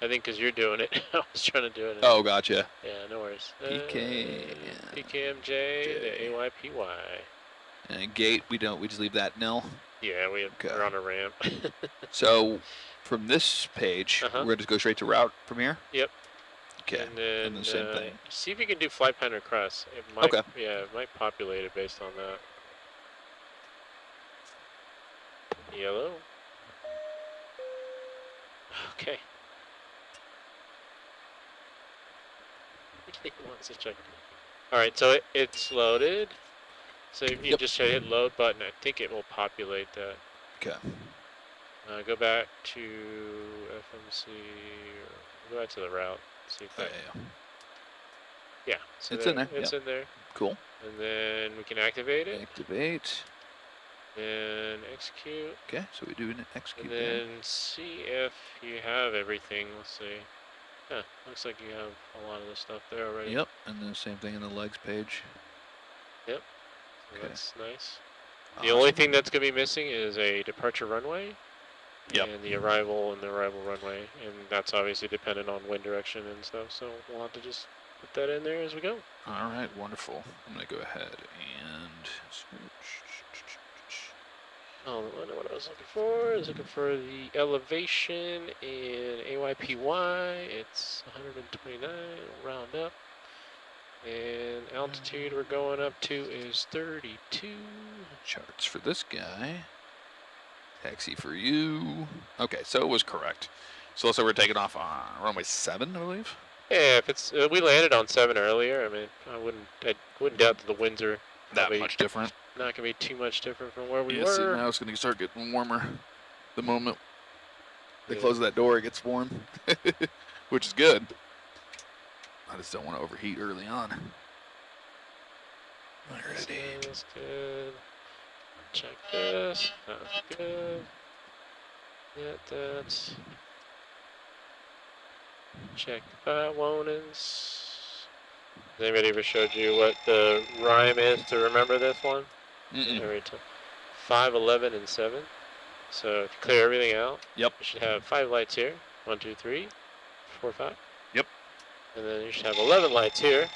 I think because you're doing it. I was trying to do it. Oh, gotcha. Yeah, no worries. PKMJ. PKMJ to AYPY. And gate, we just leave that nil. Yeah, we're on a ramp. So from this page, we're going to go straight to route from here? Yep. Okay. And then the same thing. See if you can do flight plan requests. It might, yeah, it might populate it based on that. Yellow. Okay. He wants to check. All right, so it's loaded. So if you just hit load button, I think it will populate that. Okay. Go back to FMC. Or go back to the route. See if that. Yeah. So it's in there. It's in there. Cool. And then we can activate it. Activate. And execute. Okay, so we do an execute. And then see if you have everything. Let's see. Yeah, looks like you have a lot of the stuff there already. Yep, and then same thing in the legs page. Yep. So that's nice. The only thing that's going to be missing is a departure runway. Yep. And the arrival and the arrival runway. And that's obviously dependent on wind direction and stuff. So we'll have to just put that in there as we go. All right, wonderful. I'm going to go ahead and search. Oh, what I was looking for. I was looking for the elevation in AYPY. It's 129, round up. And altitude we're going up to is 32. Charts for this guy. Taxi for you. Okay, so it was correct. So also we're taking off on runway 7, I believe. Yeah, if it's we landed on 7 earlier. I mean, I wouldn't doubt that the winds are that much different. Not gonna be too much different from where we were. See, now it's gonna start getting warmer. The moment they close that door, it gets warm, which is good. I just don't want to overheat early on. Alrighty. That's good. Check this. That's good. Yeah, that's. Check the fat warnings. Has anybody ever showed you what the rhyme is to remember this one? Every time. 5, 11, and 7. So if you clear everything out, you should have 5 lights here. 1, 2, 3, 4, 5. Yep. And then you should have 11 lights here.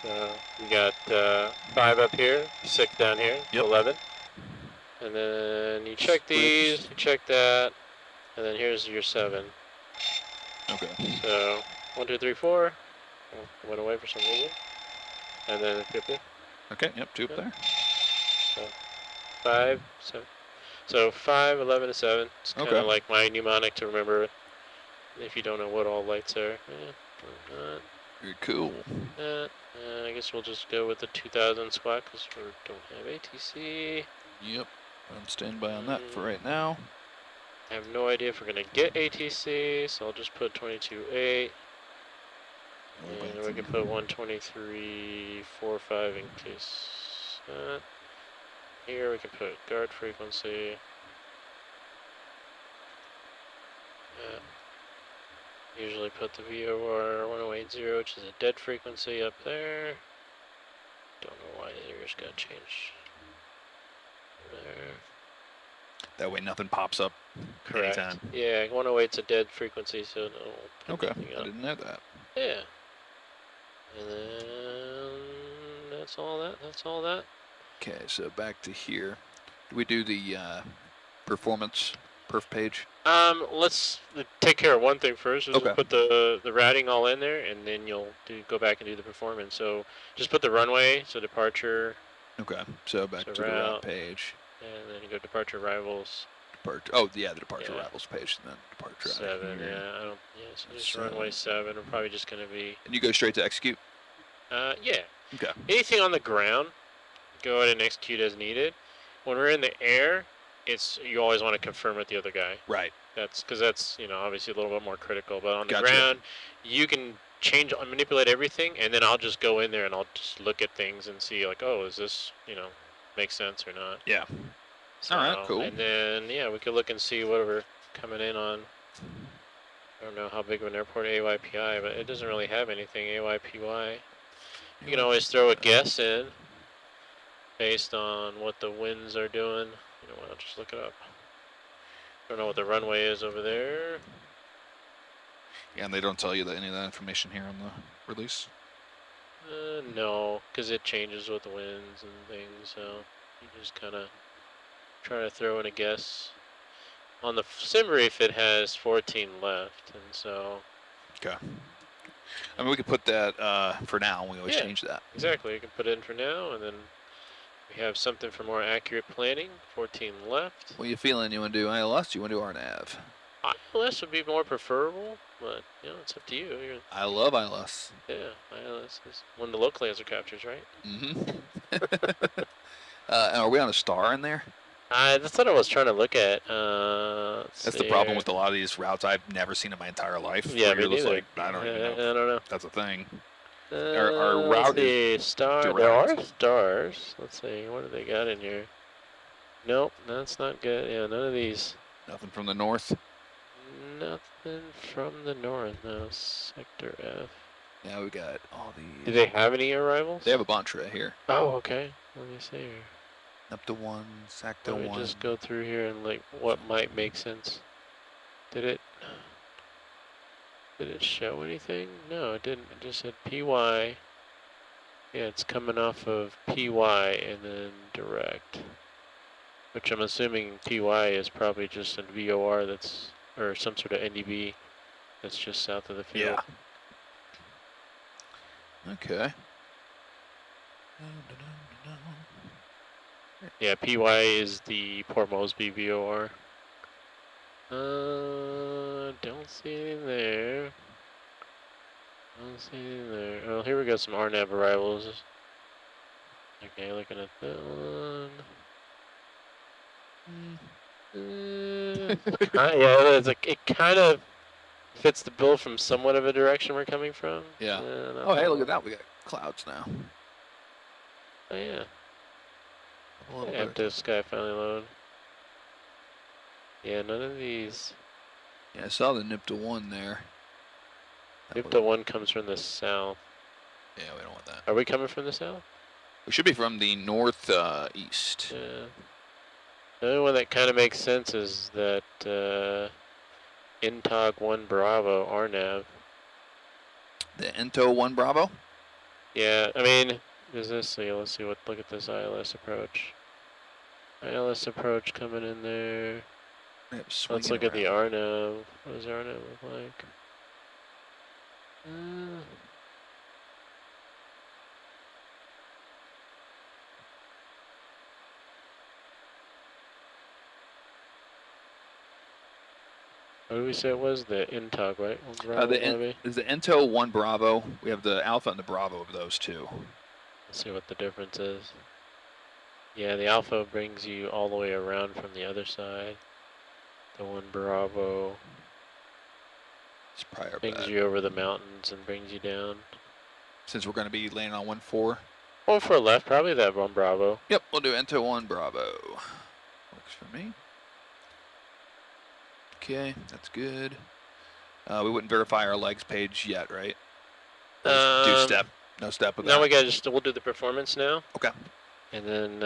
So you got 5 up here, 6 down here, 11. And then you check these, you check that, and then here's your 7. Okay. So 1, 2, 3, 4. Oh, went away for some reason. And then 50. Okay, yep, 2 up there. So 5, 7. So 5, 11, and 7. It's kind of like my mnemonic to remember if you don't know what all lights are. Very cool. And I guess we'll just go with the 2000 squat because we don't have ATC. Yep, I'm standing by on that for right now. I have no idea if we're going to get ATC, so I'll just put 22.8. And we can put 123.45 in case. Here we can put guard frequency. Usually put the VOR 1080, which is a dead frequency up there. Don't know why the area's got changed. There. That way nothing pops up. Correct. Anytime. Yeah, 108's a dead frequency, so no. Okay, I didn't know that. Yeah. And then that's all that. That's all that. Okay, so back to here. Do we do the performance perf page? Let's take care of one thing first. Is put the routing all in there, and then you'll go back and do the performance. So just put the runway, so departure. Okay, so back to the route page. And then you go departure arrivals. Oh yeah, the departure arrivals page, and then departure. 7. Yeah, so just runway 7. We're probably just gonna be. And you go straight to execute. Yeah. Okay. Anything on the ground, go ahead and execute as needed. When we're in the air, you always want to confirm with the other guy. Right. That's because that's obviously a little bit more critical. But on the ground, you can change, manipulate everything, and then I'll just go in there and I'll just look at things and see like, oh, is this makes sense or not? Yeah. So, all right. Cool. And then we could look and see what we're coming in on. I don't know how big of an airport AYPI, but it doesn't really have anything AYPY. You can always throw a guess in based on what the winds are doing. You know what, I'll just look it up. I don't know what the runway is over there. Yeah, and they don't tell you that any of that information here on the release? No, because it changes with the winds and things, so you just kind of try to throw in a guess. On the sim reef, it has 14 left, and so... Okay. I mean, we could put that for now. We always change that. Exactly. You can put it in for now, and then we have something for more accurate planning. 14 left. What are you feeling? You want to do ILS? You want to do RNAV? ILS would be more preferable, but you know, it's up to you. I love ILS. Yeah, ILS is one of the local laser captures, right? Mm-hmm. And are we on a star in there? That's what I was trying to look at. That's the problem with a lot of these routes I've never seen in my entire life. Yeah, me neither. Like, I don't even know. I don't know. That's a thing. Our route is star. Direct. There are stars. Let's see. What do they got in here? Nope, that's not good. Yeah, none of these. Nothing from the north? Nothing from the north. No, Sector F. Yeah, we got all these. Do they have any arrivals? They have a bunch right here. Oh, okay. Let me see here. Up to 1, Sector 1. Let me just go through here and like what might make sense. Did it show anything? No, it didn't. It just said PY. Yeah, it's coming off of PY and then direct. Which I'm assuming PY is probably just a VOR that's, or some sort of NDB that's just south of the field. Yeah. Okay. Yeah, PY is the Port Moresby VOR. Don't see anything there. Don't see anything there. Oh, here we got some RNAV arrivals. Okay, looking at that one. Yeah, it kind of fits the bill from somewhat of a direction we're coming from. Yeah. Oh, hey, look at that. We got clouds now. Oh, yeah. After the sky finally load. Yeah, none of these. Yeah, I saw the NIPTA 1 there. NIPTA 1 comes from the south. Yeah, we don't want that. Are we coming from the south? We should be from the northeast. Yeah. The only one that kind of makes sense is that INTOG 1 Bravo RNAV. The INTO 1 Bravo? Yeah, I mean, is this, let's see what, look at this ILS approach. ILS approach coming in there. Let's look at the RNAV. What does RNAV look like? What did we say it was? The INTOG, right? Is the INTO 1 Bravo. We have the Alpha and the Bravo of those two. Let's see what the difference is. Yeah, the Alpha brings you all the way around from the other side. The 1 Bravo brings you over the mountains and brings you down. Since we're going to be landing on 1-4? 1-4 left, probably that 1 Bravo. Yep, we'll do INTO 1 Bravo. Works for me. Okay, that's good. We wouldn't verify our legs page yet, right? Do step. No step with that. No, we'll do the performance now. Okay. And then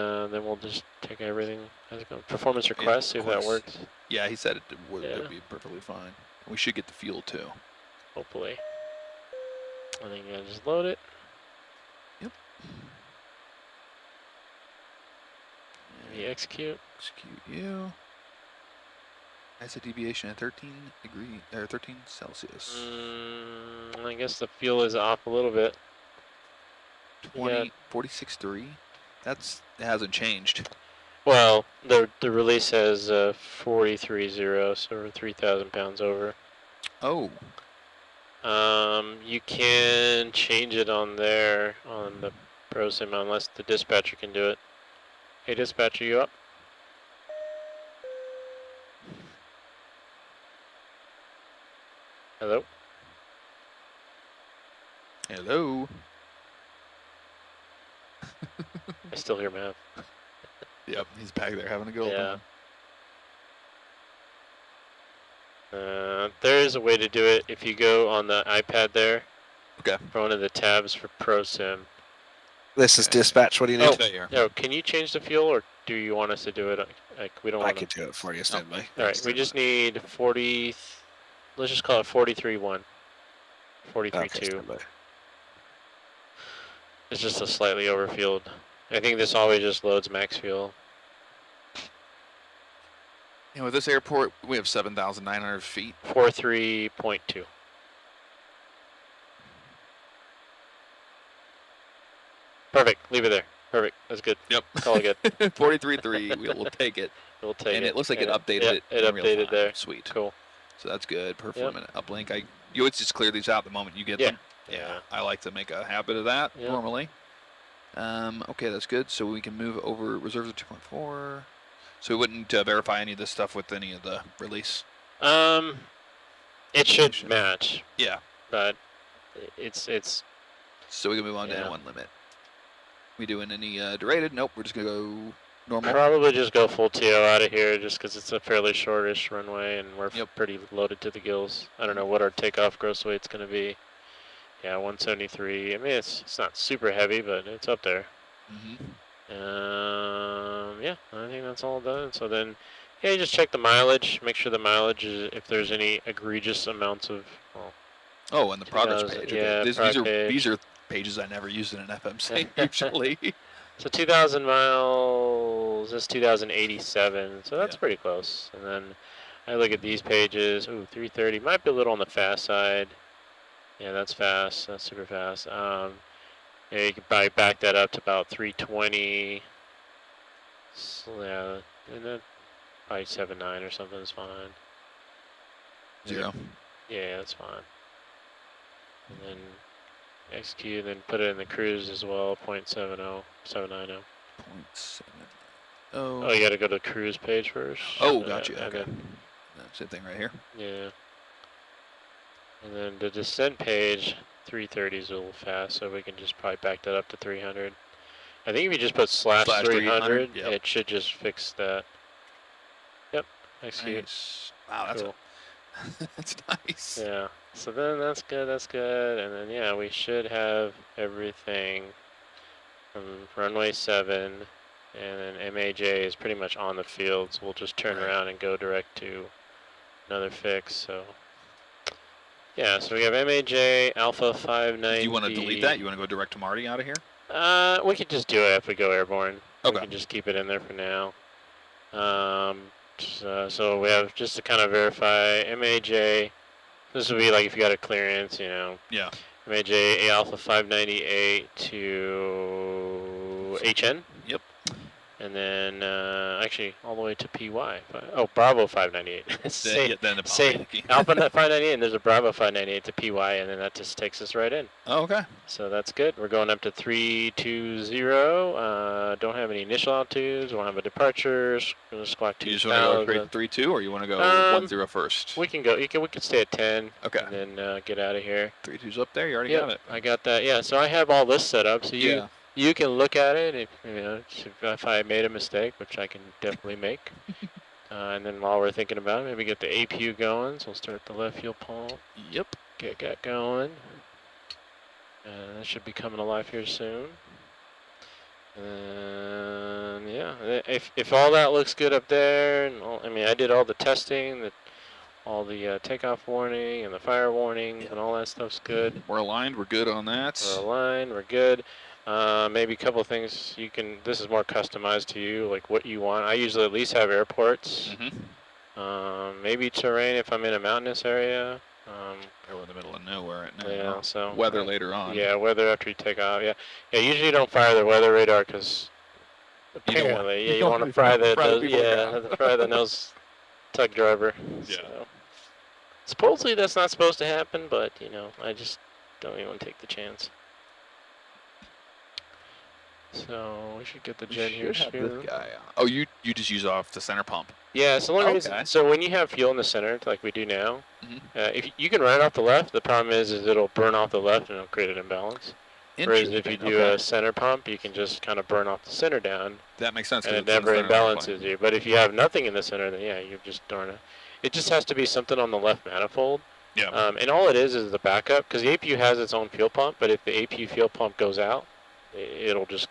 we'll just take everything as it goes. Performance request, see if that works. Yeah, he said it would be perfectly fine. We should get the fuel too. Hopefully. I think I just load it. Yep. Maybe execute. Execute you. That's a deviation at 13 Celsius. I guess the fuel is off a little bit. 46.3. It hasn't changed. Well, the release says 43.0, so we're 3,000 pounds over. Oh. You can change it on there on the ProSim unless the dispatcher can do it. Hey, dispatcher, you up? Hello? Hello? I still hear Mav. Yep, he's back there having a go. Yeah. There is a way to do it if you go on the iPad there. Okay. For one of the tabs for ProSim. This is dispatch. What do you need? Oh, can you change the fuel, or do you want us to do it? Like we don't. I can do it for you. Stand by. All right, we just need 40. Let's just call it 43.1. Okay, 43.2. standby. It's just a slightly overfueled. I think this always just loads max fuel. And with this airport, we have 7,900 feet. 43.2. Perfect. Leave it there. Perfect. That's good. Yep. That's all good. 43.3. We'll take it. We'll take And it. it looks like it And updated yep, it. It in real updated time. there. Sweet. Cool. So that's good. Per Yep. minute uplink. You always just clear these out the moment you get them. Yeah. I like to make a habit of that Yep. normally. Okay, that's good. So we can move over reserves of 2.4. So we wouldn't verify any of this stuff with any of the release. It should match. Yeah. But it's. So we can move on to N1 limit. We doing any derated? Nope. We're just gonna go normal. Probably just go full TO out of here, just because it's a fairly shortish runway and we're pretty loaded to the gills. I don't know what our takeoff gross weight's gonna be. Yeah, 173. I mean, it's not super heavy, but it's up there. Yeah, I think that's all done. So then, yeah, you just check the mileage. Make sure the mileage is, if there's any egregious amounts of. Well, oh, and the progress page. Yeah, okay. These are pages I never use in an FMC usually. So 2,000 miles. This 2,087. So that's pretty close. And then I look at these pages. Ooh, 330 might be a little on the fast side. Yeah, that's fast. That's super fast. Yeah, you can probably back that up to about 320. So, yeah, and then probably 7.9 or something is fine. 0. Yeah, that's fine. And then execute, then put it in the cruise as well. 0.70, 790. 0.70. Oh, you got to go to the cruise page first. Oh, gotcha. Okay. Then, same thing right here. Yeah. And then the descent page, 330 is a little fast, so we can just probably back that up to 300. I think if you just put slash 300, it should just fix that. Yep, execute. Nice. Wow, that's cool. That's nice. Yeah, so then that's good. And then, yeah, we should have everything from runway 7, and then MAJ is pretty much on the field, so we'll just turn around and go direct to another fix, so. Yeah, so we have MAJ, Alpha 590. Do you want to delete that? You want to go direct to Marty out of here? We could just do it if we go airborne. Okay. We can just keep it in there for now. So we have, just to kind of verify, MAJ, this would be like if you got a clearance, you know. Yeah. MAJ, A Alpha 598 to HN. Yep. And then, actually, all the way to PY. Oh, Bravo 598. Say Alpha 598, and there's a Bravo 598 to PY, and then that just takes us right in. Oh, okay. So that's good. We're going up to 320. Don't have any initial altitudes. Won't have a departure. Going to squawk 2,000. You just want to go straight to 3-2, or you want to go 1-0 first? We can go. We can stay at 10. Okay. And then get out of here. 3-2's up there. You already got it. I got that. Yeah. So I have all this set up. So you can look at it if I made a mistake, which I can definitely make. And then while we're thinking about it, maybe get the APU going. So we'll start the left fuel pump. Yep. Get that going. That should be coming alive here soon. And yeah, if all that looks good up there, and I did all the testing, all the takeoff warning and the fire warning and all that stuff's good. We're aligned. We're good on that. We're aligned. We're good. Maybe a couple of things this is more customized to you, like what you want. I usually at least have airports. Maybe terrain if I'm in a mountainous area. We're in the middle of nowhere right now. Yeah, so weather later on. Yeah, weather after you take off. Yeah. Usually you don't fire the weather radar because apparently you want to fry the nose tug driver. Yeah. So. Supposedly that's not supposed to happen, but I just don't even want to take the chance. So we should get the gen here soon. Oh, you just use off the center pump. Yeah, so when you have fuel in the center, like we do now, if you can run it off the left, the problem is it'll burn off the left and it'll create an imbalance. Whereas if you do a center pump, you can just kind of burn off the center down. That makes sense. And it never imbalances you. But if you have nothing in the center, then yeah, you just darn it. It just has to be something on the left manifold. Yeah. And all it is the backup, because the APU has its own fuel pump, but if the APU fuel pump goes out, it'll just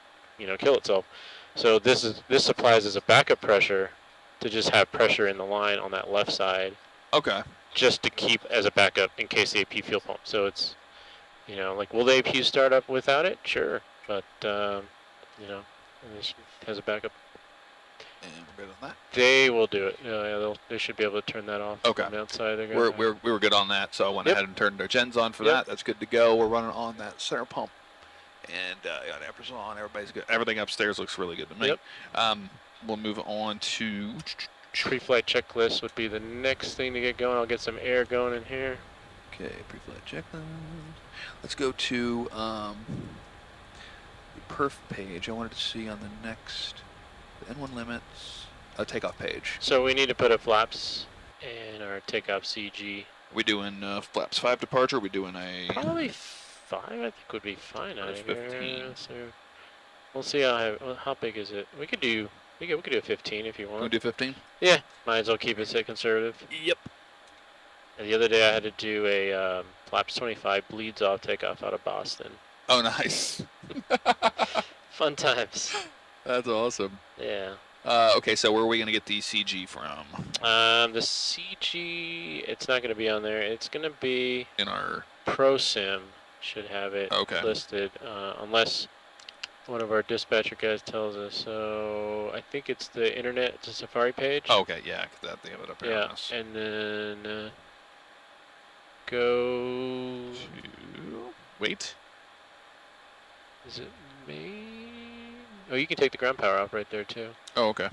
kill itself. So this applies as a backup pressure to just have pressure in the line on that left side. Okay. Just to keep as a backup in case the AP fuel pump. So it's You know, like, will the APU start up without it? Sure, but you know, it has a backup. And we're good on that. They will do it. Yeah, they should be able to turn that off Okay. from the outside. We were good on that, so I went ahead and turned our gens on for that. That's good to go. We're running on that center pump, and got ampers on. Everybody's good. Everything upstairs looks really good to me. Yep. We'll move on to pre-flight checklist would be the next thing to get going. I'll get some air going in here. Okay, pre-flight checklist. Let's go to the perf page. I wanted to see on the next N1 limits takeoff page. So we need to put a flaps in our takeoff CG. We doing flaps 5 departure? Or we doing a probably 5? I think would be fine out of 15. here. So we'll see how big is it. We could do a 15 if you want. We do 15? Yeah, might as well keep it conservative. Yep. And the other day I had to do a flaps 25 bleeds off takeoff out of Boston. Oh, nice. Fun times. That's awesome. Yeah. Okay, so where are we going to get the CG from? The CG, it's not going to be on there. It's going to be in our ProSim. Should have it listed, unless one of our dispatcher guys tells us. So I think it's the internet. It's a Safari page. Oh, okay, yeah, that they have it up here. Yeah, and then go to wait. Is it main? Oh, you can take the ground power off right there too. Oh, okay.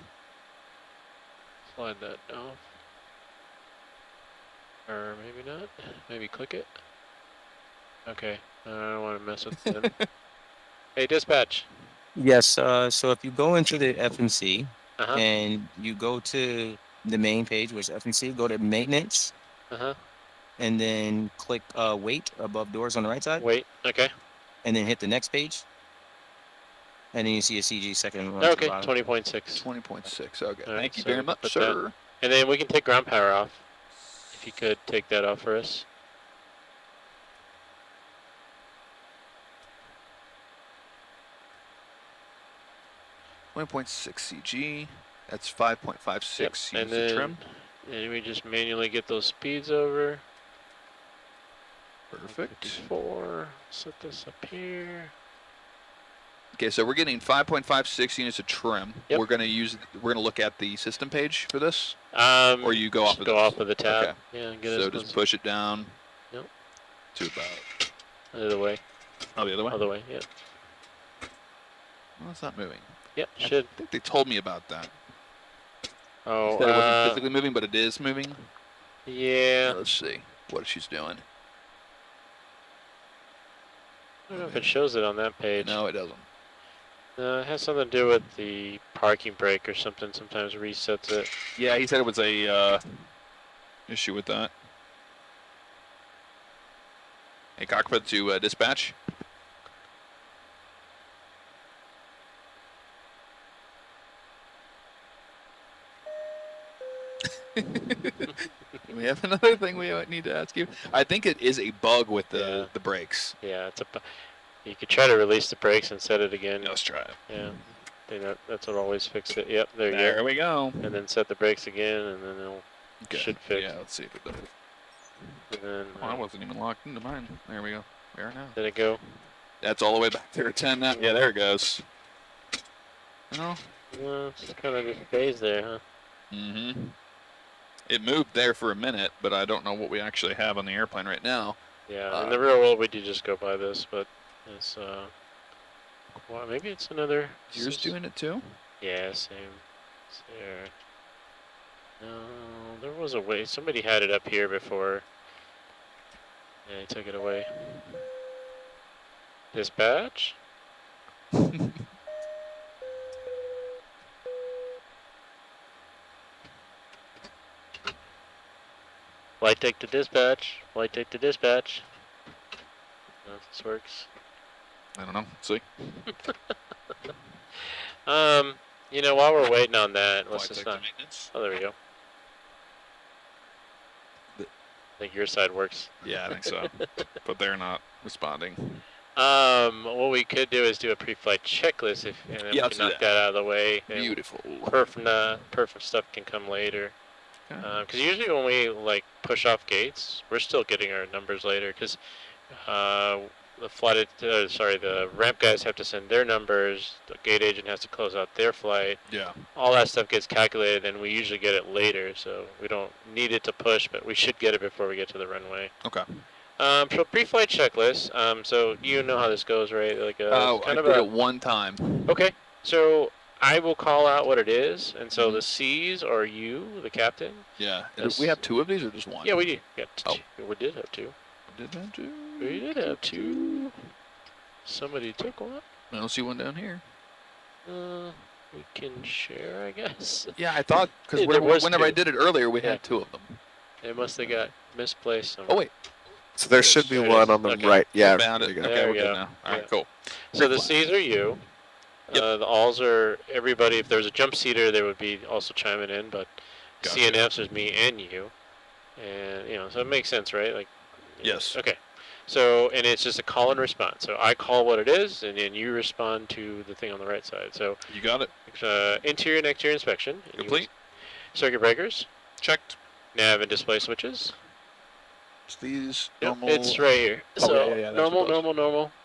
Slide that off. Or maybe not. Maybe click it. Okay. I don't want to mess with them. Hey, dispatch. Yes. So if you go into the FMC and you go to the main page, which is FMC, go to maintenance. And then click wait above doors on the right side. Wait. Okay. And then hit the next page. And then you see a CG second one. Okay, 20.6. 20.6. Okay. Right, Thank you very much, sir. And then we can take ground power off. If you could take that off for us. .6 CG. That's 5.56 and then trim. And we just manually get those speeds over. Perfect. 4. Set this up here. Okay, so we're getting 5.56 units of trim. Yep. We're gonna look at the system page for this. Or you go off of off of the tab. Okay. Yeah. So just push it down. Yep. To about the other way. Oh, the other way. Other way. Yep. Well, it's not moving. Yep. Should. I think they told me about that. Oh. That it wasn't physically moving, but it is moving. Yeah. Let's see what she's doing. I don't know if it shows it on that page. No, it doesn't. It has something to do with the parking brake or something. Sometimes resets it. Yeah, he said it was a issue with that. Hey, Cockpit to dispatch. We have another thing we need to ask you. I think it is a bug with the brakes. Yeah, you could try to release the brakes and set it again. Let's try it. Yeah, that's what always fix it. Yep, there you go. There we go. And then set the brakes again, and then it should fix. Yeah, let's see if it does. And then, I wasn't even locked into mine. There we go. We are now. Did it go? That's all the way back there at 10 now. Yeah, there it goes. No? It's kind of just stays there, huh? Mm-hmm. It moved there for a minute, but I don't know what we actually have on the airplane right now. Yeah, in the real world we do just go by this, but it's well, maybe it's another. Yours doing it too? Yeah, same. There. No, there was a way. Somebody had it up here before. Yeah, he took it away. Dispatch? Flight take to dispatch. Flight take to dispatch. I don't know if this works. I don't know. Let's see. You know, while we're waiting on that, let's just not. Oh, there we go. I think your side works. Yeah, I think so. But they're not responding. What we could do is do a pre-flight checklist and then we can knock that out of the way. Beautiful. Perf stuff can come later. Because usually when we push off gates, we're still getting our numbers later. Because the ramp guys have to send their numbers. The gate agent has to close out their flight. Yeah. All that stuff gets calculated, and we usually get it later, so we don't need it to push, but we should get it before we get to the runway. Okay. So pre-flight checklist. So you know how this goes, right? Like I did it one time. Okay. So I will call out what it is, and so the C's are you, the captain. Yeah. We have 2 of these or just one? Yeah, we do. Yeah. We did have 2. We did have 2. We did have 2. Somebody took one. I don't see one down here. We can share, I guess. Yeah, I thought because whenever I did it earlier, we had 2 of them. They must have got misplaced somewhere. Oh wait. So there should be one on the right. Yeah. Found it. Okay, we're good now. All right, cool. So the C's are you. Yep. The alls are everybody. If there's a jump seater, they would be also chiming in. But Gotcha. CNFs is me and you, and so it makes sense, right? Like. Yes. Okay. So and it's just a call and response. So I call what it is, and then you respond to the thing on the right side. So. You got it. Interior and exterior inspection. Complete. Circuit breakers. Checked. Nav and display switches. It's these Yep, normal. it's right here. Oh, So yeah, normal,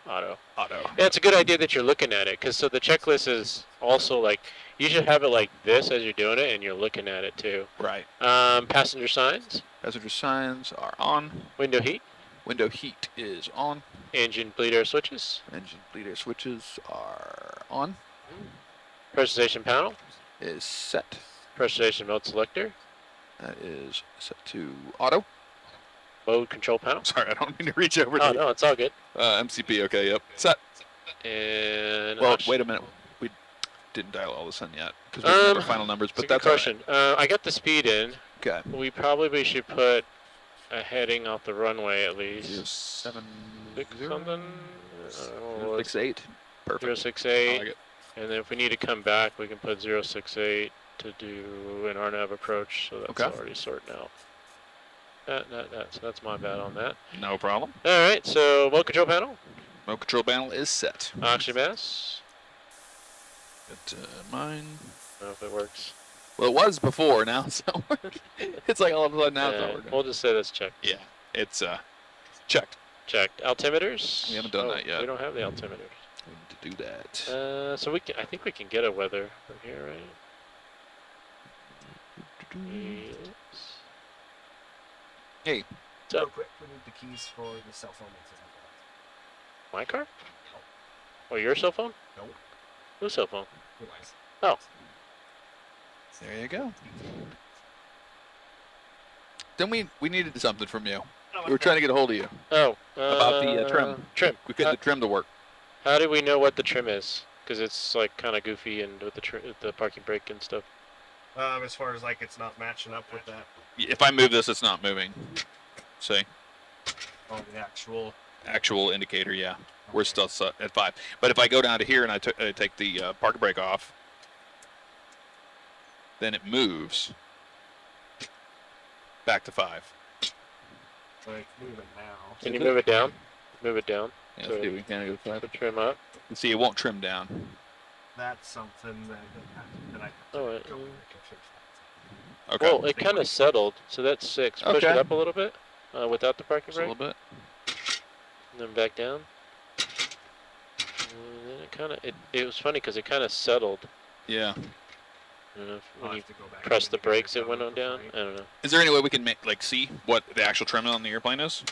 auto. Auto. Yeah, it's a good idea that you're looking at it, because so the checklist is also like, you should have it like this as you're doing it, and you're looking at it too. Right. Passenger signs. Passenger signs are on. Window heat. Window heat is on. Engine bleed air switches. Engine bleed air switches are on. Pressurization panel. Is set. Pressurization mode selector. That is set to auto. Mode control panel. Sorry, I don't mean to reach over to Oh, no, it's all good. MCP, okay, yep. Set. And well, wait a minute. We didn't dial all this in yet because we have the final numbers, but that's question. I got the speed in. Okay. We probably should put a heading off the runway at least. 7 something. 068. Perfect. 068. I like it. And then if we need to come back, we can put 068 to do an RNAV approach. So that's already sorting out. So that's my bad on that. No problem. All right. So mode control panel. Mode control panel is set. Oxygen mass. It's mine. I don't know if it works. Well, it was before. Now it's not working. It's like all of a sudden now it's not working. We'll just say that's checked. Yeah. It's checked. Checked. Altimeters. We haven't done that yet. We don't have the altimeters. We need to do that. So we can. I think we can get a weather from here, right? Yes. Hey. Real quick, we need the keys for the cell phone. My car? No. Oh, your cell phone? No. Whose cell phone? Realize. Oh. There you go. Then we needed something from you. We were trying to get a hold of you. Oh. About the trim. Trim. We couldn't get the trim to work. How do we know what the trim is? Because it's like kind of goofy and with the parking brake and stuff. As far as like it's not matching up with that. If I move this, it's not moving. See? Oh, the actual indicator, yeah. Okay. We're still at 5. But if I go down to here and I take the parking brake off, then it moves back to 5. So it's moving now. Can you move it down? Move it down. Yeah, so we can go to 5. The trim up. You see, it won't trim down. That's something that I. Okay. Well, it kind of settled, so that's 6. Push it up a little bit without the parking brake. A little bit. And then back down. And then it kind of it was funny because it kind of settled. Yeah. I don't know if when you press the brakes, it went on down. I don't know. Is there any way we can see what the actual trim on the airplane is?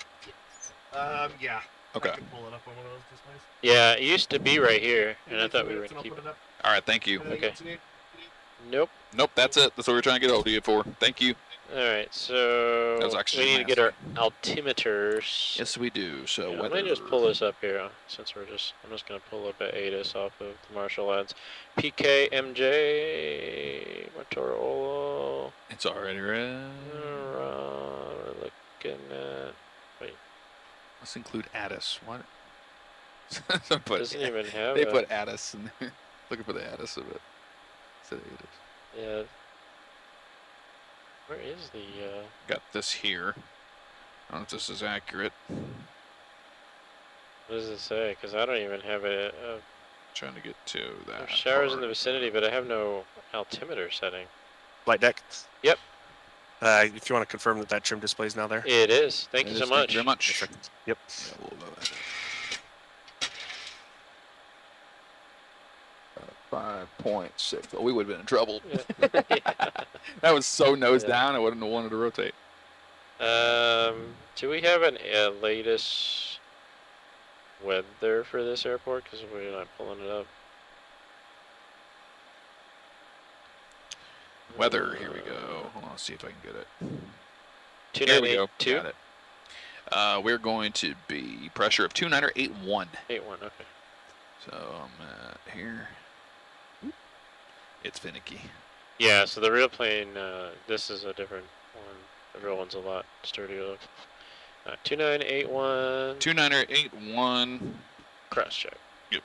Yeah. Okay. I can pull it up on one of those displays. Yeah, it used to be right here, and I thought we were gonna keep it. All right, thank you. Okay. Nope. Nope, that's it. That's what we're trying to get a hold of you for. Thank you. All right, so we need to get our altimeters. Yes, we do. So let me just pull this up here, since I'm just gonna pull up at ATIS off of the Marshall ads. PK MJ Motorola. It's already red. We're looking at. Wait. Let's include ATIS. What? Doesn't even have. They put ATIS in there. Looking for the ATIS of it. Yeah. Where is the? Got this here. I don't know if this is accurate. What does it say? Because I don't even have it. Trying to get to that. There's showers in the vicinity, but I have no altimeter setting. Flight deck. Yep. If you want to confirm that trim display is now there. It is. Thank you so much. Thank you very much. Yep. Yeah, 0.6. Well, we would have been in trouble. Yeah. Yeah. That was so nose down, I wouldn't have wanted to rotate. Do we have a latest weather for this airport? Because we're not pulling it up. Weather, here we go. Hold on, let's see if I can get it. 2982? Got it. We're going to be pressure of 298.1. 81, okay. So I'm here. It's finicky. Yeah, so the real plane, this is a different one. The real one's a lot sturdier. 2981. 298.1. Cross check. Yep.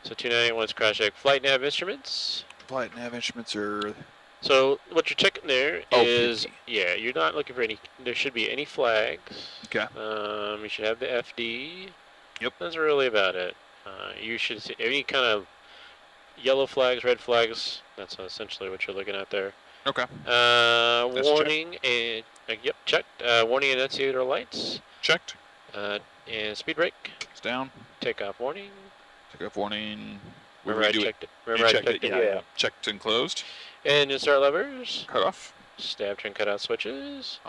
So 2981 is cross check. Flight nav instruments. Flight nav instruments are. So what you're checking there is, PT. yeah, you're not looking for any. There should be any flags. Okay. You should have the FD. Yep. That's really about it. You should see any kind of yellow flags, red flags. That's essentially what you're looking at there. Okay. Warning and yep, checked. Warning and annunciator lights. Checked. And speed brake. It's down. Takeoff warning. Takeoff warning. Remember I checked it. Remember I checked it. Yeah. Checked and closed. Engine start levers. Cut off. Stab trim cutout switches.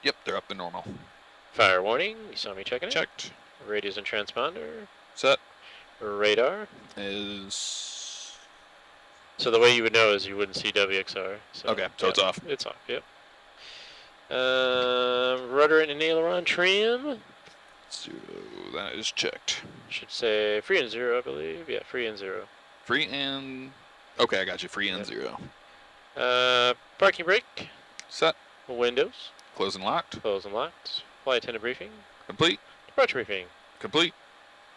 Yep, they're up to normal. Fire warning. You saw me checking it. Checked. Radios and transponder. Set. Radar. Is. So the way you would know is you wouldn't see WXR. So, Okay, so it's off. It's off, yep. Rudder and aileron trim. So that is checked. Should say free and zero, I believe. Yeah, free and zero. Free and. Okay, I got you. Free and zero. Parking brake. Set. Windows. Closed and locked. Closed and locked. Flight attendant briefing. Complete. Departure briefing. Complete.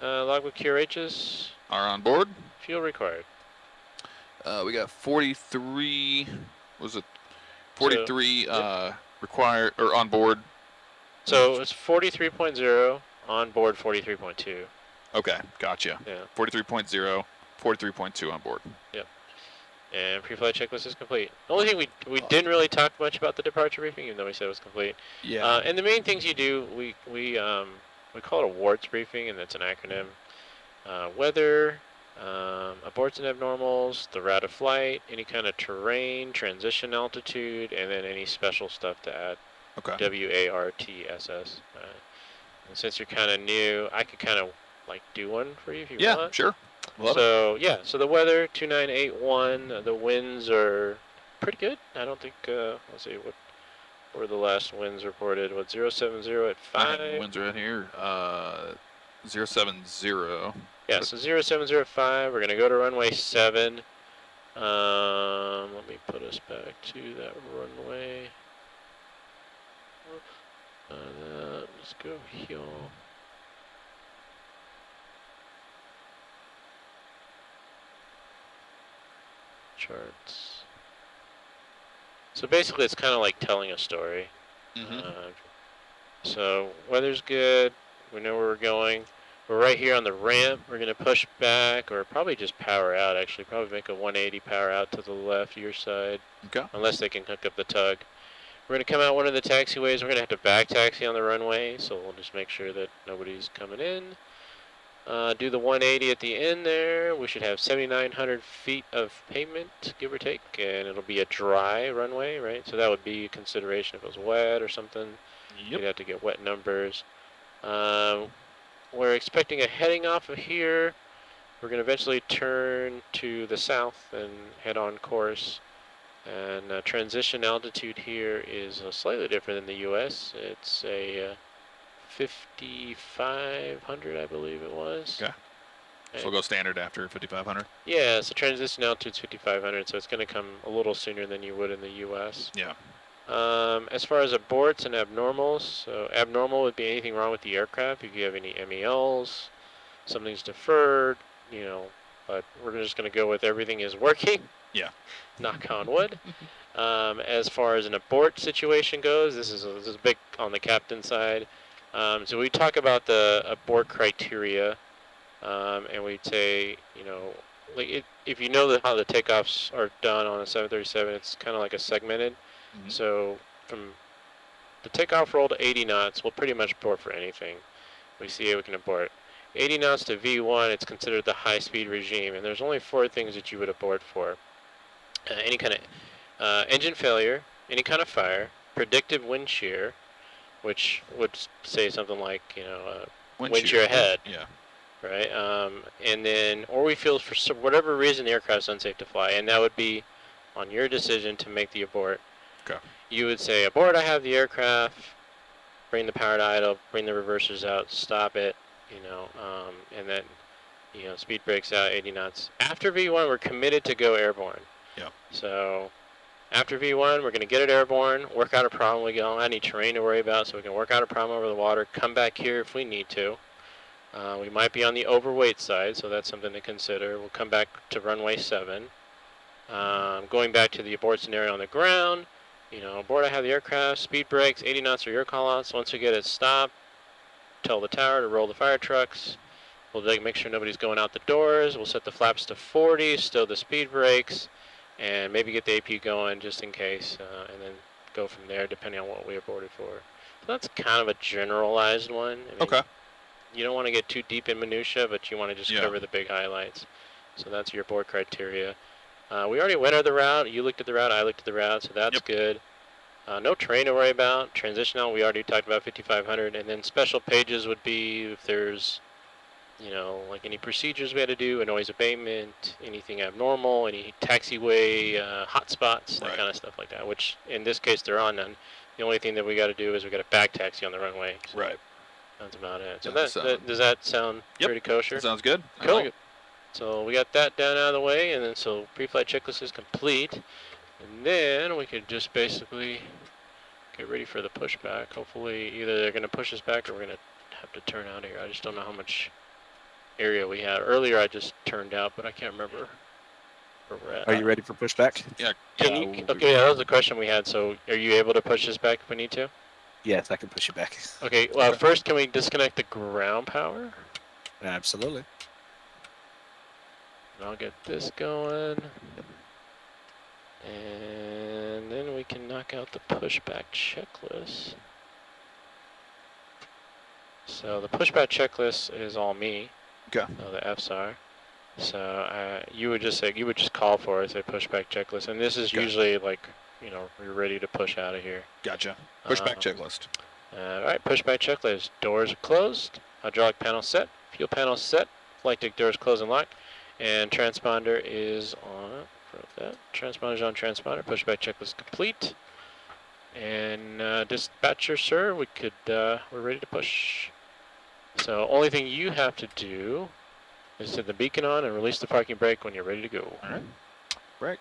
Logbook QRHs. Are on board. Fuel required. We got 43. Was it 43 required or on board? So it's 43.0 on board 43.2. Okay, gotcha. Yeah. 43.0, 43.2 on board. Yep. And pre-flight checklist is complete. The only thing we didn't really talk much about the departure briefing, even though we said it was complete. Yeah. And the main things you do, we call it a WARTS briefing, and that's an acronym. Weather, aborts and abnormals, the route of flight, any kind of terrain, transition altitude, and then any special stuff to add. Okay. WARTSS. And since you're kind of new, I could kind of like do one for you if you want. Yeah, sure. Love so yeah, so the weather 2981. The winds are pretty good. I don't think. Let's see what were the last winds reported. What 070 at 5. Winds right here. 070. Yeah, so 070 at 5. We're gonna go to runway 7. Let me put us back to that runway. Let's go here. Charts. So basically it's kind of like telling a story. So weather's good. We know where we're going. We're right here on the ramp. We're going to push back or probably just power out actually. Probably make a 180 power out to the left, your side. Okay. Unless they can hook up the tug. We're going to come out one of the taxiways. We're going to have to back taxi on the runway, so we'll just make sure that nobody's coming in. Do the 180 at the end there. We should have 7,900 feet of pavement, give or take, and it'll be a dry runway, right? So that would be a consideration if it was wet or something. Yep. You'd have to get wet numbers. We're expecting a heading off of here. We're going to eventually turn to the south and head on course. And transition altitude here is slightly different than the U.S. It's a 5,500, I believe it was. Okay. So we'll go standard after 5,500? Yeah, so transition altitude's 5,500, so it's going to come a little sooner than you would in the U.S. Yeah. As far as aborts and abnormals, so abnormal would be anything wrong with the aircraft. If you have any MELs, something's deferred, you know, but we're just going to go with everything is working. Yeah. Knock on wood. As far as an abort situation goes, this is big on the captain side. So we talk about the abort criteria, and we'd say, you know, like if you know how the takeoffs are done on a 737, it's kind of like a segmented. So from the takeoff roll to 80 knots, we'll pretty much abort for anything. We see it, we can abort. 80 knots to V1, it's considered the high-speed regime, and there's only 4 things that you would abort for. Any kind of engine failure, any kind of fire, predictive wind shear, which would say something like, wind shear ahead. Yeah. Right? And then, or we feel for whatever reason the aircraft's unsafe to fly, and that would be on your decision to make the abort. Okay. You would say, abort, I have the aircraft, bring the power to idle, bring the reversers out, stop it, and then, speed brakes out, 80 knots. After V1, we're committed to go airborne. Yeah. So, after V1, we're going to get it airborne, work out a problem. We don't have any terrain to worry about, so we can work out a problem over the water, come back here if we need to. We might be on the overweight side, so that's something to consider. We'll come back to runway 7. Going back to the abort scenario on the ground, abort, I have the aircraft, speed brakes, 80 knots are your call-outs. Once we get it stopped, tell the tower to roll the fire trucks. We'll make sure nobody's going out the doors. We'll set the flaps to 40, stow the speed brakes, and maybe get the AP going just in case, and then go from there depending on what we aborted for. So that's kind of a generalized one. Okay. You don't want to get too deep in minutia, but you want to just cover the big highlights. So that's your abort criteria. We already went over the route. You looked at the route. I looked at the route, so that's good. No terrain to worry about. Transition out, we already talked about 5500. And then special pages would be if there's, like any procedures we had to do, a noise abatement, anything abnormal, any taxiway hotspots, that kind of stuff like that, which in this case there are none. The only thing that we got to do is we got to back taxi on the runway. So right. That's about it. So does that sound pretty kosher? That sounds good. Cool. I like it. So we got that down out of the way, and then so pre-flight checklist is complete. And then we could just basically get ready for the pushback. Hopefully either they're going to push us back or we're going to have to turn out of here. I just don't know how much area we had. Earlier I just turned out, but I can't remember where we're at. Are you ready for pushback? Yeah. Okay, that was the question we had. So are you able to push us back if we need to? Yes, I can push you back. Okay, well, first can we disconnect the ground power? Absolutely. I'll get this going. And then we can knock out the pushback checklist. So the pushback checklist is all me. Okay. The FSAR. So you would just call for it, say pushback checklist. And this is usually like, we're ready to push out of here. Gotcha. Pushback checklist. Alright, pushback checklist. Doors are closed. Hydraulic panel set. Fuel panel set. Flight deck doors closed and locked. And transponder is on. Transponder is on transponder. Pushback checklist complete. And dispatcher, sir, we're ready to push. So only thing you have to do is set the beacon on and release the parking brake when you're ready to go. All right. Brake.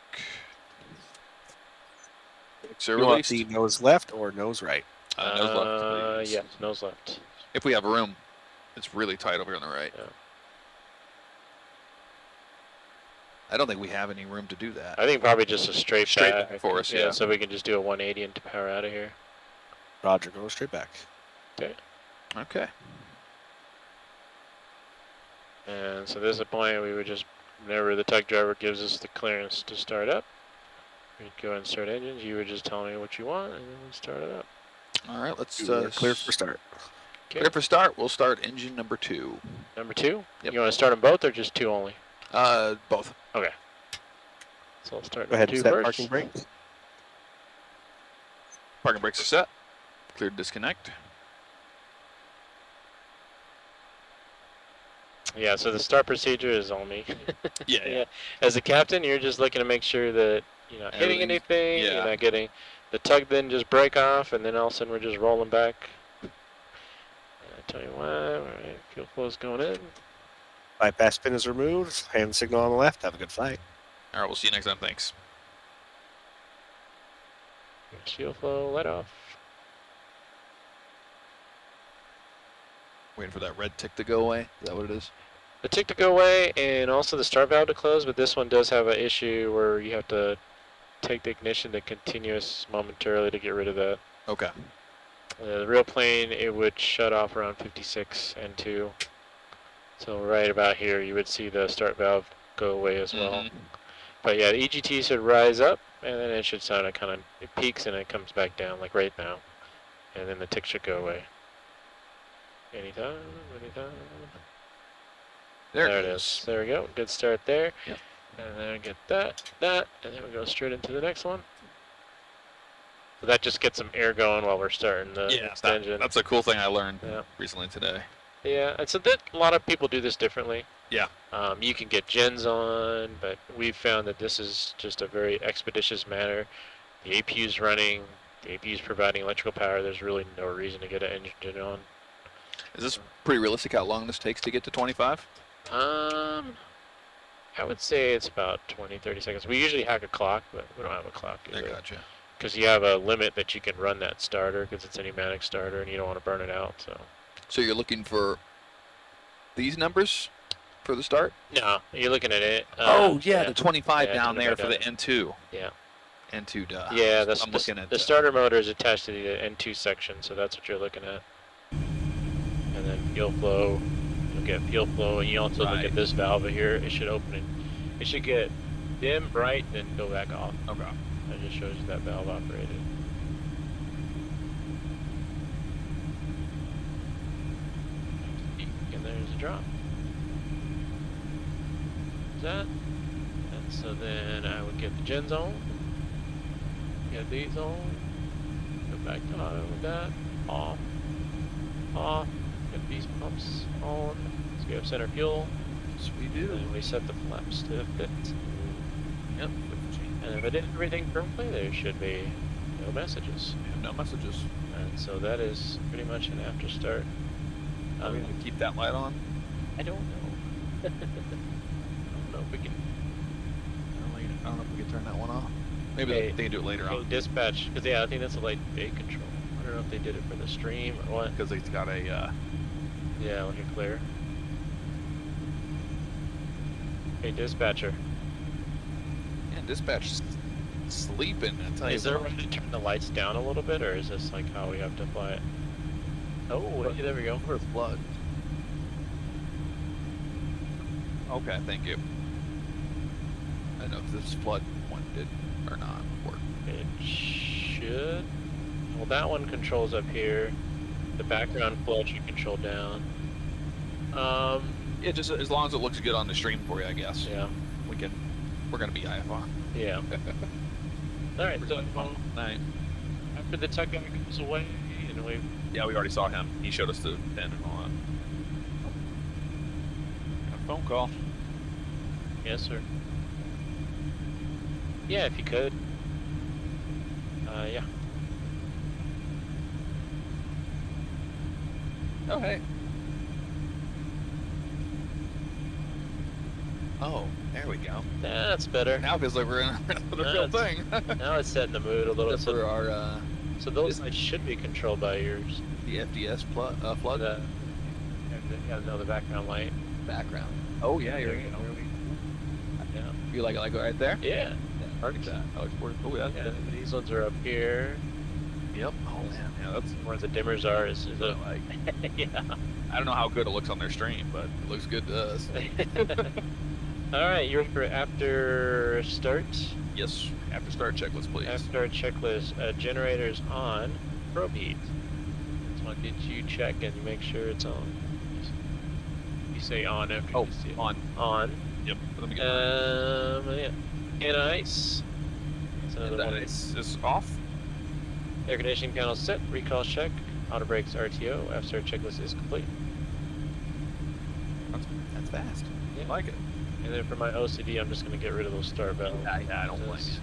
So you want the nose left or nose right? Nose left, please. Yes, nose left. If we have room, it's really tight over here on the right. Yeah. I don't think we have any room to do that. I think probably just a straight back for us, yeah. So we can just do a 180 and power out of here. Roger, go straight back. Okay. Okay. And so this is a point we would just, whenever the tug driver gives us the clearance to start up, we'd go and start engines. You would just tell me what you want, and then we'd start it up. All right, let's clear for start. Okay. Clear for start. We'll start engine number 2. Number 2? Yep. You want to start them both or just 2 only? Both. Okay. So I'll start Go ahead and 2 set first. parking brake. Parking brakes are set. Clear to disconnect. Yeah, so the start procedure is on me. Yeah. As a captain, you're just looking to make sure that you're not hitting anything, you're not getting the tug then just break off, and then all of a sudden we're just rolling back. I tell you why. All right, fuel flow's going in. Bypass pin is removed. Hand signal on the left. Have a good flight. All right, we'll see you next time. Thanks. Fuel flow, let off. Waiting for that red tick to go away. Is that what it is? The tick to go away, and also the start valve to close, but this one does have an issue where you have to take the ignition to continuous momentarily to get rid of that. Okay. The real plane, it would shut off around 56 N2. So right about here, you would see the start valve go away as well. But yeah, the EGT should rise up, and then it should sound it peaks and it comes back down, like right now. And then the tick should go away. Anytime. There it is. There we go. Good start there. Yep. And then get that, and then we go straight into the next one. So that just gets some air going while we're starting the extension. That's a cool thing I learned recently today. Yeah, and so that a lot of people do this differently. Yeah. You can get gens on, but we've found that this is just a very expeditious manner. The APU's running, the APU's providing electrical power. There's really no reason to get an engine on. Is this pretty realistic how long this takes to get to 25? I would say it's about 20, 30 seconds. We usually hack a clock, but we don't have a clock either. I gotcha. Because you have a limit that you can run that starter, because it's a pneumatic starter, and you don't want to burn it out. So you're looking for these numbers for the start? No, you're looking at it. The 25 down there for the down. N2. Yeah. N2, duh. Yeah, I'm looking at the starter motor is attached to the N2 section, so that's what you're looking at. And then fuel flow, you'll get fuel flow, and you also look at this valve here. It should open it. It should get dim, bright, then go back off. Okay. That just shows you that valve operated. And there's a drop. That. And so then I would get the gens on. Get these on. Go back to auto with that. Off. Off. Get these pumps on. So we have center fuel. Yes, we do. And we set the flaps to fit. Yep. And if I did everything correctly, there should be no messages. We have no messages. And so that is pretty much an after start. Are we going to keep that light on? I don't know. I don't know if we can. I don't know if we can turn that one off. Maybe they can do it later on. Dispatch, because I think that's a light bay control. I don't know if they did it for the stream or what. Because it's got a. Yeah, like a clear. Hey, dispatcher. Yeah, dispatch sleeping. I tell you. Is there a way to turn the lights down a little bit, or is this like how we have to apply it? Oh, hey, there we go. Where's blood? Okay, thank you. I don't know if this flood one did or not work. It should. Well, that one controls up here. The background flow should control down. Yeah, just as long as it looks good on the stream for you, I guess. Yeah. We're gonna be IFR. Yeah. All right. So night. after the tug guy goes away, and we. Yeah, we already saw him. He showed us the pin and all that. Got a phone call. Yes, sir. Yeah, if you could. Yeah. Oh, hey. Oh, there we go. That's better. Now it feels like we're in another real thing. Now it's setting the mood a little. For our, so those lights should be controlled by yours. The FDS plug? Yeah, no, the background light. Background. Oh, yeah, you're right. Yeah. You like it like right there? Yeah. Target that. Oh, oh, yeah. These ones are up here. Yep. Oh, man. Yeah, that's where the dimmers are. Is what I like. Yeah. I don't know how good it looks on their stream, but it looks good to us. All right, you ready for after start? Yes, after start checklist, please. After start checklist, generators on, probe heat. Just want to get you check and make sure it's on. You say on after you see it. On. On. Yep. Let me get yeah. And ice. And ice is off. Air conditioning panel set, recall check, auto brakes RTO, after start checklist is complete. That's fast. Yeah. I like it. And then for my OCD, I'm just going to get rid of those star valves. Yeah, I don't like it.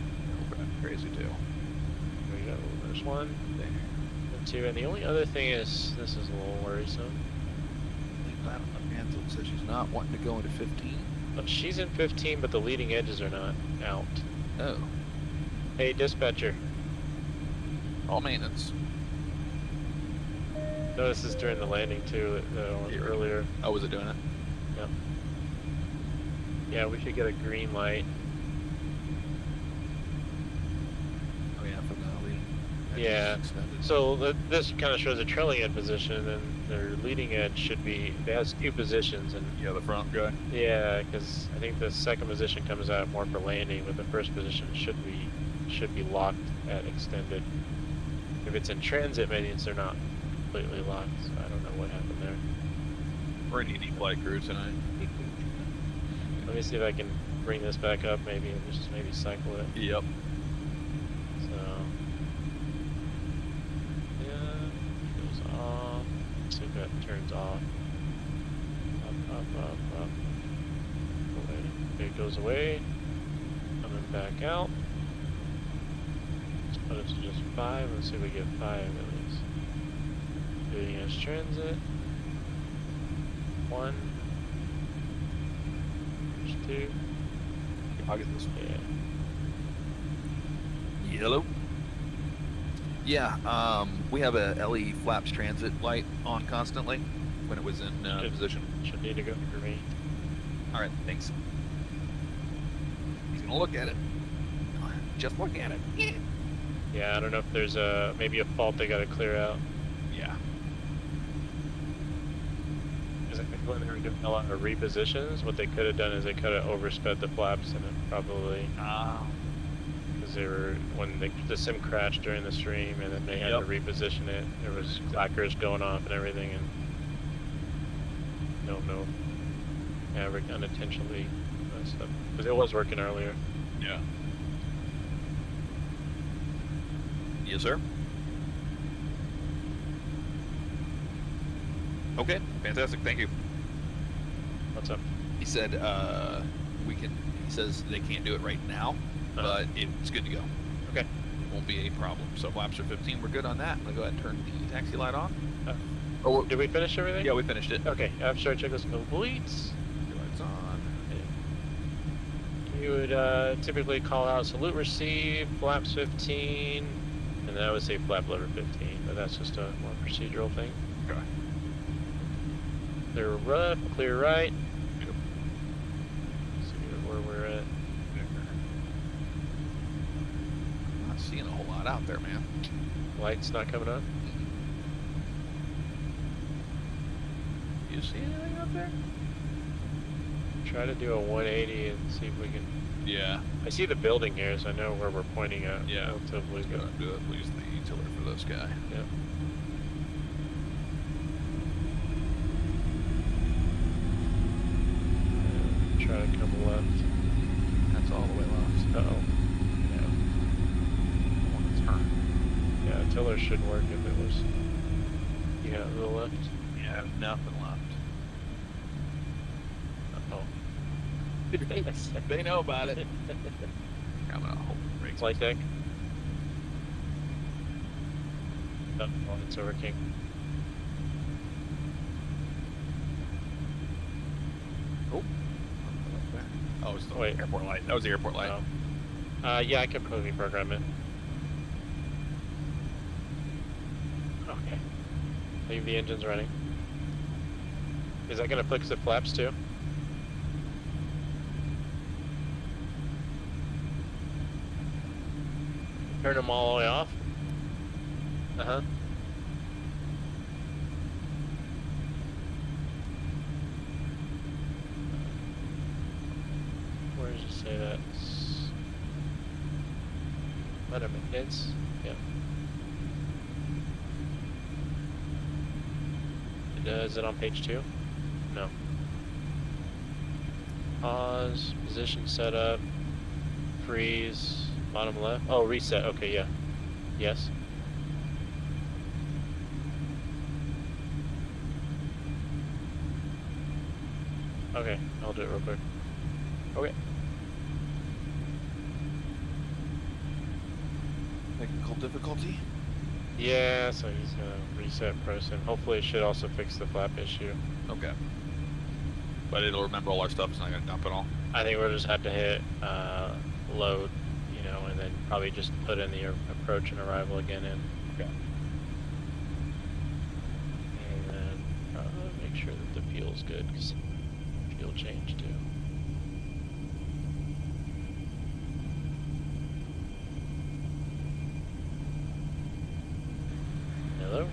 Crazy too. There we go. There's one. There. And two. And the only other thing is, this is a little worrisome. I don't know. Ansel says she's not wanting to go into 15. But she's in 15, but the leading edges are not out. Oh. Hey, dispatcher. All maintenance. No, this is during the landing too, earlier. Oh, was it doing it? Yeah. Yeah, we should get a green light. Oh yeah, for the leading. Yeah. So this kind of shows a trailing edge position, and their leading edge should be. It has two positions, and yeah, the front guy. Yeah, because I think the second position comes out more for landing, but the first position should be locked at extended. If it's in transit, maybe they're not completely locked. So I don't know what happened there. We're in ED flight crew tonight. Let me see if I can bring this back up maybe and just maybe cycle it. Yep. So, yeah, it goes off. Let's see if that turns off. Up. Away. Okay, it goes away. Coming back out. Let's put it to just 5. Let's see if we get 5 at least. Doing as transit. 1. There's 2. I'll get this one. Yeah. Yellow. Yeah, we have a LE flaps transit light on constantly when it was in position. Should need to go for me. All right, thanks. He's gonna look at it. Just look at it. Yeah, I don't know if there's maybe a fault they gotta clear out. Yeah. Because I think when they were doing a lot of repositions, what they could have done is they could have oversped the flaps and it probably because they were when the sim crashed during the stream and then they had to reposition it. There was clackers going off and everything, and no, unintentionally messed up because it was working earlier. Yeah. Yes, sir. Okay, fantastic. Thank you. What's up? He said we can. He says they can't do it right now, but it's good to go. Okay. It won't be a problem. So flaps are 15. We're good on that. I'm gonna go ahead and turn the taxi light on. Did we finish everything? Yeah, we finished it. Okay. Abstract checklist complete. Lights on. You would typically call out salute receive, flaps 15, and then I would say flap lever 15, but that's just a more procedural thing. Okay. Clear left, clear right. Yep. See where we're at. Not seeing a whole lot out there, man. Lights not coming on. You see anything out there? Try to do a 180 and see if we can. Yeah. I see the building here, so I know where we're pointing at. Yeah. Relatively Just good. gotta do it. Use the tiller for this guy. Yep. And try to come left. That's all the way left. Uh oh. Yeah. I want to turn. Yeah, tiller should work if it was. Yeah, to the left. Yeah, nothing left. They know about it. I'm gonna hold the brakes. Flight deck. Oh, it's working. Oh. Oh, it's the Wait. airport light. That was the airport light. Oh. Yeah, I can probably program it. Okay. Leave the engines running. Is that gonna fix the flaps too? Turn them all the way off? Uh-huh. Where does it say that? Letter maintenance? Yeah. Is it on page 2? No. Pause, position setup, freeze. Bottom left. Oh, reset. Okay, yeah. Yes. Okay, I'll do it real quick. Okay. Technical difficulty? Yeah, so he's gonna reset person. Hopefully it should also fix the flap issue. Okay. But it'll remember all our stuff. It's not gonna dump it all. I think we'll just have to hit load, and then probably just put in the approach and arrival again in. Okay. And then make sure that the fuel's good, because fuel change too. Hello?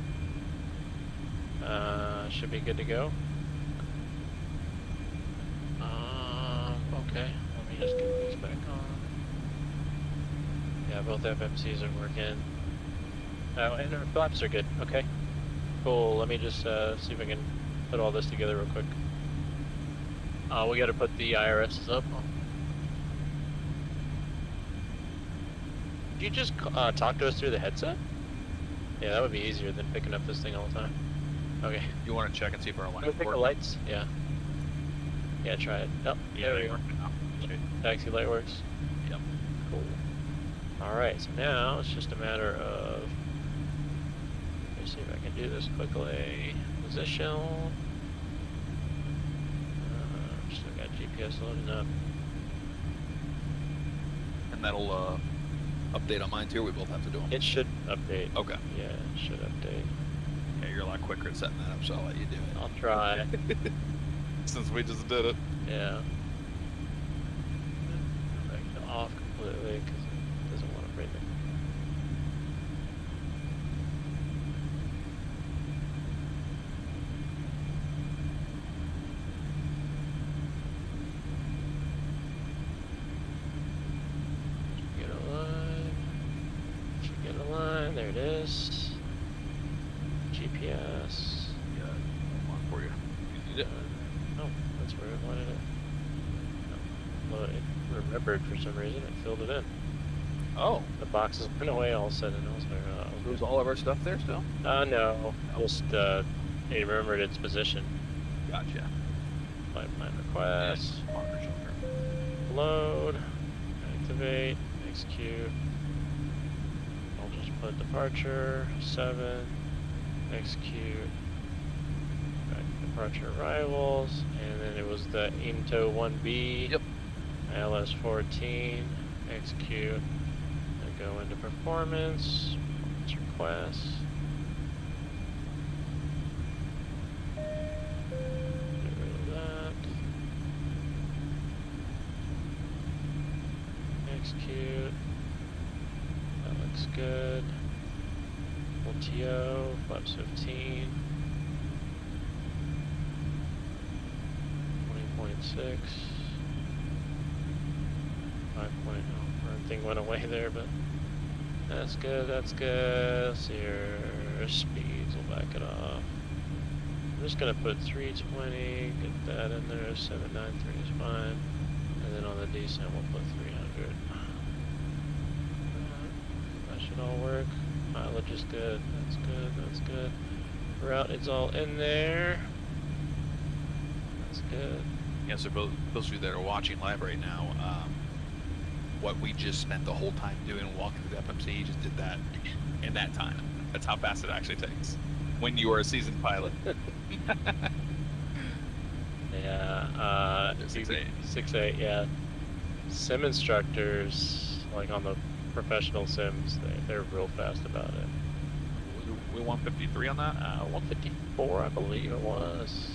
Should be good to go. Okay, let me just get these back on. Yeah, both FMCs are working. And our flaps are good. Okay. Cool. Let me just see if I can put all this together real quick. We got to put the IRSs up. Did you just talk to us through the headset? Yeah, that would be easier than picking up this thing all the time. Okay. You want to check and see if our Can we lights pick work? the lights? Yeah. Yeah, try it. Oh, Yeah, there we they go. work now. Taxi light works. Yep. Cool. Alright, so now it's just a matter of... Let me see if I can do this quickly. Position. Still got GPS loading up. And that'll update on mine too. We both have to do them. It should update. Okay. Yeah, it should update. Yeah, you're a lot quicker at setting that up, so I'll let you do it. I'll try. Since we just did it. Yeah. Back to off completely because it doesn't want to bring it. Get a line. Should get a line. There it is. GPS. Yeah, one for you. You need it? Oh, that's where it wanted it. No. Well, it remembered for some reason. It filled it in. Oh, The boxes went away all of a sudden. I was like, oh. was all of our stuff there still? No. Just, it remembered its position. Gotcha. Pipeline request. Marker shelter. Load. Activate. Execute. I'll just put departure. 7. Execute. Right, departure arrivals. And then it was the IMTO 1B. Yep. LS 14. Execute. And go into performance. Performance requests. Get rid of that. Execute. That looks good. LTO, flaps 15. 20.6. 5. Everything went away there, but that's good, that's good. Let's see here. Speeds, we'll back it off. I'm just gonna put 320, get that in there. 793 is fine. And then on the descent, we'll put 300. That should all work. Mileage is good. That's good. That's good. Route is all in there. That's good. Yeah, so those of you that are watching live right now, what we just spent the whole time doing, walking through the FMC, just did that in that time. That's how fast it actually takes when you are a seasoned pilot. Yeah. 6.8. 6.8. Yeah. Sim instructors, like on the professional sims, they're real fast about it. We 153 on that. 154, I believe it was.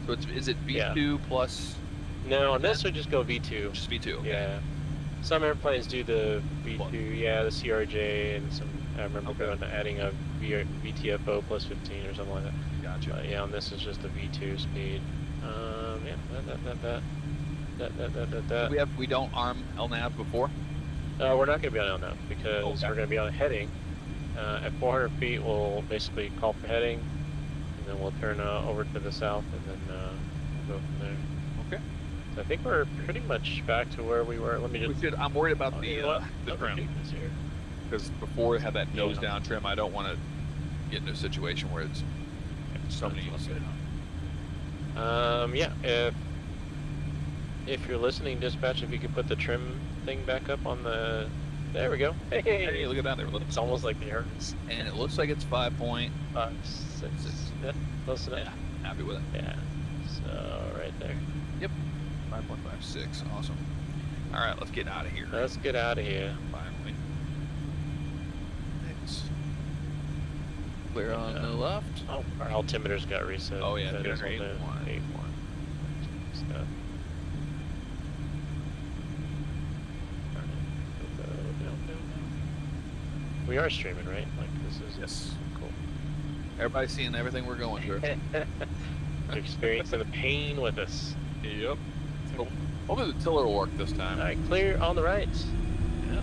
So is it V2 plus? No, on this we just go V2. Just V2. Okay. Yeah. Some airplanes do the V2, yeah, the CRJ, and some. I remember adding a VTFO plus 15 or something like that. Gotcha. But yeah, on this is just the V2 speed. Yeah, We don't arm LNAV before. we're not going to be on LNAV because Okay. we're going to be on heading. At 400 feet, we'll basically call for heading, and then we'll turn over to the south, and then we'll go from there. Okay. So I think we're pretty much back to where we were. Let me just. I'm worried about you know what? the I'll trim. repeat this here. Because before we had that nose Yeah. down trim, I don't want to get into a situation where it's so many. Yeah. If you're listening, dispatch, if you could put the trim thing back up on the. There we go. Hey, look at that! There, It's almost like the Earth. and it looks like it's 5.6. 6. Yeah, close enough. Yeah, happy with it. Yeah. So right there. 5.56. Awesome. All right, let's get out of here. Let's get out of here. Finally. It's clear on the left. Oh, our altimeter's got reset. Oh, yeah, That is altimeter on the 8.1. 8.1. Stuff. We are streaming, right? Like this is Yes. cool. Everybody's seeing everything we're going through. You're experiencing the pain with us. Yep. Hopefully the tiller will work this time. All right, clear on the right. Yeah.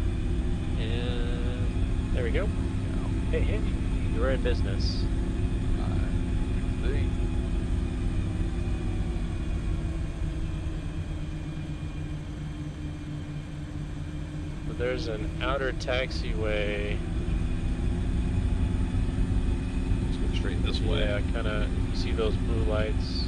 And there we go. Hey, you're in business. See. there's an outer taxiway. Let's go straight this way. Yeah, kind of. You see those blue lights?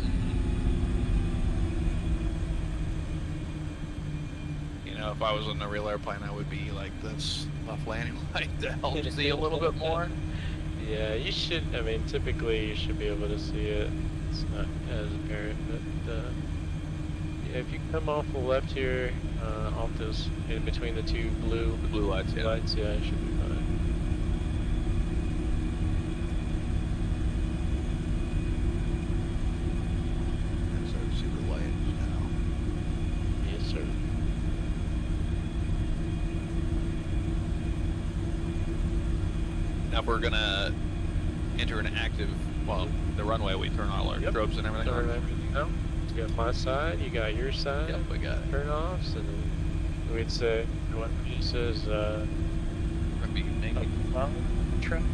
You know, if I was in a real airplane, I would be like this left landing light to help see a little bit more. Yeah, you should. I mean, typically you should be able to see it. It's not as apparent, but yeah, if you come off the left here, off this in between the two blue lights, yeah. yeah, it should be fine. So I see the lights now. Yes, sir. Now, if we're gonna enter an active, well, the runway, we turn all our tropes and everything. Turn everything out. You got my side, you got your side. Yep, we got it. Turn offs, and then we'd say what he says. We're being naked. Traffic.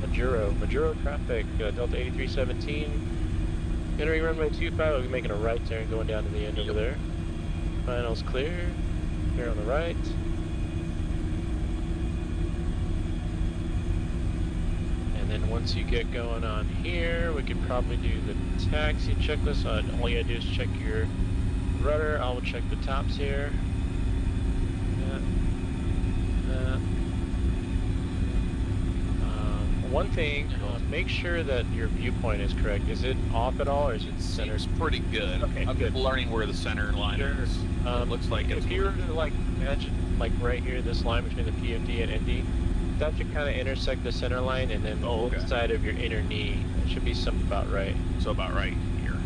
Majuro traffic. Delta 8317. Entering runway 25. We'll be making a right turn going down to the end over there. Finals clear. Here on the right. And then once you get going on here, we could probably do the taxi checklist. All you gotta do is check your rudder. I will check the tops here. One thing, make sure that your viewpoint is correct. Is it off at all, or is it centered? It's pretty good. Okay, I'm good. learning where the center line is. It looks like it's if you were to like imagine like right here, this line between the PFD and ND, that should kind of intersect the center line, and then the side of your inner knee. It should be something about right. So about right here.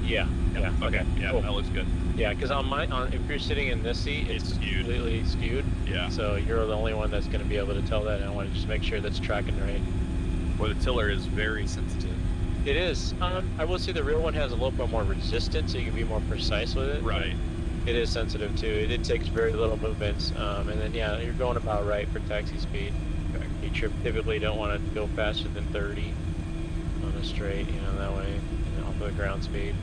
Yeah. Yeah. Okay. Yeah, Cool. that looks good. Yeah, because if you're sitting in this seat, it's completely skewed. Yeah. So you're the only one that's going to be able to tell that. And I want to just make sure that's tracking right. Where the tiller is very sensitive. It is. I will say the real one has a little bit more resistance, so you can be more precise with it. Right. It is sensitive too. It takes very little movements, and then yeah, you're going about right for taxi speed. Okay. You typically don't want to go faster than 30 on a straight, that way, off of the ground speed.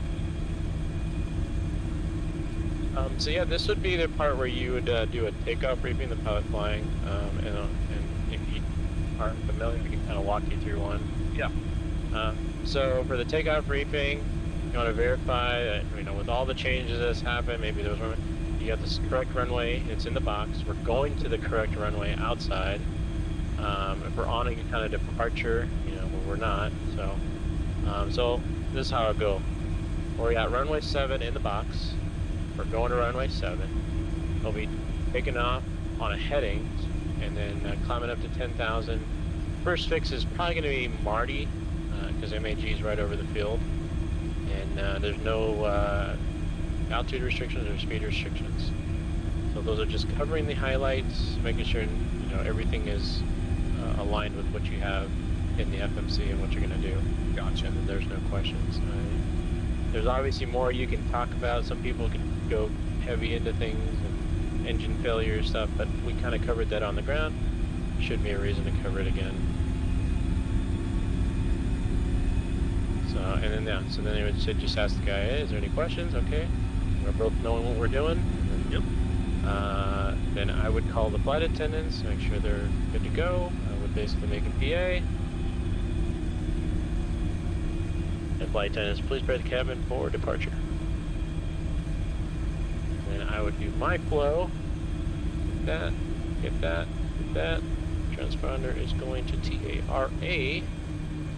So yeah, this would be the part where you would do a takeoff briefing, the pilot flying, and if you aren't familiar, I can kind of walk you through one. Yeah. So for the takeoff briefing, you want to verify that, with all the changes that's happened, maybe there was one, you got this correct runway, it's in the box, we're going to the correct runway outside. If we're on a kind of departure, we're not, so this is how it'll go. We're at runway 7 in the box, we're going to runway 7, we'll be taking off on a heading, and then climbing up to 10,000. First fix is probably going to be Marty, because MAG is right over the field, and there's no altitude restrictions or speed restrictions. So those are just covering the highlights, making sure everything is aligned with what you have in the FMC and what you're going to do. Gotcha. And there's no questions. There's obviously more you can talk about. Some people can go heavy into things and engine failure stuff, but we kind of covered that on the ground. Should be a reason to cover it again. So, and then so then they would say, just ask the guy, hey, is there any questions? Okay, we're both knowing what we're doing. And then, then I would call the flight attendants, make sure they're good to go. I would basically make a PA. And flight attendants, please prepare the cabin for departure. Then I would do my flow. Get that. Transponder is going to TARA.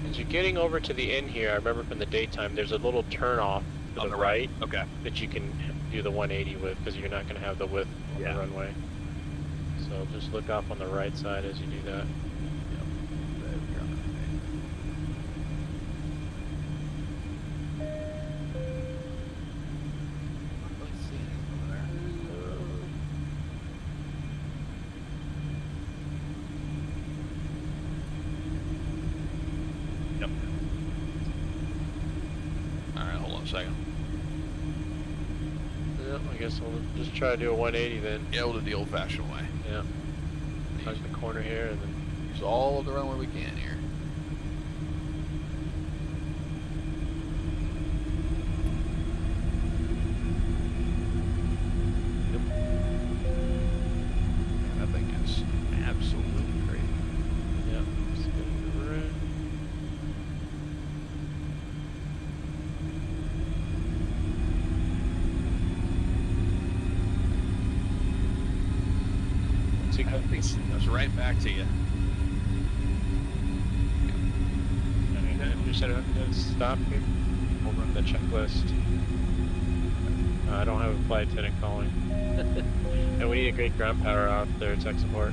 As you're getting over to the end here, I remember from the daytime, there's a little turn off to on the right. Okay. That you can do the 180 with, because you're not going to have the width on the runway. So just look off on the right side as you do that. Second. Yeah, I guess we'll just try to do a 180 then. Yeah, we'll do the old-fashioned way. Yeah. Touch the corner here and then use all of the runway we can here. Yep. taxi code, please. That's right back to you. You said to stop here. We'll run the checklist. I don't have a flight attendant calling. And we need a great ground power out there, tech support.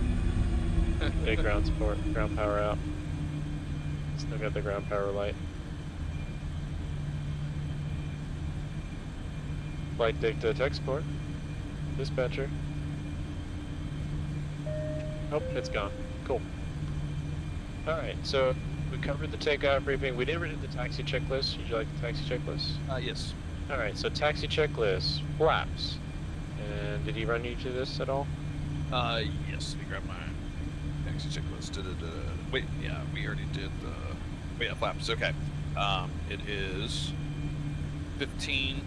Big ground support, ground power out. Still got the ground power light. Flight dig to tech support. Dispatcher. Oh, it's gone. Cool. Alright, so we covered the takeoff briefing. We never did the taxi checklist. Did you like the taxi checklist? Yes. Alright, so taxi checklist, flaps. And did he run you to this at all? Yes. Let me grab my taxi checklist. Wait, yeah, we already did the. Wait, yeah, flaps. Okay. It is 15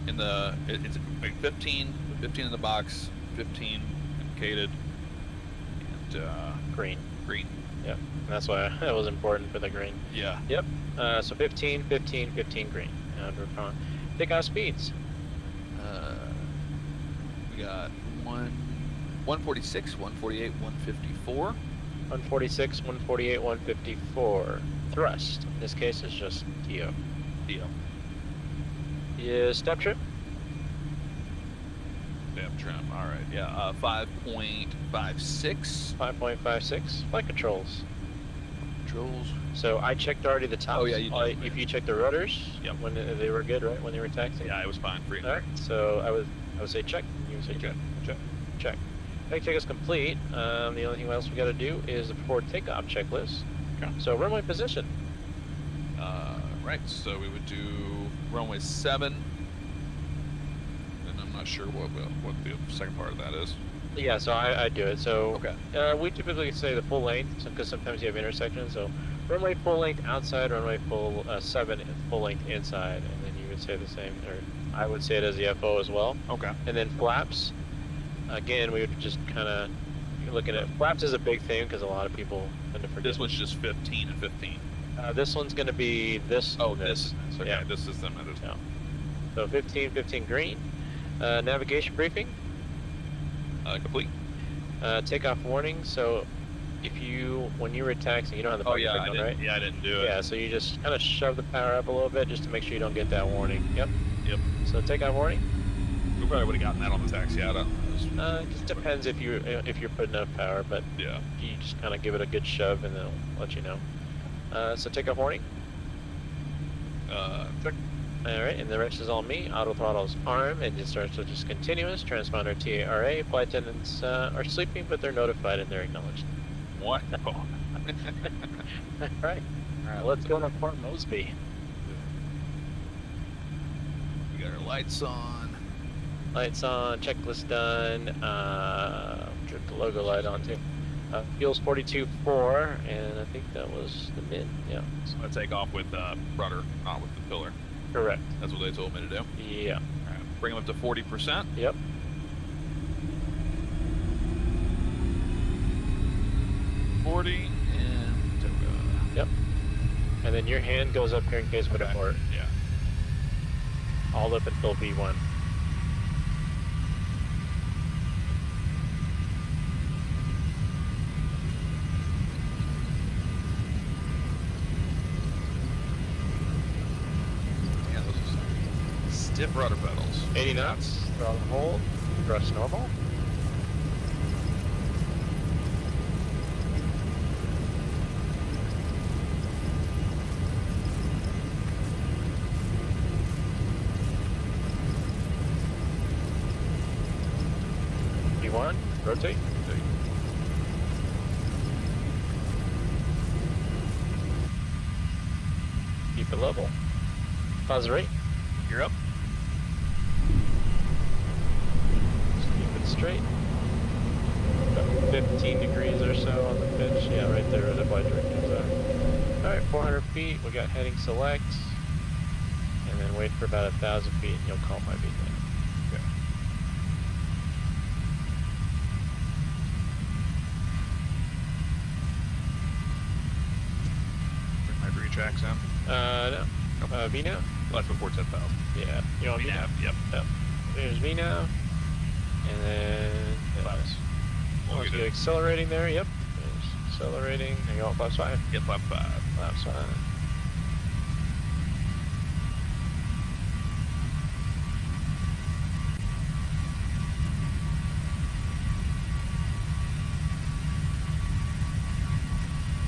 in the. It's wait, 15 in the box, 15 indicated, and Green. green. Yep. That's why that was important for the green. Yeah. Yep. So 15, 15, 15 green. And we're on. Takeoff speeds. We got 146, 148, 154. 146, 148, 154. Thrust. In this case, is just DO. Deal. Yeah, step trip. Damn trim. All right. Yeah. 5.56. 5.56. Flight controls. Controls. So I checked already the tops. Oh, yeah, you did. If you check the rudders, Yep. when they were good, right? When they were taxiing. Yeah, it was fine. Free. All right. So I would say check. You would say check. Check. Check is complete. The only thing else we got to do is the before takeoff checklist. Okay. So runway position. Right. So we would do runway 7, and I'm not sure what the second part of that is. Yeah. So I do it. So Okay. we typically say the full length because sometimes you have intersections. So runway full length outside, runway full 7 full length inside, and then you would say the same, or I would say it as the FO as well. Okay. And then flaps. Again, we would just kind of looking at flaps is a big thing because a lot of people tend to forget. This one's just 15 and 15. This one's going to be this. Oh, this. Okay. Yeah. This is the method. Yeah. So 15, 15 green. Navigation briefing. Complete. Takeoff warning. So when you were taxiing, you don't have the button clicked on, right? Yeah, I didn't do it. Yeah, so you just kind of shove the power up a little bit just to make sure you don't get that warning. Yep. Yep. So takeoff warning. We probably would have gotten that on the taxi out. It just depends if you're putting enough power, but Yeah. you just kind of give it a good shove and it'll let you know. So takeoff warning. Check. All right, and the rest is all me. Auto throttles arm, engine starts with just continuous. Transponder TARA. Flight attendants are sleeping, but they're notified and they're acknowledged. What? All right, let's go to Port Moresby. We got our lights on. Lights on, checklist done. Drip the logo light on too. Fuel's 42.4, and I think that was the min. Yeah. So I take off with rudder, not with the pillar. Correct. That's what they told me to do. Yeah. All right. Bring them up to 40%. Yep. And Yep. And then your hand goes up here in case of a port. Yeah. All up until V1. Yeah, those are stiff rudder pedals. 80 knots. Throttle hold. Thrust normal. V1. Rotate. Keep it level. Pause the rate. You're up. Just keep it straight. About 15 degrees or so on the pitch. Yeah, right there where the flight directives are. Alright, 400 feet. We got heading select. And then wait for about 1,000 feet and you'll call my VTAC. Okay. Bring my retracts in. No. V now? Well, that's before 10,000. Yeah. You know, V now? Yep. There's V now. And then Flaps. We'll get you get accelerating there. Yep. There's accelerating. Hang on, flaps 5. Yep, flap 5. Flaps 5.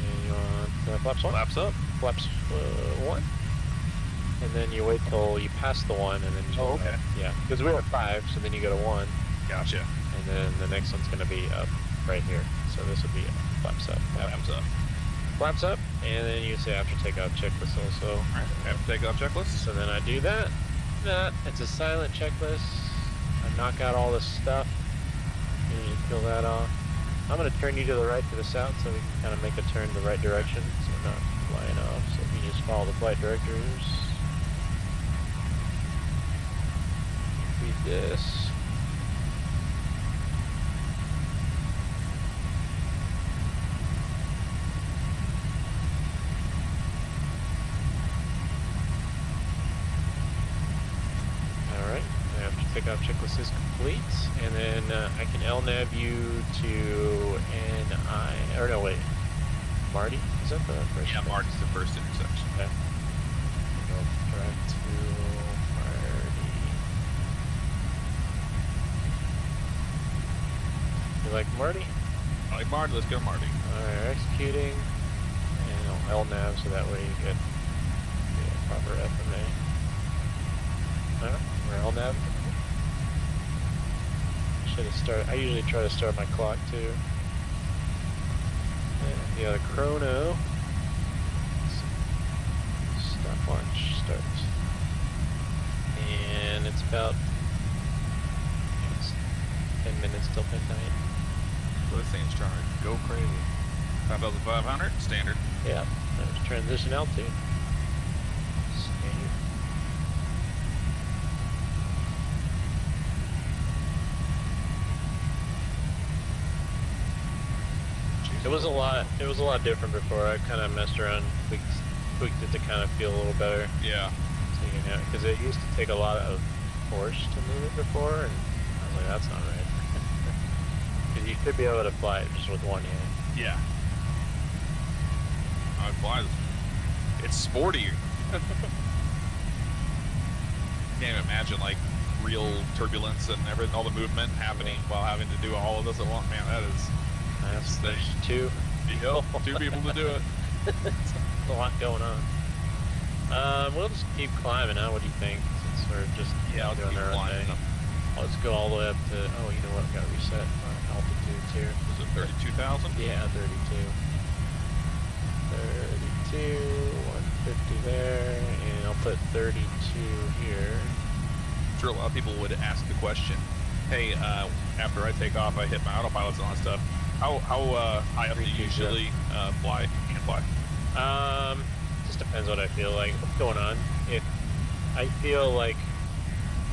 And you want flaps 1? Flaps up. Flaps 1. And then you wait till you pass the 1, and then you Oh, okay. yeah, because we're at 5, so then you go to 1. Gotcha. And then the next one's going to be up right here. So this would be flaps up. Flaps up. Flaps up, and then you say after takeoff checklist also. All right. After takeoff checklist. So then I do that. It's a silent checklist. I knock out all this stuff. You just peel that off. I'm going to turn you to the right to the south so we can kind of make a turn the right direction. So we're not flying off. So if you just follow the flight directors. Read this. Takeoff checklist is complete, and then I can LNAV you to NI, or no, wait, Marty? Is that the first? Yeah, Marty's the first intersection. Okay. Go drive to Marty. You like Marty? I like Marty, let's go Marty. Alright, executing, and I'll LNAV so that way you get proper FMA. Alright, we're LNAV. I usually try to start my clock too. And the other chrono. Stopwatch starts. And it's about 10 minutes till midnight. So this thing's trying to go crazy. 5,500, standard. Yeah, there's transition altitude. Standard. It was a lot different before. I kind of messed around, tweaked it to kind of feel a little better. Yeah. So because it used to take a lot of force to move it before, and I was like, that's not right. Because you should be able to fly it just with one hand. Yeah. It flies. It's sporty. Can't imagine like real turbulence and everything, all the movement happening while having to do all of this at once. Man, that is. There's two. Two people to do it. There's a lot going on. We'll just keep climbing, huh? What do you think? Since we're just doing our own thing. Let's go all the way up to, oh, you know what? I've got to reset our altitudes here. Was it 32,000? Yeah, 32. 32, 150 there, and I'll put 32 here. I'm sure a lot of people would ask the question, hey, after I take off, I hit my autopilots and all that stuff. How high up do you usually fly? Can't fly. Just depends what I feel like. What's going on? If I feel like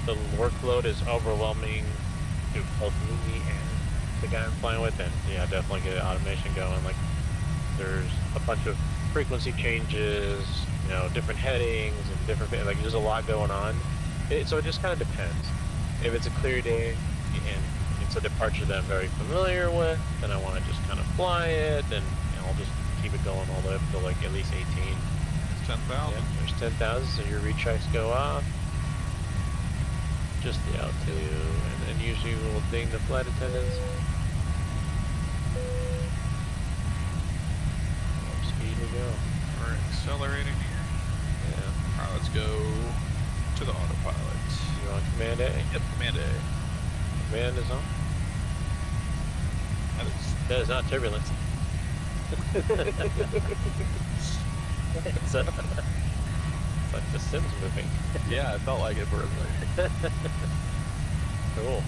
the workload is overwhelming to both me and the guy I'm flying with, then yeah, definitely get automation going. Like there's a bunch of frequency changes, different headings and different, like there's a lot going on. So it just kind of depends. If it's a clear day and it's a departure that I'm very familiar with, then I want to just kind of fly it, and I'll just keep it going all the way up to like at least 18. It's 10,000. Yeah, there's 10,000, so your retracts go off. Just the altitude, and then usually we'll ding the flight attendants. Speed we go. We're accelerating here. Yeah. Alright, let's go to the autopilot. You on command A? Yep, command A. Command is on. That is not turbulence. It's like the Sims moving. Yeah, it felt like it for a second. Cool.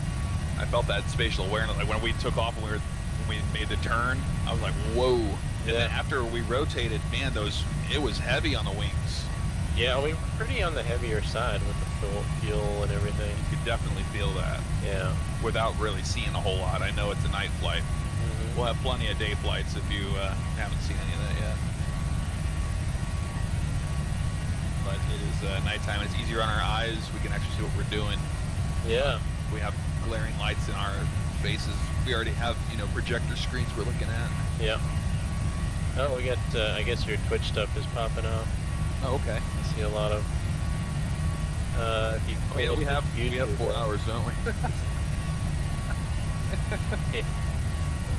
I felt that spatial awareness. Like when we took off and we made the turn, I was like, whoa. And then after we rotated, man, it was heavy on the wings. Yeah, we were pretty on the heavier side with the fuel and everything. You could definitely feel that. Yeah. Without really seeing a whole lot. I know it's a night flight. Mm-hmm. We'll have plenty of day flights if you haven't seen any of that yet. But it is nighttime. It's easier on our eyes. We can actually see what we're doing. Yeah. We have glaring lights in our spaces. We already have, projector screens we're looking at. Yeah. Oh, we got, I guess your Twitch stuff is popping off. Oh, okay. I see a lot of, if you we have 4 hours, don't we?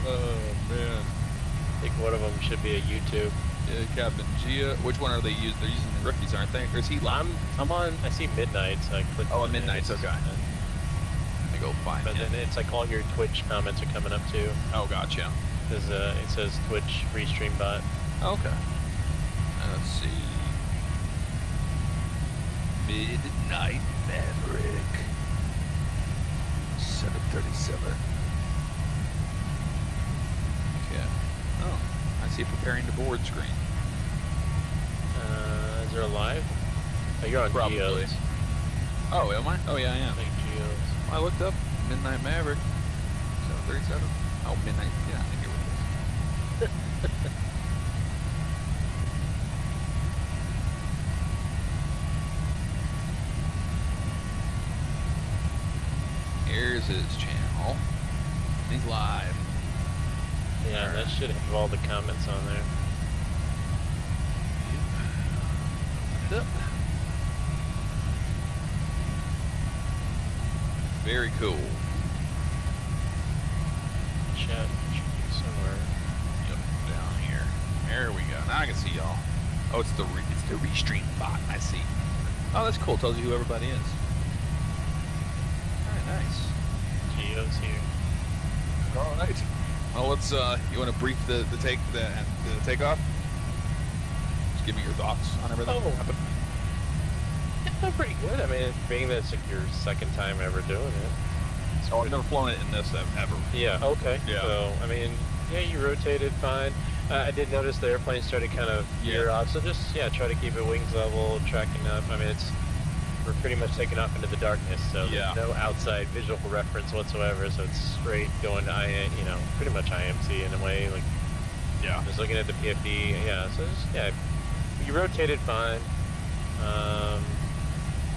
Oh, man. I think one of them should be a YouTube. Yeah, Captain Gia. Which one are they using? They're using the rookies, aren't they? Or is he live? I'm on, I see Midnights. I clicked on Midnights, okay. Let me go find But then it's like all your Twitch comments are coming up too. Oh, gotcha. Because it says Twitch Restream Bot. Okay. Let's see. Midnight Maverick. 737. Okay. Oh, I see preparing the board screen. Is there a live? Oh, you're on Probably. Geos. Oh, am I? Oh, yeah, I am. I think Geos. I looked up Midnight Maverick. 737. Oh, Midnight. Yeah, I think it was. Here's his channel. He's live. Yeah, that should have all the comments on there. Yep. Very cool. Chat should be somewhere. Yep, down here. There we go. Now I can see y'all. Oh, it's the restream bot. I see. Oh, that's cool. Tells you who everybody is. Very nice. Geos here. All right. Well, let's. You want to brief the takeoff? Just give me your thoughts on everything. Oh. Yeah, pretty good. I mean, being that it's like your second time ever doing it. Oh, I've never flown it in this ever. Yeah. Okay. Yeah. So I mean, yeah, you rotated fine. I did notice the airplane started kind of veer off. So just try to keep it wings level, tracking up. I mean, we're pretty much taking off into the darkness, so there's no outside visual reference whatsoever. So it's straight going to pretty much IMC in a way. Like, just looking at the PFD. Yeah. So just, you rotated fine.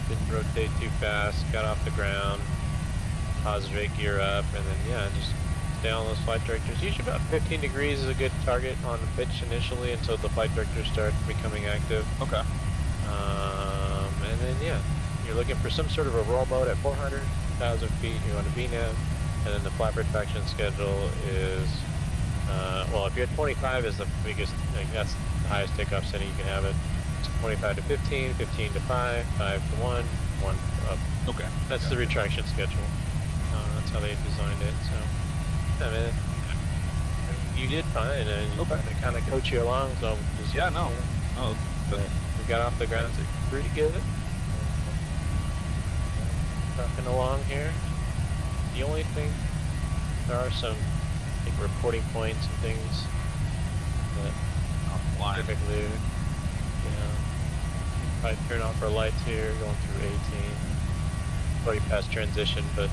Didn't rotate too fast. Got off the ground. Positive gear up, and then just stay on those flight directors. Usually about 15 degrees is a good target on the pitch initially until the flight directors start becoming active. Okay. And then you're looking for some sort of a roll mode at 400,000 feet. You want a VNAV, and then the flight protection schedule is if you're at 25 is the biggest. That's the highest takeoff setting you can have it. It's 25 to 15, 15 to 5, 5 to 1, 1 up. Okay. That's the retraction schedule. That's how they designed it. So, I mean, you did fine, and you kind of coach you along. So just, we got off the ground pretty good. Trucking along here. The only thing, there are some, I think, reporting points and things that typically, probably turn off our lights here, going through 18. Already past transition, but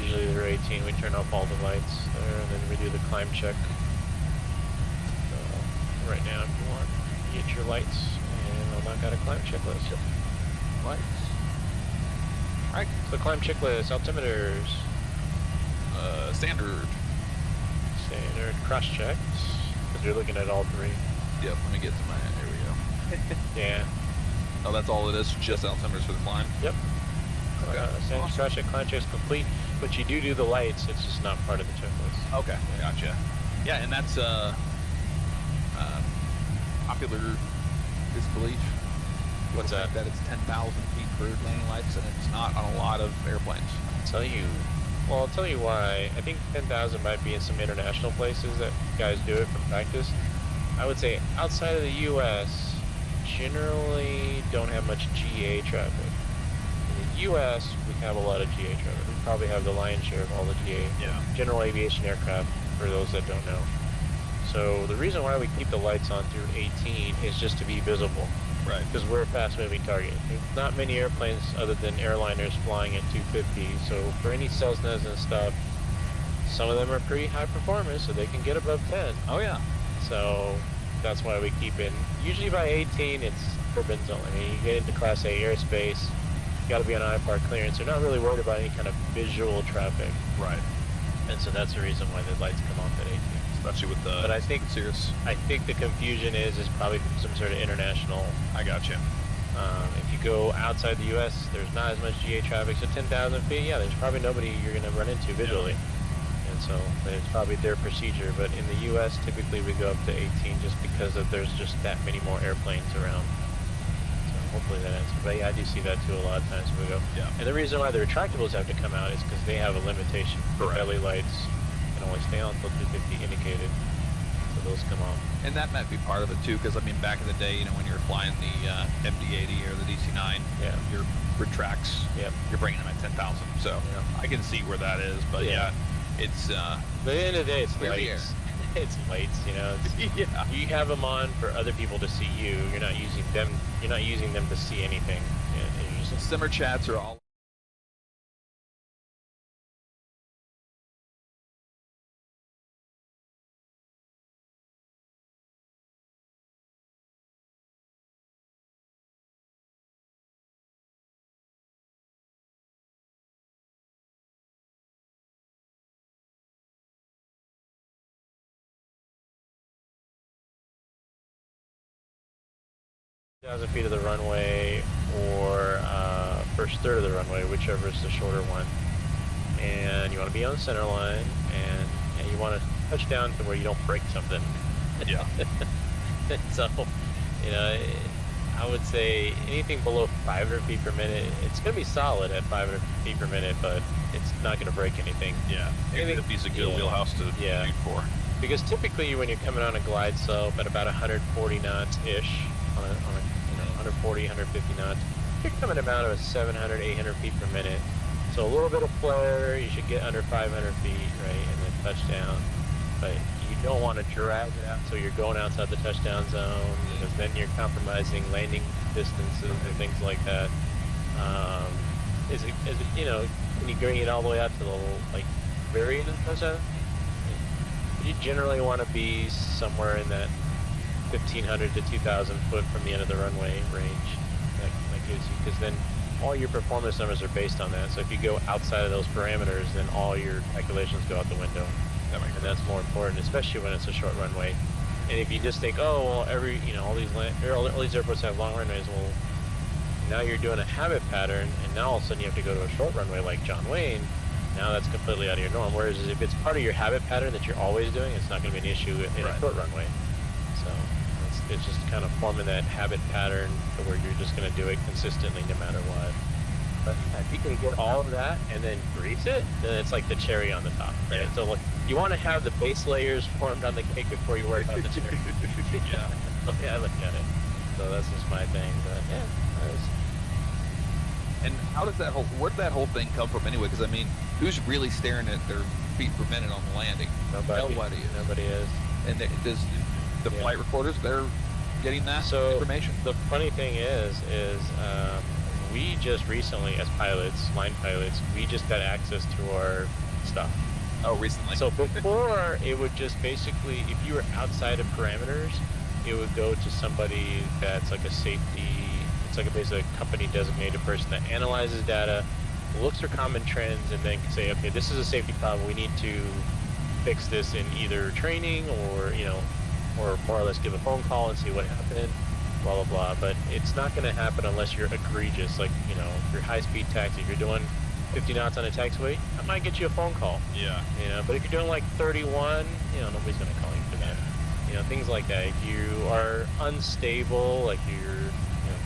usually they're 18. We turn off all the lights there, and then we do the climb check. So right now, if you want, you get your lights, and I've not got a climb checklist. Lights. All right, so climb checklist, altimeters. Standard Cross checks, because you're looking at all three. Yep, let me get to my, there we go. Yeah. Oh, that's all it is? Just altimeters for the climb? Yep. Okay. Standard cross check, climb check's complete, but you do the lights, it's just not part of the checklist. Okay, gotcha. Yeah, and that's popular disbelief. What's that? That it's 10,000 feet for landing lights, and it's not on a lot of airplanes. I'll tell you why. I think 10,000 might be in some international places that guys do it for practice. I would say outside of the U.S., generally don't have much GA traffic. In the U.S., we have a lot of GA traffic. We probably have the lion's share of all the GA, general aviation aircraft, for those that don't know. So the reason why we keep the lights on through 18 is just to be visible. Right. Because we're a fast-moving target. There's not many airplanes other than airliners flying at 250. So for any Cessnas and stuff, some of them are pretty high performance, so they can get above 10. Oh yeah. So that's why we keep it. Usually by 18, it's urban zone. I mean, you get into Class A airspace, got to be on IFR clearance. They're not really worried about any kind of visual traffic. Right. And so that's the reason why the lights come off at 18. Especially with the. But I think the confusion is probably some sort of international. I got you. If you go outside the U.S., there's not as much GA traffic. So 10,000 feet, yeah, there's probably nobody you're going to run into visually. Yeah. And so it's probably their procedure. But in the U.S., typically we go up to 18 just because there's just that many more airplanes around. So hopefully that answers. But yeah, I do see that too a lot of times when we go. Yeah. And the reason why the retractables have to come out is because they have a limitation. Correct. Belly lights can only stay on until 250 indicated. So those come off. And that might be part of it too, because I mean, back in the day, you know, when you're flying the MD-80 or the DC-9, yeah, your retracts, yep, you're bringing them at 10,000. So yeah, I can see where that is, but yeah, it's. But at the end of the day, it's lights. It's lights, you know. Yeah. You have them on for other people to see you. You're not using them. You're not using them to see anything. You're just, simmer chats are all. 2,000 feet of the runway or first third of the runway, whichever is the shorter one. And you want to be on the center line, and you want to touch down to where you don't break something. Yeah. So, you know, I would say anything below 500 feet per minute, it's going to be solid at 500 feet per minute, but it's not going to break anything. Yeah. Anything, a piece of good wheelhouse to shoot for. Because typically when you're coming on a glide slope at about 140 knots-ish, on a 140, 150 knots, you're coming about 700, 800 feet per minute. So a little bit of flare, you should get under 500 feet, right, and then touchdown. But you don't want to drag it out so you're going outside the touchdown zone, because then you're compromising landing distances and things like that. You know, when you bring it all the way out to the very end of the touchdown, you generally want to be somewhere in that 1,500 to 2,000 foot from the end of the runway range. That gives you, because then all your performance numbers are based on that. So if you go outside of those parameters, then all your calculations go out the window. And that's more important, especially when it's a short runway. And if you just think, oh, well, all these airports have long runways, well, now you're doing a habit pattern, and now all of a sudden you have to go to a short runway like John Wayne. Now that's completely out of your norm. Whereas if it's part of your habit pattern that you're always doing, it's not going to be an issue in a short runway. So it's just kind of forming that habit pattern to where you're just going to do it consistently no matter what. But if you can get all of that and then grease it, then it's like the cherry on the top, right? Yeah. So you want to have the base layers formed on the cake before you worry about the cherry. Yeah. Okay, I look at it. So that's just my thing. But yeah. And where did that whole thing come from anyway? Because I mean, who's really staring at their feet per minute on the landing? Nobody is. And does the flight recorders, they're getting that information? The funny thing is we just recently, as pilots, line pilots, we just got access to our stuff. Oh, recently? So before, it would just basically, if you were outside of parameters, it would go to somebody that's like a safety, it's like basically a company designated person that analyzes data, looks for common trends, and then can say, okay, this is a safety problem, we need to fix this in either training or, or more or less give a phone call and see what happened. Blah, blah, blah. But it's not going to happen unless you're egregious. Like, if you're high-speed taxi, if you're doing 50 knots on a taxiway, I might get you a phone call. Yeah. But if you're doing like 31, nobody's going to call you for that. Things like that. If you are unstable, like your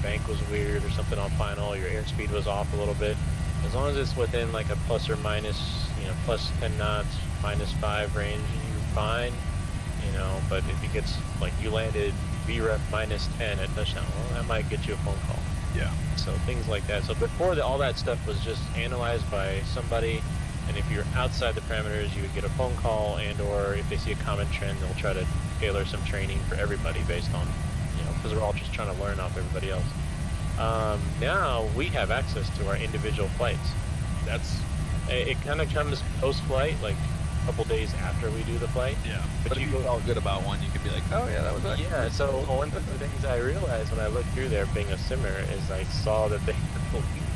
bank was weird or something on final, your airspeed was off a little bit, as long as it's within like a plus or minus, plus 10 knots, minus 5 range, you're fine. But if it gets like you landed VREF minus 10 at touchdown, well, that might get you a phone call. Yeah. So things like that. So before all that stuff was just analyzed by somebody, and if you're outside the parameters, you would get a phone call, and or if they see a common trend, they'll try to tailor some training for everybody based on, because we're all just trying to learn off everybody else. Now we have access to our individual flights. It kind of comes post-flight, like couple days after we do the flight. Yeah. But if you feel all good about one, you could be like, oh yeah, that was it. Yeah, so one of the things I realized when I looked through there being a simmer is I saw that they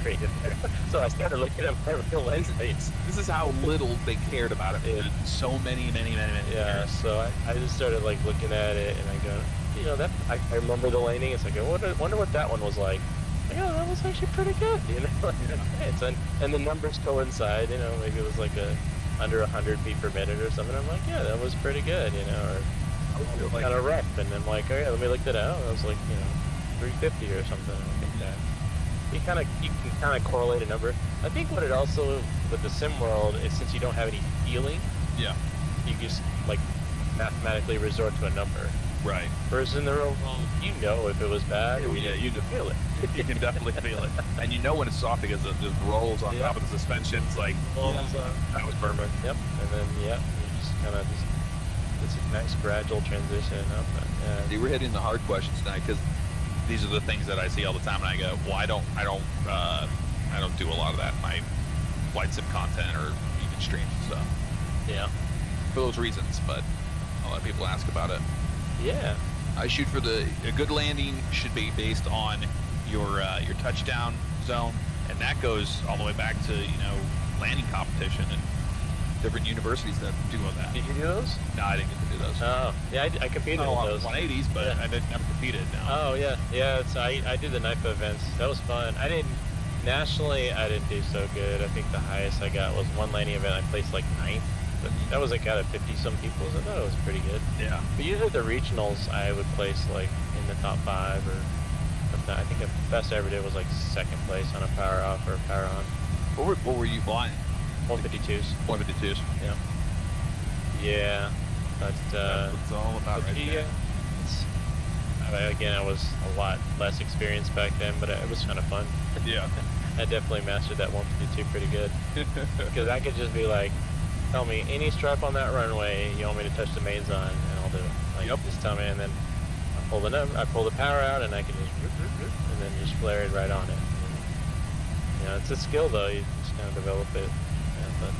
created there. So I started looking at my real lens dates. This is how little they cared about it. Yeah. So many Yeah, years. so I just started like looking at it, and I go, you know, that I remember the landing. It's like, I wonder what that one was like. Like, oh, that was actually pretty good, you know. And the numbers coincide, you know. Maybe it was like under 100 feet per minute or something. I'm like, yeah, that was pretty good, you know. Or kind of rough, and I'm like, okay, let me look that out. I was like, you know, 350 or something. I think that you can kind of correlate a number. I think what it also with the sim world is, since you don't have any feeling, Yeah. you just like mathematically resort to a number. Right. Whereas in the real world, you know if it was bad, or Yeah, you can feel it. You can definitely feel it, and you know when it's soft because it just rolls on top of the suspensions. Like, that was perfect. Yep. And then you just kind of it's a nice gradual transition up. You were hitting the hard questions tonight because these are the things that I see all the time, and I go, well, I don't do a lot of that in my flight sim content or even streams and stuff. Yeah. For those reasons, but a lot of people ask about it. Yeah. I shoot for a good landing should be based on your touchdown zone, and that goes all the way back to landing competition and different universities that do all that. Did you do those? No, I didn't get to do those. Oh, yeah, I competed in on those. 180s, but I never competed. No. Oh yeah. I did the NIFA events. That was fun. Nationally, I didn't do so good. I think the highest I got was one landing event. I placed like 9th. But that was like out of 50 some people. So I thought it was pretty good. Yeah. But usually the regionals, I would place like in the top 5 or. I think the best I ever did was like 2nd place on a power off or a power on. What were you flying? 152s. 152s. Yeah. Yeah. But that's what it's all about right there. Again, I was a lot less experienced back then, but it was kind of fun. Yeah. I definitely mastered that 152 pretty good. Because I could just be like, tell me any stripe on that runway you want me to touch the mains on, and I'll do it. Like, just tell me, and then I pull the power out, and I can just and then just flare it right on it. And, it's a skill though. You just kind of develop it. Yeah,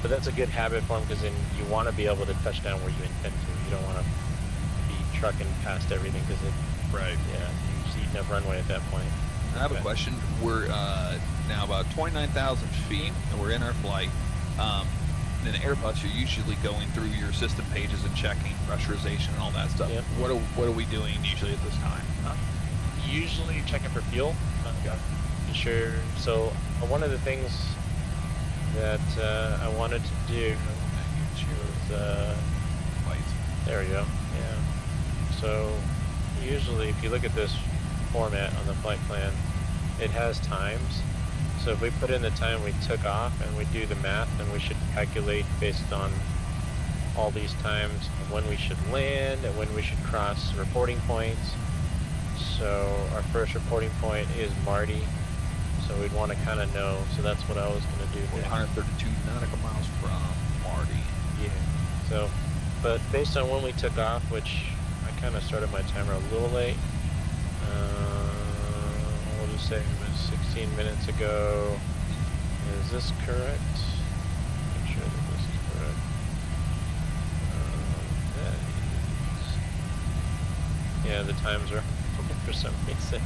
but that's a good habit form, because then you want to be able to touch down where you intend to. You don't want to be trucking past everything, because right. Yeah, you just eat enough runway at that point. I have a question. We're now about 29,000 feet, and we're in our flight. In Airbus, you're usually going through your system pages and checking pressurization and all that stuff. Yep. What are we doing usually at this time? Usually checking for fuel. Sure. So one of the things that I wanted to do was there we go. Yeah. So usually, if you look at this format on the flight plan, it has times. So if we put in the time we took off and we do the math, then we should calculate based on all these times when we should land and when we should cross reporting points. So our first reporting point is Marty. So we'd want to kind of know. So that's what I was going to do. 132 nautical miles from Marty. Yeah. So, but based on when we took off, which I kind of started my timer a little late. We'll just say it was 16 minutes ago. Is this correct? Make sure that this is correct. Yeah, the times are for some reason.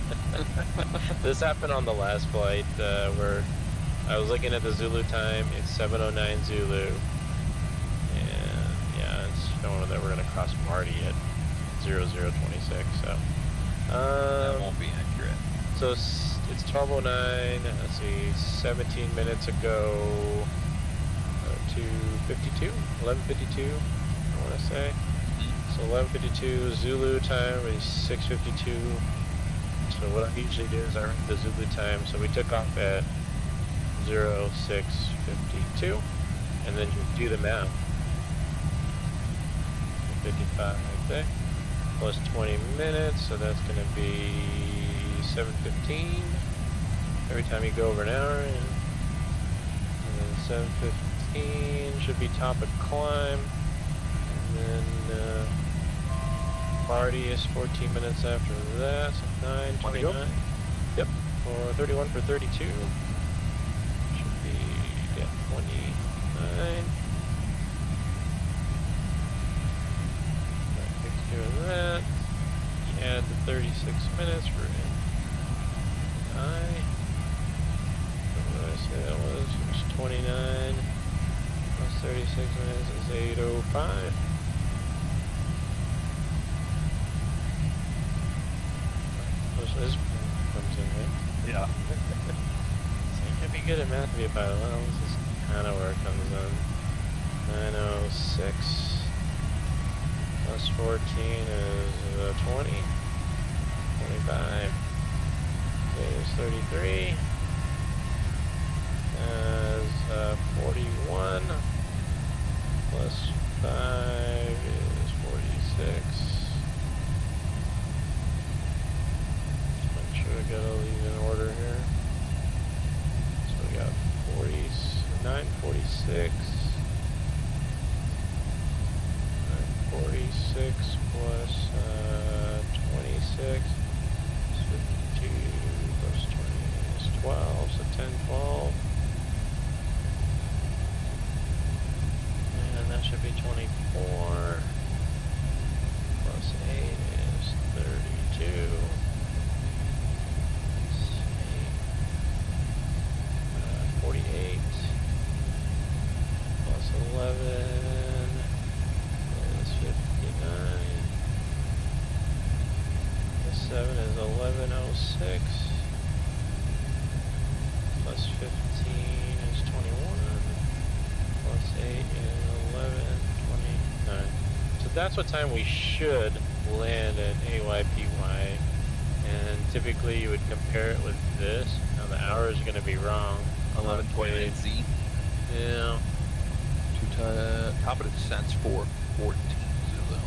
This happened on the last flight where I was looking at the Zulu time. It's 7:09 Zulu. And yeah, it's showing that we're going to cross Marty at 0026. So that won't be accurate. So it's 12:09. Let's see, 17 minutes ago. 2:52, 11:52. I want to say. So 11:52 Zulu time is 6:52. So what I usually do is I run the Zulu time. So we took off at 06:52, and then you do the math. 55 there, plus 20 minutes, so that's going to be 7:15. Every time you go over an hour, and then 7:15 should be top of climb, and then Marty is 14 minutes after that, so 9:29. Yep, or 31 for 32. Should be 29. That takes care of that. You add the 36 minutes for I. 29 plus 36 minutes is 8:05. This comes in, right? Yeah. So you can be good at math if you buy, well, this is kind of where it comes in. 906 plus 14 is 20. 25 is 33. As 41 plus 5 is 46. Make sure I got all these in order here. So we got 946. 946 plus 26 is 52 plus 20 is 12, so 10, 12. And that should be 24 plus 8 is 32. 48 plus 11 is 59. Plus 7 is 1106. Plus 15 is 21. Plus 8 is 11, 29. So that's what time we should land at AYPY. And typically you would compare it with this. Now the hour is going to be wrong. 11:29 Z. Yeah. Competent sense for 14 Zulu.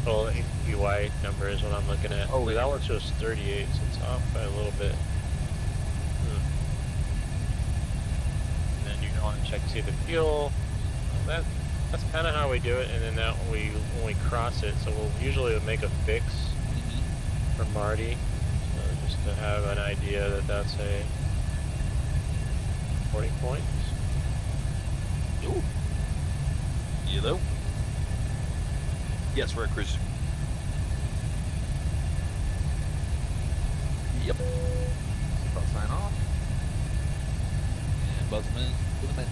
Well, APY number is what I'm looking at. Oh, that one shows 38, so it's off by a little bit. And then you want to check to see the fuel. Well, that's kind of how we do it. And then that when we cross it, so we'll usually make a fix for Marty, so just to have an idea that that's a 40 points. Ooh. Yellow. Yes, we're at cruise. Yep. I'll sign off. And Buzzman to the menu.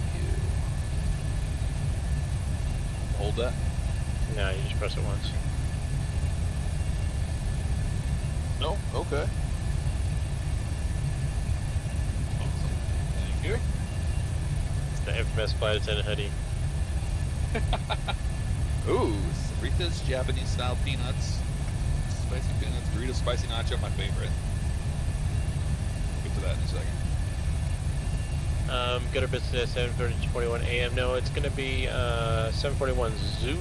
Hold that. No, you just press it once. No? Okay. Awesome. Thank you. It's the infamous flight attendant hoodie. Ooh, Sarita's Japanese style peanuts. Spicy peanuts, Doritos spicy nacho, my favorite. We'll get to that in a second. Go to business at 7:41 a.m. No, it's going to be 7:41 Zulu.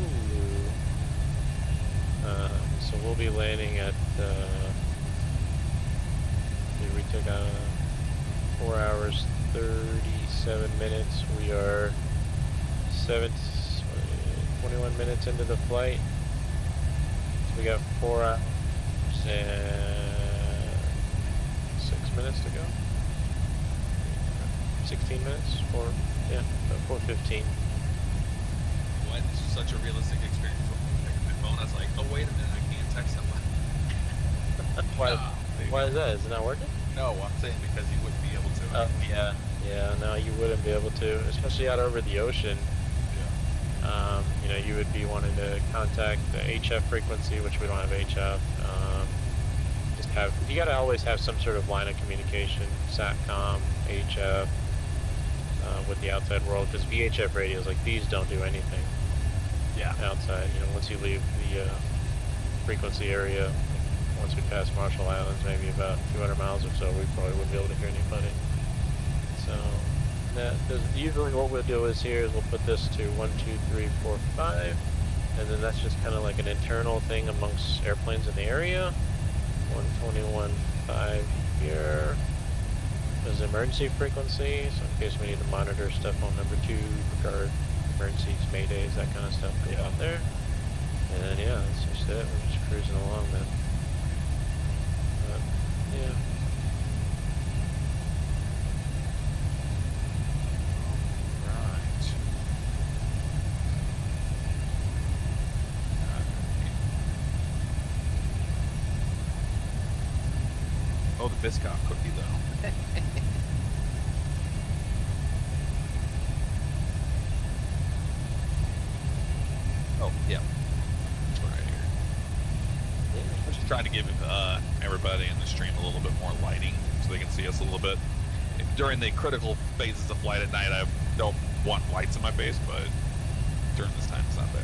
So we'll be landing at. We took 4 hours 37 minutes. We are 21 minutes into the flight. So we got 4 hours and 6 minutes to go. 16 minutes, 4:15. When's such a realistic experience? Like my phone, I was like, oh wait a minute, I can't text somebody. Why is that? Is it not working? No, I'm saying because you wouldn't be able to. Yeah, no, you wouldn't be able to, especially out over the ocean. Yeah. You know, you would be wanting to contact the HF frequency, which we don't have HF. You gotta always have some sort of line of communication, SATCOM, HF, with the outside world, because VHF radios like these don't do anything. Yeah. Outside, you know, once you leave the frequency area, once we pass Marshall Islands, maybe about 200 miles or so, we probably wouldn't be able to hear anybody. So usually what we'll do is we'll put this to 1, 2, 3, 4, 5, and then that's just kind of like an internal thing amongst airplanes in the area. 121.5 here. There's emergency frequency, so in case we need to monitor stuff on number 2, regard emergencies, maydays, that kind of stuff goes out there. And then yeah, that's just it. We're just cruising along then. Yeah. Right. Oh, the Biscoff cookie though. Oh, yeah. Right here. I'm just trying to give everybody in the stream a little bit more lighting so they can see us a little bit. During the critical phases of flight at night, I don't want lights in my face, but during this time, it's not bad.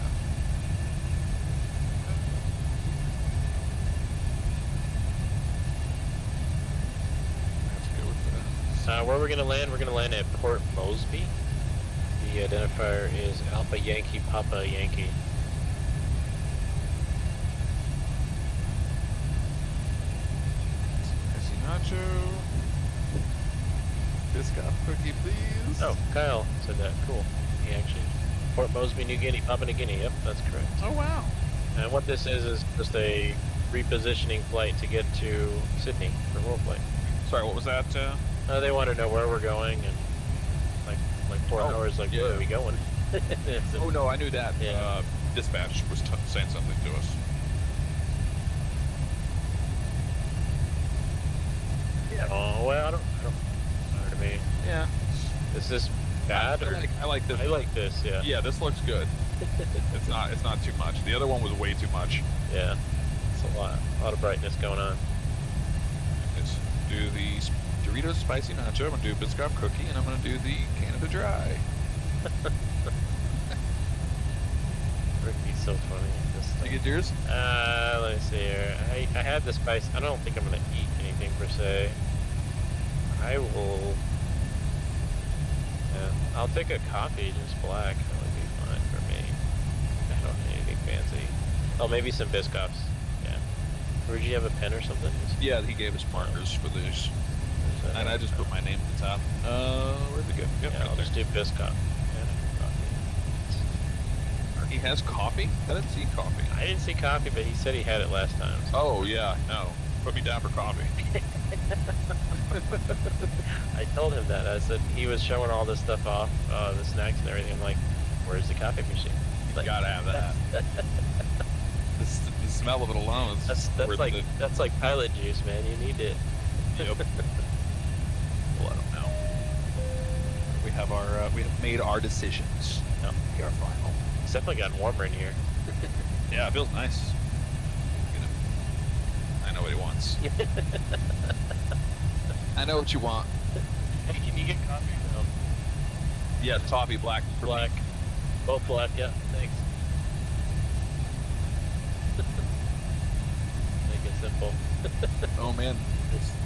Where we're going to land, we're going to land at Port Moresby. The identifier is Alpha Yankee Papa Yankee. Nacho. Biscoff cookie, please. Oh, Kyle said that. Cool. He actually. Port Moresby, New Guinea, Papua New Guinea. Yep, that's correct. Oh, wow. And what this is just a repositioning flight to get to Sydney for roll flight. Sorry, what was that? They want to know where we're going and like 4 hours. Like, where are we going? So, oh no, I knew that. Yeah. Dispatch was saying something to us. Yeah. Oh well, I don't. Sorry to me. Yeah. Is this bad? I like this. I like this. Yeah. Yeah, this looks good. It's not too much. The other one was way too much. Yeah. It's a lot of brightness going on. Let's do the Doritos spicy nacho. I'm gonna do Biscoff cookie, and I'm gonna do the Canada dry. Ricky's so funny. Did you get yours? Let me see here. I had the spice. I don't think I'm gonna eat anything per se. I will. Yeah, I'll take a coffee, just black. That would be fine for me. I don't need anything fancy. Oh, maybe some Biscoffs. Yeah. Or did you have a pen or something? Yeah, he gave us markers for these. And I just put my name at the top. Where'd it go? Yep, Yeah, I'll just do Biscoff. He has coffee? I didn't see coffee. I didn't see coffee, but he said he had it last time. So. Oh, yeah, no. Put me down for coffee. I told him that. I said he was showing all this stuff off, the snacks and everything. I'm like, where's the coffee machine? You gotta have that. the smell of it alone is that's like pilot juice, man. You need it. Yep. We'll let him know. We have made our decisions. No, we are final. It's definitely gotten warmer in here. Yeah, it feels nice. I know what he wants. I know what you want. Hey, can you get coffee? No. Yeah, toffee black. Black. Both black, yeah. Thanks. Make it simple. Oh man,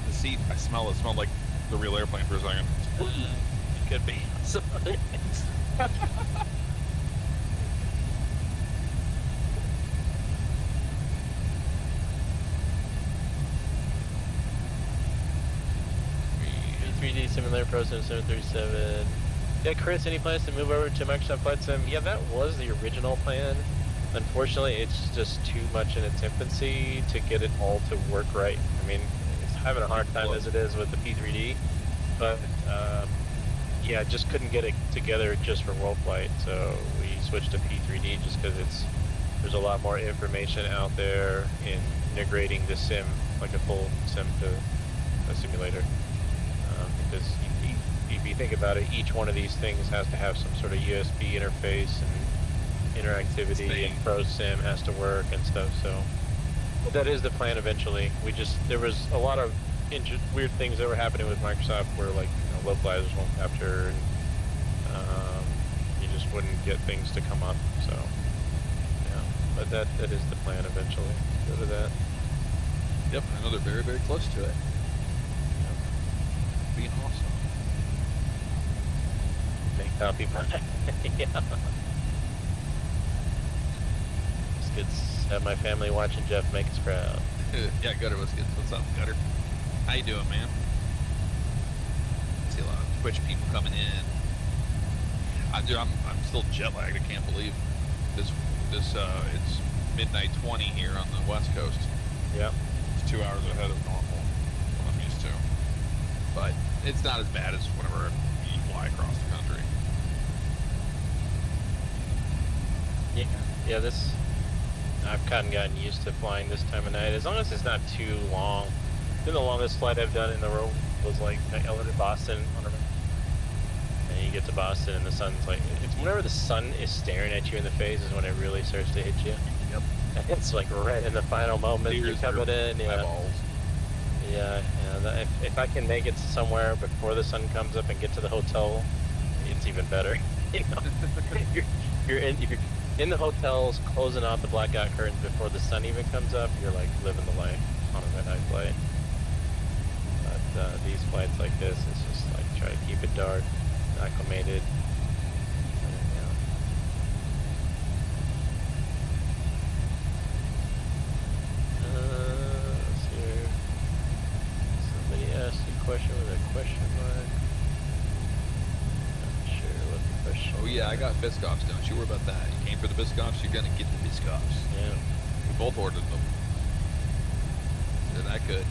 the seat, I smell it. It smelled like the real airplane for a second. It could be. B3D Simulator Pro Sim 737. Yeah, Chris, any plans to move over to Microsoft Flight Sim? Yeah, that was the original plan. Unfortunately, it's just too much in its infancy to get it all to work right. I mean, it's having a hard time as it is with the P3D, but yeah, just couldn't get it together just for world flight, so we switched to P3D just because there's a lot more information out there in integrating the sim, like a full sim to a simulator. Because if you think about it, each one of these things has to have some sort of USB interface and interactivity, and ProSim has to work and stuff. So that is the plan eventually. There was a lot of weird things that were happening with Microsoft where like localizers won't capture, and you just wouldn't get things to come up. So yeah, but that is the plan eventually. Go to that. Yep, I know they're very, very close to it. Being awesome. Make copy pie. Yeah. Just good to have my family watching Jeff make us proud. Yeah, Gutter was good. What's up, Gutter? How you doing, man? See a lot of Twitch people coming in. I'm still jet lagged. I can't believe this. It's midnight 20 here on the West Coast. Yeah. It's 2 hours ahead of normal. What I'm used to. But it's not as bad as whenever you fly across the country. Yeah, I've kind of gotten used to flying this time of night, as long as it's not too long. I think the longest flight I've done in the row was like LA to Boston on a And you get to Boston, and the sun's like, it's whenever the sun is staring at you in the face is when it really starts to hit you. Yep. And it's like right in the final moment you come it in. Yeah. Eyeballs. Yeah. If I can make it somewhere before the sun comes up and get to the hotel, it's even better. You know, you're in the hotels, closing out the blackout curtains before the sun even comes up. You're like living the life on a midnight flight. But these flights like this, it's just like try to keep it dark, acclimated. Let's see here. Somebody asked a question with a question mark. Not sure what the question Oh yeah, I got Biscoffs. Don't you worry about that. You came for the Biscoffs, you're gonna get the Biscoffs. Yeah. We both ordered them. They're that good.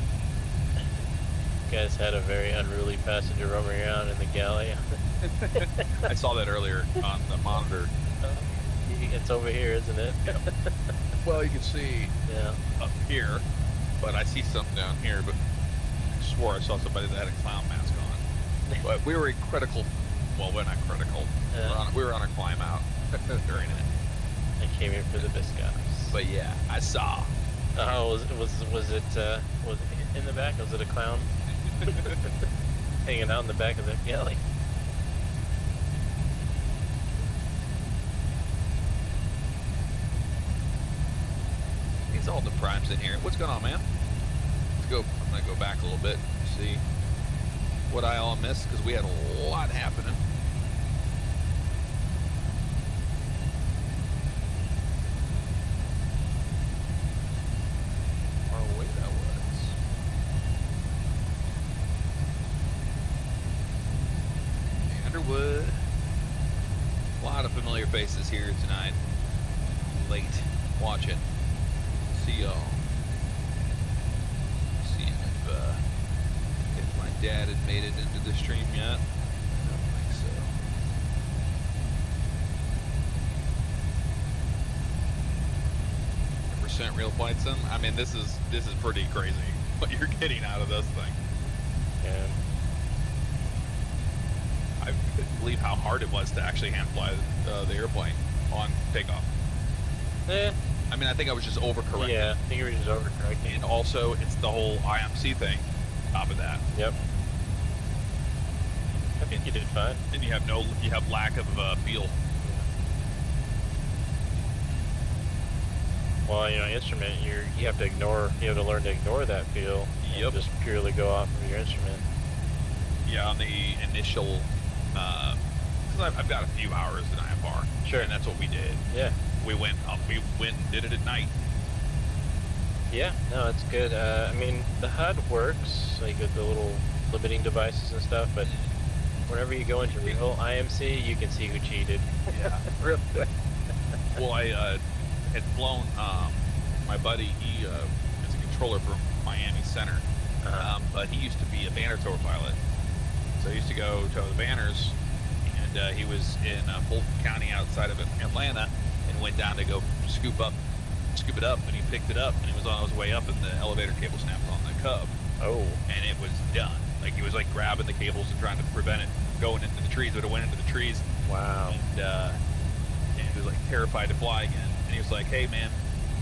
You guys had a very unruly passenger roaming around in the galley. I saw that earlier on the monitor. It's over here, isn't it? Well, you can see Yeah. up here, but I see something down here, but I swore I saw somebody that had a clown mask on. But we were in critical, well, we're not critical. We were on a climb out during it. I came here for the Biscoffs. But yeah, I saw. Oh, was it in the back? Was it a clown hanging out in the back of the galley? It's all the primes in here. What's going on, man? Let's go. I'm gonna go back a little bit, see what I all missed, because we had a lot happening. Far away that was. Underwood. A lot of familiar faces here tonight. Late watching. See y'all. See if my dad had made it into the stream yet. I don't think so. 100% real flight sim. I mean, this is pretty crazy what you're getting out of this thing. Yeah. I couldn't believe how hard it was to actually hand fly the airplane on takeoff. Eh. I mean, I think I was just overcorrecting. Yeah, I think you were just overcorrecting. And also, it's the whole IMC thing on top of that. Yep. I think you did fine. And you have lack of feel. Well, you know, instrument, you have to learn to ignore that feel. Yep. And just purely go off of your instrument. Yeah, on the initial, because I've got a few hours in IFR. Sure. And that's what we did. Yeah. We went and did it at night. Yeah, no, it's good. I mean, the HUD works, like with the little limiting devices and stuff, but whenever you go into real IMC, you can see who cheated. Yeah. Real quick. Well, I had flown, my buddy, he is a controller from Miami Center, but he used to be a banner tower pilot. So he used to go tow the banners, and he was in Fulton County outside of Atlanta, and went down to go scoop it up, and he picked it up, and he was on his way up, and the elevator cable snapped on the Cub. Oh. And it was done. Like, he was like grabbing the cables and trying to prevent it going into the trees, but it went into the trees. Wow. And he was like terrified to fly again. And he was like, "Hey man,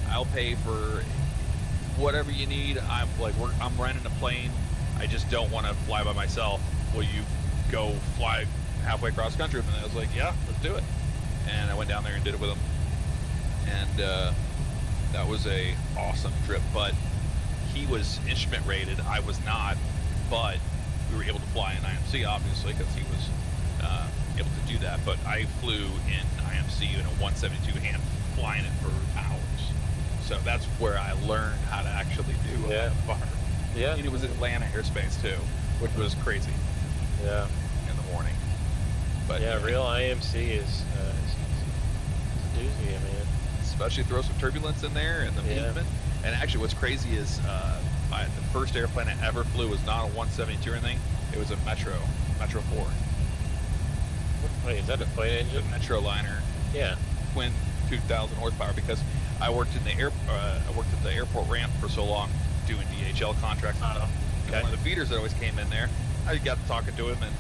I'll pay for whatever you need. I'm renting a plane. I just don't want to fly by myself. Will you go fly halfway across country?" And I was like, "Yeah, let's do it." And I went down there and did it with him. And that was a awesome trip. But he was instrument rated. I was not. But we were able to fly in IMC, obviously, because he was able to do that. But I flew in IMC in a 172 hand, flying it for hours. So that's where I learned how to actually do IFR. Yeah. And it was Atlanta airspace too, which was crazy. Yeah. In the morning. But yeah, real IMC is a doozy, I mean. Especially throw some turbulence in there and the movement. And actually, what's crazy is the first airplane I ever flew was not a 172 or anything. It was a Metro 4. Wait, is that a flight engine? A Metro liner. Yeah. Twin 2,000 horsepower, because I worked in the airport ramp for so long doing DHL contracts and stuff. And one of the feeders that always came in there, I got to talking to him, and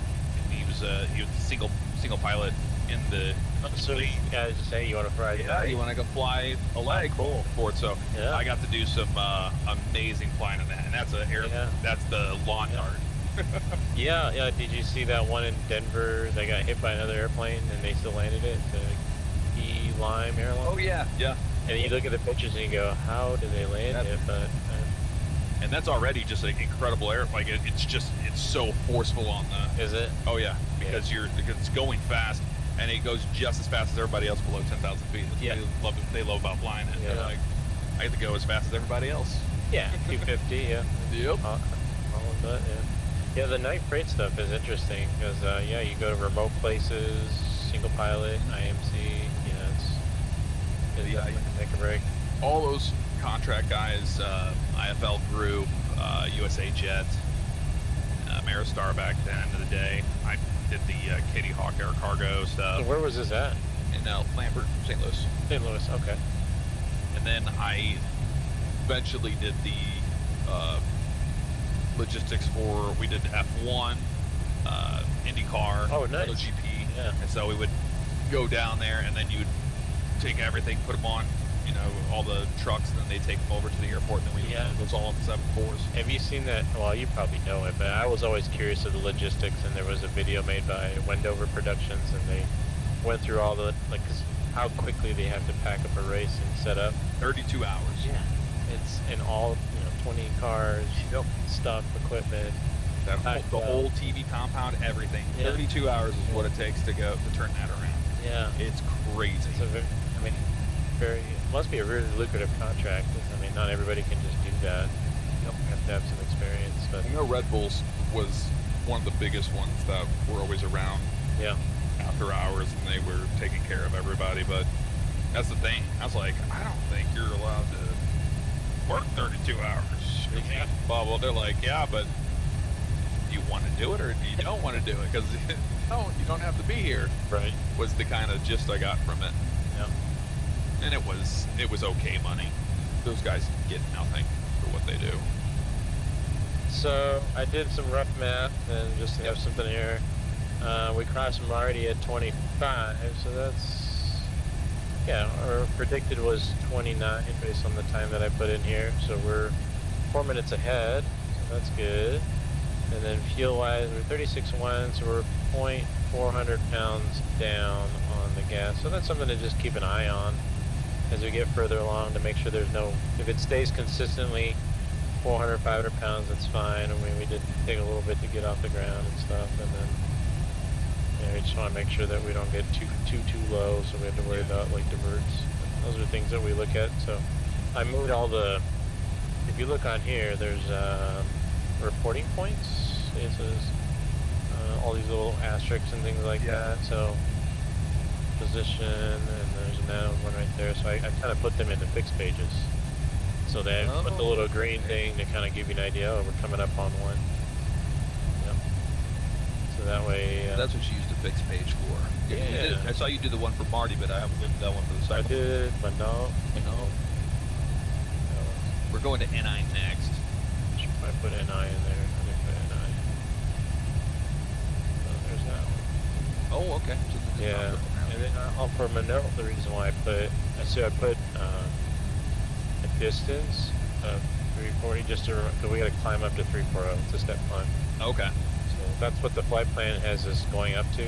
he was was single pilot in the. So you guys say you want to fly? Yeah, you want to go fly a leg for it. So yeah. I got to do some amazing flying on that, and that's that's the launch art. yeah. Did you see that one in Denver? They got hit by another airplane and they still landed it. The Key Lime airline. Oh yeah. And you look at the pictures and you go, how did they land it? But and that's already just an incredible air. Like it's so forceful on the. Is it? Oh yeah, because it's going fast. And it goes just as fast as everybody else below 10,000 feet. Yeah. They love about flying it. Yeah. Like, I get to go as fast as everybody else. Yeah, 250, yeah. Yep. All of that, yeah. Yeah, the night freight stuff is interesting because, you go to remote places, single pilot, IMC, it's take a break. All those contract guys, IFL Group, USA Jet, Maristar back then, end of the day. I did the Katie Hawk Air Cargo stuff. So where was this at? In Lambert, St. Louis. St. Louis, okay. And then I eventually did the logistics we did F1, IndyCar, MotoGP. Yeah. And so we would go down there and then you'd take everything, put them on, all the trucks, and then they take them over to the airport, and then we it was all on the 747s. Have you seen that? Well, you probably know it, but I was always curious of the logistics, and there was a video made by Wendover Productions, and they went through all the, how quickly they have to pack up a race and set up. 32 hours. Yeah. It's in all, 20 cars, stuff, equipment. The whole TV compound, everything. Yeah. 32 hours is what it takes to turn that around. Yeah. It's crazy. It's it must be a really lucrative contract. Not everybody can just do that. You have to have some experience. But I know Red Bulls was one of the biggest ones that were always around. Yeah. After hours, and they were taking care of everybody. But that's the thing. I was like, I don't think you're allowed to work 32 hours. Yeah. Well, they're like, yeah, but do you want to do it or do you don't want to do it? Because no, you don't have to be here. Right. Was the kind of gist I got from it. Yeah. And it was okay money. Those guys get nothing for what they do. So I did some rough math and just to have something here. We crossed Marty at 25, so that's our predicted was 29 based on the time that I put in here. So we're 4 minutes ahead, so that's good. And then fuel-wise, we're 36.1, so we're 0.400 pounds down on the gas. So that's something to just keep an eye on as we get further along to make sure there's if it stays consistently 400, 500 pounds, that's fine. We did take a little bit to get off the ground and stuff, and then we just want to make sure that we don't get too low, so we have to worry about diverts. Those are things that we look at. So I moved all if you look on here, there's reporting points. It says all these little asterisks and things like that. So position, and there's another one right there. So I kind of put them into fixed pages. So they put the little green thing to kind of give you an idea. Oh, we're coming up on one. Yep. So that way. That's what you used the fixed page for. Yeah. I saw you do the one for Marty, but I haven't done that one for the second. I did, but no. We're going to NI next. I put NI in there. I didn't put NI. So there's that one. Oh, okay. So yeah. And then for Monroe, the reason why I put a distance of 340 just to, because we got to climb up to 340. It's a step climb. Okay. So that's what the flight plan has us going up to.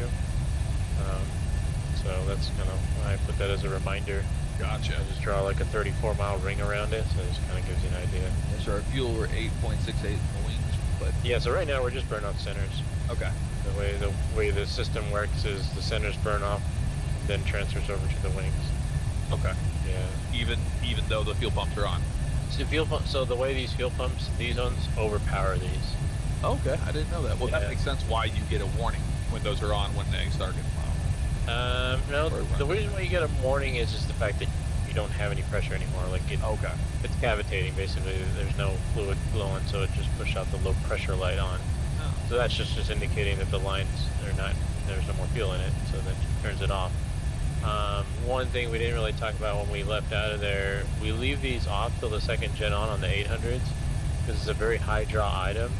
So that's kind of why I put that as a reminder. Gotcha. I just draw like a 34-mile ring around it, so it just kind of gives you an idea. So our fuel were 8.68 wings, but yeah. So right now we're just burning off centers. Okay. The way the system works is the centers burn off, then transfers over to the wings. Okay. Yeah. Even though the fuel pumps are on. So the way these fuel pumps, these ones overpower these. Okay, I didn't know that. Well, that makes sense why you get a warning when those are on when they start getting low. No, the reason why you get a warning is just the fact that you don't have any pressure anymore. It's cavitating basically. There's no fluid flowing, so it just pushes out the low pressure light on. Oh. So that's just indicating that the lines there's no more fuel in it, so that turns it off. One thing we didn't really talk about when we left out of there, we leave these off till the second gen on the 800s because it's a very high draw item,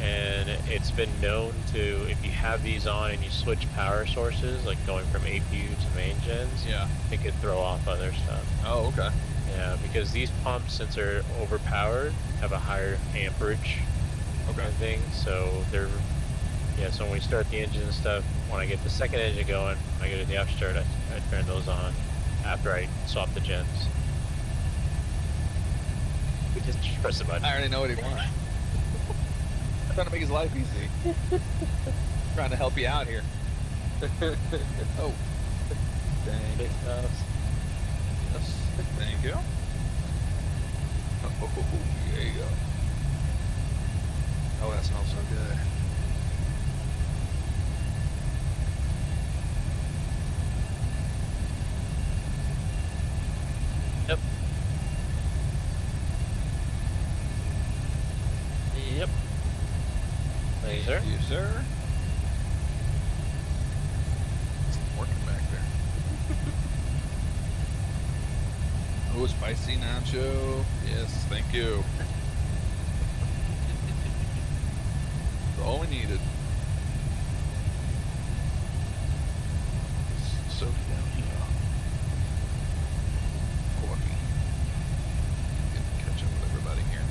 and it's been known to, if you have these on and you switch power sources, like going from APU to main gens, it could throw off other stuff. Oh, okay. Yeah, because these pumps, since they're overpowered, have a higher amperage kind of thing. So they're, so when we start the engine and stuff, when I get the second engine going, I go to the upstart, I turn those on after I swap the gens. We just press the button. I already know what he wants. I'm trying to make his life easy. Trying to help you out here. Oh. Dang. Big stuff. Yes. Thank you. Oh, there you go. Oh, that smells so good. Yep. Yep. Thank you, sir. Yes, sir. It's working back there. Oh, spicy nacho. Yes, thank you. That's all we needed. So down here. Coffee. Get to catch up with everybody here.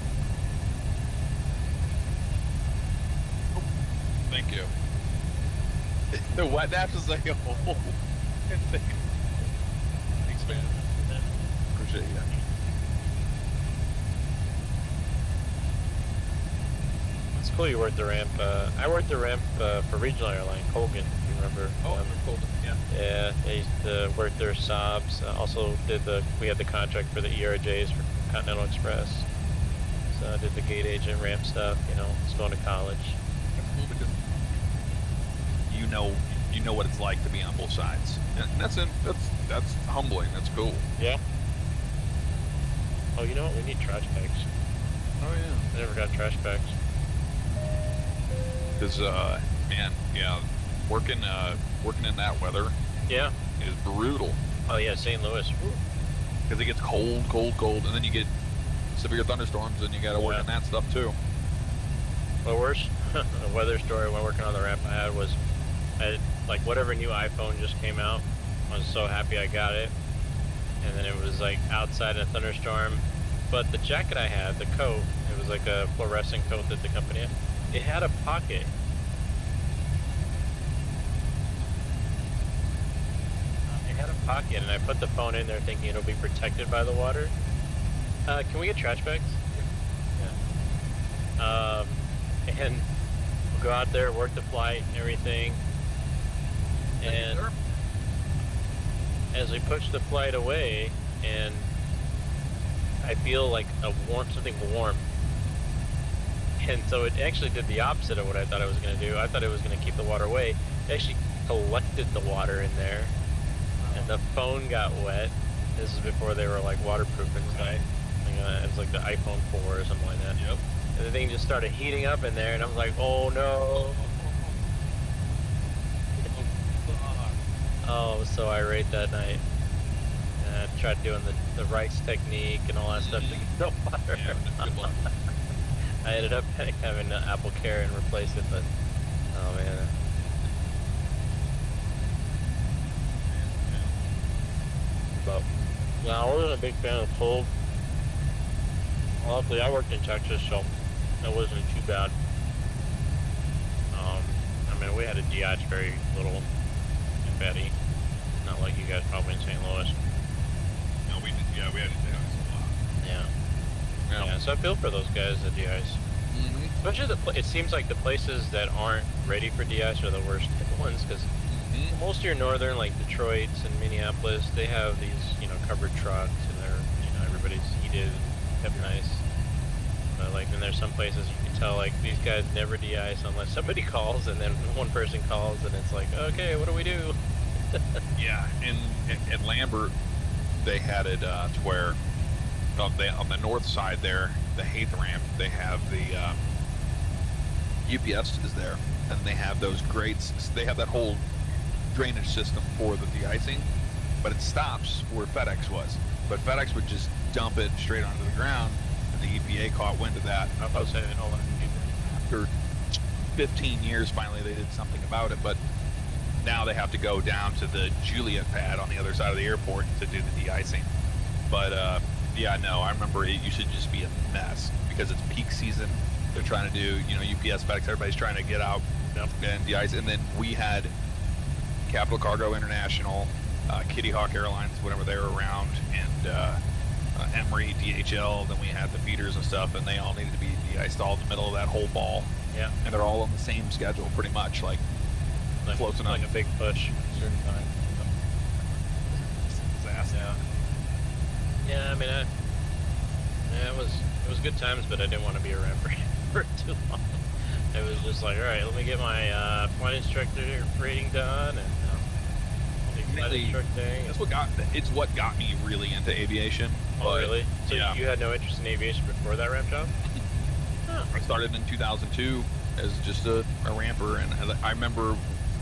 Oh, thank you. The what? That's just like a whole thing. Thanks, man. Appreciate you. It's cool you worked the ramp. I worked the ramp for Regional Airline, Colgan, if you remember. Oh, Colgan, yeah. Yeah, I used to work their SOBs. Also we had the contract for the ERJs for Continental Express. So I did the gate agent ramp stuff, just going to college. You know what it's like to be on both sides. And that's humbling. That's cool. Yeah. Oh, you know what? We need trash bags. Oh yeah. I never got trash bags. Cause man, yeah, working in that weather. Yeah. Is brutal. Oh yeah, St. Louis. Because it gets cold, and then you get severe thunderstorms, and you got to work on that stuff too. Well, worse, a weather story when working on the ramp I had was, like whatever new iPhone just came out, I was so happy I got it. And then it was like outside in a thunderstorm. But the jacket I had, the coat, it was like a fluorescent coat that the company had. It had a pocket. It had a pocket, and I put the phone in there thinking it'll be protected by the water. Can we get trash bags? Yeah. And we'll go out there, work the flight and everything. And as we push the flight away, and I feel like something warm. And so it actually did the opposite of what I thought it was going to do. I thought it was going to keep the water away. It actually collected the water in there, and the phone got wet. This is before they were like waterproof inside. It was like the iPhone 4 or something like that. Yep. And the thing just started heating up in there, and I was like, oh no. Oh, I was so irate that night. And I tried doing the rice technique and all that stuff to get the water. Yeah, good luck. I ended up having an Apple Care and replace it, but oh man. But I wasn't a big fan of the cold. Luckily, I worked in Texas, so it wasn't too bad. I mean, we had a de-ice very little, if any. Not like you guys probably in St. Louis. No, we had a de-ice a lot. Yeah, so I feel for those guys that de-ice. Especially it seems like the places that aren't ready for de-ice are the worst ones, because most of your northern, like Detroit and Minneapolis, they have these, covered trucks, and they're, everybody's heated and kept nice. But like, then there's some places you can tell, like, these guys never de-ice unless somebody calls, and then one person calls, and it's like, okay, what do we do? Yeah, in Lambert, they had it to where on the north side there, the Haith ramp, they have the UPS is there, and they have those grates. They have that whole drainage system for the de-icing, but it stops where FedEx was. But FedEx would just dump it straight onto the ground, and the EPA caught wind of that. I was saying, hold on. After 15 years, finally they did something about it, but now they have to go down to the Juliet pad on the other side of the airport to do the de-icing. But yeah, no, I remember it used to just be a mess because it's peak season. They're trying to do, UPS, FedEx, everybody's trying to get out and de-ice. And then we had Capital Cargo International, Kitty Hawk Airlines, whenever they were around, and Emory, DHL. Then we had the feeders and stuff, and they all needed to be de-iced all in the middle of that whole ball. Yeah. And they're all on the same schedule, pretty much, like close enough. Like a big push at a certain time. Disaster. Yeah, I mean, it was good times, but I didn't want to be around for too long. It was just like, all right, let me get my flight instructor rating done, and flight instructing. It's what got me really into aviation. Oh, really? So yeah. You had no interest in aviation before that ramp job? Huh. I started in 2002 as just a ramper, and I remember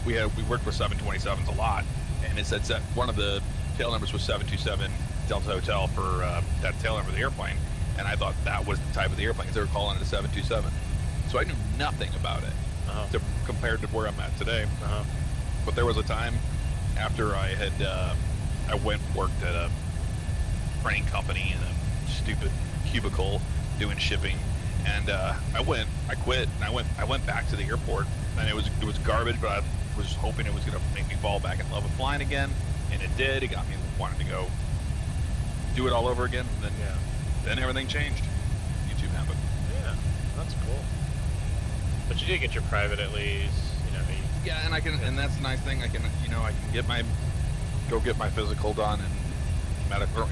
we worked with 727s a lot, and it said one of the tail numbers was 727 Delta Hotel for that tail number of the airplane, and I thought that was the type of the airplane because they were calling it a 727. So I knew nothing about it compared to where I'm at today. But there was a time after I had I went and worked at a train company in a stupid cubicle doing shipping, and I quit, and I went back to the airport, and it was garbage, but I was hoping it was going to make me fall back in love with flying again, and it did. It got me wanting to go do it all over again, and then everything changed. YouTube happened. Yeah, that's cool. But you did get your private at least, Yeah, and that's the nice thing. I can get my physical done and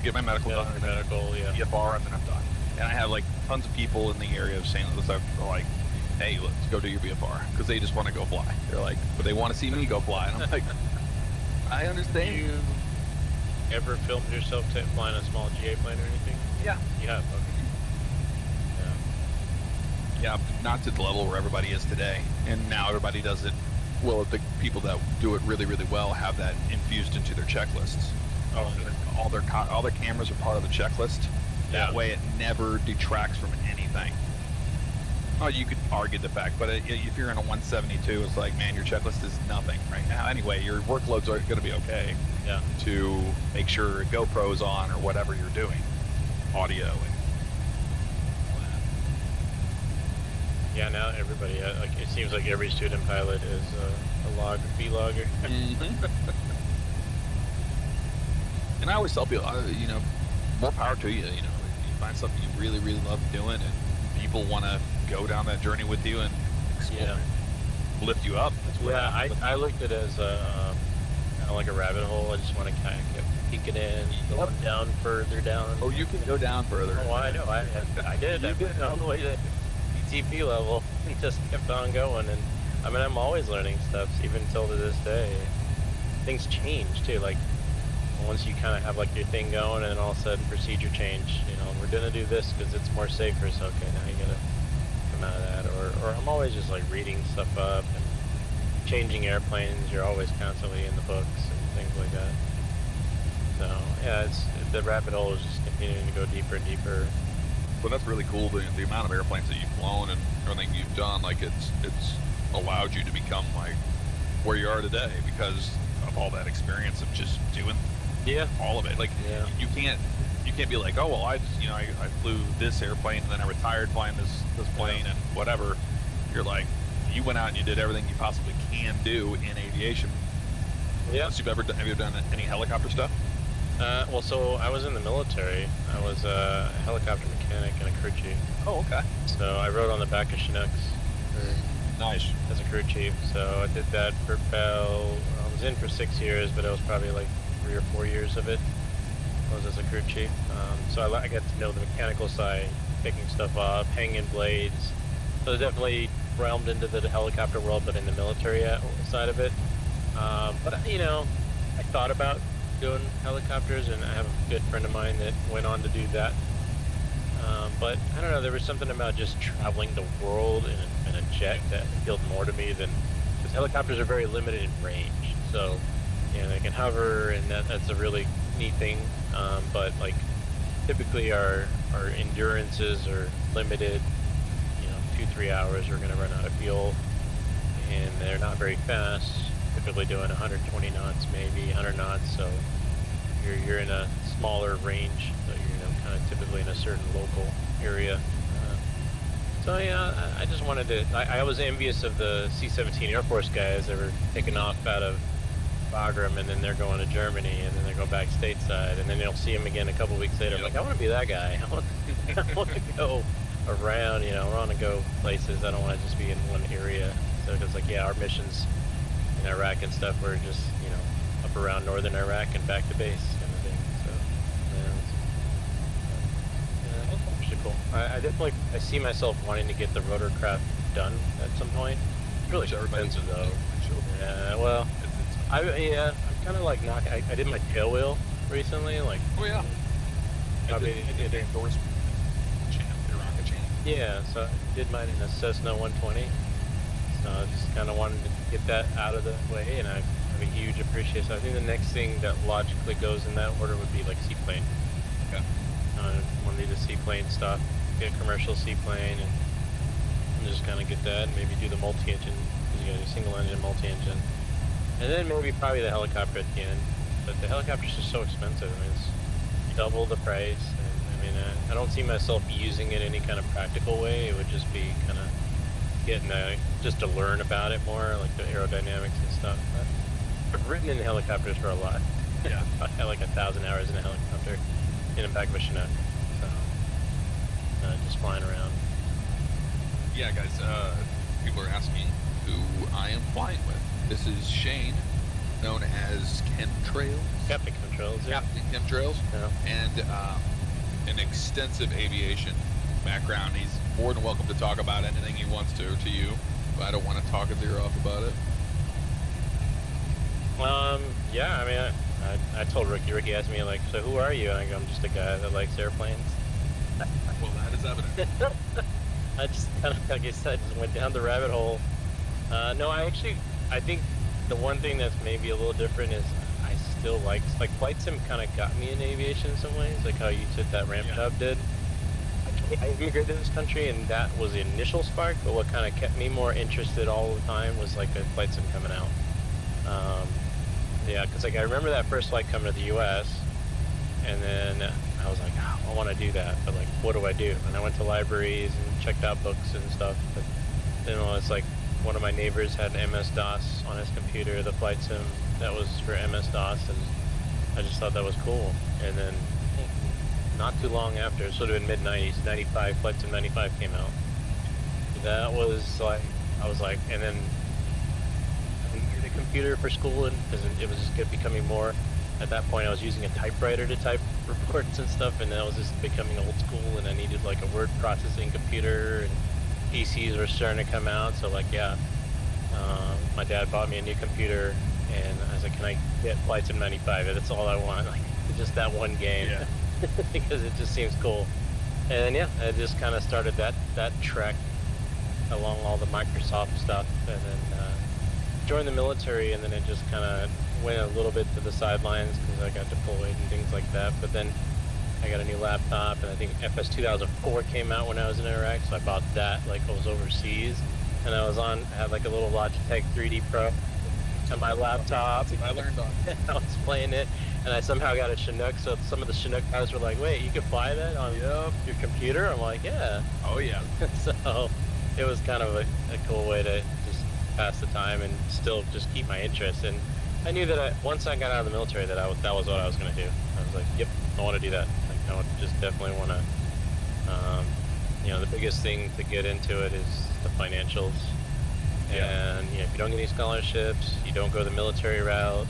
get my medical done. Yeah. VFR, and then I'm done. And I have like tons of people in the area of St. Louis that are like, hey, let's go do your VFR, because they just want to go fly. They're like, but they want to see me go fly, and I'm like, I understand. You ever filmed yourself flying a small GA plane or anything? Yeah. You have. Okay. Yeah, not to the level where everybody is today, and now everybody does it. Well, the people that do it really, really well have that infused into their checklists. All their cameras are part of the checklist. That way, it never detracts from anything. Oh, you could argue the fact, but if you're in a 172, it's like, man, your checklist is nothing right now. Anyway, your workloads are going to be okay. Yeah. To make sure GoPro's on or whatever you're doing, audio. Yeah, now everybody, it seems like every student pilot is a vlogger. And I always tell people, more power to you. You find something you really, really love doing, and people want to go down that journey with you and lift you up. That's I looked at it as kind of like a rabbit hole. I just want to kind of keep peeking in, going down further down. Oh, you can go down further. Oh, I know. I did. I went all the way to TP level and just kept on going. And I mean, I'm always learning stuff, even till to this day. Things change too. Like once you kind of have like your thing going, and then all of a sudden procedure change. We're gonna do this because it's more safer. So okay, now you gotta come out of that. Or I'm always just like reading stuff up and changing airplanes. You're always constantly in the books and things like that. So yeah, the rabbit hole is just continuing to go deeper and deeper. Well, that's really cool. The amount of airplanes that you've flown and everything you've done, like it's allowed you to become like where you are today because of all that experience of just doing all of it. Like you can't be like, oh well, I flew this airplane and then I retired flying this plane and whatever. You're like, you went out and you did everything you possibly can do in aviation. Yeah. Have you ever done any helicopter stuff? Well, so I was in the military. I was a helicopter mechanic and a crew chief. Oh, okay. So I rode on the back of Chinooks. Nice. As a crew chief. So I did that for I was in for 6 years, but it was probably like 3 or 4 years of it. I was as a crew chief. So I got to know the mechanical side, picking stuff up, hanging blades. So definitely realmed into the helicopter world, but in the military side of it. But I thought about doing helicopters, and I have a good friend of mine that went on to do that. But I don't know, there was something about just traveling the world in a jet that appealed more to me than, because helicopters are very limited in range. So, they can hover, and that's a really neat thing. But like, typically our endurances are limited. 2-3 hours, we're going to run out of fuel. and they're not very fast. Typically doing 120 knots, maybe 100 knots. So you're in a smaller range. So you're kind of typically in a certain local area. So yeah, I just wanted to. I was envious of the C-17 Air Force guys that were taking off out of Bagram, and then they're going to Germany, and then they go back stateside, and then you'll see them again a couple weeks later. I'm like, I want to be that guy. I want to go around. I want to go places. I don't want to just be in one area. So it's like, yeah, our missions in Iraq and stuff were just up around northern Iraq and back to base kind of thing. So yeah, that's actually cool. I definitely see myself wanting to get the rotorcraft done at some point. It's really expensive though. Yeah, well, I'm kind of like I did my tail wheel recently, like. Oh yeah. I mean, it endorsed rocket champ. Yeah, so I did mine in a Cessna 120. So I just kind of wanted to get that out of the way, and I have a huge appreciation. I think the next thing that logically goes in that order would be like seaplane. Okay. I want to do the seaplane stuff, get a commercial seaplane, and just kind of get that, and maybe do the multi-engine, because you got a single engine, multi-engine. And then maybe probably the helicopter at the end. But the helicopter's just so expensive. I mean, it's double the price. And, I don't see myself using it in any kind of practical way. It would just be kind of getting just to learn about it more, like the aerodynamics and stuff. But I've ridden in helicopters for a lot. Yeah. I had like 1,000 hours in a helicopter in the back of a Chinook. So just flying around. Yeah, guys, people are asking who I am flying with. This is Shane, known as Chemtrails. Captain Chemtrails, yeah. Captain Chemtrails. Yeah. And an extensive aviation background. He's more than welcome to talk about anything he wants to you, but I don't want to talk his ear off about it. Yeah, I mean, I told Ricky. Ricky asked me, like, so who are you? And I go, I'm just a guy that likes airplanes. Well, that is evident. I just kind of, like I said, just went down the rabbit hole. No, I think the one thing that's maybe a little different is I still like flight sim kind of got me in aviation in some ways, like how you said that ramp job did. I immigrated to this country, and that was the initial spark, but what kind of kept me more interested all the time was like a flight sim coming out. Yeah, because like I remember that first flight coming to the U.S., and then I was like, oh, I want to do that, but like, what do I do? And I went to libraries and checked out books and stuff, but then it's like one of my neighbors had an MS-DOS on his computer, the flight sim that was for MS-DOS, and I just thought that was cool. And then not too long after, it sort of in mid-90s, 95, Flight Sim 95 came out. That was like, I was like, and then I needed a computer for school, and because it was just becoming more. At that point, I was using a typewriter to type reports and stuff, and that was just becoming old school, and I needed like a word processing computer, and PCs were starting to come out. So like, yeah, my dad bought me a new computer, and I was like, can I get Flight Sim 95? That's all I want, like just that one game. Yeah. Because it just seems cool. And yeah, I just kind of started that trek along all the Microsoft stuff, and then joined the military, and then it just kind of went a little bit to the sidelines because I got deployed and things like that. But then I got a new laptop, and I think FS 2004 came out when I was in Iraq, so I bought that like I was overseas, and I had like a little Logitech 3D Pro on my laptop. That's what I learned on. I was playing it, and I somehow got a Chinook, so some of the Chinook guys were like, wait, you can fly that on your computer? I'm like, yeah. Oh, yeah. So it was kind of a cool way to just pass the time and still just keep my interest. And I knew that once I got out of the military that that was what I was going to do. I was like, yep, I want to do that. Like, I just definitely want to, the biggest thing to get into it is the financials. Yeah. And if you don't get any scholarships, you don't go the military route,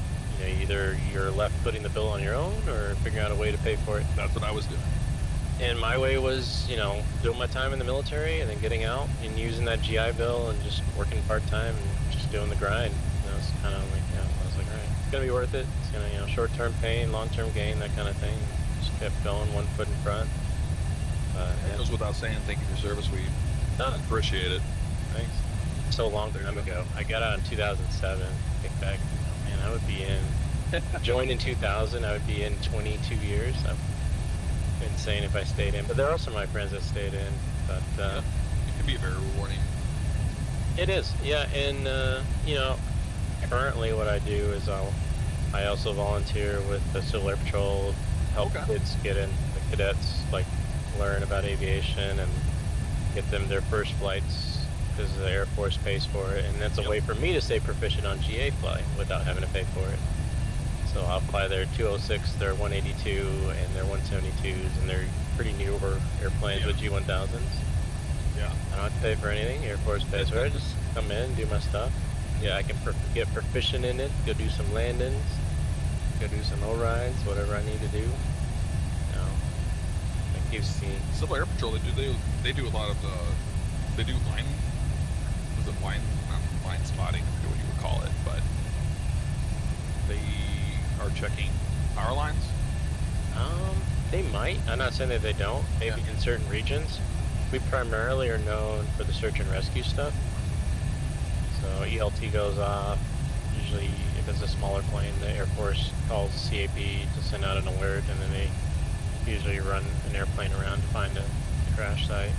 either you're left footing the bill on your own or figuring out a way to pay for it. That's what I was doing. And my way was, doing my time in the military and then getting out and using that GI Bill and just working part-time and just doing the grind. It's kind of like, I was like, all right, it's going to be worth it. It's going to, short-term pain, long-term gain, that kind of thing. Just kept going, one foot in front. It goes without saying, thank you for your service. We appreciate it. Thanks. So long time ago. I got out in 2007. Think back, man, I would be joined in 2000, I would be in 22 years. I'm insane if I stayed in. But there are some of my friends that stayed in. But it can be very rewarding. It is, yeah, and you know, currently what I do is I also volunteer with the Civil Air Patrol, help kids get in, the cadets, like learn about aviation and get them their first flights because the Air Force pays for it, and that's a way for me to stay proficient on GA flying without having to pay for it. So I'll fly their 206, their 182, and their 172s, and they're pretty newer airplanes with G1000s. Yeah. I don't have to pay for anything. Air Force pays for it. I just come in, do my stuff. Yeah, I can get proficient in it, go do some landings, go do some O-rides, whatever I need to do. You know, that keeps me... Civil Air Patrol, they do a lot of they do line, was it line, not line spotting, I forget what you would call it, but they are checking power lines. They might. I'm not saying that they don't. Maybe in certain regions. We primarily are known for the search and rescue stuff. So ELT goes off. Usually, if it's a smaller plane, the Air Force calls CAP to send out an alert, and then they usually run an airplane around to find a crash site.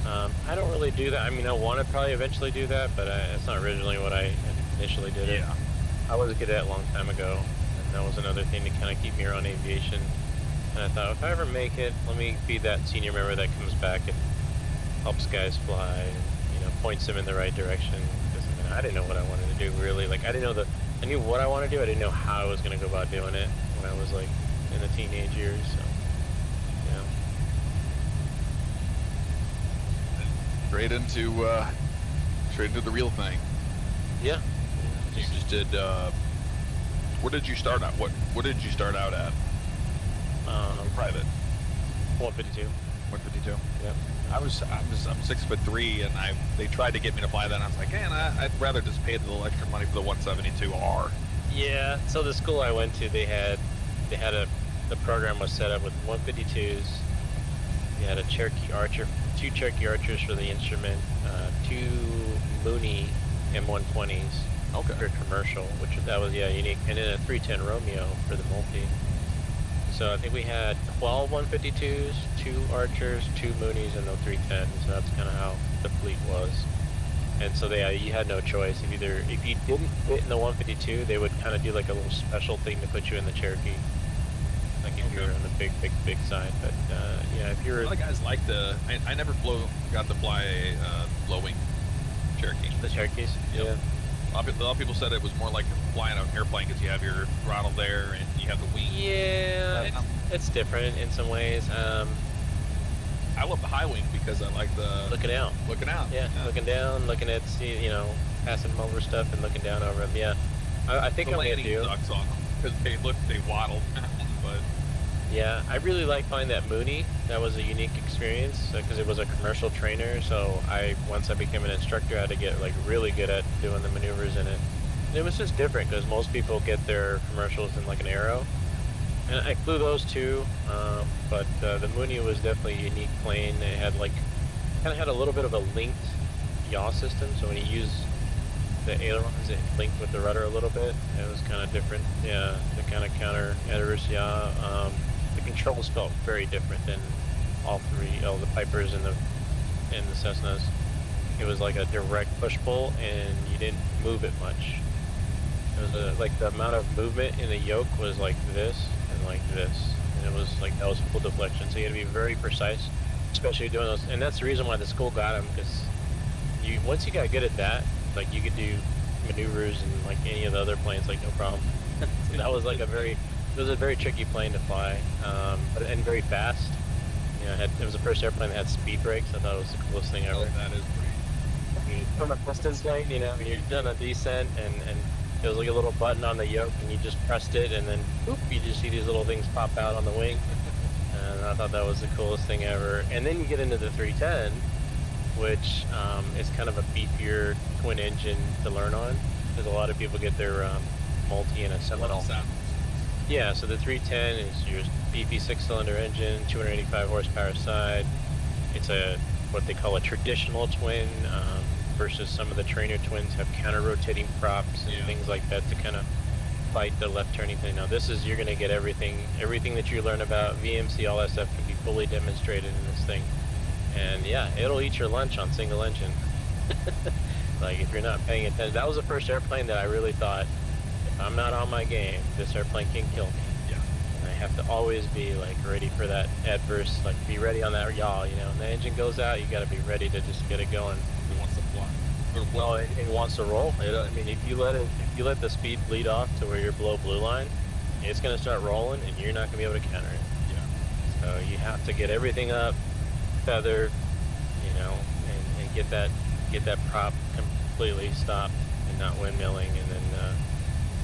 I don't really do that. I mean, I want to probably eventually do that, but it's not originally what I initially did it. I was a cadet a long time ago, and that was another thing to kind of keep me around aviation. And I thought, if I ever make it, let me be that senior member that comes back and helps guys fly, and, you know, points them in the right direction. Because I mean, I didn't know what I wanted to do really. Like, I knew what I wanted to do. I didn't know how I was going to go about doing it when I was like in the teenage years. So, yeah. Straight into the real thing. Yeah. You just did. Where did you start out? What did you start out at? Private. 152. 152. Yeah. I'm 6'3", and they tried to get me to fly that, and I was like, man, I'd rather just pay the little extra money for the 172R. Yeah. So the school I went to, the program was set up with 152s. You had a Cherokee Archer, 2 Cherokee Archers for the instrument, 2 Mooney M120s. Okay. For commercial, that was unique, and then a 310 Romeo for the multi. So I think we had 12 152s, 2 Archers, 2 Moonies, and no 310s. So that's kind of how the fleet was. And so you had no choice. If you didn't fit in the 152, they would kind of do like a little special thing to put you in the Cherokee. Like if you're on the big side. But yeah, if you're... A lot of guys like I never got to fly a low wing Cherokee. The Cherokees? Yep. Yeah. A lot of people said it was more like flying an airplane because you have your throttle there and you have the wing. Yeah, it's different in some ways. I love the high wing because I like the looking out. Yeah, looking down, looking at passing them over stuff and looking down over them. Yeah, I think I'm gonna do. Sucks on them because they waddle. But yeah, I really like flying that Mooney. That was a unique experience because it was a commercial trainer. So once I became an instructor, I had to get like really good at doing the maneuvers in it. And it was just different because most people get their commercials in like an Aero, and I flew those too. But the Mooney was definitely a unique plane. It had kind of had a little bit of a linked yaw system. So when you use the ailerons, it linked with the rudder a little bit. It was kind of different. Yeah, the kind of counter adverse yaw. The controls felt very different than all three, the Pipers and the Cessnas. It was like a direct push-pull, and you didn't move it much. It was like the amount of movement in the yoke was like this and like this, and it was like that was full deflection. So you had to be very precise, especially doing those. And that's the reason why the school got them, because once you got good at that, like you could do maneuvers and like any of the other planes like no problem. So that was like it was a very tricky plane to fly, and very fast. You know, it was the first airplane that had speed brakes. I thought it was the coolest thing ever. that is pretty. From a distance plane, you're done a descent, and it was like a little button on the yoke, and you just pressed it, and then boop, you just see these little things pop out on the wing. And I thought that was the coolest thing ever. And then you get into the 310, which is kind of a beefier twin engine to learn on, because a lot of people get their multi and a Seminole. Yeah, so the 310 is your beefy 6-cylinder engine, 285 horsepower side. It's what they call a traditional twin, versus some of the trainer twins have counter-rotating props and things like that to kind of fight the left turning thing. Now you're going to get everything that you learn about VMC, all that stuff can be fully demonstrated in this thing. And yeah, it'll eat your lunch on single engine. Like, if you're not paying attention, that was the first airplane that I really thought, if I'm not on my game, this airplane can kill me. Yeah. And I have to always be, like, ready for that adverse, like, be ready on that yaw, you know. When the engine goes out, you got to be ready to just get it going. It wants to fly. No, it wants to roll. I mean, if you let the speed bleed off to where you're below blue line, it's going to start rolling, and you're not going to be able to counter it. Yeah. So you have to get everything up, feathered, you know, and get that prop completely stopped and not windmilling, and then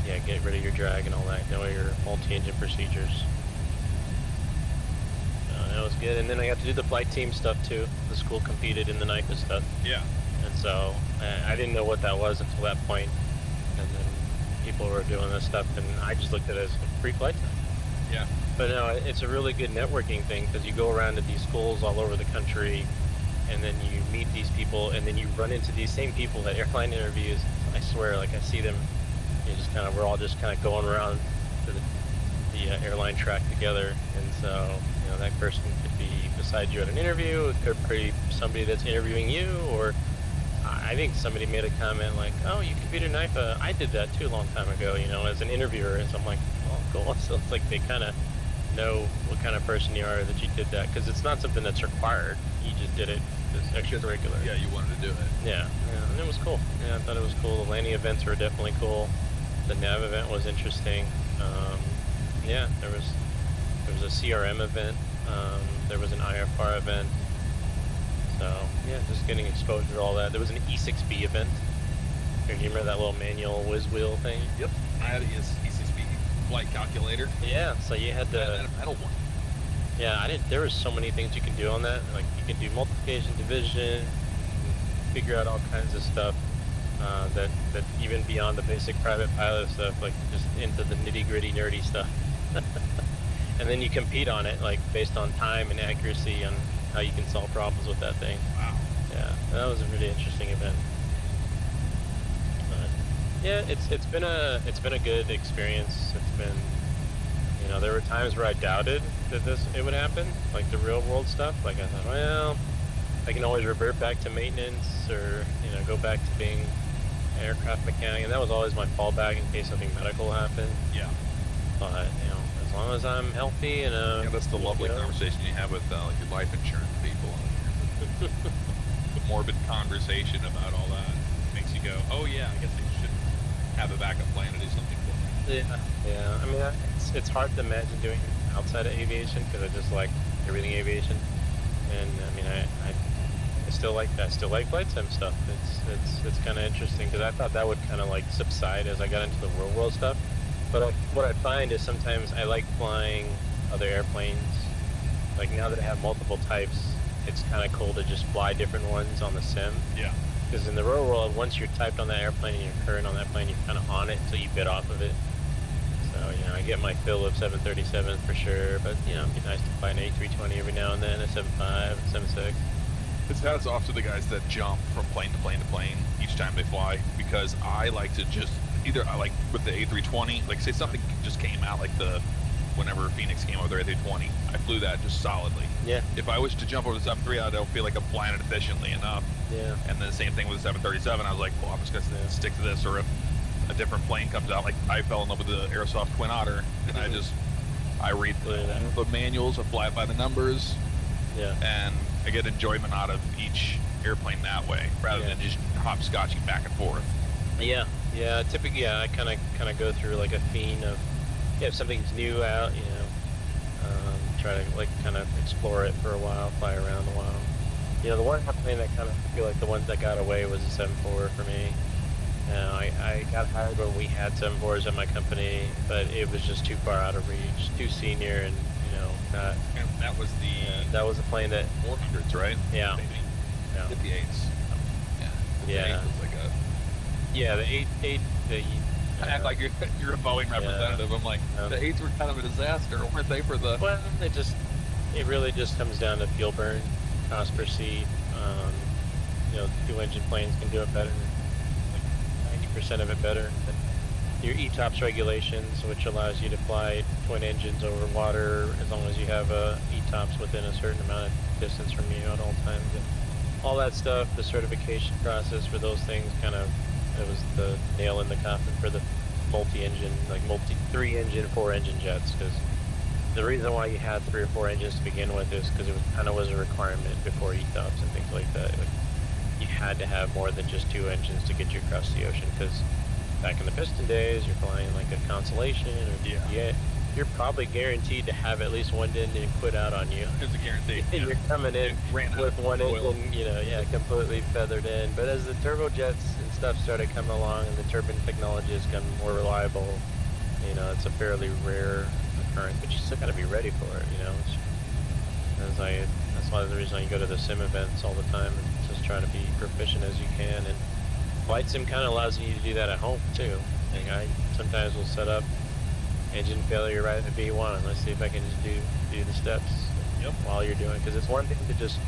yeah, get rid of your drag and all that. Know your multi-engine procedures. That was good. And then I got to do the flight team stuff too. The school competed in the NIFA stuff. Yeah. And so I didn't know what that was until that point. And then people were doing this stuff, and I just looked at it as free flight time. Yeah. But no, it's a really good networking thing, because you go around to these schools all over the country, and then you meet these people, and then you run into these same people at airline interviews. I swear, like, I see them, we're all just kind of going around to the airline track together. And so, you know, that person could be beside you at an interview, it could be somebody that's interviewing you, or I think somebody made a comment like, oh, you competed in NIFA. I did that too a long time ago, you know, as an interviewer. And so I'm like, oh, cool. So it's like they kind of know what kind of person you are that you did that, because it's not something that's required. You just did it as extracurricular. Yeah, you wanted to do it. Yeah, and it was cool. Yeah, I thought it was cool. The landing events were definitely cool. The nav event was interesting. Yeah, there was a CRM event. There was an IFR event. So yeah, just getting exposure to all that. There was an E6B event. Do you remember that little manual whiz wheel thing? Yep. I had a E6B flight calculator. Yeah, so you had to. I had a metal one. Yeah, I didn't. There was so many things you can do on that. Like, you can do multiplication, division, figure out all kinds of stuff that even beyond the basic private pilot stuff, like just into the nitty gritty nerdy stuff. And then you compete on it, like based on time and accuracy and how you can solve problems with that thing. Wow. Yeah, that was a really interesting event. But yeah, it's been a good experience. It's been, you know, there were times where I doubted that it would happen, like the real world stuff. Like, I thought, well, I can always revert back to maintenance, or, you know, go back to being an aircraft mechanic, and that was always my fallback in case something medical happened. Yeah. But, you know, as long as I'm healthy and yeah, that's the lovely conversation you have with like your life insurance people. The morbid conversation about all that makes you go, oh yeah, I guess I should have a backup plan to do something for me. Yeah. I mean, it's hard to imagine doing it outside of aviation, because I just like everything aviation. And I mean, I still like flight sim stuff. It's kind of interesting, because I thought that would kind of like subside as I got into the real world stuff. But what I find is sometimes I like flying other airplanes. Like, now that I have multiple types, it's kind of cool to just fly different ones on the sim. Yeah. Because in the real world, once you're typed on that airplane and you're current on that plane, you're kind of on it until you bit off of it. So, you know, I get my fill of 737s for sure, but, you know, it'd be nice to fly an A320 every now and then, a 75, a 76. It's hats off to the guys that jump from plane to plane to plane each time they fly, because I like to just I like with the A320, like say something just came out, like whenever Phoenix came out with their A320, I flew that just solidly. Yeah. If I was to jump over the 73, I don't feel like I'm flying it efficiently enough. Yeah. And then the same thing with the 737, I was like, well, I'm just gonna stick to this, or if a different plane comes out, like I fell in love with the Airsoft Twin Otter, and I read the manuals, I fly it by the numbers. Yeah. And I get enjoyment out of each airplane that way, rather than just hopscotching back and forth. Yeah. Typically, I kind of go through like a fiend of, if something's new out, you know, try to like kind of explore it for a while, fly around a while. You know, the one plane that kind of feel like the ones that got away was the 7.4 for me. You know, I got hired when we had 7.4s at my company, but it was just too far out of reach, too senior, and you know, not. And that was that was a plane that 400s, right? Yeah. Maybe. Yeah. 58s. Yeah. It was like a. Yeah, the 8. I act like you're a Boeing representative. I'm like, the 8s were kind of a disaster, weren't they? For the. Well, it really just comes down to fuel burn, cost per seat. You know, 2-engine planes can do it better, like 90% of it better. And your ETOPS regulations, which allows you to fly twin engines over water as long as you have a ETOPS within a certain amount of distance from you at all times. And all that stuff, the certification process for those things, it was the nail in the coffin for the multi-engine, like 3-engine, 4-engine jets. Because the reason why you had 3 or 4 engines to begin with is because it was a requirement before ETOPS and things like that. You had to have more than just 2 engines to get you across the ocean. Because back in the piston days, you're flying like a Constellation, or you're probably guaranteed to have at least one engine quit out on you. It's a guarantee. And you're coming in with one engine, completely feathered in. But as the turbojets and stuff started coming along, and the turbine technology has become more reliable, it's a fairly rare occurrence. But you still got to be ready for it. That's why the reason you go to the sim events all the time and just try to be proficient as you can. And flight sim kind of allows you to do that at home too. Like I sometimes will set up engine failure right at V1. Let's see if I can just do the steps while you're doing it. Because it's one thing to just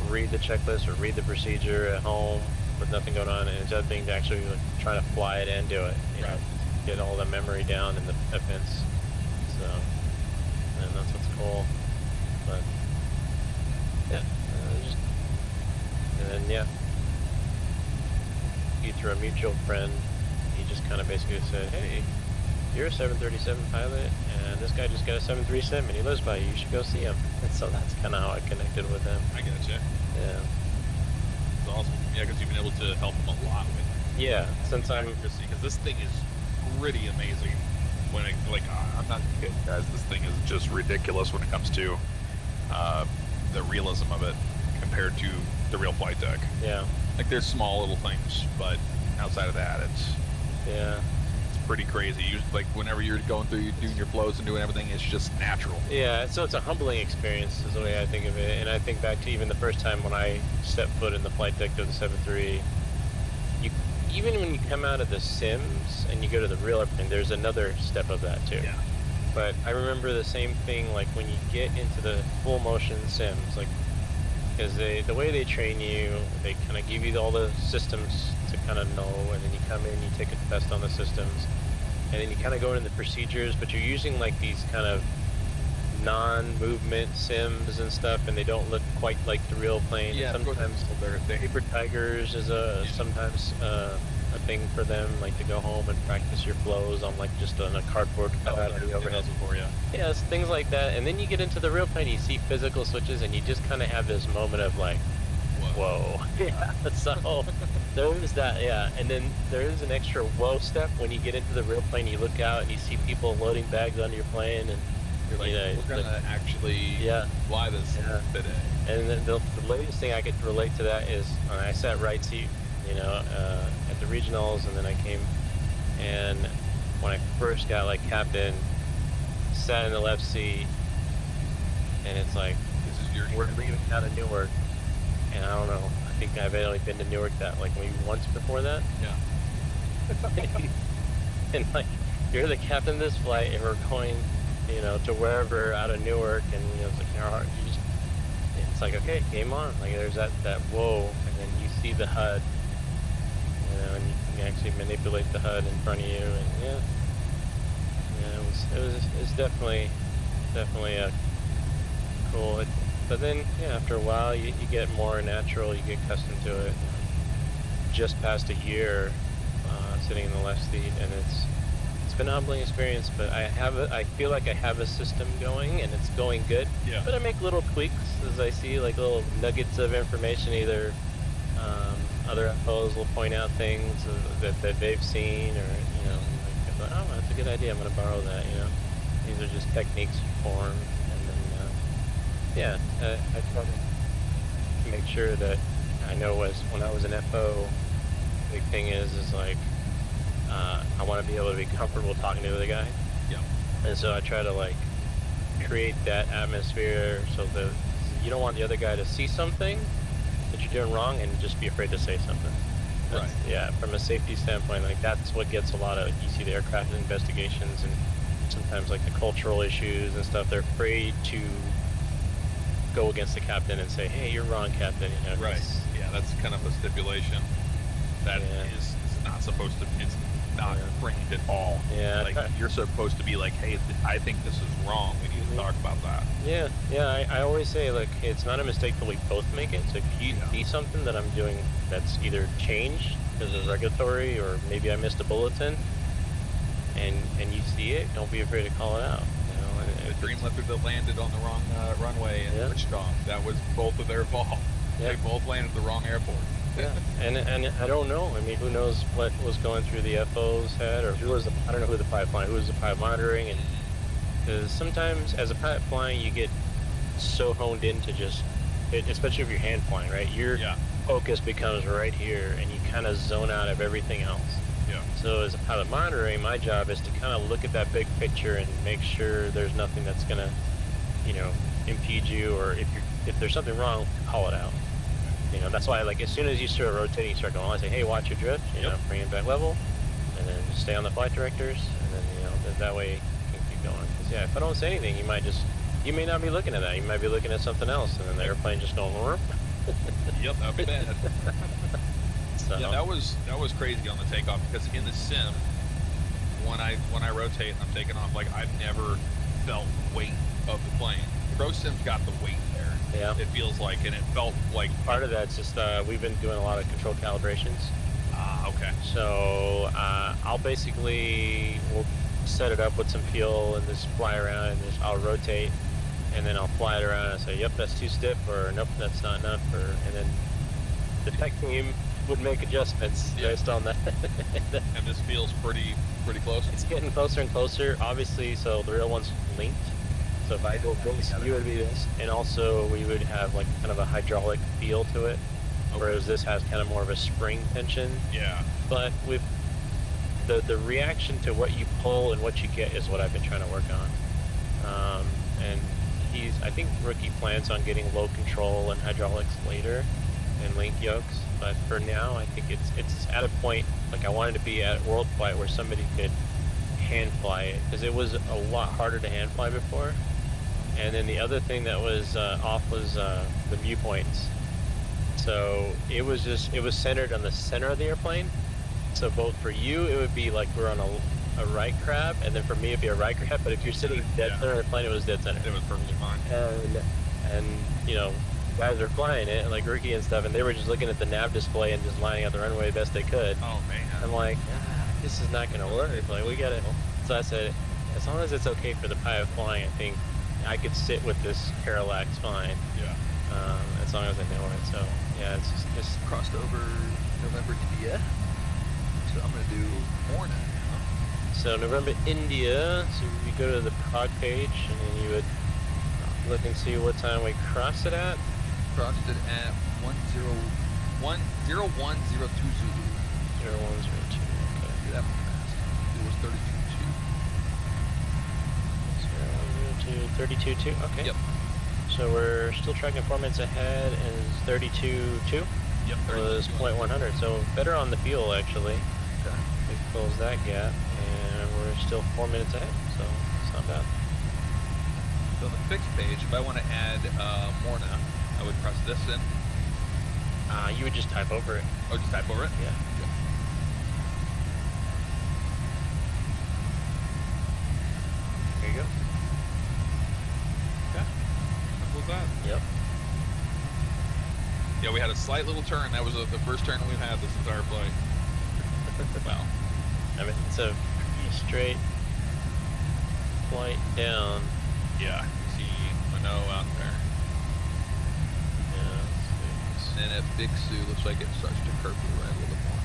read the checklist or read the procedure at home with nothing going on, and it's another thing to actually try to fly it and do it. You know, get all the memory down in the events. So, and that's what's cool. But yeah, and then through a mutual friend, he just kind of basically said, "Hey, you're a 737 pilot, and this guy just got a 737, and he lives by you. You should go see him." And so that's kind of how I connected with him. I gotcha. Yeah. It's awesome. Yeah, because you've been able to help him a lot with it. Yeah, since I'm... Because this thing is pretty amazing. When I'm not kidding, guys. This thing is just ridiculous when it comes to the realism of it compared to the real flight deck. Yeah. Like, there's small little things, but outside of that, it's pretty crazy. Like, whenever you're going through, you're doing your flows and doing everything, it's just natural. Yeah, so it's a humbling experience is the way I think of it. And I think back to even the first time when I stepped foot in the flight deck of the 7.3, even when you come out of the sims and you go to the real airplane, there's another step of that too. Yeah. But I remember the same thing, like when you get into the full motion sims, like, because the way they train you, they kind of give you all the systems to kind of know, and then you come in, you take a test on the systems, and then you kind of go into the procedures, but you're using like these kind of non-movement sims and stuff, and they don't look quite like the real plane. Yeah, sometimes Paper Tigers is sometimes a thing for them, like to go home and practice your flows on like just on a cardboard cutout of the overhead. Yeah, it's things like that. And then you get into the real plane, you see physical switches, and you just kind of have this moment of like, whoa. Yeah. So there is that, and then there is an extra whoa step when you get into the real plane. You look out and you see people loading bags onto your plane, and you're like, we're gonna actually fly this today. And then the latest thing I could relate to that is I sat right seat, at the regionals, and then I came, and when I first got like captain, sat in the left seat, and it's like, we're leaving out of Newark, and I don't know, I think I've only been to Newark like maybe once before that. Yeah. And like, you're the captain of this flight, and we're going, to wherever out of Newark, and it's like it's like, okay, game on. Like there's that whoa, and then you see the HUD, and you can actually manipulate the HUD in front of you, and it's definitely a cool. But then after a while, you get more natural. You get accustomed to it. Just past a year sitting in the left seat, and it's been a humbling experience. But I feel like I have a system going, and it's going good. Yeah. But I make little tweaks as I see, like little nuggets of information. Either other FOs will point out things that they've seen, or like, oh, that's a good idea. I'm going to borrow that. These are just techniques formed, and then I try to make sure that I know when I was an FO, big thing is like I want to be able to be comfortable talking to the guy. Yeah. And so I try to like create that atmosphere so that you don't want the other guy to see something that you're doing wrong and just be afraid to say something. Right. Yeah, from a safety standpoint, like that's what gets a lot of, you see the aircraft investigations and sometimes like the cultural issues and stuff. They're afraid to go against the captain and say, hey, you're wrong, captain. Right. Yeah, that's kind of a stipulation that is not supposed to. not framed at all. Yeah. Like you're supposed to be like, hey, I think this is wrong. We need to talk about that. Yeah. I always say, like, hey, it's not a mistake till we both make it. So if you see something that I'm doing that's either changed because of regulatory or maybe I missed a bulletin, and you see it, don't be afraid to call it out. You know, the Dreamlifter that landed on the wrong runway in Wichita, that was both of their fault. They both landed at the wrong airport. Yeah, and I don't know. I mean, who knows what was going through the FO's head, or who was I don't know who the pilot flying, who was the pilot monitoring, and because sometimes as a pilot flying, you get so honed into just, especially if you're hand flying, right? Your focus becomes right here, and you kind of zone out of everything else. Yeah. So as a pilot monitoring, my job is to kind of look at that big picture and make sure there's nothing that's gonna, you know, impede you, or if there's something wrong, call it out. You know, that's why, like, as soon as you start rotating, you start going, I say, hey, watch your drift, you know, bring it back level, and then just stay on the flight directors, and then, you know, that way you can keep going. Because, yeah, if I don't say anything, you may not be looking at that. You might be looking at something else, and then the airplane just going, Yep, that'd be bad. So. Yeah, that was crazy on the takeoff, because in the sim, when I rotate and I'm taking off, like, I've never felt weight of the plane. Pro Sim's got the weight there. Yeah. It feels like, and it felt like... Part of that's just, we've been doing a lot of control calibrations. Okay. So, we'll set it up with some fuel and just fly around, and I'll rotate, and then I'll fly it around and say, yep, that's too stiff, or nope, that's not enough, and then the tech team would make adjustments based on that. And this feels pretty close. It's getting closer and closer, obviously, so the real one's linked. So if I go this, you would be this, and also we would have like kind of a hydraulic feel to it, whereas this has kind of more of a spring tension. Yeah. But with the reaction to what you pull and what you get is what I've been trying to work on. And I think Rookie plans on getting low control and hydraulics later and link yokes. But for now, I think it's at a point, like I wanted to be at World Flight where somebody could hand fly it, because it was a lot harder to hand fly before. And then the other thing that was off was the viewpoints. So it was centered on the center of the airplane. So both for you, it would be like we're on a right crab, and then for me, it'd be a right crab. But if you're sitting dead center of the plane, it was dead center. It was perfectly fine. And you know, guys are flying it, like Rookie and stuff, and they were just looking at the nav display and just lining out the runway the best they could. Oh man. I'm like, this is not gonna work. Like, we gotta. So I said, as long as it's okay for the pilot flying, I think I could sit with this parallax fine. Yeah. As long as I know it. So yeah, it's just crossed over November, India. So I'm gonna do Morna. So November, India. So you go to the prog page, and then you would look and see what time we crossed it at. Crossed it at 01020. 0102. Okay. That one fast. It was 32.2. 32.2. Okay. Yep. So we're still tracking 4 minutes ahead, and it's 32.2. Yep. Was 0.100. So better on the fuel actually. Okay. It fills that gap, and we're still 4 minutes ahead. So it's not bad. So on the fixed page, if I want to add Morna, I would press this in. You would just type over it. Oh, just type over it? Yeah. There you go. Okay. Simple as that. Yep. Yeah, we had a slight little turn. That was the first turn we've had this entire flight. Wow. I mean, it's a pretty straight flight down. Yeah, you see Minot out there. Yeah. And at Big Sioux, looks like it starts to curve to the right a little bit more.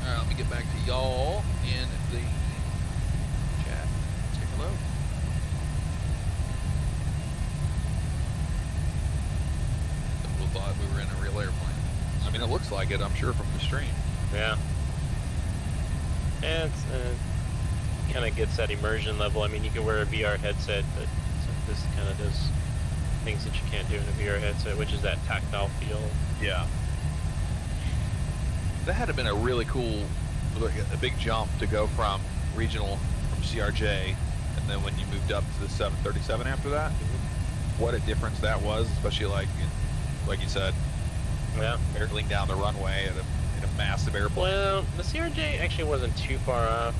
Alright, let me get back to y'all in the chat. Say hello. People thought we were in a real airplane. I mean, it looks like it, I'm sure, from the stream. Yeah. And it kind of gets that immersion level. I mean, you can wear a VR headset, but this kind of does things that you can't do in a VR headset, which is that tactile feel. Yeah. That had been a really cool, a big jump to go from regional, from CRJ, and then when you moved up to the 737 after that, what a difference that was, especially like you said, barreling down the runway in a massive airplane. Well, the CRJ actually wasn't too far off.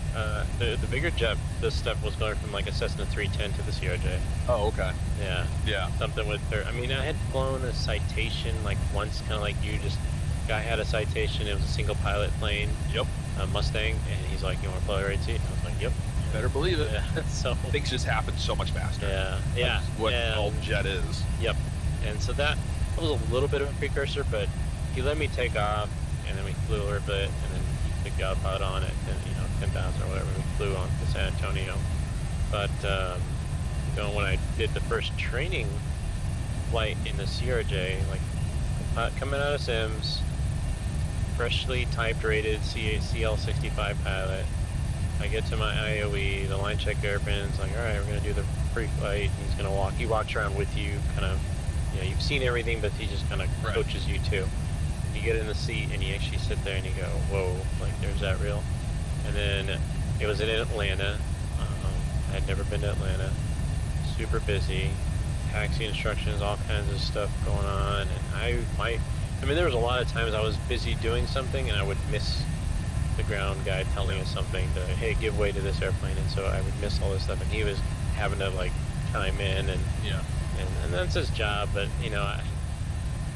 The bigger jet, this stuff was going from like a Cessna 310 to the CRJ. Oh, okay. Yeah. Yeah. Something with her. I mean, I had flown a Citation like once, kind of like you. Just guy had a Citation. It was a single pilot plane. Yep. A Mustang, and he's like, "You want to fly the right seat?" I was like, "Yep." You better believe it. Yeah. So things just happen so much faster. Yeah. Yeah. That's what all jet is. Yep. And so that was a little bit of a precursor, but he let me take off. And then we flew a little bit, and then he took the autopilot on it, and 10,000 or whatever, we flew on to San Antonio. But when I did the first training flight in the CRJ, like coming out of Sims, freshly typed rated CL 65 pilot, I get to my IOE, the line check airplane's like, all right, we're gonna do the pre-flight. He's gonna walk. He walks around with you, kind of, you've seen everything, but he just kind of coaches you too. You get in the seat and you actually sit there and you go, whoa, like there's that real. And then it was in Atlanta. I had never been to Atlanta. Super busy, taxi instructions, all kinds of stuff going on. And there was a lot of times I was busy doing something and I would miss the ground guy telling us something to, hey, give way to this airplane. And so I would miss all this stuff, and he was having to like chime in and that's his job. But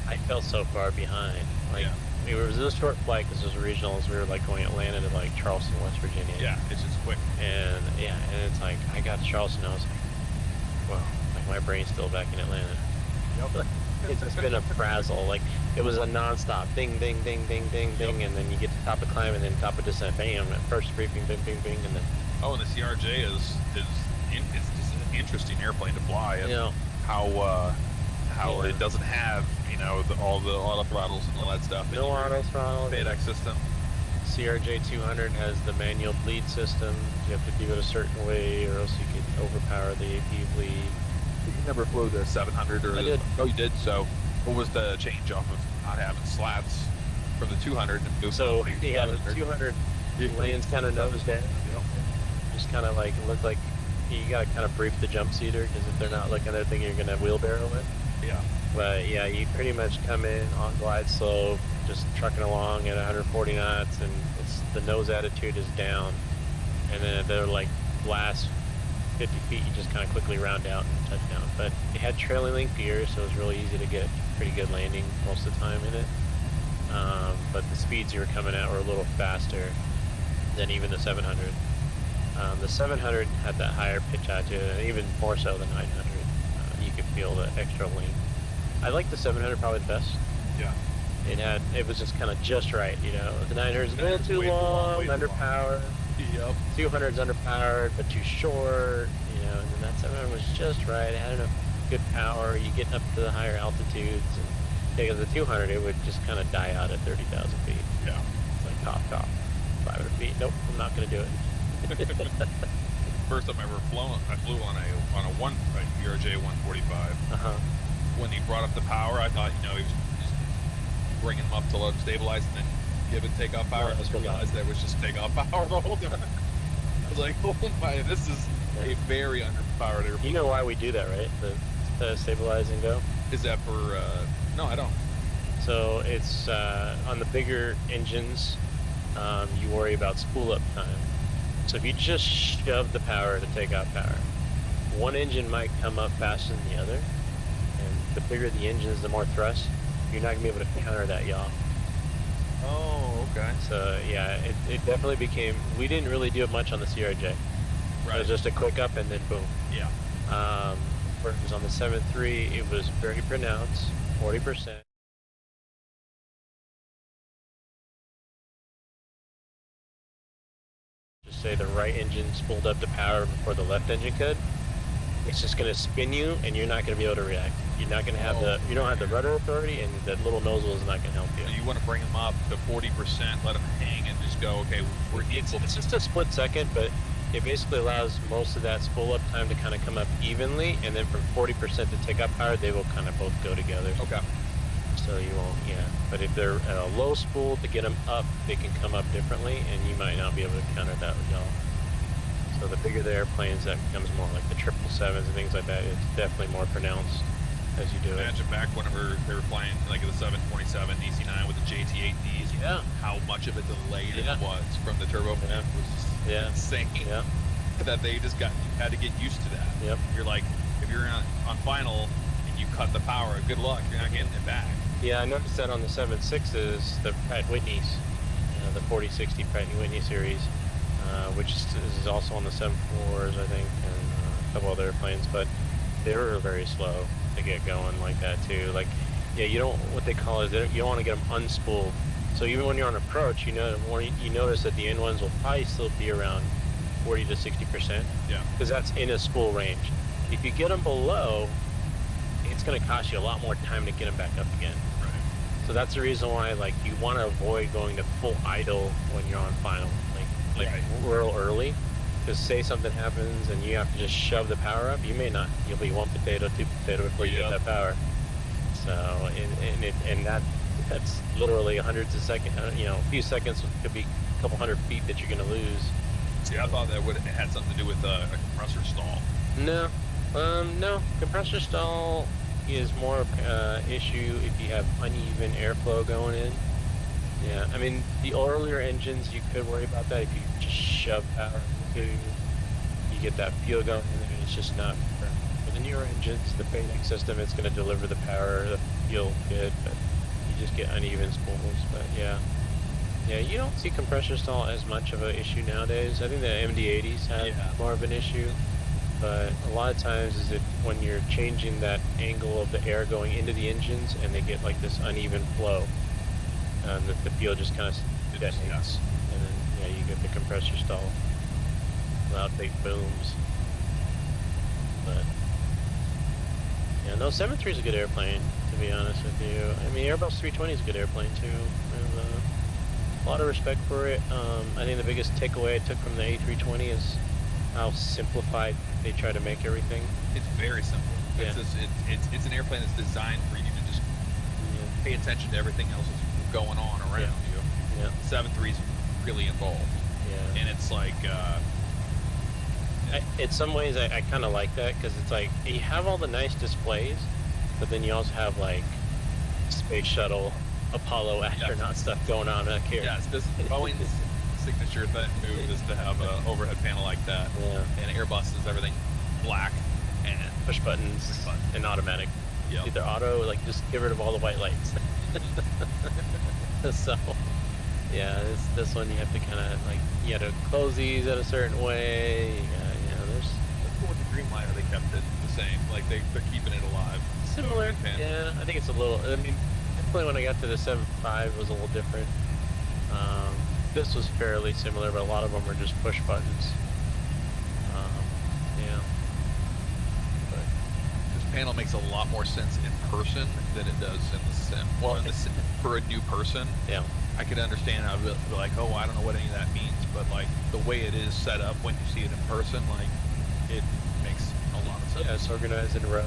I felt so far behind. Like, it was a short flight because it was regionals. We were like going Atlanta to like Charleston, West Virginia. Yeah, it's just quick. And and it's like I got to Charleston, I was like, wow, like my brain's still back in Atlanta. Yep. It's been a frazzle. Like it was a nonstop ding, ding, ding, ding, ding, ding, and then you get to top of climb and then top of descent, bam, at first briefing, bing, bing, bing, and then. Oh, and the CRJ is it's just an interesting airplane to fly. And how it doesn't have all the auto throttles and all that stuff. No auto throttle. FedEx system. CRJ 200 has the manual bleed system. You have to do it a certain way, or else you could overpower the AP bleed. You never flew the 700 or? I did. Oh, you did. So, what was the change off of not having slats from the 200 to move? So the 200 lands kind of nose down. Just kind of like look like you gotta kind of brief the jump seater, because if they're not looking, they're thinking you're gonna wheelbarrow it. Yeah. But yeah, you pretty much come in on glide slope, just trucking along at 140 knots, and the nose attitude is down. And then they're like last 50 feet, you just kind of quickly round out and touch down. But it had trailing link gears, so it was really easy to get pretty good landing most of the time in it. But the speeds you were coming at were a little faster than even the 700. The 700 had that higher pitch attitude, and even more so than 900. You could feel the extra length. I like the 700 probably the best. Yeah. It was just kind of just right, The 900 is a little too long, underpowered. Yep. 200's underpowered, but too short, and then that 700 was just right. It had enough good power. You get up to the higher altitudes, and because the 200, it would just kind of die out at 30,000 feet. Yeah. It's like cough. 500 feet. Nope, I'm not going to do it. First time I ever flown, I flew on a ROG 145. When he brought up the power, I thought, he was just bringing them up to let them stabilize and then give it takeoff power. I just realized that was just takeoff power the whole time. I was like, oh my, this is a very underpowered airplane. You know why we do that, right? The stabilize and go? Is that for, no, I don't. So it's on the bigger engines, you worry about spool up time. So if you just shove the power to take out power, one engine might come up faster than the other, and the bigger the engine is, the more thrust. You're not gonna be able to counter that yaw. Oh, okay. So yeah, it definitely became. We didn't really do it much on the CRJ. Right. It was just a quick up and then boom. Yeah. Whereas on the 7.3, it was very pronounced, 40%. Just say the right engine spooled up to power before the left engine could. It's just going to spin you, and you're not going to be able to react. You're not going to have you don't have the rudder authority, and that little nozzle is not going to help you. So you want to bring them up to 40%, let them hang, and just go, okay, we're equal. It's just a split second, but it basically allows most of that spool up time to kind of come up evenly, and then from 40% to take up power, they will kind of both go together. Okay. So you won't, yeah. But if they're at a low spool to get them up, they can come up differently, and you might not be able to counter that with y'all. So the bigger the airplanes, that becomes more like the 777s and things like that. It's definitely more pronounced as you do it. Imagine back whenever they were flying like the 727 DC-9 with the JT8Ds. Yeah. How much of a delay it Yeah. was from the turbo. Yeah. It was Yeah. insane. Yeah. That they just had to get used to that. Yep. You're like, if you're on final and you cut the power, good luck. You're not getting it back. Yeah, I noticed that on the 7.6s, the Pratt Whitneys, the 4060 Pratt Whitney series, which is also on the 7.4s, I think, and a couple other airplanes, but they were very slow to get going like that too. Like, yeah, you don't, what they call it, you don't want to get them unspooled. So even when you're on approach, you notice that the end ones will probably still be around 40 to 60%. Yeah. Because that's in a spool range. If you get them below, it's going to cost you a lot more time to get them back up again. Right. So that's the reason why, like, you want to avoid going to full idle when you're on final, like Right. real early. Because say something happens and you have to just shove the power up, you'll be one potato, two potato before you get that power. So, and that's literally hundreds of seconds, a few seconds, could be a couple hundred feet that you're going to lose. See, I thought that it had something to do with a compressor stall. No, no. Compressor stall is more of an issue if you have uneven airflow going in. Yeah, I mean, the earlier engines, you could worry about that if you just shove power into, you get that fuel going, and it's just not. But the newer engines, the Phoenix system, it's going to deliver the power, the fuel good, but you just get uneven spools. But yeah. Yeah, you don't see compressor stall as much of an issue nowadays. I think the MD-80s have more of an issue, but a lot of times is it when you're changing that angle of the air going into the engines and they get like this uneven flow, the fuel just kind of detonates, and then you get the compressor stall, loud big booms. But yeah, no, 7.3 is a good airplane, to be honest with you. I mean, Airbus 320 is a good airplane too. A lot of respect for it. I think the biggest takeaway I took from the A320 is how simplified they try to make everything. It's very simple. Yeah. It's an airplane that's designed for you to just pay attention to everything else that's going on around you. Yeah. 7.3 is really involved. Yeah. And it's like... in some ways, I kind of like that, because it's like, you have all the nice displays, but then you also have like space shuttle, Apollo astronaut stuff going on back here. Yes, this Boeing's signature move is to have an overhead panel like that. Yeah. And Airbus is everything black and push buttons and automatic. Yep. Either auto, like just get rid of all the white lights. So, yeah, this one you have to kind of like, you have to close these at a certain way. There's with the Dreamliner, they kept it the same. Like they're keeping it alive. similar. Yeah, I think it's a little. I mean, definitely when I got to the 7.5, it was a little different. This was fairly similar, but a lot of them were just push buttons. Yeah. But this panel makes a lot more sense in person than it does in the sim. Well, in the sim, for a new person, yeah, I could understand how it'd be like, oh, I don't know what any of that means, but like the way it is set up when you see it in person, like it makes a lot of sense. yeah, it's organized in rows.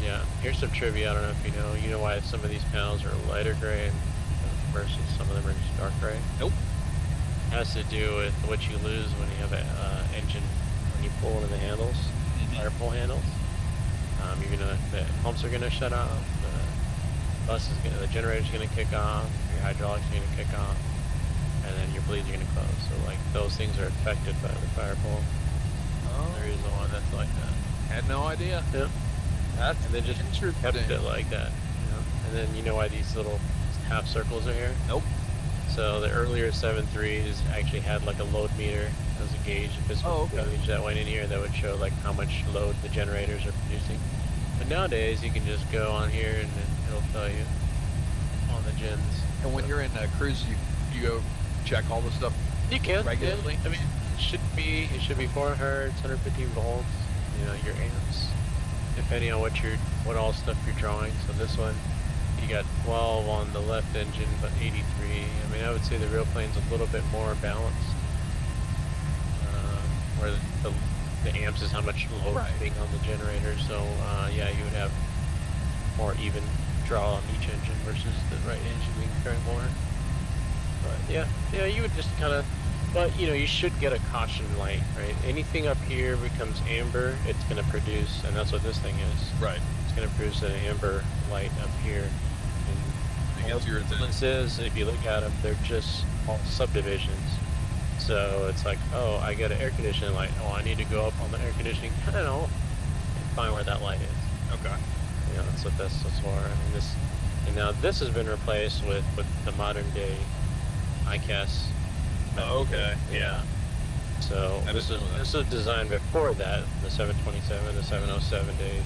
Yeah, here's some trivia. I don't know if you know why some of these panels are lighter gray versus some of them are just dark gray. Nope. It has to do with what you lose when you have an engine, when you pull into the handles, fire pull handles. The pumps are gonna shut off, the generator's gonna kick off, your hydraulics are gonna kick off, and then your bleeds are gonna close. So like those things are affected by the fire pull. Oh. There is the one that's like that. Had no idea. Yeah. That's and they just kept it like that. And then you know why these little half circles are here? Nope. So the earlier 7.3s actually had like a load meter as a gauge, a physical gauge that went in here that would show like how much load the generators are producing. But nowadays you can just go on here and then it'll tell you on the gens. And when you're in a cruise, you go check all the stuff. You can regularly. Yeah. I mean, it should be 4 hertz, 115 volts. Your amps, depending on what all stuff you're drawing. So this one, you got 12 on the left engine, but 83. I mean, I would say the real plane's a little bit more balanced. where the amps is how much load is being on the generator. So yeah, you would have more even draw on each engine versus the right engine being carrying more. But yeah, you would just kind of, but you know, you should get a caution light, right? Anything up here becomes amber, it's going to produce, and that's what this thing is. Right. It's going to produce an amber light up here. And all this is, if you look at them, they're just all subdivisions. So it's like, oh, I got an air conditioning light. Oh, I need to go up on the air conditioning panel and find where that light is. Okay. You know, that's what that's for. I mean, this, and now this has been replaced with the modern day ICAS. Oh, okay. Yeah. So this was designed before that, the 727, the 707 days,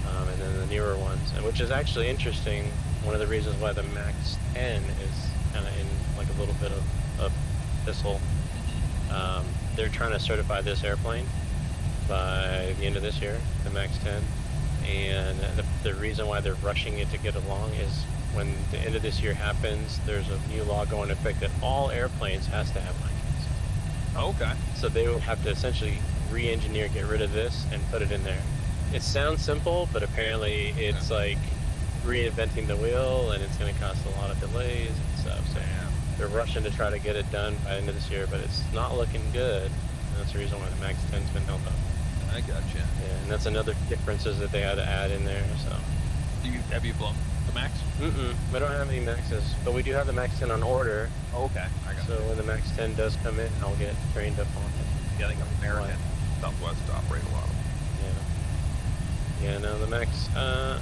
and then the newer ones, and which is actually interesting. One of the reasons why the Max 10 is kind of in like a little bit of thistle. They're trying to certify this airplane by the end of this year, the Max 10, and the reason why they're rushing it to get along is when the end of this year happens, there's a new law going into effect that all airplanes has to have ICAS. Oh, okay. So they will have to essentially re-engineer, get rid of this, and put it in there. It sounds simple, but apparently it's like reinventing the wheel, and it's going to cost a lot of delays and stuff. So they're rushing to try to get it done by the end of this year, but it's not looking good. And that's the reason why the Max 10's been held up. I gotcha. Yeah, and that's another differences that they had to add in there. So. Have you flown the Max? We don't have any Maxes, but we do have the Max 10 on order. Oh, okay. I got so when the Max 10 does come in, I'll get trained up on it. Yeah, I think American Southwest to operate a lot of them. Yeah, no, the Max, I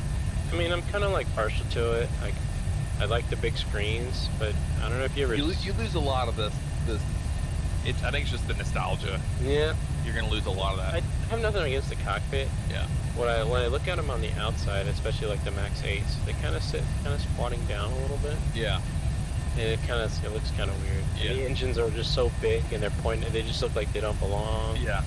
mean, I'm kind of like partial to it. I like the big screens, but I don't know if you ever... You lose a lot of this. I think it's just the nostalgia. Yeah. You're going to lose a lot of that. I have nothing against the cockpit. Yeah. When I look at them on the outside, especially like the Max 8s, they kind of sit squatting down a little bit. Yeah. And it looks kind of weird. Yeah. The engines are just so big and they're pointed, they just look like they don't belong. Yeah.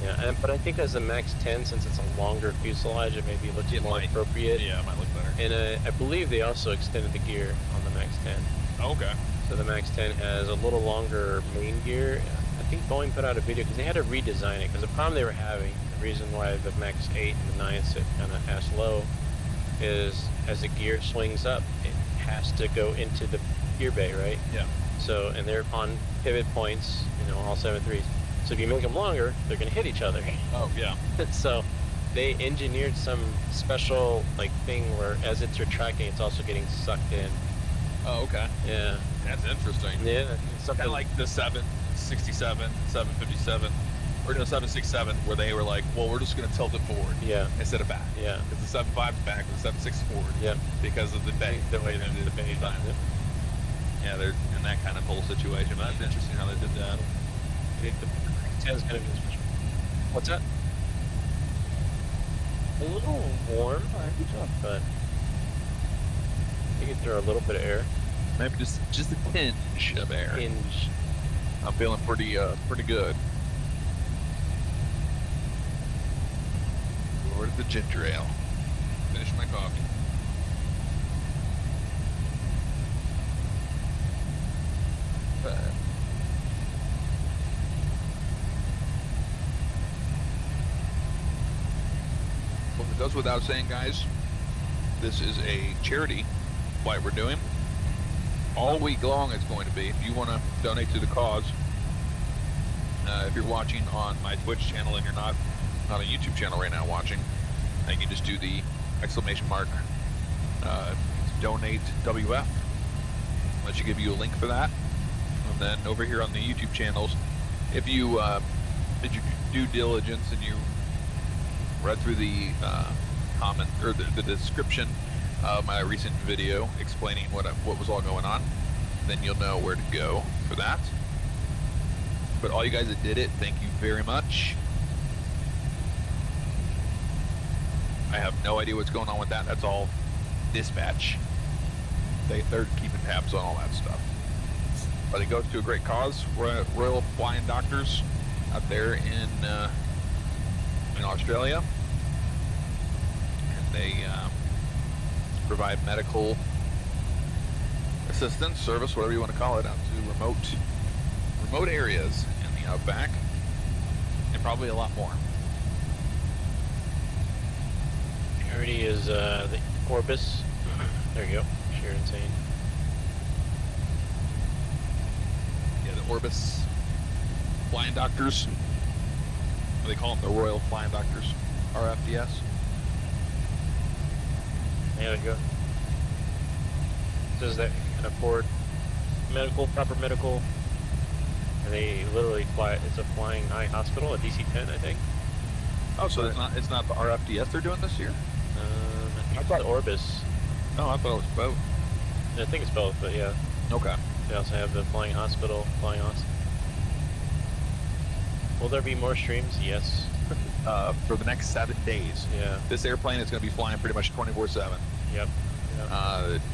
Yeah, but I think as a Max 10, since it's a longer fuselage, it maybe looks more appropriate. Yeah, it might look better. And I believe they also extended the gear on the Max 10. Oh, okay. So the Max 10 has a little longer main gear. I think Boeing put out a video because they had to redesign it because the problem they were having, the reason why the Max 8 and the 9 sit kind of ass low, is as the gear swings up, it has to go into the gear bay, right? Yeah. So, and they're on pivot points, you know, all 7.3s. So if you make them longer, they're going to hit each other. Oh, yeah. So they engineered some special like thing where as it's retracting, it's also getting sucked in. Oh, okay. Yeah. That's interesting. Yeah. Something kind of like the 767, 757, or no, 767, where they were like, well, we're just going to tilt it forward. Yeah. Instead of back. Yeah. Because the 75's back, the 76 forward. Yeah. Because of the bay. The way they did the bay design. Yeah, they're in that kind of whole situation. But that's interesting how they did that. The 10's going to be special. What's that? A little warm, but you can throw a little bit of air. Maybe just a tinge of air. Tinge. I'm feeling pretty good. Ordered the ginger ale. Finish my coffee. Well, it goes without saying, guys, this is a charity flight we're doing. All week long it's going to be. If you want to donate to the cause, if you're watching on my Twitch channel and you're not on a YouTube channel right now watching, you can just do the exclamation mark donate WF. Let you give you a link for that. And then over here on the YouTube channels, if you did your due diligence and you read through the comment or the description of my recent video explaining what was all going on, then you'll know where to go for that. But all you guys that did it, thank you very much. I have no idea what's going on with that. That's all dispatch. They're keeping tabs on all that stuff. But it goes to a great cause. Royal Flying Doctors out there in Australia, and they provide medical assistance, service, whatever you want to call it, out to remote areas in the outback. Probably a lot more. Priority is the Orbis. There you go. Sheer insane. Yeah, the Orbis flying doctors. What do they call them? The Royal Flying Doctors. RFDS. There you go. Says that you can afford proper medical. And they literally fly. It's a flying eye hospital, a DC-10, I think. Oh, so it's not the RFDS they're doing this year? I think it's the Orbis. Oh, I thought it was both. I think it's both, but yeah. Okay. They also have the flying hospital, flying hospital. Will there be more streams? Yes. For the next 7 days. Yeah. This airplane is going to be flying pretty much 24/7. Yep.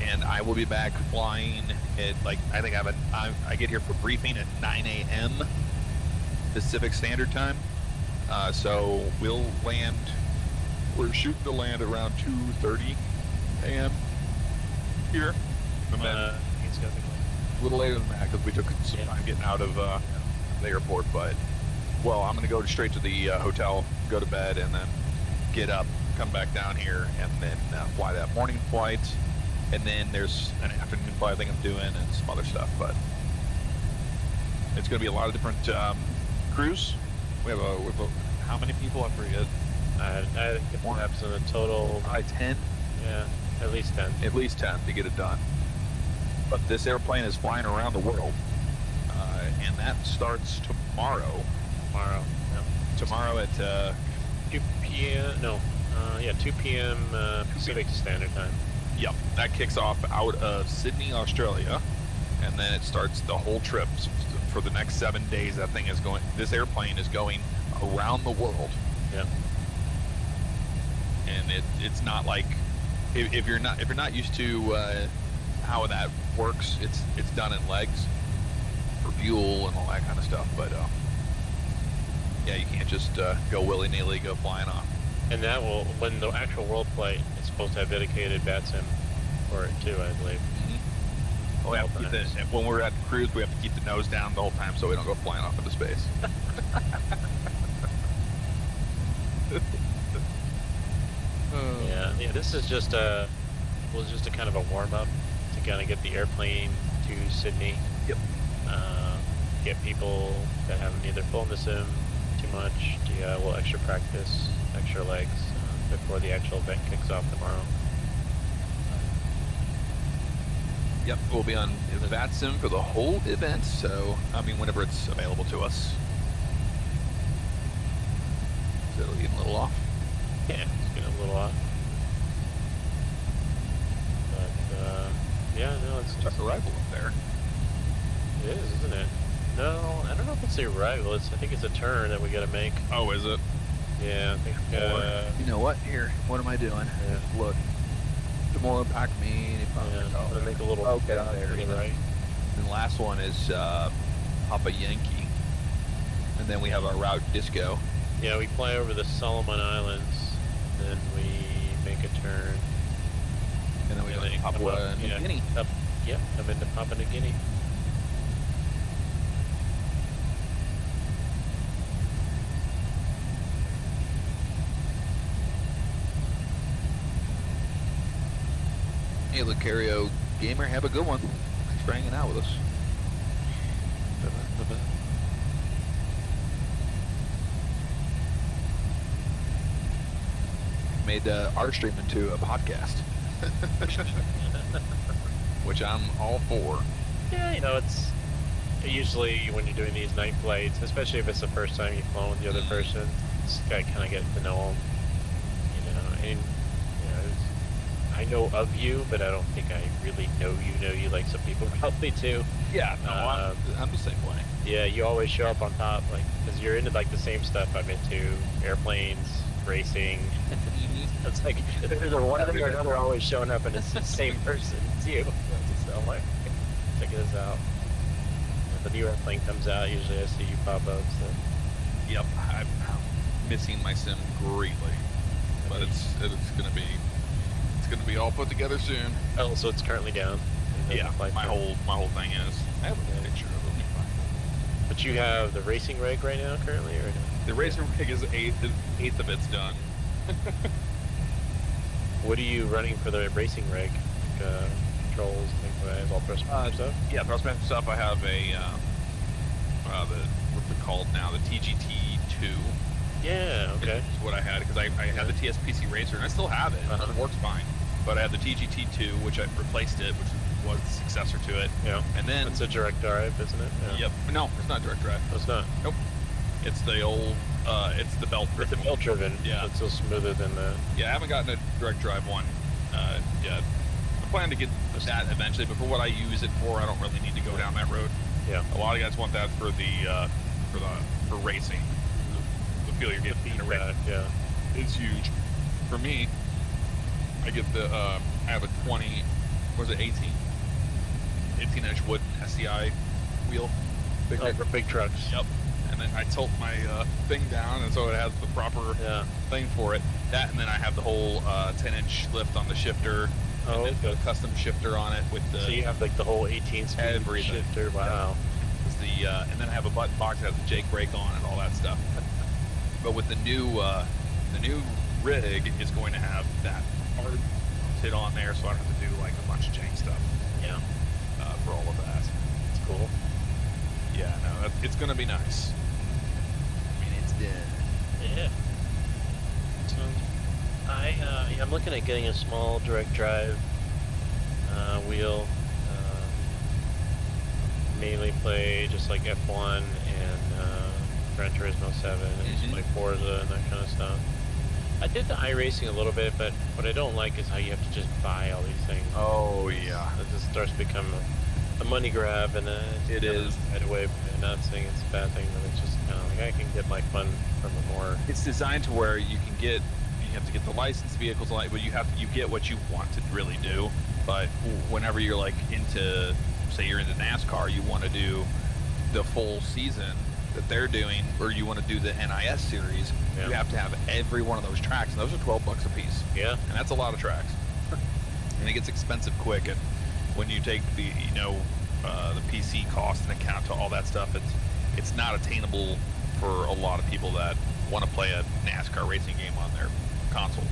And I will be back flying at I think I get here for briefing at 9 a.m. Pacific Standard Time. So we'll land. We're shooting to land around 2:30 a.m. here. And then it's gonna be a little later than that because we took some time getting out of the airport. But I'm going to go straight to the hotel, go to bed, and then get up, come back down here, and then fly that morning flight. And then there's an afternoon flight I think I'm doing and some other stuff. But it's going to be a lot of different crews. We have how many people? I forget. I think perhaps in a total. 10. Yeah, at least 10. At least 10 to get it done. But this airplane is flying around the world, and that starts tomorrow. Tomorrow at 2 p.m. No, 2 p.m. Pacific Standard Time. Yep, that kicks off out of Sydney, Australia, and then it starts the whole trip for the next 7 days. This airplane is going around the world. Yep. And it's not like if you're not used to how that works, it's done in legs for fuel and all that kind of stuff. But you can't just go willy-nilly go flying off. And that will, when the actual world flight is supposed to have dedicated Vatsim for it too, I believe. Mm-hmm. We have to keep when we're at the cruise, we have to keep the nose down the whole time so we don't go flying off into space. Yeah. This is just a kind of a warm up to kind of get the airplane to Sydney. Yep. Get people that haven't either flown the sim too much, do a little extra practice, extra legs before the actual event kicks off tomorrow. Yep, we'll be on Vatsim for the whole event. So whenever it's available to us. So it'll get a little off. Yeah, it's getting a little off. But it's just a rival up there. It is, isn't it? No, I don't know if it's the arrival. I think it's a turn that we got to make. Oh, is it? Yeah, I think. You know what? Here, what am I doing? Yeah. Look. Tomorrow, pack me. I'm gonna make a little. Okay, there. Right. And the last one is Papa Yankee, and then we have our route Disco. Yeah, we fly over the Solomon Islands, then we make a turn, and then we go to Papua New Guinea. Come into Papua New Guinea. Hey, Lucario Gamer, have a good one. Thanks for hanging out with us. Made our stream into a podcast, which I'm all for. Yeah, it's usually when you're doing these night flights, especially if it's the first time you've flown with the other person, just gotta kind of get to know them, and I know of you, but I don't think I really know you like some people probably do. Yeah, no, I'm the same way. Yeah, you always show up on top, because you're into the same stuff I'm into, airplanes, racing. It's like there's one thing or another always showing up, and it's the same person too. So I'm like, check this out. If the new airplane comes out, usually I see you pop up. So. Yep, I'm missing my sim greatly, but it's gonna be all put together soon. Oh, so it's currently down. Yeah, my whole thing is. I have a picture of it. But you have the racing rig right now currently, or no? The racing rig is eighth of its done. What are you running for the racing rig? Controls, things like that, all Thrustmaster stuff? Yeah, Thrustmaster stuff. I have a what's it called now? The TGT2. Yeah, okay. Is what I had because I had the TSPC Racer and I still have it. It works fine. But I had the TGT2, which I replaced it, which was the successor to it. Yeah. And then it's a direct drive, isn't it? Yeah. Yep. No, it's not direct drive. No, it's not. Nope. It's the old. It's the belt. It's a belt driven. Yeah. It's still smoother than the. Yeah, I haven't gotten a direct drive one yet. I plan to get that eventually, but for what I use it for, I don't really need to go down that road. Yeah. A lot of guys want that for racing. The feel you're getting in a race. Yeah. It's huge. For me, I get the I have a 20, was it 18-inch wooden SCI wheel. For big trucks. Yep. And then I tilt my thing down, and so it has the proper thing for it. That, and then I have the whole 10-inch lift on the shifter. Oh, and then a custom shifter on it with the. So you have like the whole 18-speed shifter. Wow. Yeah. And then I have a button box that has a Jake brake on and all that stuff. But with the new rig is going to have that hard mounted on there, so I don't have to do like a bunch of jank stuff. Yeah. For all of that. It's cool. Yeah, no, it's gonna be nice. I mean, it's done. Yeah. So, I'm looking at getting a small direct drive wheel. Mainly play just like F1 and Gran Turismo 7 and just like Forza and that kind of stuff. I did the iRacing a little bit, but what I don't like is how you have to just buy all these things. Oh yeah. It just starts to become a money grab, and it is right away. I'm not saying it's a bad thing, but it's just kind of like I can get my fun from a more. It's designed to where you have to get the licensed vehicles, but you get what you want to really do. But whenever you're like into, say you're into NASCAR, you want to do the full season that they're doing, or you want to do the NIS series, you have to have every one of those tracks, and those are $12 a piece. Yeah. And that's a lot of tracks. And it gets expensive quick, and when you take the the PC cost and account to all that stuff, it's not attainable for a lot of people that want to play a NASCAR racing game on their console.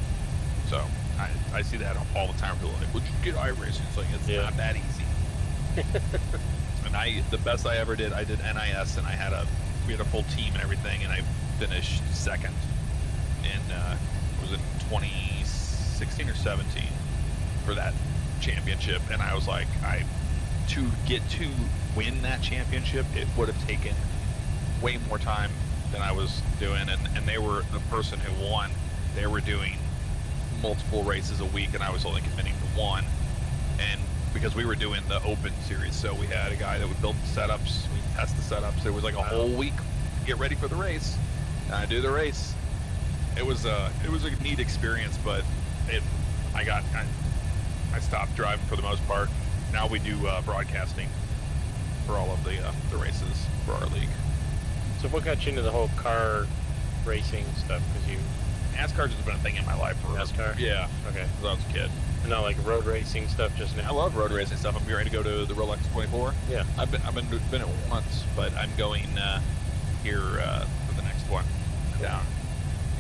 So I see that all the time. People are like, would you get iRacing? It's like, it's not that easy. And the best I ever did, I did NIS, and we had a full team and everything, and I finished second was in 2016 or 17 for that championship. And I was like, to get to win that championship, it would have taken way more time than I was doing. And they were the person who won. They were doing multiple races a week, and I was only committing to one. And because we were doing the open series, so we had a guy that would build the setups, we test the setups. It was like a whole week to get ready for the race. And I do the race. It was a neat experience, but I stopped driving for the most part. Now we do broadcasting for all of the races for our league. So what got you into the whole car racing stuff? Because NASCAR's just been a thing in my life for NASCAR. Yeah. Okay. Since I was a kid. And not like road racing stuff just now. I love road racing stuff. I'm ready to go to the Rolex 24. Yeah. I've been it once, but I'm going here for the next one down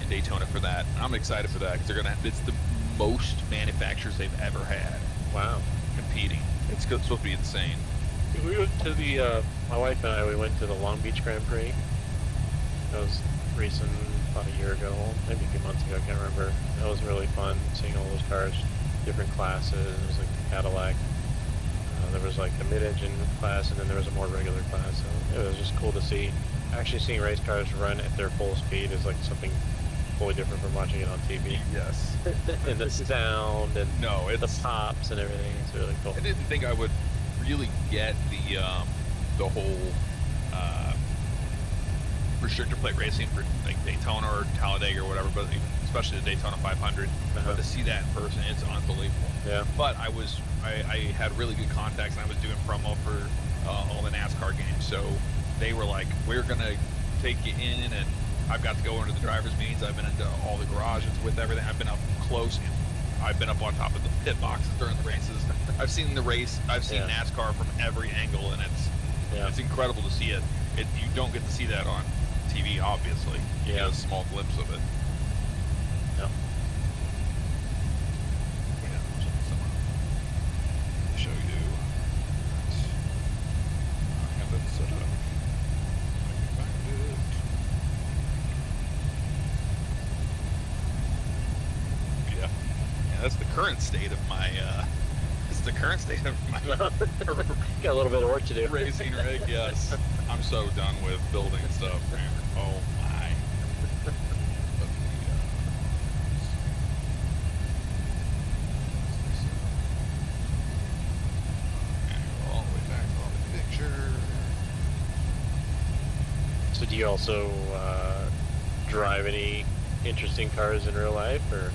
in Daytona for that. I'm excited for that because it's the most manufacturers they've ever had. Wow. Competing. It's supposed to be insane. We went to my wife and I, we went to the Long Beach Grand Prix. That was recent, about a year ago, maybe a few months ago, I can't remember. That was really fun, seeing all those cars, different classes. There was like a Cadillac. There was like a mid-engine class, and then there was a more regular class. So it was just cool to see. Actually seeing race cars run at their full speed is like something totally different from watching it on TV. Yes. And the sound and the pops and everything. It's really cool. I didn't think I would really get the whole restrictor plate racing for like Daytona or Talladega or whatever, but especially the Daytona 500. But to see that in person, it's unbelievable. Yeah. But I had really good contacts, and I was doing promo for all the NASCAR games. So they were like, we're gonna take you in, and I've got to go into the drivers' meetings. I've been into all the garages with everything. I've been up close. I've been up on top of the pit boxes during the races. I've seen the race. I've seen NASCAR from every angle, and it's incredible to see it. You don't get to see that on TV TV, obviously. You get a small glimpse of it. Yep. Yeah, show you. I have it set up. I can find it. Yeah, that's the current state of my. It's the current state of my. Got a little bit of work to do. Racing rig, yes. I'm so done with building stuff, man. Oh my. All the way back to all the picture. So do you also drive any interesting cars in real life, or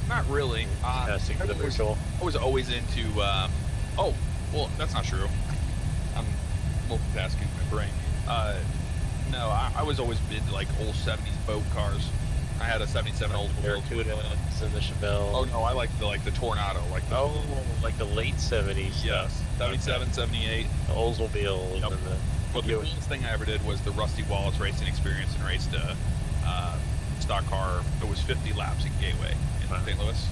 Not really. testing for the virtual? I was always into. Oh, well, that's not true. I'm multitasking my brain. No, I was always into like old 70s boat cars. I had a 77 Oldsmobile. Barracudas and the Chevelle. Oh no, I like the Tornado, like the like the late 70s. yes, 77, Okay. 78. The Oldsmobiles Yep. and the. Well, the coolest thing I ever did was the Rusty Wallace racing experience and raced a stock car. It was 50 laps in Gateway in St. Louis.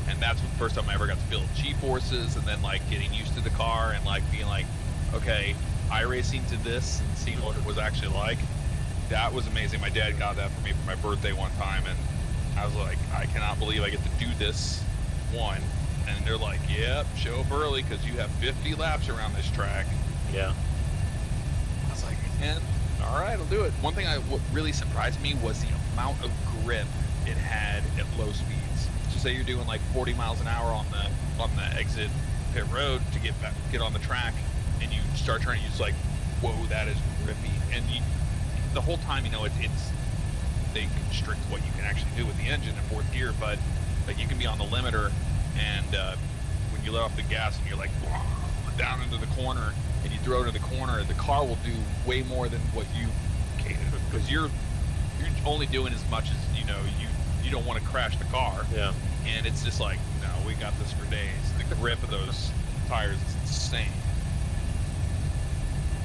And that's the first time I ever got to feel G-forces, and then like getting used to the car and like being like, okay, iRacing to this and seeing what it was actually like. That was amazing. My dad got that for me for my birthday one time, and I was like, I cannot believe I get to do this. One, and they're like, yep, show up early because you have 50 laps around this track. Yeah. I was like, man, all right, I'll do it. One thing what really surprised me was the amount of grip it had at low speeds. So say you're doing like 40 miles an hour on the exit pit road to get on the track, and you start turning, you're just like, whoa, that is grippy. And the whole time, they constrict what you can actually do with the engine in fourth gear, but like you can be on the limiter, and when you let off the gas and you're like down into the corner, and you throw it in the corner, the car will do way more than what you because you're only doing as much as you don't want to crash the car. Yeah. And it's just like, no, we got this for days. The grip of those tires is insane.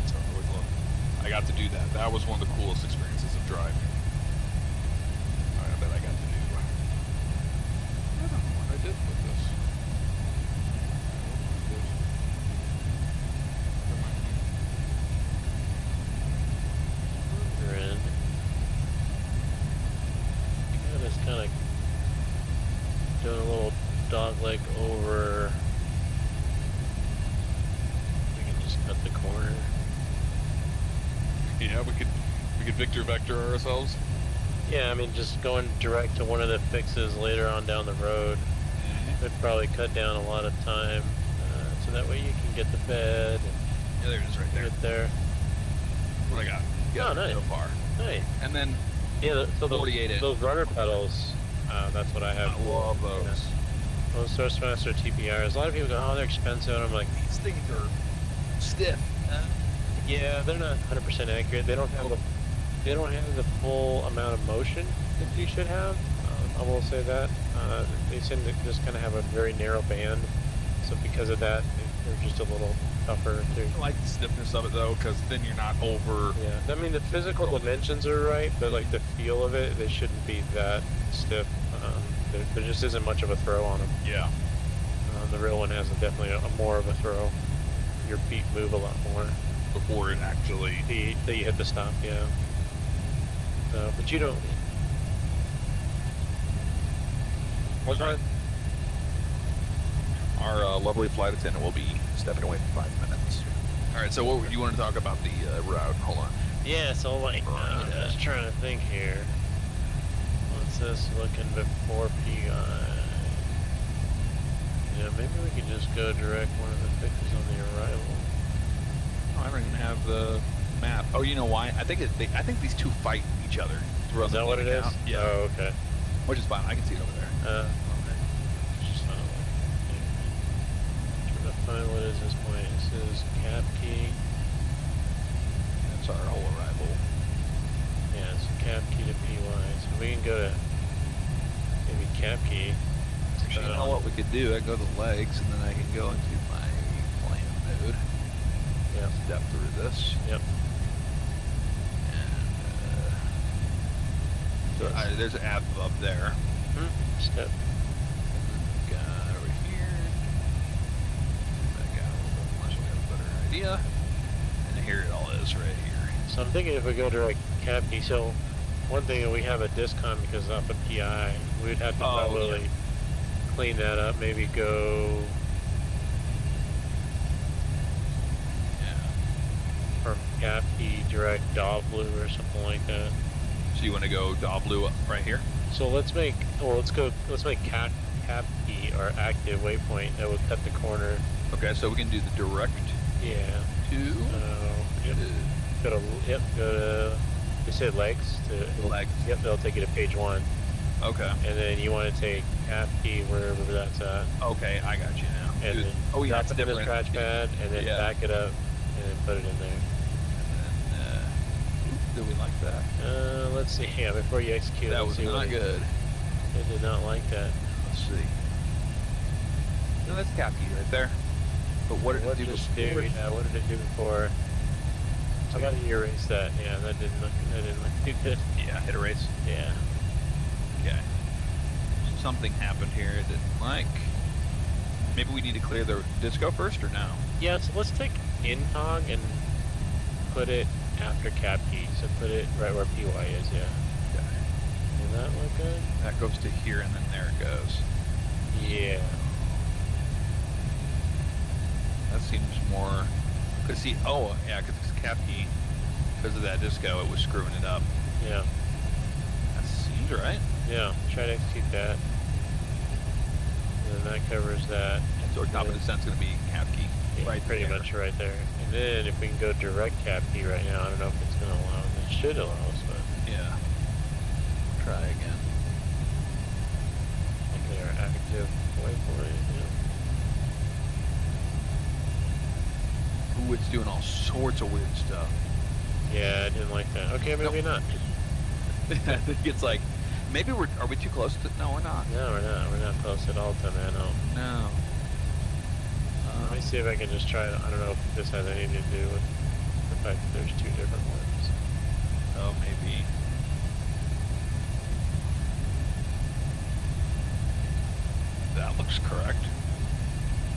So I got to do that. That was one of the coolest experiences of driving. That I got to do. I don't know what I did with this. Kind of doing a little dog leg over. We can just cut the corner. Yeah, we could Victor Vector ourselves. Yeah, I mean, just going direct to one of the fixes later on down the road would probably cut down a lot of time. So that way you can get the bed. Yeah, there it is, right there. Right there. What I got? Oh, nice. So far. Nice. And then yeah, so 48-inch. those rudder pedals. That's what I have. I love those. Yeah. Those Thrustmaster TPRs. A lot of people go, oh, they're expensive. And I'm like, These things are stiff. yeah, they're not 100% accurate. They don't have the full amount of motion that you should have. I will say that. They seem to just kind of have a very narrow band. So because of that, they're just a little tougher too. I like the stiffness of it though, because then you're not over. Yeah, I mean the physical dimensions are right, but like the feel of it, they shouldn't be that stiff. There just isn't much of a throw on them. Yeah. The real one has definitely a more of a throw. Your feet move a lot more Before it actually. that you hit the stop. Yeah. But you don't. What's right? Our lovely flight attendant will be stepping away for 5 minutes. All right, so what you want to talk about the route? Hold on. Yeah, so like, I'm just trying to think here. What's this looking before PI? Yeah, maybe we could just go direct one of the fixes on the arrival. Oh, I don't even have the map. Oh, you know why? I think I think these two fight each other. Is that what it is? Yeah. Oh, okay. Which is fine. I can see it over there. Just trying to find what is this point. This is cap key. That's our whole arrival. Yeah, it's cap key to PY. So we can go to maybe cap key. Actually, you know what we could do? I go to the legs, and then I can go into my plan mode. Yeah. Step through this. Yep. And So there's an app up there. Step. Over here. Back out a little bit more so we have a better idea. And here it all is right here. So I'm thinking if we go direct CAPI, so one thing that we have a discon because off of PI, we'd have to probably clean that up, maybe go from CAPI direct DAW-Blue or something like that. So you want to go DAW-Blue right here? So let's make CAPI our active waypoint that would cut the corner. Okay, so we can do the direct Yeah. to Go to they say legs to legs. Yep, they'll take you to page 1. Okay. And then you want to take CAPI wherever that's at. Okay, I got you now. And Dude. then Oh yeah, drop it's it in the different. scratch pad and then back it up and then put it in there. And then, do we like that? Let's see. Yeah, before you execute, That let's was see not good. I did not like that. Let's see. No, that's CAPI right there. But what did it do before? Yeah, what did it do before? How about you erase that? Yeah, that didn't look too good. Yeah, hit erase. Yeah. Okay. So something happened here that, like, maybe we need to clear the disco first or no? Yeah, so let's take incog and put it after CAPI. So put it right where PY is, yeah. Okay. Does that look good? That goes to here and then there it goes. Yeah. That seems more, cause see, oh yeah, cause it's CAPI, because of that disco, it was screwing it up. Yeah. That seems right. Yeah. Try to execute that. And then that covers that. So top of the cent's gonna be CAPI, Yeah, right pretty there. much right there. And then if we can go direct CAPI right now, I don't know if it's going to allow us. It should allow us, but Yeah. Try again. look at our active waypoint. Ooh, it's doing all sorts of weird stuff. Yeah, I didn't like that. Okay, maybe not. I think it's like, maybe are we too close to, no we're not. No, we're not. We're not close at all to Mano. No. Let me see if I can just try it. I don't know if this has anything to do with the fact that there's two different ones. Oh, maybe. That looks correct.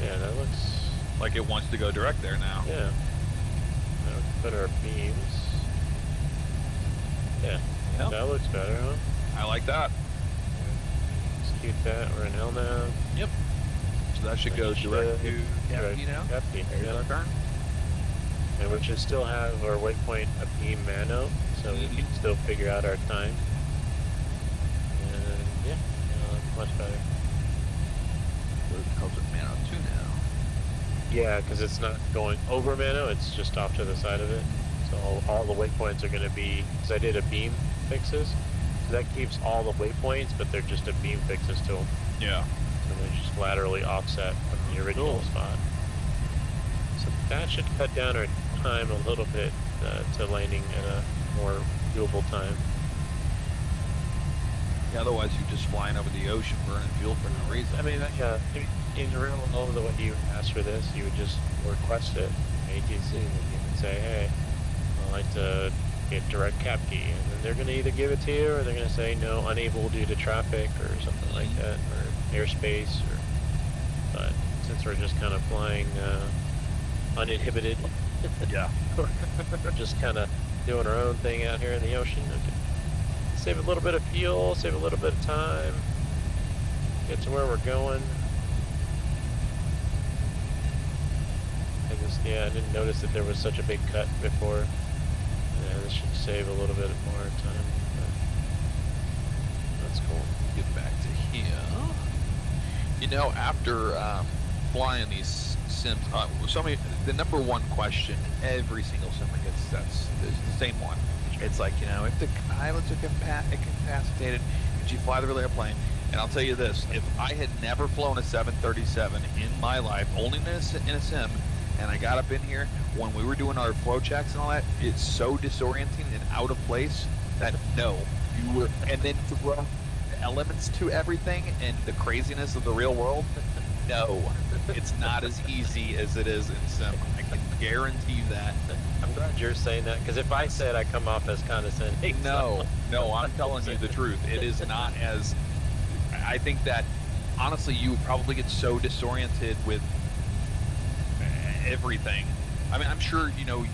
Yeah, that looks... Like it wants to go direct there now. Yeah. Now we can put our beams. Yeah, Yep. that looks better, huh? I like that. Execute that. We're in LNAV. Yep. So that should go direct to CAPI now. CAPI, There's yeah. our turn. And we should still have our waypoint a beam Mano, so we can still figure out our time. And yeah, that's much better. It calls it Mano 2 now. Yeah, because it's not going over Mano, it's just off to the side of it. So all the waypoints are going to be, because I did a beam fixes, so that keeps all the waypoints, but they're just a beam fixes to them. Yeah. So they're just laterally offset from the original spot. So that should cut down our time a little bit to landing at a more doable time. Yeah, otherwise you're just flying over the ocean burning fuel for no reason. I mean, in real world, the way you ask for this, you would just request it, ATC, and you would say, hey, I'd like to get direct cap key, and then they're going to either give it to you, or they're going to say, no, unable due to traffic, or something like that, or airspace, but since we're just kind of flying uninhibited, Yeah. just kind of doing our own thing out here in the ocean, okay. Save a little bit of fuel, save a little bit of time, get to where we're going. I didn't notice that there was such a big cut before. Yeah, this should save a little bit more time. That's cool. Get back to here. You know, after flying these sims, the number one question every single sim gets, that's the same one. It's like, you know, if the pilots are incapacitated, could you fly the real airplane? And I'll tell you this, if I had never flown a 737 in my life, only in a sim, and I got up in here, when we were doing our flow checks and all that, it's so disorienting and out of place that no, you were, and then to throw the elements to everything and the craziness of the real world, no, it's not as easy as it is in sim. I can guarantee you that. I'm glad you're saying that, because if I said I come off as condescending. No, I'm telling you the truth. It is not as. I think that honestly, you would probably get so disoriented with everything. I mean, I'm sure you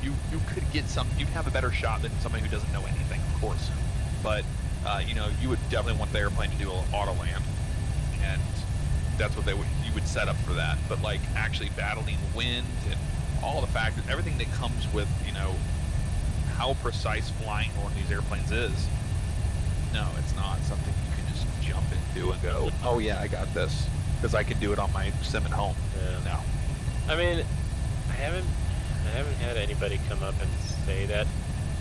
could get you'd have a better shot than somebody who doesn't know anything, of course. But you would definitely want the airplane to do auto land, and that's what you would set up for that. But like actually battling wind and all the factors, everything that comes with how precise flying on these airplanes is. No, it's not something you can just jump into and go, oh yeah, I got this, because I can do it on my sim at home. Yeah. No. I mean, I haven't had anybody come up and say that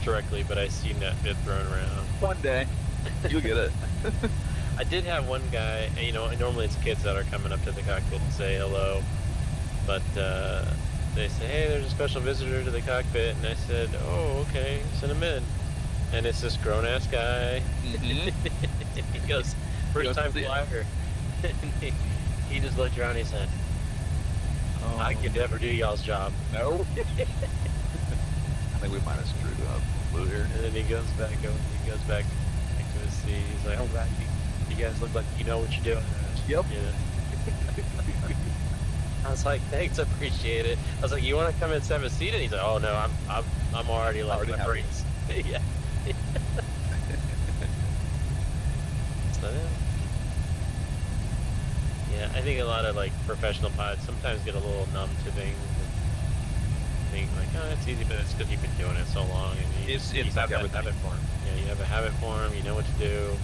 directly, but I've seen that bit thrown around. One day, you'll get it. I did have one guy, normally it's kids that are coming up to the cockpit and say hello, but they say, hey, there's a special visitor to the cockpit, and I said, oh, okay, send him in. And it's this grown-ass guy. Mm-hmm. He goes, first-time flyer. He just looked around and he said, oh, I could never do y'all's job. No. I think we might have screwed up a little here. And then he goes back to his seat. He's like, oh, God, you guys look like you know what you're doing. Yep. I was like, thanks, appreciate it. I was like, you want to come and have a seat? And he's like, oh no, I'm already like my brains. Yeah. So, yeah, I think a lot of like professional pilots sometimes get a little numb to things and think like, oh, it's easy, but it's because you've been doing it so long, and you have that habit form. Yeah, you have a habit form. You know what to do.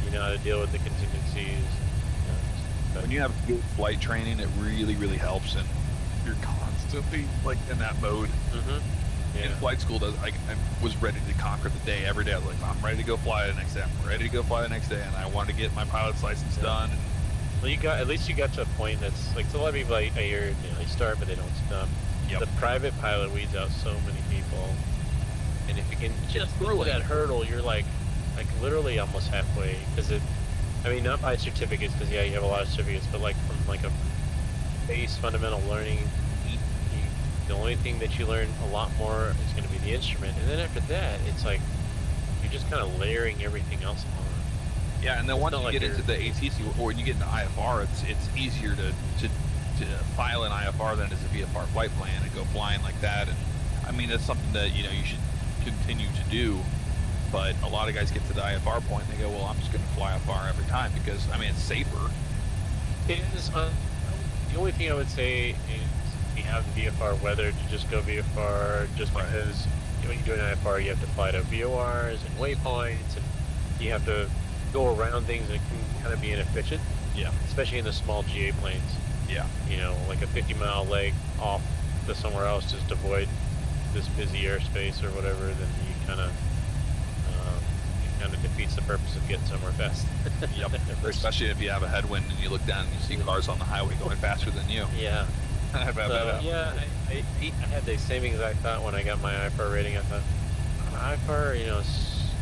You know how to deal with the contingencies. When you have good flight training, it really, really helps, and you're constantly like in that mode. Mm-hmm. Yeah. In flight school, I was ready to conquer the day every day. I was like, I'm ready to go fly the next day. I'm ready to go fly the next day, and I wanted to get my pilot's license done. And well, at least you got to a point that's like, so a lot of people I hear, they start but they don't stop. Yep. The private pilot weeds out so many people, and if you can just through that hurdle, you're like literally almost halfway, because not by certificates, because yeah, you have a lot of certificates, but like from like a base fundamental learning, the only thing that you learn a lot more is going to be the instrument, and then after that, it's like you're just kind of layering everything else on. Yeah, and then once you get into the ATC or when you get into IFR, it's easier to file an IFR than it is a VFR flight plan and go flying like that. And I mean, that's something that you should continue to do. But a lot of guys get to the IFR point and they go, well, I'm just going to fly IFR every time because, it's safer. It is. The only thing I would say is you have VFR weather to just go VFR just because when you do an IFR, you have to fly to VORs and waypoints, and you have to go around things that can kind of be inefficient. Yeah. Especially in the small GA planes. Yeah. Like a 50-mile leg off to somewhere else just to avoid this busy airspace or whatever, then you kind of defeats the purpose of getting somewhere fast. Yep. Especially if you have a headwind and you look down and you see cars on the highway going faster than you. Yeah. I had the same exact thought when I got my IFR rating. I thought, IFR,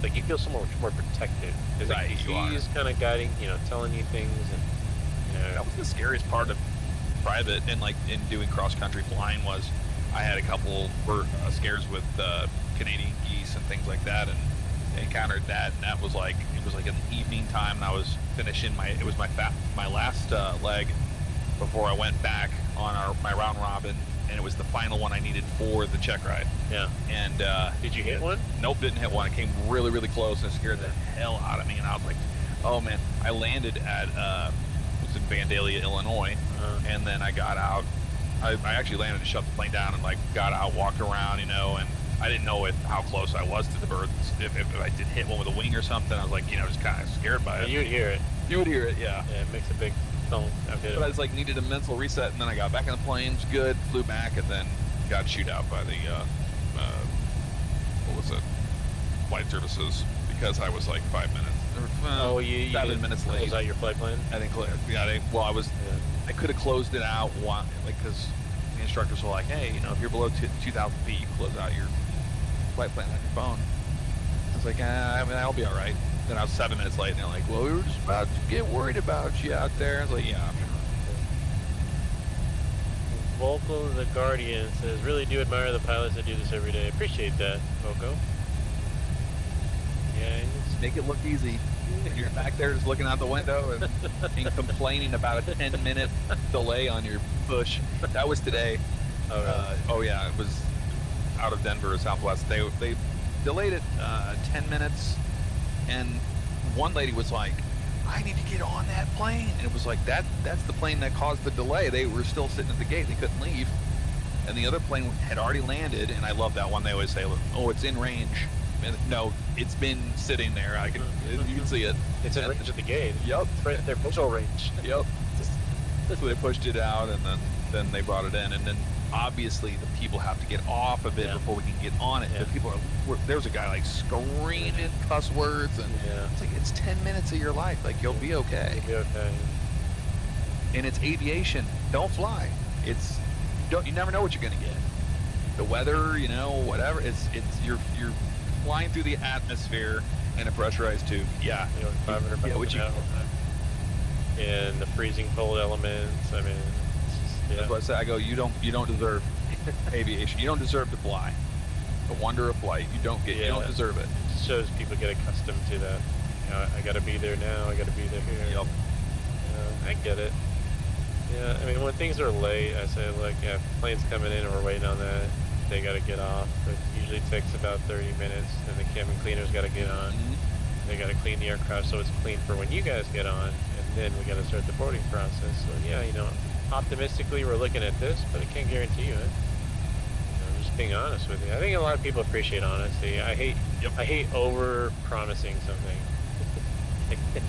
like you feel so much more protected because he's kind of guiding, telling you things, and that was the scariest part of private and like in doing cross country flying was I had a couple scares with Canadian geese and things like that, and encountered that, and that was like it was like an evening time, and I was finishing my last leg before I went back on my round robin, and it was the final one I needed for the check ride. Yeah. And did you hit one? Nope, didn't hit one. It came really, really close and it scared the hell out of me, and I was like, oh man. I landed at it was in Vandalia, Illinois, and then I got out. I actually landed to shut the plane down and like got out, walked around, and I didn't know how close I was to the birds. If I did hit one with a wing or something, I was like, just kind of scared by it. You would hear it. You would hear it, yeah. Yeah, it makes a big tone. But I was like, needed a mental reset, and then I got back in the plane, was good, flew back, and then got chewed out by the, flight services, because I was like 5 minutes. 7 minutes late. Was that your flight plan? I think, I could have closed it out, because the instructors were like, hey, if you're below 2,000 feet, you close out your flight plan on your phone. I was like, I'll be all right. Then I was 7 minutes late, and they're like, well, we were just about to get worried about you out there. I was like, yeah, I'm sure. Vocal the Guardian says, really do admire the pilots that do this every day. Appreciate that, Vocal. Yeah, make it look easy. And you're back there just looking out the window and complaining about a 10-minute delay on your push. That was today. Oh yeah, it was out of Denver, Southwest. They delayed it 10 minutes, and one lady was like, I need to get on that plane. And it was like, that's the plane that caused the delay. They were still sitting at the gate. They couldn't leave. And the other plane had already landed, and I love that one. They always say, oh, it's in range. And no, it's been sitting there. You can see it. It's in range at the gate. Yep. It's right at their visual range. Yep. So they pushed it out, and then they brought it in. And then obviously the people have to get off of it before we can get on it. The people there was a guy like screaming cuss words, and it's like, it's 10 minutes of your life. Like, you'll be okay. You'll be okay. And it's aviation. Don't fly. You never know what you're gonna get. The weather, whatever. You're flying through the atmosphere in a pressurized tube. Yeah. 500 miles an hour. And the freezing cold elements. I mean, that's what I say. I go, you don't deserve aviation. You don't deserve to fly. The wonder of flight. You don't deserve it. It just shows people get accustomed to that. I got to be there now. I got to be there here. Yep. I get it. Yeah. I mean, when things are late, I say, look, plane's coming in, and we're waiting on that. They got to get off. It usually takes about 30 minutes, and the cabin cleaners got to get on. Mm-hmm. They got to clean the aircraft so it's clean for when you guys get on, and then we got to start the boarding process. So optimistically we're looking at this, but I can't guarantee you it. I'm just being honest with you. I think a lot of people appreciate honesty. I hate over promising something.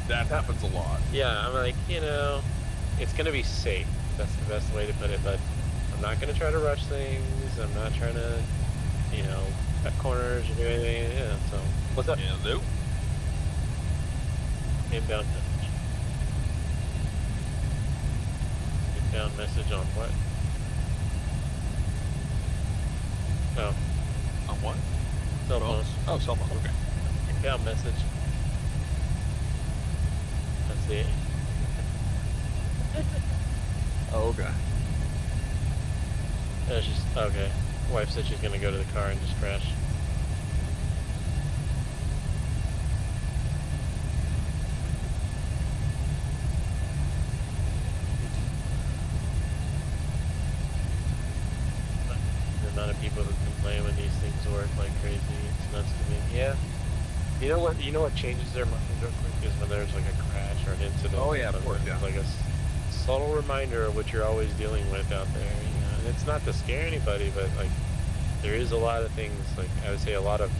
That happens a lot. Yeah, I'm like, it's gonna be safe. That's the best way to put it. But I'm not gonna try to rush things. I'm not trying to, cut corners or do anything. So what's up? Yeah, no. Inbound message. Inbound message on what? Oh. On what? Cell phone. Oh, cell phone. Okay. Inbound message. That's it. Oh, okay. That's just okay. Wife said she's gonna go to the car and just crash. The amount of people who complain when these things work like crazy, it's nuts to me. Yeah. You know what changes their mind real quick is when there's like a crash or an incident. Oh yeah, of course, yeah. Like a subtle reminder of what you're always dealing with out there. And it's not to scare anybody, but like there is a lot of things, like I would say a lot of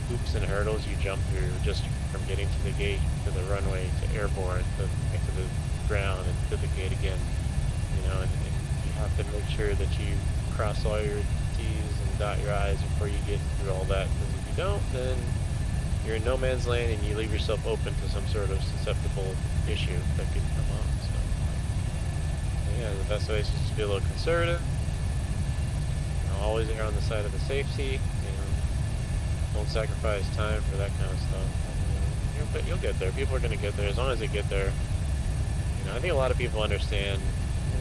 hoops and hurdles you jump through just from getting to the gate, to the runway, to airborne, to the ground, and to the gate again. And you have to make sure that you cross all your T's and dot your I's before you get through all that. Because if you don't, then you're in no man's land and you leave yourself open to some sort of susceptible issue that could come up. So, yeah, the best way is just to be a little conservative. Always err on the side of the safety. Don't sacrifice time for that kind of stuff. But you'll get there. People are going to get there as long as they get there. I think a lot of people understand,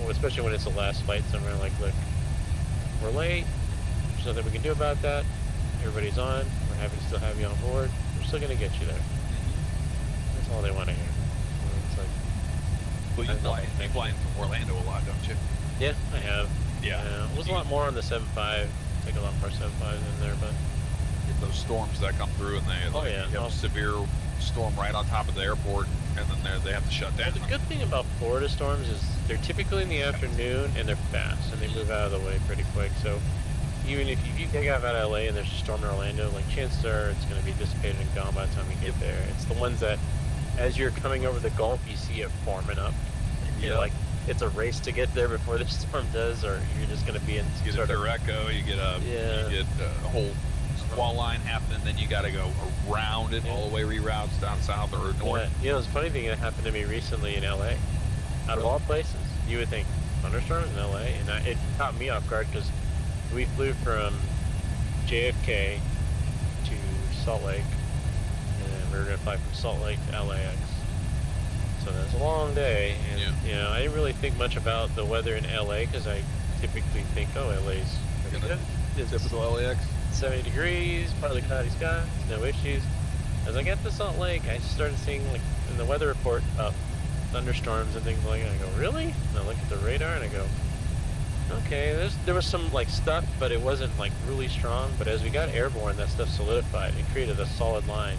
especially when it's the last flight somewhere. Like, look, we're late. There's nothing we can do about that. Everybody's on. We're happy to still have you on board. We're still going to get you there. That's all they want to hear. It's like, well, you fly from Orlando a lot, don't you? Yeah, I have. Yeah. It was a lot more on the 7.5. Take a lot more 7.5s in there, but get those storms that come through, and they have a severe storm right on top of the airport, and then they have to shut down. The good thing about Florida storms is they're typically in the afternoon and they're fast and they move out of the way pretty quick. So even if you take off out of LA and there's a storm in Orlando, like chances are it's going to be dissipated and gone by the time you get there. It's the ones that, as you're coming over the Gulf, you see it forming up. You're like, it's a race to get there before the storm does, or you're just going to be in you get a Direcco, you get a whole squall line happening, then you got to go around it all the way, reroutes down south or north. Yeah. It's a funny thing that happened to me recently in LA. Out of all places, you would think thunderstorms in LA, and it caught me off guard because we flew from JFK to Salt Lake, and we were going to fly from Salt Lake to LAX. So that's a long day, and I didn't really think much about the weather in LA because I typically think, oh, LA's pretty good. It's Typical LAX. 70 degrees, partly cloudy skies, no issues. As I got to Salt Lake, I started seeing, like, in the weather report about thunderstorms and things like that. I go, really? And I look at the radar and I go, okay, there was some, like, stuff, but it wasn't, like, really strong. But as we got airborne, that stuff solidified. It created a solid line.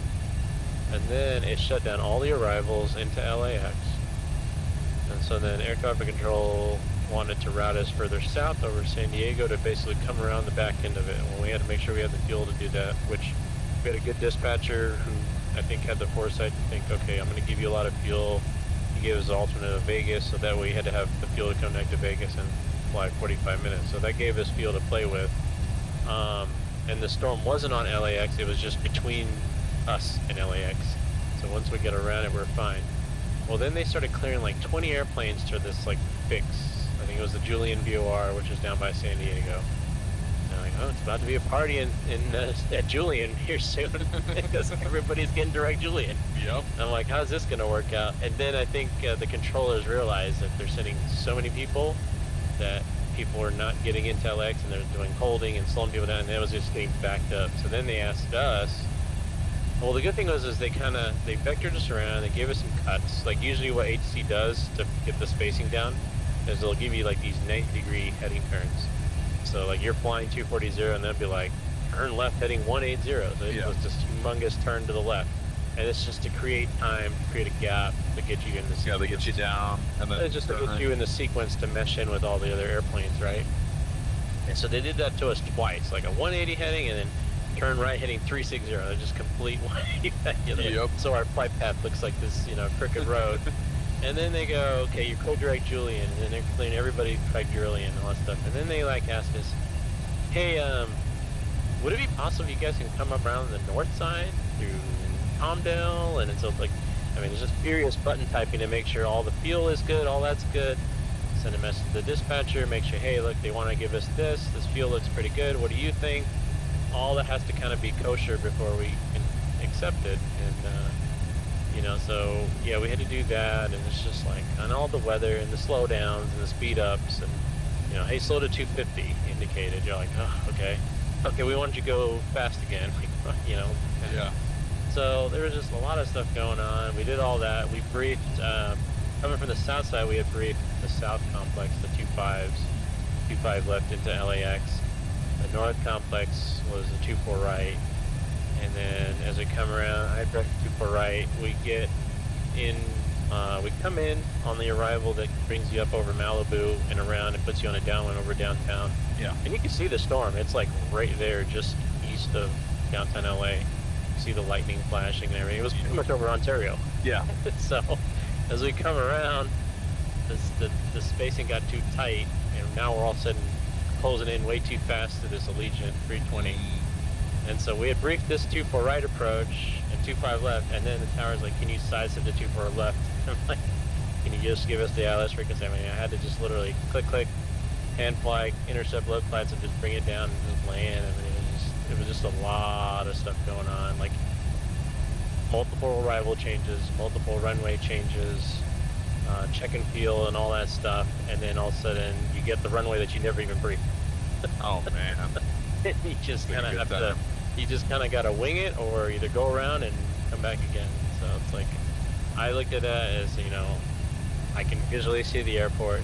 And then it shut down all the arrivals into LAX. And so then air traffic control wanted to route us further south over San Diego to basically come around the back end of it. Well, we had to make sure we had the fuel to do that, which we had a good dispatcher who I think had the foresight to think, okay, I'm going to give you a lot of fuel. He gave us an alternate of Vegas, so that way we had to have the fuel to come back to Vegas and fly 45 minutes. So that gave us fuel to play with. And the storm wasn't on LAX, it was just between us and LAX. So once we get around it, we're fine. Well, then they started clearing like 20 airplanes to this like fix. I think it was the Julian VOR, which is down by San Diego. And I'm like, oh, it's about to be a party at Julian here soon because everybody's getting direct Julian. Yep. I'm like, how's this going to work out? And then I think the controllers realized that they're sending so many people that people are not getting into LX and they're doing holding and slowing people down, and it was just getting backed up. So then they asked us. Well, the good thing was they vectored us around. They gave us some cuts. Like usually what HC does to get the spacing down is they'll give you like these 90-degree heading turns. So like you're flying 240 and they'll be like, turn left heading 180. So it was this humongous turn to the left. And it's just to create time, to create a gap to get you in the sequence. Yeah, they get you down. And then it's just to get you in the sequence to mesh in with all the other airplanes, right? And so they did that to us twice, like a 180 heading and then turn right heading 360. They're just complete 180. Yep. So our flight path looks like this, crooked road. And then they go, okay, you're code direct Julian, and then they're clearing everybody direct Julian and all that stuff. And then they like ask us, hey, would it be possible you guys can come up around the north side through Palmdale? And it's like, there's just furious button typing to make sure all the fuel is good, all that's good. Send a message to the dispatcher, make sure, hey, look, they want to give us this fuel looks pretty good, what do you think? All that has to kind of be kosher before we can accept it. And so yeah, we had to do that, and it's just like on all the weather and the slowdowns and the speed ups, and hey, slow to 250 indicated. You're like, oh, okay, we want you to go fast again. Yeah. So there was just a lot of stuff going on. We did all that. We briefed coming from the south side. We had briefed the south complex, the 25 left into LAX. The north complex was the 24 right. And then as we come around, I direct 24 right. We get in, we come in on the arrival that brings you up over Malibu and around and puts you on a downwind over downtown. Yeah. And you can see the storm. It's like right there, just east of downtown LA. You see the lightning flashing and everything. It was pretty much over Ontario. Yeah. So as we come around, the spacing got too tight, and now we're all of a sudden closing in way too fast to this Allegiant 320. And so we had briefed this 24 right approach and 25 left, and then the tower's like, can you size it to 24 left? I'm like, can you just give us the ILS frequency? I had to just literally click, hand fly, intercept low flights, and just bring it down and just land. It was just a lot of stuff going on, like multiple arrival changes, multiple runway changes, check and feel and all that stuff, and then all of a sudden you get the runway that you never even briefed. Oh man. You just kind of have to, you just kind of got to wing it, or either go around and come back again. So it's like, I looked at that as, I can visually see the airport,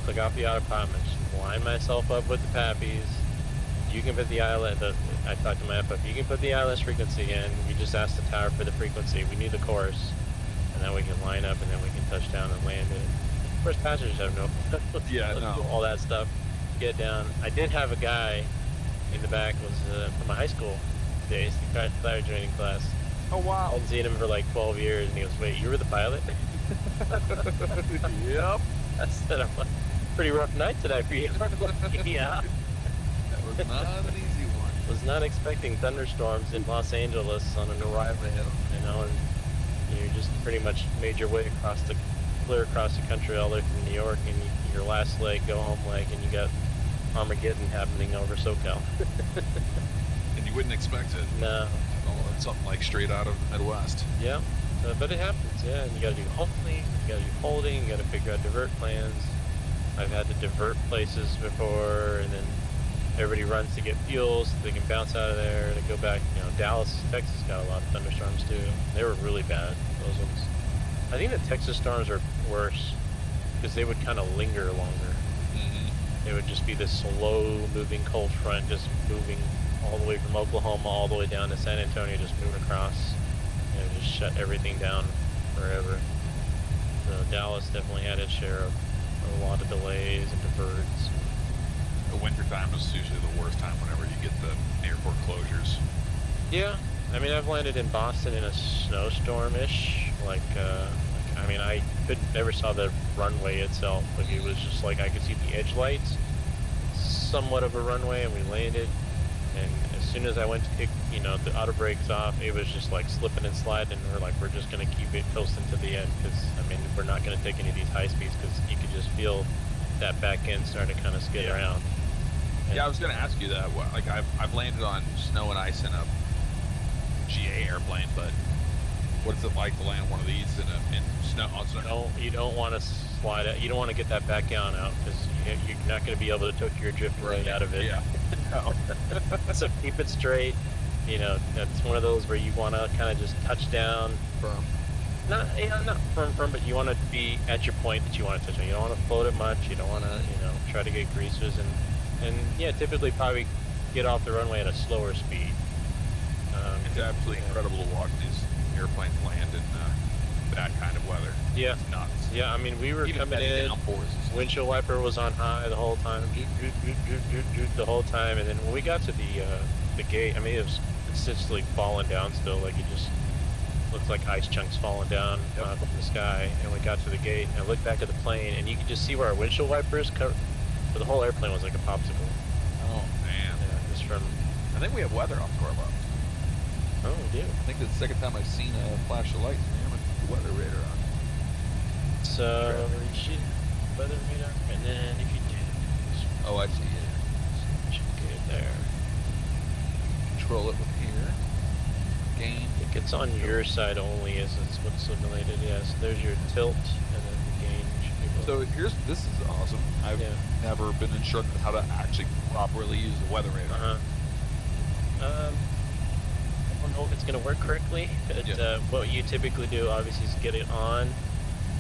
click off the autopilot, line myself up with the PAPIs. You can put the ILS, I talked to my FF, you can put the ILS frequency in. We just asked the tower for the frequency. We need the course. And then we can line up, and then we can touch down and land it. Of course, passengers have no, all that stuff. Get down. I did have a guy in the back, was from my high school days, he crashed fire training class. Oh wow. I hadn't seen him for like 12 years, and he goes, wait, you were the pilot? Yep. I said, pretty rough night today for you. Yeah. That was not an easy one. Was not expecting thunderstorms in Los Angeles on an arrival, and you just pretty much made your way clear across the country all the way from New York, and your last leg, go home leg, and you got Armageddon happening over Socal. And you wouldn't expect it. No. It's something like straight out of the Midwest. Yeah, but it happens, yeah. And you gotta do holding, you gotta figure out divert plans. I've had to divert places before, and then everybody runs to get fuel so they can bounce out of there to go back. You know, Dallas, Texas got a lot of thunderstorms too. They were really bad, those ones. I think the Texas storms are worse because they would kind of linger longer. It would just be this slow-moving cold front just moving all the way from Oklahoma all the way down to San Antonio, just moving across, and just shut everything down forever. So Dallas definitely had its share of a lot of delays and diverts. The winter time is usually the worst time whenever you get the airport closures. Yeah, I mean, I've landed in Boston in a snowstorm-ish. I mean, I never saw the runway itself. Like, it was just like I could see the edge lights, somewhat of a runway, and we landed. And as soon as I went to kick, you know, the auto brakes off, it was just like slipping and sliding. And we're like, we're just gonna keep it coasting to the end because I mean, we're not gonna take any of these high speeds because you could just feel that back end starting to kind of skid around. And yeah, I was gonna ask you that. Like, I've landed on snow and ice in a GA airplane, but what is it like to land one of these in snow? On snow? You don't want to slide it. You don't want to get that back down out because you're not going to be able to took your drift right out of it. Yeah. No. So keep it straight. You know, that's one of those where you want to kind of just touch down. Firm. Not firm, but you want to be at your point that you want to touch on. You don't want to float it much. You don't want to, you know, try to get greases and yeah, typically probably get off the runway at a slower speed. It's absolutely incredible to watch these airplanes land in that kind of weather. Yeah. It's nuts. Yeah, I mean, we were Even coming in, windshield wiper was on high the whole time, the whole time, and then when we got to the gate, I mean, it was consistently falling down still, like it just looked like ice chunks falling down from the sky, and we got to the gate, and I looked back at the plane, and you could just see where our windshield wipers covered, but the whole airplane was like a popsicle. Oh, man. Yeah, just from... I think we have weather off to our left. Oh, we do. I think that's the second time I've seen a flash of lights, man, with the weather radar on. So, you should weather radar, and then if you do... Oh, I see it. You should get it there. Control it with here. Gain. I think it's on your side only as it's what's simulated, yes. There's your tilt, and then the gain should be... So this is awesome. I've never been instructed how to actually properly use the weather radar. I don't know if it's going to work correctly, but what you typically do obviously is get it on,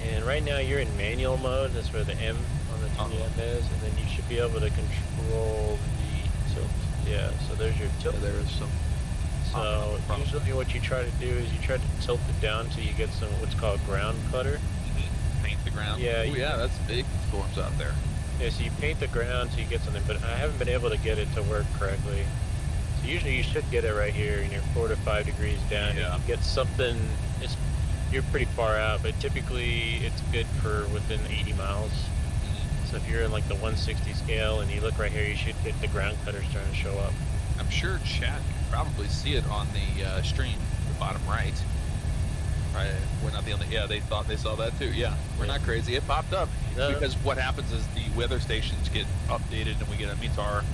and right now you're in manual mode. That's where the M on the TDM is, and then you should be able to control the tilt. Yeah, so there's your tilt. Yeah, there is some. So usually what you try to do is you try to tilt it down until you get some what's called ground clutter. Paint the ground. Yeah. Oh, yeah, that's big storms out there. Yeah, so you paint the ground so you get something, but I haven't been able to get it to work correctly. So usually you should get it right here, and you're 4 to 5 degrees down. Yeah. You get something. You're pretty far out, but typically it's good for within 80 miles. So if you're in like the 160 scale and you look right here, you should get the ground cutter starting to show up. I'm sure chat can probably see it on the stream, the bottom right. Right, we're not the only. Yeah, they thought they saw that too. Yeah, we're not crazy. It popped up because what happens is the weather stations get updated, and we get a METAR.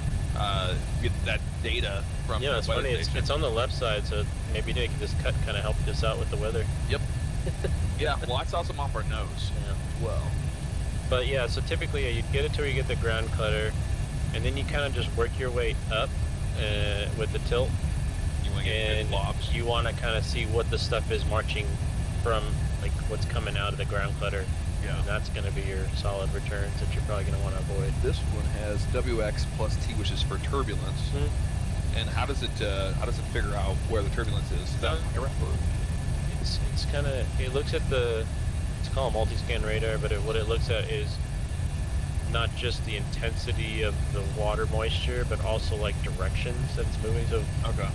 Get that data from the it's weather funny. station. It's on the left side, so maybe they can just kind of help this out with the weather. Yep. Yeah. Well, I saw some off our nose. Yeah. As well. But yeah, so typically you get it to where you get the ground clutter, and then you kind of just work your way up with the tilt. You want to get good blobs. You want to kind of see what the stuff is marching from, like what's coming out of the ground clutter. Yeah. And that's going to be your solid returns that you're probably going to want to avoid. This one has WX plus T, which is for turbulence. And how does it figure out where the turbulence is? Is that it's kind of, it looks at it's called multi-scan radar, but what it looks at is not just the intensity of the water moisture, but also like directions that it's moving. So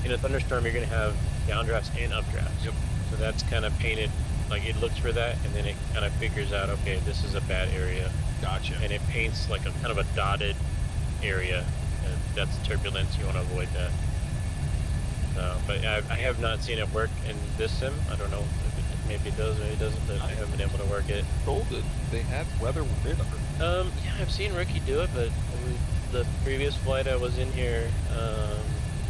in a thunderstorm, you're going to have downdrafts and updrafts. Yep. So that's kind of painted, like it looks for that, and then it kind of figures out, okay, this is a bad area. Gotcha. And it paints like a kind of a dotted area, and that's turbulence. You want to avoid that. But I have not seen it work in this sim. I don't know if maybe it does, maybe it doesn't, but I haven't been able to work it. Told that they had weather radar. Yeah, I've seen Ricky do it, but the previous flight I was in here,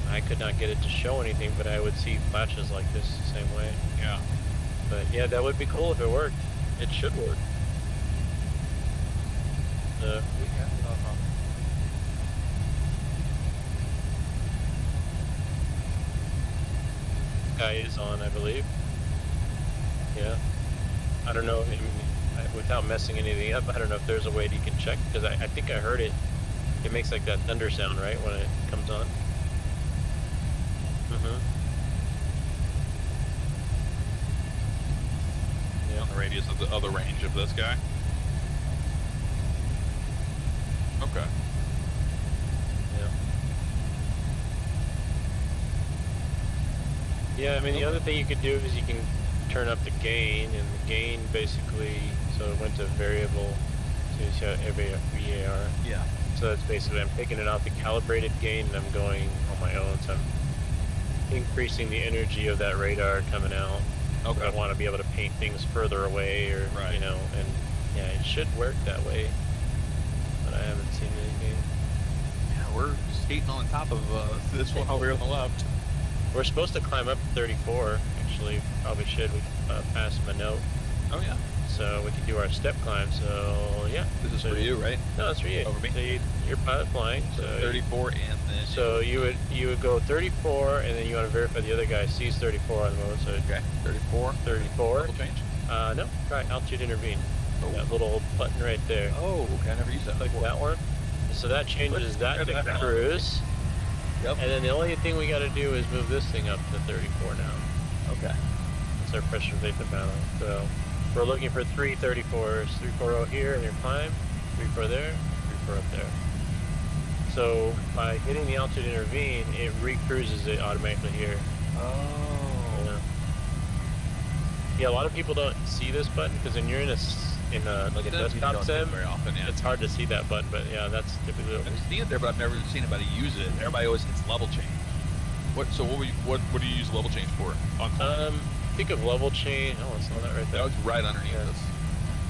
I could not get it to show anything, but I would see flashes like this the same way. Yeah. But yeah, that would be cool if it worked. It should work. So guy is on, I believe. Yeah. I don't know. I mean, without messing anything up, I don't know if there's a way that you can check, because I think I heard it. It makes like that thunder sound, right, when it comes on. Yeah, on the radius of the other range of this guy. Okay. Yeah, I mean, the other thing you could do is you can turn up the gain, and the gain basically, so it went to variable, so you see how every VAR. Yeah. So that's basically, I'm taking it off the calibrated gain, and I'm going on my own, so I'm increasing the energy of that radar coming out. Okay. I want to be able to paint things further away, or, right. You know, and yeah, it should work that way, but I haven't seen anything. Yeah, we're skating on top of this one over here on the left. We're supposed to climb up to 34, actually. Probably should. We pass my note. Oh, yeah. So we can do our step climb. So, yeah. This is for you, right? No, it's for you. Over me? So you're pilot flying. So 34 and then... So you would go 34, and then you want to verify the other guy sees 34 on the moment. So okay, 34. 34. Double change? No. Try altitude intervene. Oh. That little button right there. Oh, okay. I never used that. Click that one. So that changes that to cruise. Yep. And then the only thing we got to do is move this thing up to 34 now. Okay. That's our pressurization panel. So we're looking for 334s. 340 here in your climb, 34 there, 34 up there. So by hitting the altitude intervene, it recruises it automatically here. Oh. Yeah, a lot of people don't see this button because when you're in a like a desktop sim, very often, yeah. it's hard to see that button. But yeah, that's typically what I've seen it there, but I've never seen anybody use it. Everybody always hits level change. What do you use level change for? Think of level change. Oh, I saw that right there. That was right underneath us.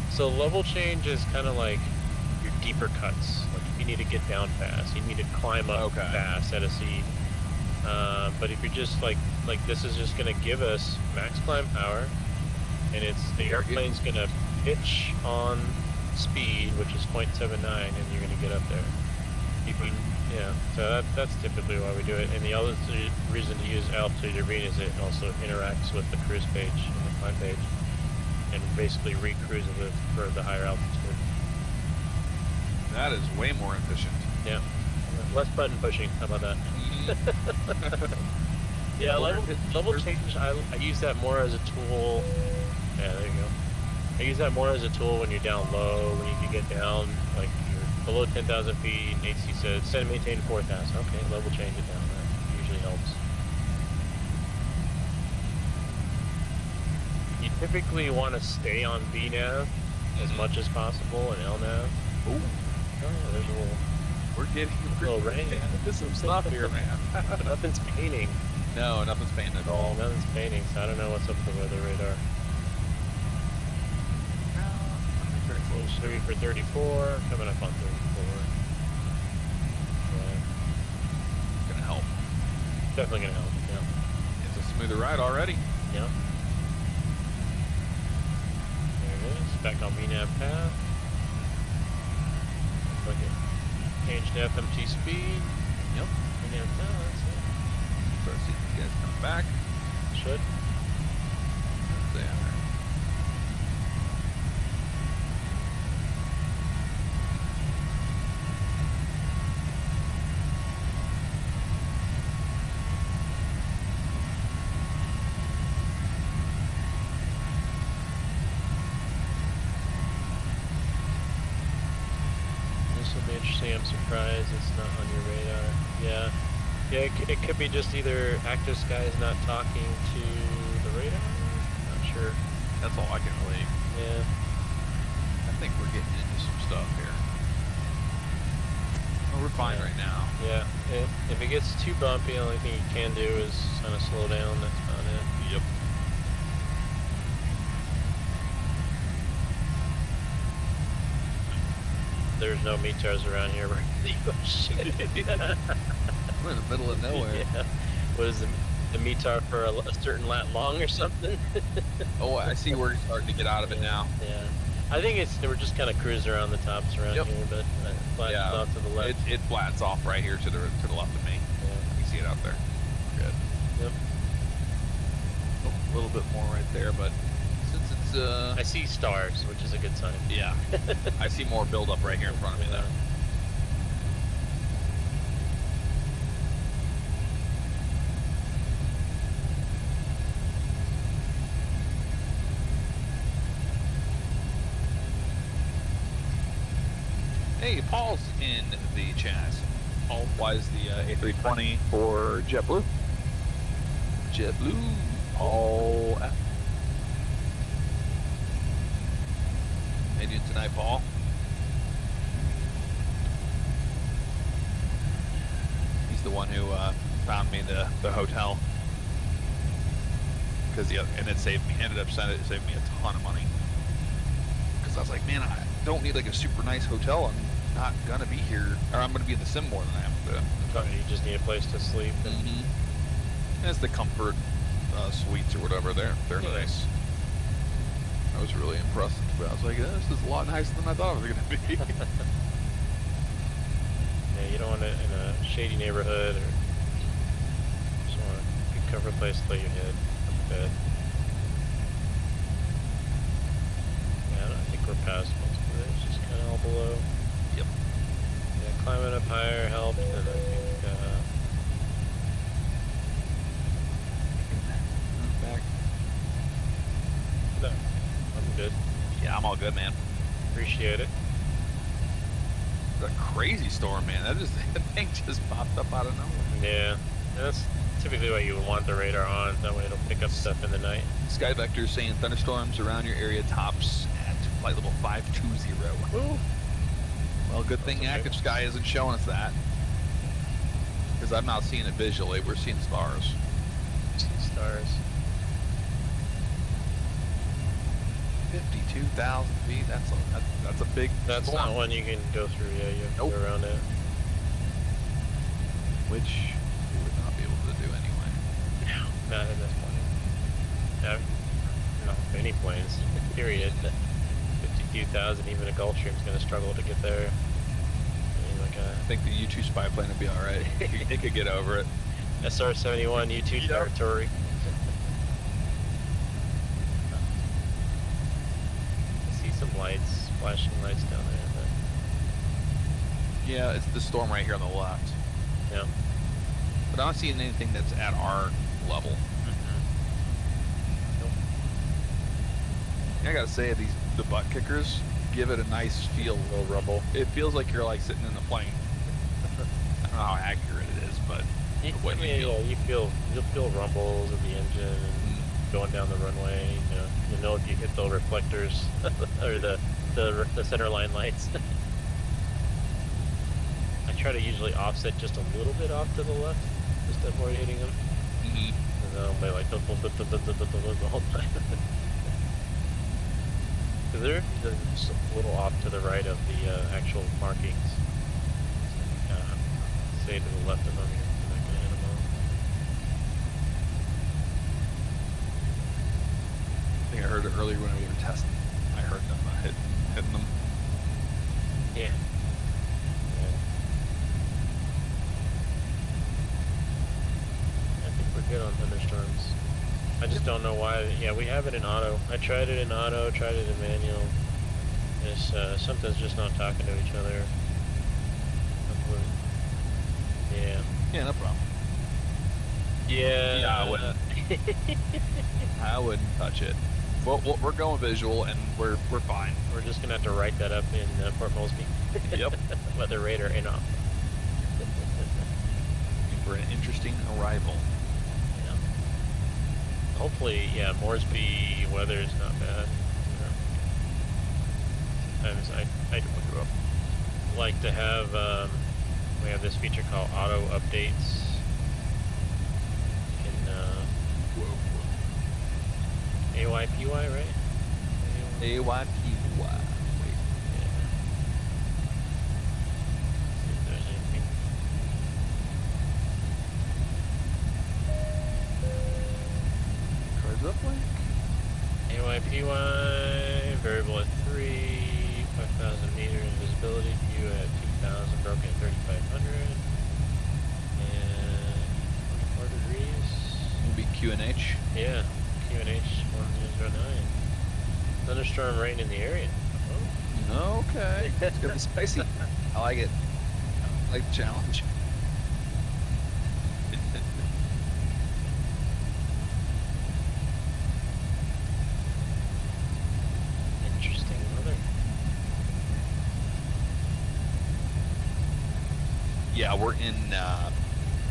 So level change is kind of like your deeper cuts. Like if you need to get down fast, you need to climb up fast at a seed. But if you're just like this is just going to give us max climb power, and the airplane's going to pitch on speed, which is 0.79, and you're going to get up there. So that's typically why we do it. And the other reason to use altitude intervene is it also interacts with the cruise page and the climb page, and basically recruises it for the higher altitude. That is way more efficient. Yeah, less button pushing. How about that? Yeah, level change. I use that more as a tool. Yeah, there you go. I use that more as a tool when you're down low, when you can get down, like you're below 10,000 feet, and AC says, set and maintain 4,000. Okay, level change it down. That usually helps. You typically want to stay on VNav as much as possible, and LNav. Ooh. Oh, there's a little... We're getting a little rain. There's some stuff here, man. Nothing's painting. No, nothing's painting at all. Nothing's painting, so I don't know what's up with the weather radar. Shooting for 34, coming up on 34. Gonna help. Definitely gonna help, yeah. It's a smoother ride already. Yeah. There it is, back on VNav path. Look at change to FMT speed. Yep. VNav path, that's it. Start seeing these guys come back. Should. They are. I'm surprised it's not on your radar. Yeah, it could be just either active sky is not talking to the radar. Not sure. That's all I can believe. Yeah. I think we're getting into some stuff here. Oh, we're fine right now. Yeah. If it gets too bumpy, the only thing you can do is kind of slow down. That's about it. Yep. There's no METARs around here. We're in the ocean. We're in the middle of nowhere. Yeah. What is the METAR for a certain lat long or something? Oh, I see we're starting to get out of it now. Yeah. I think they were just kind of cruising around the tops around here, but flat off to the left. It flats off right here to the left of me. Yeah. You see it out there. Good. Yep. Oh, a little bit more right there, but since it's I see stars, which is a good sign. Yeah. I see more buildup right here in front of me though. Hey, Paul's in the chat. Paul, why is the A320 for JetBlue? JetBlue, Paul F. How you doing tonight, Paul? He's the one who found me the hotel. Because and it saved me. Ended up saving me a ton of money. Because I was like, man, I don't need like a super nice hotel. I'm not gonna be here, or I'm gonna be in the sim more than I am to. You just need a place to sleep. Mm-hmm. That's the comfort suites or whatever. They're nice. I was really impressed. But I was like, this is a lot nicer than I thought it was gonna be. Yeah, you don't want it in a shady neighborhood, or just want a good cover place to lay your head on the bed. Yeah, I think we're past most of it. It's just kind of all below. Yep. Yeah, climbing up higher helped, and I think back. no, I'm good. Yeah, I'm all good, man. Appreciate it. It's a crazy storm, man. That thing just popped up out of nowhere. Yeah, that's typically why you would want the radar on. That way it'll pick up stuff in the night. Sky Vector saying thunderstorms around your area tops at flight level 520. Ooh. Well, good thing Active Sky isn't showing us that. Because I'm not seeing it visually. We're seeing stars. Stars. 52,000 feet. That's a big. That's storm. not one you can go through. Yeah, you have to go around it. Which we would not be able to do anyway. No, not at this point. No, any planes. Period. 52,000. Even a Gulfstream's going to struggle to get there. I mean, like I think the U-2 spy plane would be all right. It could get over it. SR-71 U-2 territory. Some lights, flashing lights down there. But... Yeah, it's the storm right here on the left. Yeah. But I'm not seeing anything that's at our level. Nope. I gotta say, the butt kickers give it a nice feel. A little rumble. It feels like you're like sitting in a plane. I don't know how accurate it is, but you'll feel rumbles of the engine and going down the runway. You know if you hit the reflectors or the center line lights. I try to usually offset just a little bit off to the left, just to avoid hitting them. And then I'll be like the whole time. Because they're just a little off to the right of the actual markings. So stay to the left of them. You're not going to hit them all. I think I heard it earlier when we were testing. I heard them hitting them. Yeah. I think we're good on thunderstorms. I just don't know why. Yeah, we have it in auto. I tried it in auto, tried it in manual. It's something's just not talking to each other. Yeah. Yeah, no problem. Yeah. Yeah, I wouldn't touch it. Well, we're going visual, and we're fine. We're just gonna have to write that up in Port Moresby. Yep. Weather radar in off. For an interesting arrival. Yeah. Hopefully, yeah, Moresby weather is not bad. Sometimes I like to have we have this feature called auto updates. AYPY, right? AYPY. Wait. Yeah. See if there's anything. Cards up, like? AYPY variable at 3, 5,000 meters visibility, view at 2,000, broken at 3,500, and 24 degrees. It'll be QNH. Yeah, QNH 1009. Thunderstorm rain in the area. Oh. Okay. It's gonna be spicy. I like it. I like the challenge. Interesting weather. Yeah, we're in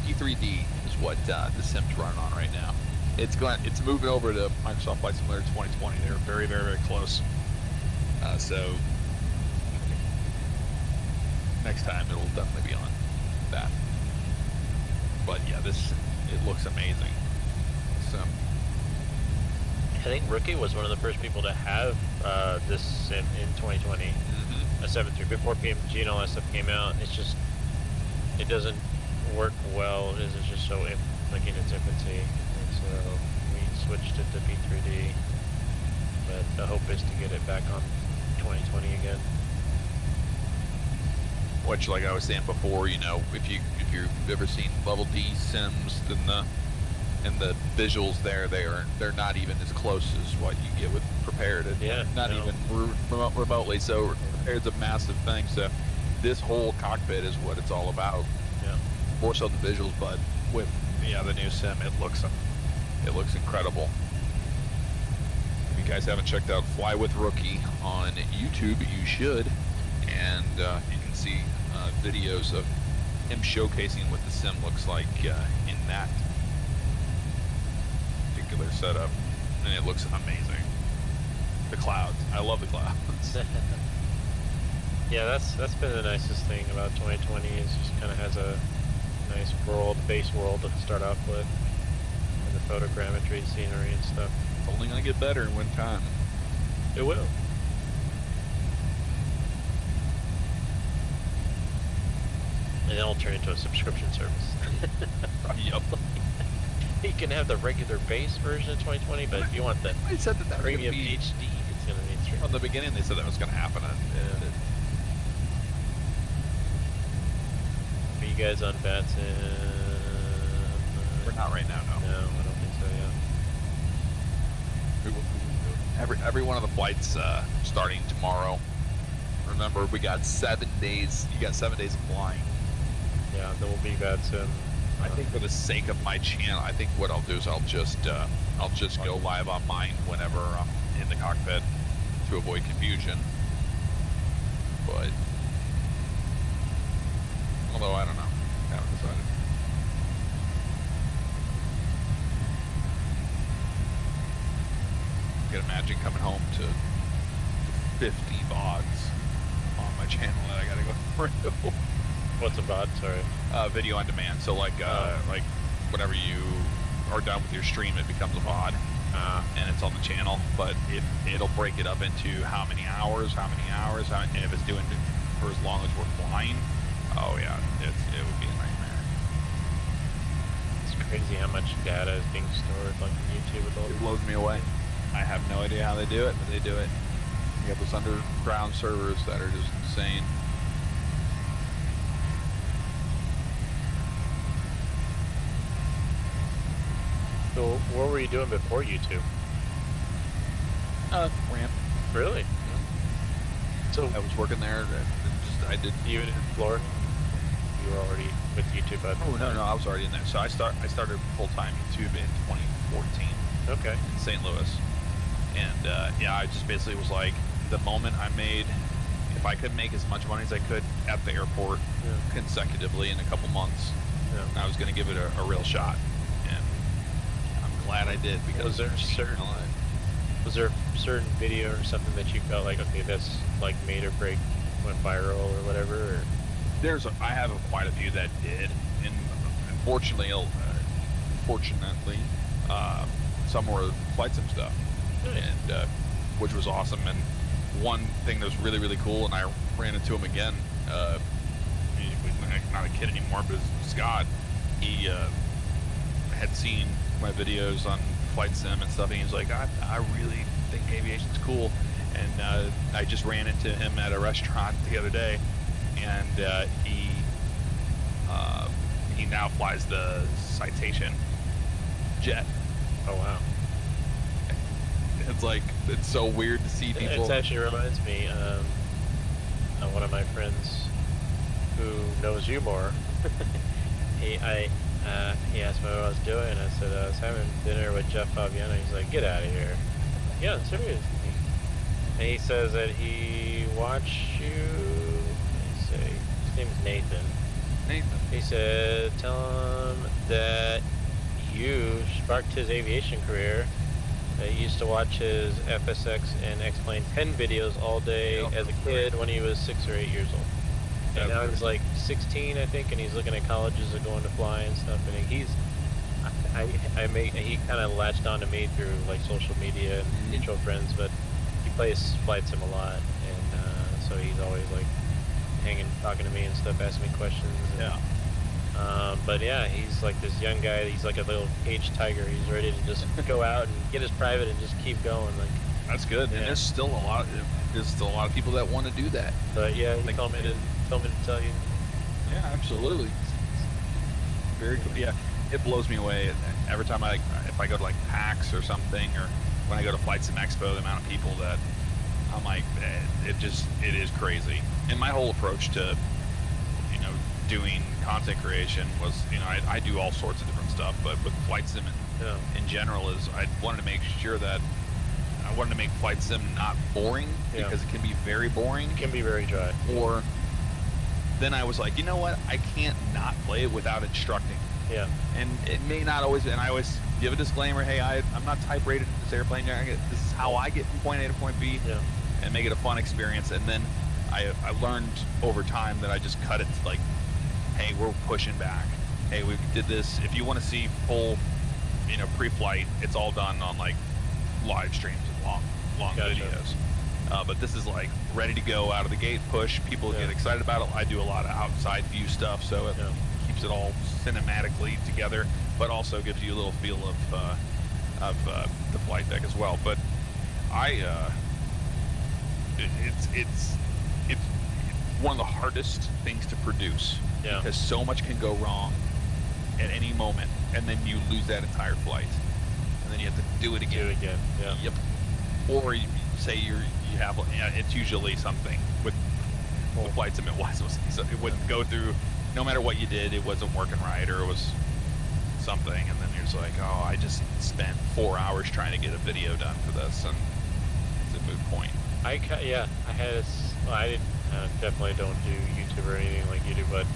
P3D is what the sim's running on right now. It's moving over to Microsoft Flight Simulator 2020. They're very, very, very close. So next time it'll definitely be on that. But yeah, it looks amazing. So I think Rookie was one of the first people to have this sim in 2020. A 7.3 before PMG and all that stuff came out. It doesn't work well. It's just so in its infancy. And so we switched it to P3D. But the hope is to get it back on 2020 again. which, like I was saying before, you know, if you've ever seen level D sims, then the visuals they're not even as close as what you get with prepared. Yeah, not even remotely. So prepared's a massive thing. So this whole cockpit is what it's all about. Yeah. More so the visuals, but with the new sim, it looks incredible. If you guys haven't checked out Fly with Rookie on YouTube, you should, and you can see videos of him showcasing what the sim looks like in that particular setup, and it looks amazing. The clouds, I love the clouds. Yeah, that's been the nicest thing about 2020 is just kind of has a nice base world to start off with, and the photogrammetry, scenery, and stuff. It's only gonna get better in one time. It will. And then it'll turn into a subscription service. Yup. You can have the regular base version of 2020, but if you want the I said that premium HD, it's gonna be straight. From the beginning, they said that was gonna happen. Are you guys on Vatsim? We're not right now, no. No, I don't think so, yeah. Every one of the flights starting tomorrow. Remember, we got 7 days. You got 7 days of flying. Yeah, there will be Vatsim. I think for the sake of my channel, I think what I'll do is I'll just go live on mine whenever I'm in the cockpit to avoid confusion. But although I don't know, I haven't decided. I can imagine coming home to 50 VODs on my channel that I gotta go through. What's a VOD? Sorry. Video on demand. So like whenever you are done with your stream, it becomes a VOD, and it's on the channel. But it'll break it up into how many hours, and if it's doing it for as long as we're flying, oh yeah, it would be a nightmare. It's crazy how much data is being stored like on YouTube with all It blows me away. I have no idea how they do it, but they do it. You got those underground servers that are just insane. So what were you doing before YouTube? Ramp. Really? So I was working there. I did. Even in Florida? You were already with YouTube at Oh no, I was already in there. So I started full-time YouTube in 2014. Okay. In St. Louis, and I just basically was like, the moment I made, if I could make as much money as I could at the airport consecutively in a couple months, I was going to give it a real shot, and I'm glad I did, because was there a certain video or something that you felt like, okay, this like made or break, went viral or whatever? Or? I have quite a few that did, and unfortunately, some were flight sim stuff, and which was awesome. And one thing that was really, really cool, and I ran into him again, he's not a kid anymore, but it's Scott. He had seen my videos on flight sim and stuff, and he was like, I really think aviation's cool. And I just ran into him at a restaurant the other day, and he now flies the Citation jet. Oh wow! It's like, it's so weird to see people. It actually reminds me, one of my friends who knows you more. he asked me what I was doing. I said I was having dinner with Jeff Fabiano. He's like, "Get out of here!" Yeah, I'm serious. And he says that he watched you. His name's Nathan. He said, tell him that you sparked his aviation career. He used to watch his FSX and X-Plane 10 videos all day as a kid when he was 6 or 8 years old. And now he's like 16, I think, and he's looking at colleges and going to fly and stuff. And he kind of latched on to me through like social media and mutual friends, but he plays flight sim a lot, and so he's always like talking to me and stuff, asking me questions. And, but yeah, he's like this young guy. He's like a little caged tiger. He's ready to just go out and get his private and just keep going. Like that's good. Yeah. And there's still a lot of people that want to do that. But yeah, he told me to tell you. Yeah, absolutely. Very cool. Yeah, it blows me away every time if I go to like PAX or something, or when I go to Flight Sim Expo, the amount of people that I'm like, it is crazy. And my whole approach to, doing content creation was, I do all sorts of different stuff, but with Flight Sim in general is I wanted to make sure that I wanted to make Flight Sim not boring, because it can be very boring. It can be very dry. Or then I was like, you know what? I can't not play it without instructing. Yeah. And it may not always, and I always give a disclaimer, hey, I'm not type rated in this airplane. This is how I get from point A to point B, and make it a fun experience. And then I learned over time that I just cut it to like, hey, we're pushing back. Hey, we did this. If you want to see full, pre-flight, it's all done on like live streams and long videos. But this is like ready to go out of the gate, push. People get excited about it. I do a lot of outside view stuff, so it keeps it all cinematically together, but also gives you a little feel of the flight deck as well. But it's one of the hardest things to produce, because so much can go wrong at any moment, and then you lose that entire flight, and then you have to do it again. Yep. Or you say you have, it's usually something with Flight Sim. It wouldn't go through, no matter what you did, it wasn't working right, or it was something, and then you're just like, oh, I just spent 4 hours trying to get a video done for this, and it's a moot point. I definitely don't do YouTube or anything like you do, but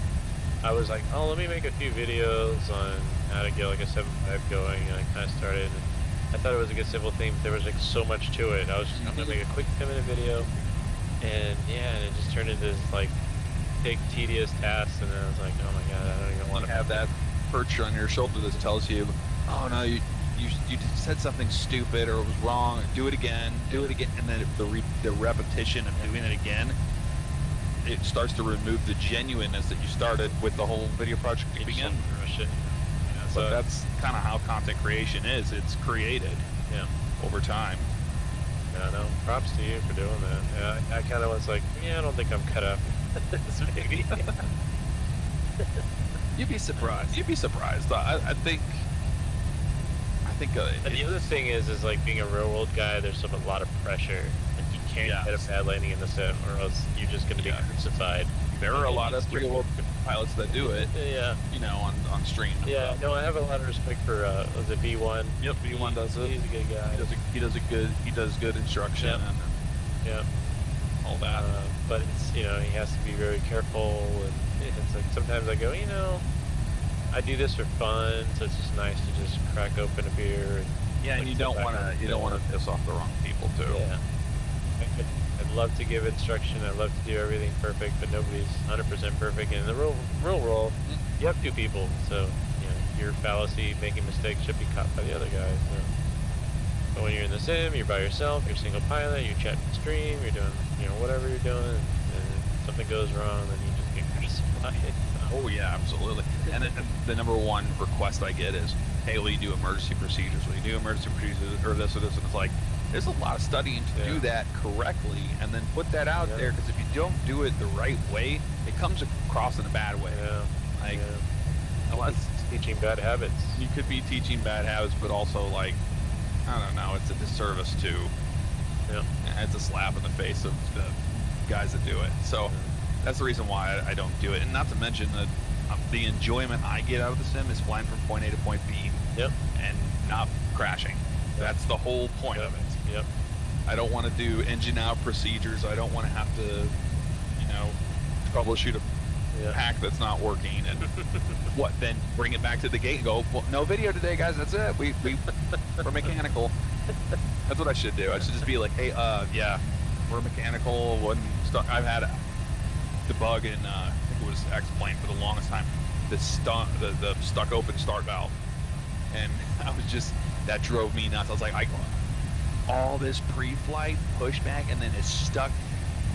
I was like, oh, let me make a few videos on how to get like a 7.5 going, and I kind of started, and I thought it was a good simple thing, but there was like so much to it. I was just going to make a quick 10-minute video, and it just turned into this like big tedious task, and then I was like, oh my god, I don't even want to have that perch on your shoulder that tells you, oh no, you said something stupid, or it was wrong, do it again, and then the repetition of doing it again, it starts to remove the genuineness that you started with the whole video project to begin. So that's kind of how content creation is. It's created over time. Yeah, no, props to you for doing that. Yeah, I kind of was like, I don't think I'm cut up for this maybe. You'd be surprised. I think. And the other thing is like being a real world guy, there's a lot of pressure. Like you can't get a bad landing in the sim, or else you're just going to be crucified. There are a lot of real world pilots that do it. On stream. Yeah, no, I have a lot of respect for the V1. Yep, V1 does it. He's a good guy. He does good instruction. And all that. But it's he has to be very careful, and it's like sometimes I go, I do this for fun, so it's just nice to just crack open a beer. And you don't want to piss off the wrong people too. Yeah. I'd love to give instruction. I'd love to do everything perfect, but nobody's 100% perfect. And in the real world, you have two people, so your fallacy, making mistakes, should be caught by the other guy. So. But when you're in the sim, you're by yourself, you're single pilot, you're chatting stream, you're doing whatever you're doing, and if something goes wrong, then you just get crucified. Oh yeah, absolutely. And the number one request I get is, hey, will you do emergency procedures? Will you do emergency procedures or this or this? And it's like, there's a lot of studying to do that correctly and then put that out there, because if you don't do it the right way, it comes across in a bad way. Like, unless teaching bad habits. You could be teaching bad habits, but also, like, I don't know, it's a disservice to, it's a slap in the face of the guys that do it. So that's the reason why I don't do it. And not to mention that the enjoyment I get out of the sim is flying from point A to point B and not crashing. That's the whole point of it. I don't want to do engine out procedures. I don't want to have to, you know, troubleshoot a pack that's not working and then bring it back to the gate and go, well, no video today, guys. That's it. We're mechanical. That's what I should do. I should just be like, hey, we're mechanical. I've had the bug in, I think it was X-Plane for the longest time, the stuck open start valve. And I was just, that drove me nuts. I was like, all this pre-flight pushback, and then it's stuck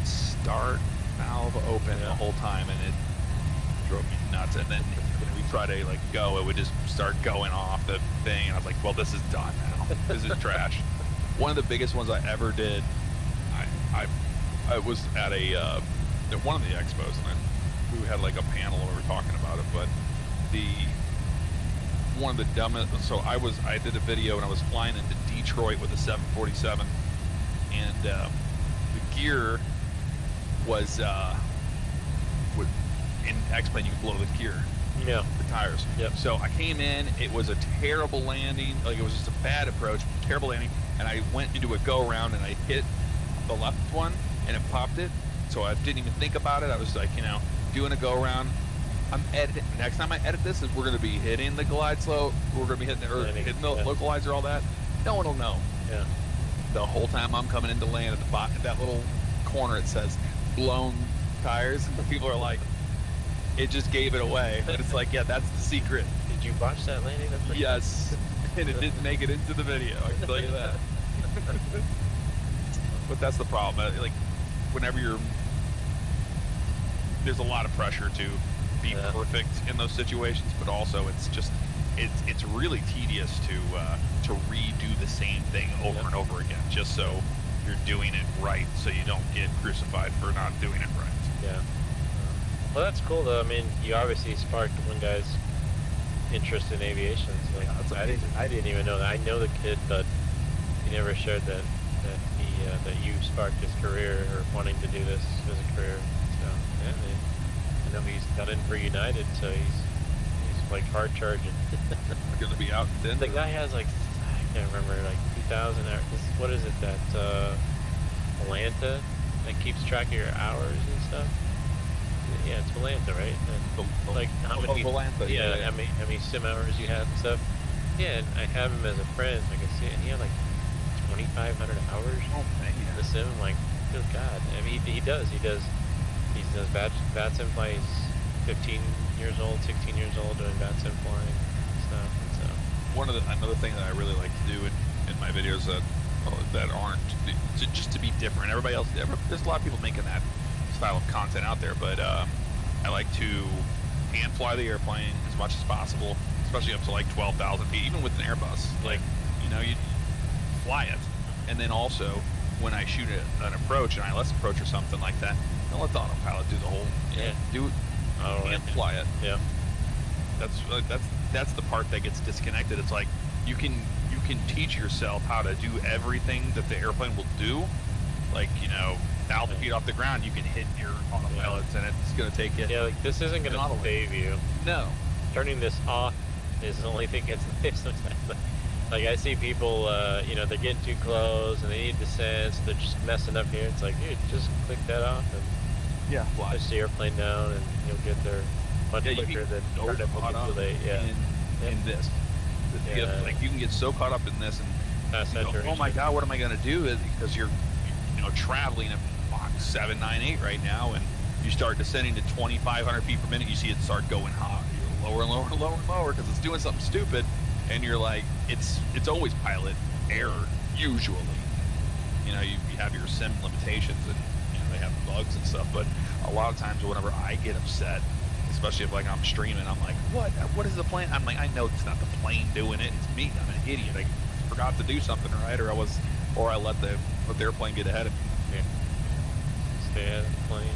start valve open the whole time, and it drove me nuts. And then when we try to, like, go, it would just start going off the thing, and I was like, well, this is done now. This is trash. One of the biggest ones I ever did, I was at at one of the expos, and we had like a panel where we were talking about it, but one of the dumbest, so I did a video and I was flying into Detroit with a 747, and the gear was in X-Plane you can blow the gear, the tires. So I came in, it was a terrible landing, like it was just a bad approach, terrible landing, and I went into a go around and I hit the left one and it popped it. So I didn't even think about it. I was like, doing a go around. I'm editing. Next time I edit this, we're going to be hitting the glide slope. We're going to be hitting the localizer, all that. No one will know. The whole time I'm coming into land at the bottom, that little corner, it says blown tires. And people are like, it just gave it away. And it's like, that's the secret. Did you watch that landing? Yes. And it didn't make it into the video. I can tell you that. But that's the problem. Like, whenever there's a lot of pressure to be perfect in those situations, but also it's really tedious to redo the same thing over and over again, just so you're doing it right, so you don't get crucified for not doing it right. Well, that's cool though. I mean, you obviously sparked one guy's interest in aviation. So I didn't even know that. I know the kid, but he never shared that you sparked his career or wanting to do this as a career. So I know he's got in for United, so he's like hard charging. Going to be out then. The guy has like, I can't remember, like 2,000 hours. What is it, that Atlanta that keeps track of your hours and stuff? Yeah, it's Atlanta, right? And like how many? Atlanta. How many sim hours you have and stuff. Yeah, and I have him as a friend. Like I see, and he had like 2,500 hours in the sim. I'm like, good God. I mean, he does Vatsim flies. 15 years old, 16 years old, doing Vatsim flying stuff. So another thing that I really like to do in my videos that aren't just to be different. There's a lot of people making that style of content out there, but I like to hand fly the airplane as much as possible, especially up to like 12,000 feet, even with an Airbus. Like, you fly it, and then also when I shoot an approach, an ILS approach or something like that, don't let the autopilot do the whole do it. And fly it. That's the part that gets disconnected. It's like you can teach yourself how to do everything that the airplane will do. Like, 1,000 feet off the ground, you can hit your autopilots, and it's going to take you. Yeah, like this isn't going to save you. No. Turning this off is the only thing that's sometimes. Like I see people, they're getting too close and they need descent, so they're just messing up here. It's like, dude, just click that off and fly. Push the airplane down, and you'll get there much quicker than turn it too late. In this. Like you can get so caught up in this and go, oh my God, what am I going to do? Because you're traveling at Mach 798 right now, and you start descending to 2,500 feet per minute. You see it start going hot, lower and lower and lower and lower because it's doing something stupid, and you're like, it's always pilot error usually. You have your sim limitations and they have bugs and stuff, but a lot of times whenever I get upset, especially if like I'm streaming, I'm like, what is the plane? I'm like, I know it's not the plane doing it, it's me. I'm an idiot. I forgot to do something right, or I was or I let the airplane get ahead of me. Yeah. Stay ahead of the plane.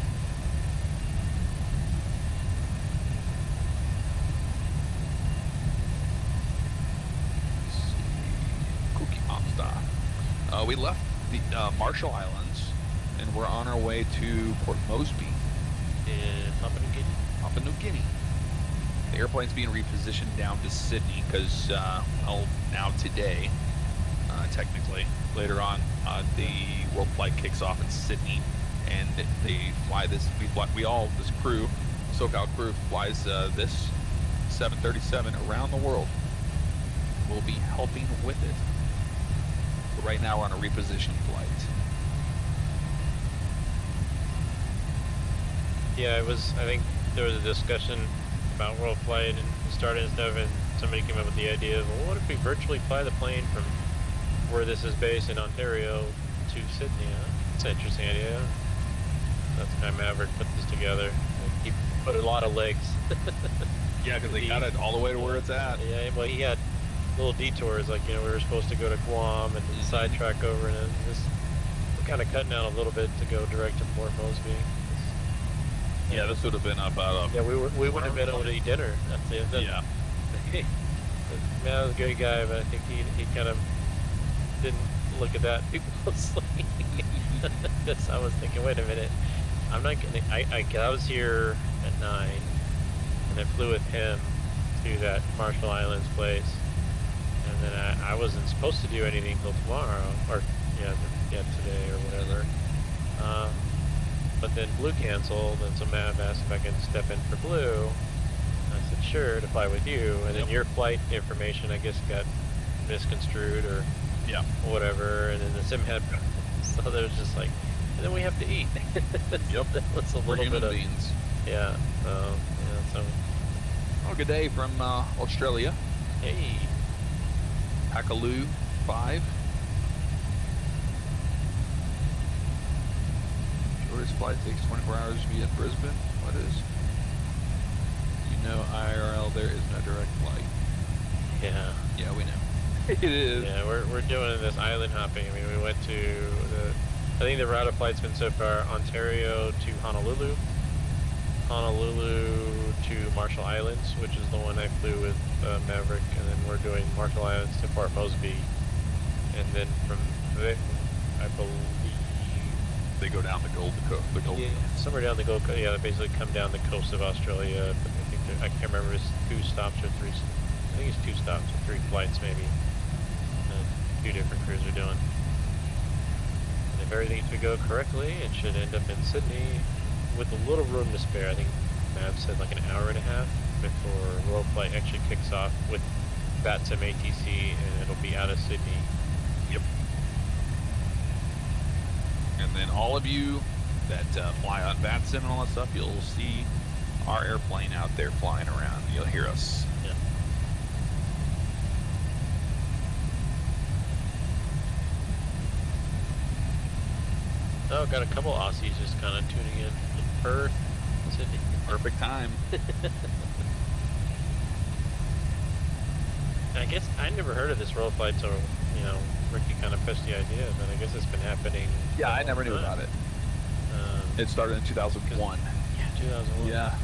Cookie Monster. We left the Marshall Islands, and we're on our way to Port Moresby In Papua New Guinea. Papua New Guinea. The airplane's being repositioned down to Sydney because, well, now today, technically, later on, the world flight kicks off in Sydney, and they fly this. This crew, Socal crew, flies this 737 around the world. We'll be helping with it. But right now, we're on a reposition flight. Yeah, I think there was a discussion about world flight and starting and stuff, and somebody came up with the idea of, well, what if we virtually fly the plane from where this is based in Ontario to Sydney? Huh? It's an interesting idea. That's how Maverick put this together. He put a lot of legs. Yeah, because they got it all the way to where it's at. Yeah, well, he had little detours, like, we were supposed to go to Guam and sidetrack over, and then we're kind of cutting out a little bit to go direct to Port Moresby. Yeah, this would have been about Yeah, we would have been able to eat dinner. That's it. yeah. Matt was a great guy, but I think he kind of didn't look at that too closely. Because I was thinking, wait a minute, I'm not gonna. I was here at 9, and I flew with him to that Marshall Islands place, and then I wasn't supposed to do anything till tomorrow, or today or whatever. But then Blue canceled, and so Matt asked if I can step in for Blue. I said sure, to fly with you, and then your flight information, I guess, got misconstrued or whatever, and then the sim had, so there was just like, and then we have to eat. Yep. That was a little bit of beans. Yeah. So. Oh, good day from Australia. Hey. Pakaloo 5. Shortest flight takes 24 hours via Brisbane. What is? IRL, there is no direct flight. Yeah. Yeah, we know. It is. Yeah, we're doing this island hopping. I mean, we went to I think the route of flight's been so far Ontario to Honolulu, Honolulu to Marshall Islands, which is the one I flew with Maverick, and then we're doing Marshall Islands to Port Moresby, and then from there, I believe they go down the Gold Coast. Somewhere down the Gold Coast. Yeah, they basically come down the coast of Australia. But I can't remember if it's 2 stops or 3. I think it's 2 stops or 3 flights maybe. 2 different crews are doing. And if everything should go correctly, it should end up in Sydney with a little room to spare. I think Mav said like an hour and a half before world flight actually kicks off with Vatsim ATC, and it'll be out of Sydney. Yep. And then all of you that fly on Vatsim and all that stuff, you'll see our airplane out there flying around. You'll hear us. Yeah. Oh, got a couple Aussies just kind of tuning in from Perth, Sydney. Perfect time. I guess I never heard of this roll flight, so Ricky kind of pushed the idea, but I guess it's been happening. Yeah, I never knew about it. It started in 2001. Yeah, 2001. Yeah.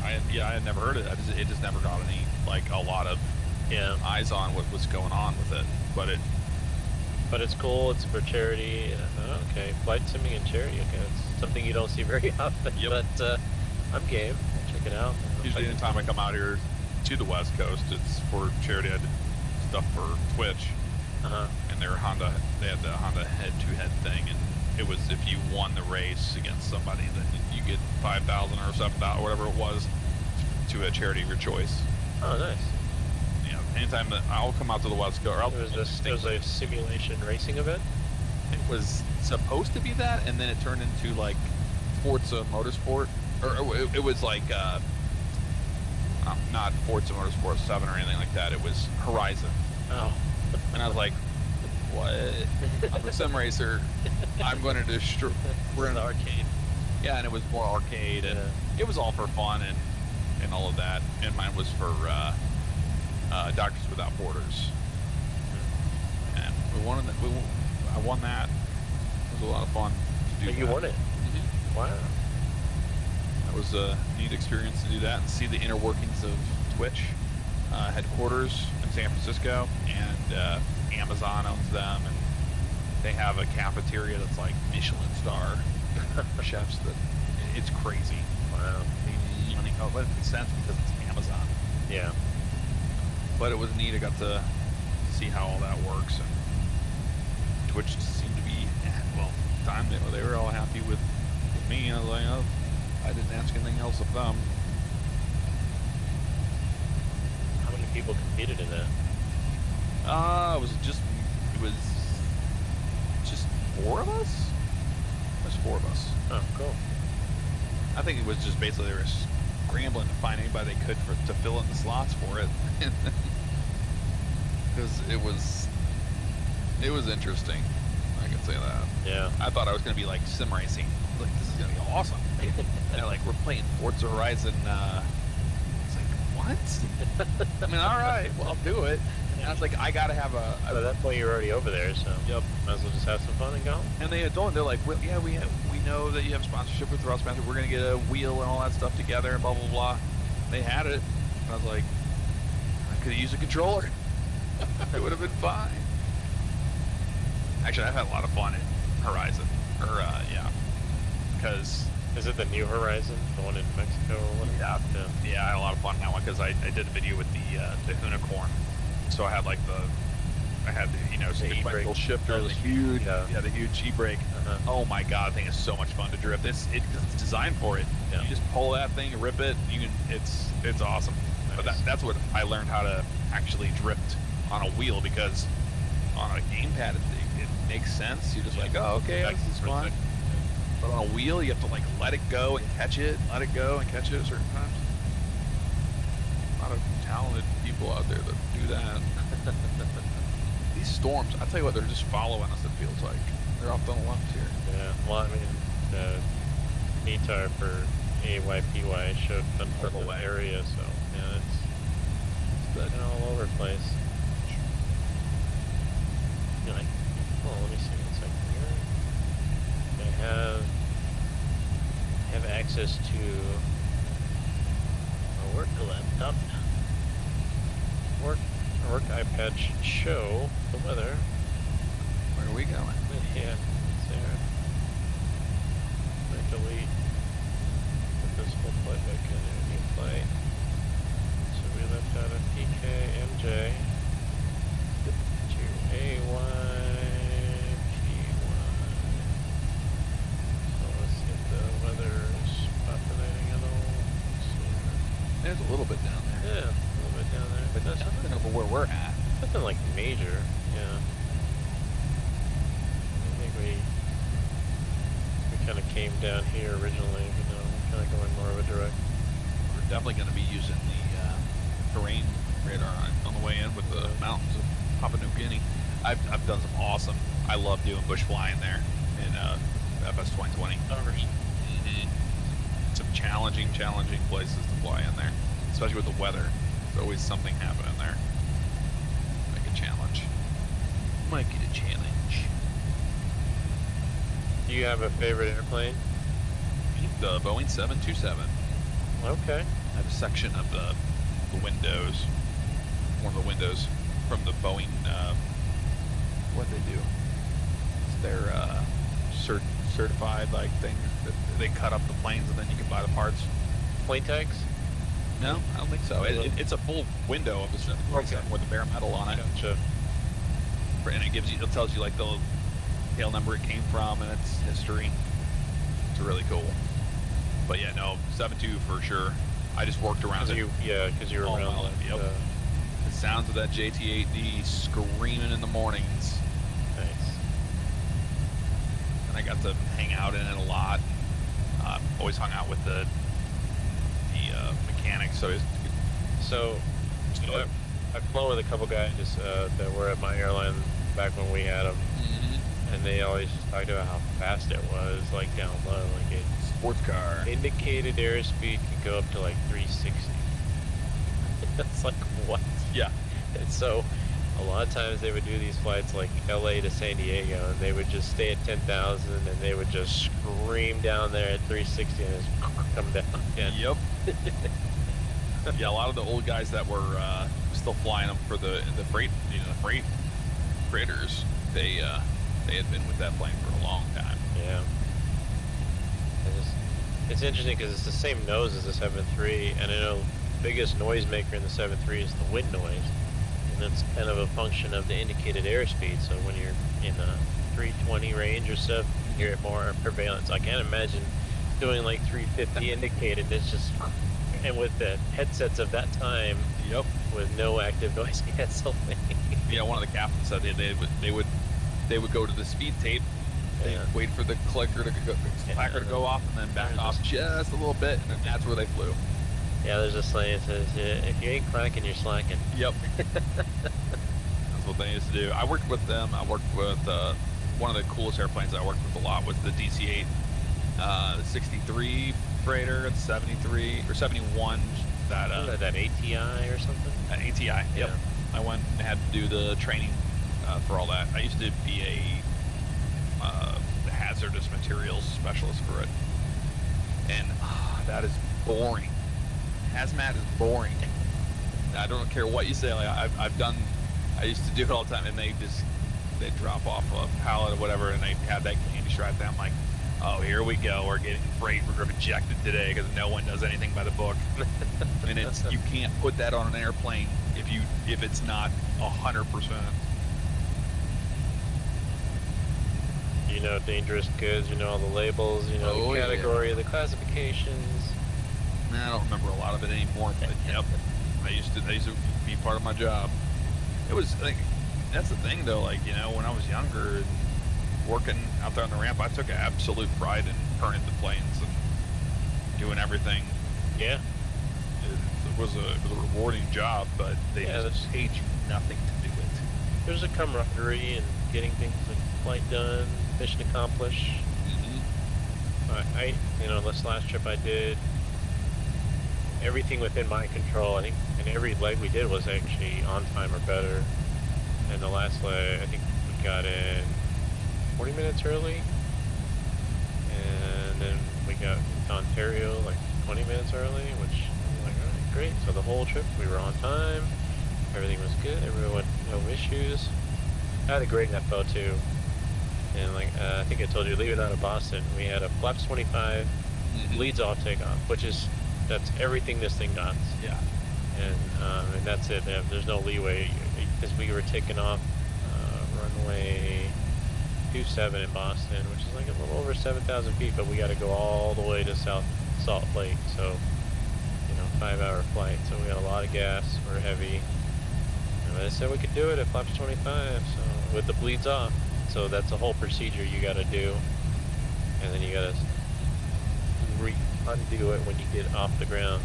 I had never heard of it. It just never got any, a lot of eyes on what was going on with it. But it's cool. It's for charity. Okay, flight simming and charity. Okay, it's something you don't see very often. Yep. But I'm game. I'll check it out. Usually, anytime I come out here to the West Coast, it's for charity. I did stuff for Twitch, and they had the Honda head-to-head thing, and it was if you won the race against somebody, then you get $5,000 or $7,000 or whatever it was to a charity of your choice. Oh, nice. Yeah, anytime that I'll come out to the West Coast, it was a simulation racing event. It was supposed to be that, and then it turned into Forza Motorsport, or it was not Forza Motorsport 7 or anything like that. It was Horizon. Oh. And I was like, what? I'm a sim racer. I'm going to destroy. We're in the arcade. Yeah, and it was more arcade, and it was all for fun and all of that. And mine was for Doctors Without Borders. And I won that. It was a lot of fun to do. You won it. Mm-hmm. Wow. That was a neat experience to do that and see the inner workings of Twitch headquarters in San Francisco, and Amazon owns them, and they have a cafeteria that's like Michelin star chefs. That it's crazy. Wow. But it makes sense because it's Amazon. Yeah. But it was neat. I got to see how all that works, and Twitch seemed to be time they were all happy with me. I was like, oh, I didn't ask anything else of them. How many people competed in that? It was just 4 of us. There's 4 of us. Oh, cool. I think it was just basically they were scrambling to find anybody they could to fill in the slots for it, because it was interesting. I can say that. Yeah. I thought I was going to be like sim racing. Like, this is going to be awesome. And like, we're playing Forza Horizon. It's like, what? I mean, all right, well, I'll do it. And I was like, I got to have a. At that point, you were already over there, so yep. Might as well just have some fun and go. And they had told, they're like, well, yeah, we know that you have sponsorship with Thrustmaster. We're going to get a wheel and all that stuff together and blah, blah, blah. They had it. And I was like, I could have used a controller. It would have been fine. Actually, I've had a lot of fun in Horizon. Yeah. Because... Is it the new Horizon? The one in Mexico or whatever? Yeah, I had a lot of fun in that one because I did a video with the Honeycomb. So I had like the sequential shifter, the huge, the huge e-brake. Oh my god, the thing is so much fun to drift. It's designed for it. Yeah. You just pull that thing, rip it. It's awesome. Nice. But that's what I learned how to actually drift on a wheel, because on a gamepad it makes sense. You're just like, oh, okay, this is fun. But on a wheel, you have to like let it go and catch it, let it go and catch it at certain times. A lot of talented people out there that do that. These storms, I tell you what, they're just following us, it feels like. They're off on the left here. Yeah, well, I mean, the METAR for AYPY showed unpurple area, so yeah, it's all over the place. You're like, oh, let me see one second here. I have access to a work laptop. Work iPad should show the weather. Where are we going? Yeah, it's there. I delete. Put this whole play back in there. New play. So we left out a PK MJ to AYPY. So let's see if the weather's populating at all. There's a little bit down there. Yeah, a little bit down there. But that's nothing over where we're at. Nothing like major, yeah. I think we kind of came down here originally, but now we're kind of going more of a direct. We're definitely going to be using the terrain radar on the way in with the mountains of Papua New Guinea. I've done some awesome. I love doing bush flying there in FS 2020. Some challenging places to fly in there, especially with the weather. There's always something happening there. Make a challenge. Might get a challenge. Do you have a favorite airplane? The Boeing 727. Okay. I have a section of the windows, one of the windows from the Boeing, what they do. It's their certified like thing that they cut up the planes and then you can buy the parts. Plane tags? No, I don't think so. It's a full window of the 727 with the bare metal on it. Gotcha. And it tells you like the tail number it came from and its history. It's really cool. But yeah, no, 7.2 for sure. I just worked around it. Because you were around life. Yep. The sounds of that JT8D screaming in the mornings. Nice. And I got to hang out in it a lot. Always hung out with the mechanics. So I've flown with a couple guys that were at my airline back when we had them, and they always just talked about how fast it was, like down low, like it. Sports car. Indicated airspeed can go up to like 360. It's like what? Yeah. And so a lot of times they would do these flights like LA to San Diego, and they would just stay at 10,000, and they would just scream down there at 360 and just come down again. Yep. Yeah, a lot of the old guys that were still flying them for the freight, the freighters, they had been with that plane for a long time. Yeah. It's interesting because it's the same nose as the 7.3, and I know the biggest noise maker in the 7.3 is the wind noise, and that's kind of a function of the indicated airspeed. So when you're in a 320 range or so, you hear it more prevalent. So I can't imagine doing like 350 indicated. It's just, and with the headsets of that time, yep, with no active noise canceling. Yeah, one of the captains said they would go to the speed tape. They wait for the clicker to go off, and then back off just a little bit, and then that's where they flew. Yeah, there's a saying that says, if you ain't clacking, you're slacking. Yep. That's what they used to do. I worked with them. I worked with one of the coolest airplanes I worked with a lot was the DC-8, the 63 freighter, and 73 or 71. That ATI or something. ATI. Yep. Yeah. I went and had to do the training for all that. I used to be a hazardous materials specialist for it, and that is boring. Hazmat is boring. I don't care what you say. Like I used to do it all the time, and they drop off a pallet or whatever, and they have that candy stripe down. I'm like, oh, here we go. We're getting freight rejected today because no one does anything by the book. And you can't put that on an airplane if it's not 100%. You know dangerous goods, you know all the labels, you know the category of the classifications. I don't remember a lot of it anymore, but yep, I used to be part of my job. It was like, that's the thing though, like, when I was younger and working out there on the ramp, I took absolute pride in turning the planes and doing everything. Yeah. It was a rewarding job, but they just paid you nothing to do it. There's a camaraderie in getting things like flight done, mission accomplished. Mm-hmm. This last trip I did, everything within my control, I think, and every leg we did was actually on time or better. And the last leg, I think we got in 40 minutes early, and then we got to Ontario like 20 minutes early, which I'm like, all right, great. So the whole trip we were on time, everything was good, everyone, no issues. I had a great FO too, and I think I told you, leaving out of Boston, we had a flaps 25 leads off takeoff, that's everything this thing does. Yeah. And that's it. There's no leeway because we were taking off runway 27 in Boston, which is like a little over 7,000 feet, but we got to go all the way to South Salt Lake. So, 5-hour flight. So we got a lot of gas. We're heavy. And they said we could do it at flaps 25, so with the bleeds off. So that's a whole procedure you got to do, and then you got to undo it when you get off the ground.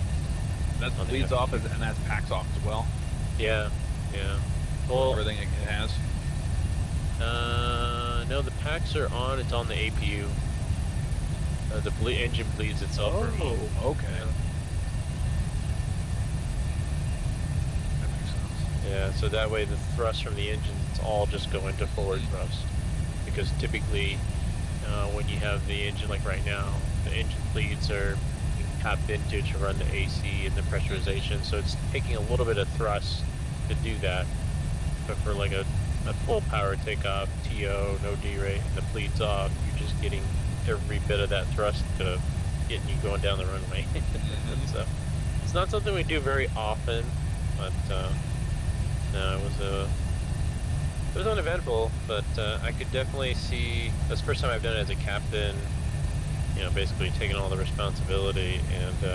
That bleeds off, and that's packs off as well. Yeah, yeah. Well, everything it has. No, the packs are on. It's on the APU. The engine bleeds itself. Oh, okay. That makes sense. Yeah, so that way the thrust from the engine, it's all just going to forward thrust. Because typically, when you have the engine, like right now, the engine bleeds are tapped into to run the AC and the pressurization, so it's taking a little bit of thrust to do that. But for like a full power takeoff, TO, no D-rate, and the bleeds off, you're just getting every bit of that thrust to getting you going down the runway. So it's not something we do very often, but no, it was uneventful, but I could definitely see, that's the first time I've done it as a captain, basically taking all the responsibility, and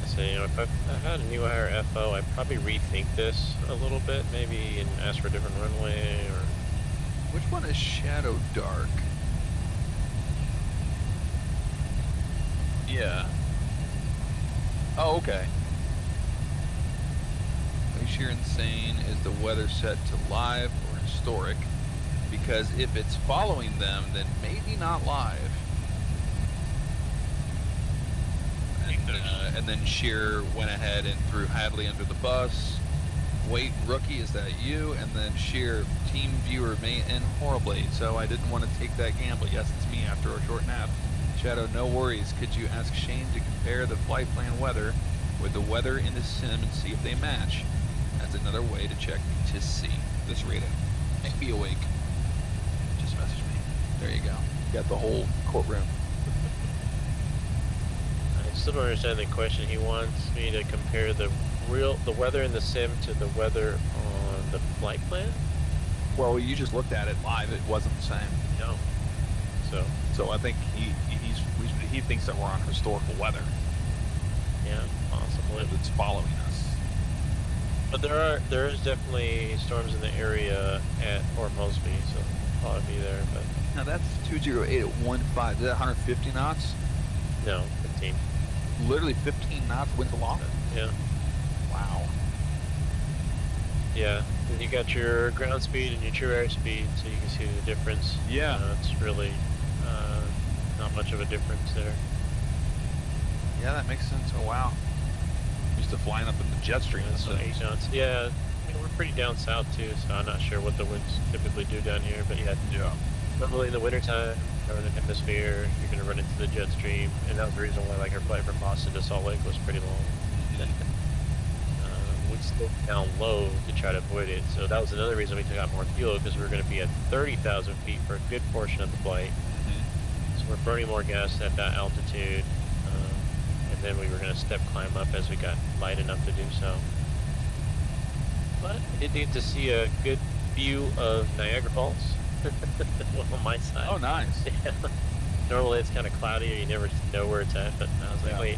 I say, if I had a new hire FO, I'd probably rethink this a little bit, maybe, and ask for a different runway, or... Which one is Shadow Dark? Yeah. Oh, okay. Sheer Insane is the weather set to live or historic, because if it's following them, then maybe not live. And then Sheer went ahead and threw Hadley under the bus. Wait, rookie, is that you? And then Sheer, team viewer may end horribly, so I didn't want to take that gamble. Yes, it's me after a short nap. Shadow, no worries. Could you ask Shane to compare the flight plan weather with the weather in the sim and see if they match? That's another way to check to see this rating. Make me awake. Just message me. There you go. Got the whole courtroom. I still don't understand the question. He wants me to compare the weather in the sim to the weather on the flight plan? Well, you just looked at it live. It wasn't the same. No. So I think he thinks that we're on historical weather. Yeah, possibly. It's following us. But there is definitely storms in the area at Port Moresby, so I'll probably be there. But now that's 208 at 15. Is that 150 knots? No, 15. Literally 15 knots wind aloft? Yeah. Wow. Yeah, and you got your ground speed and your true air speed, so you can see the difference. Yeah. It's really not much of a difference there. Yeah, that makes sense. Oh, wow. Used to flying up in the jet stream. So 8 knots. Yeah, I mean, we're pretty down south too, so I'm not sure what the winds typically do down here, but yeah. Normally in the wintertime, or in the hemisphere, you're going to run into the jet stream, and that was the reason why like our flight from Boston to Salt Lake was pretty long. We slowed down low to try to avoid it, so that was another reason we took out more fuel, because we were going to be at 30,000 feet for a good portion of the flight. So we're burning more gas at that altitude, and then we were going to step climb up as we got light enough to do so. But I did get to see a good view of Niagara Falls on my side. Oh, nice. Yeah. Normally it's kind of cloudy, or you never know where it's at, but I was like, wait.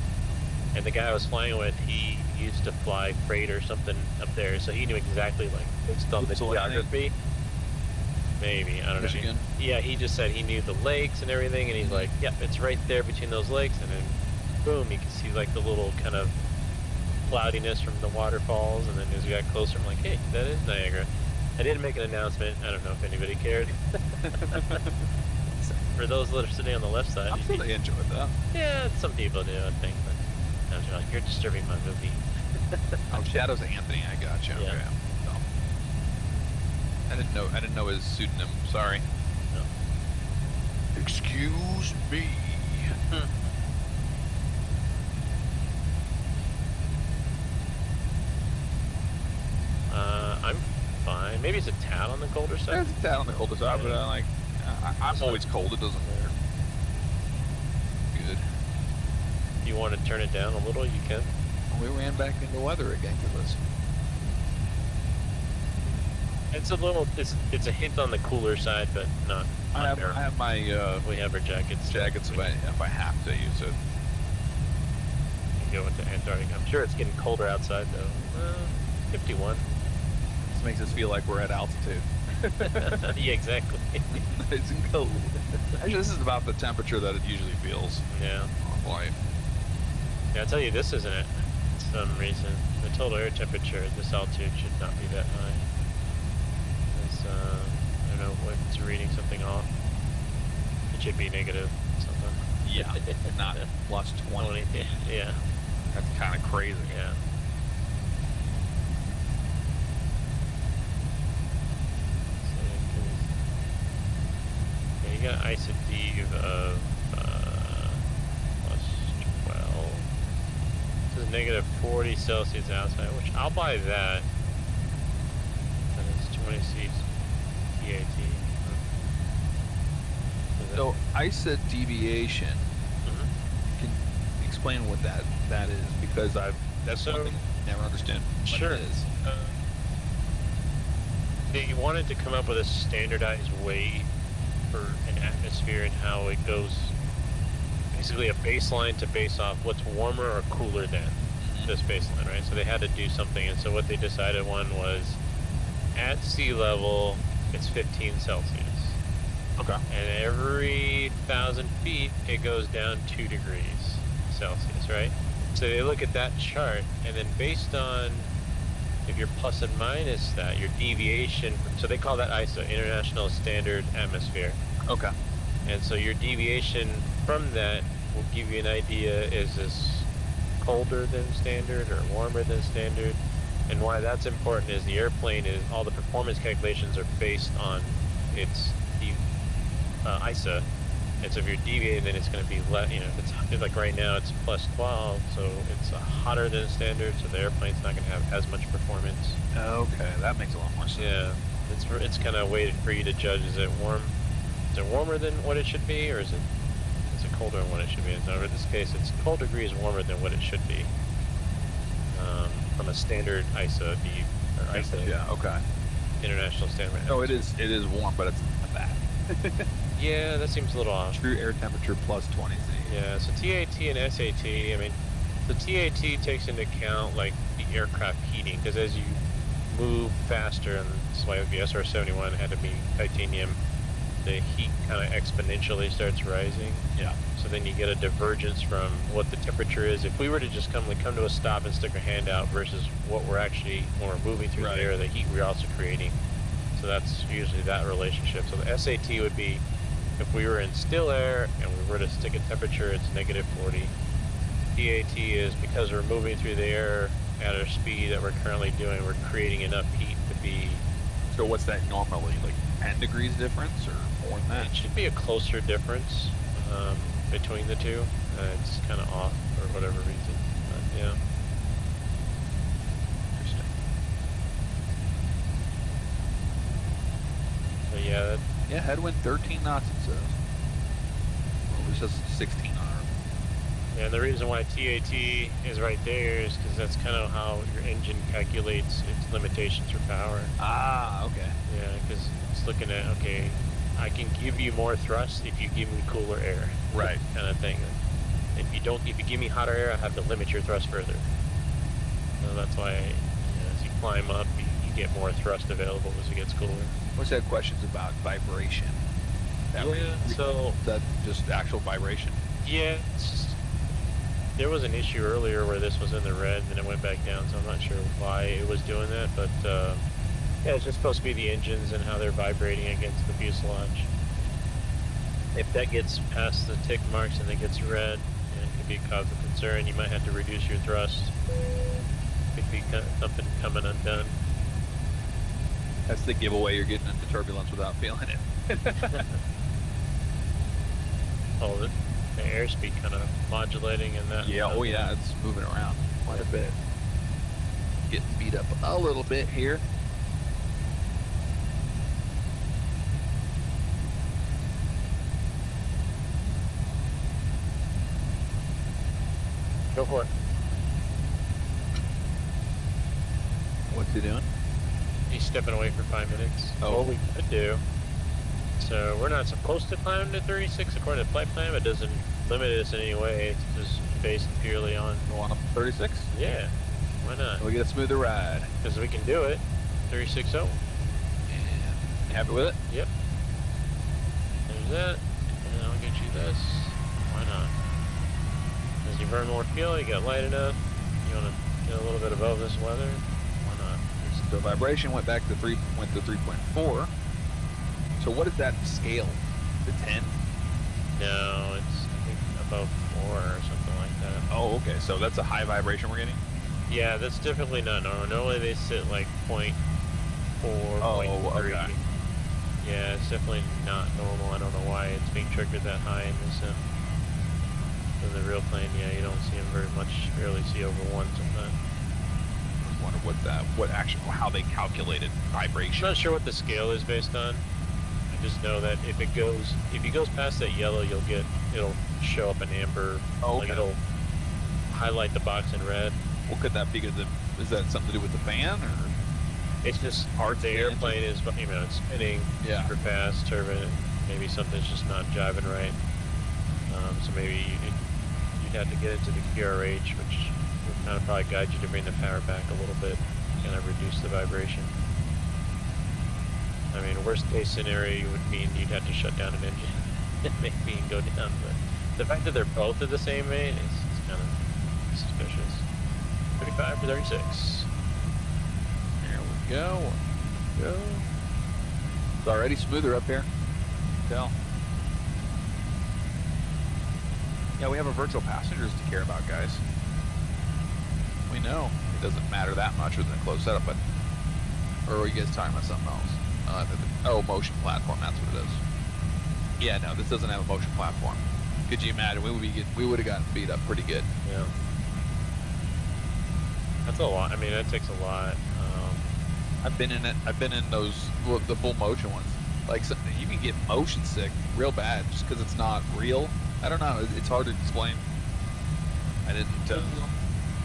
And the guy I was flying with, he used to fly freight or something up there, so he knew exactly, like, based on the geography. Maybe, I don't know. Yeah, he just said he knew the lakes and everything, and he's like, yep, it's right there between those lakes, and then boom, you can see like the little kind of cloudiness from the waterfalls, and then as we got closer, I'm like, hey, that is Niagara. I didn't make an announcement. I don't know if anybody cared. For those that are sitting on the left side. I'm sure they enjoyed that. Yeah, some people do, I think. But I was like, you're disturbing my movie. Oh, Shadow's Anthony. I got you. Yeah. Okay. So, I didn't know his pseudonym. Sorry. No. Excuse me. I'm fine. Maybe it's a tad on the colder side. It's a tad on the colder side, but I'm always cold. It doesn't matter. Good. If you want to turn it down a little, you can. We ran back into weather again because it's a little. It's a hint on the cooler side, but not. I have my. We have our jackets. Jackets if I have to use it. Go into Antarctica. I'm sure it's getting colder outside though. 51. This makes us feel like we're at altitude. Yeah, exactly. Nice and cold. Actually, this is about the temperature that it usually feels. Yeah. On flight. Yeah, I'll tell you, this isn't it. For some reason, the total air temperature at this altitude should not be that high. It's, I don't know what it's reading something off. It should be negative something. Yeah, not plus 20. Yeah. That's kind of crazy. Yeah. You got isodeve of plus 12. This is negative 40 Celsius outside, which I'll buy that. And it's 20 C's TAT. So ISA deviation. Can you explain what that is? Because that's one thing I never understood what sure. it is. They wanted to come up with a standardized way for an atmosphere and how it goes, basically a baseline to base off what's warmer or cooler than this baseline, right? So they had to do something, and so what they decided one was at sea level it's 15 Celsius. Okay. And every 1,000 feet it goes down 2 degrees Celsius, right? So they look at that chart, and then based on if you're plus and minus that, your deviation, so they call that ISO, International Standard Atmosphere. Okay. And so your deviation from that will give you an idea, is this colder than standard or warmer than standard? And why that's important is the airplane is all the performance calculations are based on its ISA. And so if you're deviating, then it's going to be less. You know, if it's like right now, it's plus 12, so it's hotter than standard. So the airplane's not going to have as much performance. Okay, that makes a lot more sense. Yeah, it's kind of weighted for you to judge. Is it warm? Is it warmer than what it should be, or is it colder than what it should be? So in this case, it's 12 degrees warmer than what it should be. From a standard ISA or ISA. Yeah. Okay. International standard. No, it is warm, but it's not bad. Yeah, that seems a little off. True air temperature plus 20 C. Yeah, so TAT and SAT, I mean, the TAT takes into account like the aircraft heating, because as you move faster, and that's why the SR-71 had to be titanium, the heat kind of exponentially starts rising. Yeah. So then you get a divergence from what the temperature is. If we were to just come to a stop and stick our hand out versus what we're actually, when we're moving through the air, the heat we're also creating. So that's usually that relationship. So the SAT would be, if we were in still air and we were to stick a temperature, it's negative 40. TAT is because we're moving through the air at our speed that we're currently doing, we're creating enough heat to be... So what's that normally? Like 10 degrees difference or more than that? It should be a closer difference between the two. It's kind of off for whatever reason. But, yeah. Interesting. So yeah, Yeah, headwind 13 knots, it says. Well, it says 16 on our... Yeah, and the reason why TAT is right there is because that's kind of how your engine calculates its limitations for power. Ah, okay. Yeah, because it's looking at, okay, I can give you more thrust if you give me cooler air. Right. Kind of thing. If you give me hotter air, I have to limit your thrust further. So that's why, as you climb up, you get more thrust available as it gets cooler. What's that questions about vibration? So... Is that just actual vibration? Yeah, there was an issue earlier where this was in the red and then it went back down, so I'm not sure why it was doing that, but yeah, it's just supposed to be the engines and how they're vibrating against the fuselage. If that gets past the tick marks and it gets red, it could be a cause of concern. You might have to reduce your thrust. Could be something coming undone. That's the giveaway, you're getting into turbulence without feeling it. Oh, the airspeed kind of modulating and that. Yeah, oh yeah, it's moving around quite a bit. Getting beat up a little bit here. Go for it. What's he doing? He's stepping away for 5 minutes. Oh. What we could do. So we're not supposed to climb to 36 according to flight plan. It doesn't limit us in any way. It's just based purely on... Go on up to 36? Yeah. Why not? We'll get a smoother ride. Because we can do it. 36.0. And you happy with it? Yep. There's that. And I'll get you this. Why not? As you burn more fuel, you get light enough. You want to get a little bit above this weather. Why not? The vibration went back to 3.4. So what is that scale? The 10? No, it's I think above 4 or something like that. Oh, okay. So that's a high vibration we're getting? Yeah, that's definitely not normal. Normally they sit like 0.4, Oh, 0.3. okay. Yeah, it's definitely not normal. I don't know why it's being triggered that high in this sim. In the real plane, yeah, you don't see them very much. You barely see over 1 sometimes. I was wondering how they calculated vibration. I'm not sure what the scale is based on. I just know that if it goes past that yellow, it'll show up an amber. Oh, like okay. it'll highlight the box in red. What could that be? Is that something to do with the fan, or? It's just the airplane is, it's spinning super fast, turbine. Maybe something's just not jiving right. So maybe you'd have to get into the QRH, which would kind of probably guide you to bring the power back a little bit, kind of reduce the vibration. I mean, worst case scenario would mean you'd have to shut down an engine, maybe and go down. But the fact that they're both at the same rate is kind of suspicious. 35 to 36. There we go. It's already smoother up here. Tell. Yeah, we have our virtual passengers to care about, guys. We know. it doesn't matter that much with a closed setup. But or are you guys talking about something else? Motion platform. That's what it is. Yeah, no, this doesn't have a motion platform. Could you imagine? We would have gotten beat up pretty good. Yeah. That's a lot. I mean, that takes a lot. I've been in it. I've been in those the full motion ones. Like you can get motion sick real bad just because it's not real. I don't know. It's hard to explain. I didn't.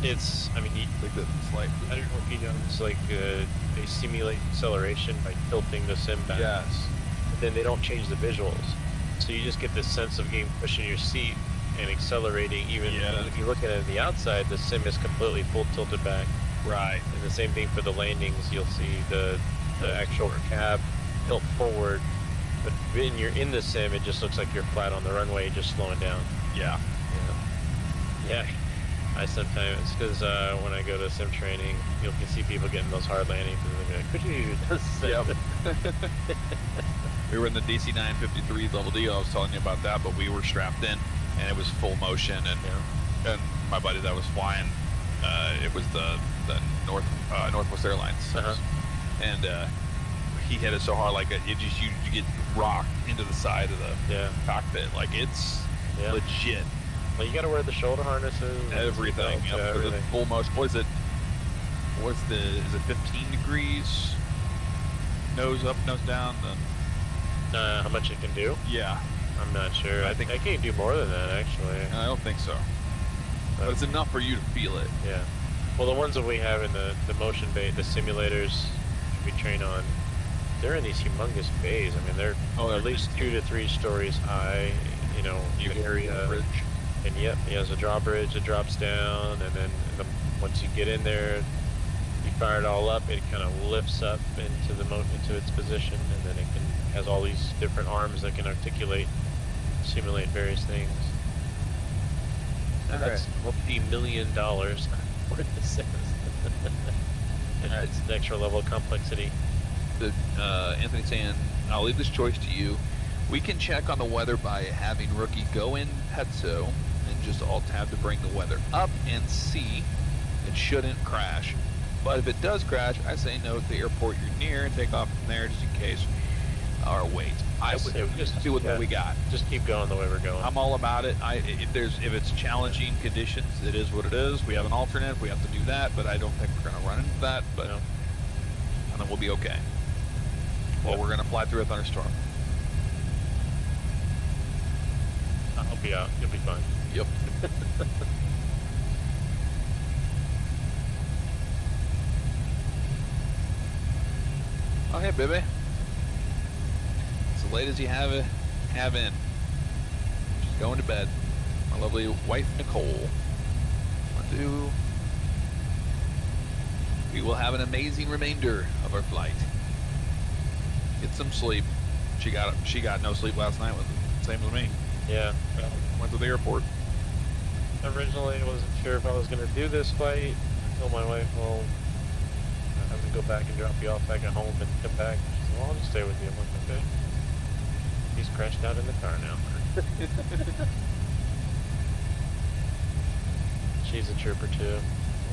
It's. I mean, it's like I don't know if you know. It's like they simulate acceleration by tilting the sim back. Yes. But then they don't change the visuals, so you just get this sense of getting pushed in your seat and accelerating. Even if you look at it on the outside, the sim is completely full tilted back. Right. And the same thing for the landings. You'll see the actual cab tilt forward, but when you're in the sim, it just looks like you're flat on the runway, just slowing down. Yeah. Yeah. I sometimes, because when I go to sim training, you can see people getting those hard landings, and they're like, "Could you do this?" Yep. We were in the DC 953 level D. I was telling you about that, but we were strapped in, and it was full motion, and my buddy that was flying, it was the Northwest Airlines, and he hit it so hard, like you get rocked into the side of the cockpit, like it's legit. Well, you got to wear the shoulder harnesses, everything. Everything. The full motion. Is it 15 degrees? Nose up, nose down. How much it can do? Yeah, I'm not sure. I think I can't do more than that, actually. I don't think so. But it's enough for you to feel it. Yeah. Well, the ones that we have in the motion bay, the simulators we train on, they're in these humongous bays. I mean, they're at least 2 to 3 stories high. You know, area. Bridge. And he has a drawbridge that drops down, and then once you get in there, you fire it all up. It kind of lifts up into its position, and then it has all these different arms that can simulate various things. And that's $multi-million for the sims. It's an extra level of complexity. Anthony saying, "I'll leave this choice to you. We can check on the weather by having Rookie go in Petso and just alt tab to bring the weather up and see. It shouldn't crash. But if it does crash, I say note the airport you're near and take off from there just in case. Or wait. I would just see what we got. Just keep going the way we're going. I'm all about it. If it's challenging conditions, it is what it is. We have an alternate. We have to do that, but I don't think we're going to run into that. But and then we'll be okay. Well, we're going to fly through a thunderstorm. I'll help you out. You'll be fine. Yep. Oh, hey, baby. As late as you have in. Just going to bed. My lovely wife, Nicole. We will have an amazing remainder of our flight. Get some sleep. She got no sleep last night. Same as me. Yeah. Went to the airport. Originally, I wasn't sure if I was going to do this flight. I told my wife, well, I'm going to go back and drop you off back at home and come back. She said, well, I'll just stay with you. I'm like, okay. He's crashed out in the car now. She's a trooper, too.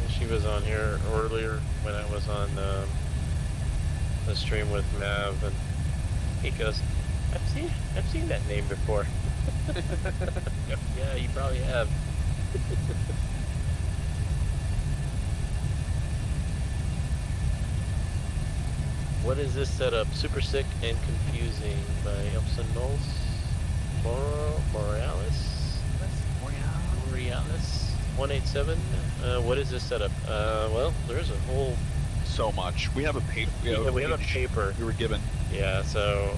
She was on here earlier when I was on the stream with Mav, and he goes, I've seen that name before. Yeah, you probably have. What is this setup? Super sick and confusing by Elson Knowles. Morales 187. What is this setup? Well, there's a whole so much. We have a paper. We have a paper we were given. Yeah. So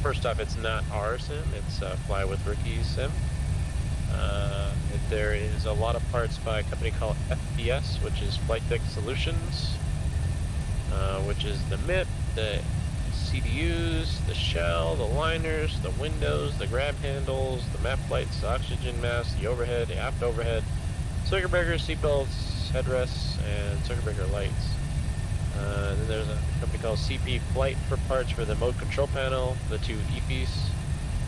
first off, it's not our sim. It's Fly with Rookie's sim. There is a lot of parts by a company called FPS, which is Flight Deck Solutions, which is the MIP, the CDUs, the shell, the liners, the windows, the grab handles, the map lights, the oxygen mask, the overhead, the aft overhead, circuit breakers, seatbelts, headrests, and circuit breaker lights. Then there's a company called CP Flight for parts for the mode control panel, the 2 E-piece,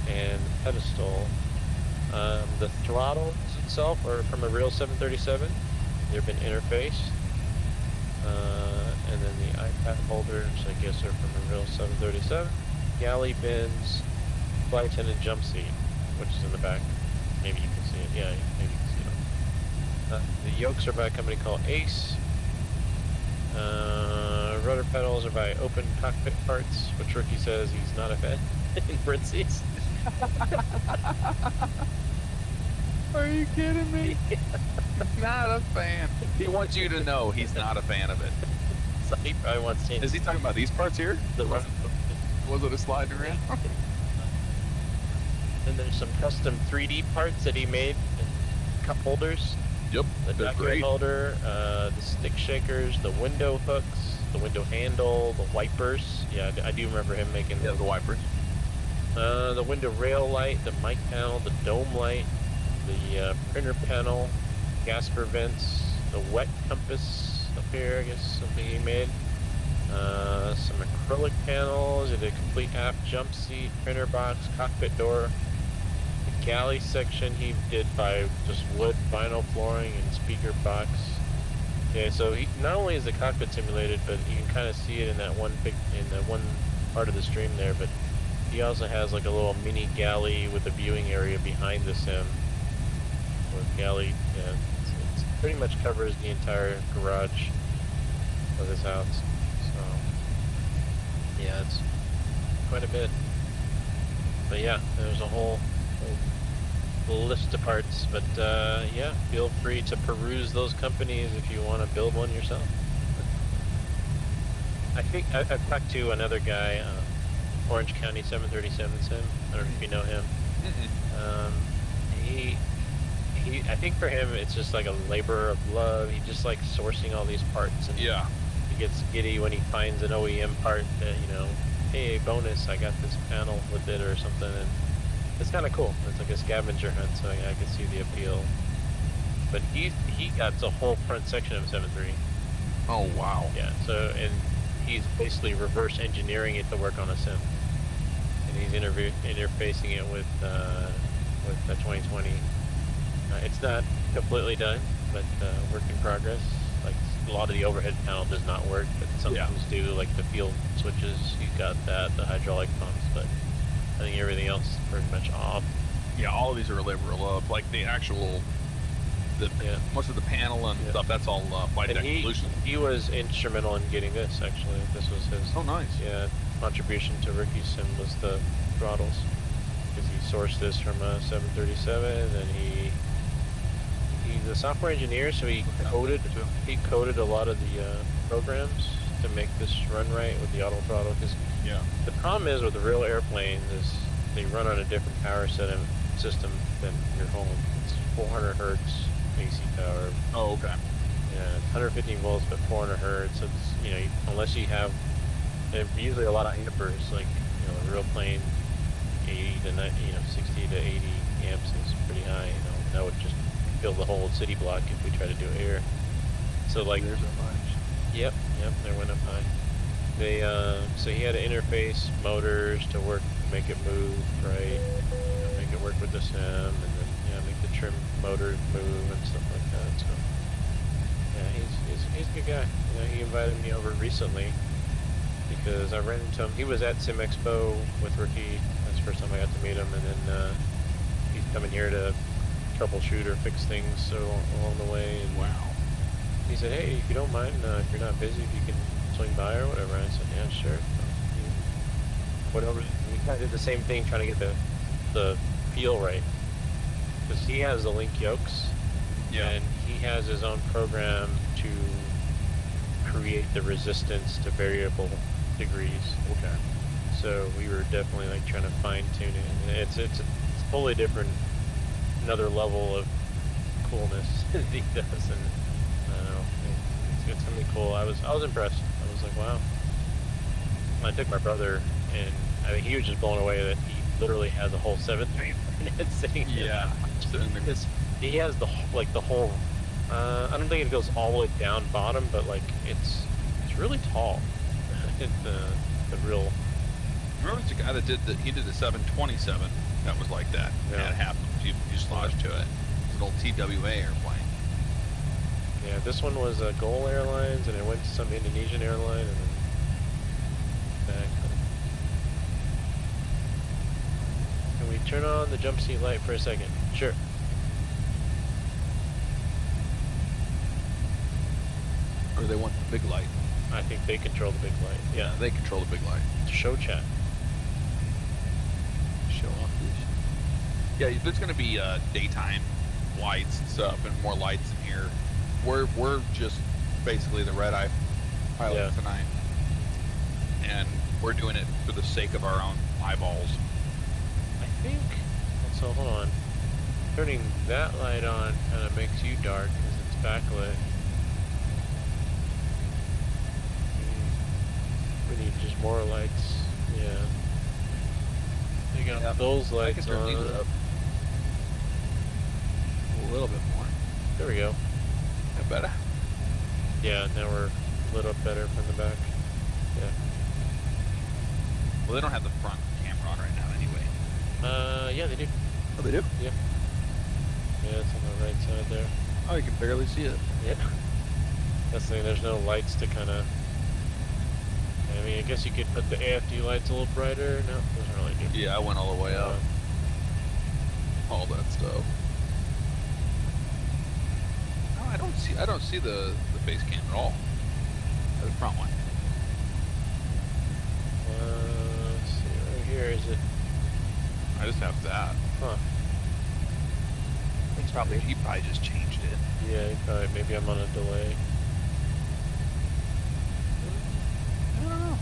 and the pedestal. The throttles itself are from a real 737. They've been interfaced. And then the iPad holders, I guess, are from a real 737. Galley bins, flight attendant jump seat, which is in the back. Maybe you can see it. Yeah, maybe you can see it. The yokes are by a company called Ace. Rudder pedals are by Open Cockpit Parts, which Ricky says he's not a fan in parentheses. Are you kidding me? Not a fan. He wants you to know he's not a fan of it. So he probably wants to. Is he talking about these parts here? Was it a sliding around? Then there's some custom 3D parts that he made, cup holders. Yep, The they're document great. holder, the stick shakers, the window hooks, the window handle, the wipers. Yeah, I do remember him making Yeah, the wipers. the window rail light, the mic panel, the dome light, the printer panel, Gasper vents, the wet compass up here, I guess something he made. Some acrylic panels, a complete aft jump seat, printer box, cockpit door. The galley section he did by just wood, vinyl flooring, and speaker box. Yeah, so he, not only is the cockpit simulated, but you can kind of see it in that one one part of the stream there. But he also has like a little mini galley with a viewing area behind the sim. With galley, yeah, it's pretty much covers the entire garage of his house. So yeah, it's quite a bit. But yeah, there's a whole list of parts. But yeah, feel free to peruse those companies if you want to build one yourself. I think I've talked to another guy, Orange County 737 Sim. I don't know if you know him. I think for him it's just like a labor of love. He just likes sourcing all these parts, and Yeah. he gets giddy when he finds an OEM part that, you know, hey, bonus, I got this panel with it or something, and it's kind of cool. It's like a scavenger hunt, so I can see the appeal. But he got the whole front section of 7.3. Oh, wow. Yeah, so, and he's basically reverse engineering it to work on a sim. And he's interfacing it with the 2020. It's not completely done, but work in progress. Like a lot of the overhead panel does not work, but some things do, like the field switches. He's got that, the hydraulic pumps, but I think everything else is pretty much off. Yeah, all of these are a labor of love. Like the actual, most of the panel and stuff, that's all Flight Deck Solutions. He was instrumental in getting this, actually. This was his contribution to Ricky's sim was the throttles. Because he sourced this from a 737, and he's a software engineer, so he coded a lot of the programs to make this run right with the auto throttle. Because the problem is with the real airplanes is they run on a different power system than your home. It's 400 hertz AC power. Oh, okay. Yeah, 115 volts, but 400 hertz. So it's, you know, unless you have usually a lot of amperes, like, you know, a real plane, 80 to 90, 60 to 80 amps is pretty high. You know, that would just fill the whole city block if we try to do it here. So like, there's a bunch. Yep, they went up high. They so he had to interface motors to work, make it move right, make it work with the sim, and then make the trim motors move and stuff like that. So yeah, he's a good guy. You know, he invited me over recently because I ran into him. He was at Sim Expo with Ricky. That's the first time I got to meet him, and then he's coming here to troubleshoot or fix things along the way. And he said, hey, if you don't mind, if you're not busy, if you can swing by or whatever. And I said, yeah, sure. Whatever. We kind of did the same thing, trying to get the feel right. Because he has the link yokes, and he has his own program to create the resistance to variable degrees. Okay. So we were definitely like trying to fine tune it. And it's totally different, another level of coolness that he does, and I don't know, it's gonna be cool. I was impressed. I was like, wow. I took my brother, and I think he was just blown away that he literally has a whole 7.3 sitting here. Because he has the whole. I don't think it goes all the way down bottom, but like it's really tall. It's the real. Remember the guy that did he did the 727 that was like that. Yeah. It had half fuselage to it. It was an old TWA airplane. Yeah, this one was Gol Airlines, and it went to some Indonesian airline, and then back. Can we turn on the jump seat light for a second? Sure. Or they want the big light. I think they control the big light. Yeah, they control the big light. Show chat. Show off this. Yeah, there's going to be daytime lights and stuff, and more lights in here. We're just basically the red-eye pilot tonight, and we're doing it for the sake of our own eyeballs. I think. So hold on. Turning that light on kind of makes you dark because it's backlit. We need just more lights. Yeah. You got those lights on. Up a little bit more. There we go. That better? Yeah, now we're lit up better from the back. Yeah. Well, they don't have the front camera on right now anyway. Yeah, they do. Oh, they do? Yeah. Yeah, it's on the right side there. Oh, you can barely see it. Yeah. That's the thing, there's no lights to kind of... I mean, I guess you could put the AFD lights a little brighter. No, doesn't really do. Yeah, I went all the way up. All that stuff. No, I don't see the face cam at all. The front one. Let's see, right here, is it? I just have that. Huh. He probably just changed it. Yeah, probably, maybe I'm on a delay. I don't know.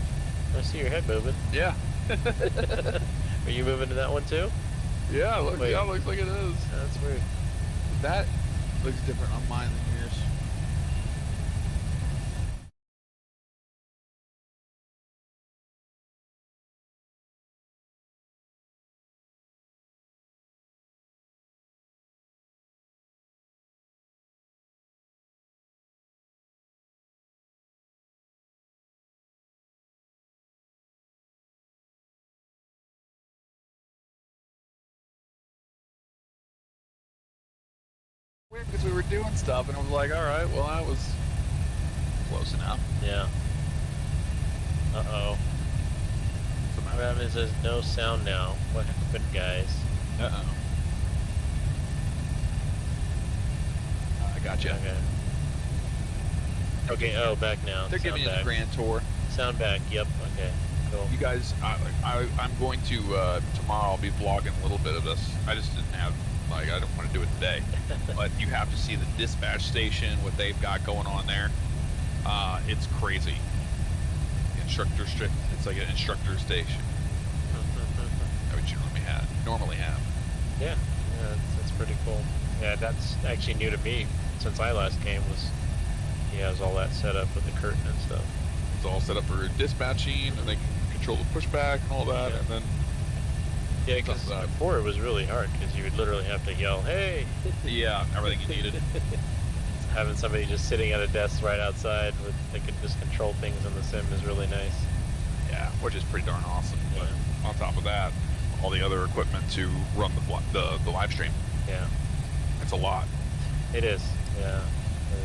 I see your head moving. Yeah. Are you moving to that one too? Yeah, looks like it is. That's weird. That looks different on mine than yours. Weird because we were doing stuff and it was like, all right, well, that was close enough. Yeah. Uh-oh. What happened is there's no sound now. What happened, guys? Uh-oh. I got you. Okay. Okay, oh, back now. They're giving you the grand tour. Sound back, yep, okay. Cool. You guys, I'm going to, tomorrow I'll be vlogging a little bit of this. I just didn't have, I don't want to do it today. But you have to see the dispatch station, what they've got going on there. It's crazy. It's like an instructor station. That what you normally have. Yeah, that's pretty cool. Yeah, that's actually new to me since I last came. He has all that set up with the curtain and stuff. It's all set up for dispatching, and they can control the pushback and all that, and then... Yeah, because before it was really hard, because you would literally have to yell, hey! Yeah, everything you needed. Having somebody just sitting at a desk right outside, they could just control things in the sim is really nice. Yeah, which is pretty darn awesome. But on top of that, all the other equipment to run the live stream. Yeah. It's a lot. It is, yeah. And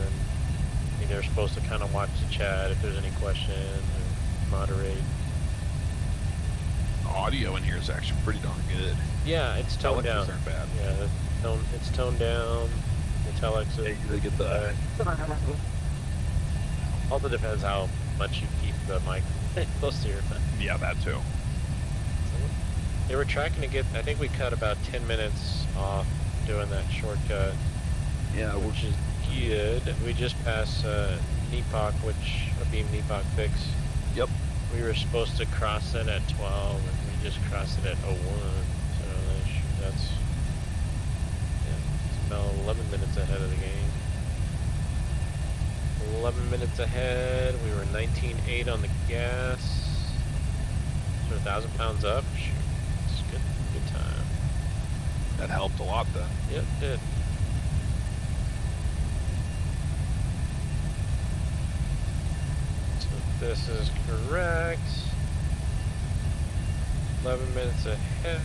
then they're supposed to kind of watch the chat if there's any questions, or moderate. The audio in here is actually pretty darn good. Yeah, it's toned down. Aren't bad. Yeah, it's toned down. The telex is... They get the... Also depends how much you keep the mic close to your face. Yeah, that too. They were tracking to get... I think we cut about 10 minutes off doing that shortcut. Yeah, which is good. We just passed NEPOC, which a beam NEPOC fix. Yep. We were supposed to cross it at 12, and we just crossed it at 01. So that's it's about 11 minutes ahead of the game. 11 minutes ahead. We were 19.8 on the gas. So 1,000 pounds up. Shoot, it's good time. That helped a lot, then. Yep, it did. This is correct. 11 minutes ahead.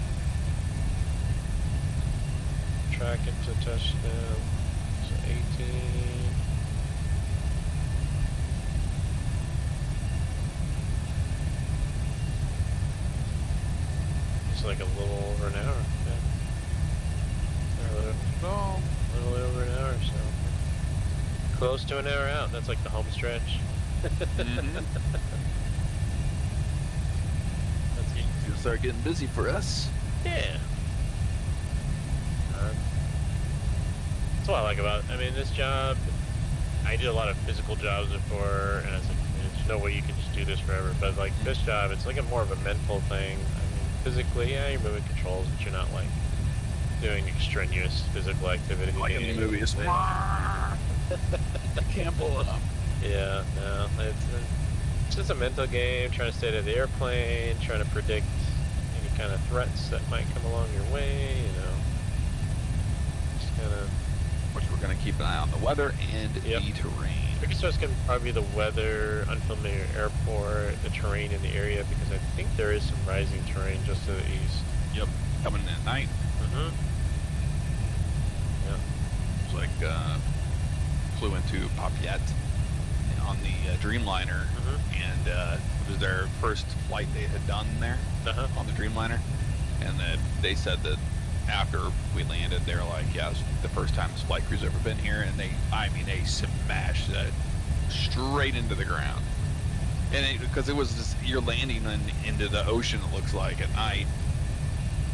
Track it to touchdown. So 18. like a little over an hour. Yeah. A little over an hour, so close to an hour out. That's like the home stretch. Mm-hmm. It's gonna start getting busy for us. Yeah. That's what I like about it. I mean, this job, I did a lot of physical jobs before, and I was like, there's no way you can just do this forever. But like this job, it's like a more of a mental thing. I mean, physically, yeah, you're moving controls, but you're not like doing extraneous physical activity. Like in the movies. I can't pull it up. Yeah, no, it's just a mental game, trying to stay out of the airplane, trying to predict any kind of threats that might come along your way, you know. Just kind of... Which we're going to keep an eye on the weather and the terrain. Biggest stress can probably be the weather, unfamiliar airport, the terrain in the area, because I think there is some rising terrain just to the east. Yep, coming in at night. Mm-hmm. Yeah. It's like, flew into Papiet on the Dreamliner, and it was their first flight they had done there on the Dreamliner, and they said that after we landed, they were like, yeah, it's the first time this flight crew's ever been here, and they smashed that straight into the ground, and because it was just, you're landing into the ocean, it looks like, at night,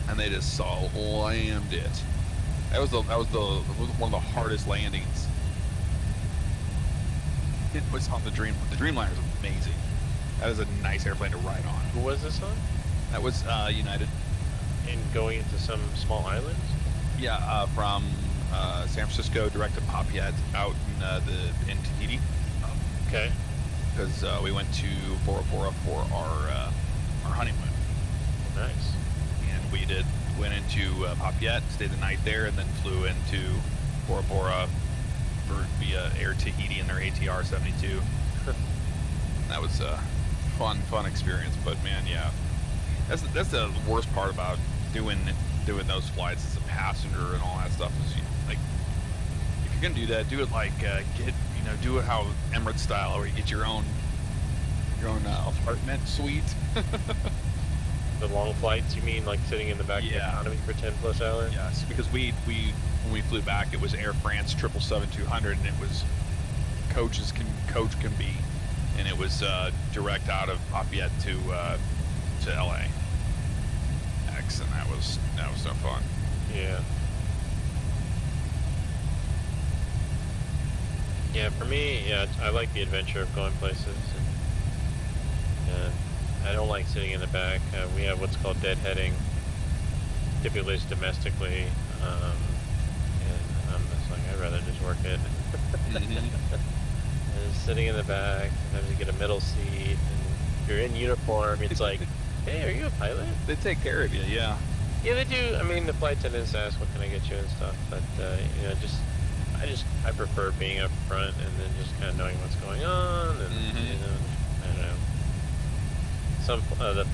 and they just slammed it. That was one of the hardest landings. It was on the Dreamliner. The Dreamliner is amazing. That is a nice airplane to ride on. Who was this on? That was United. And going into some small islands? Yeah, from San Francisco direct to Papiet out in Tahiti. Okay. Because we went to Bora Bora for our honeymoon. Nice. And we went into Papiet, stayed the night there, and then flew into Bora Bora via Air Tahiti in their ATR 72. That was a fun experience. But man, yeah, that's the worst part about doing those flights as a passenger and all that stuff. Is like, if you're gonna do that, do it like do it how Emirates style, where you get your own apartment suite. The long flights, you mean, like sitting in the back of the economy for 10+ hours? Yes, because when we flew back, it was Air France 777-200, and it was coach can be, and it was direct out of Papiet to LA. And that was no fun. Yeah. Yeah, for me, I like the adventure of going places, and I don't like sitting in the back. We have what's called deadheading, typically it's domestically, and I'm just like, I'd rather just work it. And sitting in the back, sometimes you get a middle seat, and if you're in uniform, it's like, hey, are you a pilot? They take care of you, yeah. Yeah, they do. I mean, the flight attendants ask, what can I get you and stuff, but, I prefer being up front and then just kind of knowing what's going on, and, I don't know.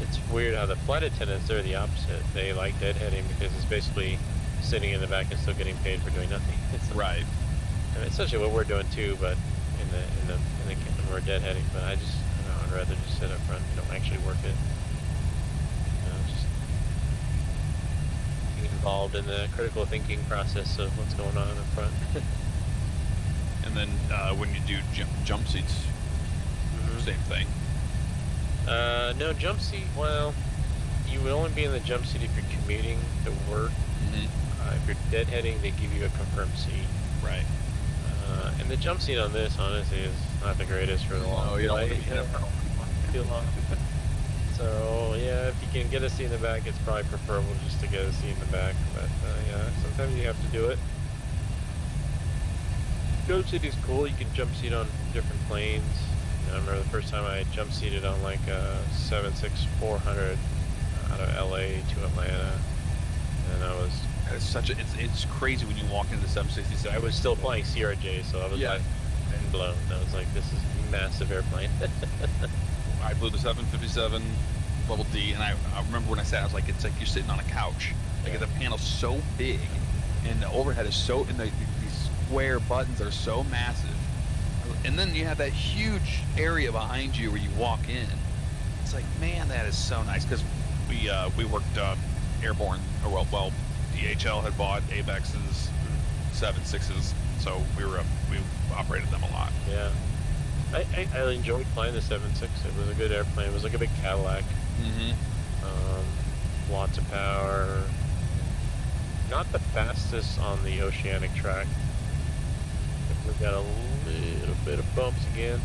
It's weird how the flight attendants, they're the opposite. They like deadheading because it's basically sitting in the back and still getting paid for doing nothing. Right. And it's essentially what we're doing too, but in the when we're deadheading. But I don't know, I'd rather just sit up front and don't actually work it. Just being involved in the critical thinking process of what's going on up front. And then when you do jump seats, same thing. No, jump seat, well, you would only be in the jump seat if you're commuting to work. If you're deadheading, they give you a confirmed seat. Right. And the jump seat on this, honestly, is not the greatest for the long flight. You don't want to be in it for too long. So, yeah, if you can get a seat in the back, it's probably preferable just to get a seat in the back. But, yeah, sometimes you have to do it. Jump seat is cool. You can jump seat on different planes. I remember the first time I jump seated on like a 767-400 out of LA to Atlanta, and I was. It's crazy when you walk into the 767. I was still flying CRJ, so I was like mind blown. I was like, this is a massive airplane. I flew the 757 Level D, and I remember when I sat, I was like, it's like you're sitting on a couch. Like the panel's so big, and the overhead is so, and these square buttons are so massive. And then you have that huge area behind you where you walk in. It's like, man, that is so nice. Because we worked airborne, or well, DHL had bought ABEX's 7.6s, so we operated them a lot. Yeah. I enjoyed flying the 7.6. It was a good airplane. It was like a big Cadillac. Lots of power. Not the fastest on the Oceanic track. We've got a little bit of bumps again.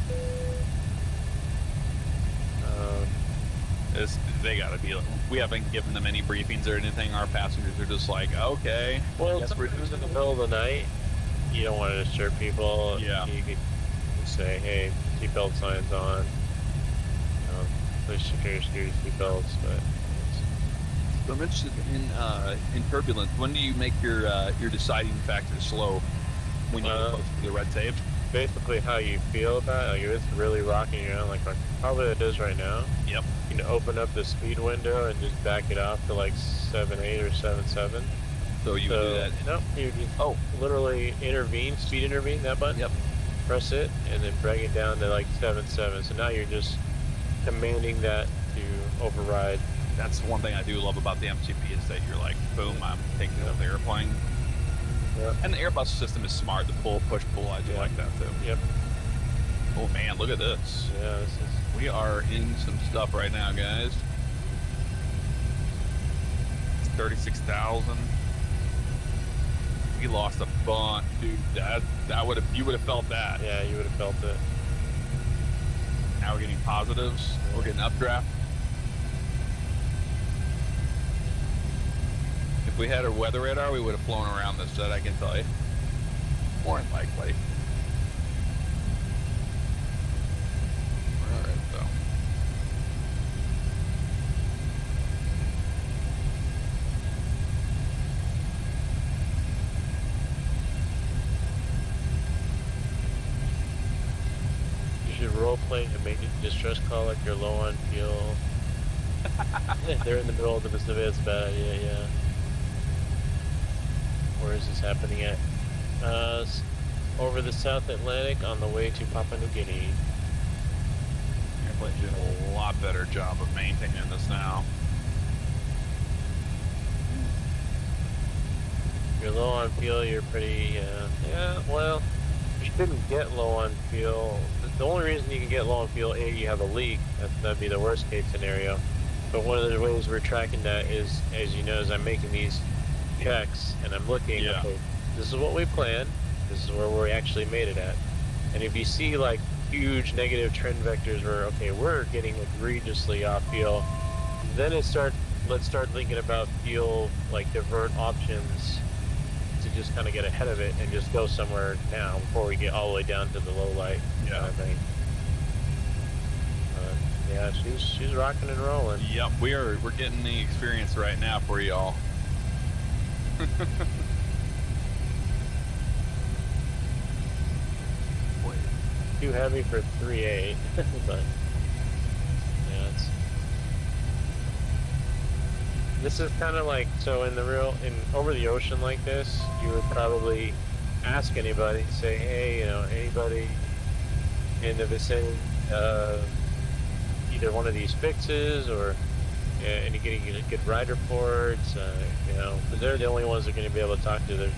They gotta be. We haven't given them any briefings or anything. Our passengers are just like, okay. Well, sometimes in the middle of the night, you don't want to disturb people. Yeah. You could say, hey, seatbelt signs on. Please secure your seatbelts. But So I'm interested in turbulence. When do you make your deciding factor slow? When you get close to the red tape? Basically, how you feel about it. Like if it's really rocking you around, like probably it is right now. Yep. You can open up the speed window and just back it off to like 7.8 or 7.7. So you do that? No, you literally speed intervene that button. Yep. Press it and then bring it down to like 7.7. So now you're just commanding that to override. That's one thing I do love about the MCP is that you're like, boom, I'm taking over the airplane. Yep. And the Airbus system is smart. The push-pull, I do like that too. Yep. Oh man, look at this. Yeah, We are in some stuff right now, guys. It's 36,000. We lost a bunch, dude. You would have felt that. Yeah, you would have felt it. Now we're getting positives. We're getting updraft. If we had a weather radar, we would have flown around this jet, I can tell you. More than likely. We're all right, though. You should role play and make a distress call like you're low on fuel. They're in the middle of the Pacific. It's a bad idea, yeah. Where is this happening at? Over the South Atlantic on the way to Papua New Guinea. Airplane's doing a lot better job of maintaining this now. If you're low on fuel, you're pretty, well, you shouldn't get low on fuel. The only reason you can get low on fuel, you have a leak. That'd be the worst case scenario. But one of the ways we're tracking that is, as you know, as I'm making these checks and I'm looking, okay, this is what we planned, this is where we actually made it at. And if you see like huge negative trend vectors where, okay, we're getting egregiously off fuel, then let's start thinking about fuel, like divert options to just kind of get ahead of it and just go somewhere now before we get all the way down to the low light kind of thing. Yeah, she's rocking and rolling. Yep, we're getting the experience right now for y'all. Too heavy for 3.8, but yeah, this is kind of like, so over the ocean like this, you would probably ask anybody, say, hey, anybody in the vicinity, either one of these fixes or any good ride reports, because they're the only ones that are going to be able to talk to. There's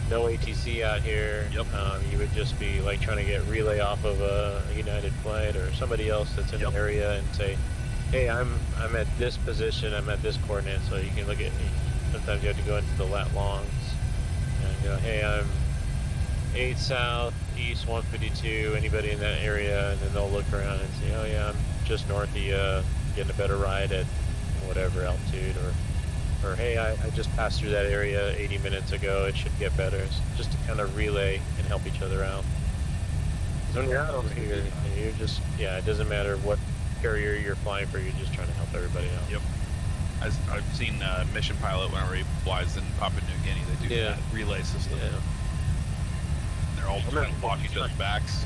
no ATC out here. Yep. You would just be like trying to get relay off of a United flight or somebody else that's in the area and say, hey, I'm at this position, I'm at this coordinate, so you can look at, sometimes you have to go into the lat longs and go, hey, I'm 8 south, east 152, anybody in that area, and then they'll look around and say, oh yeah, I'm just north of you, getting a better ride at whatever altitude, or hey, I just passed through that area 80 minutes ago, it should get better. It's just to kind of relay and help each other out. So when you're out over here, you're just, it doesn't matter what carrier you're flying for, you're just trying to help everybody out. Yep. I've seen Mission Pilot whenever he flies in Papua New Guinea, they do that relay system. Yeah. They're all trying to walk each other's backs.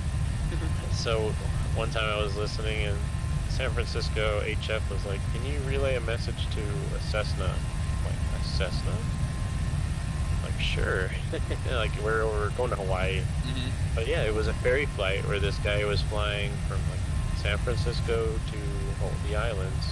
So one time I was listening and San Francisco HF was like, can you relay a message to a Cessna? I'm like, a Cessna? Like, sure. Like, we're going to Hawaii. Mm-hmm. But yeah, it was a ferry flight where this guy was flying from like San Francisco to the islands.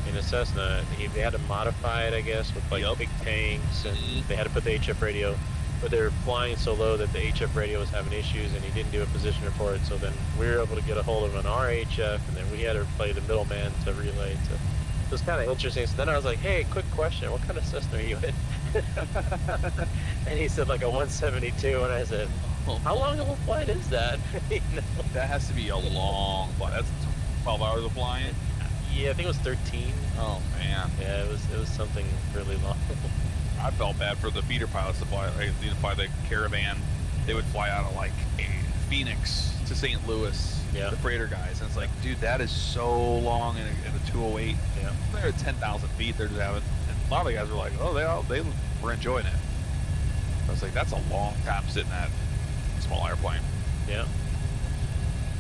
in a Cessna. They had to modify it, I guess, with like big tanks, and they had to put the HF radio. But they were flying so low that the HF radio was having issues, and he didn't do a position report. So then we were able to get a hold of an RHF, and then we had to play the middleman to relay. It was kind of interesting. So then I was like, "Hey, quick question: what kind of Cessna are you in?" And he said like a 172, and I said, "How long of a flight is that?" You know? That has to be a long flight. That's 12 hours of flying. Yeah, I think it was 13. Oh man. Yeah, it was something really long. I felt bad for the feeder pilots to fly the Caravan. They would fly out of like Phoenix to St. Louis, the freighter guys. And it's like, dude, that is so long in a 208. Yeah. They're at 10,000 feet. They're just having, and a lot of the guys were like, oh, they were enjoying it. I was like, that's a long time sitting at a small airplane. Yeah.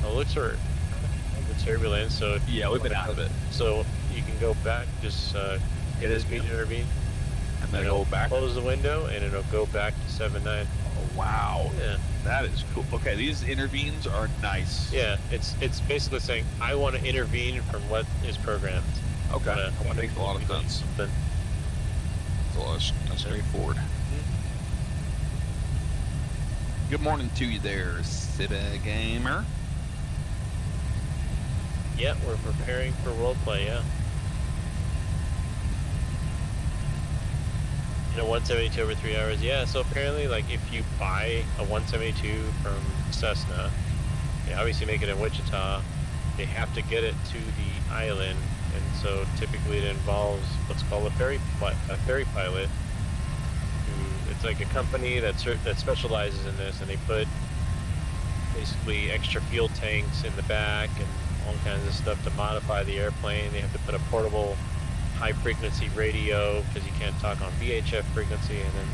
Well, it looks for the turbulence, so yeah, we've been out of it. So you can go back, just hit his speed intervene. And then go back. Close the window, and it'll go back to 79. Oh, wow. Yeah. That is cool. Okay, these intervenes are nice. Yeah, it's basically saying, I want to intervene from what is programmed. Okay. That makes a lot of sense. Something. It's a lot straightforward. Good morning to you there, Ciba Gamer. Yeah, we're preparing for world play, yeah. You know, 172 over 3 hours. Yeah, so apparently, like, if you buy a 172 from Cessna, they obviously make it in Wichita, they have to get it to the island, and so typically it involves what's called a ferry pilot. It's like a company that specializes in this, and they put basically extra fuel tanks in the back and all kinds of stuff to modify the airplane. They have to put a portable high-frequency radio because you can't talk on VHF frequency, and then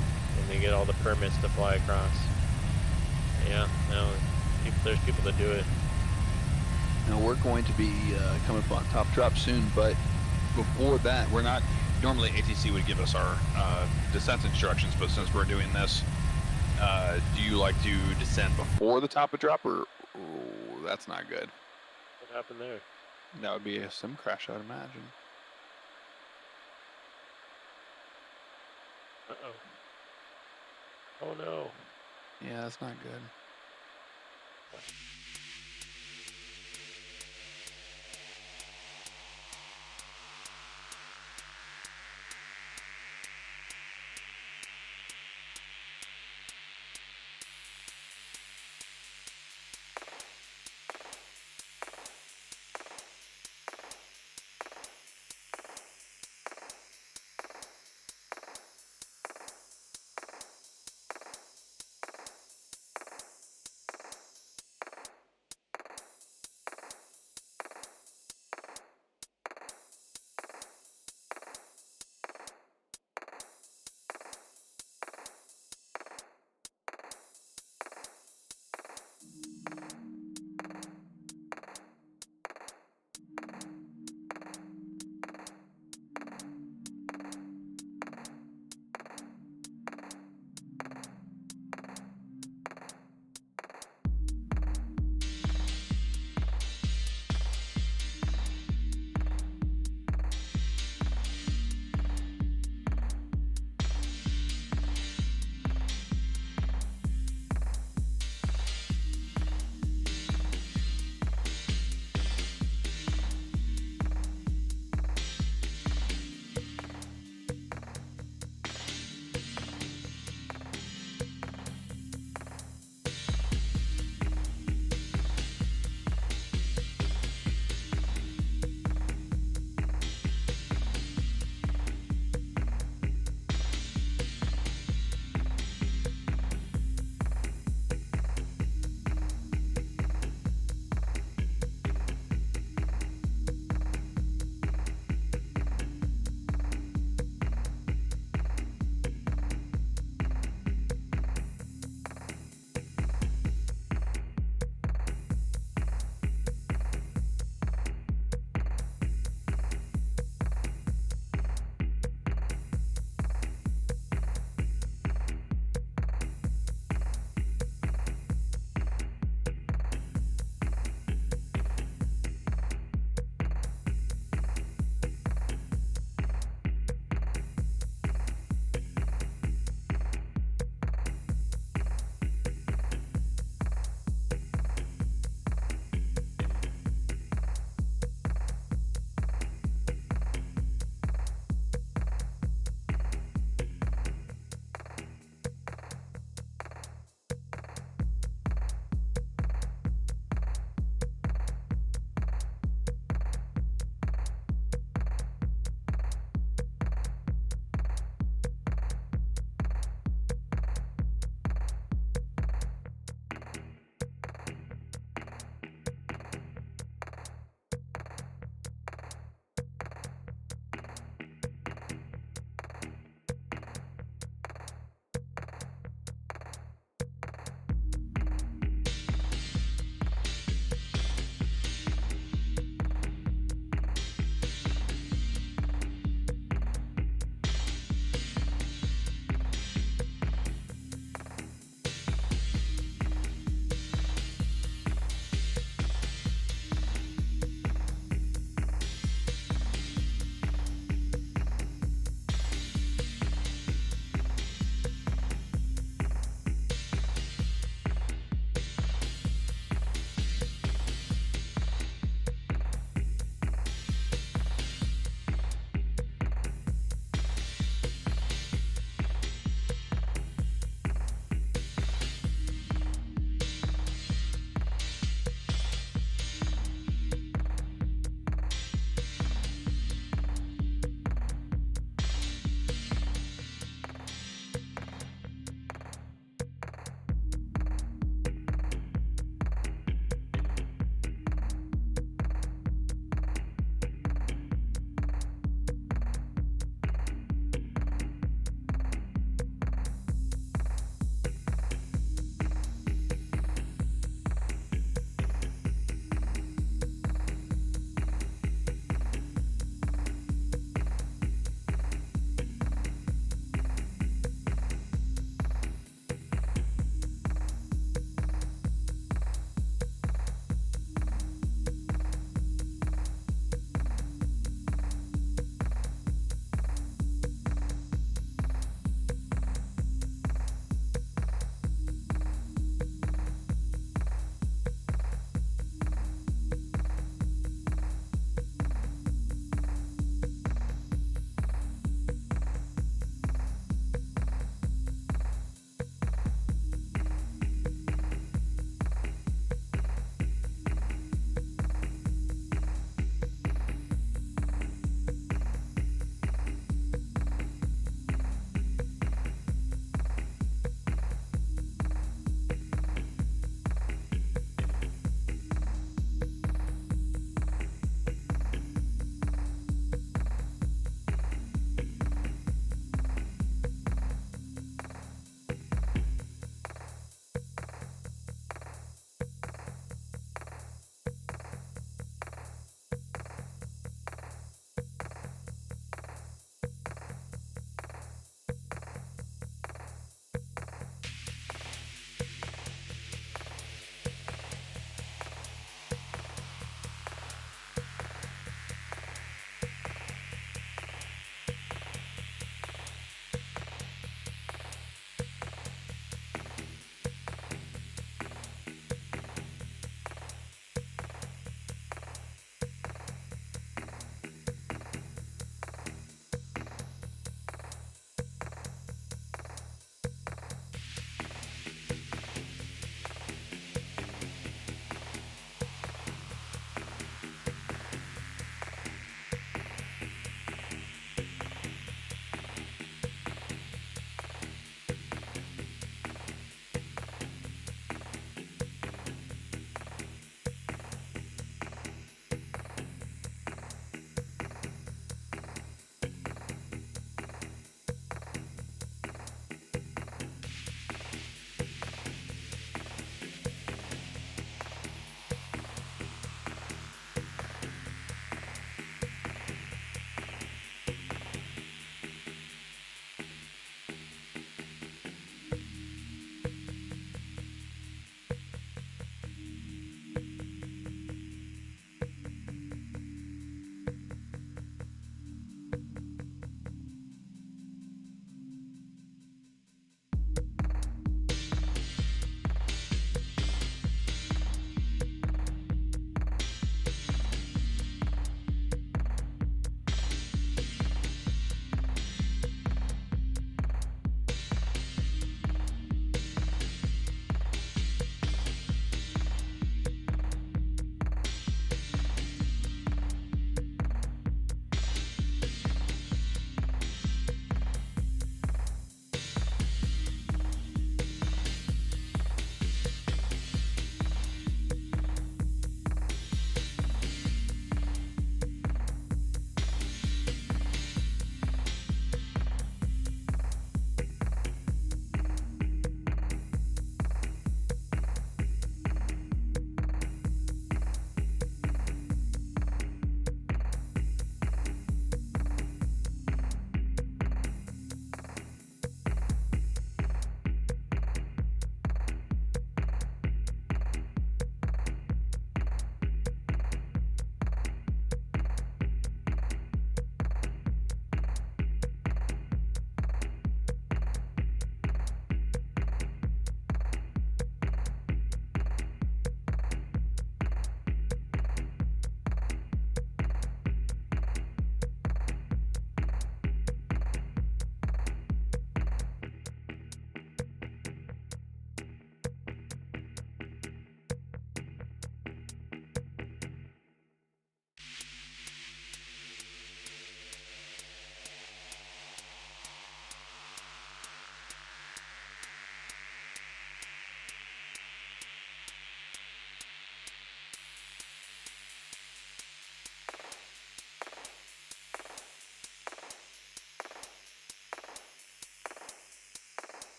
they get all the permits to fly across. Yeah, no, there's people that do it. Now we're going to be coming up on top drop soon, but before that, we're not. Normally ATC would give us our descent instructions, but since we're doing this, do you like to descend before the top of drop, or that's not good? What happened there? That would be a sim crash, I'd imagine. Uh-oh. Oh no. Yeah, that's not good.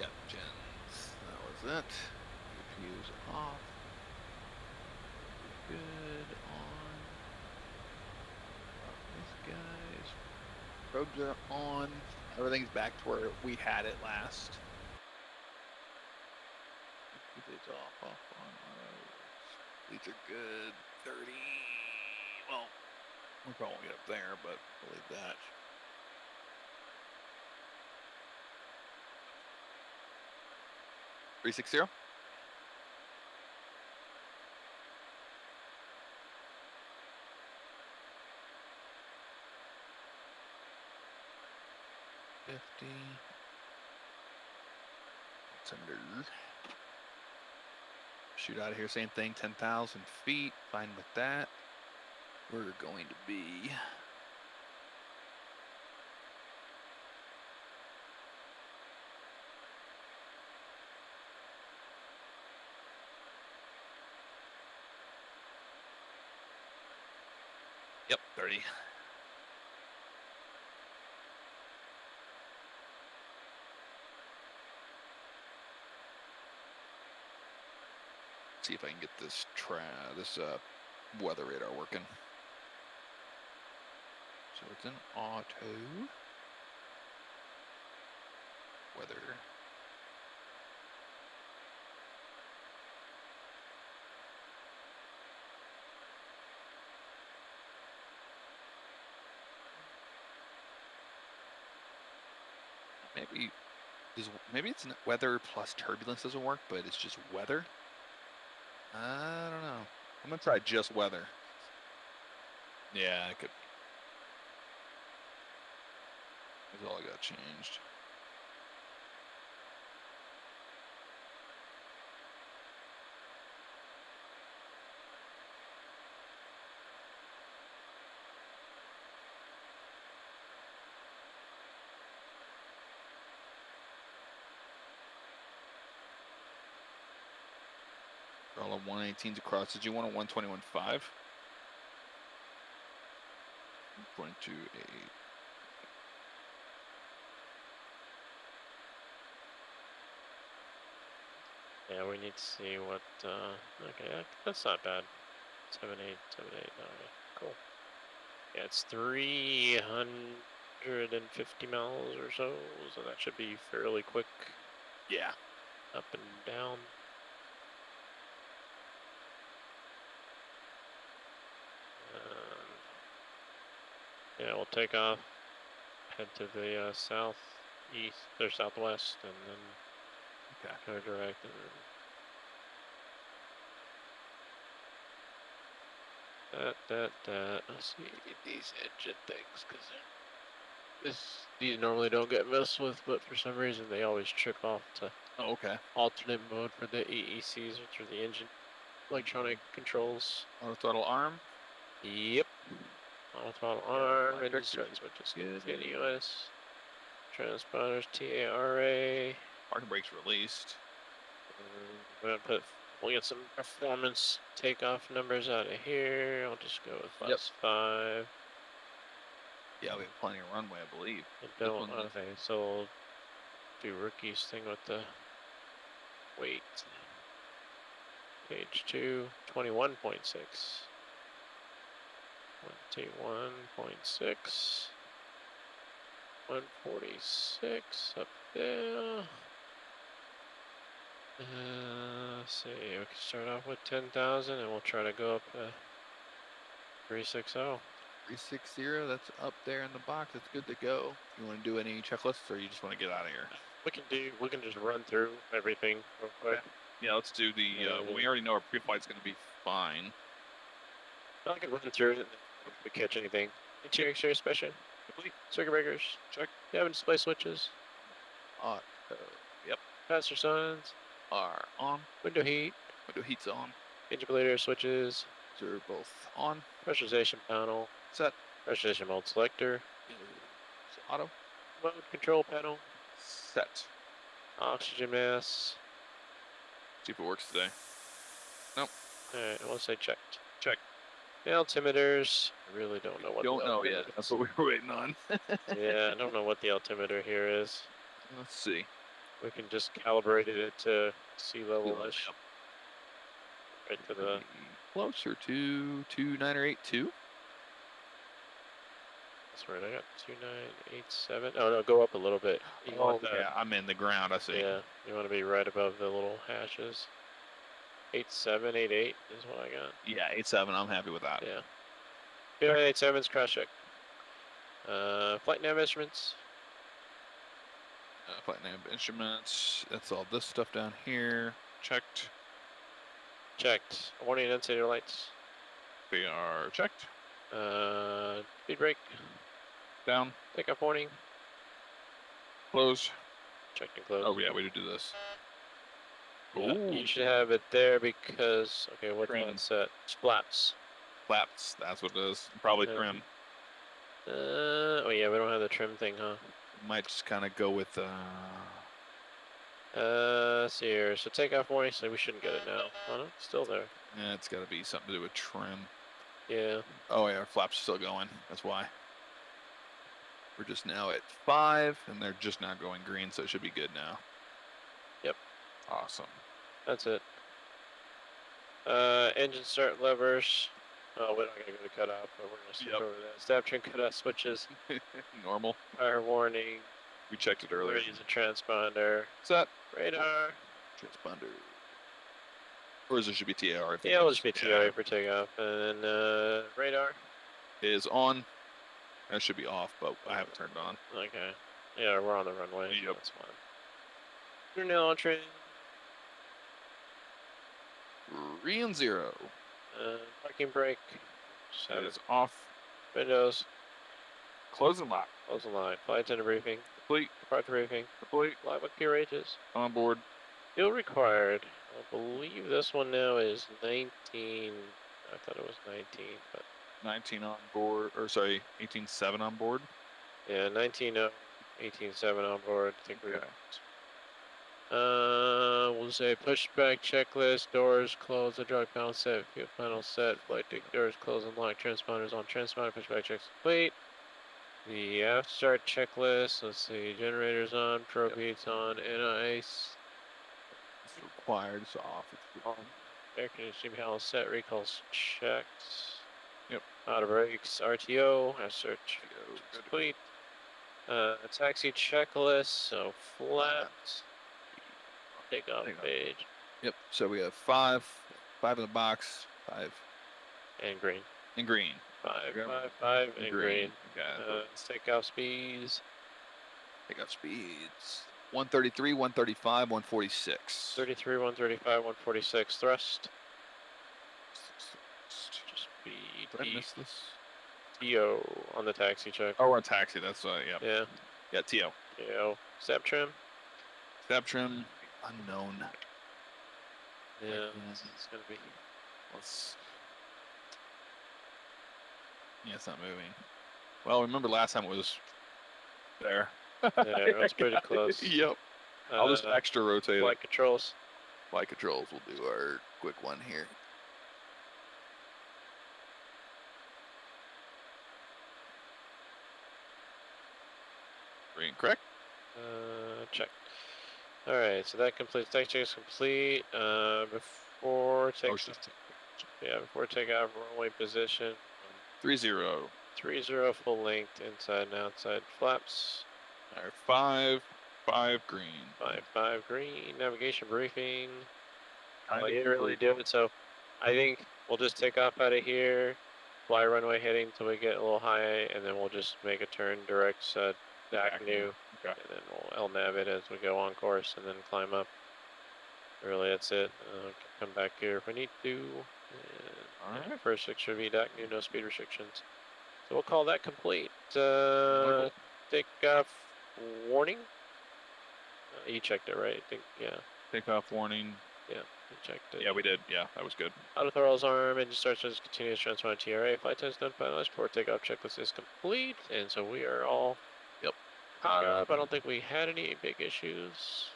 Yep, gens. That was it. CPU's off. Good on. These guys. Probes are on. Everything's back to where we had it last. It's off, on. These are good. 30. Well, we probably won't get up there, but we'll leave that. $360. $50. Shoot out of here, same thing, 10,000 feet. Fine with that. We're going to be Yep, 30. See if I can get this weather radar working. So it's an auto weather. Maybe it's weather plus turbulence doesn't work, but it's just weather. I don't know. I'm gonna try just weather. Yeah, I could. That's all I got changed. All of 118s across. Did you want a 121.5? 1.28. Yeah, we need to see what, okay, that's not bad. 7878, okay, cool. Yeah, it's 350 miles or so that should be fairly quick. Yeah. Up and down. Yeah, we'll take off, head to the southeast or southwest, and then go direct. Let's see these engine things, because these normally don't get messed with, but for some reason they always trip off to alternate mode for the EECs, which are the engine electronic controls. Auto throttle arm. Yep. Auto throttle arm. Engine start switch is good. US. Transponders TARA. Parking brakes released. We'll get some performance takeoff numbers out of here. I'll just go with +5. Yeah, we have plenty of runway, I believe. Okay, so we'll do Rookie's thing with the weight. Page 2, 21.6. 21.6. 146 up there. Let's see, we can start off with 10,000 and we'll try to go up to 360. 360, that's up there in the box. That's good to go. You want to do any checklists or you just want to get out of here? We can just run through everything real quick. Okay. Yeah, let's do the, well, we already know our pre-flight's going to be fine. I can run through it and if we catch anything. Interior exterior inspection. Complete. Circuit breakers. Check. Cabin display switches. Yep. Passenger signs. Are on. Window heat. Window heat's on. Interpolator switches. They're both on. Pressurization panel. Set. Pressurization mode selector. Auto. Mode control panel. Set. Oxygen mask. See if it works today. Nope. Alright, I want to say checked. Check. The altimeters. I really don't know what. Don't know yet. That's what we were waiting on. Yeah, I don't know what the altimeter here is. Let's see. We can just calibrate it to sea level-ish. Yep. Right to the... Closer to 29 or 82. That's right, I got 2987. Oh no, go up a little bit. You want that, yeah, I'm in the ground, I see. yeah, you want to be right above the little hashes. 8788 is what I got. Yeah, 87, I'm happy with that. Yeah. 2987's crash check. Flight nav instruments. Flight nav instruments, that's all this stuff down here. Checked. Checked. Warning indicator lights. They are checked. Speed brake. Down. Takeoff warning. Close. Checked and closed. Oh yeah, we did do this. Yeah, you should have it there because, okay, what's Trim. that set? It's flaps. Flaps, that's what it is. Probably trim. Oh yeah, we don't have the trim thing, huh? Might just kind of go with, let's see here. So takeoff warning, so we shouldn't get it now. Oh no, it's still there. yeah, it's got to be something to do with trim. Yeah. Oh yeah, our flaps are still going. That's why. We're just now at 5, and they're just now going green, so it should be good now. Yep. Awesome. That's it. Engine start levers. Oh, we're not gonna go to cutoff, but we're gonna skip over that. Stab trim cutoff switches. Normal. Fire warning. We checked it earlier. Raise a transponder. Set. Radar. Transponder. Or is it should be TAR? Yeah, it'll just be TRA for takeoff. And then radar is on. That should be off, but I have it turned on. Okay. Yeah, we're on the runway. Yep. That's fine. You're now on train. 3 and 0. Parking brake. That is off. Windows. Close and lock. Close and lock. Flight attendant briefing. Complete. Departure briefing. Complete. Live with gear rages. On board. Fuel required. I believe this one now is 19. I thought it was 19, but 19 on board, or sorry, 18.7 on board. yeah, 19.0, 18.7 on board. I think Okay. We'll say pushback checklist, doors closed, the drug panel set, fuel panel set, flight deck doors closed and locked, transponders on transponder, pushback checks complete. The aft start checklist, let's see, generators on, probe heats on, ice. It's required, it's off. It's on. Air conditioning panel set, recalls checked. Yep. Auto brakes, RTO, aft start complete. Taxi checklist, so flat. Takeoff page. Yep. So we have 5 in the box, 5 and green. And green. 5 and green. Okay. Let's take off speeds. Takeoff speeds. 133, 135, 146. 33, 135, 146 thrust. Just be Did I miss this? TO on the taxi check. Oh, we're on taxi. That's yeah. Yeah. Yeah, TO. TO. Step trim. Step trim. Unknown. Yeah, it's gonna be. Let's. Yeah, it's not moving. Well, remember last time it was there. Yeah, it was pretty close. Yep. I'll just extra rotate it. Flight controls. Flight controls. We'll do our quick one here. Green, correct? Check. All right, so that completes. Taxi check is complete. Before takeoff, runway position. 3-0. 3-0 full length inside and outside flaps. All right, 5 green. 5 green. Navigation briefing. I didn't really do it, so I think we'll just take off out of here, fly runway heading until we get a little high, and then we'll just make a turn direct DACNU, and then we'll LNAV it as we go on course, and then climb up. Really, that's it. Come back here if we need to. Alright. First 6 should be DACNU, no speed restrictions. So we'll call that complete. Takeoff warning. You checked it, right? I think, yeah. Takeoff warning. Yeah, you checked it. Yeah, we did. Yeah, that was good. Auto throttles arm, engine starts as continuous transponder TRA. Flight test done, finalized. Port takeoff checklist is complete, and so we are all caught up. I don't think we had any big issues.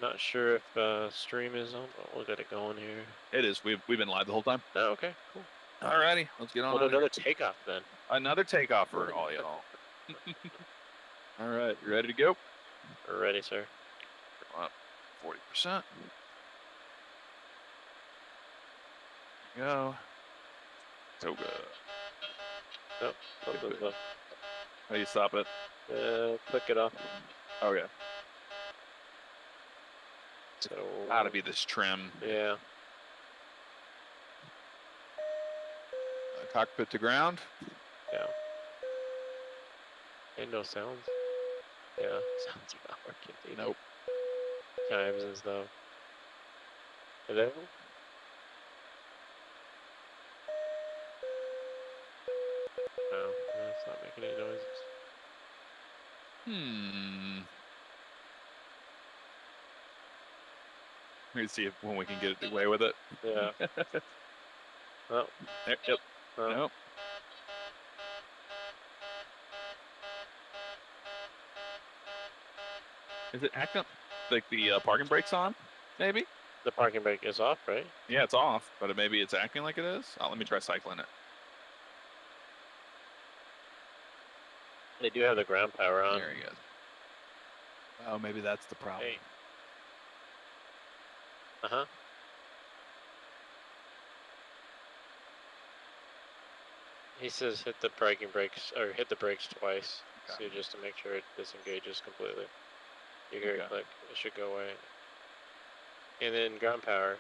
Not sure if stream is on, but we'll get it going here. It is. We've been live the whole time. Oh, okay, cool. Alrighty, let's get on. We'll do another takeoff then. Another takeoff for all y'all. All right, you ready to go? We're ready, sir. Up 40%. There you go. So good. Nope. How do you stop it? Click it off. Oh yeah. So Gotta be this trim. yeah. Cockpit to ground. Yeah. And no sounds. Yeah, sounds are not working. Dude. Nope. Chimes and stuff. Hello? No, it's not making any noises. Let me see if when we can get away with it. Yeah. Oh. There, yep. Oh. Nope. Is it acting like the parking brake's on? Maybe. The parking brake is off, right? Yeah, it's off, but maybe it's acting like it is. Oh, let me try cycling it. They do have the ground power on. There he goes. Oh, maybe that's the problem. Hey. Uh-huh. He says hit the parking brakes, or hit the brakes twice. Okay. So just to make sure it disengages completely. You hear it click, it should go away. And then ground power.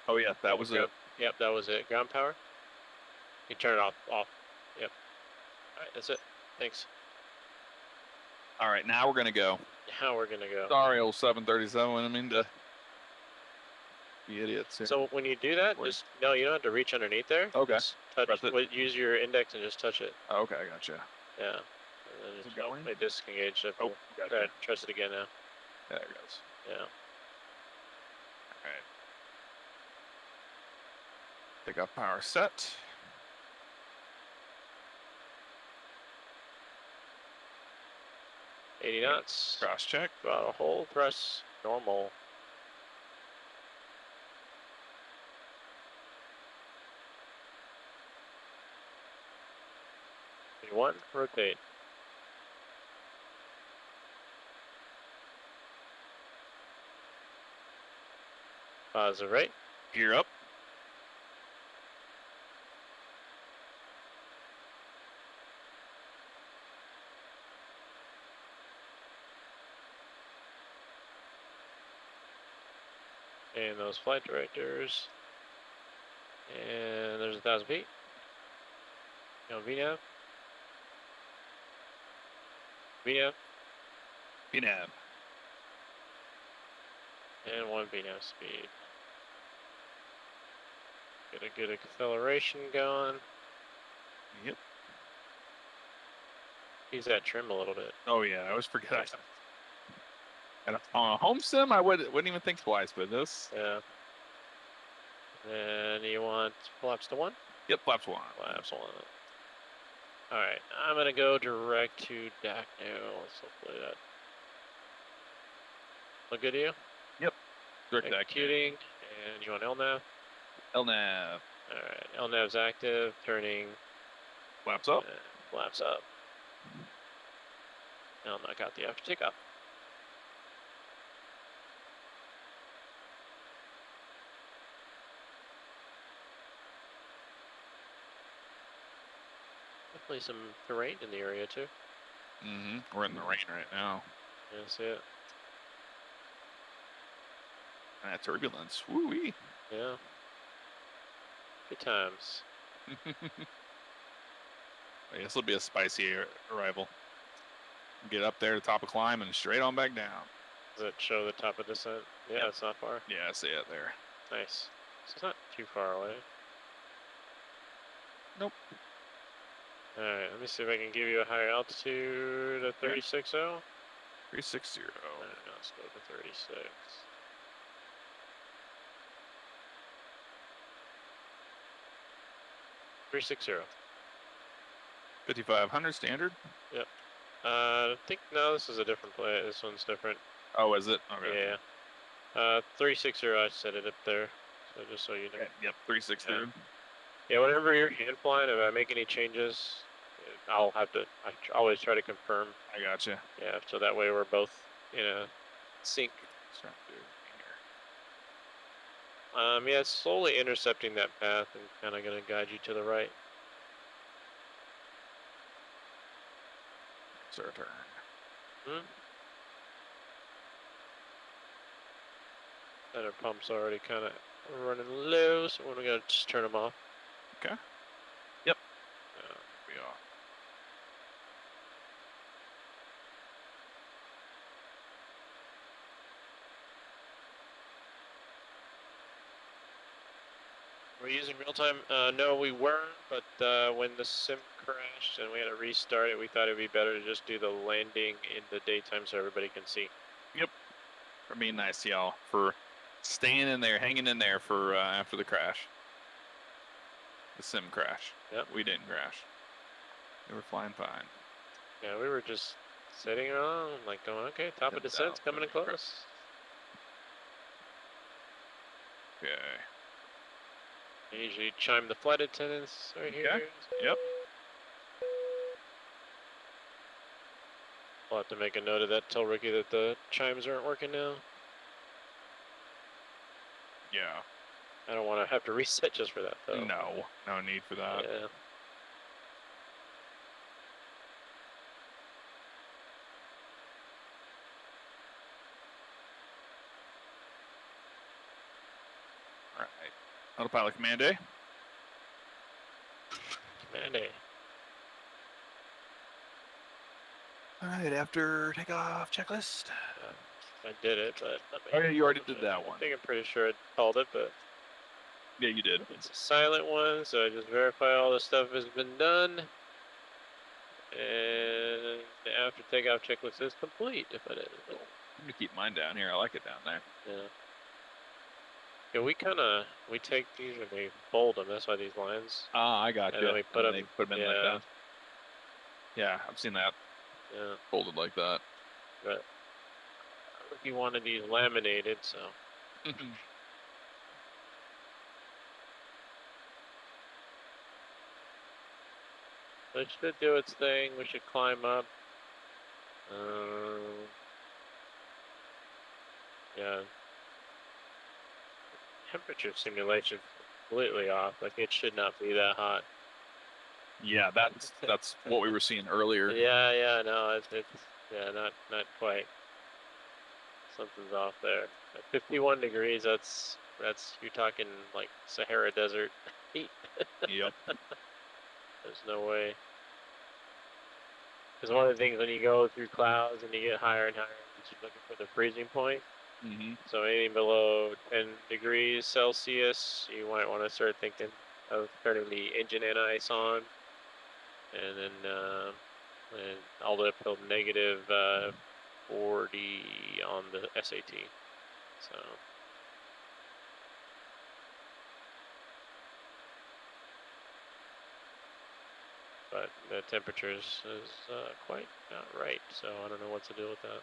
Oh yeah, that was it. Yep, that was it. Ground power. You turn it off. Yep. All right, that's it. Thanks. All right, now we're gonna go. Now we're gonna go. Sorry, old 737. I mean to be idiots here. So when you do that, you don't have to reach underneath there. Okay. Just touch it. Use your index and just touch it. Oh, okay, I gotcha. Yeah. And then Is it going? They disengage. Oh, gotcha. Go ahead, trust it again now. There it goes. Yeah. All right. Takeoff power set. $80 knots. Cross check. Throttle hold. Press normal. One, rotate. Positive right. Gear up. And those flight directors. And there's 1,000 feet. VNAV. VNAV. VNAV. And 1 VNAV speed. Get a good acceleration going. Yep. Use that trim a little bit. Oh yeah, I always forget. And on a home sim, I wouldn't even think twice, but this. Yeah. And you want flaps to 1? Yep, flaps 1. Flaps 1. All right, I'm gonna go direct to DAC now. So hopefully that look good to you? Yep. Direct DAC. Executing, and you want LNAV? LNAV. All right, LNAV's active, turning. Flaps up. Flaps up. I'll knock out the after takeoff. Definitely some terrain in the area too. Mm-hmm. We're in the rain right now. Yeah, see it. And that turbulence. Woo-wee. Yeah. Good times. I guess it'll be a spicy arrival. Get up there to the top of climb and straight on back down. Does it show the top of descent? Yeah, Yep. It's not far. Yeah, I see it there. Nice. So it's not too far away. Nope. Alright, let me see if I can give you a higher altitude at 360. 360. Let's go to 36. 360. 5500 standard. Yep. I think no, this is a different play. This one's different. Oh, is it? Okay. Yeah. 360. I set it up there, so just so you know. Okay. Yep. 360. Yeah. Whenever you're hand flying, if I make any changes, I'll have to. I always try to confirm. I gotcha. Yeah. So that way we're both sync. Start doing here. Yeah, it's slowly intercepting that path and kind of going to guide you to the right. It's our turn. And our pump's already kind of running low, so we're going to just turn them off. Okay. Yep. We are. We're using real time? No, we weren't, but when the sim crashed and we had to restart it, we thought it'd be better to just do the landing in the daytime so everybody can see. Yep. For being nice to y'all, for staying in there, hanging in there for after the crash. The sim crash. Yep. We didn't crash. We were flying fine. Yeah, we were just sitting around, like going, okay, top of descent's coming in close. Okay. I usually chime the flight attendants right here. Yep. I'll have to make a note of that. Tell Ricky that the chimes aren't working now. Yeah. I don't want to have to reset just for that, though. No, no need for that. Yeah. All right. Autopilot command A. Command A. All right, after takeoff checklist. I did it, but... Oh, yeah, you already did that one. I think I'm pretty sure I called it, but... Yeah, you did. It's a silent one, so I just verify all the stuff has been done. And the after takeoff checklist is complete, if it is. I'm going to keep mine down here. I like it down there. Yeah. Yeah, we take these and we fold them. That's why these lines. Ah, I got you. And then we put them in like that. Yeah, I've seen that. Yeah. Folded like that. But he wanted these laminated, so. So it should do its thing. We should climb up. Yeah. Temperature simulation completely off. Like it should not be that hot. Yeah, that's what we were seeing earlier. Yeah, no, it's yeah, not quite. Something's off there. At 51 degrees, that's you're talking like Sahara Desert heat. Yep. There's no way. Because one of the things when you go through clouds and you get higher and higher, you're looking for the freezing point. Mm-hmm. So anything below 10 degrees Celsius, you might want to start thinking of turning the engine anti-ice on. And then and all the way up till negative 40 on the SAT. So. But the temperatures is quite not right, so I don't know what to do with that.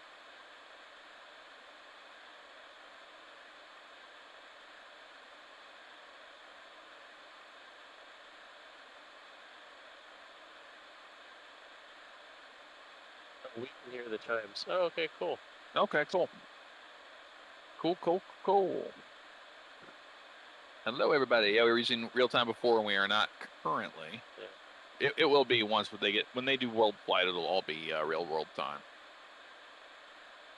We can hear the chimes. Oh, okay, cool. Okay, cool. Cool. Hello, everybody. Yeah, we were using real time before, and we are not currently. Yeah. It will be once when they do world flight. It'll all be real world time.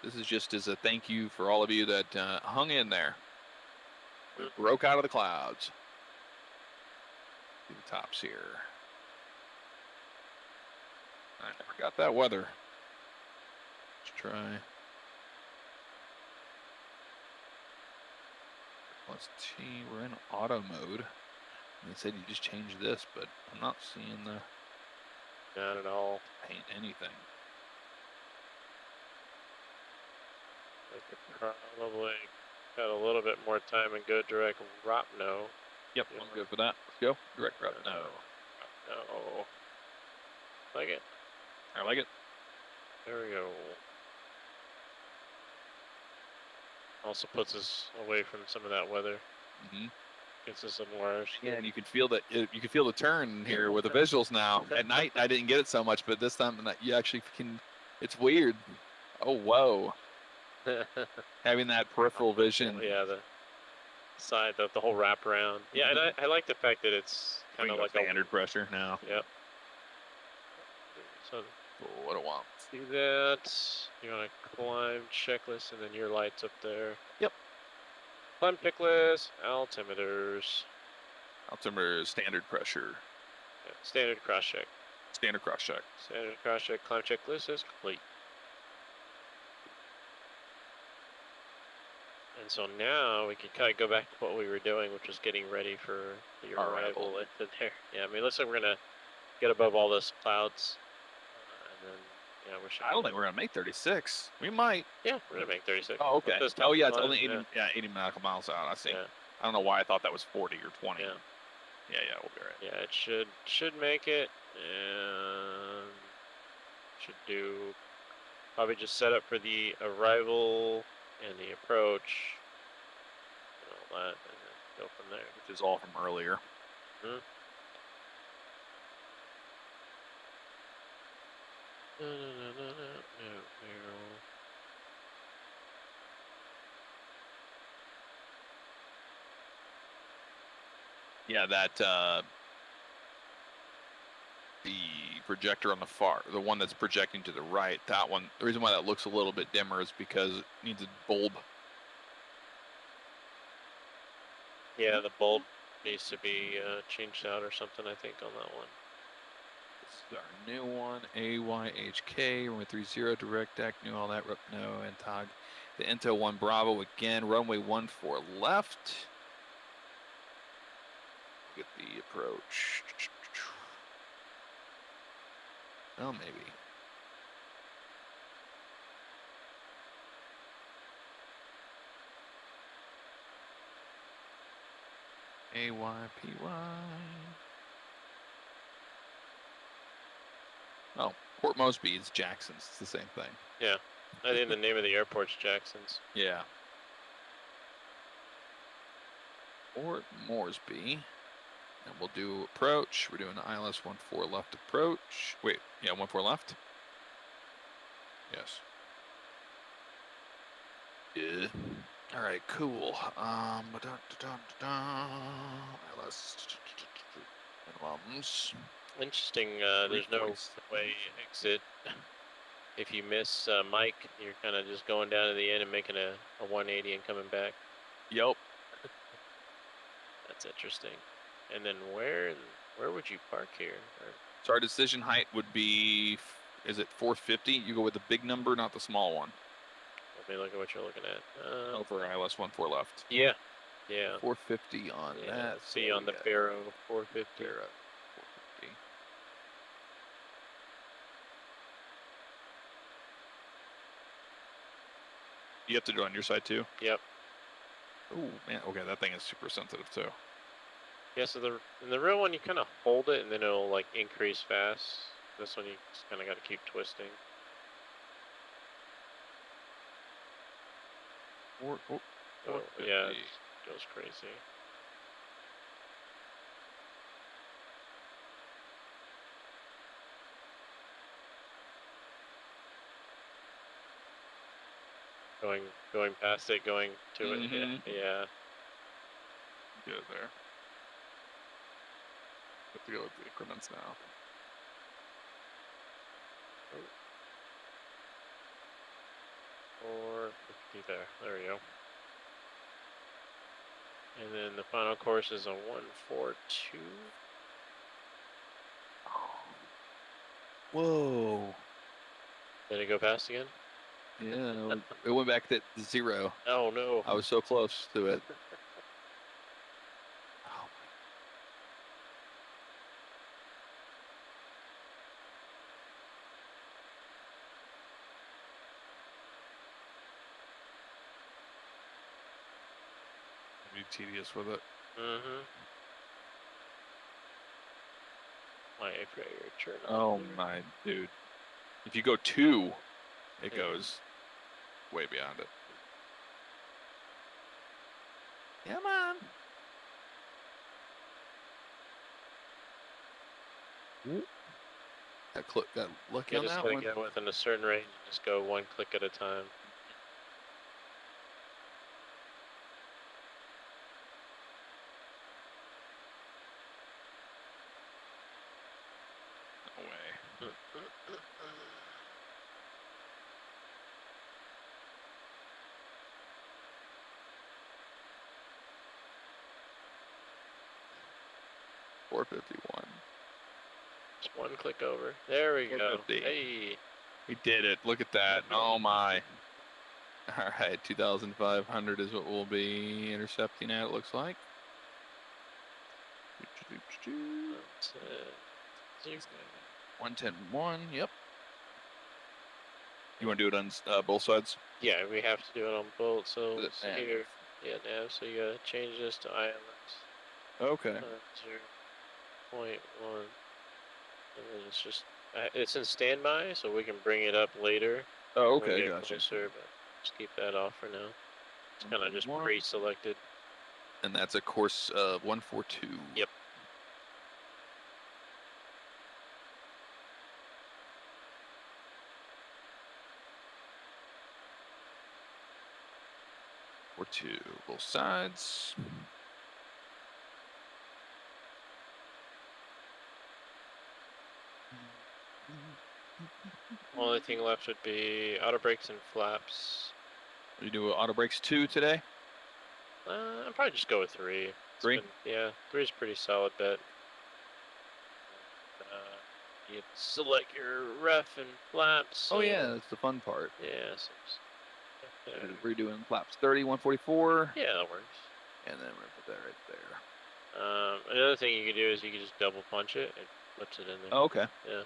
This is just as a thank you for all of you that hung in there. We broke out of the clouds. See the tops here. I never got that weather. Let's try. Let's see. We're in auto mode. And they said you just change this, but I'm not seeing the. Not at all. Paint anything. I could probably got a little bit more time and go direct Ropno. Yep, I'm good for that. Let's go. Direct Ropno. No. Like it. I like it. There we go. Also puts us away from some of that weather. Mm-hmm. Gets us some more. Yeah, and you can feel that. You can feel the turn here with the visuals now. At night, I didn't get it so much, but this time you actually can. It's weird. Oh, whoa. Having that peripheral vision. Yeah, the side, the whole wraparound. Yeah, and I like the fact that it's kind of like standard pressure now. Yep. So what do I want? See that? You want to climb checklist, and then your lights up there. Yep. Climb checklist, altimeters. Altimeter, standard pressure. Yeah, standard cross check. Standard cross check. Standard cross check. Climb checklist is complete. And so now we can kind of go back to what we were doing, which was getting ready for your arrival into there. Yeah, I mean, it looks like we're gonna get above all those clouds, and then yeah, we should. I don't think we're gonna make 36. We might. Yeah, we're gonna make 36. Oh, okay. Oh yeah, it's only 80. Yeah. 80 nautical miles out. I see. Yeah. I don't know why I thought that was 40 or 20. Yeah. Yeah, we'll be right. Yeah, it should make it, and should do probably just set up for the arrival and the approach and all that, and then go from there. Which is all from earlier. Mm-hmm. No. Yeah, that the projector on the far, the one that's projecting to the right, that one, the reason why that looks a little bit dimmer is because it needs a bulb. Yeah, the bulb needs to be changed out or something, I think, on that one. This is our new one, AYHK, runway 30, direct deck, knew all that, no, and tog. The Ento 1 Bravo again, runway 14 left. Look at the approach. Oh, maybe. AYPY. Oh, Port Moresby is Jackson's. It's the same thing. Yeah, I think the name of the airport's Jackson's. Yeah. Port Moresby. And we'll do approach. We're doing ILS 14 left approach. Wait, yeah, 14 left? Yes. Yeah. All right, cool. ILS minimums. Interesting, there's no way exit. If you miss Mike, you're kind of just going down to the end and making a 180 and coming back. Yep. That's interesting. And then where would you park here? So our decision height would be, is it 450? You go with the big number, not the small one. Let me look at what you're looking at. Over ILS 14 left. Yeah. Yeah. 450 on that. See on the Faro, 450. Faro, 450. You have to do it on your side too? Yep. Oh man, okay, that thing is super sensitive too. Yeah, so in the real one you kind of hold it and then it'll like increase fast. This one you just kind of got to keep twisting. Yeah, it goes crazy. Going past it, going to it. Yeah. Good there. Have to go with the increments now. Oh. 450 there. There we go. And then the final course is a 142. Whoa. Did it go past again? Yeah, it went back to 0. Oh no. I was so close to it. Be tedious with it. My airfryer turn on. Oh my dude. If you go 2, it goes way beyond it. Come on. Got lucky on that one. Get within a certain range and just go one click at a time. $451. Just one click over. There we go. 450. Hey. We did it. Look at that. Oh my. All right, 2,500 is what we'll be intercepting at, it looks like. That's it. 110.1, yep. You want to do it on both sides? Yeah, we have to do it on both. So Is it here, yeah, nav. So you gotta change this to ILS. Okay. 0.1, and then it's just it's in standby, so we can bring it up later. Oh, when we okay, get gotcha. closer, but just keep that off for now. It's kind of just pre-selected. And that's a course 142. Yep. Or two, both sides. Only thing left would be auto brakes and flaps. You do auto brakes 2 today? I'll probably just go with 3. 3? Yeah, 3 is pretty solid bet. You select your ref and flaps. So, oh yeah, that's the fun part. Yeah. So redoing flaps 30, 144. Yeah, that works. And then we're gonna put that right there. Another thing you can do is you can just double punch it. It puts it in there. Oh, okay. Yeah.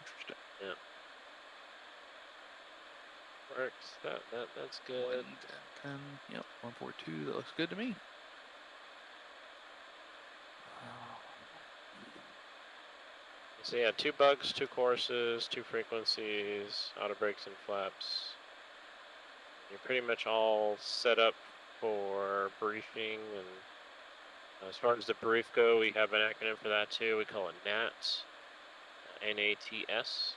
Interesting. Yeah. Works. That's good. 10, yep, 142. That looks good to me. So yeah, 2 bugs, 2 courses, 2 frequencies, auto brakes and flaps. You're pretty much all set up for briefing, and as far as the brief go, we have an acronym for that too. We call it NATS, N-A-T-S.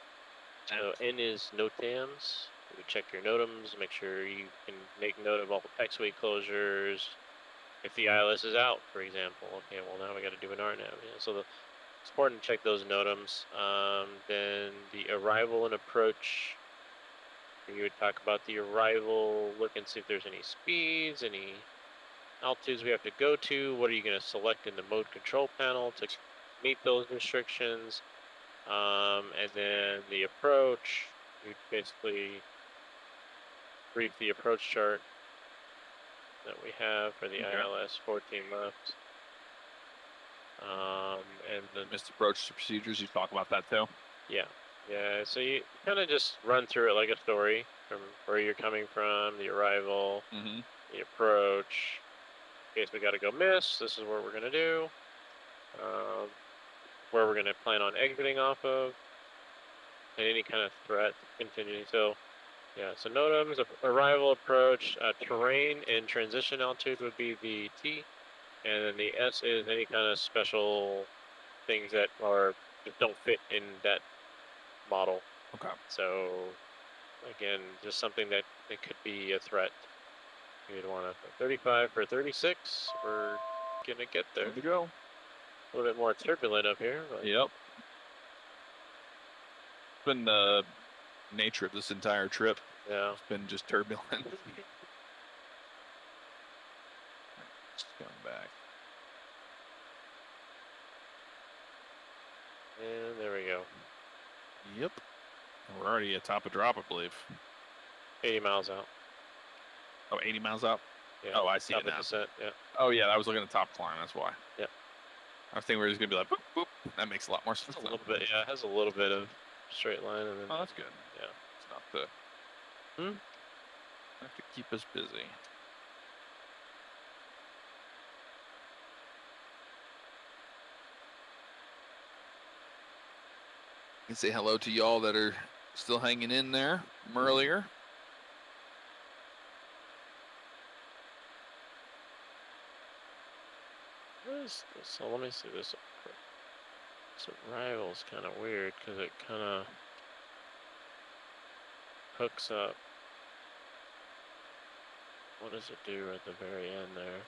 So N is NOTAMs. We check your NOTAMs, make sure you can make note of all the X-way closures. If the ILS is out, for example, okay, well now we got to do an RNAV. Yeah, so it's important to check those NOTAMs. Then the arrival and approach. You would talk about the arrival, look and see if there's any speeds, any altitudes we have to go to. What are you going to select in the mode control panel to meet those restrictions? And then the approach, we basically brief the approach chart that we have for the ILS 14 left. And then missed approach to procedures, you talk about that too? Yeah. Yeah, so you kind of just run through it like a story, from where you're coming from, the arrival, the approach. In case we got to go miss, this is what we're going to do. Where we're going to plan on exiting off of, and any kind of threat contingency. So, yeah, so NOTAMs, arrival, approach, terrain, and transition altitude would be the T, and then the S is any kind of special things that just don't fit in that model. Okay. So, again, just something that could be a threat. You'd want a 35 for 36. We're gonna get there. There we go. A little bit more turbulent up here. But yep. It's been the nature of this entire trip. Yeah. It's been just turbulent. Just going back. And there we go. Yep. We're already at top of drop, I believe. 80 miles out. Oh, 80 miles out? Yeah. Oh, I see top it now. Descent, yeah. Oh, yeah, I was looking at the top climb, that's why. Yeah. I was thinking we were just going to be like, boop, boop. That makes a lot more sense. A little bit, yeah. It has a little bit of straight line. And then, oh, that's good. Yeah. It's not the... have to keep us busy. You can say hello to y'all that are still hanging in there from earlier. What is this? So let me see this. This arrival's kind of weird because it kind of hooks up. What does it do at the very end there?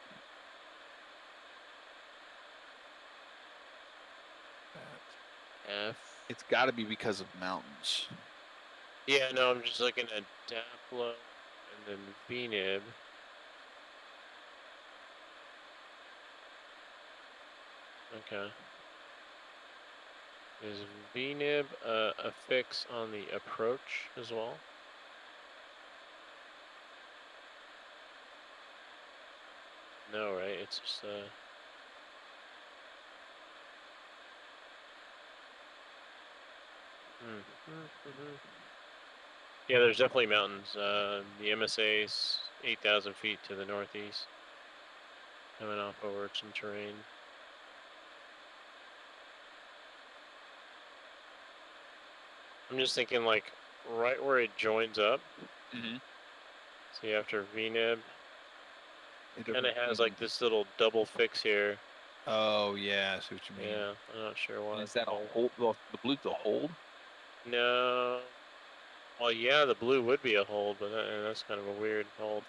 F. It's got to be because of mountains. Yeah, no, I'm just looking at Daplo and then VNib. Okay. Is VNib a fix on the approach as well? No, right? It's just Yeah, there's definitely mountains. The MSA's 8,000 feet to the northeast. Coming off over some terrain. I'm just thinking like right where it joins up. Mm-hmm. See, after VNib, it kind of has like this little double fix here. Oh yeah, I see what you mean. Yeah, I'm not sure why. And is that a hold? The blue's a hold? No. Well, yeah, the blue would be a hold, but that's kind of a weird hold.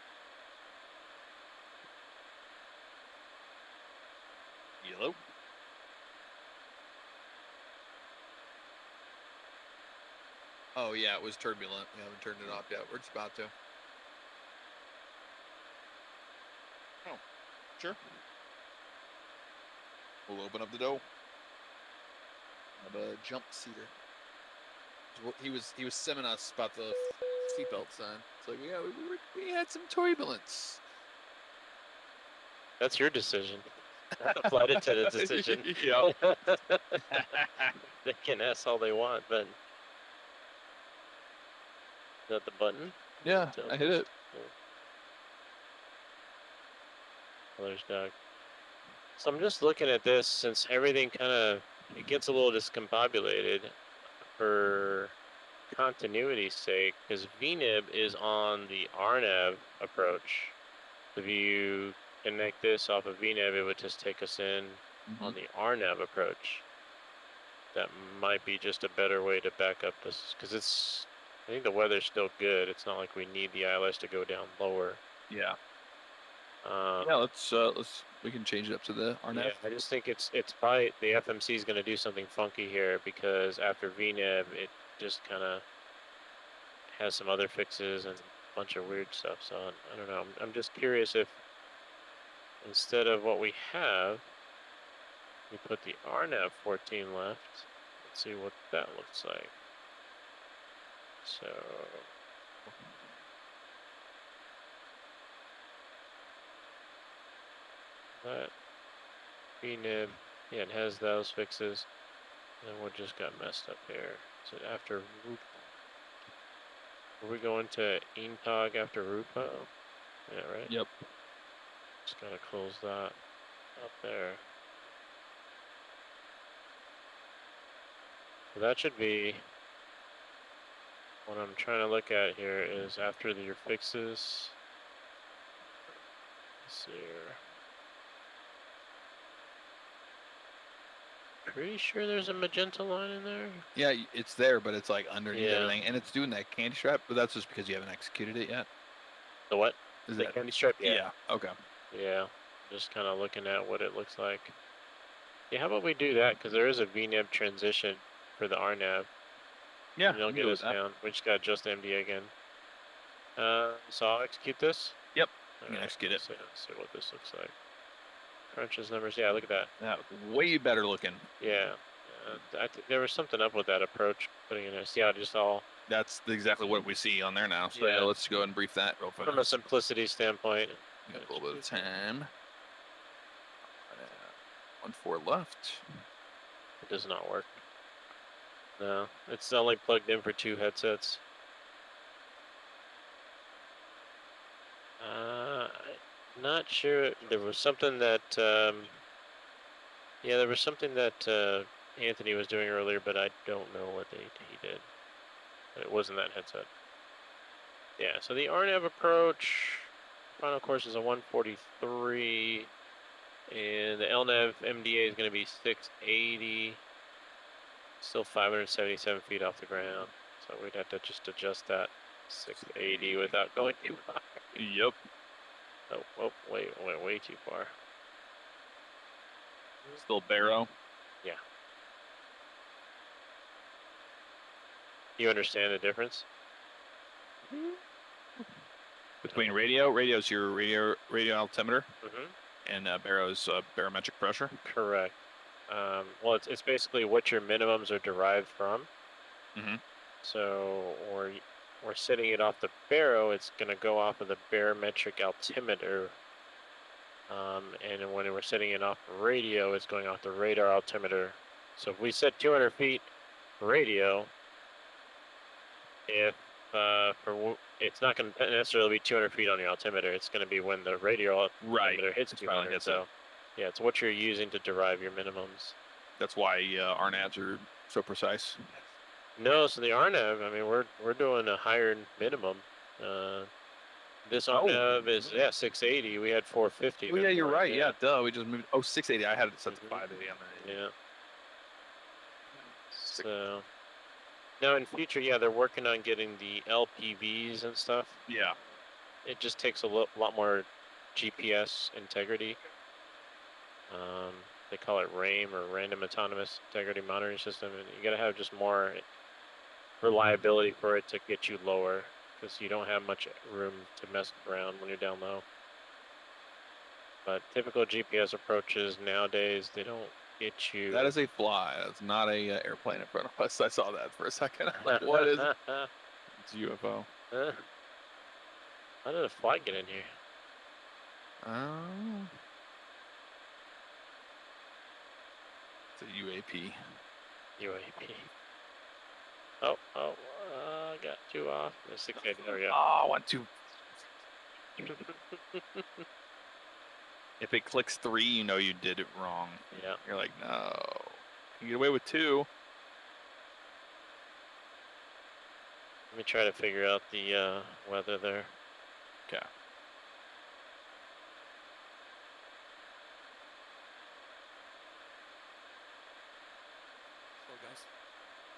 Yellow. Oh yeah, it was turbulent. We haven't turned it off yet. We're just about to. Oh, sure. We'll open up the door. Have a jump seater. He was simming us about the seatbelt sign. It's like, yeah, we had some turbulence. That's your decision. Not the flight attendant's decision. Yeah. They can ask all they want, but is that the button? Yeah, I hit it. Oh, there's Doug. So I'm just looking at this since everything kind of it gets a little discombobulated for continuity's sake, because VNib is on the RNAV approach. If you connect this off of VNib, it would just take us in on the RNAV approach. That might be just a better way to back up this, because I think the weather's still good. It's not like we need the ILS to go down lower. Yeah. We can change it up to the RNAV. Yeah, I just think it's probably the FMC is going to do something funky here, because after VNib, it just kind of has some other fixes and a bunch of weird stuff. So I don't know. I'm just curious if instead of what we have, we put the RNAV 14 left. Let's see what that looks like. So that VNib, yeah, it has those fixes. And what just got messed up here? So after Rupo, are we going to Intog after Rupo? Yeah, right? Yep. Just gotta close that up there. So that should be what I'm trying to look at here is after your fixes. Let's see here. Pretty sure there's a magenta line in there. Yeah, it's there, but it's like underneath everything, and it's doing that candy stripe. But that's just because you haven't executed it yet. The what? Is the that candy stripe? Yeah. Okay. Yeah. Just kind of looking at what it looks like. Yeah, how about we do that? Because there is a VNAV transition for the RNAV. Yeah. And you'll get us down. We just got just MD again. So I'll execute this. Yep. All you can execute it. Let's see what this looks like. Crunches numbers. Yeah, look at that. Yeah, way better looking. Yeah. I think there was something up with that approach putting in there. See how it just all. That's exactly what we see on there now. So yeah, let's go ahead and brief that real quick. From a simplicity standpoint. We got a little bit of time. 1-4 left. It does not work. No, it's only plugged in for 2 headsets. I'm not sure. There was something that, yeah, there was something that Anthony was doing earlier, but I don't know what he did. It wasn't that headset. Yeah, so the RNAV approach, final course is a 143, and the LNAV MDA is going to be 680. Still 577 feet off the ground, so we'd have to just adjust that 680 without going too far. Yep. Oh, wait, went way too far. Still barrow. Yeah. You understand the difference? Between radio's your radio altimeter, Mm-hmm. and baro's barometric pressure. Correct. Well, it's basically what your minimums are derived from. Mm-hmm. So, we're setting it off the baro, it's going to go off of the barometric altimeter. And when we're setting it off radio, it's going off the radar altimeter. So if we set 200 feet radio, if it's not going to necessarily be 200 feet on your altimeter, it's going to be when the radio altimeter hits 200. So, yeah, it's what you're using to derive your minimums. That's why RNAVs are so precise. No, so the RNAV, I mean, we're doing a higher minimum. This RNAV is 680. We had 450. Oh yeah, you're right. Yeah, duh. We just moved. Oh, 680. I had it set to 580 on that. Yeah. So now in future, yeah, they're working on getting the LPVs and stuff. Yeah. It just takes a lot more GPS integrity. They call it RAIM, or Random Autonomous Integrity Monitoring System, and you gotta have just more reliability for it to get you lower, because you don't have much room to mess around when you're down low. But typical GPS approaches nowadays, they don't get you. That is a fly. That's not a airplane in front of us. I saw that for a second. I'm like, what is it? It's a UFO. How did a fly get in here? It's a UAP. UAP. Oh, I got 2 off. There's 680. There we go. Oh, 1, 2. If it clicks 3, you know you did it wrong. Yeah. You're like, no. You get away with 2. Let me try to figure out the weather there. Okay.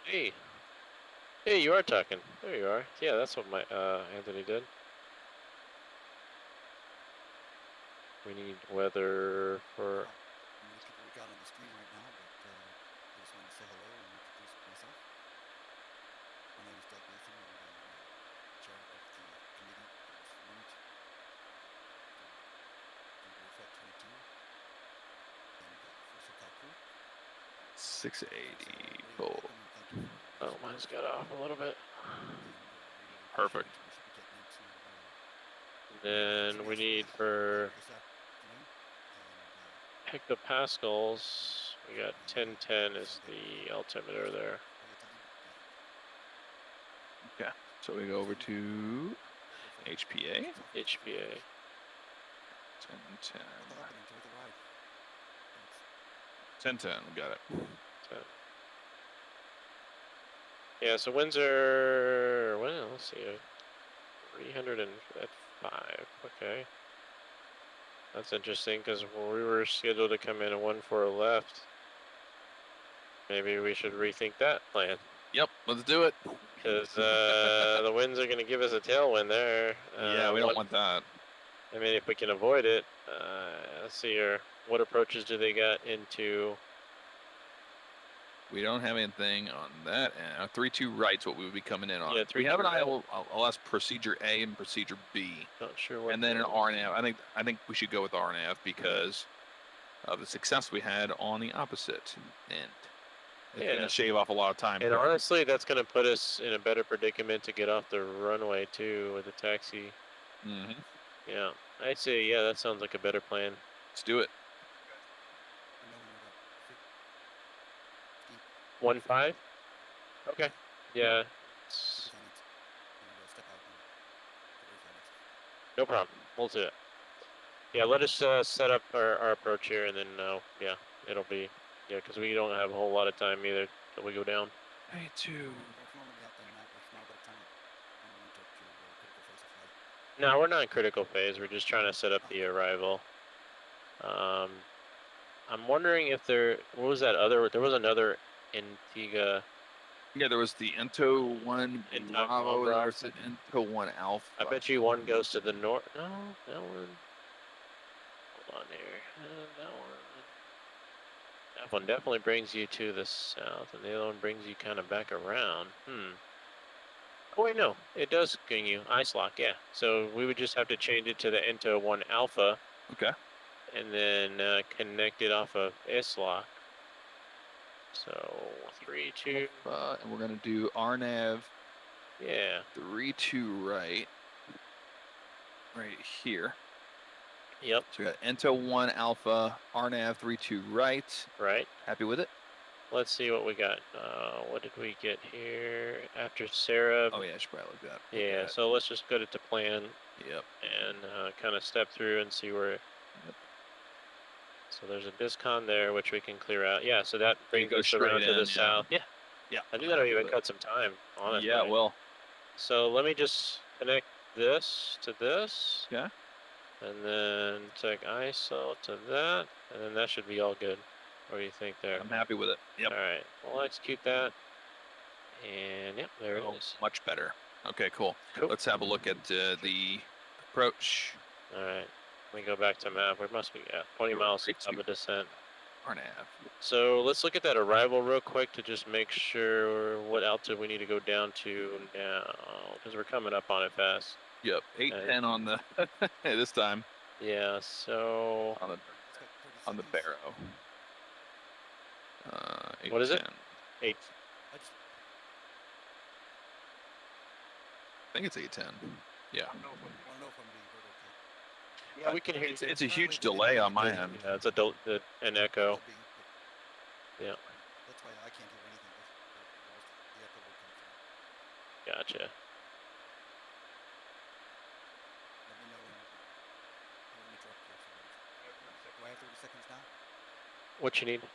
Hey. Hey, you are talking. There you are. Yeah, that's what my Anthony did. We need weather for. Many people we got on the screen right now, but I just want to say hello and introduce myself. My name is Doug Vatsim, and I'm chair of the committee that was formed through RFET 22 and for Socal crew. 680 full. Oh, mine's got off a little bit. Perfect. Then we need for hectopascals, we got 1010 is the altimeter there. Okay, so we go over to HPA. HPA. 1010. 1010, we got it. 10. Yeah, so winds are, well, let's see, 305, okay. That's interesting, because we were scheduled to come in at 1-4 left. Maybe we should rethink that plan. Yep, let's do it. Because the winds are going to give us a tailwind there. Yeah, we don't want that. I mean, if we can avoid it, let's see here. What approaches do they got into? We don't have anything on that end. 3-2 right's what we would be coming in on. Yeah, we have an right. I'll ask procedure A and procedure B. Not sure what. And then an RNAV. I think we should go with RNAV because of the success we had on the opposite end. It's going to shave off a lot of time. And honestly, that's going to put us in a better predicament to get off the runway too with the taxi. Mm-hmm. Yeah, I'd say, yeah, that sounds like a better plan. Let's do it. 1-5? Okay. Yeah. No problem. We'll do it. Yeah, let us set up our approach here, and then, yeah, it'll be, yeah, because we don't have a whole lot of time either till we go down. Hey, 2. No, we're not in critical phase. We're just trying to set up the arrival. I'm wondering if there was another Antigua. Yeah, there was the Ento 1 Bravo, and there's the Ento 1 Alpha. I bet you one goes to the north. No, that one. Hold on here. That one definitely brings you to the south, and the other one brings you kind of back around. Oh wait, no, it does give you ice lock. Yeah, so we would just have to change it to the Ento 1 Alpha. Okay. And then connect it off of S-lock. So 3, 2. And we're gonna do RNAV. Yeah. 3, 2 right. Right here. Yep. So we got Ento 1 Alpha, RNAV 3, 2 right. Right. Happy with it? Let's see what we got. What did we get here after Sarah? Oh yeah, I should probably look that. Yeah. So let's just go to plan. Yep. And kind of step through and see where. Yep. So there's a discon there which we can clear out. Yeah. So that brings us around to the south. Yeah. Yeah. I think that'll even cut some time. Honestly. Yeah. Well. So let me just connect this to this. Yeah. And then take ISO to that, and then that should be all good. What do you think there? I'm happy with it. Yep. All right. Well, execute that. And yep, there it is. Much better. Okay, cool. Cool. Let's have a look at the approach. All right. Let me go back to map. Where must be 20 miles of a descent. RNAV. So let's look at that arrival real quick to just make sure what altitude we need to go down to now, because we're coming up on it fast. Yep, 810 on the this time. Yeah, so on the barrow. What is it? 8. I think it's 810. Yeah. Yeah, we can hear. It's a huge delay on my end. Yeah, it's an echo. Yeah. That's why I can't hear anything. The echo will come through. Gotcha. Let me know when you interrupt here. Do I have 30 seconds now? What you need?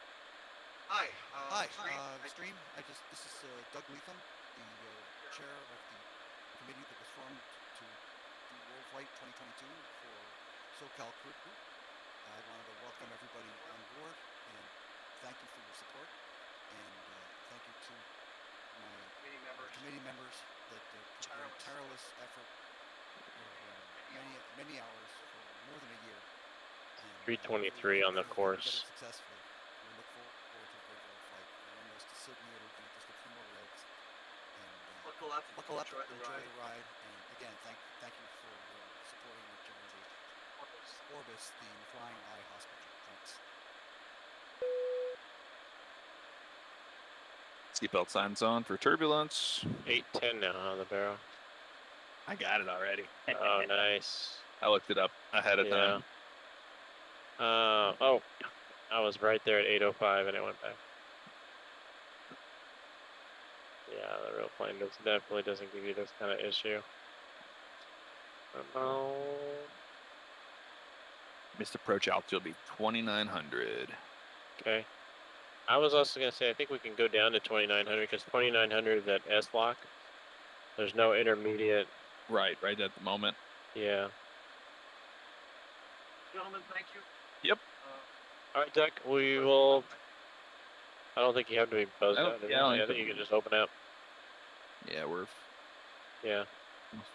Hi. Hi. Stream. This is Doug Leatham, the chair of the committee that was formed to do World Flight 2022 for Socal Crew. I wanted to welcome everybody on board and thank you for your support. And thank you to my committee members that put in a tireless effort for many hours for more than a year. And, 323 on the course. Successfully. We look forward to a great World Flight. We're almost to Sydney. It'll be just a few more legs. And buckle up, enjoy the ride. And again, thank you for supporting the journey. Orbis, the Flying Eye Hospital. Thanks. Seatbelt signs on for turbulence. 810 now on the barrel. I got it already. Oh, nice. I looked it up ahead of time. Oh, I was right there at 8:05 and it went back. Yeah, the real plane definitely doesn't give you this kind of issue. Missed approach altitude will be 2,900. Okay. I was also going to say, I think we can go down to 2,900 because 2,900 is at S-lock. There's no intermediate. Right at the moment. Yeah. Gentlemen, thank you. Yep. All right, Doug, we will. I don't think you have to be buzzed out. I think you can just open up. Yeah, we're. Yeah.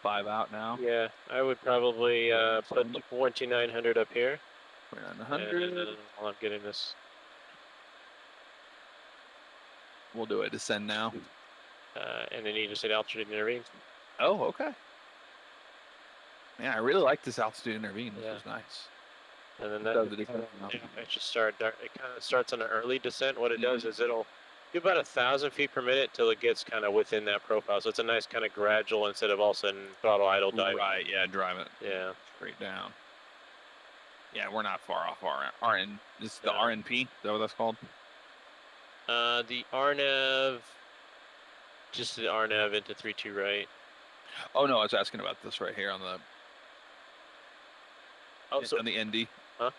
5 out now. Yeah, I would probably put 2,900 up here. 2,900. While I'm getting this. We'll do it. Descend now. And then you just hit altitude intervene. Oh, okay. Man, I really like this altitude intervene. This is nice. And then it should start. It kind of starts on an early descent. What it does is it'll do about 1,000 feet per minute till it gets kind of within that profile. So it's a nice kind of gradual instead of all of a sudden throttle idle diving. Right. Yeah, drive it. Yeah. Straight down. Yeah, we're not far off RN. This is the RNP. Is that what that's called? The RNAV. Just the RNAV into 3-2 right. Oh no, I was asking about this right here on the. Oh, so on the ND. Huh?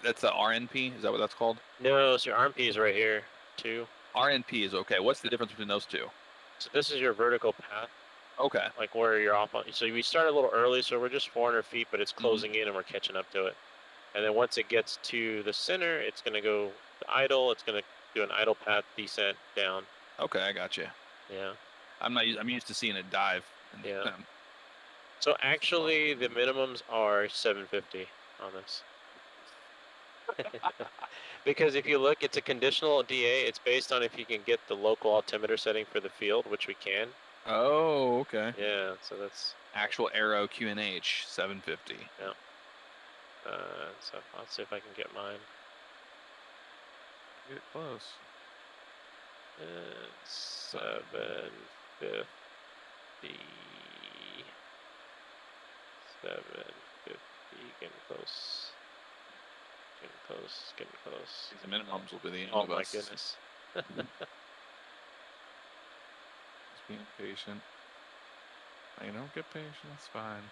That's the RNP. Is that what that's called? No, so your RNP is right here too. RNP is okay. What's the difference between those two? So this is your vertical path. Okay. Like where you're off on. So we start a little early, so we're just 400 feet, but it's closing in and we're catching up to it. And then once it gets to the center, it's going to go idle. It's going to do an idle path descent down. Okay, I got you. Yeah. I'm used to seeing it dive. Yeah. So actually, the minimums are 750 on this. Because if you look, it's a conditional DA. It's based on if you can get the local altimeter setting for the field, which we can. Oh, okay. Yeah, so that's actual Aero QNH 750. Yeah. So I'll see if I can get mine. Get close. 750. 750. Getting close. Getting close. Getting close. These minimums will be the end Oh of my us. goodness. Just being patient. You don't get patient, it's fine.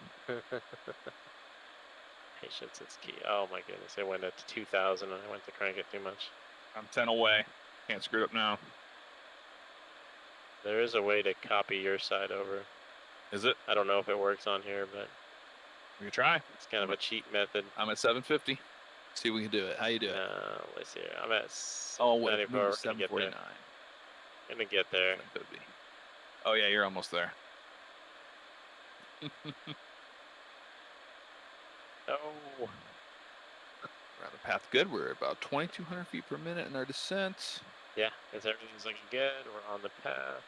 Patience is key. Oh my goodness. It went up to 2,000 and I went to crank it too much. I'm 10 away. Can't screw it up now. There is a way to copy your side over. Is it? I don't know if it works on here, but We can try. it's kind of a cheat method. I'm at 750. See if we can do it. How you do it? Let's see here. I'm at 94. We're 749. Gonna get there. 750. Oh yeah, you're almost there. Oh. We're on the path good. We're about 2,200 feet per minute in our descent. Yeah, because everything's looking good. We're on the path.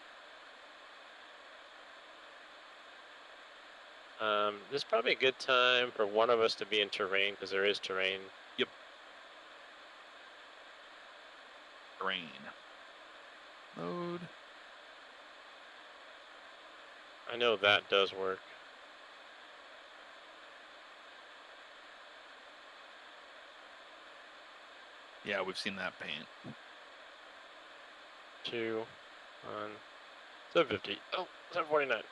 This is probably a good time for one of us to be in terrain, because there is terrain. Yep. Terrain. Mode. I know that does work. Yeah, we've seen that paint. 2 on 750. Oh, 749.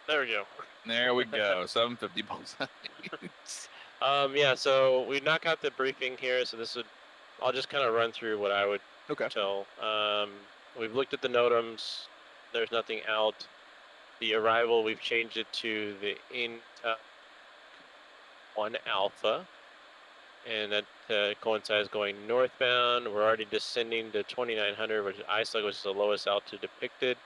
There we go. There we go. 750 both sides. Yeah, so we knock out the briefing here. So this would, I'll just kind of run through what I would tell. We've looked at the NOTAMs. There's nothing out. The arrival, we've changed it to the Intel 1 Alpha. And that coincides going northbound. We're already descending to 2,900, which is ISLUG, which is the lowest altitude depicted.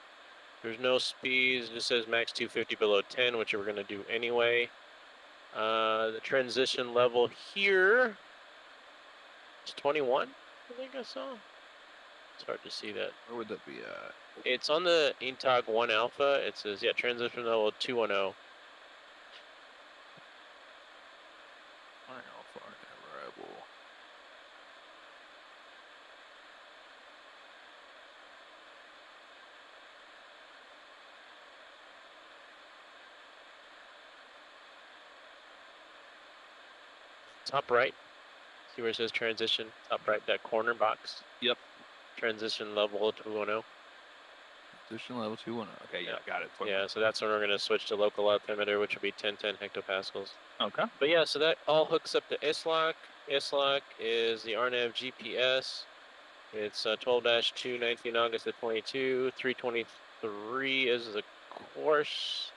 There's no speeds. It just says max 250 below 10, which we're going to do anyway. The transition level here is 21, I think I saw. It's hard to see that. Where would that be at? It's on the Intog 1 Alpha. It says, yeah, transition level 210. Alpha arrival. Top right. See where it says transition? Top right, that corner box. Yep. Transition level 210. Transition level 210. Okay, yeah, got it. Yeah, so that's when we're going to switch to local altimeter, which will be 1010 hectopascals. Okay. But yeah, so that all hooks up to ISLOC. ISLOC is the RNAV GPS. It's 12-2, 19 August of 22. 323 is the course.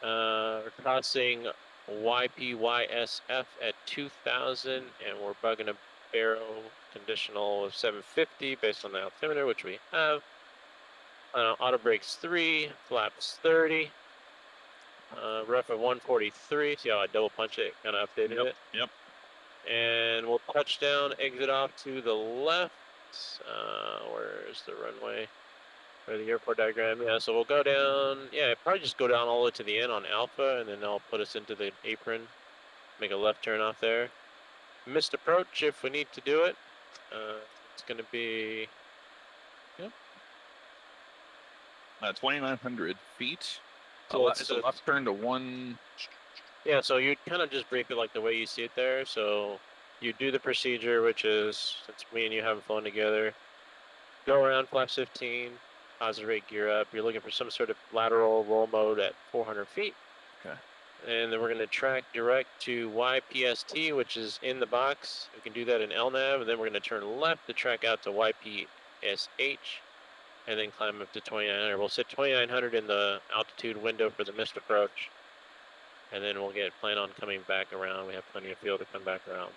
We're crossing YPYSF at 2,000, and we're bugging a barrel conditional of 750 based on the altimeter, which we have. Auto brakes 3, flaps 30. Ref at 143. See how I double punch it? Kind of updated it. Yep. And we'll touch down, exit off to the left. Where's the runway? Or the airport diagram? Yeah, so we'll go down. Yeah, probably just go down all the way to the end on Alpha, and then they'll put us into the apron. Make a left turn off there. Missed approach if we need to do it. It's going to be. Yep. 2,900 feet. So it's a left turn to 1. Yeah, so you kind of just brief it like the way you see it there. So you do the procedure, which is, since me and you haven't flown together, go around flaps 15, positive rate gear up. You're looking for some sort of lateral roll mode at 400 feet. Okay. And then we're going to track direct to YPST, which is in the box. We can do that in LNAV, and then we're going to turn left to track out to YPSH, and then climb up to 2,900. We'll set 2,900 in the altitude window for the missed approach, and then we'll plan on coming back around. We have plenty of fuel to come back around.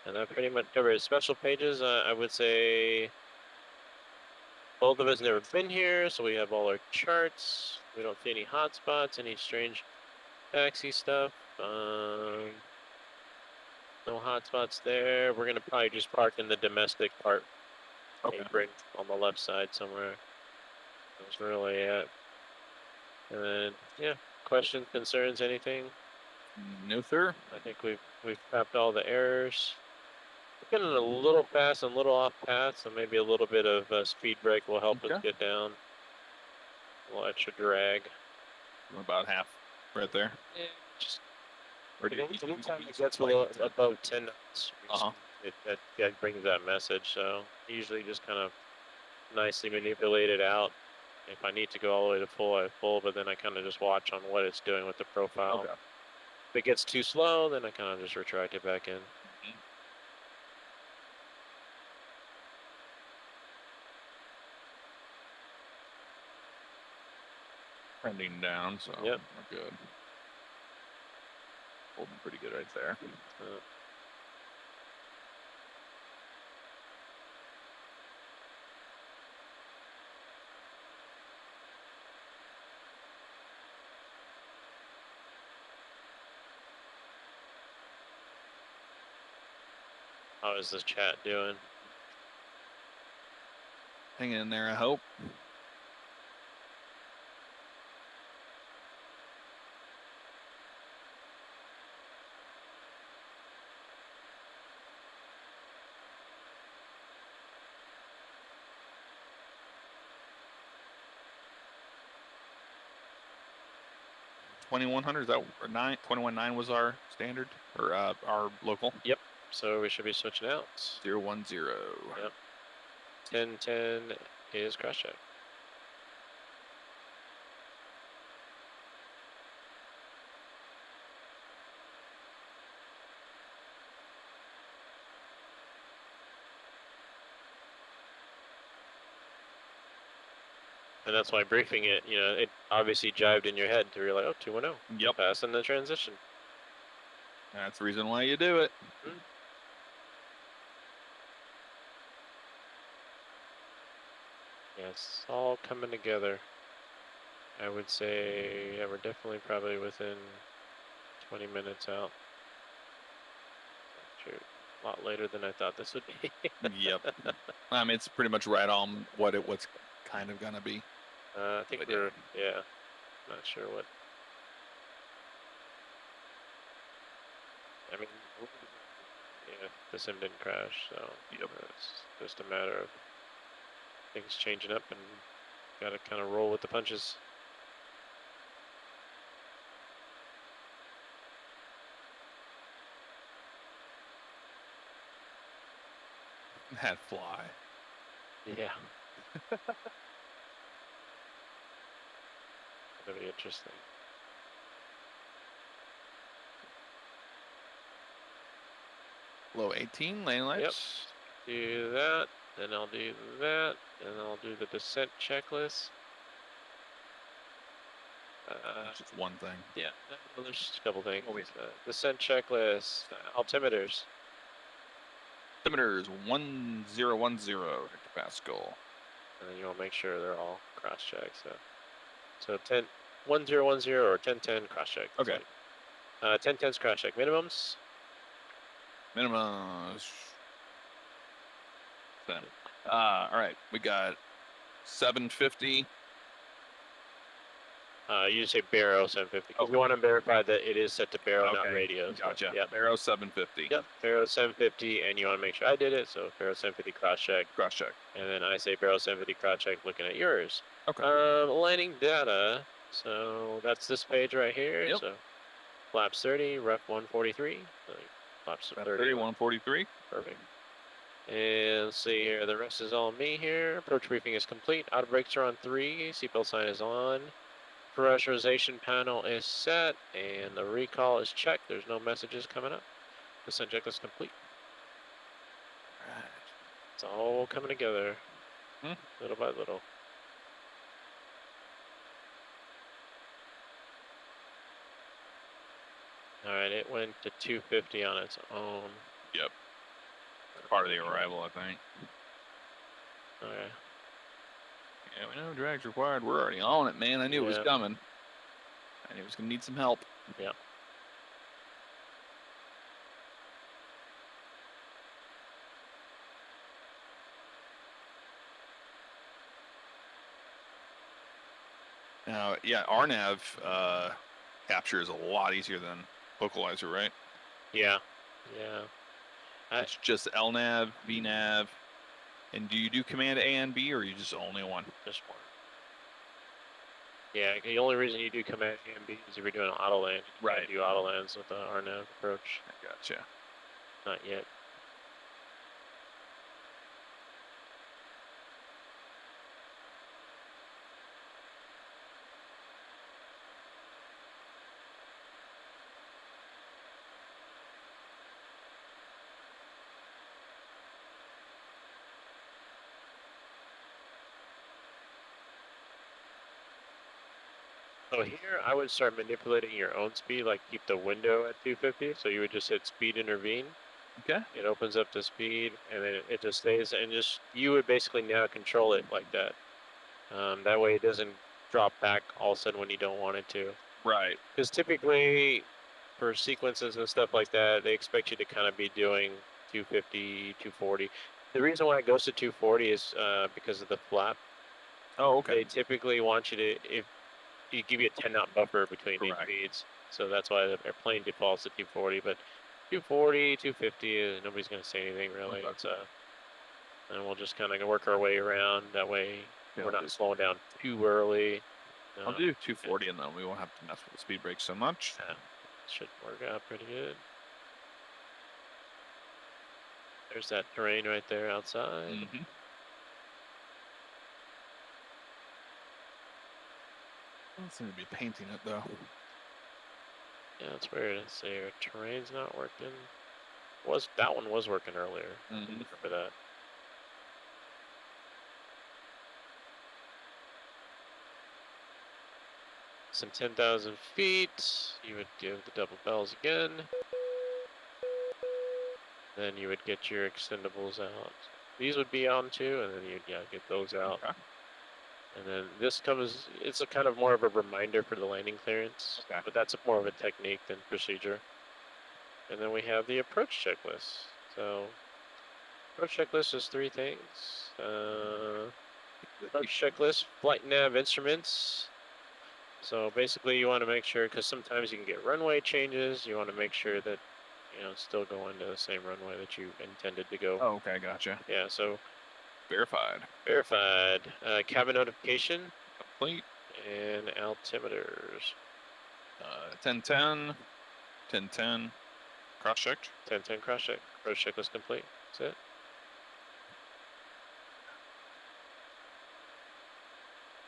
And that pretty much covers special pages. I would say both of us never been here, so we have all our charts. We don't see any hotspots, any strange taxi stuff. No hotspots there. We're gonna probably just park in the domestic part. Okay. Apron on the left side somewhere. That's really it. And then, yeah, questions, concerns, anything? No, sir. I think we've mapped all the errors. Getting a little fast and a little off path, so maybe a little bit of speed brake will help us get down. A little extra drag. About half, right there. Yeah, just or anytime it gets above 10 knots, that brings that message. So usually just kind of nicely manipulate it out. If I need to go all the way to full, I full, but then I kind of just watch on what it's doing with the profile. Okay. If it gets too slow, then I kind of just retract it back in. Trending down, so Yep. we're good. Holding pretty good right there. How is this chat doing? Hanging in there, I hope. $2,100, is that or 21.9 was our standard or our local? Yep. So we should be switching out. 010. Yep. 1010 is cross check. And that's why briefing it, it obviously jived in your head to realize, oh, 210. Yep. Passing the transition. That's the reason why you do it. Mm-hmm. Yeah, it's all coming together. I would say, yeah, we're definitely probably within 20 minutes out. Shoot, a lot later than I thought this would be. Yep. I mean, it's pretty much right on what's kind of gonna be. I think we're, yeah, not sure what. I mean, yeah, the sim didn't crash, so it's just a matter of things changing up and got to kind of roll with the punches. That fly. Yeah. That'll be interesting. Low 18 lane lights. Yep. Do that, then I'll do that, and I'll do the descent checklist. Just one thing. Yeah, well, there's just a couple things. Descent checklist, altimeters. Altimeters 1010 hectopascal. And then you want to make sure they're all cross-checked. So 1010 or 1010 cross-check. Okay. 1010's cross-check. Minimums? Minimums. All right, we got 750. You just say Barrow 750. Okay. You want to verify that it is set to Barrow, not radio. Gotcha. Yep. Barrow 750. Yep. Barrow 750, and you want to make sure I did it. So Barrow 750 cross-check. Cross-check. And then I say Barrow 750 cross-check looking at yours. Okay. Landing data. So that's this page right here. Yep. So flaps 30, ref 143. So flaps 30. 143. Perfect. And let's see here. The rest is all me here. Approach briefing is complete. Auto brakes are on 3. Seatbelt sign is on. Pressurization panel is set, and the recall is checked. There's no messages coming up. Descent checklist complete. Right. It's all coming together, little by little. All right, it went to 250 on its own. Yep. Part of the arrival, I think. Okay. Yeah, we know drag's required. We're already on it, man. I knew it was coming. I knew it was going to need some help. Yeah. Now, yeah, RNAV capture is a lot easier than localizer, right? Yeah, yeah. It's just LNAV, VNAV, and do you do command A and B, or are you just only one? Just one. Yeah, the only reason you do command A and B is if you're doing auto land. You can't do auto lands with the RNAV approach. I gotcha. Not yet. So here, I would start manipulating your own speed, like keep the window at 250. So you would just hit speed intervene. Okay. It opens up the speed, and then it just stays, and just you would basically now control it like that. That way, it doesn't drop back all of a sudden when you don't want it to. Right. Because typically, for sequences and stuff like that, they expect you to kind of be doing 250, 240. The reason why it goes to 240 is because of the flap. Oh, okay. They typically want you to, if you give you a 10-knot buffer between these speeds, so that's why the airplane defaults to 240. But 240, 250, nobody's going to say anything really. Okay. It's and we'll just kind of work our way around. That way, we're not slowing down too early. I'll do 240, and then we won't have to mess with the speed brake so much. Yeah, should work out pretty good. There's that terrain right there outside. Mm-hmm. Don't seem to be painting it though. Yeah, it's weird. Let's see, our terrain's not working. That one was working earlier? Mm-hmm. Remember that. Some 10,000 feet. You would give the double bells again. Then you would get your extendables out. These would be on too, and then you'd get those out. Okay. And then this comes, it's a kind of more of a reminder for the landing clearance. Okay. But that's more of a technique than procedure. And then we have the approach checklist. So, approach checklist is 3 things. Approach checklist, flight nav instruments. So basically you want to make sure, because sometimes you can get runway changes, you want to make sure that, it's still going to the same runway that you intended to go. Oh, okay, gotcha. Yeah, so. Verified. Verified. Cabin notification. Complete. And altimeters. 1010, 1010, cross-checked. 1010 cross-check. Approach checklist complete. That's it.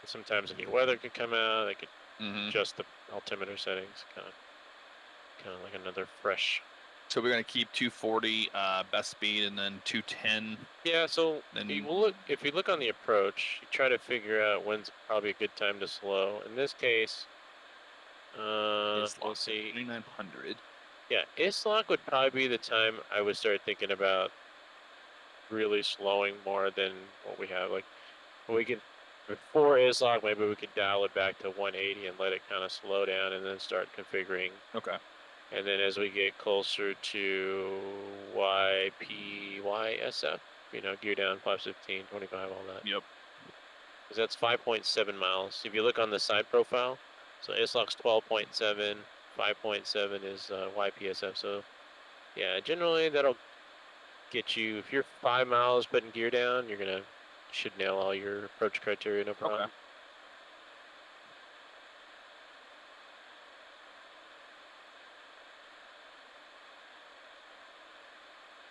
Sometimes a new weather could come out. They could adjust the altimeter settings. Kind of like another fresh. So we're gonna keep 240 best speed, and then 210. Yeah. So then if you look on the approach, you try to figure out when's probably a good time to slow. In this case, we'll see. 2900. Yeah, ISLOC would probably be the time I would start thinking about really slowing more than what we have. Like, we could, before ISLOC, maybe we could dial it back to 180 and let it kind of slow down and then start configuring. Okay. And then as we get closer to YPYSF, gear down, flaps 15, 25, all that. Yep. Because that's 5.7 miles. If you look on the side profile, so ISLOC's 12.7. 5.7 is YPSF, so yeah, generally that'll get you, if you're 5 miles putting gear down, should nail all your approach criteria, no problem. Okay.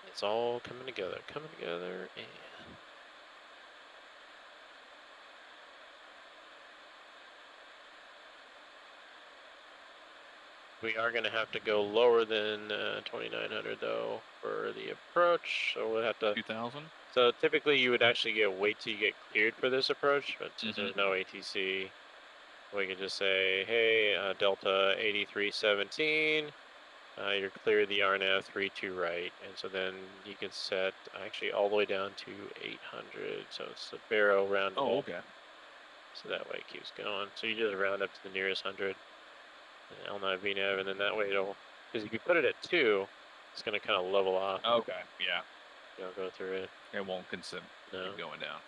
It's all coming together, and we are going to have to go lower than 2,900 though for the approach, so we'll have to. 2,000. So typically you would actually wait till you get cleared for this approach, but since there's no ATC, we can just say, hey, Delta 8317, you're clear the RNAV 32 right, and so then you can set actually all the way down to 800, so it's a barrow round. Oh, okay. So that way it keeps going. So you just round up to the nearest 100. L9 VNAV, and then that way because if you put it at 2, it's going to kind of level off. Okay, yeah. Go through it. It won't consider going down.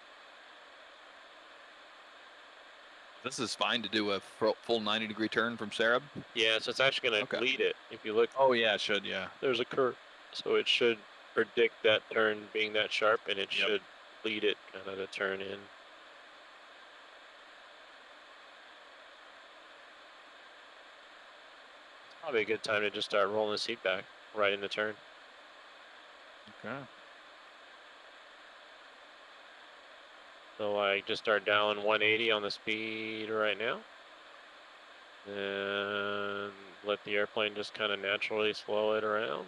This is fine to do a full 90-degree turn from Sarab? Yeah, so it's actually going to lead it. If you look. Oh, yeah, it should, yeah. There's a curve. So it should predict that turn being that sharp, and it should lead it kind of to turn in. It's probably a good time to just start rolling the seat back right in the turn. Okay. So I just start dialing 180 on the speed right now. And let the airplane just kind of naturally slow it around.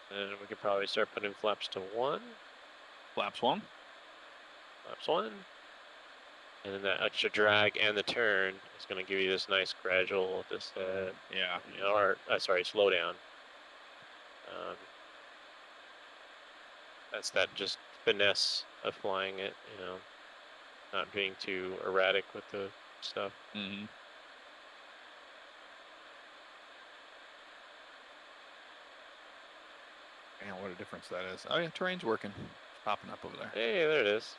And we could probably start putting flaps to 1. Flaps 1. Flaps 1. And then that extra drag and the turn is going to give you this nice gradual, slow down. That's that just finesse of flying it, not being too erratic with the stuff. Mm-hmm. Man, what a difference that is. Oh yeah, terrain's working. It's popping up over there. Hey, there it is.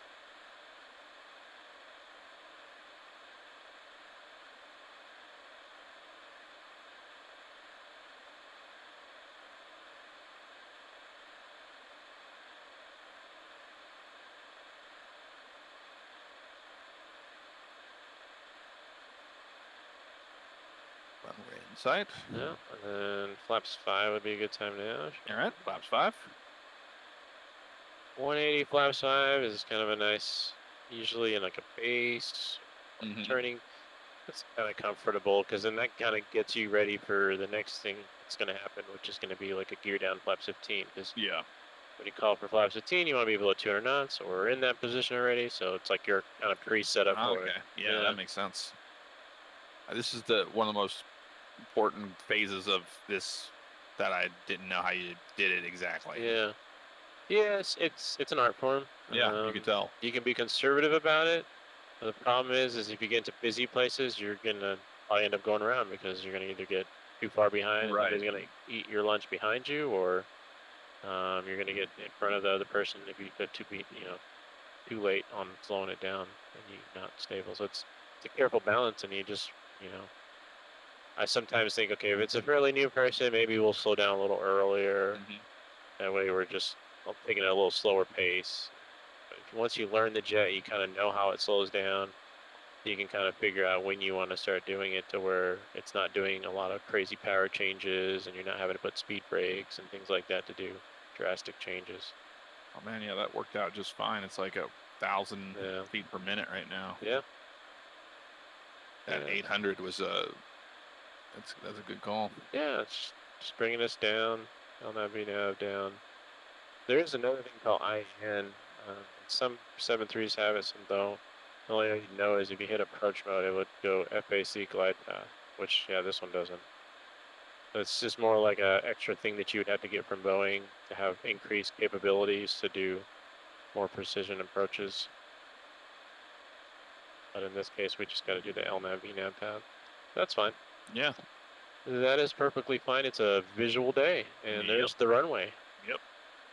Runway in sight. Yeah, and then flaps 5 would be a good time now. All right, flaps 5. 180 flaps 5 is kind of a nice, usually in like a base turning. It's kind of comfortable because then that kind of gets you ready for the next thing that's going to happen, which is going to be like a gear down flaps 15. Because when you call for flaps 15, you want to be below 200 knots or in that position already. So it's like you're kind of pre-set up for it. Yeah, that makes sense. This is one of the most important phases of this that I didn't know how you did it exactly. Yeah. Yes, it's an art form. Yeah, you can tell. You can be conservative about it. But the problem is if you get into busy places, you're gonna probably end up going around because you're gonna either get too far behind and somebody's gonna eat your lunch behind you, or you're gonna get in front of the other person if you get too late on slowing it down and you're not stable. So it's a careful balance, and you just I sometimes think, okay, if it's a fairly new person, maybe we'll slow down a little earlier. That way we're just taking it at a little slower pace. But once you learn the jet, you kind of know how it slows down. You can kind of figure out when you want to start doing it to where it's not doing a lot of crazy power changes and you're not having to put speed brakes and things like that to do drastic changes. Oh man, yeah, that worked out just fine. It's like 1,000 feet per minute right now. Yeah. That 800 was that's a good call. Yeah, it's just bringing us down. LNAV down. There is another thing called IN. Some 7.3s have it, some don't. The only thing you know is if you hit approach mode, it would go FAC glide path, which, this one doesn't. So it's just more like an extra thing that you would have to get from Boeing to have increased capabilities to do more precision approaches. But in this case, we just got to do the LNAV VNAV path. That's fine. Yeah. That is perfectly fine. It's a visual day, and there's the runway. Yep.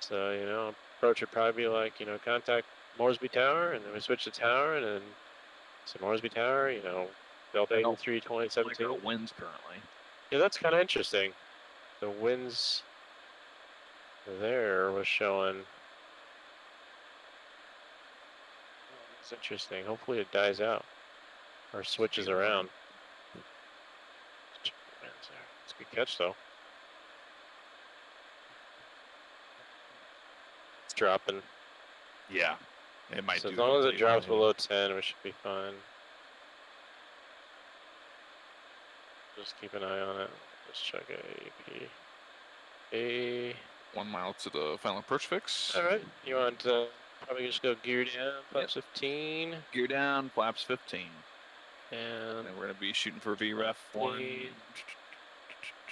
So, approach would probably be like, contact Moresby Tower, and then we switch to tower, and then Moresby Tower, Delta 83 2017. Like our winds currently. Yeah, that's kind of interesting. The winds there was showing. It's interesting. Hopefully it dies out or switches around. It's a good catch, though. It's dropping. Yeah, it might. So as long as it drops below 10, we should be fine. Just keep an eye on it. Just check AP. 1 mile to the final approach fix. All right. You want to probably just go gear down, flaps 15. Gear down, flaps 15. And then we're going to be shooting for VREF 1.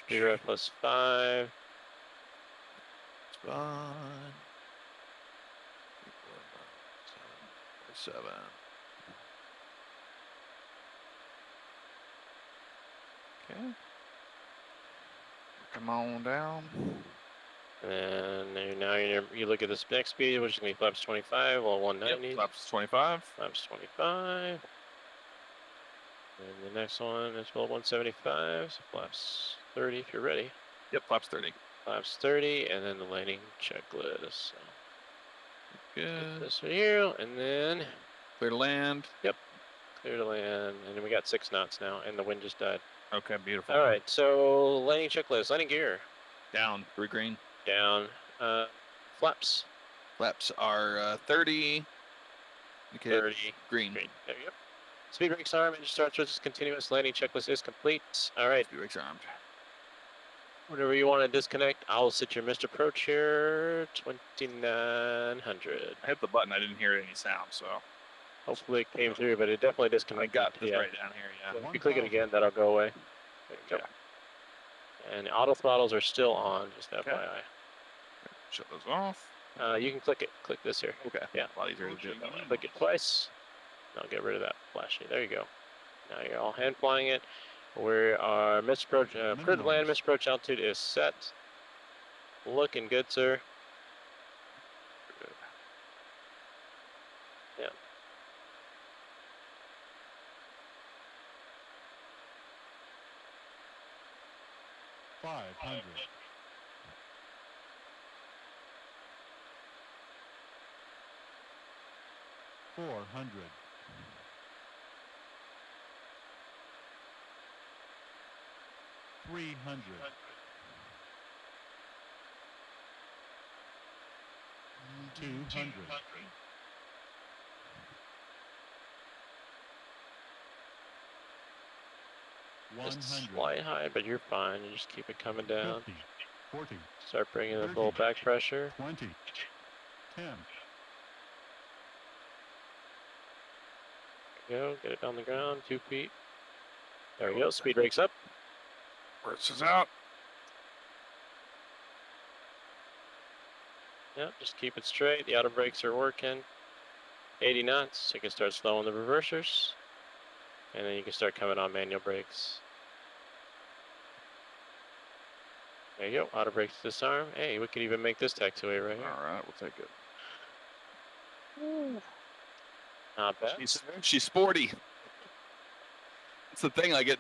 VREF plus 5. Spawn. 7. Okay. Come on down. And now you look at this next speed, which is going to be flaps 25, well 190. Yep, flaps 25. Flaps 25. next one is build 175, so flaps 30 if you're ready. Yep, flaps 30. Flaps 30, and then the landing checklist. So Good. this one here, and then Clear to land. Yep, clear to land, and then we got 6 knots now, and the wind just died. Okay, beautiful. All right, so landing checklist, landing gear. Down, 3 green. Down. Flaps. Flaps are 30. Okay, 30. green. Green. There you go. Speed brakes arm, engine start switch is continuous, landing checklist is complete. All right. Speed brakes armed. Whatever you want to disconnect, I'll set your missed approach here, 2900. I hit the button, I didn't hear any sound, so. Hopefully it came through, but it definitely I disconnected. got this right down here, yeah. If you click it again, that'll go away. There you go. And auto throttles are still on, just FYI. Shut those off. You can click it. Click this here. Okay. Yeah. A lot easier to do it that way. Click it twice. I'll get rid of that flashing. There you go. Now you're all hand flying it. Where our misapproach, clear to land misapproach altitude is set. Looking good, sir. Good. Yeah. $500. 400. 300. 200. Just 100. slight high, but you're fine. You just keep it coming down. 50. 40. Start bringing the 30. full back pressure. 20. 10. There you go. Get it on the ground. 2 feet. There we go. Speed brakes up. Burst is out. Yep, just keep it straight. The auto brakes are working. 80 knots. So you can start slowing the reversers. And then you can start coming on manual brakes. There you go. Auto brakes disarm. Hey, we could even make this taxiway right here. All right, we'll take it. Not bad. She's sporty. That's the thing. Like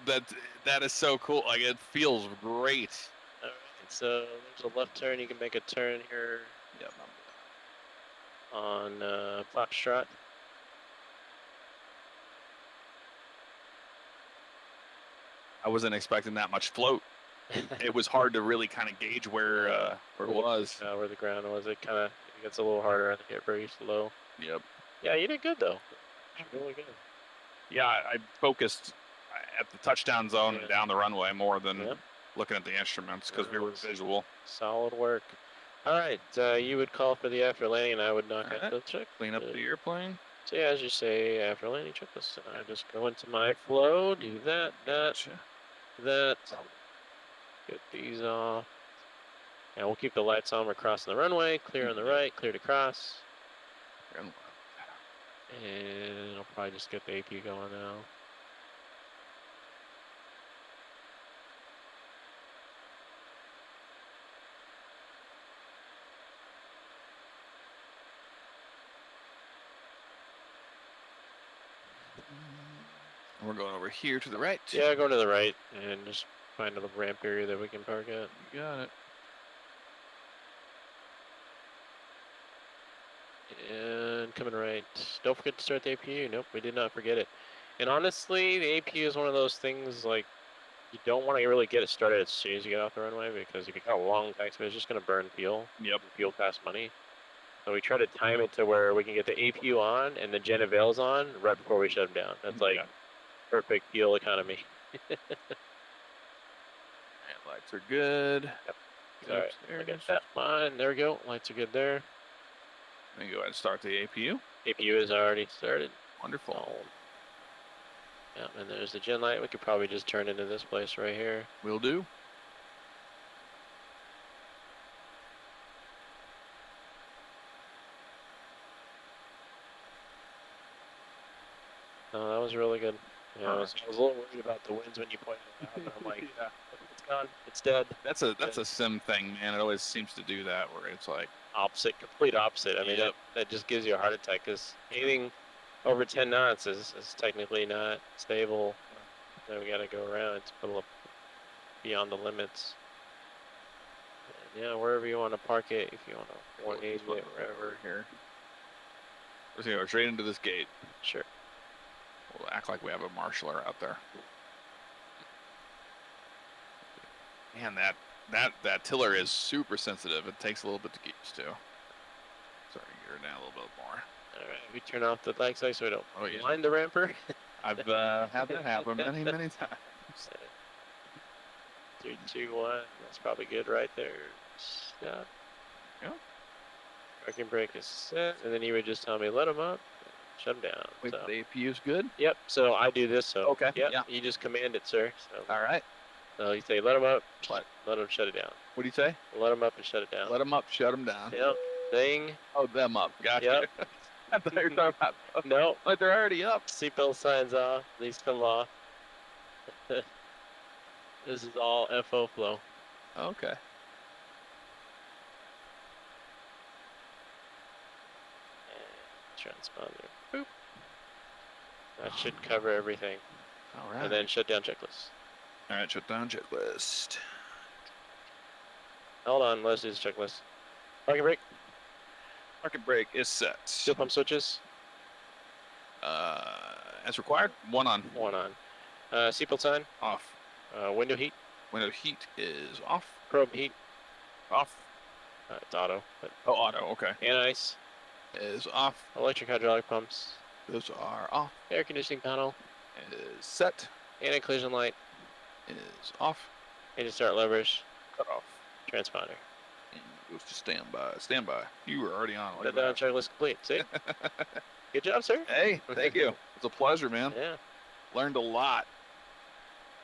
that is so cool. Like it feels great. All right. So there's a left turn. You can make a turn here. Yep. On Foxtrot. I wasn't expecting that much float. It was hard to really kind of gauge where it was. Where the ground was. It kind of gets a little harder. I think it very slow. Yep. Yeah, you did good though. Really good. Yeah, I focused at the touchdown zone and down the runway more than looking at the instruments because we were visual. Solid work. All right, you would call for the after landing, and I would knock out the check. Clean up the airplane. So yeah, as you say, after landing checklist, I just go into my flow, do that, that. Get these off. And we'll keep the lights on. We're crossing the runway. Clear on the right, clear to cross. And I'll probably just get the AP going now. We're going over here to the right. Yeah, go to the right and just find a little ramp area that we can park at. You got it. And coming right. Don't forget to start the APU. Nope, we did not forget it. And honestly, the APU is one of those things like you don't want to really get it started as soon as you get off the runway because if you got a long taxiway, it's just going to burn fuel. Yep. Fuel costs money. So we try to time it to where we can get the APU on and the Gen Avails on right before we shut them down. That's like perfect fuel economy. And lights are good. Yep. All right, I got that fine. There we go. Lights are good there. Let me go ahead and start the APU. APU is already started. Wonderful. Yeah, and there's the gen light. We could probably just turn into this place right here. Will do. Oh, that was really good. Yeah, I was a little worried about the winds when you pointed it out, but I'm like, it's gone. It's dead. That's a sim thing, man. It always seems to do that where it's like opposite, complete opposite. I mean, that just gives you a heart attack because anything over 10 knots is technically not stable. Then we gotta go around. It's a little beyond the limits. And yeah, wherever you want to park it, if you want to 180 it, wherever. Here. We're gonna go straight into this gate. Sure. We'll act like we have a marshaller out there. Man, that tiller is super sensitive. It takes a little bit to get used to. Sorry, get her down a little bit more. All right, we turn off the lag sight so we don't yeah. blind the ramper. I've had that happen many times. 3, 2, 1. That's probably good right there. Stop. Yeah. Parking brake is set, and then you would just tell me let them up, shut them down. Wait, So. the APU is good. Yep. So I do this. So. Okay. Yep, Yeah. You just command it, sir. So. All right. So you say let them up. Let them shut it down. What do you say? Let them up and shut it down. Let them up, shut them down. Yep. Thing. Oh, them up. Gotcha. Yep. I thought you were talking about. No. Like they're already up. Seatbelt signs off. These come off. This is all FO flow. Okay. Transponder. Boop. That should cover everything. All right. And then shutdown checklist. All right, shutdown checklist. Hold on, let's do this checklist. Parking brake. Parking brake is set. Fuel pump switches. As required, one on. One on. Seatbelt sign. Off. Window heat. Window heat is off. Probe heat. Off. It's auto. But Oh, auto. Okay. and ice. Is off. Electric hydraulic pumps. Those are off. Air conditioning panel. Is set. Anti-collision light. Is off. Engine start levers. Cut off. Transponder. And goes to standby. Standby. You were already on. Look at Shutdown that. checklist complete. See? Good job, sir. Hey, thank you. It's a pleasure, man. Yeah. Learned a lot.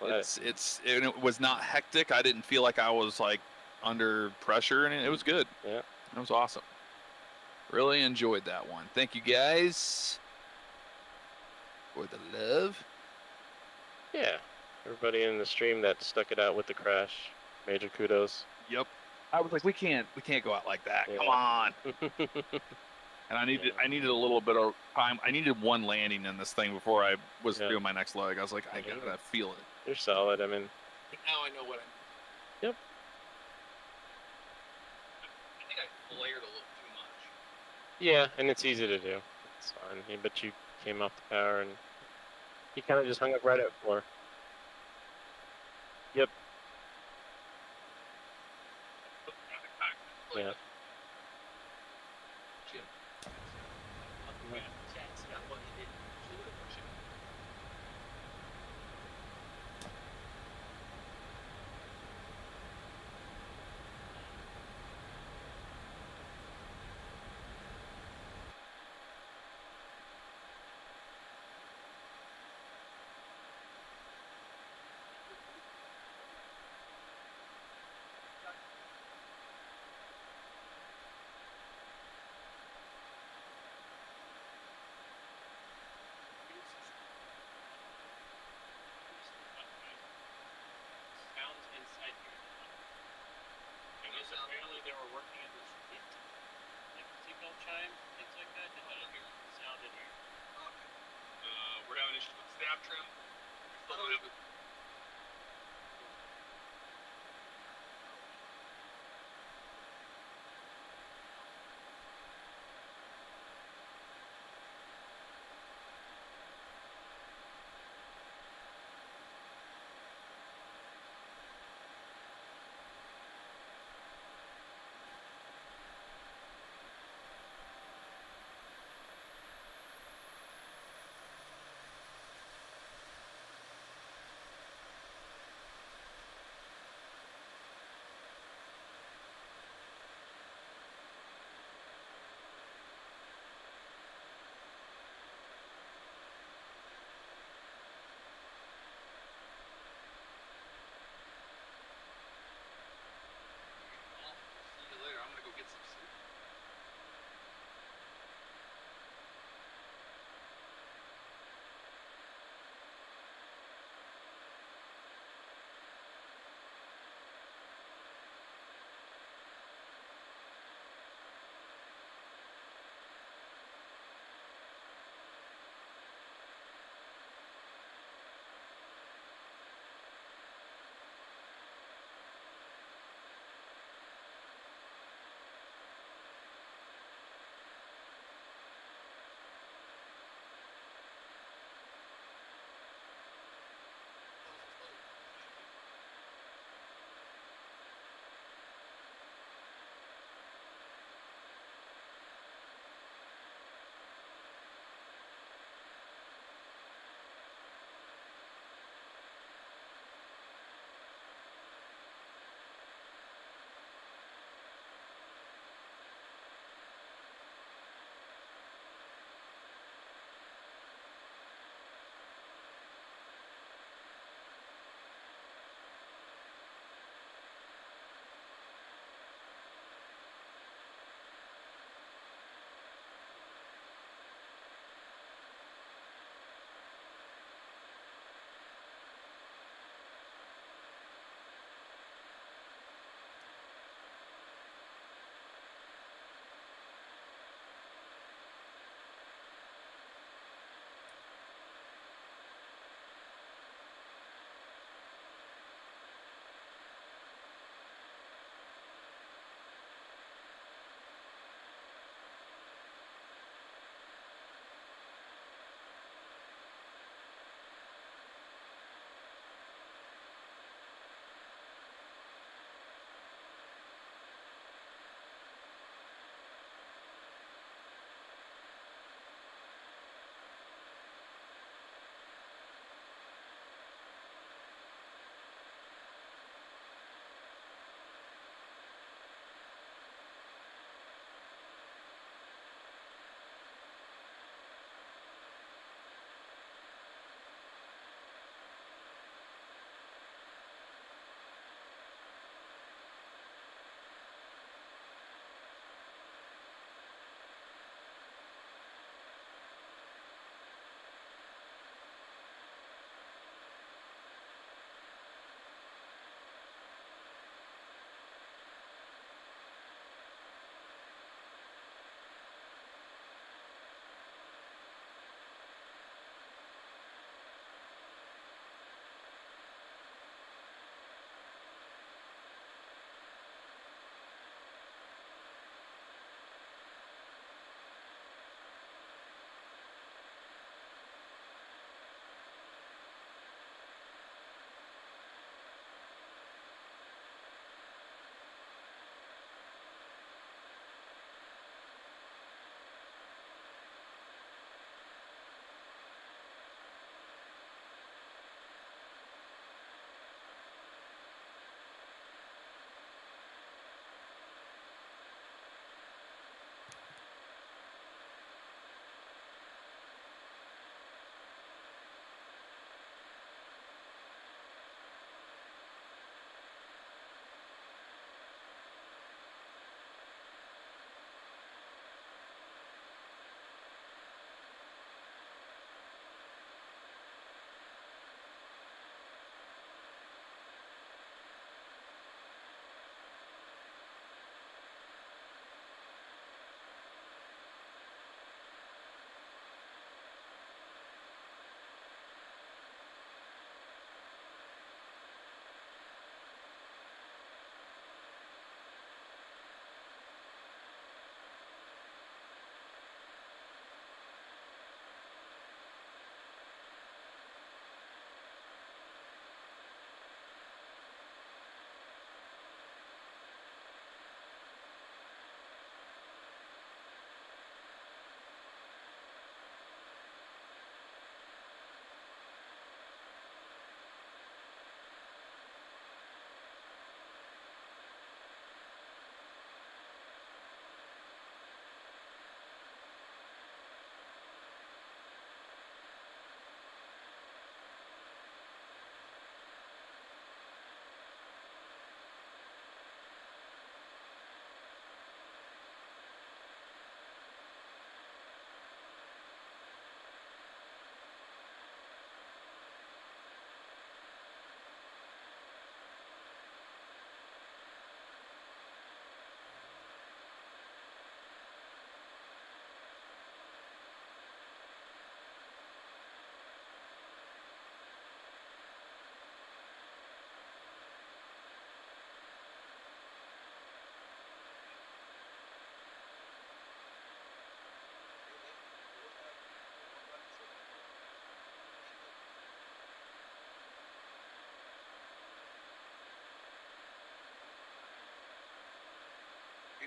Well, It was not hectic. I didn't feel like I was like under pressure, and it was good. Yeah. It was awesome. Really enjoyed that one. Thank you guys for the love. Yeah. Everybody in the stream that stuck it out with the crash. Major kudos. Yep. I was like, we can't go out like that. Yeah. Come on. And I needed a little bit of time. I needed one landing in this thing before I was doing my next leg. I was like, I gotta feel it. You're solid. I mean, But now I know what I. Yep. I think I flared a little too much. yeah, and it's easy to do. It's fine. But you came off the power and he kind of just hung up right at 4. Yep. Yeah. Apparently they were working in the street, like seatbelt chimes, things like that. I don't hear sound in here. We're having issues with staff trim. Still don't have it.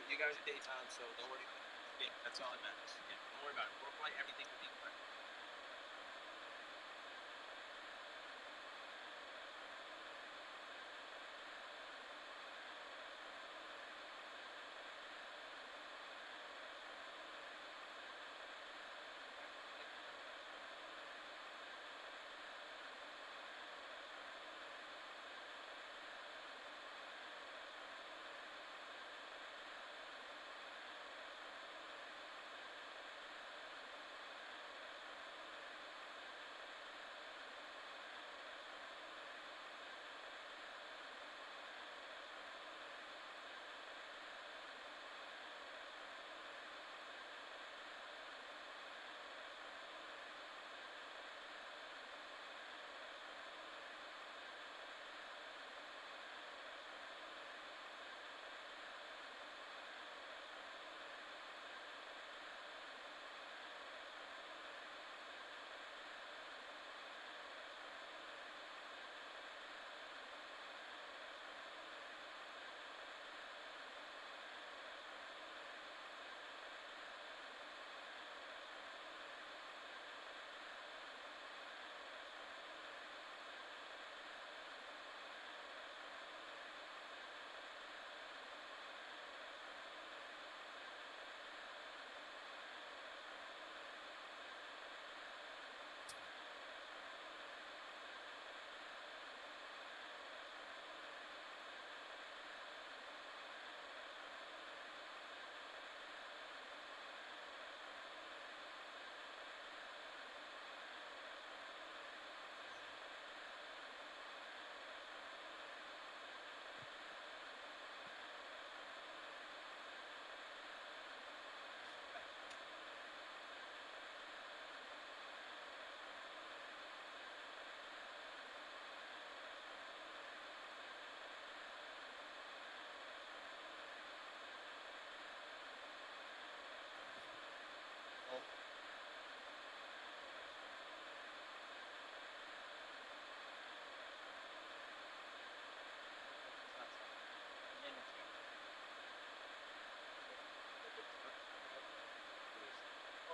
You guys are daytime, so don't worry about it. Yeah, that's all that matters. Yeah, don't worry about it. For flight, everything will be correct.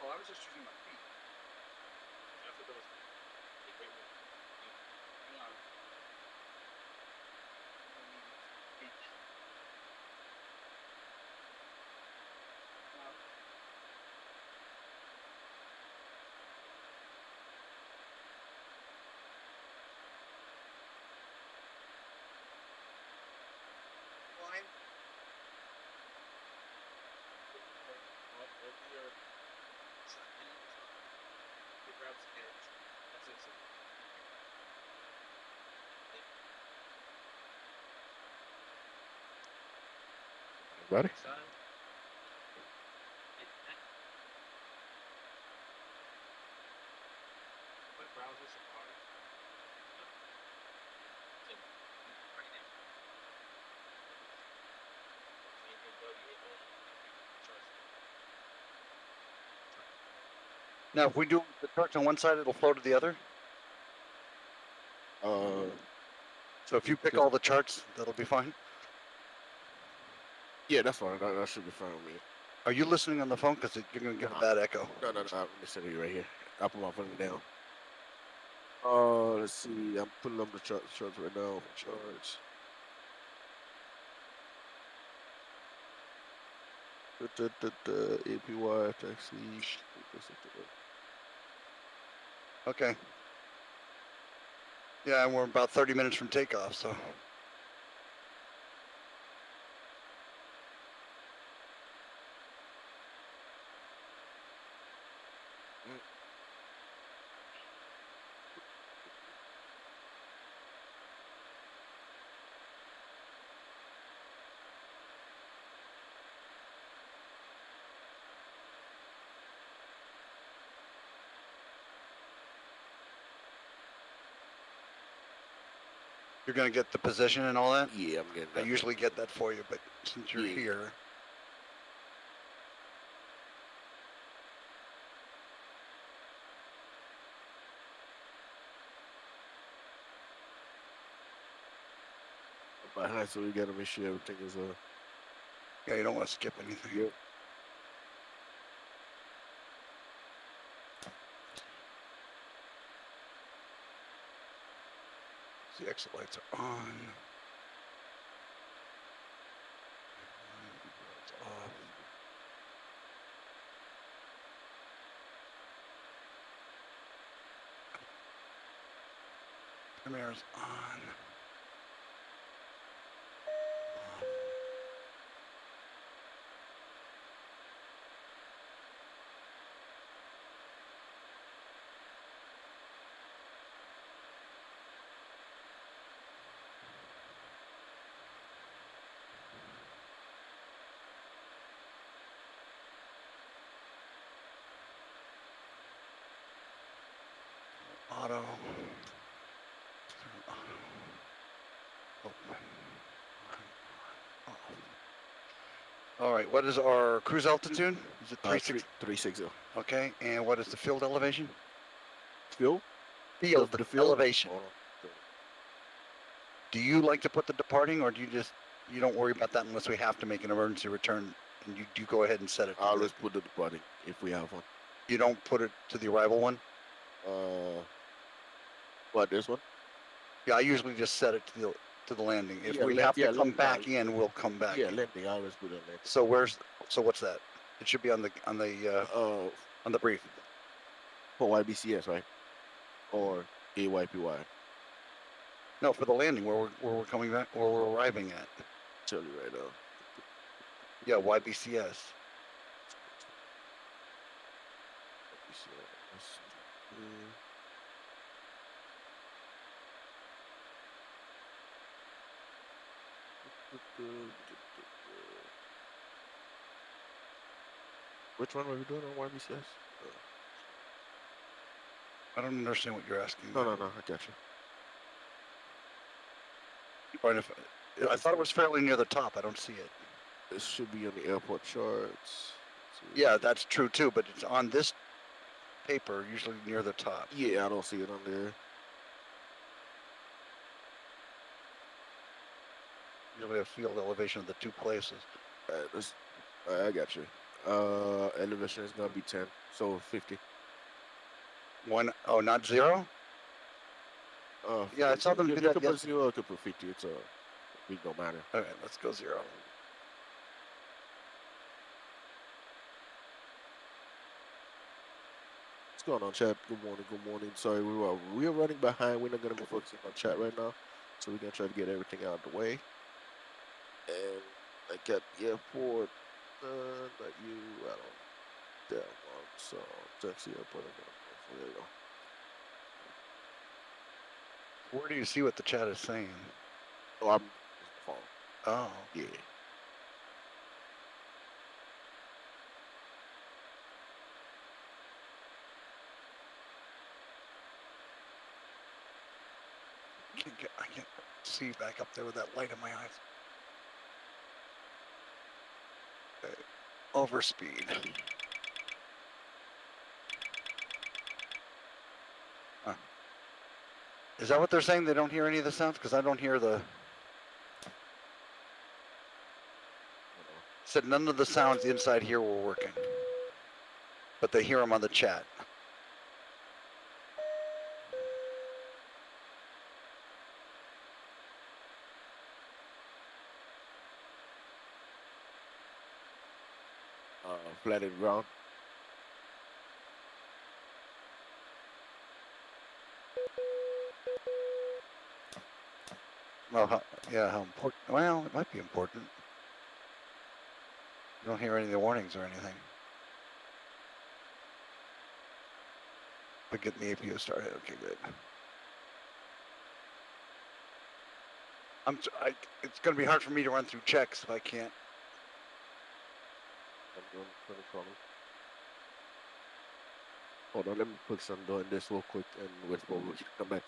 Oh, I was just using my feet. I thought that was a great move. No. Fine. Over your it grabs the edge. That's it. So Buddy? side. Put browser Safari. Now, if we do the charts on one side, it'll flow to the other. So if you pick all the charts, that'll be fine. Yeah, that's fine. That should be fine with me. Are you listening on the phone? Because you're going to get a bad echo. No. Let me set it right here. I'll put my phone down. Let's see. I'm putting up the charts right now. Charts. APY, taxi. Okay. Yeah, and we're about 30 minutes from takeoff, so. You're going to get the position and all that? Yeah, I'm getting I that. usually get that for you, but since you're here. Behind, so we gotta make sure everything is Yeah, you don't want to skip anything. Yep. The exit lights are on. It's off. Camera's on. Auto. Turn auto. Open. On. Off. All right, what is our cruise altitude? Is it 360? 360. Okay, and what is the field elevation? Field? Field, The the field? elevation. Hold on. Do you like to put the departing, or do you just, you don't worry about that unless we have to make an emergency return, and you do go ahead and set it? I'll just put the departing if we have one. You don't put it to the arrival one? What, this one? Yeah, I usually just set it to the landing. If Yeah, we have to come back in, we'll come back Yeah, in. landing. I always put on landing. So what's that? It should be on the brief. For YBCS, right? Or AYPY. No, for the landing where we're coming back, where we're arriving at. Tell you right now. Yeah, YBCS. Which one were we doing on YBCS? I don't understand what you're asking. No, I got you. Right, I thought it was fairly near the top. I don't see it. It should be on the airport charts. Yeah, that's true too, but it's on this paper, usually near the top. Yeah, I don't see it on there. Usually a field elevation of the two places. I got you. Elevation is gonna be 10, so 50. Oh, not 0? Yeah, I saw them do that. You could put 0, you could put 50. It don't matter. All right, let's go 0. What's going on, chat? Good morning. Good morning. Sorry, we are running behind. We're not gonna be focusing on chat right now, so we're gonna try to get everything out of the way. And I got the airport. Not you. I don't. That one. So taxi airport. There you go. Where do you see what the chat is saying? Oh, I'm phone. Oh. Yeah. I can't see back up there with that light in my eyes. Okay. Overspeed. Huh. Is that what they're saying? They don't hear any of the sounds? Because I don't hear the... Said none of the sounds inside here were working. But they hear them on the chat. Flatted ground. Well, yeah, how important? Well, it might be important. You don't hear any of the warnings or anything. But getting the APU started. Okay, good. It's going to be hard for me to run through checks if I can't. I'm doing Hold on, let me focus on doing this real quick and we'll come back.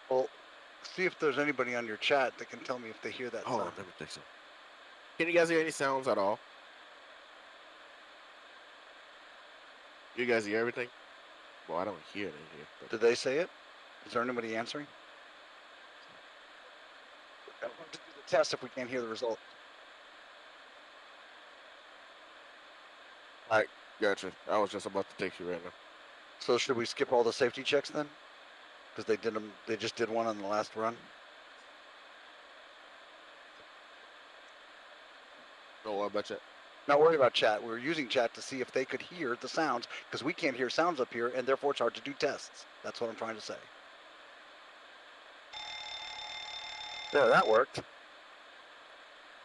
Well, see if there's anybody on your chat that can tell me if they hear that Hold on, sound. let me think so. Can you guys hear any sounds at all? You guys hear everything? Well, I don't hear it in here. Did they say it? Is there anybody answering? I want to do the test if we can't hear the result. I gotcha. I was just about to take you right now. So should we skip all the safety checks then? Because they did them. They just did one on the last run. Don't worry about that. Not worried about chat. We were using chat to see if they could hear the sounds because we can't hear sounds up here, and therefore it's hard to do tests. That's what I'm trying to say. Yeah, that worked.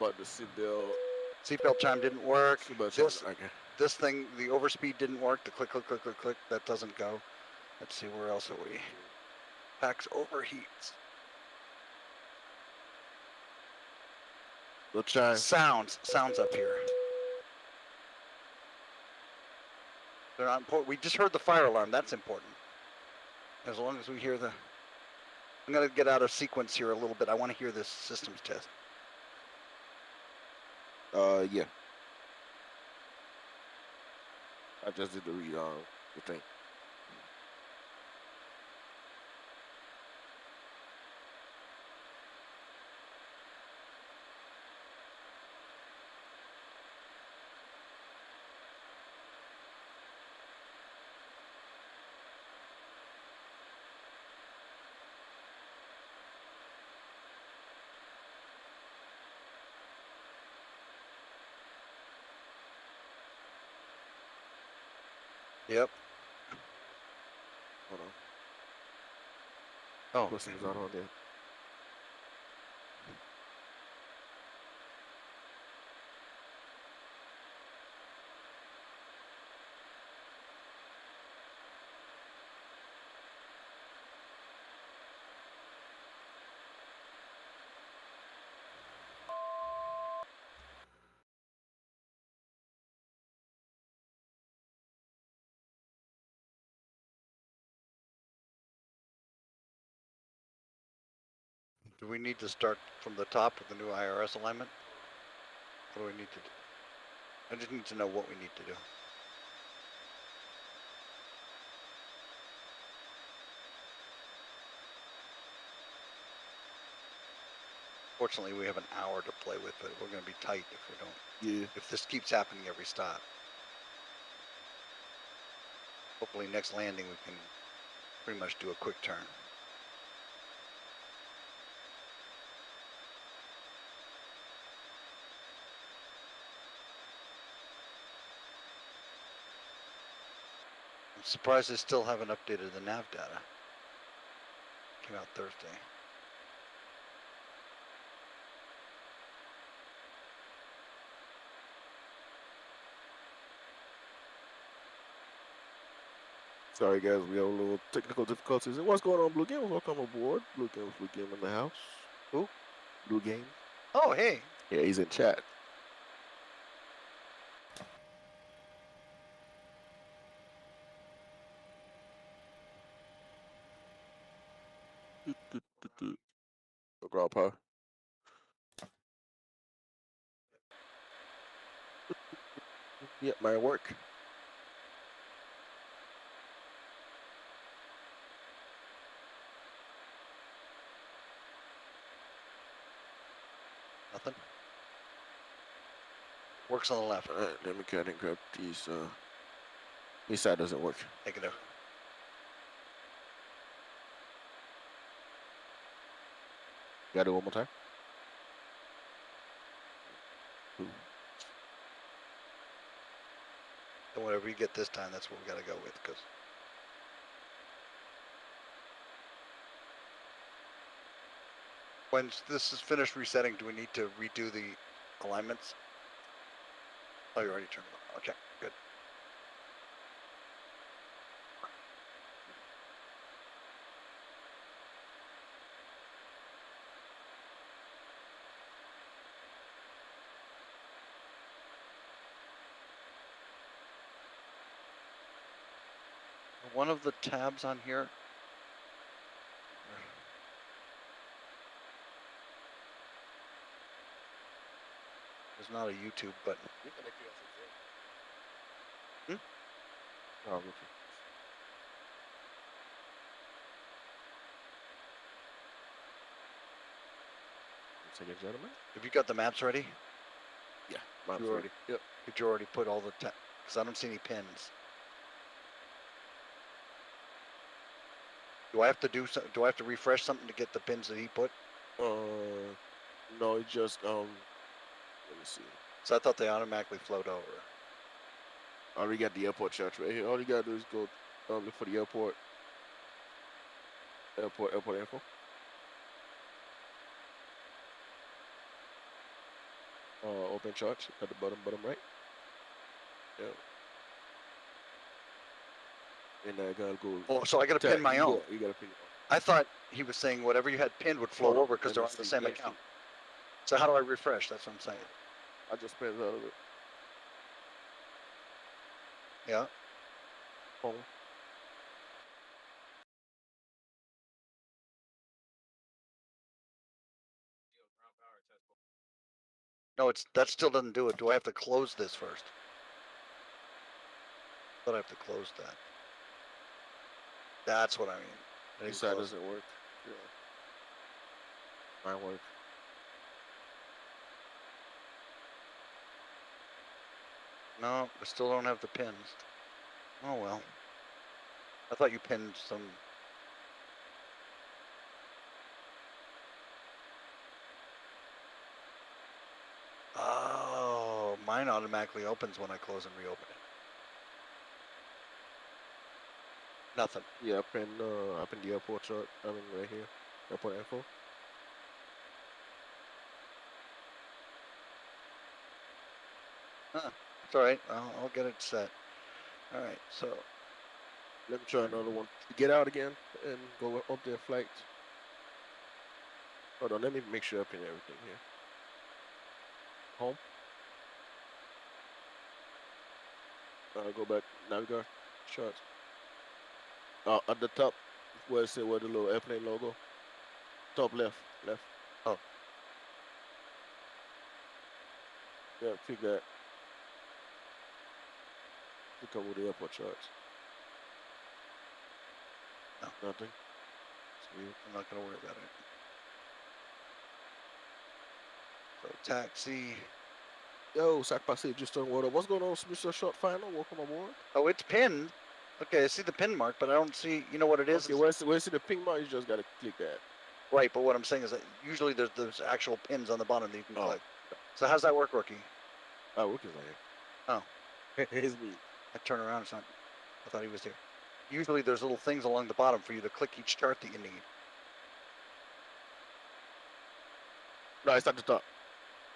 But the Seatbelt chime didn't work. okay. This thing, the overspeed didn't work. The click, click, click, click, click. That doesn't go. Let's see, where else are we? PAX overheats. The chime. Sounds up here. They're not important. We just heard the fire alarm. That's important. As long as we hear the... I'm going to get out of sequence here a little bit. I want to hear this systems test. Yeah. I just did the thing. Yep. Hold on. Oh. Blessings not on there. Do we need to start from the top with the new IRS alignment? What do we need to do? I just need to know what we need to do. Fortunately, we have an hour to play with, but we're going to be tight if we don't. Yeah. If this keeps happening every stop. Hopefully next landing we can pretty much do a quick turn. I'm surprised they still haven't updated the nav data. Came out Thursday. Sorry guys, we have a little technical difficulties. What's going on, Blue Games? Welcome aboard. Blue Games in the house. Who? Blue Games. Oh, hey. Yeah, he's in chat. Grandpa. Yep, might work. Nothing. Works on the left. All right, let me go ahead and grab these. This side doesn't work. Take it out. Gotta do it one more time. Ooh. And whatever you get this time, that's what we got to go with. Because when this is finished resetting, do we need to redo the alignments? Oh, you already turned it on. Okay, good. One of the tabs on here. There's not a YouTube button. Hmm? Oh, okay. second, gentlemen. Have you got the maps ready? Yeah, maps You already. Yep. Did you already put all the? Because I don't see any pins. Do I have to do so? Do I have to refresh something to get the pins that he put? No, it just let me see. So I thought they automatically flowed over. I already got the airport charts right here. All you gotta do is go look for the airport. Airport info. Open charts at the bottom right. Yeah. And I gotta go. Oh, so I gotta pin my own. You gotta pin your own. I thought he was saying whatever you had pinned would flow over because they're on the same account. So how do I refresh? That's what I'm saying. I just pinned out of it. Yeah. Home. No, that still doesn't do it. Do I have to close this first? But I have to close that. That's what I mean. This side doesn't work. Yeah. Mine work. No, I still don't have the pins. Oh well. I thought you pinned some. Oh, mine automatically opens when I close and reopen it. Nothing. Yeah, I pinned the airport chart. I mean right here. Airport info. Huh. It's alright. I'll get it set. Alright, so let me try another one. Get out again and go up there flight. Hold on, let me make sure I pin everything here. Home. Go back. Navigator charts. At the top, where the little airplane logo. Top left. Oh. Yeah, click that. Click over the airport charts. No. Nothing. Sweet. I'm not gonna worry about it. So taxi. Yo, Sac Pacific just turned water. What's going on, Mr. Short Final? Welcome aboard. Oh, it's pinned. Okay, I see the pin mark, but I don't see. You know what it is? Okay, where's the ping mark? You just gotta click that. Right, but what I'm saying is that usually there's actual pins on the bottom that you can click. So how's that work, Rookie? Oh, Rookie's not here. Oh. It's me. I turn around, it's not. I thought he was here. Usually there's little things along the bottom for you to click each chart that you need. No, it's at the top.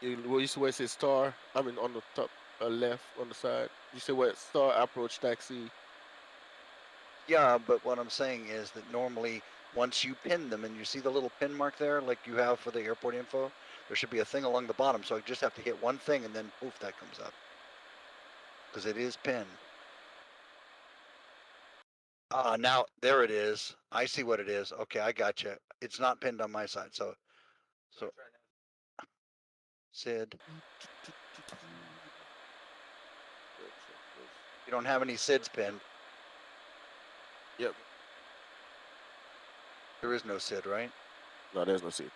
You see where it says star? I mean, on the top left, on the side. You see where it's star, approach, taxi. Yeah, but what I'm saying is that normally once you pin them and you see the little pin mark there, like you have for the airport info, there should be a thing along the bottom. So I just have to hit one thing and then poof, that comes up. Because it is pinned. Now there it is. I see what it is. Okay, I got you. It's not pinned on my side. So Sid. You don't have any SIDs pinned. Yep. There is no SID, right? No, there's no SID.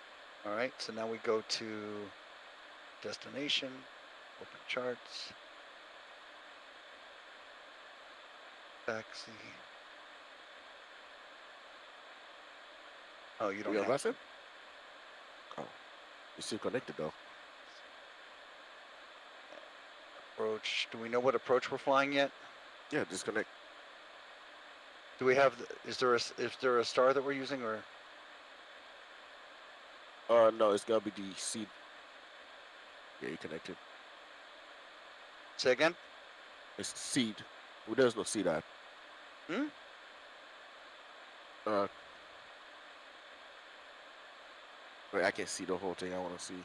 All right, so now we go to destination, open charts, taxi. Oh, you don't have Vatsim? Oh, you're still connected though. Approach. Do we know what approach we're flying yet? Yeah, disconnect. Do we have? Is there a star that we're using or? No, it's gotta be the seed. Yeah, you connected. Say again? It's seed. Well, there's no seed out. Hmm? Wait, I can't see the whole thing. I want to see.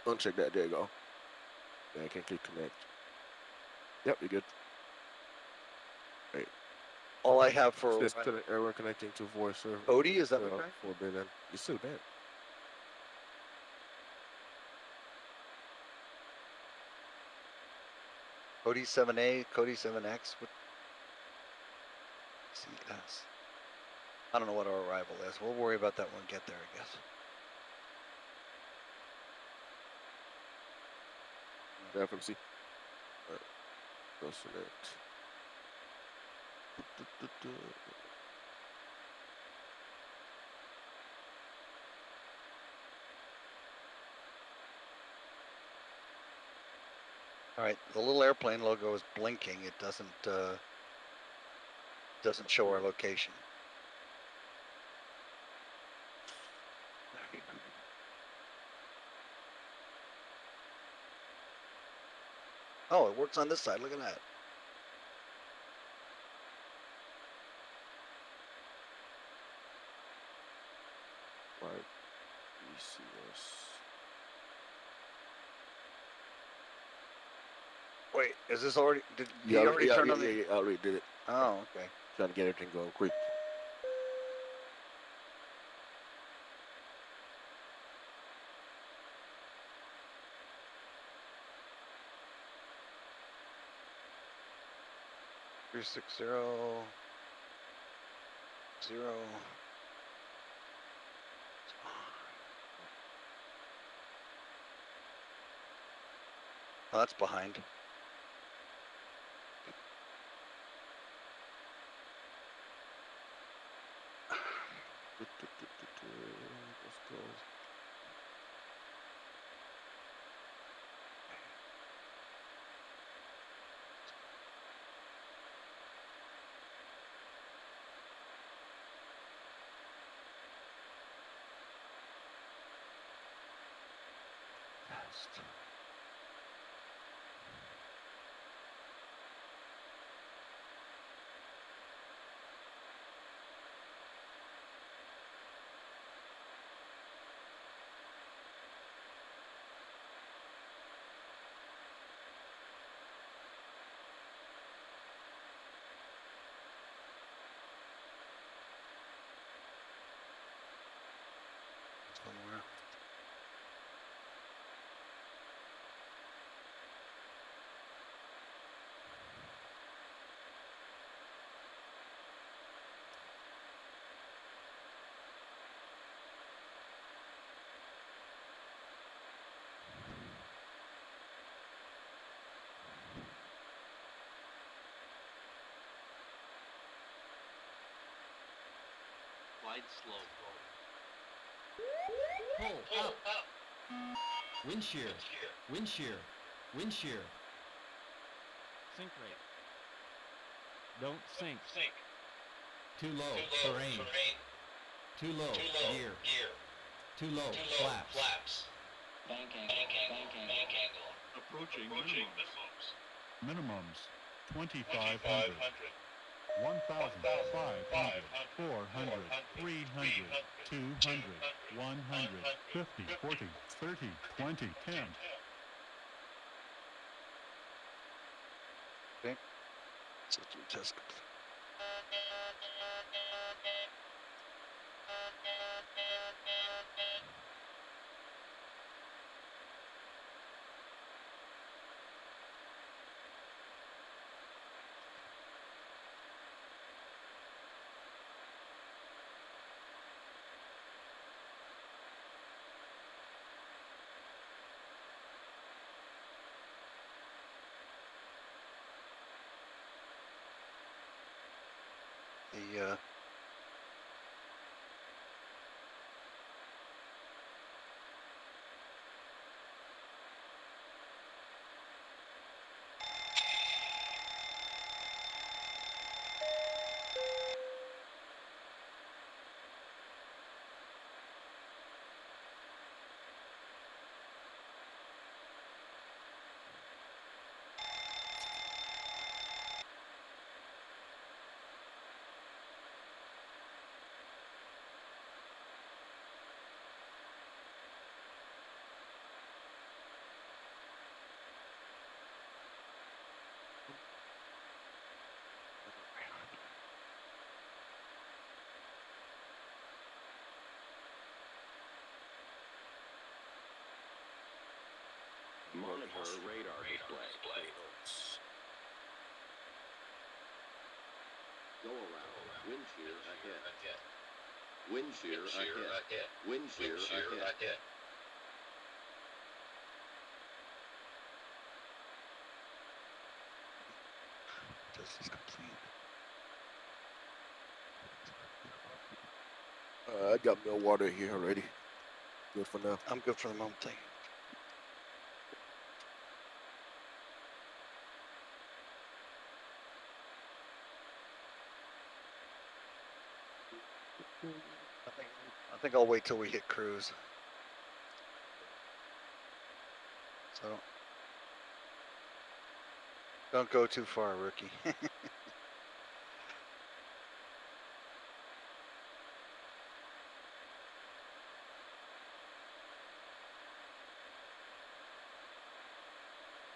Uncheck that. There you go. Yeah, I can click connect. Yep, you're good. Wait. All I have for error connecting to voice server. Odie, is that what you're 4 billion. You're still bad. Cody 7A, Cody 7X. What? CS. I don't know what our arrival is. We'll worry about that when we get there, I guess. FMC. Alright. That's it. All right, the little airplane logo is blinking. It doesn't show our location. Oh, it works on this side. Look at that. Right. ECS. Wait, is this already? Did Yeah, you already turn on yeah, the? yeah, I already did it. Oh, okay. Trying to get everything going quick. Three 360 0. Oh, that's behind. Let's go. Fast. Somewhere. Slide slow. Pull up. Wind shear. Wind shear. Wind shear. Sink rate. Don't sink. Too low. Terrain. Too low. Gear. Too low. Flaps. Bank angle. Approaching minimums. 2,500. 1,500. 400. 300. 200. 100. 50. 40. 30. 20. 10. System test. The Monitor radar display. Go around. Wind shear ahead. Wind shear ahead. Wind shear ahead. This is complete. I got no water here already. Good for now. I'm good for the moment. Thank you. I think I'll wait till we hit cruise. So don't go too far, rookie.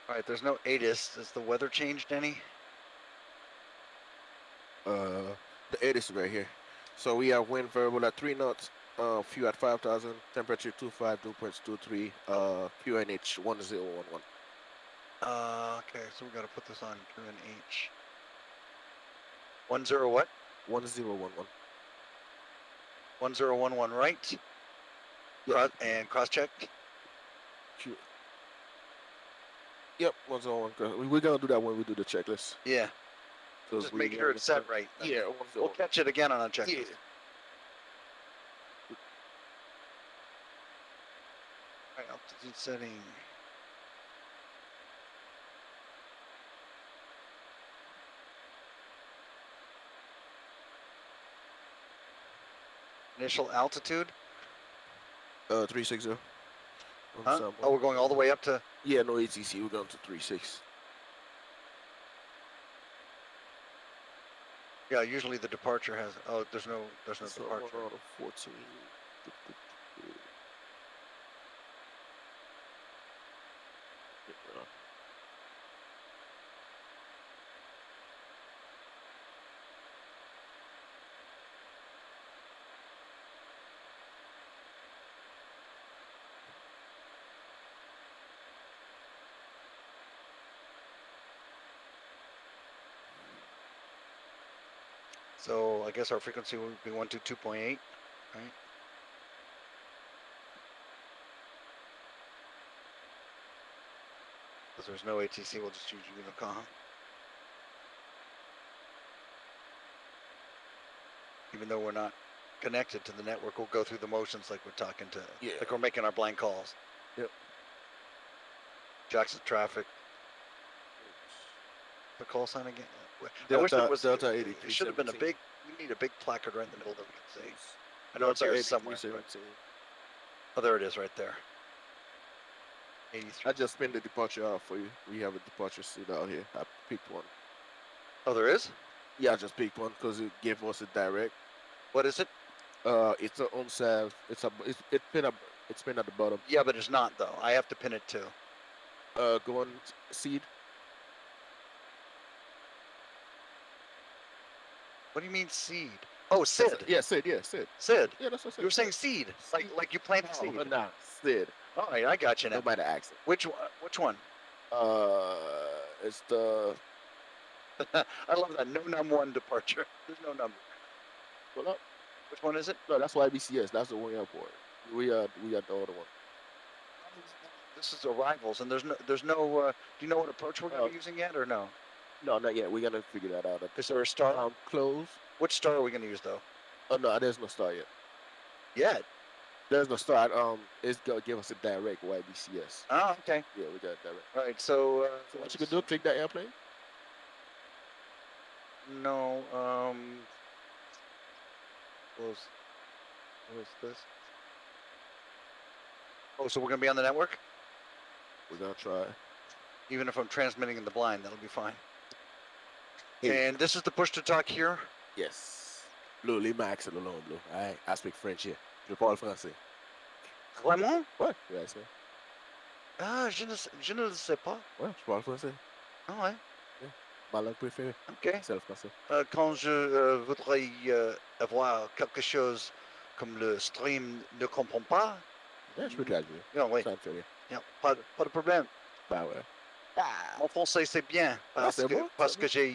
All right, there's no ATIS. Has the weather changed any? The ATIS is right here. So we have wind variable at 3 knots, fuel at 5,000, temperature 25, dew points 23, QNH 1011. Okay, so we got to put this on QNH. 10 what? 1011. 1011 right. Yep. And cross check. Yep, 101. We're gonna do that when we do the checklist. Yeah. Just make sure it's set right. Yeah, we'll catch it again on a checklist. Yeah. All right, altitude setting. Initial altitude? 360. Huh? Oh, we're going all the way up to. Yeah, no ATC. We're going to 36. Yeah, usually the departure has. Oh, there's no departure. 14. So I guess our frequency would be 122.8, right? Because there's no ATC, we'll just use Unicom. Even though we're not connected to the network, we'll go through the motions like we're talking to, like we're making our blind calls. Yep. Jackson traffic. The call sign again. Delta, I wish it was Delta It should have been a big. We need a big placard right in the middle that we can see. I know it's here somewhere. Oh, there it is, right there. 83. I just pinned the departure out for you. We have a departure seat out here. I picked one. Oh, there is? Yeah, I just picked one because it gave us a direct. What is it? It's an on-salve. It's pinned up. It's pinned at the bottom. Yeah, but it's not though. I have to pin it too. Go on seed. What do you mean seed? Oh, Sid. Yeah, Sid. Yeah, Sid. Sid. Yeah, that's what I said. You were saying seed, like you planted seed. Oh, nah, Sid. All right, I got you now. Nobody asked it. Which one? It's the. I love that. No number one departure. There's no number. What up? Which one is it? No, that's YBCS. That's the one airport. We are the other one. This is arrivals, and there's no. Do you know what approach we're gonna be using yet, or no? No, not yet. We're gonna figure that out. Is there a star? Close. Which star are we gonna use though? Oh no, there's no star yet. Yet? There's no star. It's gonna give us a direct YBCS. Oh, okay. Yeah, we got a direct. All right, so. So what you can do? Click that airplane. No. What was this? Oh, so we're gonna be on the network? We're gonna try. Even if I'm transmitting in the blind, that'll be fine. And this is the push to talk here? Yes. Blue, leave my accent alone, Blue. I speak French here. Je parle français. Vraiment? Ouais, ouais, c'est. Ah, je ne le sais pas. Ouais, je parle français. Ah ouais? Yeah. Ma langue préférée. Ok. C'est le français. Quand je voudrais avoir quelque chose comme le stream ne comprend pas. Yeah, je peux traduire. Non, oui. Ça me fait rien. Yeah, pas de problème. Bah ouais. Mon français c'est bien parce que j'ai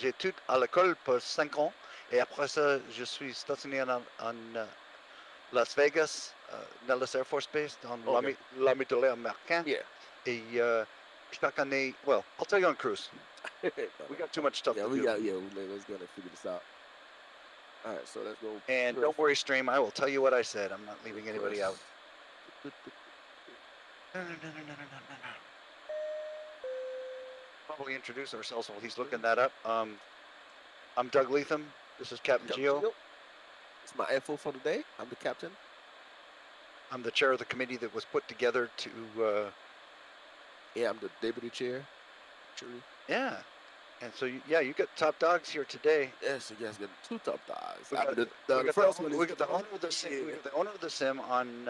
étudié à l'école pour 5 ans Et après ça, je suis stationné en Las Vegas, Nellis Air Force Base, dans l'armée de l'air américain. Yeah. Et chaque année, well, I'll tell you on cruise. We got too much stuff to do. Let's go and figure this out. All right, so let's go. And don't worry, stream. I will tell you what I said. I'm not leaving anybody out. Probably introduce ourselves while he's looking that up. I'm Doug Leatham. This is Captain Geo. It's my info for the day. I'm the captain. I'm the chair of the committee that was put together to. Yeah, I'm the deputy chair. Actually. Yeah. And so, you got top dogs here today. Yes, you guys got two top dogs. We got the owner of the sim. We got the owner of the sim on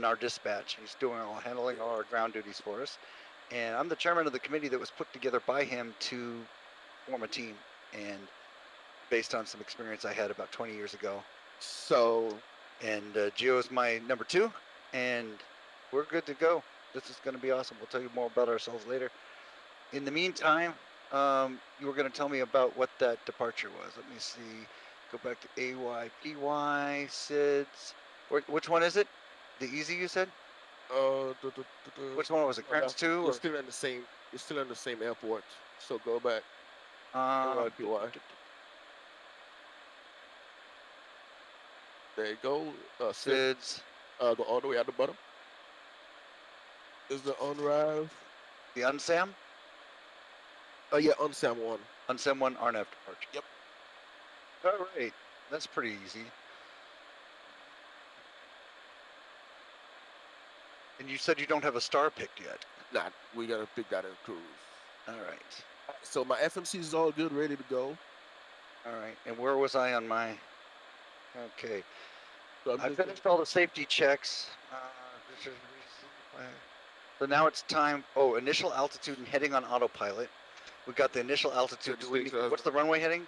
our dispatch. He's doing handling all our ground duties for us. And I'm the chairman of the committee that was put together by him to form a team, and based on some experience I had about 20 years ago. So, and Gio is my number 2, and we're good to go. This is going to be awesome. We'll tell you more about ourselves later. In the meantime, you were going to tell me about what that departure was. Let me see. Go back to AYPY, SIDS. Which one is it? The easy you said? Which one was it? Grants 2? You're still in the same. You're still in the same airport. So go back. AYPY. There you go. SIDS. Go all the way at the bottom. Is the unrive? The unsam? Oh yeah, unsam 1. Unsam 1 RNAV departure. Yep. All right, that's pretty easy. And you said you don't have a star picked yet. Nah, we gotta pick that in cruise. All right. So my FMC is all good, ready to go. All right. And where was I on my? Okay. So I finished all the safety checks. So now it's time. Oh, initial altitude and heading on autopilot. We got the initial altitude. What's the runway heading?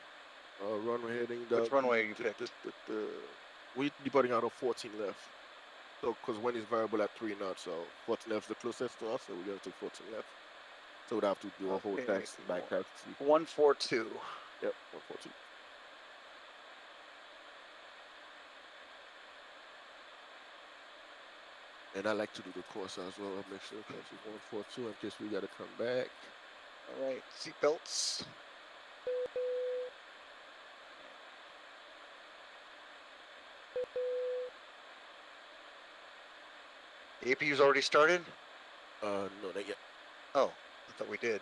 Runway heading. Which runway you picked? We're departing out of 14 left. So, because wind is variable at 3 knots, so 14 left is the closest to us, so we got to take 14 left. So we'd have to do a whole taxi, back taxi. 142. Yep, 142. And I like to do the course as well. I'll make sure the course is 142 in case we got to come back. All right, seatbelts. The APU's already started? No, not yet. Oh, I thought we did.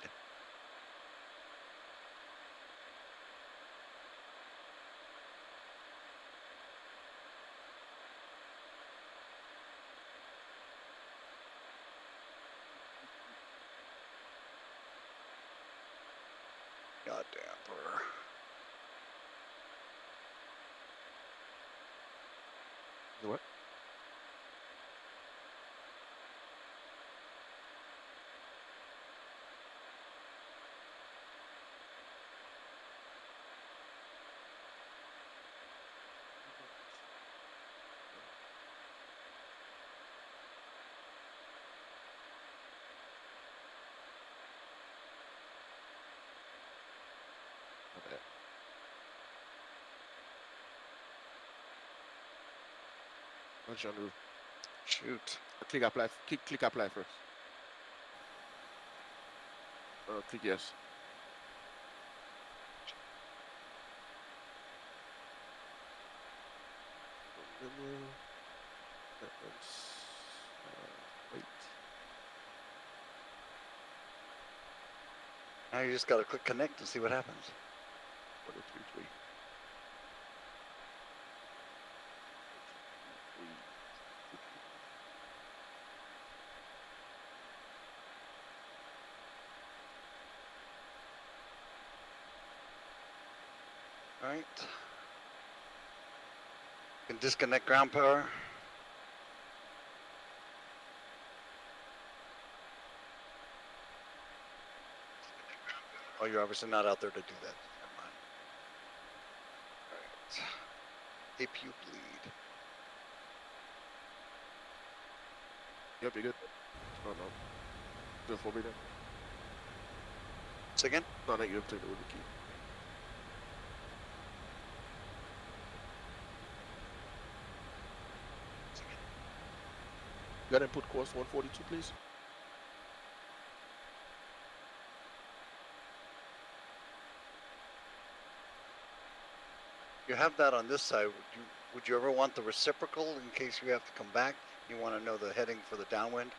Goddamn blur. What? What's your move? Shoot. Click apply. Click apply first. Click yes. Wait. Now you just gotta click connect and see what happens. 1, 2, 3. All right. You can disconnect ground power. Oh, you're obviously not out there to do that. Never mind. All right. APU bleed. Yep, you're good. Oh no. Just will be there. Say again? No, you have to take the key. Got input course 142, please. You have that on this side. Would you ever want the reciprocal in case you have to come back? You want to know the heading for the downwind?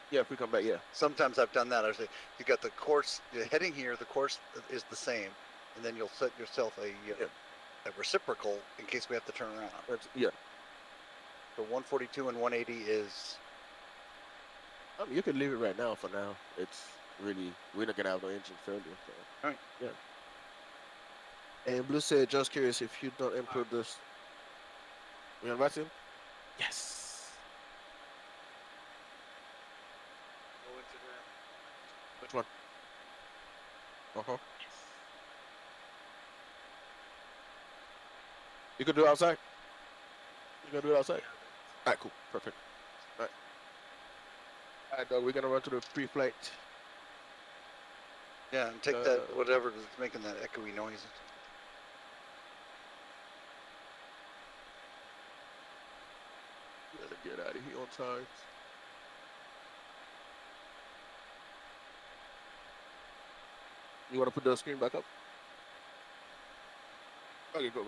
Yeah, if we come back, yeah. Sometimes I've done that. I say you got the course, the heading here. The course is the same, and then you'll set yourself a reciprocal in case we have to turn around. Yeah. So 142 and 180 is. I mean, you can leave it right now for now. It's really, we're not gonna have no engine failure. So. All right. Yeah. And Blue said, just curious if you don't input this. We on Vatsim? Yes. Go into that. Which one? Yes. You can do it outside? You can do it outside? Alright, cool. Perfect. Alright. Alright, dog, we're gonna run to the pre-flight. Yeah, and take that, whatever is making that echoey noise. Gotta get out of here on time. You want to put the screen back up? Okay, go.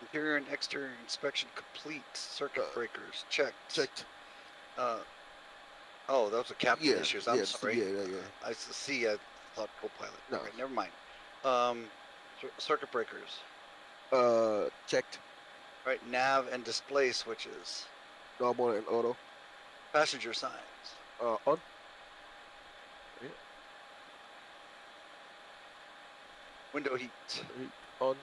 Interior and exterior inspection complete. Circuit breakers checked. Oh, those are captain issues. I'm sorry. Yeah. I see. I thought co-pilot. No. Okay, never mind. Circuit breakers. Checked. All right, nav and display switches. Normal and auto. Passenger signs. On. Yeah. Window heat. On.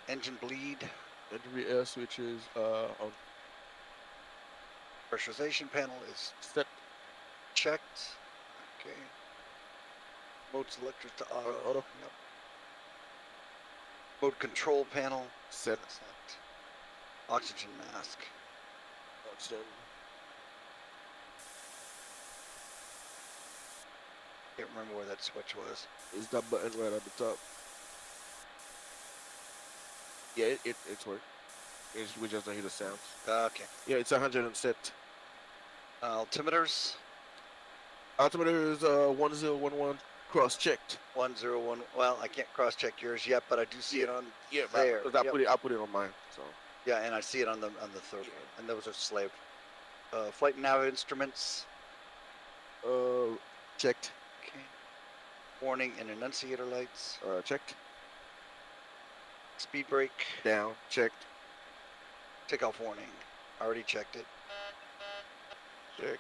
Engine bleed. Engine air switches on. Pressurization panel is set. Checked. Okay. Mode selector to auto. Auto. Yep. Mode control panel. Set. Oxygen mask. Oxygen. Can't remember where that switch was. Is that button right at the top? Yeah, it's working. We just don't hear the sounds. Okay. Yeah, it's 100 and set. Altimeters. Altimeter is 1011 cross checked. 101. Well, I can't cross check yours yet, but I do see it on there. I put it on mine. So. Yeah, and I see it on the third one, and those are slave. Flight nav instruments. Checked. Okay. Warning and annunciator lights. Checked. Speed brake. Down. Checked. Takeoff warning. Already checked it. Checked.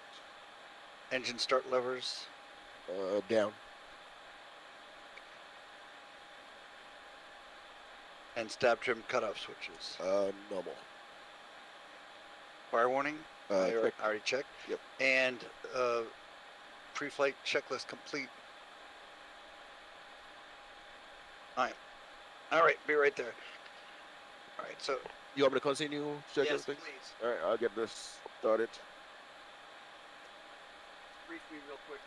Engine start levers. Down. And stab trim cutoff switches. Normal. Fire warning. I already checked. Yep. And pre-flight checklist complete. All right, be right there. All right, so. You want me to continue? Check everything? Please. All right, I'll get this started. Brief me real quick.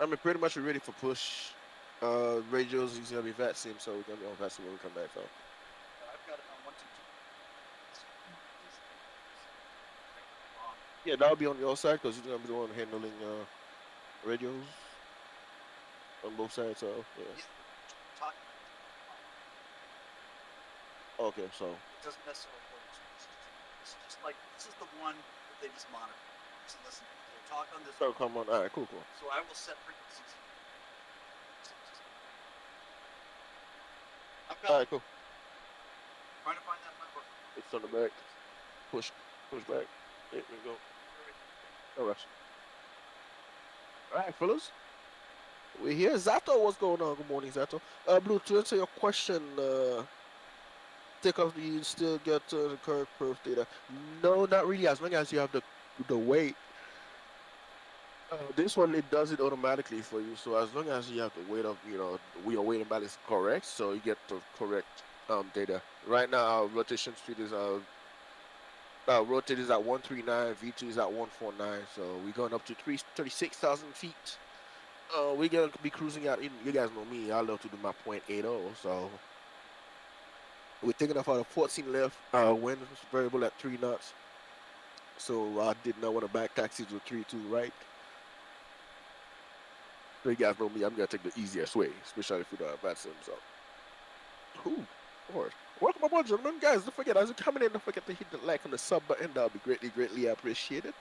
I mean, pretty much we're ready for push. Radios is gonna be Vatsim, so we're gonna be on Vatsim when we come back. So. I've got it on 1, 2, 2. Yeah, that'll be on your side because you're gonna be the one handling radios on both sides. So yeah. Okay, so. It doesn't necessarily work. It's just like this is the one that they just monitor. So listen, they'll talk on this. So come on, all right, cool. So I will set frequencies. All right, cool. Trying to find that number. It's on the back. Push back. There we go. All right. All right, fellas. We're here. Zato, what's going on? Good morning, Zato. Blue, to answer your question, Takeoff, you still get the current perf data? No, not really. As long as you have the weight. This one, it does it automatically for you. So as long as you have the weight of, your weight and balance correct, so you get the correct data. Right now, our rotation speed is rotate is at 139, V2 is at 149. So we're going up to 36,000 feet. We're gonna be cruising out. You guys know me. I love to do my .80, so we're taking off out of 14 left. Wind is variable at 3 knots. So I did not want to back taxis with 3-2 right. So you guys know me. I'm gonna take the easiest way, especially if we don't have Vatsim. So, Lord. Welcome aboard, gentlemen. Guys, don't forget, as you're coming in, don't forget to hit the like and the sub button. That'll be greatly appreciated.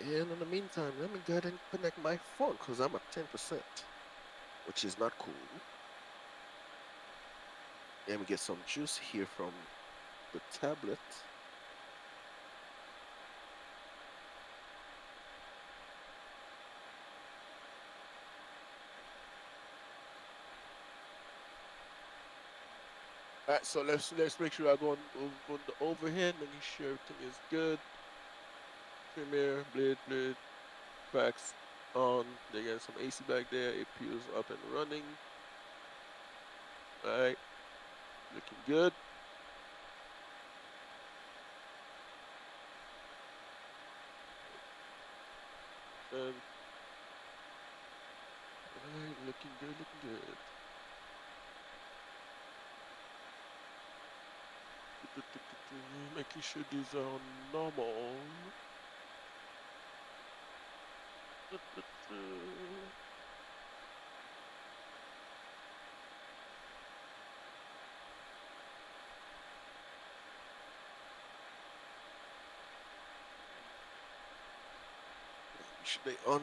And in the meantime, let me go ahead and connect my phone because I'm at 10%, which is not cool. Let me get some juice here from the tablet. All right, so let's make sure I go on the overhead, making sure everything is good. Premiere, blade, packs on. They got some AC back there. APU is up and running. All right, looking good. And, all right, looking good. Making sure these are normal. Should they on?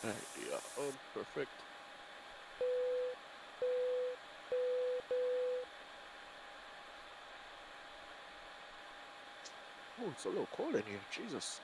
Alright, they are on. Perfect. Oh, it's a little cold in here. Jesus.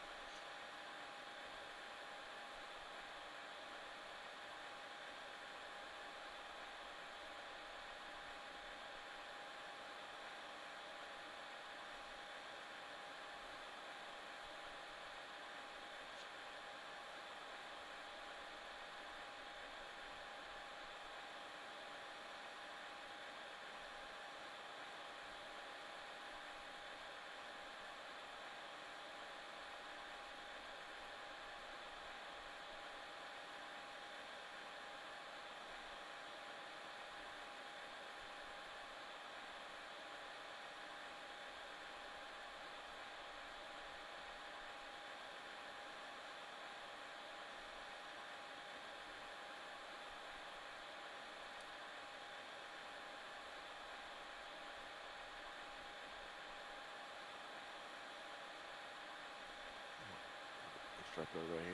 Strap it right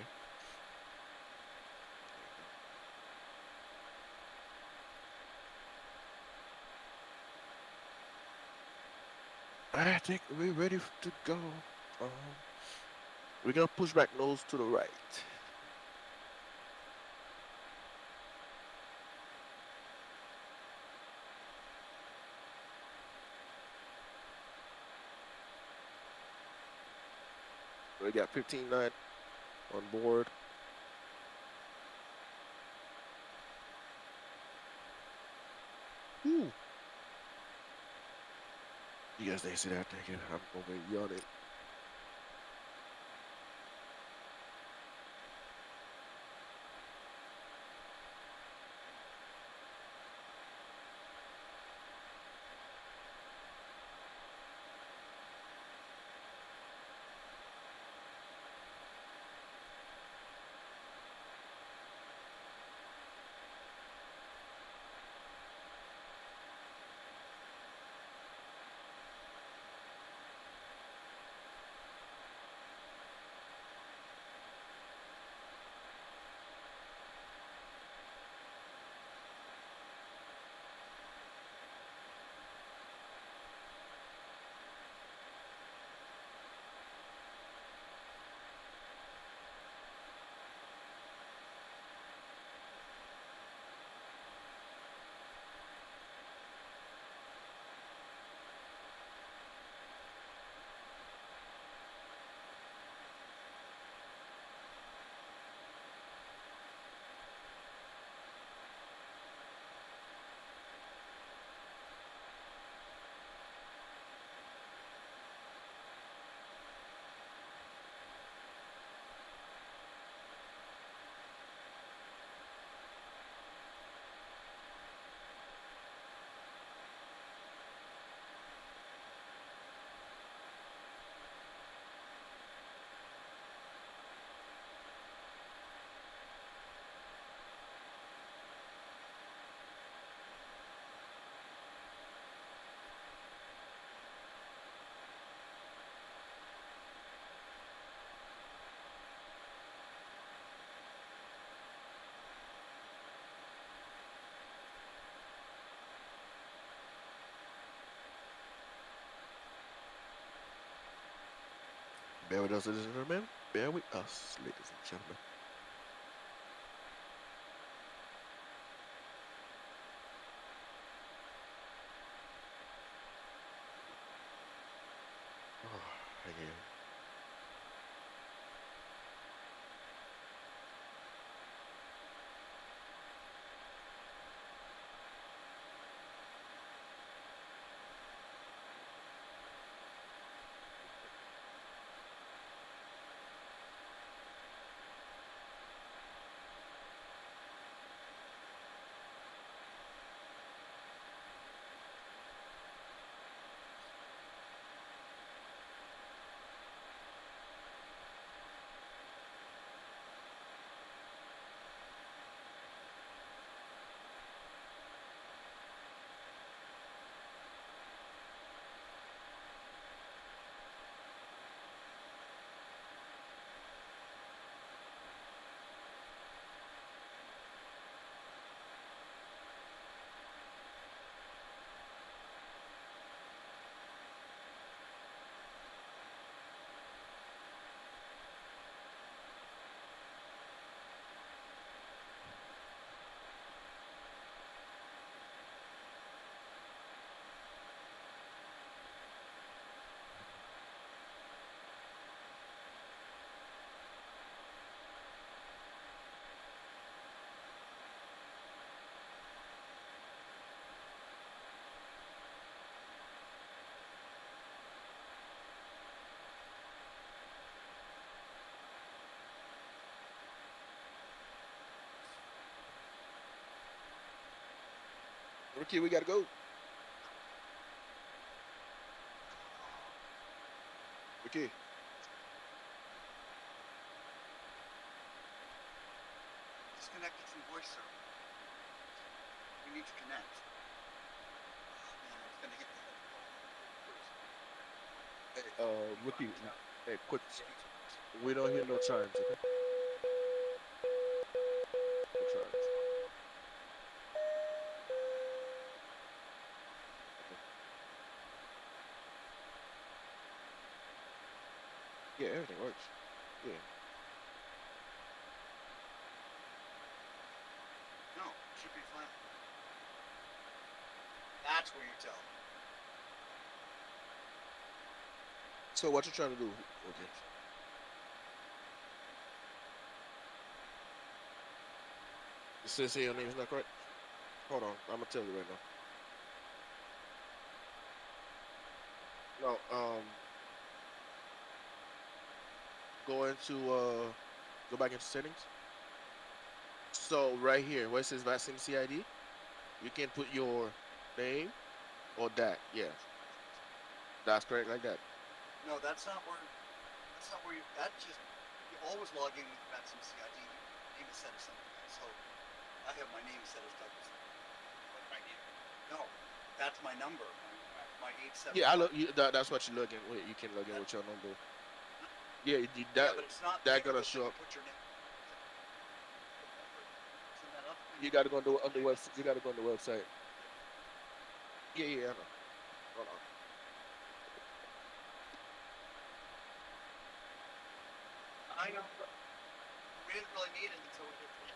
here. I think we're ready to go. We're gonna push back nose to the right. We got 15.9 on board. Ooh. You guys didn't see that. Thank you. I'm over yawning. Bear with us, ladies and gentlemen. Bear with us, ladies and gentlemen. Oh, again. Ricky, we gotta go. Ricky. Disconnected from voice server. We need to connect. Man, I was gonna hit the Hey, Ricky. Hey, put. We don't hear no chimes, okay? No chimes. Yeah, everything works. Yeah. No, should be fine. That's where you tell. So what you trying to do? Okay. It says here your name is not correct. Hold on, I'm gonna tell you right now. No, go back into settings. So right here, where it says Vatsim CID, you can put your name or that. Yeah, that's correct, like that. No, that's not where you, that just, you always log in with Vatsim CID, name is set as something else. So I have my name set as Douglas. Right here. No, that's my number, my 87. Yeah, that's what you're looking with. You can log in with your number. Yeah, but it's not that gonna show up. Put your name. You gotta go on the website. You gotta go on the website. Yeah, I know. Hold on. I know. We didn't really need it until we hit the.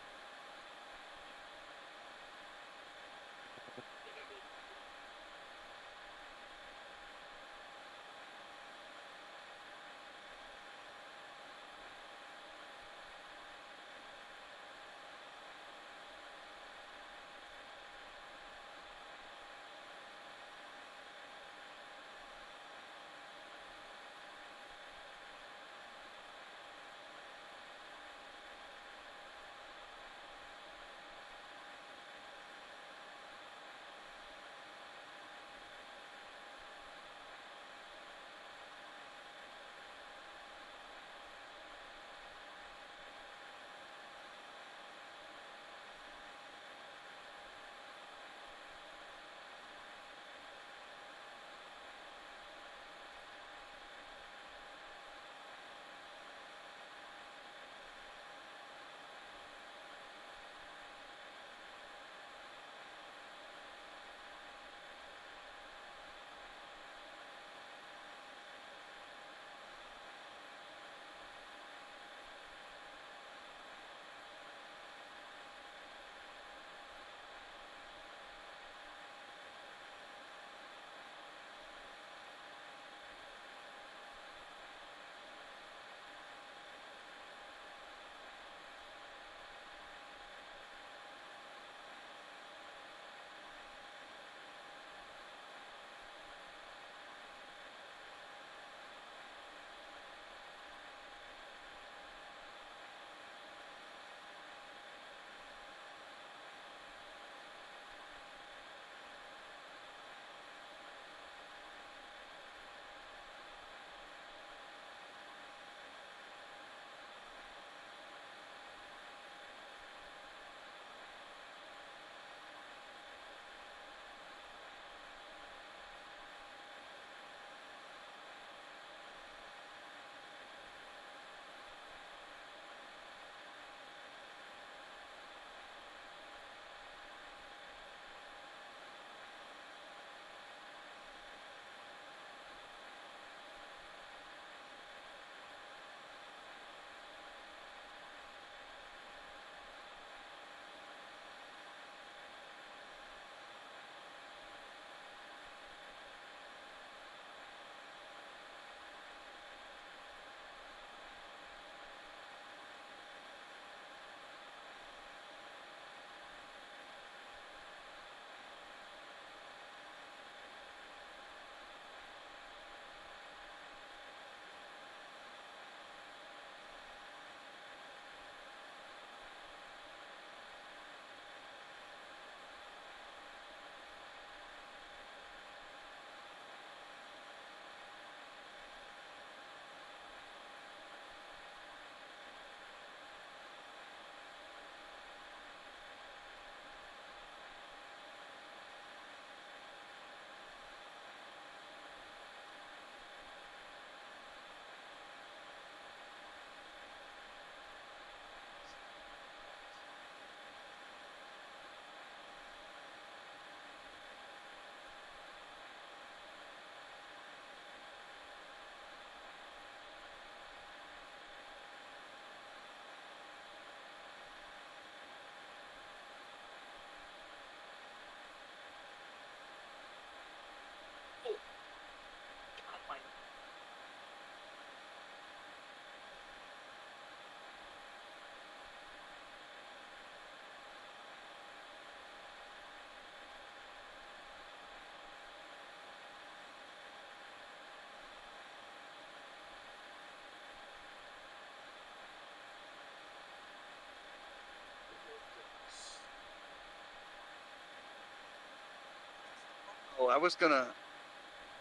I was gonna.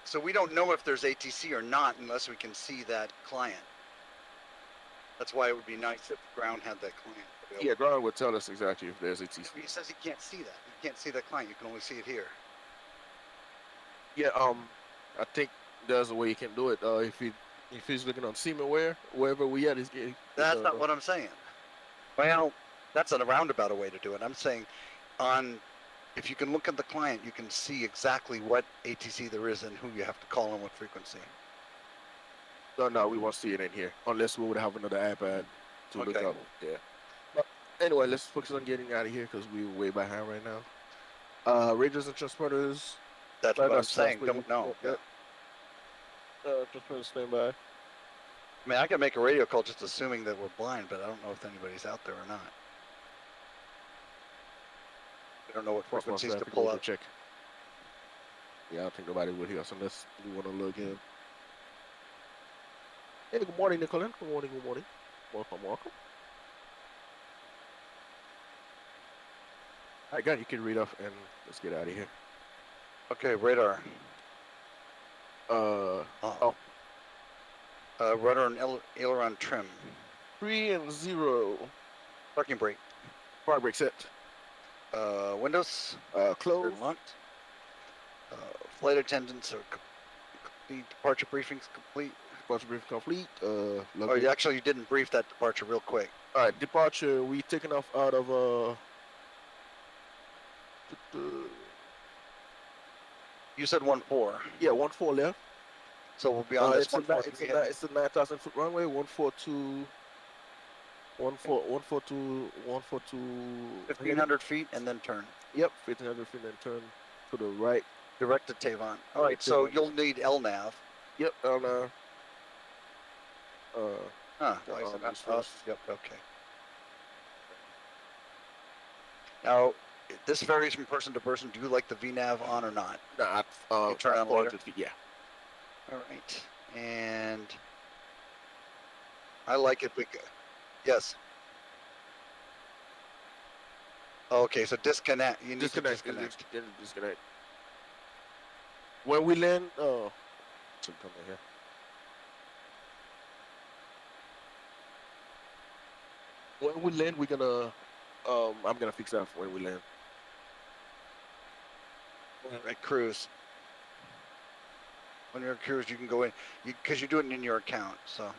So we don't know if there's ATC or not unless we can see that client. That's why it would be nice if ground had that client available. Yeah, ground would tell us exactly if there's ATC. He says he can't see that. You can't see that client. You can only see it here. Yeah, I think there's a way you can do it. If he's looking on Seamaware, wherever we at, he's getting. That's not what I'm saying. Well, that's a roundabout way to do it. I'm saying, if you can look at the client, you can see exactly what ATC there is and who you have to call and what frequency. No, we won't see it in here unless we would have another iPad to look up. Yeah. But anyway, let's focus on getting out of here because we're way behind right now. Radios and transporters. That's what I'm saying. Don't know. Yeah. Transporters stand by. I mean, I can make a radio call just assuming that we're blind, but I don't know if anybody's out there or not. I don't know what frequencies to pull up. Check. Yeah, I don't think nobody would hear us unless we want to log in. Hey, good morning, Nicolin. Good morning, good morning. Welcome. All right, God, you can read off and let's get out of here. Okay, radar. Rudder and aileron trim. 3 and 0. Parking brake. Park brake set. Windows. Closed. Locked. Flight attendants are complete. Departure briefings complete. Departure briefing complete. Actually, you didn't brief that departure real quick. All right, departure. We taking off out of You said 1-4. Yeah, 1-4 left. So we'll be on this one. It's a 9,000 foot runway. 142. 1,500 feet and then turn. Yep, 1,500 feet and then turn to the right. Direct to Tavon. All right, so you'll need LNAV. Yep, LNAV. Yep, okay. Now, this varies from person to person. Do you like the VNAV on or not? Nah, turn on later? Yeah. All right, and I like it because, yes. Okay, so disconnect. You need to disconnect. Disconnect. When we land, should come in here. When we land, we're gonna, I'm gonna fix that when we land. At cruise. When you're at cruise, you can go in, because you do it in your account, so.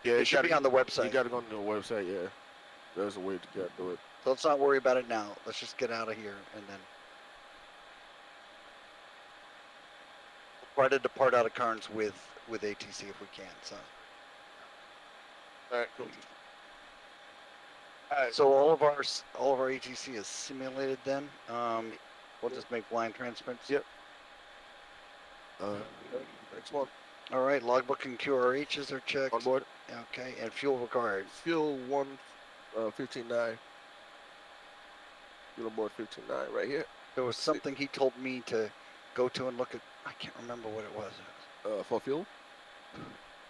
Yeah, it should be on the website. You gotta go on the website, yeah. There's a way to do it. So let's not worry about it now. Let's just get out of here and then. Try to depart out of Carnes with ATC if we can, so. All right, cool. So all of our ATC is simulated then. We'll just make blind transmits. Yep. Next one. All right, logbook and QRHs are checked. On board. Okay, and fuel required. Fuel 115.9. Fuel on board 15.9 right here. There was something he told me to go to and look at. I can't remember what it was. For fuel?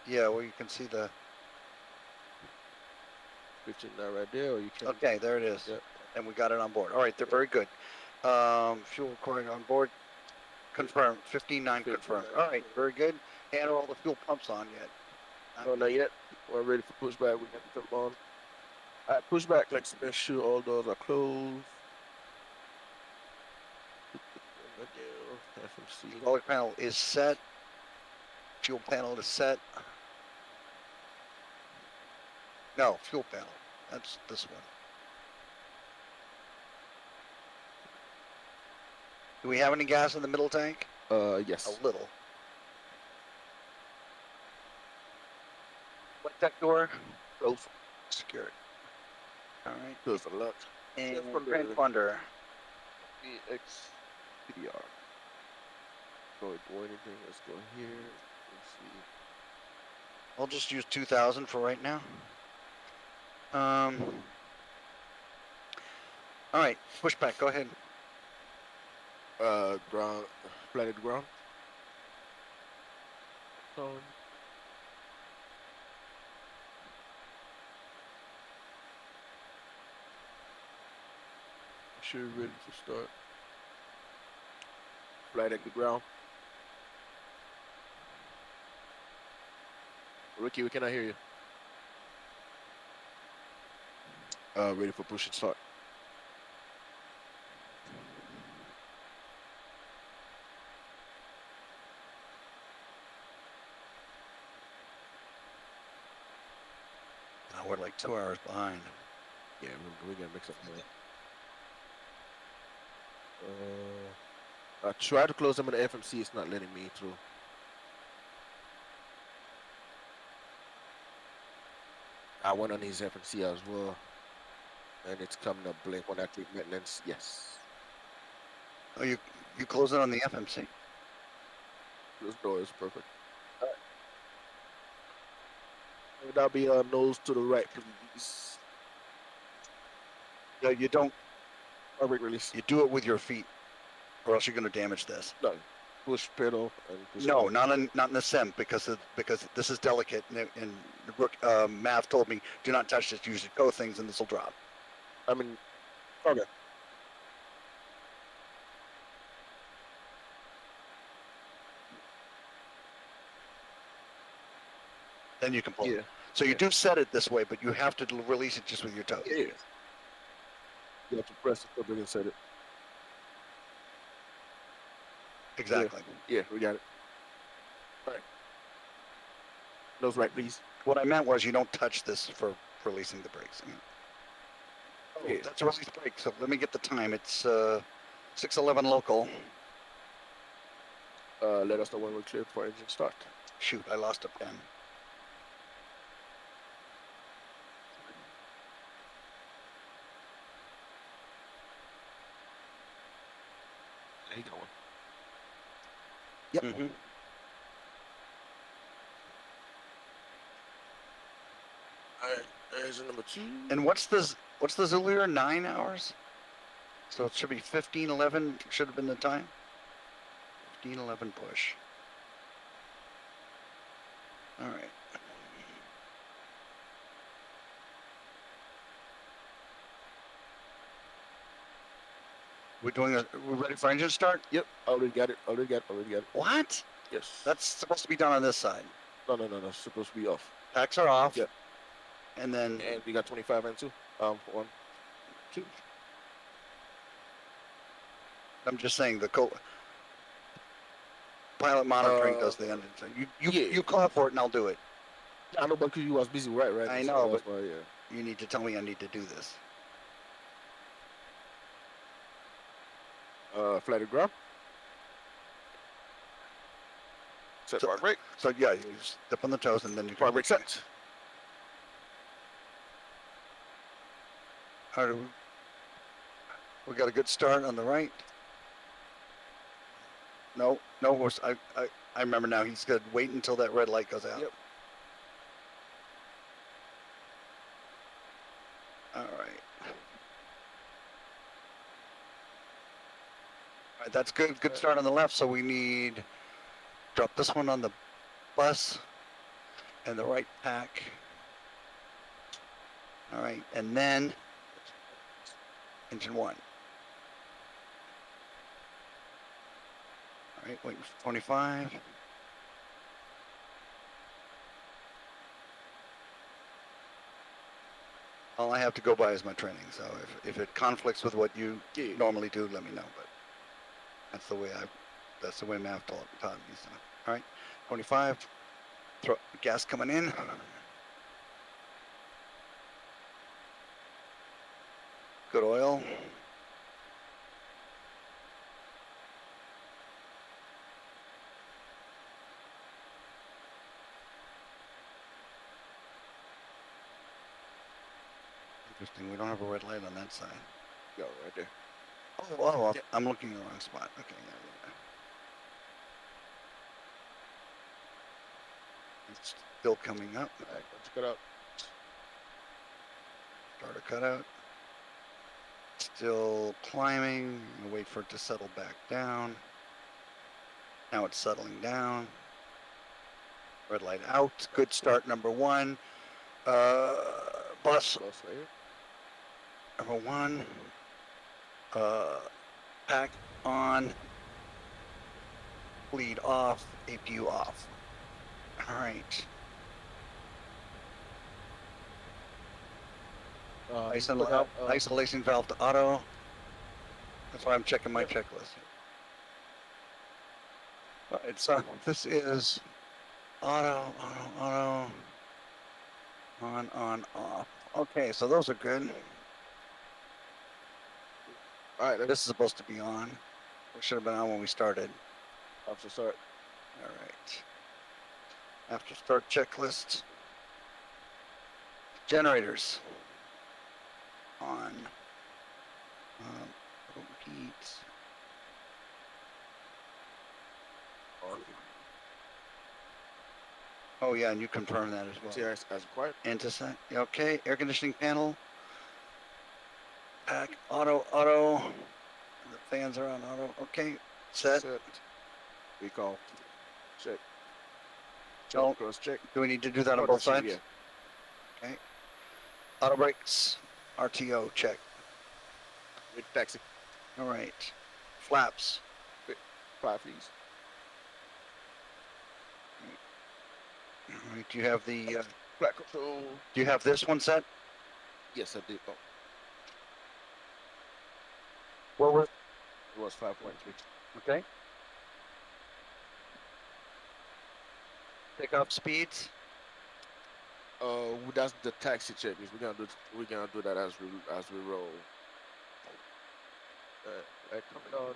Yeah, well you can see the 15.9 right there, or you can. Okay, there it is. Yep. And we got it on board. All right, they're very good. Fuel required on board. Confirmed. 15.9 confirmed. All right, very good. And are all the fuel pumps on yet? No, not yet. We're ready for pushback. We got to put them on. All right, pushback. Let's make sure all doors are closed. FMC. Solar panel is set. Fuel panel is set. No, fuel panel. That's this one. Do we have any gas in the middle tank? Yes. A little. What deck door? Close. Secured. All right. Good for luck. And transponder. PDR. Go do anything. Let's go here. Let's see. I'll just use 2,000 for right now. All right, pushback. Go ahead. Ground, planet ground. Windshield ready to start. Flight at the ground. Ricky, we cannot hear you. Ready for push and start. Now we're like 2 hours behind. Yeah, we're gonna mix up more. I tried to close them in the FMC, it's not letting me through. I went on his FMC as well. And it's coming up blank when I click maintenance. Yes. Oh, you close it on the FMC? This door is perfect. All right. That'll be nose to the right, please. No, you don't. Perfect release. You do it with your feet, or else you're going to damage this. No. Push pedal and push. No, not in the sim because this is delicate, and Mav told me do not touch this. Use your toe things, and this will drop. I mean, okay. Then you can pull. Yeah. It. So you do set it this way, but you have to release it just with your toes. Yeah. You have to press it so we can set it. Exactly. Yeah, we got it. All right. Nose right, please. What I meant was you don't touch this for releasing the brakes. Oh, Yeah. that's a release brake. So let me get the time. It's 6:11 local. Let us know when we're cleared for engine start. Shoot, I lost a pen. There you going. Yep. Mm-hmm. All right, engine number 2. And what's the Zulu 9 hours? So it should be 15:11. Should have been the time. 15:11 push. All right. We're ready for engine start? Yep, already got it. What? Yes. That's supposed to be done on this side. No. It's supposed to be off. Packs are off. Yep. And then. And we got 25 and 2. 1, 2. I'm just saying the pilot monitoring does the engine thing. You call for it and I'll do it. I know, because you was busy, right? I know, but why, yeah. You need to tell me I need to do this. Flight to ground. Set park brake. So yeah, you step on the toes and then you park brake set. How do we got a good start on the right? No, I remember now. He's good. Wait until that red light goes out. Yep. All right. All right, that's good. Good start on the left. So we need drop this one on the bus and the right pack. All right, and then engine 1. All right, waiting for 25. All I have to go by is my training. So if it conflicts with what you normally do, let me know. But that's the way Mav taught me. So, all right, 25. Gas coming in. Good oil. Interesting. We don't have a red light on that side. Go right there. Oh, yeah. I'm looking in the wrong spot. Okay, yeah. It's still coming up. All right, let's cut out. Starter cutout. Still climbing. I'll wait for it to settle back down. Now it's settling down. Red light out. Good start, number 1. Bus. Right here. Number 1. Pack on, bleed off, APU off. All right. Isolation valve to auto. That's why I'm checking my checklist. All right, so this is auto, on, off. Okay, so those are good. All right, this is supposed to be on. We should have been on when we started. After start. All right. After start checklist. Generators. On. Heat. On. Oh yeah, and you confirm that as well. Yes, as required. Anti-set. Okay, air conditioning panel. Pack, auto. The fans are on auto. Okay, set. Recall. Check. Cross check. Do we need to do that on both sides? Yeah. Okay. Auto brakes. RTO check. With taxi. All right. Flaps. 5 fees. All right. Do you have the? Flat control. Do you have this one set? Yes, I did. Oh. What was? It was 5.3. Okay. Takeoff speeds. That's the taxi check. We're gonna do that as we roll. Coming on.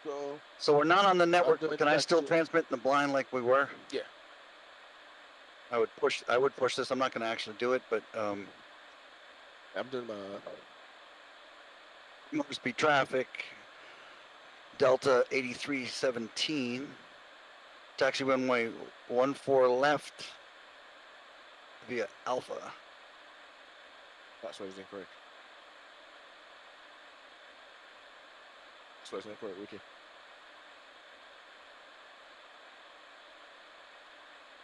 Go. So we're not on the network. doing Can I taxi still check. transmit in the blind like we were? Yeah. I would push this. I'm not going to actually do it, but I'm doing my Moresby traffic. Delta 8317. Taxi runway 14 left via Alpha. That's what is incorrect. That's what's incorrect, Wiki.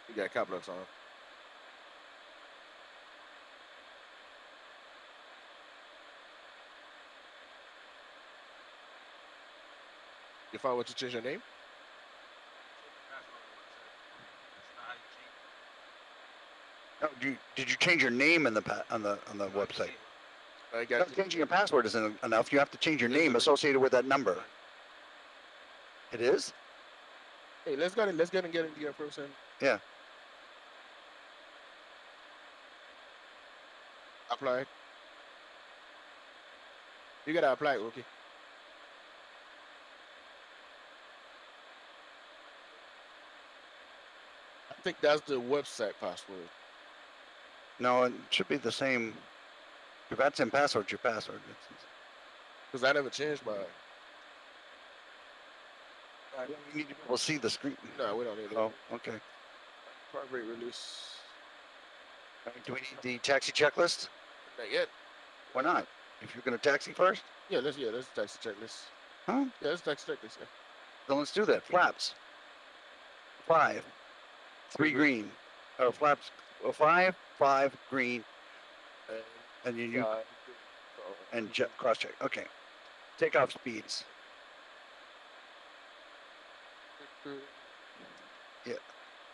You got cap locks on. If I were to change your name? Oh, did you change your name in the on the website? I got changing your password isn't enough. You have to change your name associated with that number. It is? Hey, let's get and get into your person. Yeah. Apply. You gotta apply it, okay? I think that's the website password. No, it should be the same. Your Vatsim password's your password. Because I never changed mine. You need to be able to see the screen. No, we don't need it. Oh, okay. Heart rate release. Do we need the taxi checklist? Not yet. Why not? If you're going to taxi first? Yeah, let's taxi checklist. Huh? Yeah, let's taxi checklist. Yeah. Then let's do that. Flaps. 5. 3 green. Flaps. 5 green. And you and cross check. Okay. Takeoff speeds. Yeah.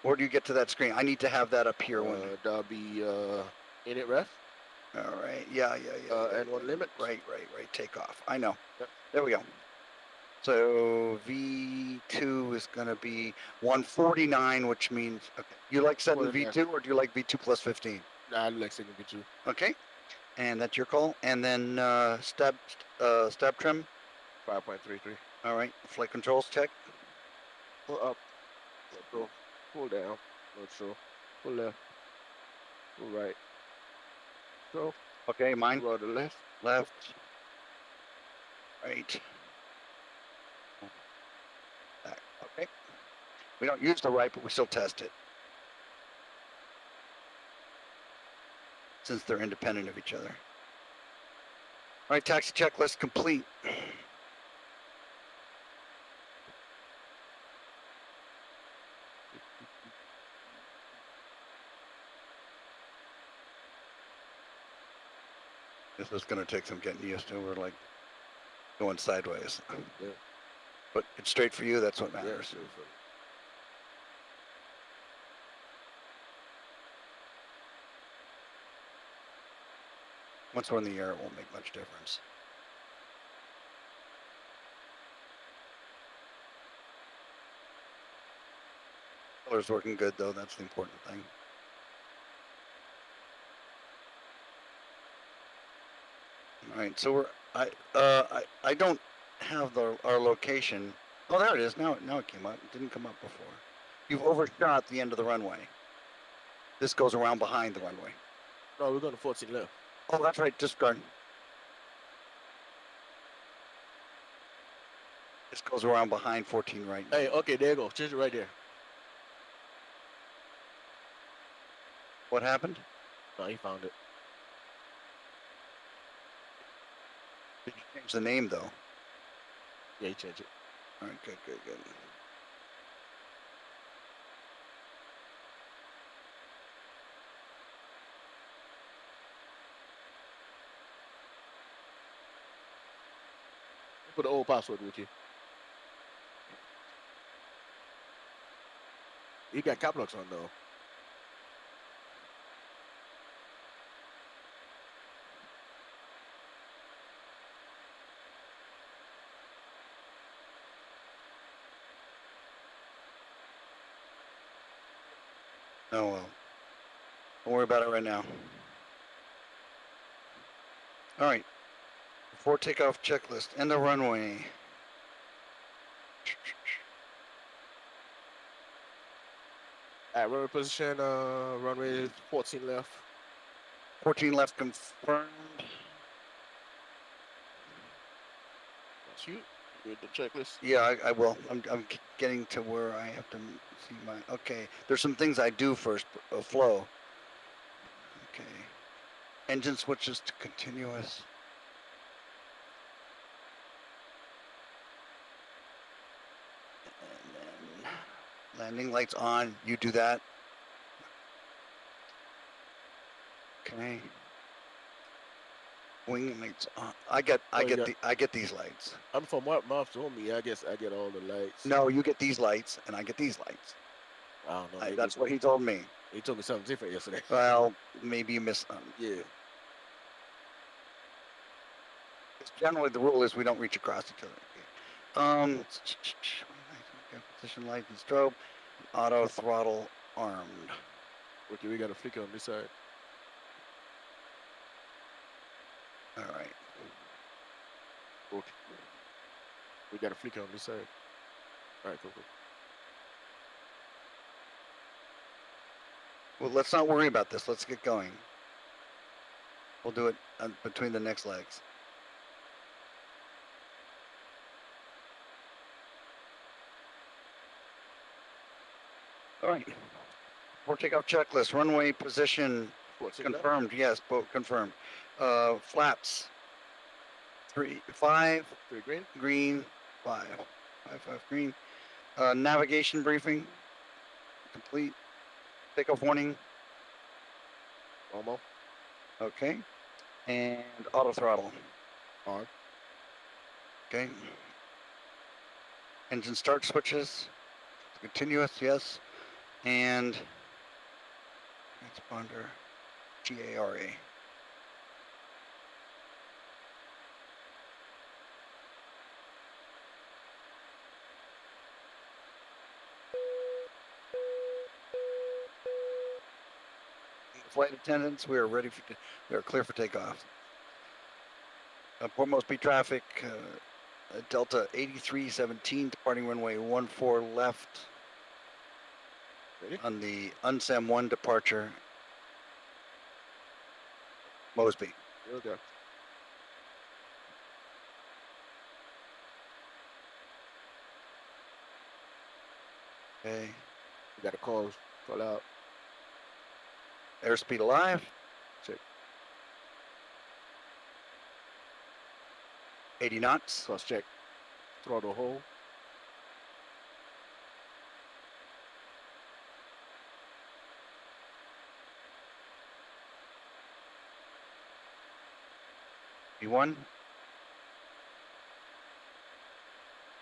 Where do you get to that screen? I need to have that up here. That'll be init ref. All right. Yeah. And one limit. Right. Takeoff. I know. Yep. There we go. So V2 is going to be 149, which means okay. You like setting V2 or do you like V2 plus 15? Nah, I like setting V2. Okay. And that's your call. And then stab trim. 5.33. All right. Flight controls check. Pull up. Let go. Pull down. Neutral. Pull left. Pull right. Go. Okay, mine. Go to the left. Left. Right. Back. Okay. We don't use the right, but we still test it. Since they're independent of each other. All right, taxi checklist complete. So it's gonna take some getting used to. We're like going sideways. Yeah. But it's straight for you, that's what Yeah, matters. sure. Once we're in the air, it won't make much difference. Color's working good though, that's the important thing. All right, so we're I don't have our location. Oh, there it is. Now it came up. It didn't come up before. You've overshot the end of the runway. This goes around behind the runway. No, we're going to 14 left. Oh, that's right. Discard. This goes around behind 14 right now. Hey, okay, there you go. Change it right there. What happened? No, he found it. Did you change the name though? Yeah, he changed it. All right, good. Put the old password with you. You got cap locks on though. Oh well. Don't worry about it right now. All right. Before takeoff checklist. End the runway. At runway position, runway 14 left. 14 left confirmed. That's you. You did the checklist. Yeah, I will. I'm getting to where I have to see my. Okay, there's some things I do first. Flow. Okay. Engine switches to continuous. And then landing lights on. You do that. Okay. Wing lights on. I get these lights. I'm from what Mouth told me. I guess I get all the lights. No, you get these lights, and I get these lights. I don't know. That's what he told me. He told me something different yesterday. Well, maybe you missed them. Yeah. Generally, the rule is we don't reach across each other. Okay. Position light and strobe, auto throttle armed. Okay, we got a flicker on this side. All right. Okay. We got a flicker on this side. All right, cool. Well, let's not worry about this. Let's get going. We'll do it between the next legs. All right. For takeoff checklist, runway position confirmed. Yes, both confirmed. Flaps. 5. 3 green. Green. 5. 5 green. Navigation briefing. Complete. Takeoff warning. Almost. Okay. And auto throttle. On. Okay. Engine start switches. Continuous, yes. And transponder GARA. Flight attendants, we are ready for. We are clear for takeoff. Port Moresby traffic. Delta 8317 departing runway 14 left. Ready? On the UNSAM 1 departure. Moresby. Here we go. Okay. We got a call out. Airspeed alive. Check. 80 knots. Cross check. Throttle hold. B1.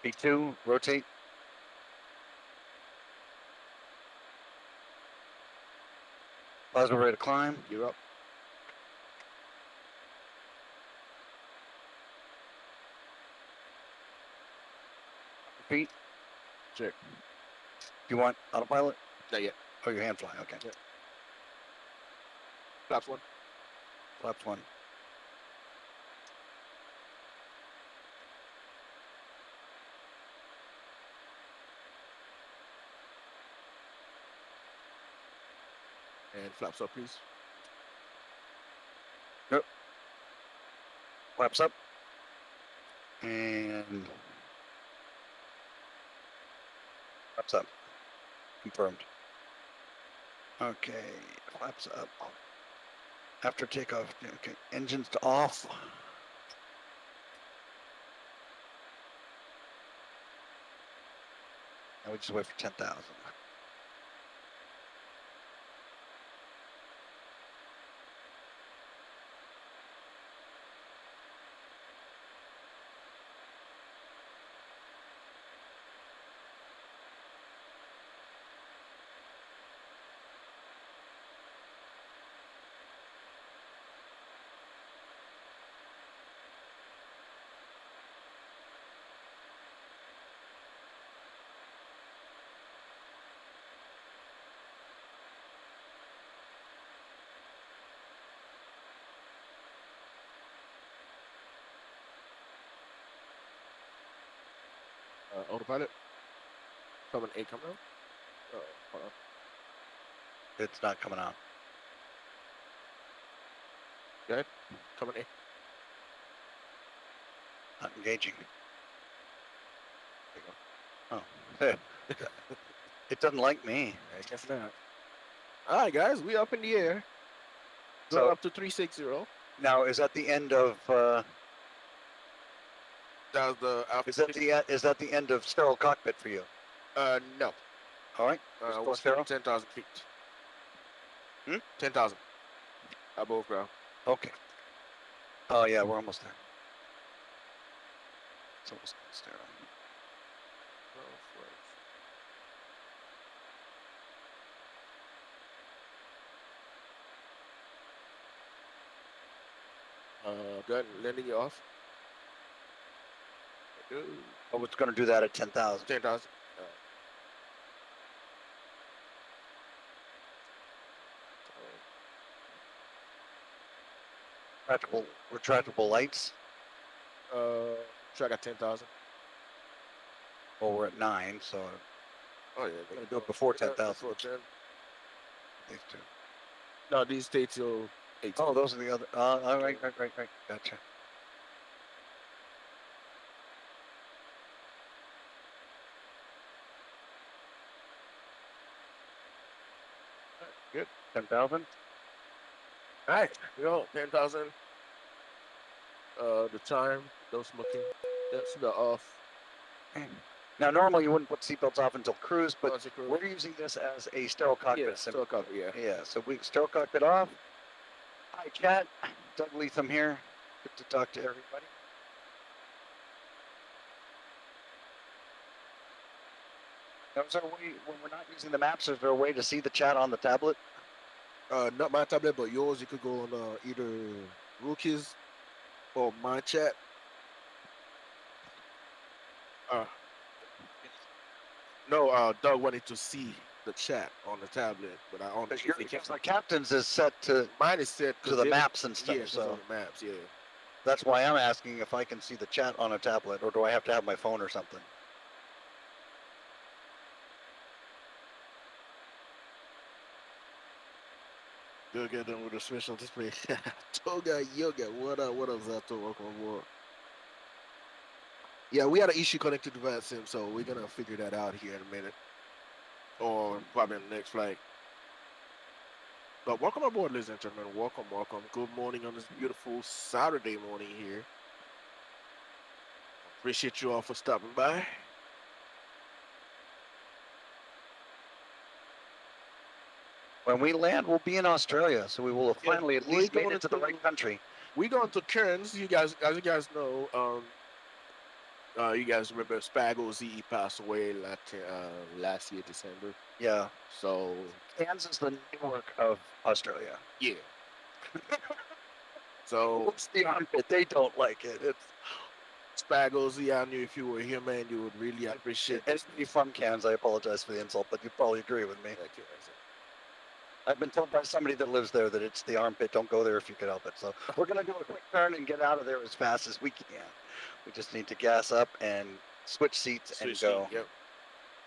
B2, rotate. Plasma ready to climb. You're up. Feet. Check. Do you want autopilot? Not yet. Oh, your hand fly. Okay. Yep. Flaps 1. Flaps 1. And flaps up, please. Yep. Flaps up. And flaps up. Confirmed. Okay. Flaps up. After takeoff. Okay. Engines to off. Now we just wait for 10,000. Autopilot. Coming 8 coming out. Hold on. It's not coming out. Good. Coming 8. Not engaging. There you Oh. Hey. It doesn't like me. I guess not. All right, guys. We up in the air. Go So up to 360. now is that the end of That was the is that the end of sterile cockpit for you? No. All right. We're still 10,000 feet. 10,000. Above ground. Okay. Oh yeah, we're almost there. It's almost sterile. Good. Landing you off. Oh, it's going to do that at 10,000. 10,000. Retractable lights. Track at 10,000. Well, we're at 9, so. Oh yeah, we're going to do it before 10,000. These two. No, these stay till 18. Oh, those are the other. All right. Gotcha. Good. 10,000. All right, go 10,000. The time, no smoking. That's the off. Now, normally you wouldn't put seatbelts off until cruise, but cruise. we're using this as a sterile cockpit. Yeah, sterile cockpit, yeah. Yeah, so we sterile cockpit off. Hi, chat. Doug Leatham here. Good to talk to everybody. Now, is there a way, when we're not using the maps, is there a way to see the chat on the tablet? Not my tablet, but yours. You could go on either Rookie's or my chat. No, Doug wanted to see the chat on the tablet, but I only. Because the captain's is set to. Mine is set to the maps and stuff. Yeah, so on the maps, yeah. That's why I'm asking if I can see the chat on a tablet, or do I have to have my phone or something? Go get them with a special display. Toga Yoga, what up, Zato? Welcome aboard. Yeah, we had an issue connected to Vatsim, so we're gonna figure that out here in a minute. Or probably on the next flight. But welcome aboard, ladies and gentlemen. Welcome. Good morning on this beautiful Saturday morning here. Appreciate you all for stopping by. When we land, we'll be in Australia, so we will have finally at least made it to the right country. we going to Kearns. You guys, as you guys know, you guys remember Spago ZE passed away last year, December. Yeah. So Cairns is the Newark of Australia. yeah. So It's the armpit. They don't like it. It's Spago ZE. I knew if you were here, man, you would really appreciate this. anybody from Cairns. I apologize for the insult, but you probably agree with me. Thank you. I've been told by somebody that lives there that it's the armpit. Don't go there if you can help it. So we're gonna do a quick turn and get out of there as fast as we can. We just need to gas up and switch seats and go. Yep.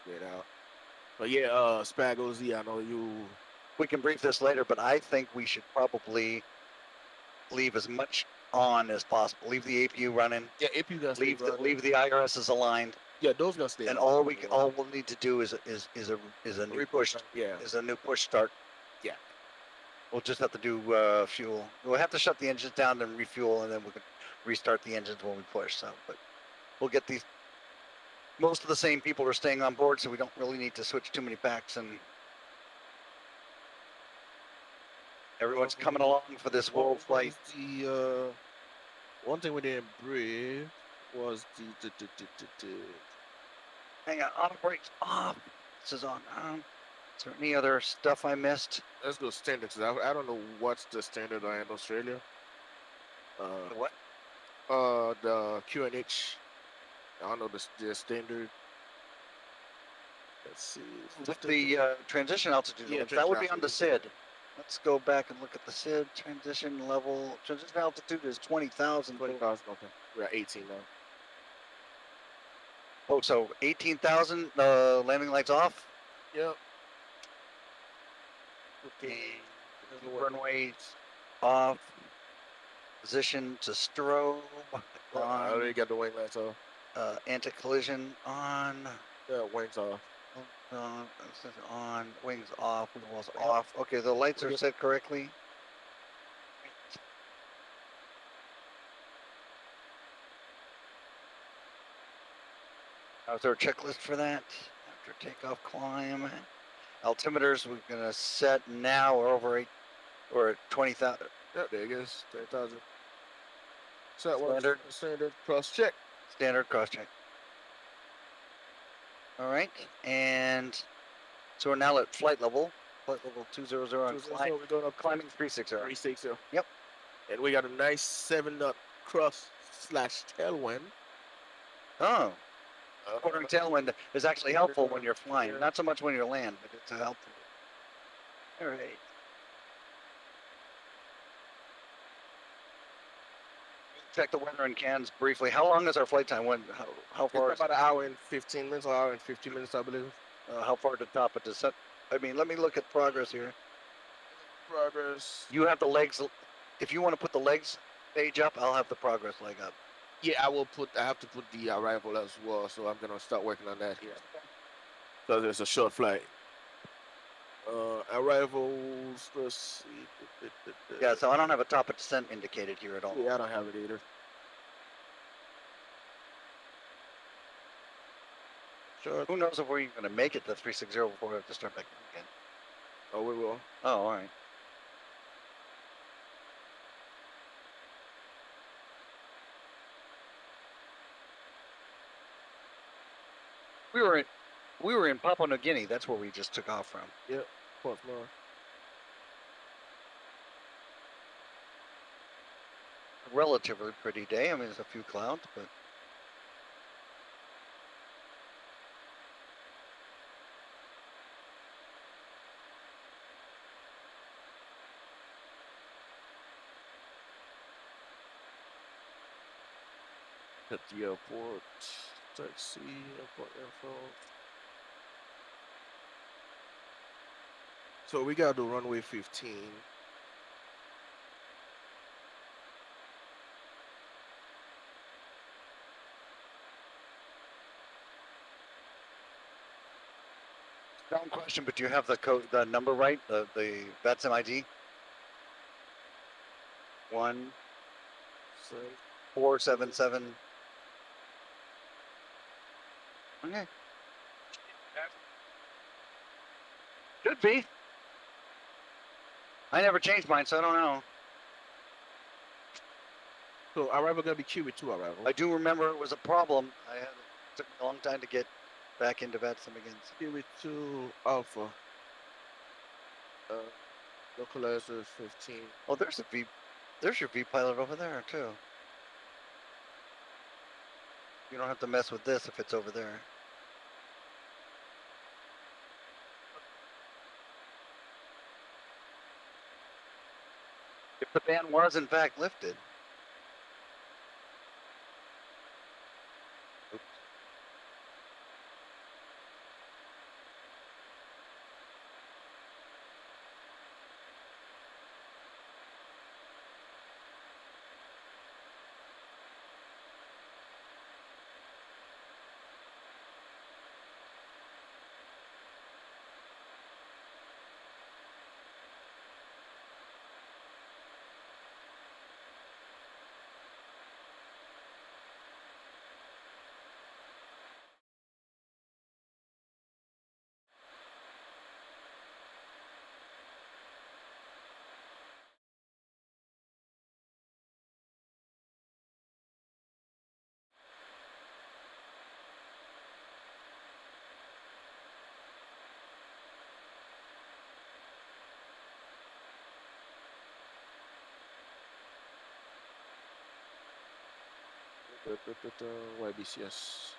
Get out. But yeah, Spago ZE. I know you. We can brief this later, but I think we should probably leave as much on as possible. Leave the APU running. Yeah, APU guys leave the IRSs aligned. Yeah, those guys stay. And all we'll need to do is a new push. Yeah. Is a new push start. Yeah. We'll just have to do fuel. We'll have to shut the engines down and refuel, and then we can restart the engines when we push. So, but we'll get these. Most of the same people are staying on board, so we don't really need to switch too many packs, and everyone's coming along for this world flight. The one thing we didn't brief was the Hang on, auto brakes off. This is on. Is there any other stuff I missed? Let's go standard. I don't know what's the standard in Australia. What? The QNH. I don't know the standard. Let's see. With the transition altitude, Yeah, that would be transition on the SID. Let's go back and look at the SID transition level. Transition altitude is 20,000. 20,000. Okay. We're at 18 now. Oh, so 18,000. Landing lights off. Yep. Okay. Runway off. Position to strobe. I already got the wing lights off. Anti-collision on. Yeah, wings off. On. Wings off. Wheels off. Okay, the lights are set correctly. Is there a checklist for that? After takeoff climb. Altimeters we're gonna set now. We're over 8. We're at 20,000. Yep, there it is. 20,000. Standard cross check. Standard cross check. All right, and so we're now at flight level 200 on climb. We're going up climbing 360. 360. Yep. And we got a nice 7-knot cross/tailwind. Oh. Quartering tailwind is actually helpful when you're flying, not so much when you land, but it's helpful. All right. Check the weather in Cairns briefly. How long is our flight time? How far? It's about an hour and 15 minutes, or hour and 50 minutes, I believe. How far to top of descent? I mean, let me look at progress here. Progress. You have the legs. If you want to put the legs page up, I'll have the progress leg up. Yeah, I have to put the arrival as well, so I'm gonna start working on that here. So there's a short flight. Arrivals. Let's see. Yeah, so I don't have a top of descent indicated here at all. Yeah, I don't have it either. Sure. Who knows if we're even going to make it to 360 before we have to start back again? Oh, we will. Oh, all right. We were in Papua New Guinea. That's where we just took off from. Yep. Port Moresby. Relatively pretty day. I mean, there's a few clouds, but. At the airport. Taxi, airport info. So we got to runway 15. Dumb question, but do you have the code, the number right? The Vatsim ID? 17477. Okay. Should be. I never changed mine, so I don't know. So arrival gonna be queue with 2 arrival. I do remember it was a problem. It took me a long time to get back into Vatsim again. Queue with 2 alpha. Localizer 15. Oh, there's your V pilot over there too. You don't have to mess with this if it's over there. If the ban was in fact lifted. Oops. YBCS.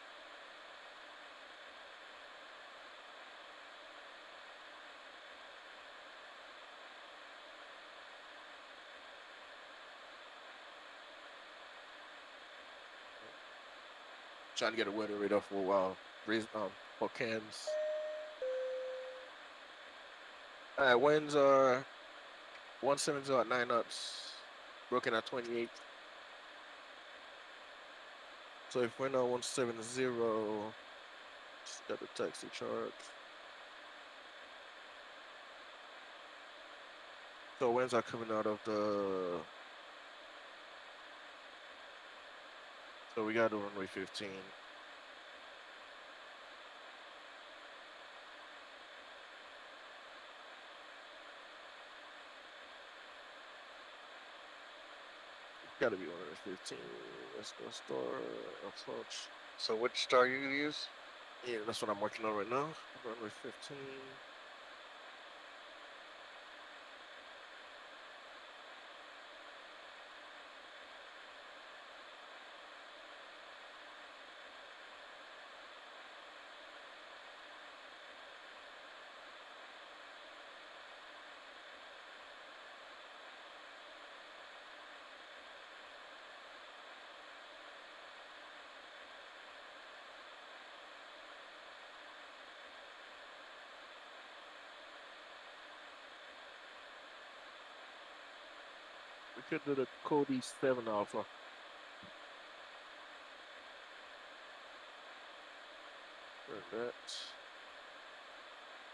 Trying to get a weather radar for a while. For cans. Alright, winds are 170 at 9 knots. Broken at 28. So if we're now 170, just got the taxi chart. So winds are coming out of the. So we got the runway 15. Gotta be 115. Let's go star approach. So which star are you gonna use? Yeah, that's what I'm working on right now. Runway 15. We could do the Cody 7 alpha. Turn that.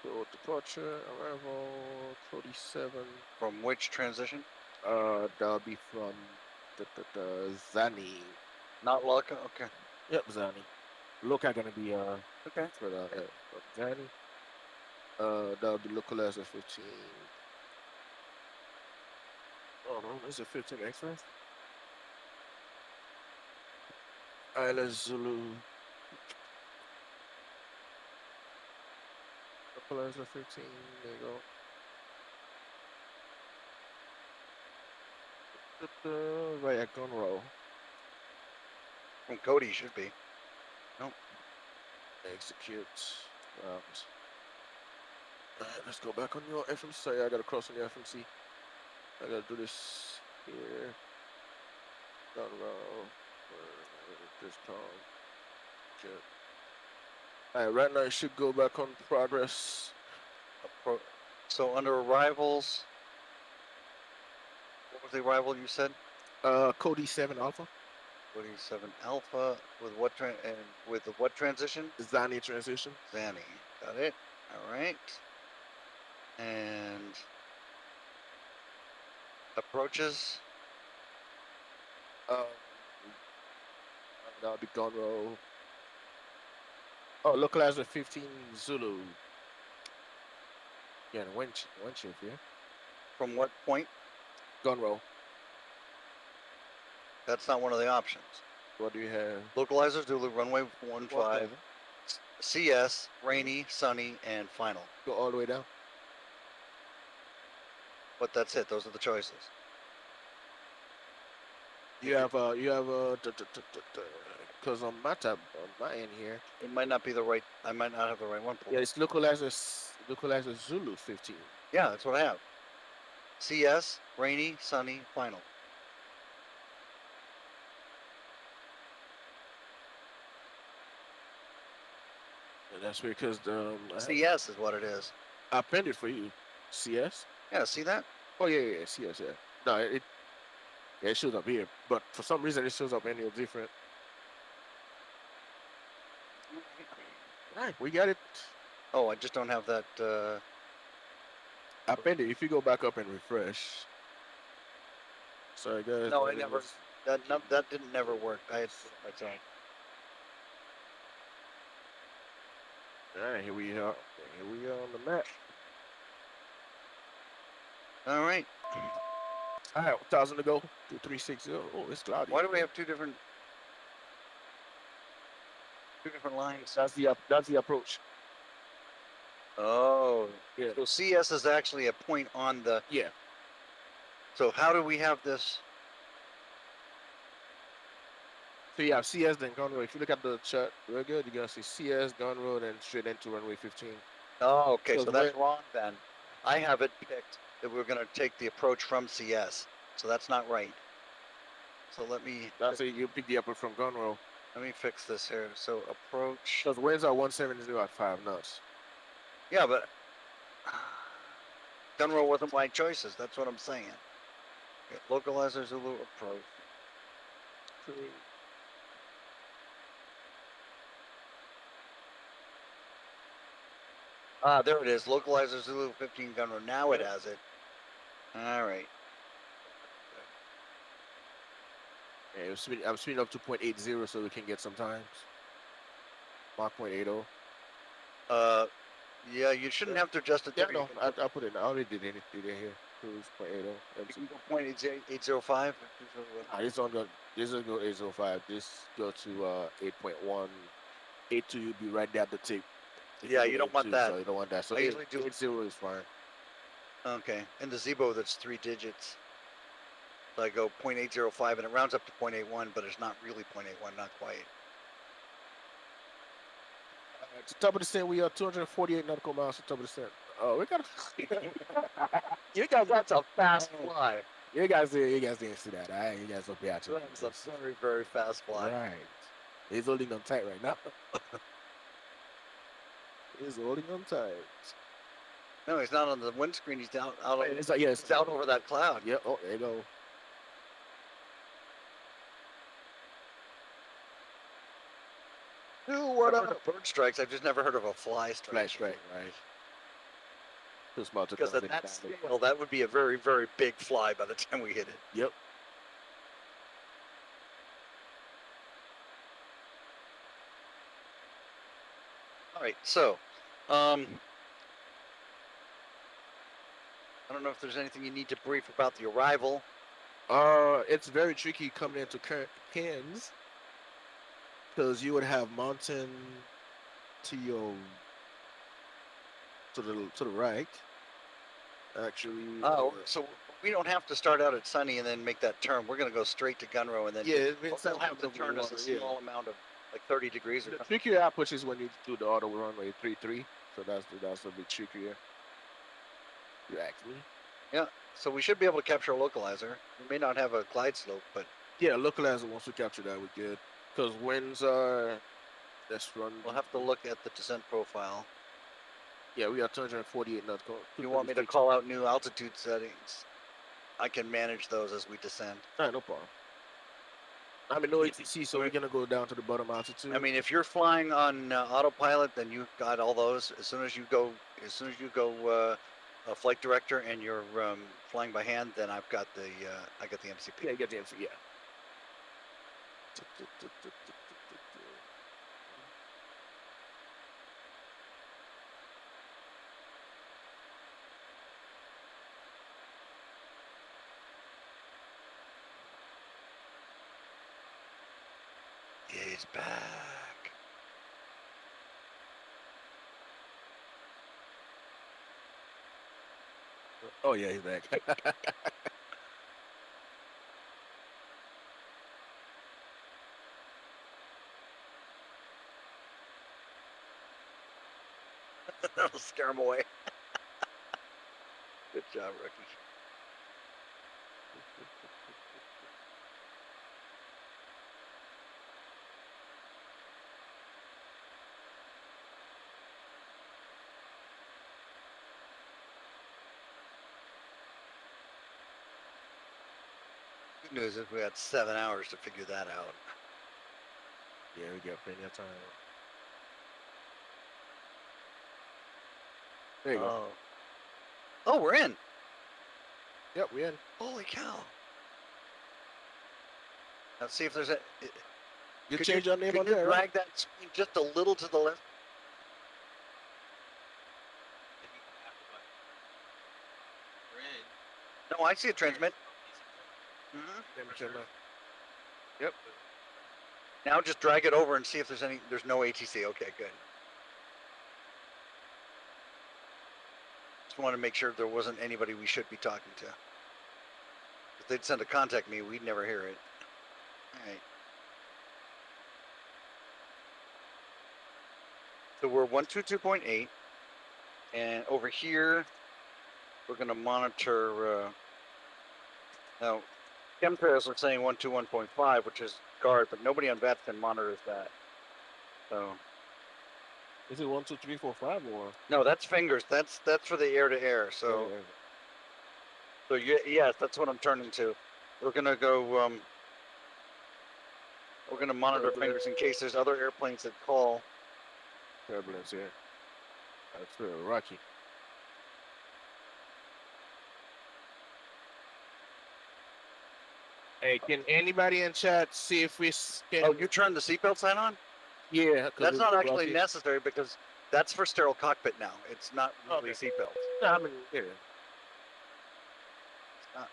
So departure, arrival, Cody 7. From which transition? That'll be from the Zani. Not Loca? Okay. Yep, Zani. Loca gonna be okay for the Zani. That'll be localizer 15. Oh no, is it 15 X-ray? Isla Zulu. Localizer 15, there you go. Right at gun roll. From Cody should be. Nope. Execute. Alright, let's go back on your FMC. Sorry, I gotta cross on your FMC. I gotta do this here. Gun roll. This time. Okay. Alright, right now it should go back on progress. So under arrivals, what was the arrival you said? Cody 7 Alpha. Cody 7 Alpha with what what transition? Zani transition. Zani, got it. All right. And approaches. That'll be gun roll. Oh, localizer 15 Zulu. Yeah, the wind shift, yeah. From what point? Gun roll. That's not one of the options. What do you have? Localizer Zulu, runway 15, Okay. CS, rainy, sunny, and final. Go all the way down. But that's it. Those are the choices. You have because on my tab, on my end here, It might not be the right. I might not have the right one. Pulled. yeah, it's localizer Zulu 15. Yeah, that's what I have. CS, rainy, sunny, final. And that's because CS is what it is. I appended for you. CS? Yeah, see that? Oh yeah, CS, yeah. No, it shows up here, but for some reason it shows up any different. Right, we got it. Oh, I just don't have that. I appended. If you go back up and refresh. Sorry guys. No, I never. That didn't never work. I had that's all. All right, here we are. Here we are on the map. All right. All right, 1,000 to go. 2360. Oh, it's cloudy. Why do we have two different lines? That's the approach. Oh, yeah. So CS is actually a point on the. Yeah. So how do we have this? So you have CS then gun road. If you look at the chart real good, you're gonna see CS gun road and straight into runway 15. Oh, okay. So that's wrong then. I have it picked that we're gonna take the approach from CS. So that's not right. So let me. That's it. You pick the approach from gun road. Let me fix this here. So approach. Because winds are 170 at 5 knots. Yeah, but gun roll wasn't my choices. That's what I'm saying. Okay, localizer Zulu approach. Ah, there it is. Localizer Zulu 15 gun roll. Now it has it. All right. Yeah, I'm speeding up to 0.80 so we can get some times. Mach 0.80. Yeah, you shouldn't have to adjust it. Yeah, no, I put it. I already did it here. Cruise 0.80. You can go 0.805. This one go 805. This go to 8.1. 82 you'd be right there at the tip. Yeah, you don't want that. So you don't want that. So I usually do 80 is fine. Okay, and the Zebo that's 3 digits. So I go 0.805 and it rounds up to 0.81, but it's not really 0.81, not quite. At the top of the stand, we are 248 nautical miles to the top of the stand. Oh, we got. You guys, that's a fast fly. You guys didn't see that. All right, you guys don't pay attention. That's a very, very fast fly. Right. He's holding them tight right now. He's holding them tight. No, he's not on the windscreen. He's down out. It's like, yeah, it's out over that cloud. Yeah. Oh, there you go. Ooh, what up? Bird strikes. I've just never heard of a fly strike. Fly strike, right. Because at that scale, that would be a very, very big fly by the time we hit it. Yep. All right, so, I don't know if there's anything you need to brief about the arrival. It's very tricky coming into Cairns because you would have mountain to your to the right. Actually. Oh, so we don't have to start out at Sunny and then make that turn. We're going to go straight to Gunrow and then we'll have to turn us a small amount of like 30 degrees or something. The trickier approach is when you do the auto runway 33. So that's a bit trickier. You ask me. Yeah. So we should be able to capture a localizer. We may not have a glide slope, but yeah, localizer. Once we capture that, we're good. Because winds are. Let's run. We'll have to look at the descent profile. Yeah, we are 248 knots. You want me to call out new altitude settings? I can manage those as we descend. All right, no problem. I mean, no ATC, so we're gonna go down to the bottom altitude. I mean, if you're flying on autopilot, then you've got all those. As soon as you go a flight director and you're flying by hand, then I've got the I got the MCP. Yeah, you got the MCP. Yeah. He's back. Oh yeah, he's back. That'll scare him away. Good job, rookie. Good news is we had 7 hours to figure that out. Yeah, we got plenty of time. There you go. Oh, we're in. Yep, we in. Holy cow. Let's see if there's a... You change your name on there, drag right? that screen just a little to the left? No, I see it transmit. Yep. Now just drag it over and see if there's any... There's no ATC. Okay, good. Just want to make sure there wasn't anybody we should be talking to. If they'd send a contact me, we'd never hear it. All right. So we're 122.8, and over here, we're going to monitor, now, chemtrails are saying 121.5, which is guard, but nobody on Vatsim monitors that. So. Is it 1, 2, 3, 4, 5 or? No, that's fingers. That's for the air to air. So, so yes, that's what I'm turning to. We're gonna go. We're gonna monitor fingers in case there's other airplanes that call. Turbulence, yeah. That's rocky. Hey, can anybody in chat see if we can... Oh, you turned the seatbelt sign on? Yeah. That's not actually necessary because that's for sterile cockpit now. It's not really seatbelts. No, I mean, yeah. It's not.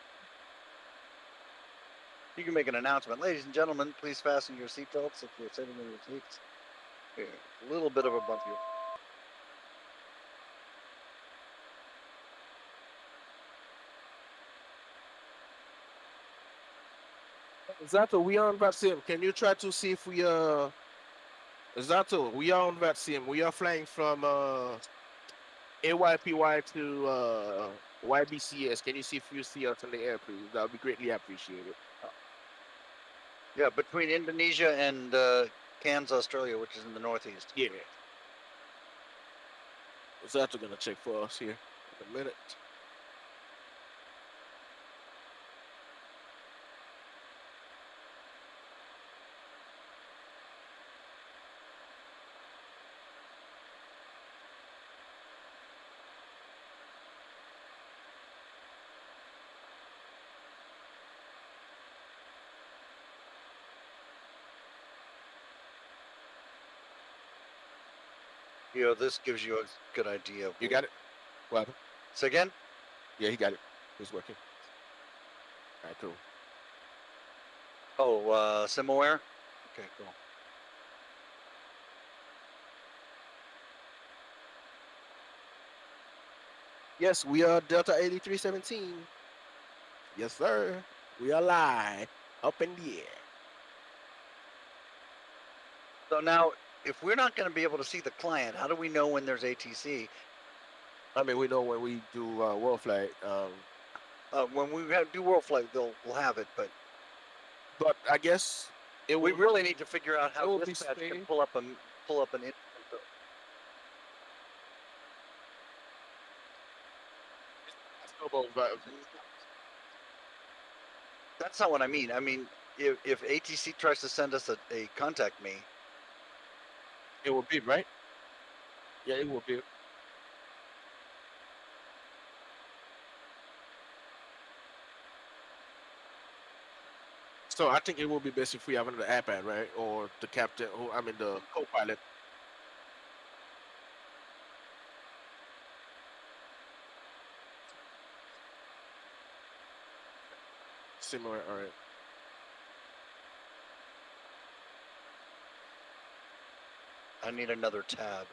You can make an announcement. Ladies and gentlemen, please fasten your seatbelts if you're sitting in your seats. Here, a little bit of a bump here. Zato, we on Vatsim. Can you try to see if we Zato, we are on Vatsim. We are flying from AYPY to YBCS. Can you see if you see us in the air, please? That would be greatly appreciated. Yeah, between Indonesia and Cairns, Australia, which is in the northeast. Yeah. Zato gonna check for us here in a minute. You know, this gives you a good idea. You got it? What happened? Say again? Yeah, he got it. It's working. All right, cool. Oh, SimAware? Okay, cool. Yes, we are Delta 8317. Yes, sir. We are live up in the air. So now, if we're not going to be able to see the client, how do we know when there's ATC? I mean, we know when we do world flight. When we do world flight, we'll have it, but I guess we really need to figure out how dispatch can pull up an incident. That's not what I mean. I mean, if ATC tries to send us a contact me, it will be right. Yeah, it will be. So I think it will be best if we have another iPad, right, or the captain, or I mean the co-pilot. Similar, all right. I need another tab.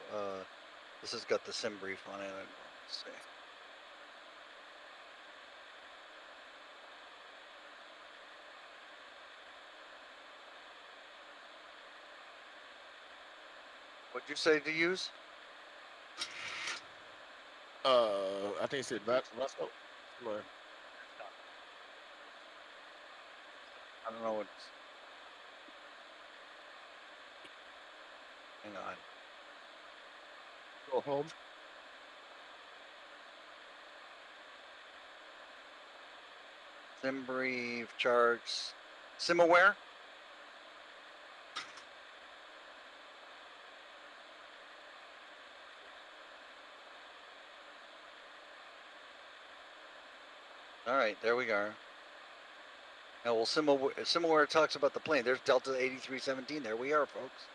This has got the sim brief on it. Let's see. What'd you say to use? I think it said Vatsim. I don't know what's. Hang on. Go home. Sim brief, charts, SimAware. All right, there we are. Now, well, SimAware talks about the plane. There's Delta 8317. There we are, folks.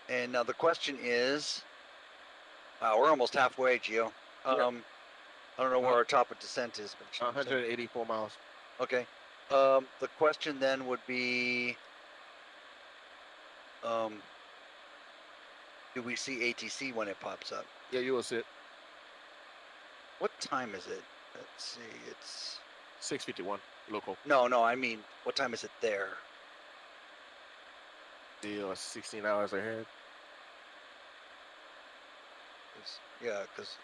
And now the question is, we're almost halfway, Gio. I don't know where our top of descent is. But 184 miles. Okay. The question then would be, do we see ATC when it pops up? Yeah, you will see it. What time is it? Let's see. It's 6:51 local. No, I mean, what time is it there? The 16 hours ahead. Yeah, because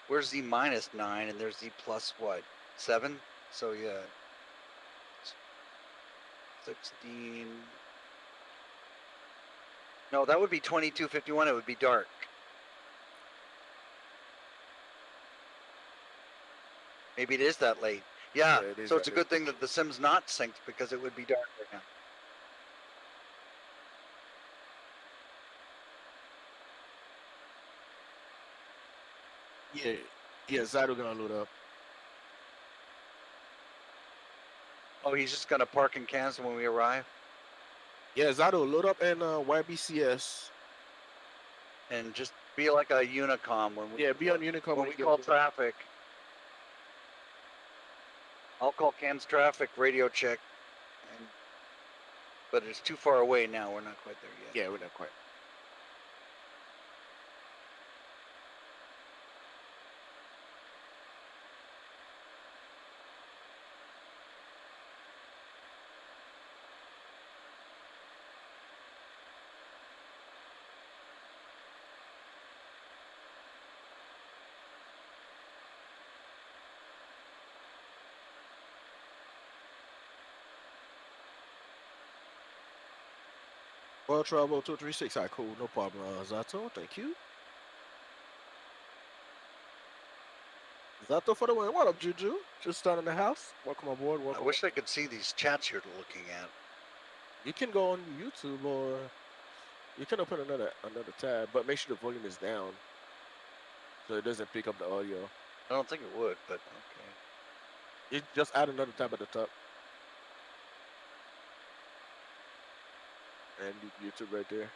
where's Z -9 and there's Z plus what? 7? So yeah. 16. No, that would be 22:51. It would be dark. Maybe it is that late. Yeah, so it's a good thing that the sim's not synced because it would be dark right now. Yeah, Zato gonna load up. Oh, he's just gonna park and cancel when we arrive? Yeah, Zato load up and YBCS. And just be like a Unicom when we be on Unicom when we call traffic. I'll call Cam's traffic radio check, but it's too far away now. We're not quite there yet. Yeah, we're not quite. World Travel 236. All right, cool. No problem, Zato. Thank you. Zato for the win. What up, Juju? Just starting the house. Welcome aboard. Welcome. I wish I could see these chats you're looking at. You can go on YouTube or you can open another tab, but make sure the volume is down so it doesn't pick up the audio. I don't think it would, but okay. You just add another tab at the top. And YouTube right there.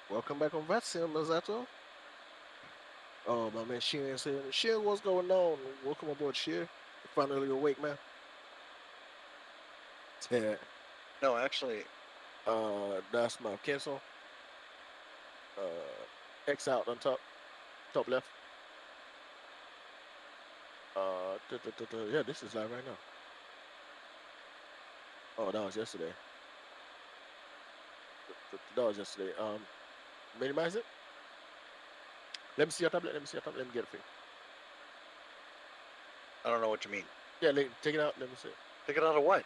Welcome back on Vatsim, Zato. Oh, my man, Sheeran said, Sheeran, what's going on? Welcome aboard, Sheeran. You're finally awake, man. Yeah. No, actually. That's my cancel. X out on top left. Yeah, this is live right now. Oh, that was yesterday. That was yesterday. Minimize it. Let me see your tablet. Let me get it for you. I don't know what you mean. Yeah, take it out. Let me see. Take it out of what?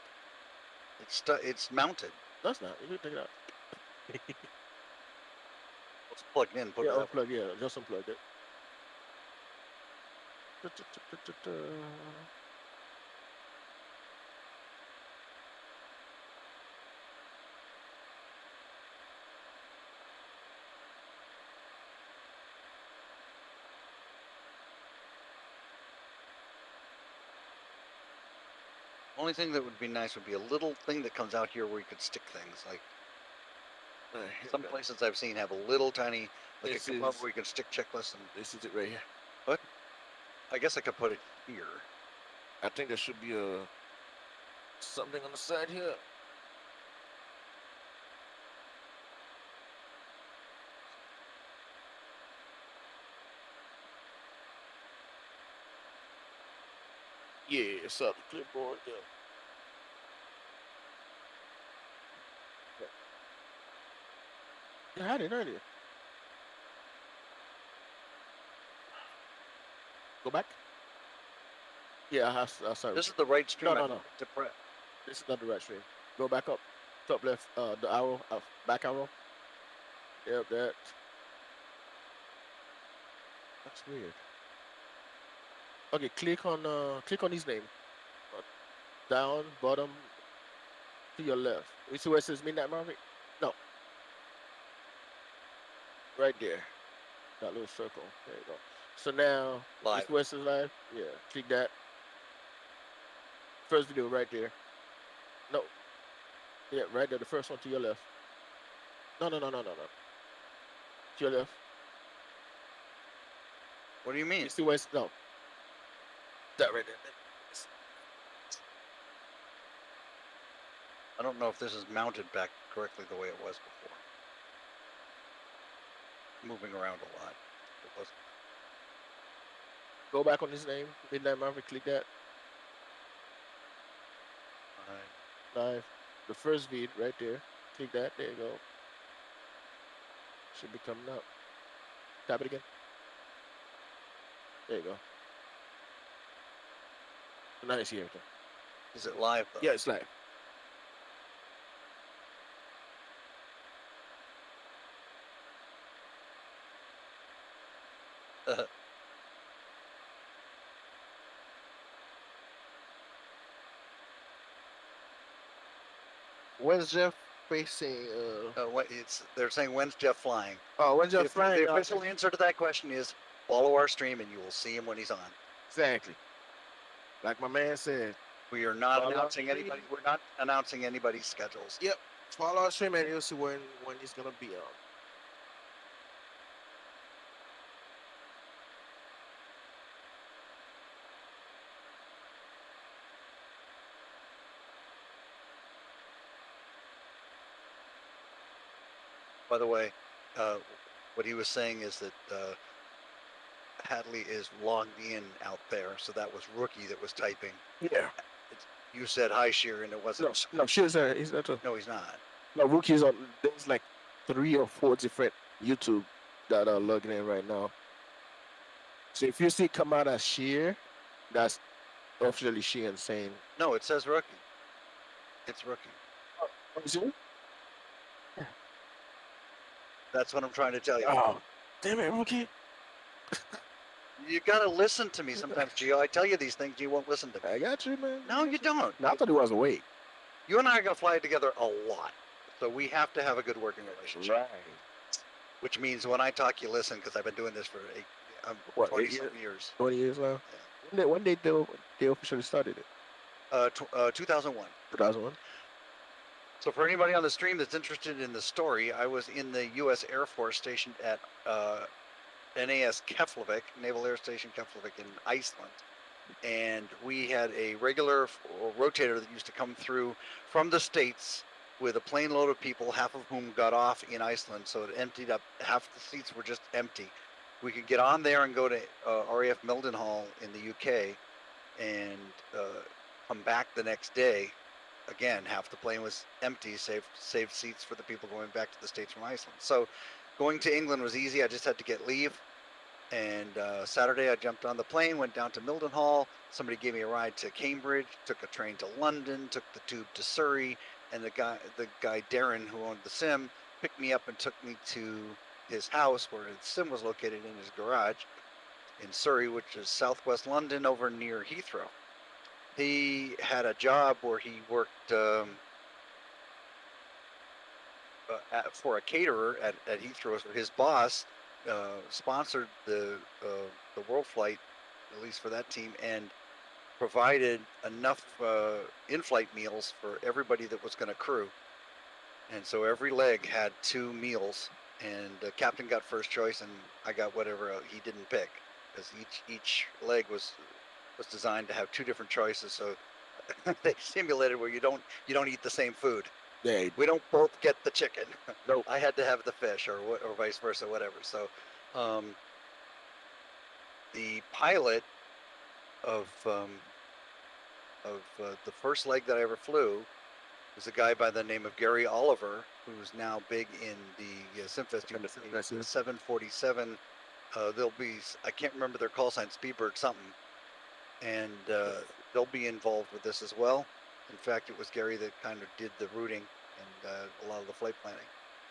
It's mounted. That's not. You can take it out. Let's plug it in. Put it out. Unplug. Yeah, just unplug it. Only thing that would be nice would be a little thing that comes out here where you could stick things. Like some places I've seen have a little tiny, like a compartment where you can stick checklists. And this is it right here. What? I guess I could put it here. I think there should be a something on the side here. Yeah, it's up the clipboard. Yeah. Yeah, I had it earlier. Go back. Yeah, I saw it. This is the right stream. No. To press. This is not the right stream. Go back up. Top left. The arrow. Back arrow. Yep, that. That's weird. Okay, click on his name. Down, bottom, to your left. You see where it says Midnight Maverick? No. Right there. That little circle. There you go. So now, Live. East West is live. Yeah, click that. First video right there. No. Yeah, right there. The first one to your left. No. To your left. What do you mean? East West. No. That right there. I don't know if this is mounted back correctly the way it was before. Moving around a lot. It was. Go back on his name. Midnight Maverick. Click that. Live. The first vid right there. Click that. There you go. Should be coming up. Tap it again. There you go. Now you see everything. Is it live though? Yeah, it's live. When's Jeff facing? They're saying when's Jeff flying? Oh, when's Jeff flying? The official answer to that question is follow our stream and you will see him when he's on. Exactly. Like my man said. We are not announcing anybody. We're not announcing anybody's schedules. Yep. Follow our stream and you'll see when he's gonna be on. By the way, what he was saying is that Hadley is logged in out there, so that was Rookie that was typing. Yeah. You said hi, Sheer, and it wasn't. No, Sheer's he's not. No, he's not. No, Rookie's on. There's like 3 or 4 different YouTube that are logging in right now. So if you see come out as Sheer, that's officially Sheer and saying. No, it says Rookie. It's Rookie. Oh, is it? That's what I'm trying to tell you. Oh, damn it, Rookie. You gotta listen to me sometimes, Gio. I tell you these things, you won't listen to me. I got you, man. No, you don't. No, I thought he was awake. You and I are gonna fly together a lot, so we have to have a good working relationship. Right. Which means when I talk, you listen, because I've been doing this for 20 years. 20 years now. Yeah. When did they officially started it? 2001. 2001. So for anybody on the stream that's interested in the story, I was in the U.S. Air Force stationed at NAS Keflavik, Naval Air Station Keflavik in Iceland. And we had a regular rotator that used to come through from the States with a plane load of people, half of whom got off in Iceland. So it emptied up, half the seats were just empty. We could get on there and go to RAF Mildenhall in the UK and come back the next day. Again, half the plane was empty, saved seats for the people going back to the States from Iceland. So going to England was easy. I just had to get leave. And Saturday I jumped on the plane, went down to Mildenhall. Somebody gave me a ride to Cambridge, took a train to London, took the tube to Surrey. And the guy Darren, who owned the sim, picked me up and took me to his house where his sim was located in his garage in Surrey, which is southwest London over near Heathrow. He had a job where he worked for a caterer at Heathrow. So his boss sponsored the world flight, at least for that team, and provided enough in-flight meals for everybody that was going to crew. And so every leg had 2 meals, and the captain got first choice, and I got whatever he didn't pick, because each leg was was designed to have two different choices. So they simulated where you don't eat the same food. Yeah. We don't both get the chicken. Nope. I had to have the fish, or vice versa, whatever. So, the pilot of the first leg that I ever flew was a guy by the name of Gary Oliver, who's now big in the SimFest. You can see the 747. They'll be, I can't remember their call sign, Speedbird something, and they'll be involved with this as well. In fact, it was Gary that kind of did the routing and a lot of the flight planning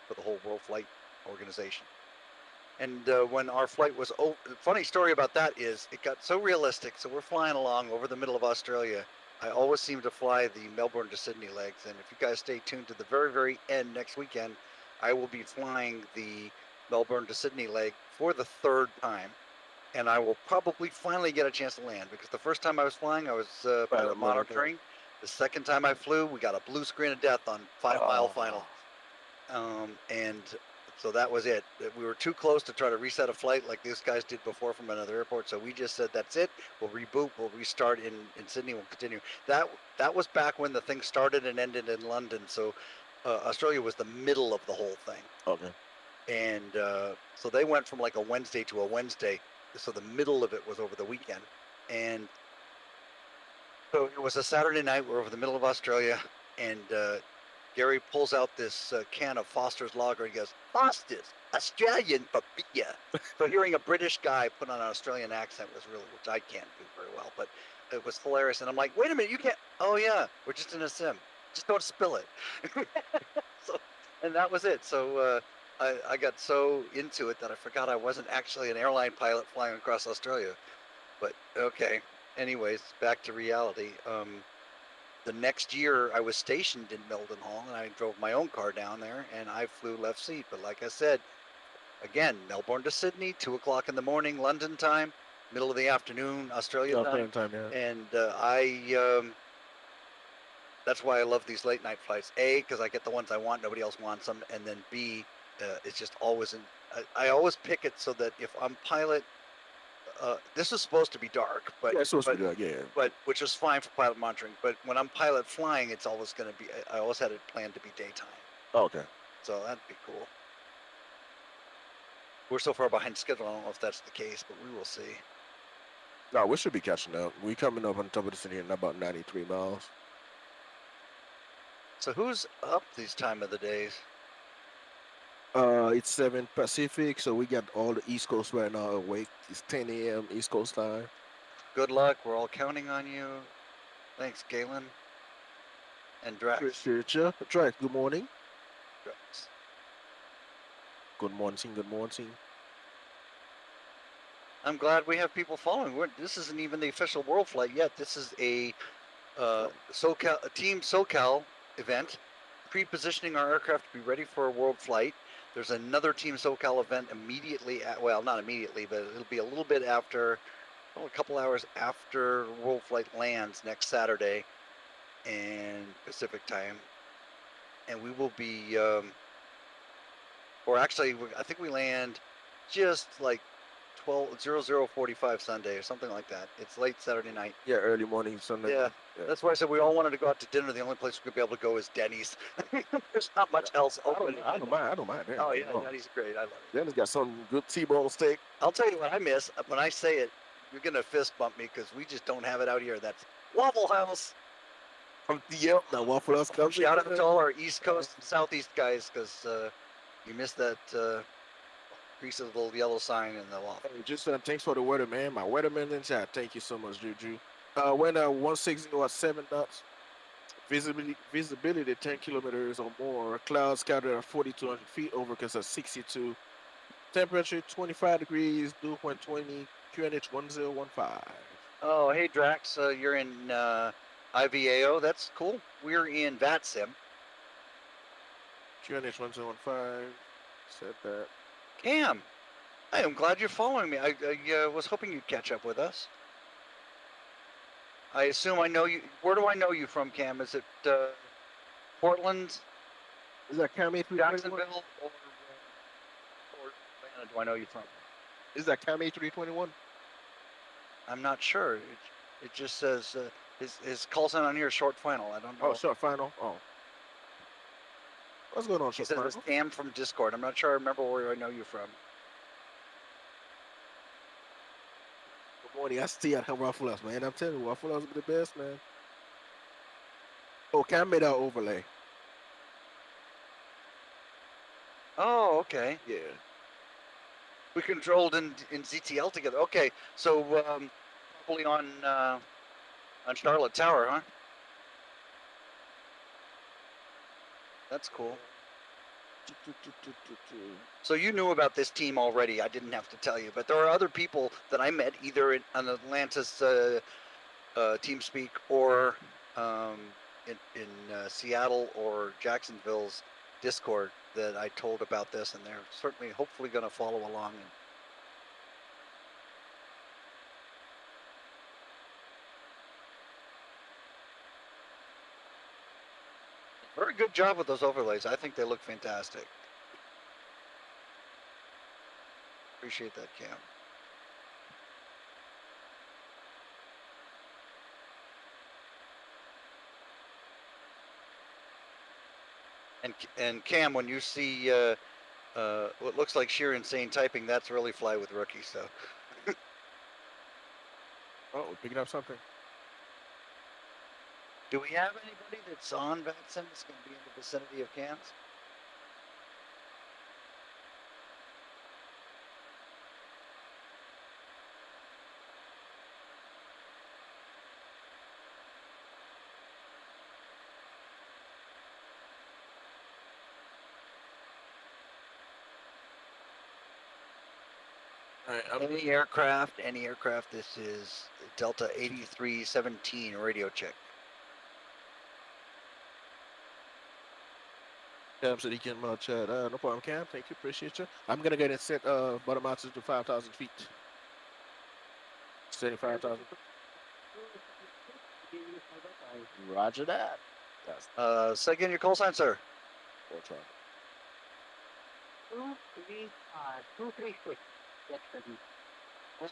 for the whole World Flight Organization. And when our flight was over, the funny story about that is it got so realistic. So we're flying along over the middle of Australia. I always seem to fly the Melbourne to Sydney legs. And if you guys stay tuned to the very, very end next weekend, I will be flying the Melbourne to Sydney leg for the third time. And I will probably finally get a chance to land, because the first time I was flying, I was pilot monitoring. The second time I flew, we got a blue screen of death on 5 mile final. And so that was it. We were too close to try to reset a flight like these guys did before from another airport. So we just said, that's it. We'll reboot. We'll restart in Sydney. We'll continue. That was back when the thing started and ended in London. So Australia was the middle of the whole thing. Okay. And so they went from like a Wednesday to a Wednesday. So the middle of it was over the weekend. And so it was a Saturday night. We're over the middle of Australia. And Gary pulls out this can of Foster's Lager and he goes, Foster's, Australian for beer. So hearing a British guy put on an Australian accent was really, which I can't do very well, but it was hilarious. And I'm like, wait a minute, you can't, oh yeah, we're just in a sim. Just don't spill it. So, and that was it. So I got so into it that I forgot I wasn't actually an airline pilot flying across Australia. But okay, anyways, back to reality. The next year I was stationed in Mildenhall and I drove my own car down there and I flew left seat. But like I said, again, Melbourne to Sydney, 2 o'clock in the morning, London time, middle of the afternoon, Australia time. Yeah. And that's why I love these late night flights. A, because I get the ones I want, nobody else wants them. And then B, it's just always I always pick it so that if I'm pilot, this is supposed to be dark, but yeah, it's supposed to be dark, yeah. But which is fine for pilot monitoring. But when I'm pilot flying, it's always going to be. I always had it planned to be daytime. Okay. So that'd be cool. We're so far behind schedule. I don't know if that's the case, but we will see. No, we should be catching up. We coming up on top of the city in about 93 miles. So who's up these time of the days? It's 7 Pacific, so we got all the East Coast right now awake. It's 10 a.m. East Coast time. Good luck. We're all counting on you. Thanks, Galen. And Drax. Appreciate you. Drax, good morning. Drax. Good morning, good morning. I'm glad we have people following. This isn't even the official world flight yet. This is a Team Socal event, pre-positioning our aircraft to be ready for a world flight. There's another Team Socal event immediately, well, not immediately, but it'll be a little bit after, a couple hours after world flight lands next Saturday and Pacific time. And we will be, or actually, I think we land just like 00:45 Sunday or something like that. It's late Saturday night. Yeah, early morning Sunday. Yeah. That's why I said we all wanted to go out to dinner. The only place we could be able to go is Denny's. There's not much else open. I don't mind. Yeah. Oh yeah, Denny's great. I love it. Denny's got some good T-bone steak. I'll tell you what I miss. When I say it, you're gonna fist bump me because we just don't have it out here. That's Waffle House. Yep, that Waffle House comes. Shout out to all our East Coast and Southeast guys, because you missed that piece of the little yellow sign in the waffle. Hey, just thanks for the weatherman. My weatherman in chat. Thank you so much, Juju. When 160 at 7 knots, visibility 10 kilometers or more. Clouds scattered at 4,200 feet, overcast at 62. Temperature 25 degrees. Dew point 20. QNH 1015. Oh, hey Drax, you're in IVAO. That's cool. We're in Vatsim. QNH 1015. Said that. Cam, I am glad you're following me. I was hoping you'd catch up with us. I assume I know you. Where do I know you from, Cam? Is it Portland? Is that Cam A321? Jacksonville? Or do I know you from? Is that Cam A321? I'm not sure. It just says his call sign on here is short final. I don't know. Oh, short final. Oh. What's going on, He short said it final? was Cam from Discord. I'm not sure I remember where I know you from. Good morning. I see you at Waffle House, man. I'm telling you, Waffle House will be the best, man. Oh, Cam made our overlay. Oh, okay. Yeah. We controlled in ZTL together. Okay, so probably on Charlotte Tower, huh? That's cool. So you knew about this team already. I didn't have to tell you, but there are other people that I met either in on Atlantis TeamSpeak or in Seattle or Jacksonville's Discord that I told about this, and they're certainly, hopefully, going to follow along. And very good job with those overlays. I think they look fantastic. Appreciate that, Cam. And Cam, when you see what looks like sheer insane typing, that's really fly with rookie. So. Oh, we're picking up something. Do we have anybody that's on Vatsim that's going to be in the vicinity of Cam's? Any aircraft, this is Delta 8317 radio check. Cam said he can chat. No problem, Cam. Thank you. Appreciate you. I'm going to get it set bottom altitude to 5,000 feet. 75,000. Roger that. Say again your call sign, sir. 236.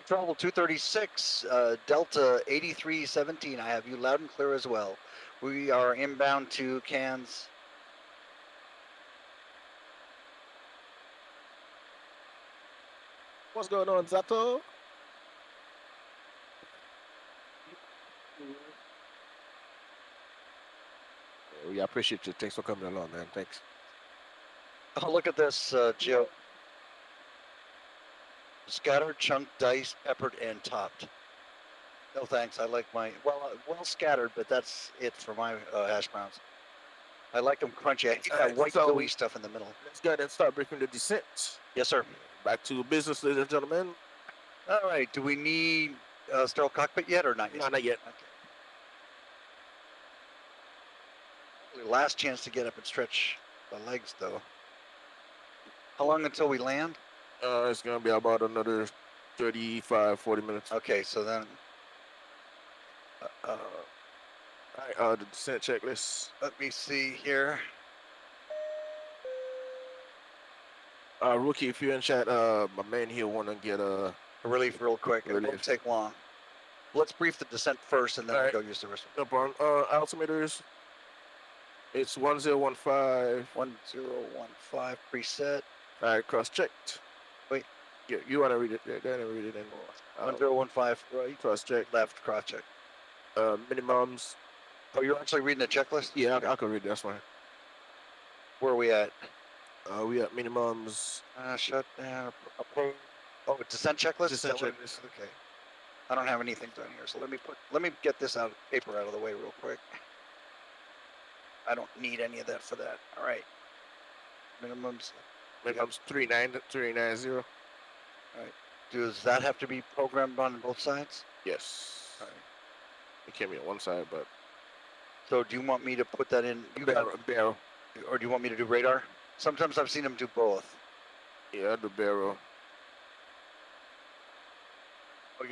Travel 236, Delta 8317. I have you loud and clear as well. We are inbound to Cairns. What's going on, Zato? We appreciate you. Thanks for coming along, man. Thanks. Oh, look at this, Joe. Scattered, chunked, diced, peppered, and topped. No thanks. I like my well scattered, but that's it for my hash browns. I like them crunchy. I hate that white gooey stuff in the middle. Let's go ahead and start briefing the descent. Yes, sir. Back to business, ladies and gentlemen. All right. Do we need sterile cockpit yet or not yet? No, not yet. Okay. Last chance to get up and stretch the legs, though. How long until we land? It's going to be about another 35, 40 minutes. Okay, so then... all right, the descent checklist. Let me see here. Rookie, if you're in chat, my man here want to get a relief real quick. It won't take long. Let's brief the descent first, and then we'll go use the rest. No problem. Altimeters. It's 1015. 1015 preset. All right, cross-checked. Wait. You want to read it? Yeah, go ahead and read it. 1015 right. Cross-check. Left, cross-check. Minimums. Oh, you're actually reading the checklist? Yeah, I can read it. That's fine. Where are we at? We at minimums. Shutdown. Oh, descent checklist? Descent checklist. Okay. I don't have anything done here, so let me get this paper out of the way real quick. I don't need any of that for that. All right. Minimums 390. All right. Does that have to be programmed on both sides? Yes. All right. It can't be on one side, but. So do you want me to put that in? Barrel. Or do you want me to do radar? Sometimes I've seen them do both. Yeah, the barrel. Oh,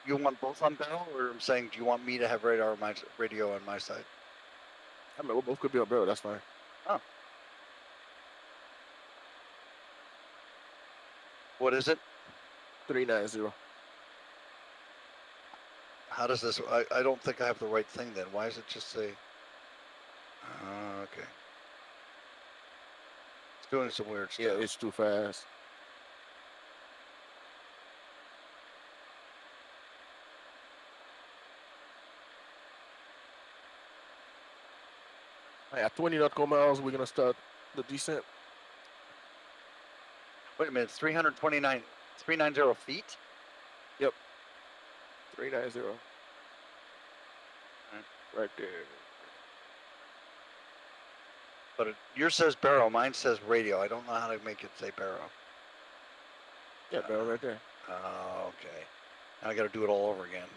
you want both on barrel, or I'm saying, do you want me to have radar on my radio on my side? I mean, we both could be on barrel. That's fine. Oh. What is it? 390. How does this? I don't think I have the right thing then. Why does it just say? Okay. It's doing some weird stuff. Yeah, it's too fast. At 20 nautical miles, we're gonna start the descent. Wait a minute, 390 feet? Yep. 390. Right there. But yours says barrel, mine says radio. I don't know how to make it say barrel. Yeah, barrel right there. Oh, okay. Now I gotta do it all over again.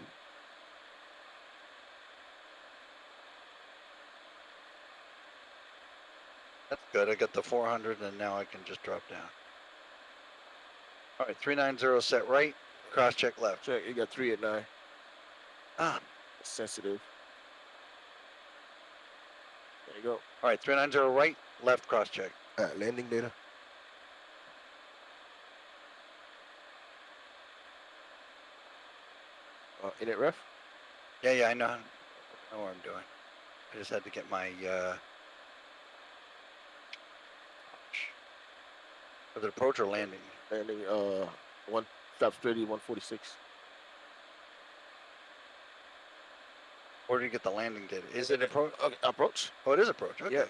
That's good. I got the 400 and now I can just drop down. All right, 390 set right, cross check left. Check, you got 389. Ah, sensitive. There you go. All right, 390 right, left cross check. Landing data. Init ref? Yeah, I know what I'm doing. I just had to get my was it approach or landing? Landing one flaps 30, 146. Where do you get the landing data? Is it approach? Okay, approach. Oh, it is approach. Okay. Yeah.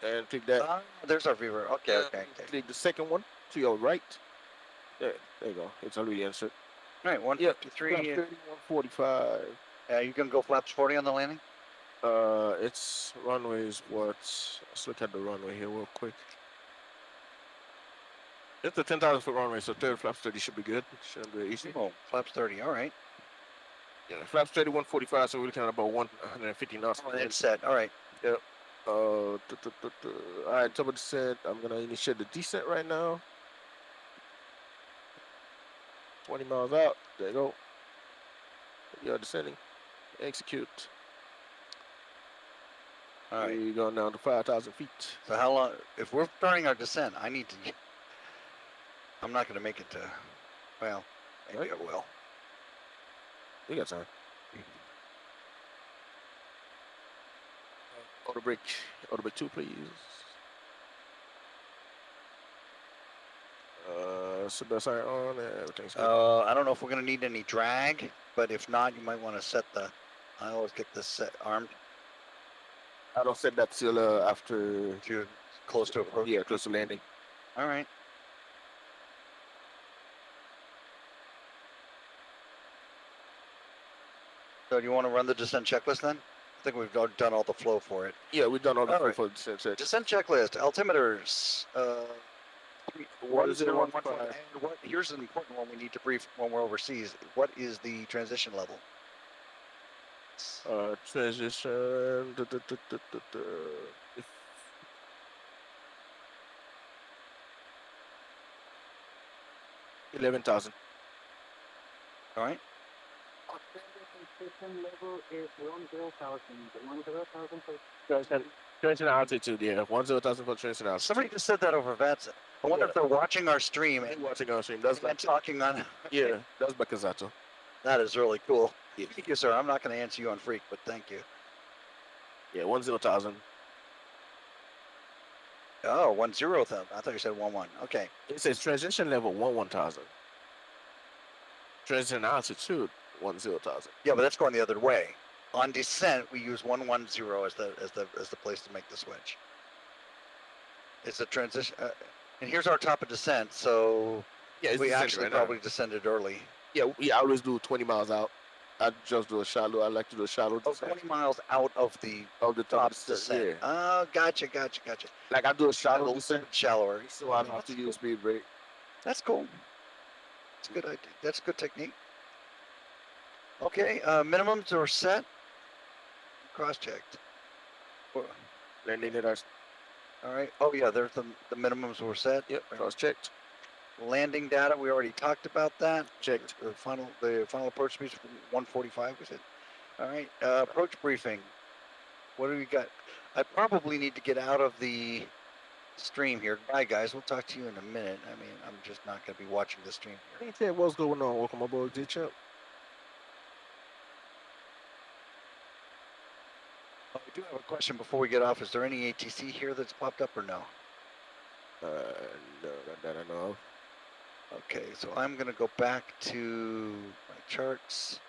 And click that. There's our viewer. Okay. Click the second one to your right. There you go. It's already answered. All right, 153. 30, 145. Yeah, you gonna go flaps 40 on the landing? It's runways. Let's look at the runway here real quick. It's a 10,000 foot runway, so 30 flaps 30 should be good. Shouldn't be easy. Oh, flaps 30. All right. Yeah, flaps 30, 145. So we're looking at about 150 knots. Oh, it's set. All right. Yep. All right, top of descent. I'm gonna initiate the descent right now. 20 miles out. There you go. You're descending. Execute. All right. We're going down to 5,000 feet. So how long? If we're starting our descent, I need to. I'm not gonna make it to. Well, maybe I will. You got time. Auto brake 2, please. Seatbelt sign on. Everything's good. I don't know if we're gonna need any drag, but if not, you might want to set the. I always get this set armed. I don't set that till after you're close to approach. Yeah, close to landing. All right. So do you want to run the descent checklist then? I think we've done all the flow for it. Yeah, we've done all the flow for the descent check. Descent checklist, altimeters. 1015. And what? Here's an important one we need to brief when we're overseas. What is the transition level? Transition. 11,000. All right. Transition level is 10,000. 10,000 for transition altitude, yeah. 10,000 for transition altitude. Somebody just said that over Vatsim. I wonder if they're watching our stream and watching our stream. That's talking on. Yeah, that's Bakazato. That is really cool. Yeah. Thank you, sir. I'm not going to answer you on Freak, but thank you. Yeah, 10,000. Oh, 10,000. I thought you said 11. Okay. It says transition level 11,000. Transition altitude 10,000. Yeah, but that's going the other way. On descent, we use 110 as the place to make the switch. It's a transition, and here's our top of descent. So yeah, we actually probably descended early. Yeah, we always do 20 miles out. I just do a shallow. I like to do a shallow descent. 20 miles out of the top descent. Yeah. Oh, gotcha. Like I do a shallow descent, shallower, so I don't have to use speed brake. That's cool. That's a good idea. That's a good technique. Okay, minimums are set. Cross-checked. Landing at us. All right. Oh yeah, there's the minimums were set. Yep. Cross-checked. Landing data, we already talked about that. Checked. The final approach speed 145 was it? All right. Approach briefing. What do we got? I probably need to get out of the stream here. Bye guys. We'll talk to you in a minute. I mean, I'm just not going to be watching the stream here. Hey, what's going on? Welcome aboard, D-Champ. Oh, we do have a question before we get off. Is there any ATC here that's popped up or no? No, not that I know of. Okay, so I'm gonna go back to my charts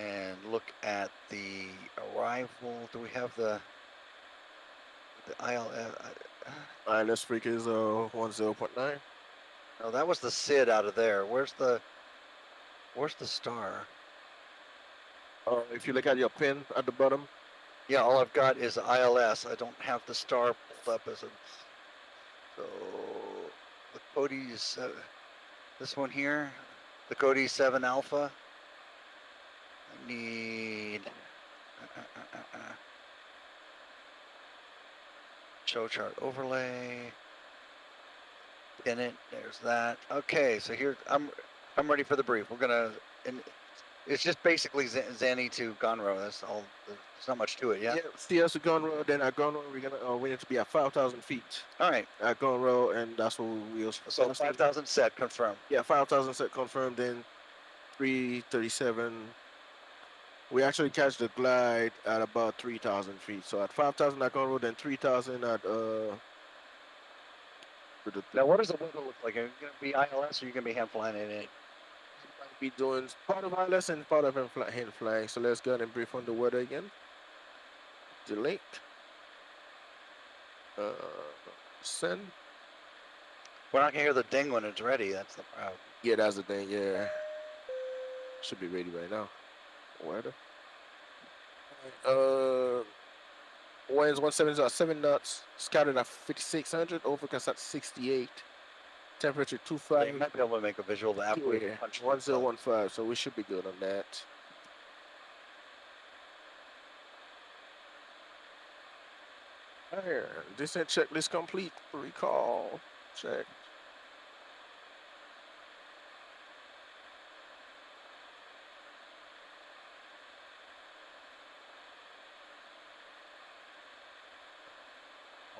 and look at the arrival. Do we have the ILS? ILS freak is 10.9. No, that was the SID out of there. Where's the star? If you look at your pin at the bottom. Yeah, all I've got is ILS. I don't have the star pulled up as a. So the Cody's this one here, the Cody 7 Alpha. I need show chart overlay. In it, there's that. Okay, so here I'm ready for the brief. We're gonna, and it's just basically Zanny to Gonro. That's all. There's not much to it. Yeah. Yeah. CS to Gonro. Then at Gonro we need to be at 5,000 feet. All right. At Gonro, and that's what we'll. So 5,000 set confirmed. Yeah, 5,000 set confirmed. Then 337. We actually catch the glide at about 3,000 feet. So at 5,000 at Gonro, then 3,000 at Now, what does the weather look like? Are you going to be ILS or are you going to be hand flying in it? Might be doing part of ILS and part of hand flying. So let's go ahead and brief on the weather again. Delete. Send. We're not going to hear the ding when it's ready. That's the problem. Yeah, that's the thing. Yeah. Should be ready right now. Weather. Winds 170 7 knots. Scattered at 5,600. Overcast at 68. Temperature 25. You might be able to make a visual of the app. Yeah, 1015. So we should be good on that. There. Descent checklist complete. Recall. Check.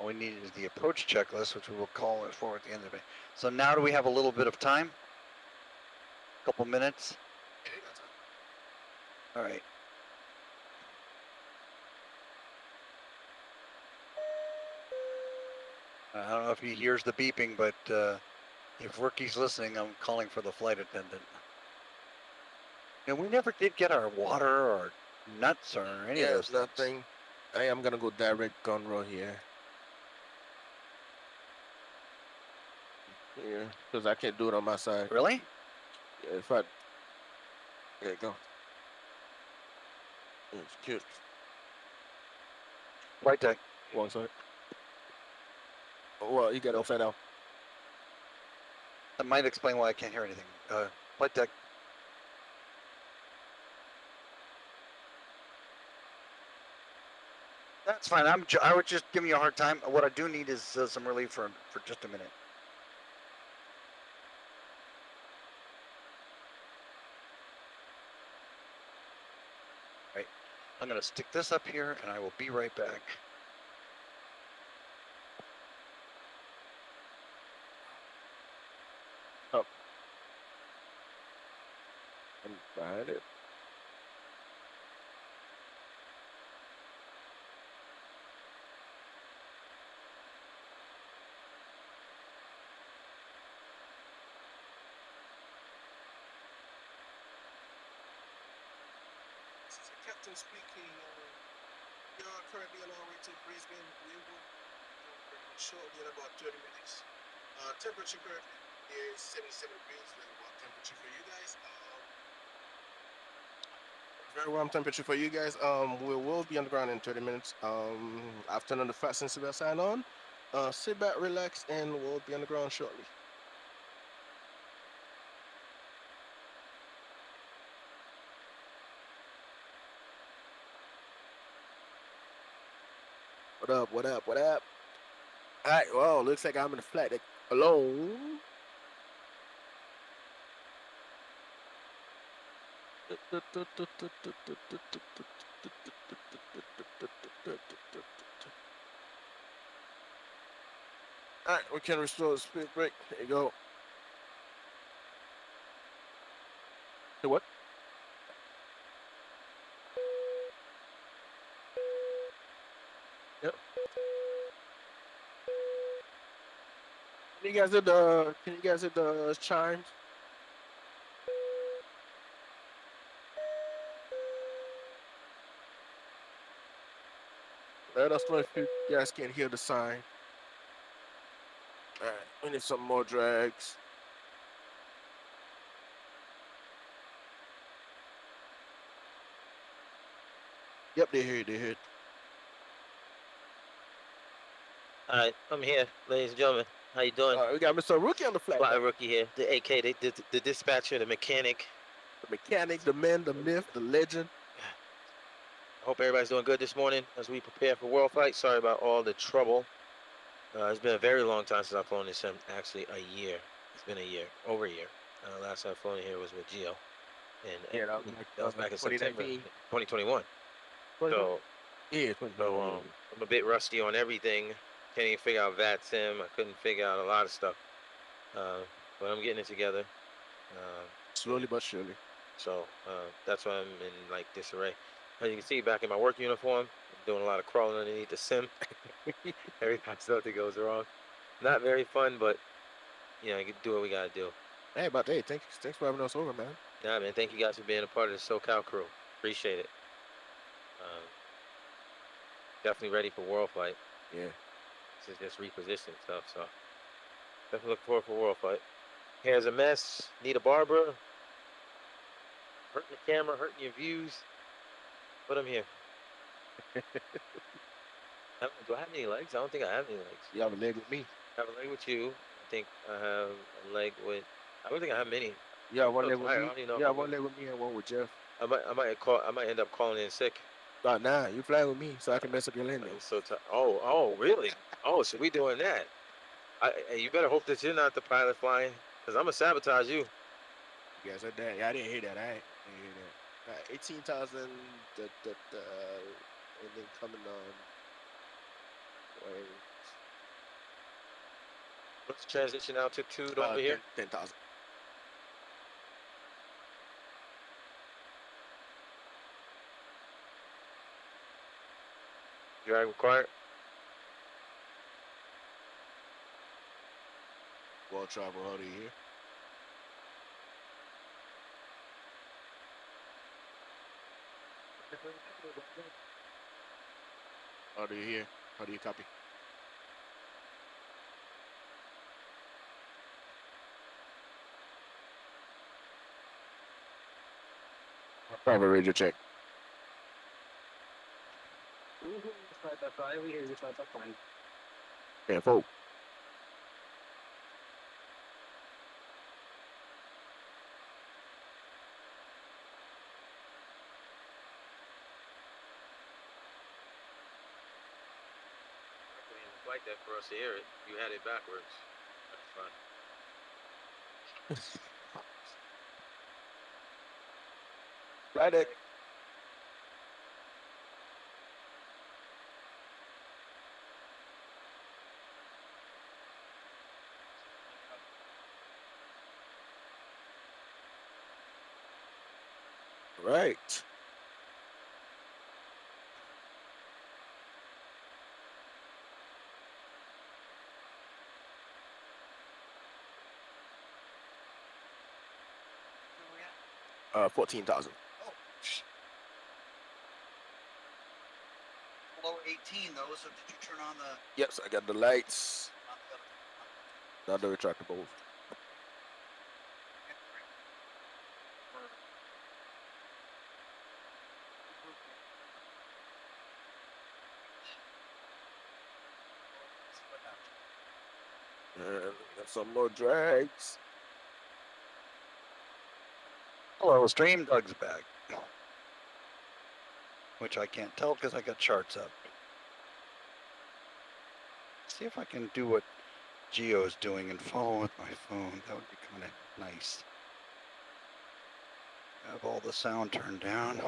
All we need is the approach checklist, which we will call it for at the end of it. So now do we have a little bit of time? A couple minutes? All right. I don't know if he hears the beeping, but if Rookie's listening, I'm calling for the flight attendant. And we never did get our water or nuts or any of those nothing. things. I am gonna go direct Gonro here. Yeah, because I can't do it on my side. Really? Yeah, if I. There you go. It's cute. Flight deck. One side. Oh, well, you got it upside down. That might explain why I can't hear anything. Flight deck. That's fine. I was just giving you a hard time. What I do need is some relief for just a minute. Right. I'm gonna stick this up here, and I will be right back. Up. And behind it. Captain speaking. We are currently on our way to Brisbane. We will shortly in about 30 minutes. Temperature currently is 77 degrees. Very warm temperature for you guys. Very warm temperature for you guys. We will be on the ground in 30 minutes. After the fasten seatbelt sign on. Sit back, relax, and we'll be on the ground shortly. What up, what up, what up? All right, well, looks like I'm in the flight deck alone. All right, we can restore the speed brake. There you go. Hey, what? Yep. Can you guys hit the chimes? Let us know if you guys can hear the sign. All right, we need some more drags. Yep, they heard. All right, I'm here, ladies and gentlemen. How you doing? We got Mr. Rookie on the flag. Fly Rookie here, the AK, the dispatcher, the mechanic. The mechanic, the man, the myth, the legend. I hope everybody's doing good this morning as we prepare for World Flight. Sorry about all the trouble. It's been a very long time since I've flown this sim. Actually, a year. It's been a year, over a year. Last time I flown here was with Geo, and Yeah, that was back in September 2021. 2020? Yeah, So I'm a bit rusty on everything. Can't even figure out Vatsim. I couldn't figure out a lot of stuff, but I'm getting it together. Slowly but surely. So that's why I'm in like disarray. As you can see, back in my work uniform, I'm doing a lot of crawling underneath the sim. Every time something goes wrong. Not very fun, but you know, you can do what we gotta do. Hey, but hey, thanks for having us over, man. Nah, man, thank you guys for being a part of the Socal crew. Appreciate it. Definitely ready for World Flight. Yeah. This is just repositioning stuff, so definitely looking forward for World Flight. Hair's a mess. Need a barber. Hurting the camera, hurting your views. But I'm here. Do I have any legs? I don't think I have any legs. You have a leg with me. I have a leg with you. I think I have a leg with. I don't think I have many. Yeah, one leg with me. Yeah, one leg with me and one with Jeff. I might end up calling in sick. Nah, you fly with me so I can mess up your landing. So oh, really? Oh, so we doing that? You better hope that you're not the pilot flying, cause I'm gonna sabotage you. You guys said that. Yeah, I didn't hear that. I didn't hear that. 18,000. And then coming on. Wait. Let's transition altitude over here. 10,000. Drag required. Well travel, how do you hear? How do you hear? How do you copy? Private radio check. We hear you, fine. Yeah, folks. Flight deck for us to hear it. You had it backwards. That's fun. Flight deck. Right. Where we at? 14,000. Oh. Below 18 though, so did you turn on the... Yes, I got the lights. Not the retractable. And got some more drags. Hello, stream. Doug's back. Which I can't tell because I got charts up. See if I can do what Geo's doing and follow with my phone. That would be kind of nice. Have all the sound turned down.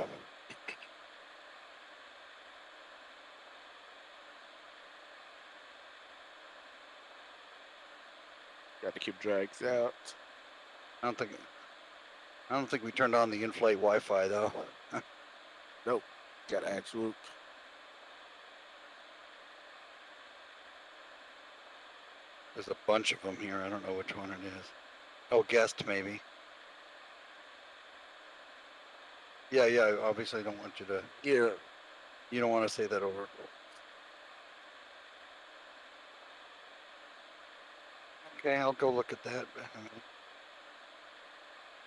Got to keep drags out. I don't think we turned on the in-flight Wi-Fi though. Nope. Got actual. There's a bunch of them here. I don't know which one it is. Oh, guest maybe. Yeah, yeah. Obviously, I don't want you to. Yeah. You don't want to say that over. Okay, I'll go look at that.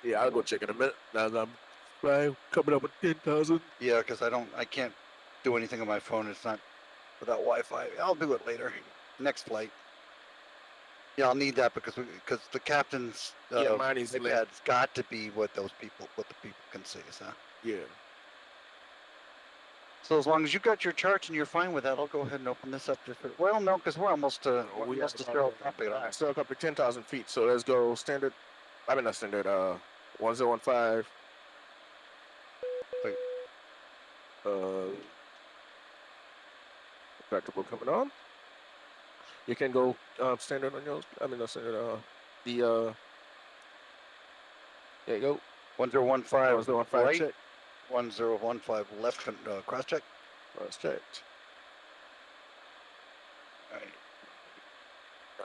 Yeah, I'll go check in a minute. Now I'm flying, coming up with 10,000. Yeah, because I can't do anything on my phone. It's not without Wi-Fi. I'll do it later. Next flight. Yeah, I'll need that because the captain's mine is iPad's got to be what the people can see, huh? Yeah. So as long as you got your charts and you're fine with that, I'll go ahead and open this up. Well, no, because we're almost to sterile Cockpit. All right, sterile Cockpit 10,000 feet. So let's go standard. I mean not standard. 1015. Wait. Tractable coming on. You can go standard on yours. I mean not standard. There you go. 1015. 1015 right. check. 1015 left. Cross check. Cross checked.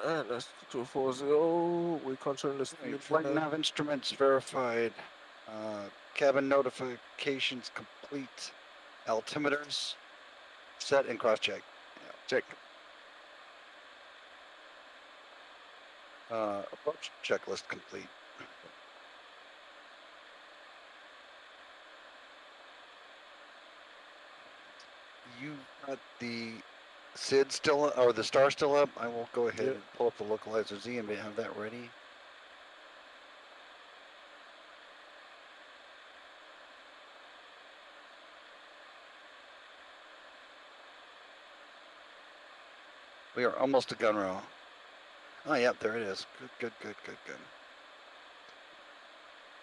All right, that's 240. We control the speed. Flight nav instruments verified. Cabin notifications complete. Altimeters set and cross check. Yeah. Check. Approach checklist complete. You got the SID still or the star still up? I will go ahead and pull up the localizer Z and have that ready. We are almost to gun row. Oh, yeah, there it is. Good.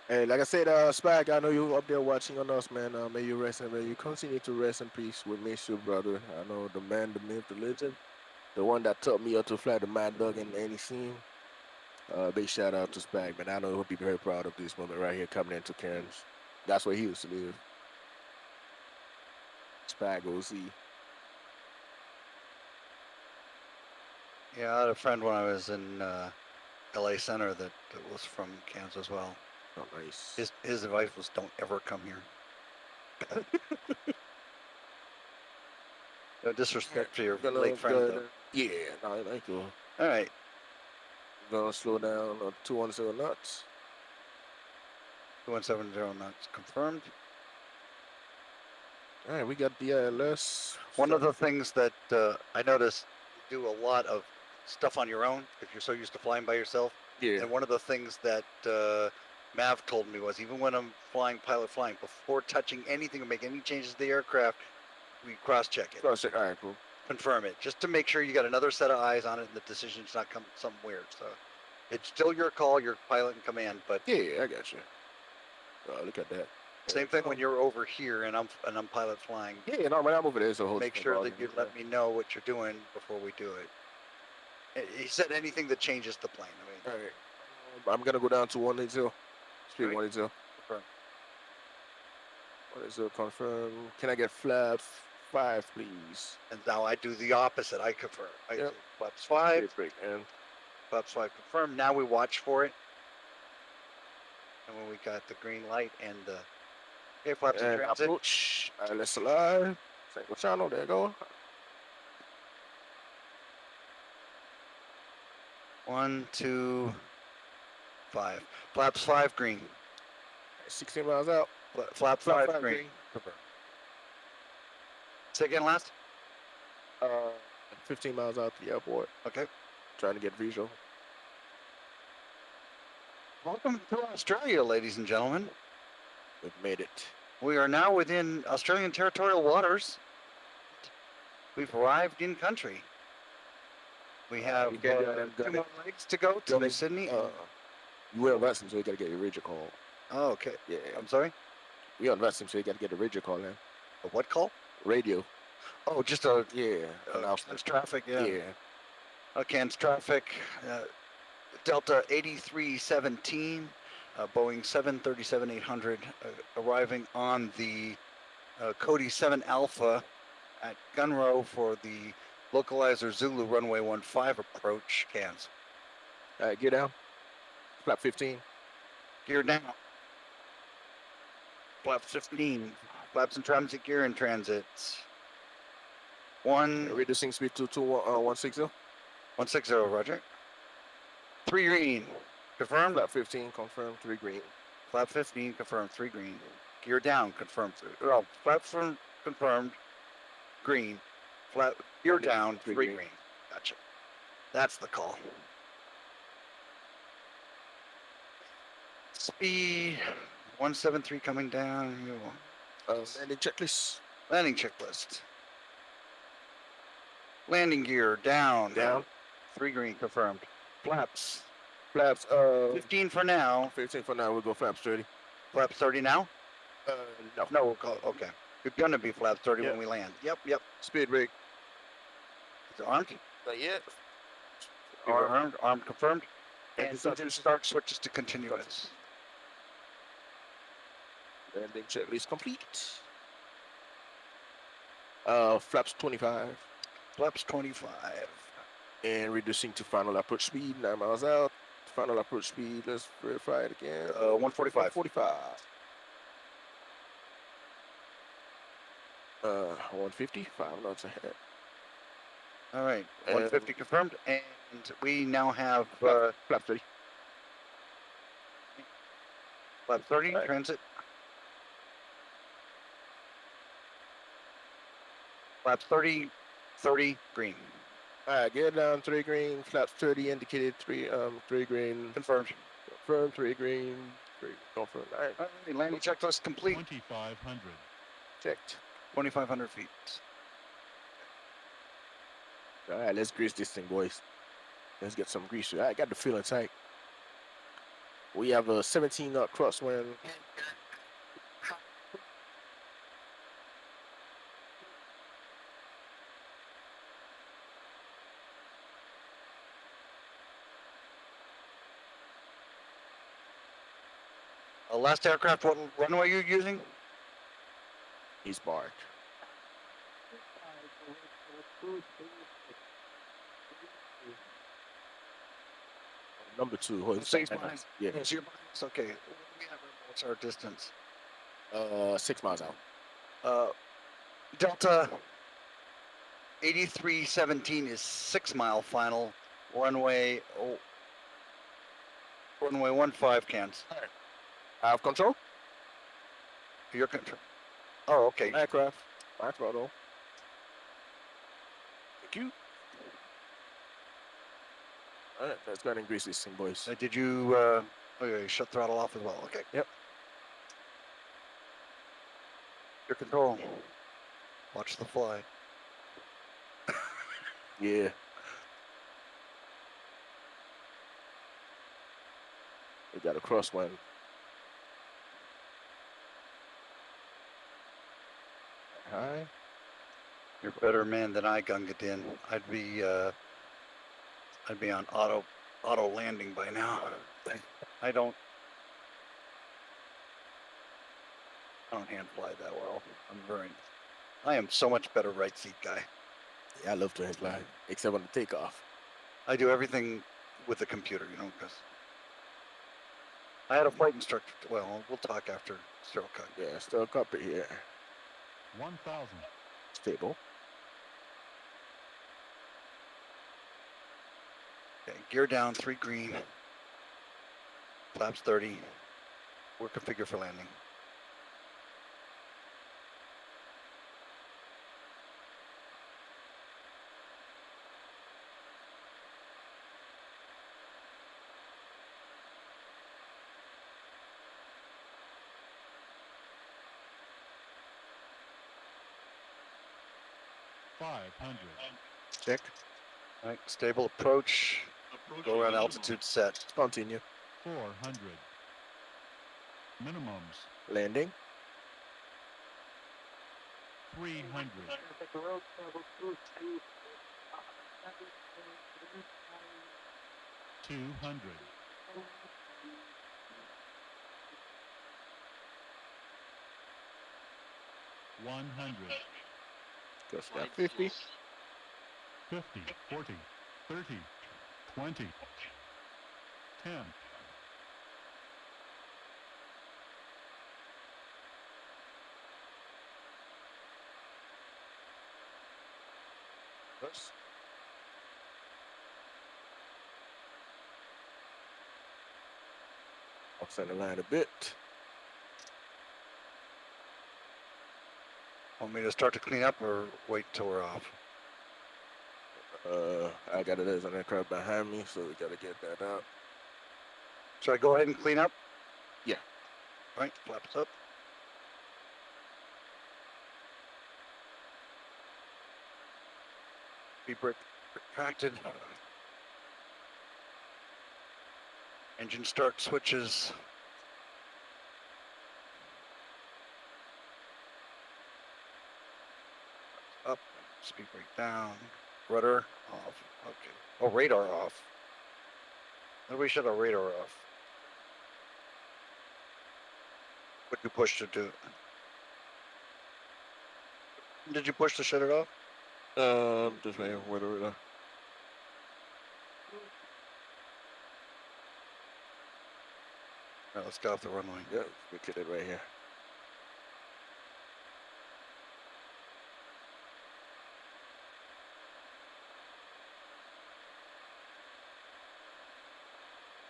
Hey, like I said, Spag, I know you up there watching on us, man. May you rest and may you continue to rest in peace with me, your brother. I know the man, the myth, the legend, the one that taught me how to fly the Mad Dog in any scene. Big shout out to Spag, man. I know he'll be very proud of this moment right here coming into Cairns. That's where he used to live. Spag OC. Yeah, I had a friend when I was in LA Center that was from Kansas as well. Oh, nice. His advice was don't ever come here. No disrespect to your late friend, though. Yeah, no, thank you. All right. Gonna slow down 210 knots. 2170 knots confirmed. All right, we got the ILS. One of the things that I noticed, you do a lot of stuff on your own if you're so used to flying by yourself. Yeah. And one of the things that Mav told me was even when I'm pilot flying, before touching anything or making any changes to the aircraft, we cross-check it. Cross-check, all right, cool. Confirm it, just to make sure you got another set of eyes on it and the decision's not something weird. So it's still your call, your pilot in command, but yeah, I got you. Look at that. Same thing when you're over here and I'm pilot flying. Yeah, no, when I'm over there, so make sure that you let me know what you're doing before we do it. He said anything that changes the plane. I mean, all right. I'm gonna go down to 180. Speed 180. Confirm. 180 confirm. Can I get flaps 5, please? And now I do the opposite. I confirm. Flaps 5. And flaps 5 confirm. Now we watch for it. And when we got the green light and the flaps in transit. Approach. Let's alive. Single channel. There you go. 1, 2, 5. Flaps 5 green. 16 miles out. Flap 5 green. Say again, last? 15 miles out to the airport. Okay. Trying to get visual. Welcome to Australia, ladies and gentlemen. We've made it. We are now within Australian territorial waters. We've arrived in country. We have 2 more legs to go to Sydney. You will Vatsim, so you gotta get your radio call. Oh, okay. Yeah. I'm sorry? We on Vatsim, so you gotta get the radio call in. A what call? Radio. Oh, just a announcement. Traffic, yeah. Yeah. Okay, it's traffic. Delta 8317, Boeing 737-800, arriving on the Cody 7 Alpha at Gunrow for the Localizer Zulu runway 15 approach cans. Gear down. Flap 15. Gear down. Flaps 15. Flaps in transit, gear in transit. Reducing speed to 160. 160, roger. 3 green. Confirmed. Flap 15, confirmed. 3 green. Flap 15, confirmed. 3 green. Gear down, confirmed. Oh, flap confirmed. Green. Flap gear down. 3 green. Gotcha. That's the call. Speed 173 coming down. Landing checklist. Landing checklist. Landing gear down. Down. 3 green confirmed. Flaps. Flaps 15 for now. 15 for now. We'll go flaps 30. Flaps 30 now? No. No, we'll call okay. It's gonna be flaps 30 when we land. Yep. Speed brake. Is it armed? Not yet. Armed confirmed. And engine start switches to continuous. Landing checklist complete. Flaps 25. Flaps 25. And reducing to final approach speed, 9 miles out. Final approach speed, let's verify it again. 145. 145. 150, 5 knots ahead. All right, 150 confirmed, and we now have flap 30. Flap 30, right. Transit. Flaps 30, 30, green. All right, get down 3 green, flaps 30 indicated 3 green. Confirmed. Confirmed, 3 green, 3 confirmed. All right. Landing checklist complete. 2,500. Checked. 2,500 feet. All right, let's grease this thing, boys. Let's get some grease. I got the feeling tight. We have a 17 knot crosswind. Last aircraft, what runway are you using? East Bark. Number 2. 6 miles. Yeah. It's okay. What's our distance? 6 miles out. Delta 8317 is 6 mile final. Runway 15 cans. I have control. Your control. Oh, okay. Aircraft. My throttle. Thank you. All right, let's go ahead and grease this thing, boys. Did you shut throttle off as well? Okay. Yep. Your control. Watch the fly. Yeah. We got a crosswind. Hi. You're a better man than I, Gungadin. I'd be on auto landing by now. I don't hand fly that well. I am so much better right seat guy. Yeah, I love to hand fly, except on the takeoff. I do everything with the computer, because I had a flight instructor. Well, we'll talk after sterile cut. Yeah, sterile Cockpit here. 1,000. Stable. Okay, gear down, 3 green. Flaps 30. We're configured for landing. Check. All right, stable approach. Go around altitude set. Continue. 400. Minimums. Landing. 300. 200. 100. Just got 50. 50, 40, 30, 20, 10. Oops. Outside the line a bit. Want me to start to clean up or wait till we're off? I got it as an aircraft behind me, so we gotta get that out. Should I go ahead and clean up? Yeah. All right, flaps up. Be brake retracted. Engine start switches. Up, speed brake down, rudder off. Okay. Oh, radar off. Maybe we should have radar off. What'd you push to do? Did you push to shut it off? Just waiting for the radar. All right, let's get off the runway. Yeah, we get it right here.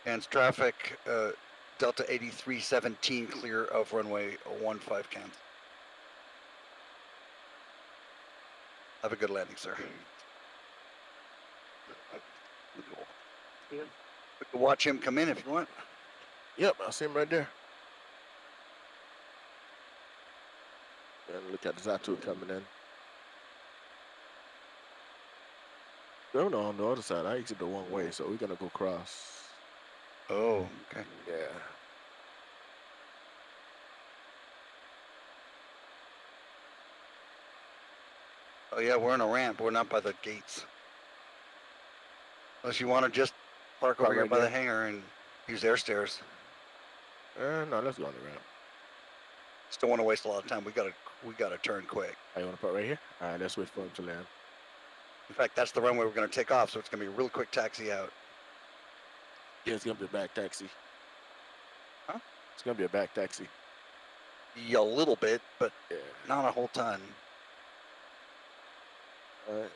And traffic, Delta 8317 clear of runway 15 count. Have a good landing, sir. We can watch him come in if you want. Yep, I see him right there. And look at the Zatu coming in. They're on the other side. I exit the one way, so we're gonna go cross. Oh, okay. Yeah. Oh yeah, we're on a ramp. We're not by the gates. Unless you want to just park over here right by the there. hangar and use air stairs. No, let's go on the ramp. Still want to waste a lot of time. We gotta turn quick. You want to put right here? All right, let's wait for him to land. In fact, that's the runway we're gonna take off, so it's gonna be a real quick taxi out. Yeah, it's gonna be a back taxi. Huh? It's gonna be a back taxi. Yeah, a little bit, but Yeah. not a whole ton. All right.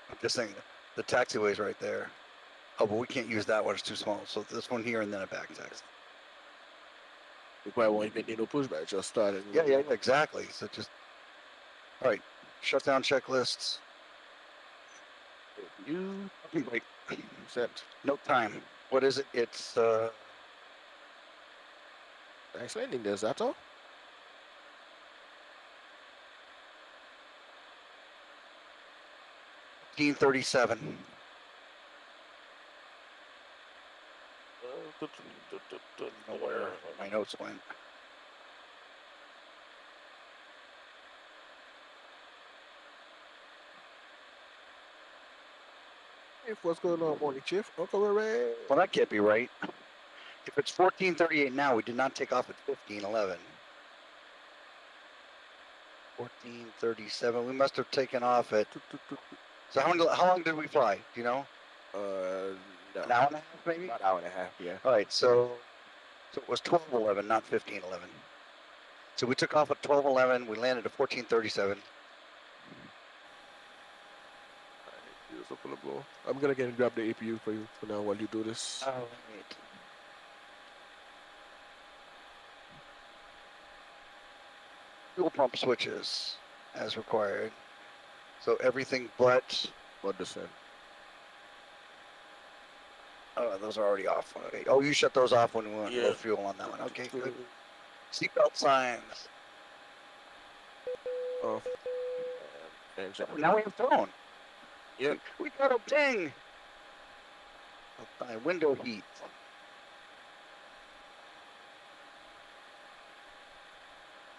I'm just saying, the taxiway's right there. Oh, but we can't use that one, it's too small. So this one here and then a back taxi. We probably won't even need no pushback. Just started. Yeah, exactly. So just, all right, shutdown checklists. You Wait, set. no time. What is it? It's, Nice landing there, Zato. $15.37. Know where my notes went. If what's going on, morning chief? Uncle Ray. Well, that can't be right. If it's 14:38 now, we did not take off at 15:11. 14:37. We must have taken off at. So how long did we fly? Do you know? No. An hour and a half, maybe. About an hour and a half, yeah. All right, so it was 12:11, not 15:11. So we took off at 12:11. We landed at 14:37. I'm gonna get and grab the APU for you for now while you do this. All right. Fuel pump switches as required. So everything but descent. Oh, those are already off. Okay. Oh, you shut those off when we went low fuel on that one. Okay, good. Seatbelt signs. Off. Now we have phone. Yeah. We got a ding. Window heat.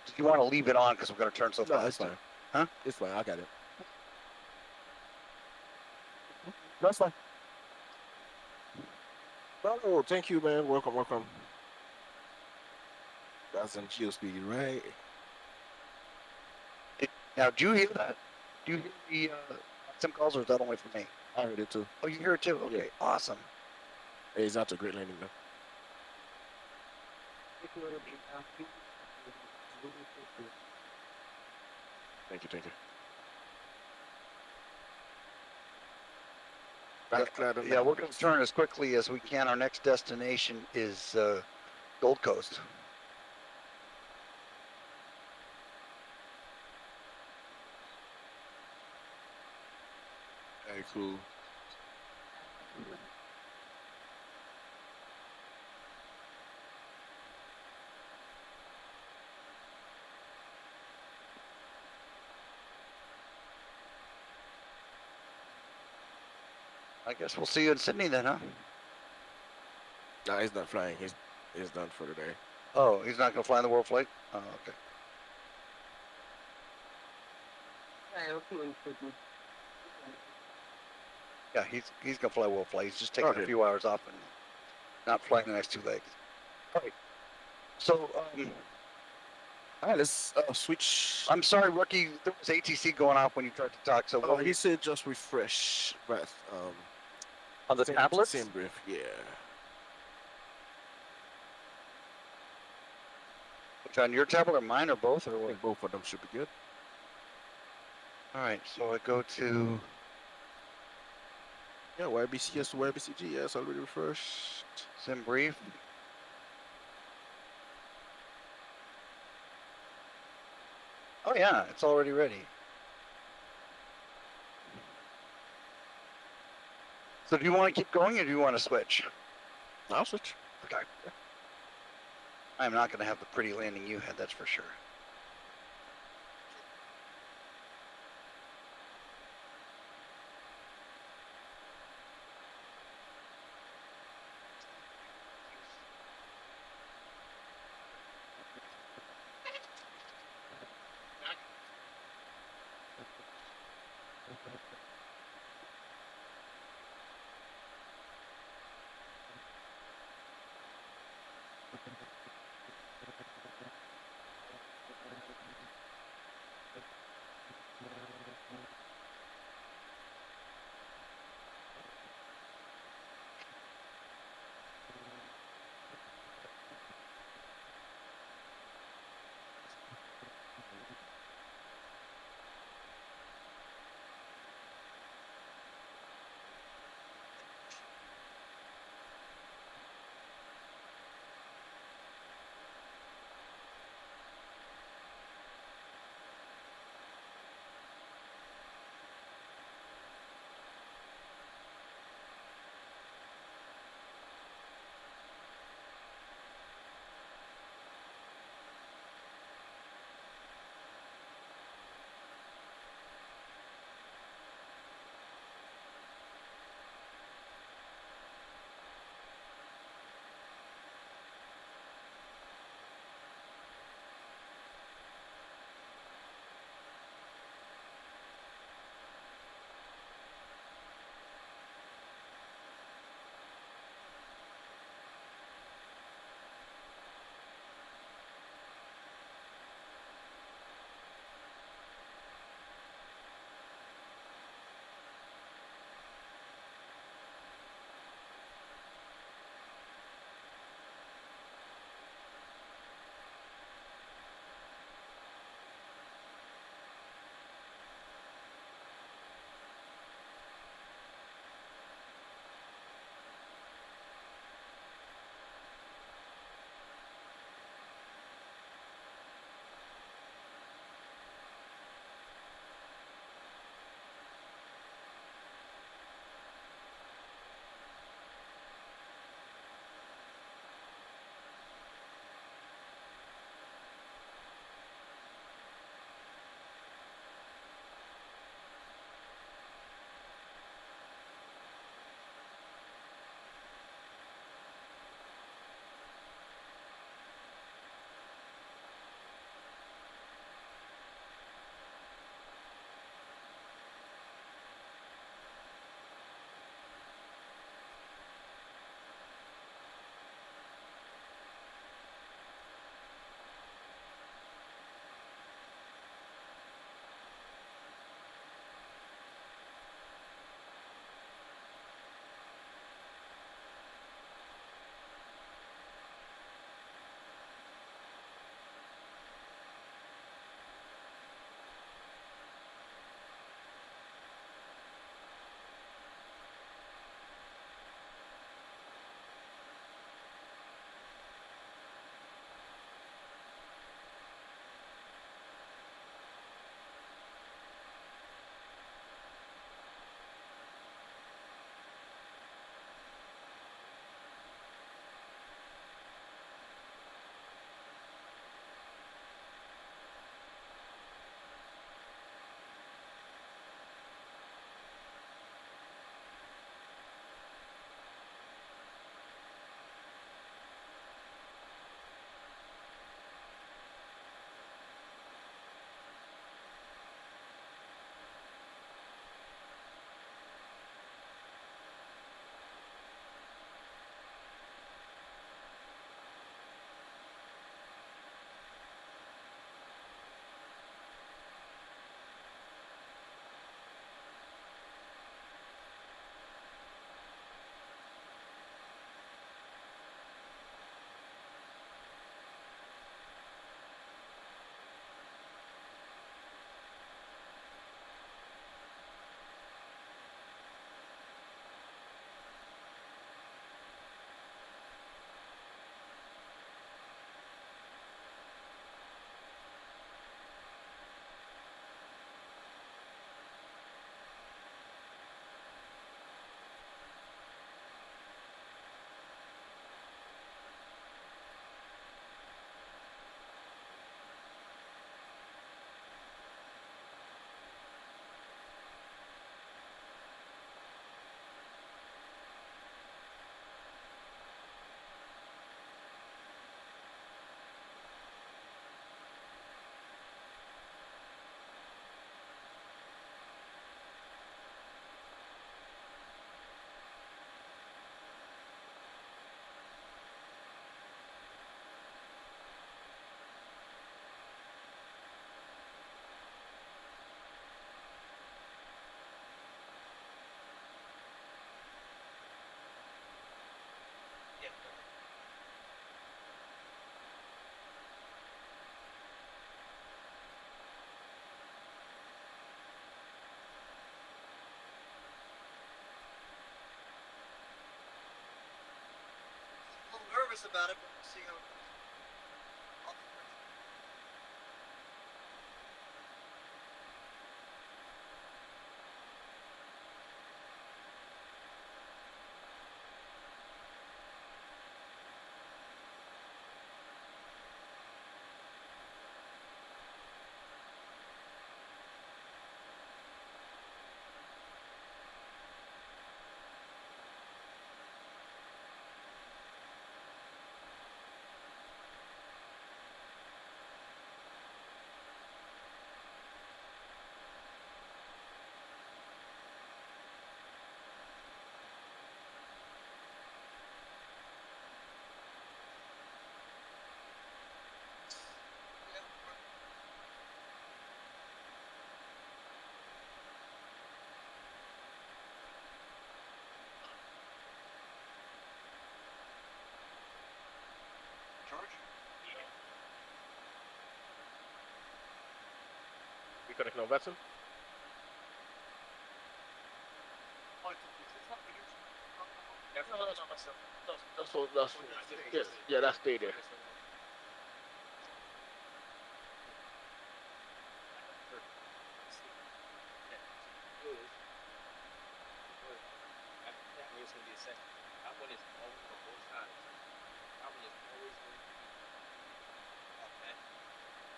Do you want to leave it on because we're going to turn so fast? No, it's fine. Huh? It's fine. I got it. That's fine. Oh, thank you, man. Welcome, welcome. That's in geospeed, right? Now, do you hear that? Do you hear the some calls, or is that only for me? I heard it too. Oh, you hear it too? Okay, Yeah. awesome. Hey, it's not a great landing though. Thank you, thank you. Yeah, we're going to turn as quickly as we can. Our next destination is Gold Coast. Very cool. I guess we'll see you in Sydney then, huh? No, he's not flying. He's done for the day. Oh, he's not going to fly in the world flight? Oh, okay. Yeah, he's going to fly world flight. He's just taking a few hours off and not flying the next 2 legs. All right. So, all right, let's switch. I'm sorry, Rookie. There was ATC going off when you tried to talk. So, oh, he said just refresh. But on the tablets? Same brief, yeah. Which on your tablet or mine or both or what? I think both of them should be good. All right, so I go to. Yeah, YBCS to YBCG. Yes, already refreshed. Sim brief. Oh yeah, it's already ready. So do you want to keep going or do you want to switch? I'll switch. Okay. I'm not going to have the pretty landing you had, that's for sure. nervous about it, but we'll see how it goes. I'll do my best. Charge? We connecting on Vatsim? Yeah, that's stay there. It's going to be a second. That one is always on both sides. That one is always going to be. Okay.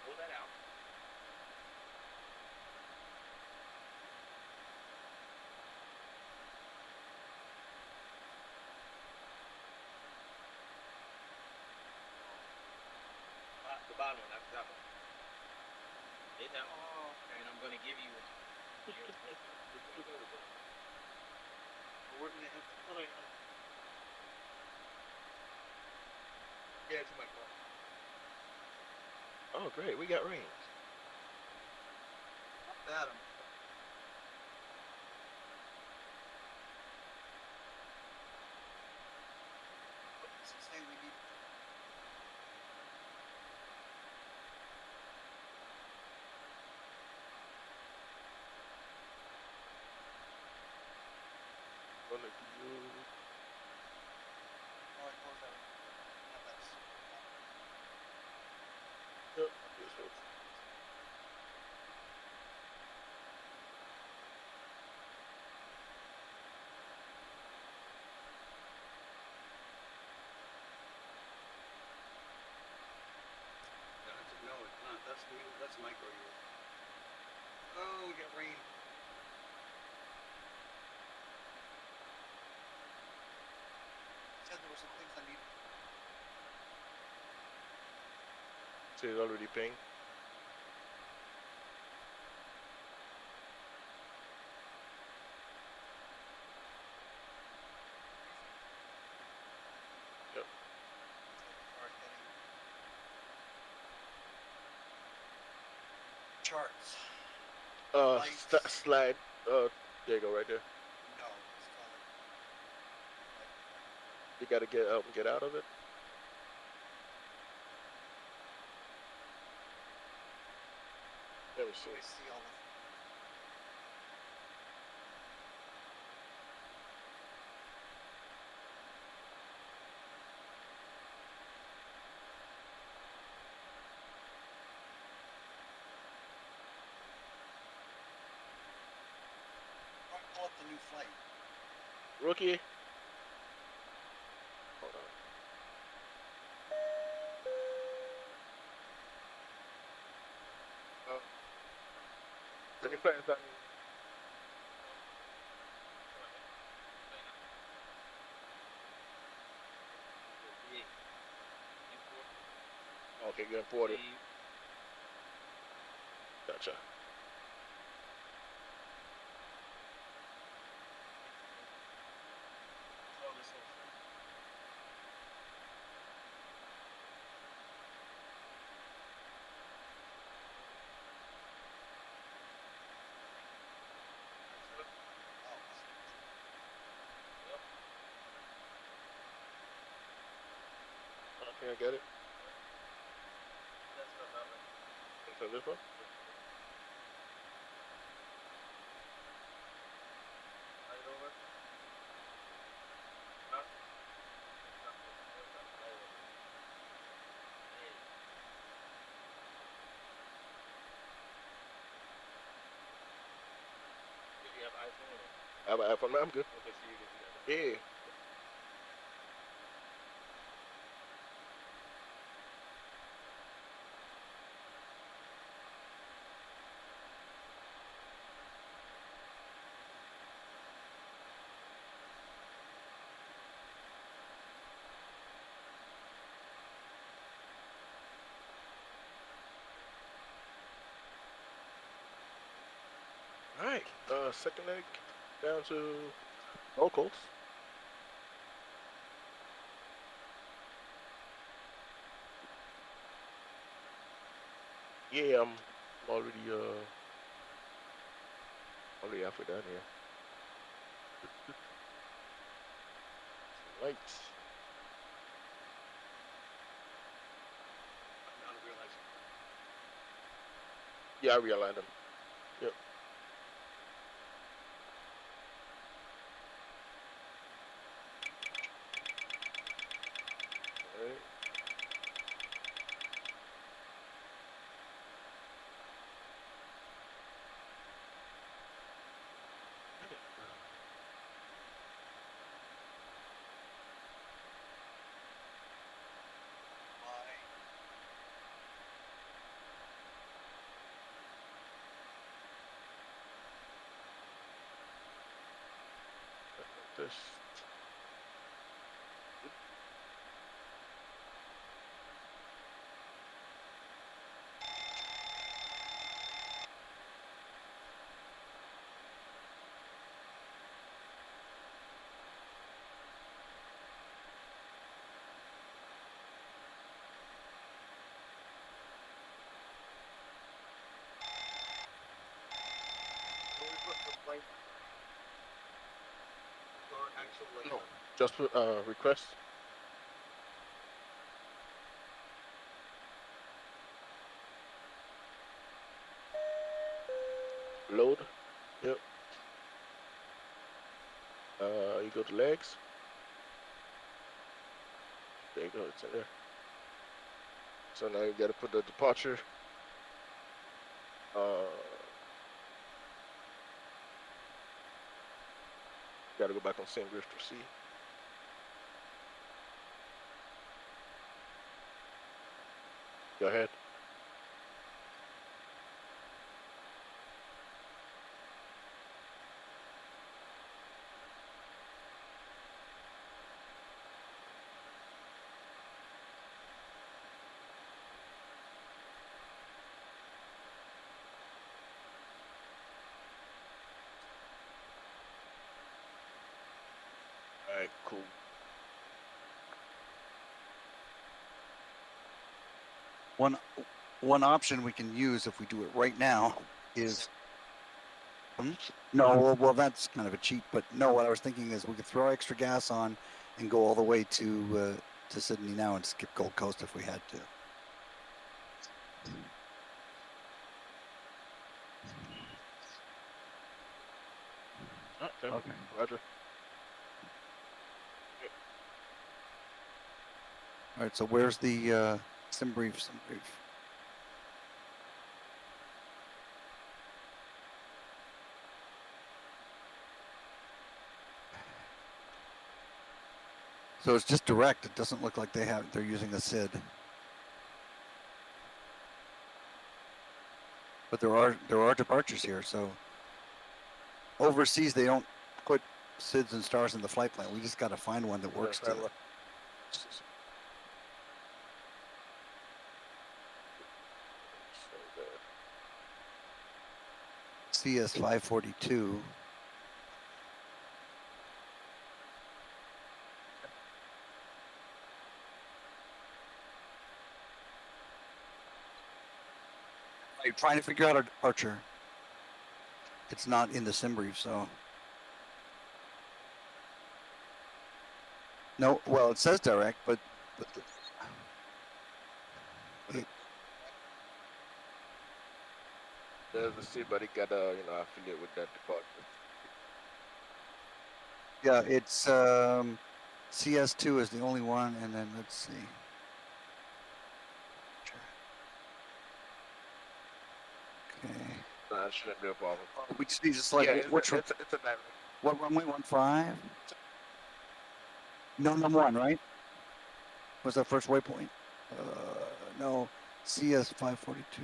Pull that out. The bottom one, that's that one. Hit that one. Oh, okay. And I'm going to give you one. We're going to have to put it on. Yeah, it's in my car. Oh, great. We got range. Not bad. What's it saying we need? What do you? Oh, I closed that. Yeah, that's. Yep. This one. No, it's not. That's new. That's micro use. Oh, we got rain. Said there were some things I needed. So it's already ping. Yep. Charts. Slide. There you go, right there. No. You got to get up and get out of it. Let me see. I see all this. Call it the new flight. Rookie. Hold on. Any plans on Okay, you imported. Gotcha. Can I get it? So this one? I have an iPhone. I'm good. Yeah. All right. Second leg down to locals. Yeah, I'm already halfway down here. Lights. Yeah, I realigned them. Yep. All right. This. No, just put request. Load. Yep. You go to legs. There you go. It's in there. So now you got to put the departure. Got to go back on same drift to see. Go ahead. All right, cool. One option we can use if we do it right now is no, well that's kind of a cheat, but no, what I was thinking is we could throw extra gas on and go all the way to Sydney now and skip Gold Coast if we had to. Okay. Roger. All right, so where's the sim brief? So it's just direct. It doesn't look like they're using a SID. But there are departures here. So overseas they don't put SIDs and stars in the flight plan. We just got to find one that works to it. CS 542. I'm trying to figure out a departure. It's not in the sim brief, so. No, well, it says direct, but There's the SID, but it got affiliate with that department. yeah, it's CS2 is the only one, and then let's see. Okay. Nah, it shouldn't be a problem. We just need to select which one. It's a dynamic. What runway? 15. No, number 1, right? Was that first waypoint? No. CS 542.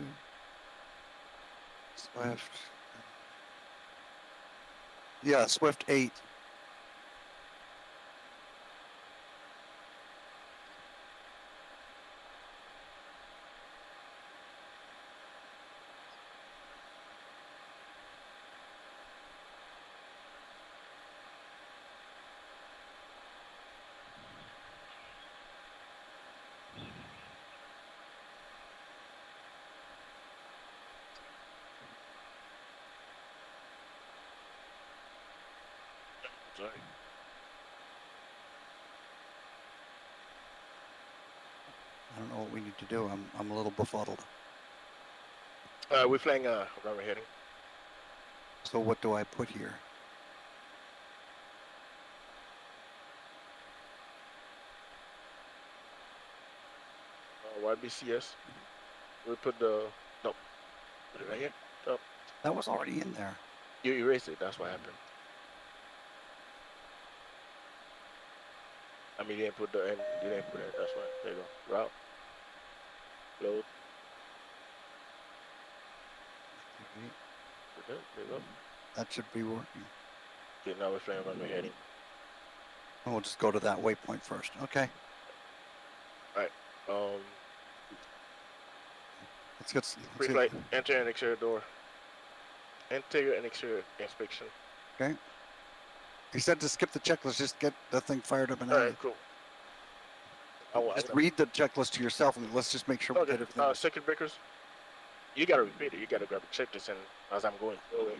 Swift. Yeah, Swift 8. Sorry. I don't know what we need to do. I'm a little befuddled. We're flying runway heading. So what do I put here? YBCS. We put the no. Put it right here. Up. That was already in there. You erased it. That's what happened. I mean, you didn't put the N. You didn't put it. That's why. There you go. Route. Load. There you go. That should be working. Okay, now we're flying runway heading. And we'll just go to that waypoint first. Okay. All right. Let's get. Pre-flight. Enter and exterior door. Interior and exterior inspection. Okay. He said to skip the checklist. Just get the thing fired up and All right, cool. Just read the checklist to yourself, and let's just make sure we get everything. Circuit breakers. You gotta repeat it. You gotta grab the checklist and as I'm going through it.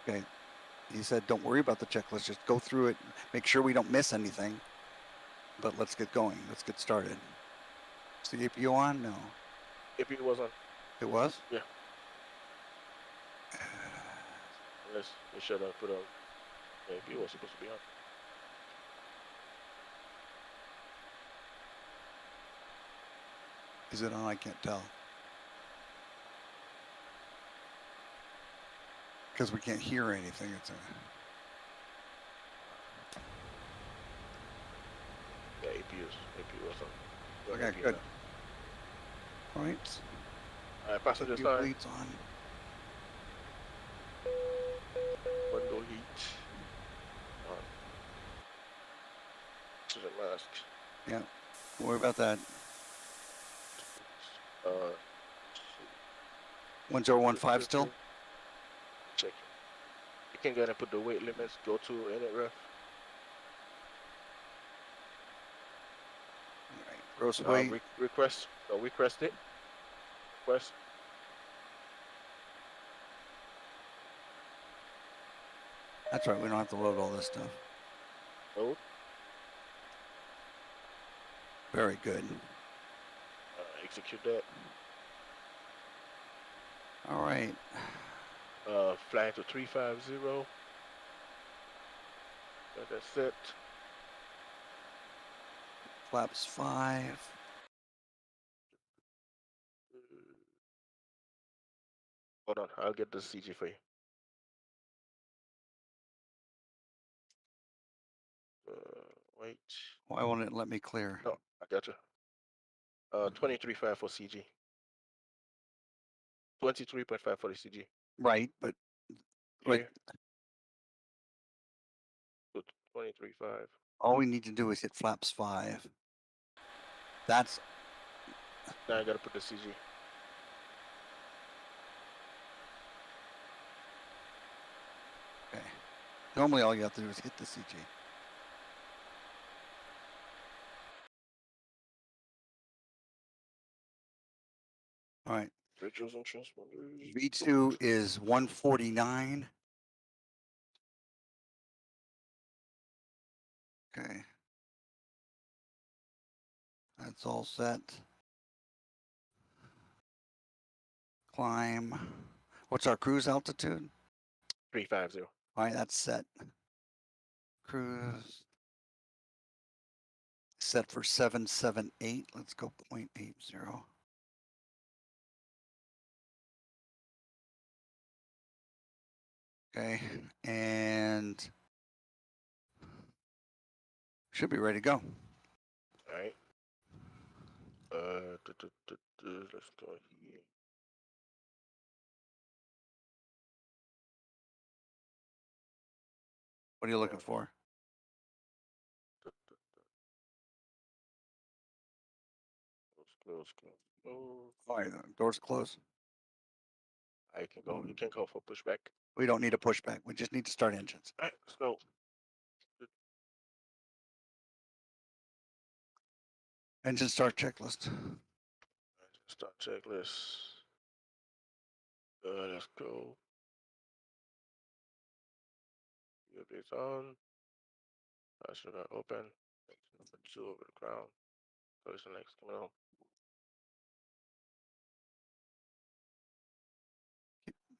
Okay. He said, don't worry about the checklist. Just go through it. Make sure we don't miss anything. But let's get going. Let's get started. Is the APU on? No. APU was on. It was? Yeah. Unless we should have put on. The APU was supposed to be on. Is it on? I can't tell. Because we can't hear anything. It's a. Yeah, APU was on. Okay, good. All right. All right, passenger APU side. bleeds on. Window heat. On. To the mask. Yeah. Don't worry about that. 1015 still? Check. You can go ahead and put the weight limits. Go to init ref. All right. Gross weight. Request. No, request it. Request. That's right. We don't have to load all this stuff. Load. Very good. Execute that. All right. Flying to 350. Got that set. Flaps 5. Hold on, I'll get the CG for you. Wait. Why won't it let me clear? No, I got you. 23.5 for CG. 23.5 for the CG. Right, but right. 23.5. All we need to do is hit flaps 5. That's. Now I gotta put the CG. Okay. Normally all you have to do is hit the CG. All right. Bridges and transponders. V2 is 149. Okay. That's all set. Climb. What's our cruise altitude? 350. All right, that's set. Cruise set for 778. Let's go 0.80. Okay, and should be ready to go. All right. Let's go here. What are you looking for? Close. All right, doors closed. I can go. You can go for pushback. We don't need a pushback. We just need to start engines. All right, let's go. Engine start checklist. Start checklist. Let's go. Updates on. I should not open. Number 2 over the ground. Close the next terminal.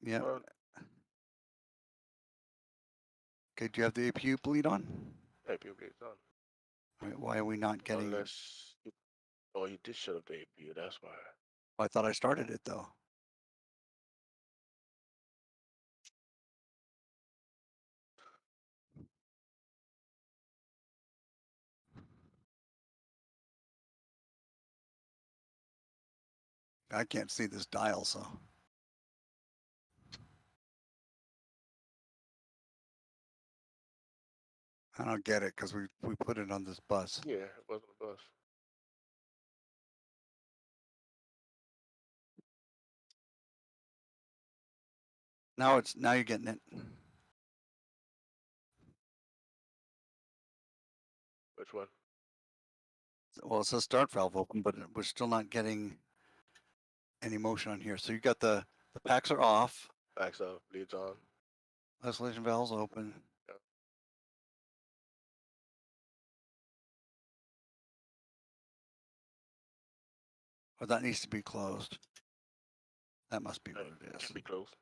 Yeah. Okay, do you have the APU bleed on? APU bleeds on. All right, why are we not getting? Unless you, oh, you did shut up the APU. That's why. I thought I started it though. I can't see this dial, so. I don't get it because we put it on this bus. Yeah, it wasn't a bus. Now you're getting it. Which one? Well, it says start valve open, but we're still not getting any motion on here. So you got the packs are off. Packs off, bleeds on. Isolation valves open. Yep. Or that needs to be closed. That must be what it is. Should be closed.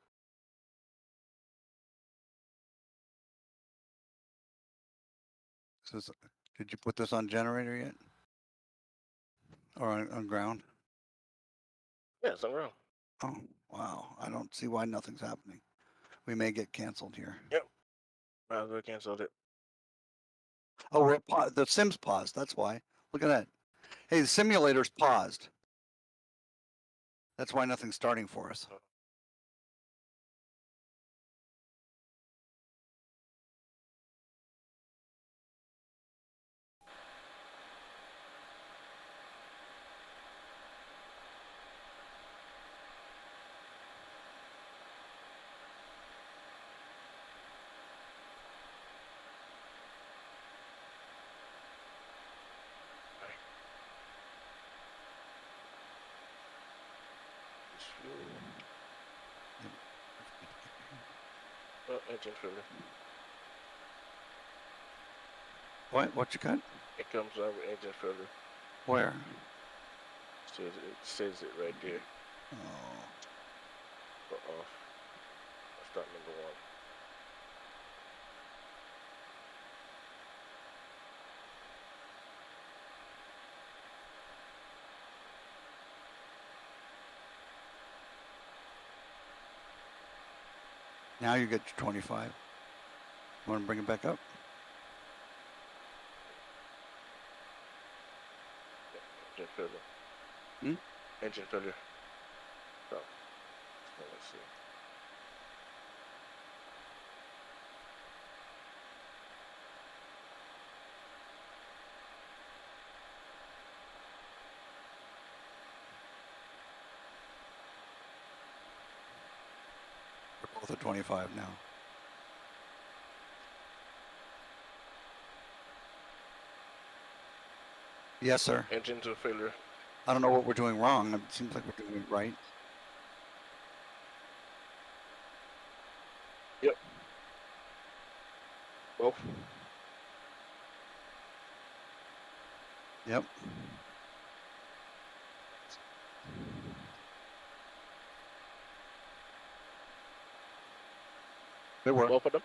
So did you put this on generator yet? Or on ground? Yeah, it's on ground. Oh, wow. I don't see why nothing's happening. We may get canceled here. Yep. Might as well canceled it. Oh, the sim's paused. That's why. Look at that. Hey, the simulator's paused. That's why nothing's starting for us. Engine filter. What you got? It comes up with engine filter. Where? It says it right there. Oh. Go off. That's not number 1. Now you get your 25. Want to bring it back up? Engine filter. Engine filter. So, let's see. We're both at 25 now. Yes, sir. Engine to failure. I don't know what we're doing wrong. It seems like we're doing it right. Yep. Both. Yep. They work. Both of them?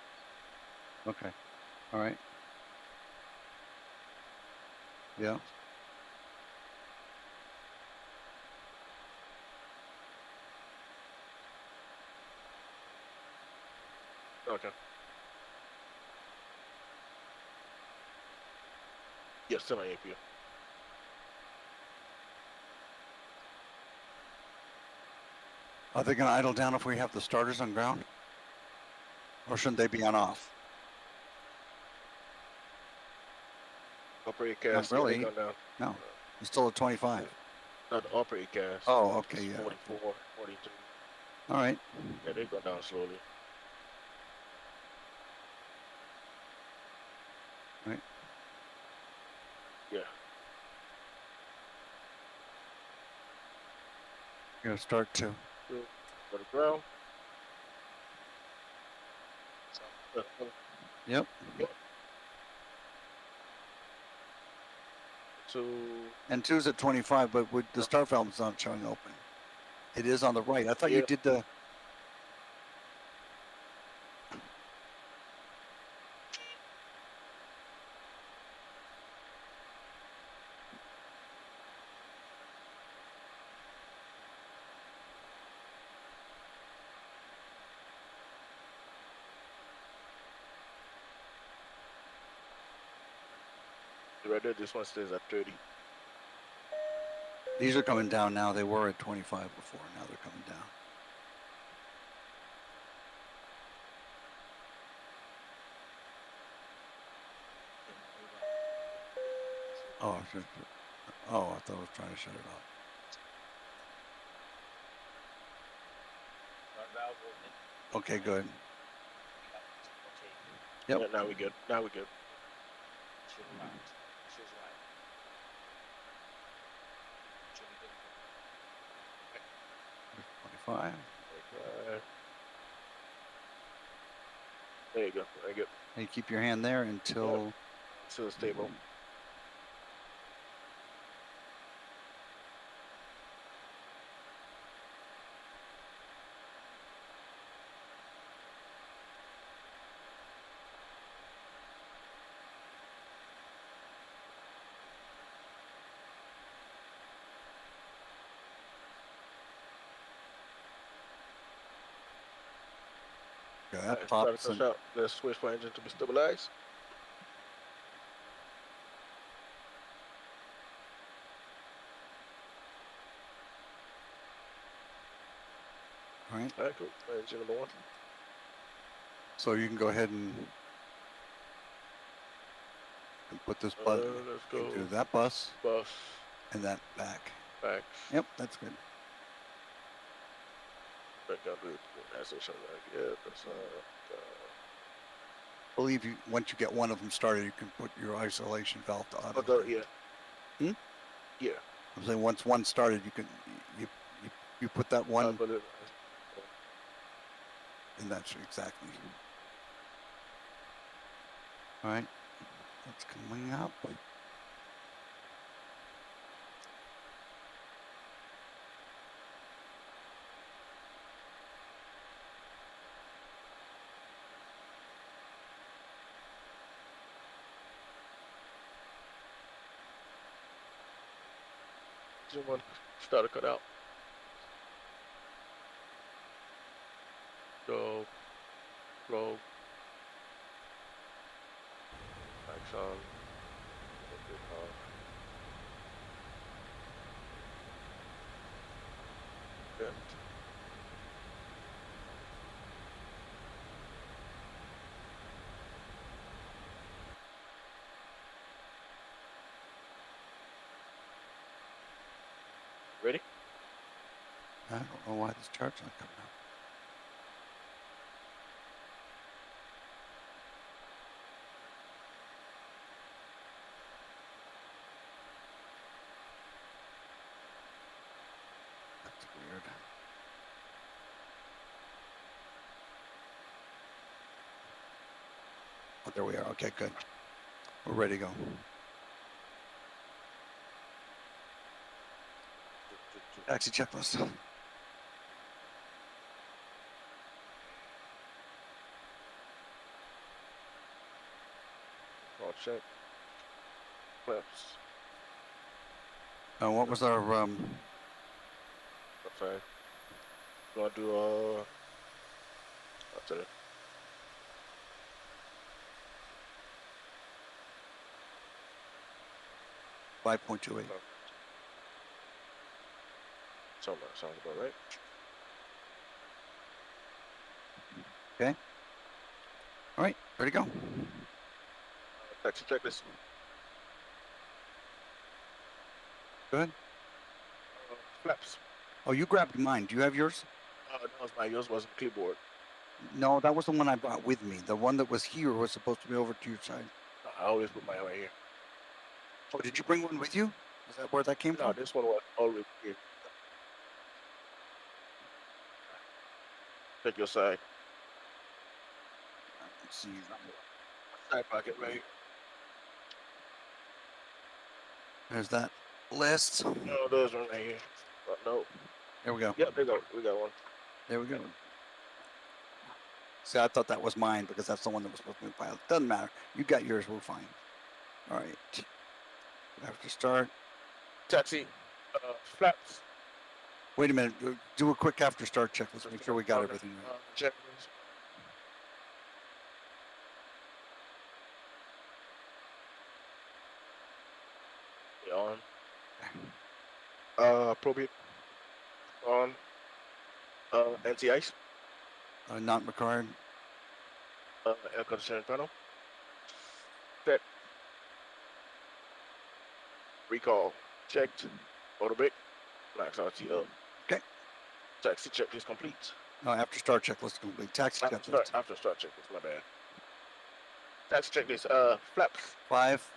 Okay. All right. Yeah. Okay. Yes, still on APU. Are they going to idle down if we have the starters on ground? Or shouldn't they be on off? Operator cast. Not really. Yeah, they go down. No. It's still at 25. Not the operator cast. Oh, okay, It's yeah. 44, 42. All right. Yeah, they go down slowly. Right. Yeah. You're going to start to. Go to ground. Yep. So. And 2's at 25, but with the start valve's not showing open. It is on the right. I thought you did the. Right there, this one stays at 30. These are coming down now. They were at 25 before. Now they're coming down. Oh, I thought I was trying to shut it off. Okay, good. Yep. Yeah, now we good. Now we good. 25. There you go. Very good. And you keep your hand there until. Until it's stable. Yeah, that pops. Out. Let's switch for engine to be stabilized. All right. All right, cool. Engine number 1. So you can go ahead and put this button into that bus. And that back. Back. Yep, that's good. Back out to that's what yeah, that's I believe you once you get one of them started, you can put your isolation valve to auto. yeah. Yeah. I'm saying once one started, you can you put that one. And that's exactly. All right, that's coming up. Engine 1 starter cut out. Go. Roll. Lights on. Good. Ready? I don't know why this chart's not coming up. That's weird. Oh, there we are. Okay, good. We're ready to go. Taxi checklist. All check. Flaps. What was our Okay. You wanna do I'll tell you. 5.28. Sounds about right. Okay. All right, ready to go. Taxi checklist. Go ahead. Flaps. Oh, you grabbed mine. Do you have yours? That was mine. Yours wasn't keyboard. No, that was the one I brought with me. The one that was here was supposed to be over to your side. I always put mine right here. Oh, did you bring one with you? Is that where that came from? No, this one was always here. Check your side. Let's see. Side pocket right here. There's that list. No, those one right here. But no. There we go. Yep, we got one. There we go. See, I thought that was mine because that's the one that was supposed to be pilot. Doesn't matter. You got yours. We're fine. All right. After start. Taxi. Flaps. Wait a minute. Do a quick after start check. Let's make sure we got everything right. Check. On. Probate. On. Anti-ice. Not McCard. Air conditioning panel. Set. Recall. Checked. Auto brake. Max RTO. Okay. Taxi checklist complete. No, after start checklist complete. Taxi checklist. After start checklist, my bad. Taxi checklist. Flaps. 5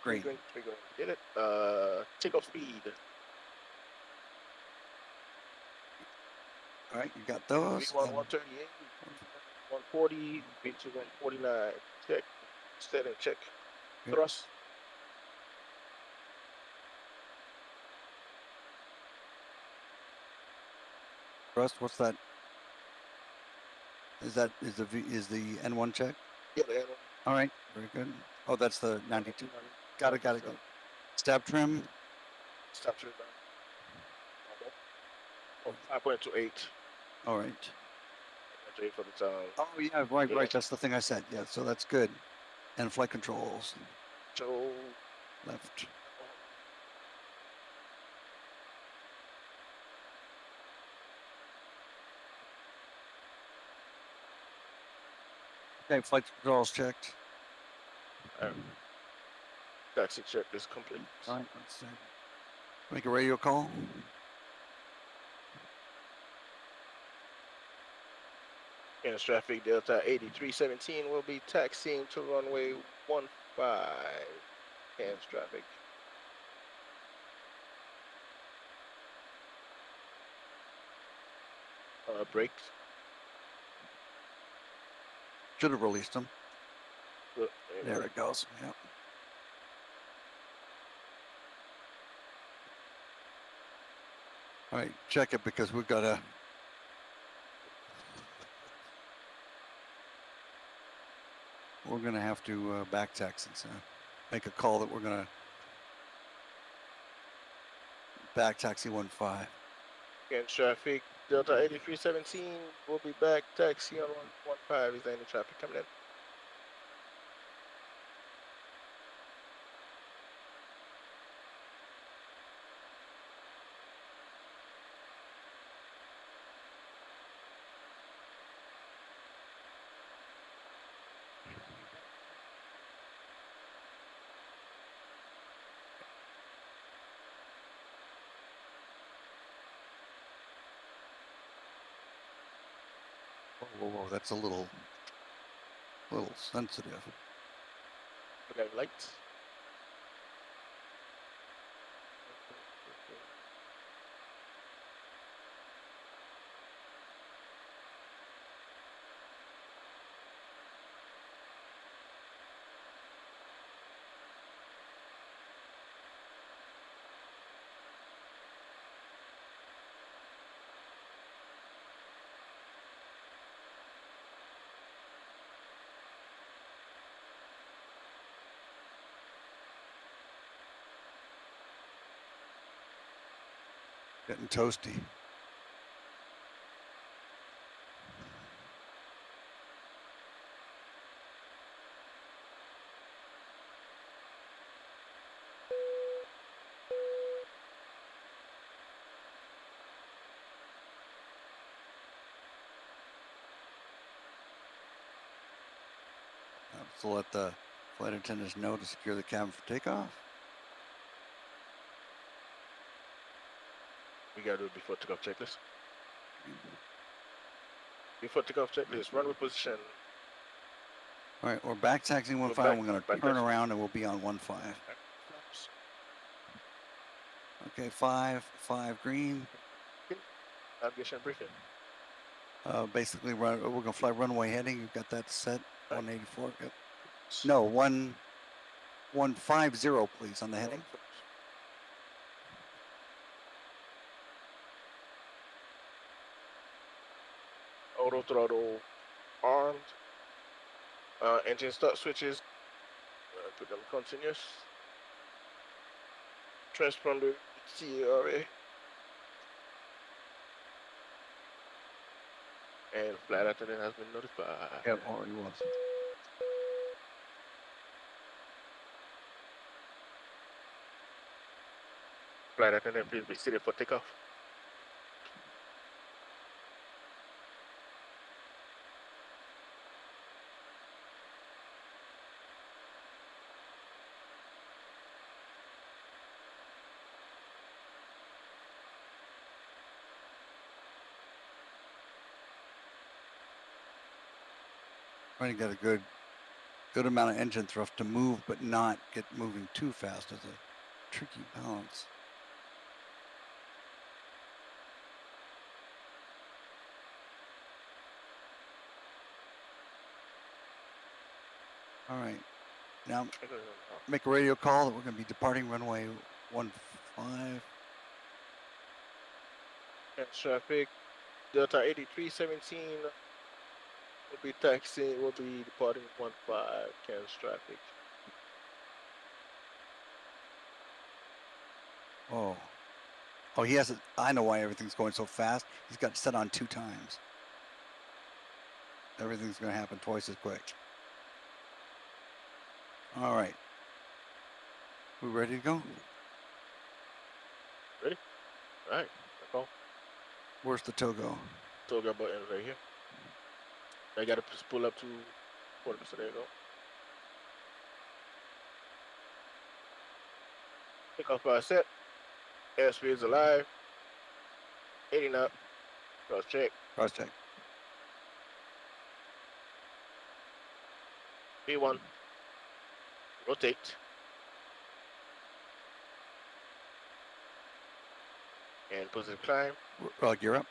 green. 3 green. Get it. Takeoff speed. All right, you got those. V1 138, 140, V2 149. Check. Set and check. Yep. Thrust. Thrust, what's that? Is the N1 check? Yeah, the N1. All right, very good. Oh, that's the 92. Got it. Stab trim. Stab trim. 5.28. All right. For the time. Oh yeah, right. That's the thing I said. Yeah, so that's good. And flight controls. So left. Okay, flight controls checked. Taxi check is complete. All right, let's see. Make a radio call. Kansas traffic Delta 8317 will be taxiing to runway 15. Kansas traffic. Brakes. Should have released them. There it it goes. Yep. All right, check it because we've got a. We're going to have to back taxi, so make a call that we're going to back taxi 15. Kansas traffic Delta 8317 will be back taxi on 15. Is there any traffic coming in? Whoa, that's a little sensitive. Okay, lights. Getting toasty. So let the flight attendants know to secure the cabin for takeoff. We gotta do it before takeoff checklist. Before takeoff checklist, runway position. All right, we're back taxiing 15. We're going to turn around and we'll be on 15. Okay, 5 green. Navigation briefing. Basically, we're going to fly runway heading. You've got that set. 184. Yep. No, 150, please, on the heading. Auto throttle armed. Engine start switches. Put them continuous. Transponder TCA. And flight attendant has been notified. Yep, already was. Flight attendant, please be seated for takeoff. Trying to get a good amount of engine thrust to move, but not get moving too fast is a tricky balance. All right, now make a radio call that we're going to be departing runway 15. And traffic, Delta 8317 will be taxiing, will be departing 15, Kansas traffic. Oh, he has it. I know why everything's going so fast. He's got it set on 2 times. Everything's going to happen twice as quick. All right. We ready to go? Ready? All right. Go. Where's the Togo? Togo button right here. I got to pull up to 40%. There you go. Takeoff bar set. Airspeed is alive. 80 knot. Cross check. Cross check. B1. Rotate. And positive climb. Gear up.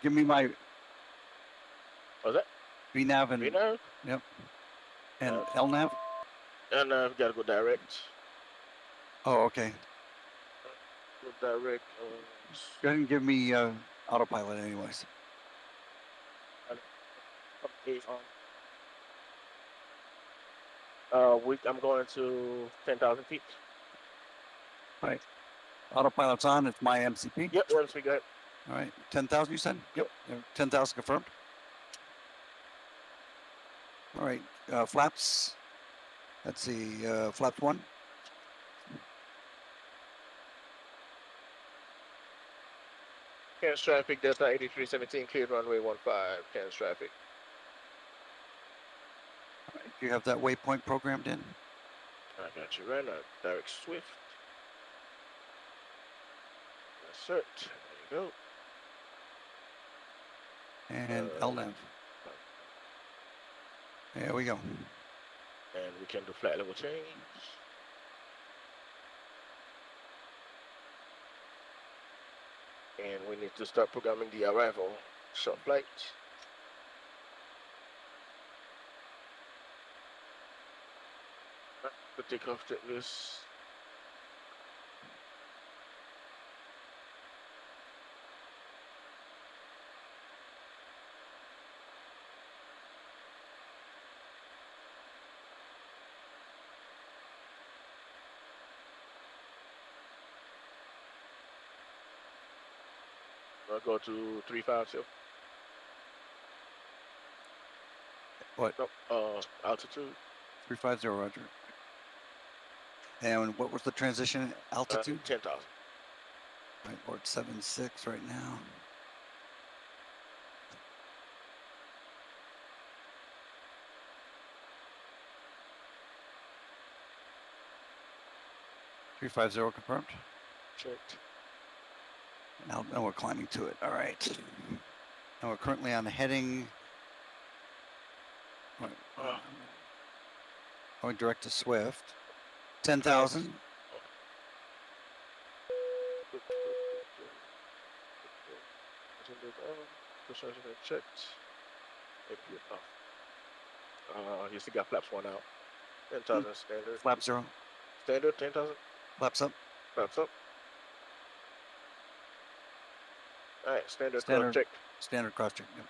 Give me my. What's that? VNav and. VNav? Yep. And LNav? LNav gotta go direct. Oh, okay. Go direct. Go ahead and give me autopilot, anyways. I'm going to 10,000 feet. All right. Autopilot's on. It's my MCP. Yep, once we got. All right. 10,000, you said? Yep. 10,000 confirmed. All right. Flaps. Let's see. Flaps 1. Kansas traffic, Delta 8317, cleared runway 15, Kansas traffic. All right. Do you have that waypoint programmed in? I got you right now. Direct Swift. Assert. There you go. And LNav. There we go. And we can do flight level change. And we need to start programming the arrival. Short flight. The takeoff checklist. I'll go to 350. What? No, altitude. 350, roger. And what was the transition altitude? 10,000. Right, we're at 7.6 right now. $350 confirmed. Checked. Now we're climbing to it. All right. And we're currently on the heading. Going direct to Swift. 10,000. Checked. You still got flaps one out. 10,000 standard. Flap 0. Standard 10,000. Flaps up. Flaps up. All right, standard check. Standard cross check. Yep.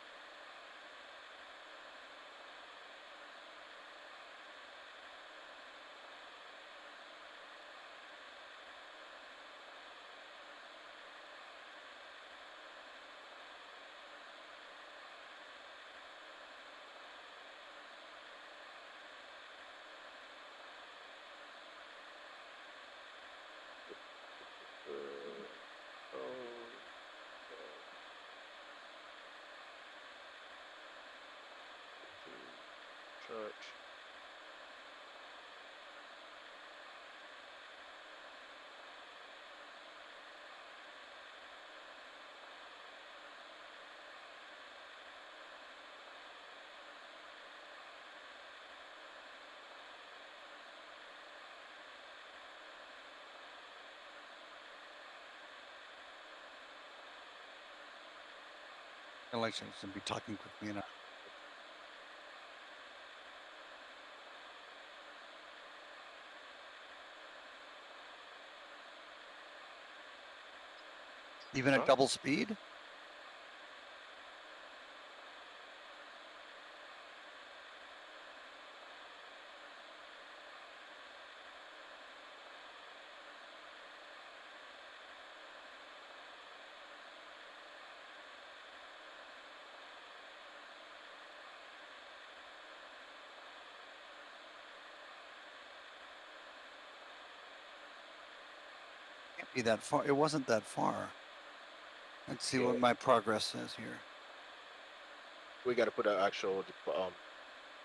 Charge. Elections and be talking quickly enough. Even at double speed? Can't be that far. It wasn't that far. Let's see what my progress says here. We got to put an actual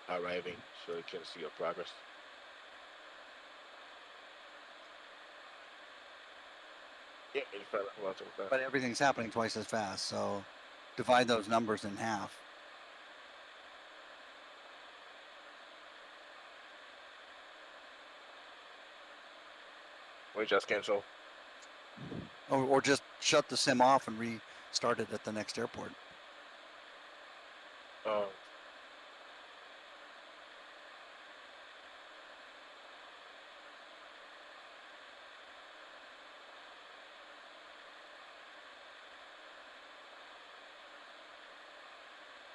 arriving so you can see your progress. Yeah, but everything's happening twice as fast, so divide those numbers in half. We just cancel. Or just shut the sim off and restart it at the next airport.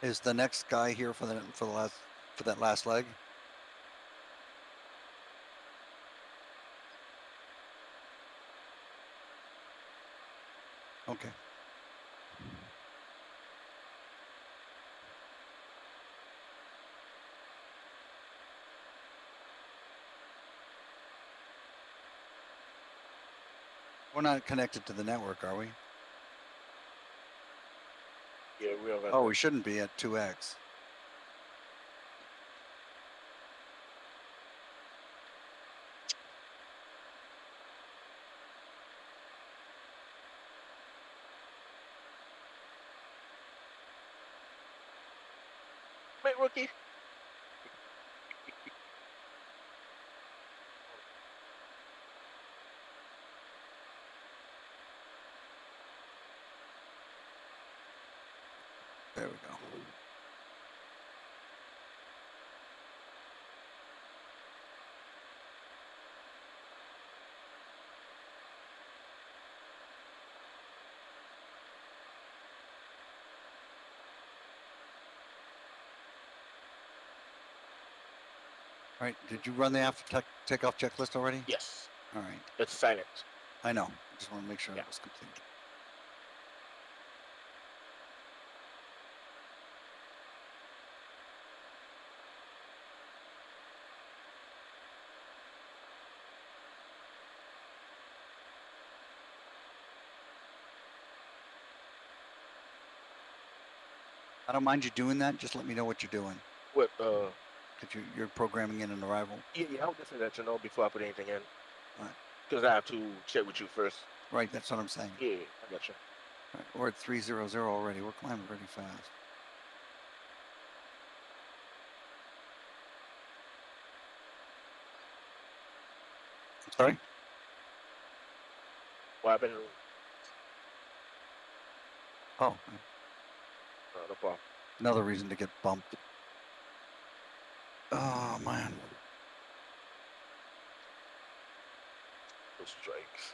Is the next guy here for that last leg? Okay. We're not connected to the network, are we? Yeah, we are. Oh, we shouldn't be at 2x. Mate, rookie. There we go. All right, did you run the after takeoff checklist already? Yes. All right. It's silent. I know. I just want to make sure that was complete. I don't mind you doing that. Just let me know what you're doing. What? Cause you're programming in an arrival. Yeah, I'll just let you know before I put anything in. Right. Because I have to check with you first. Right, that's what I'm saying. Yeah, I got you. Right, we're at 300 already. We're climbing pretty fast. Sorry? What happened? Oh. No problem. Another reason to get bumped. Oh, man. Those strikes.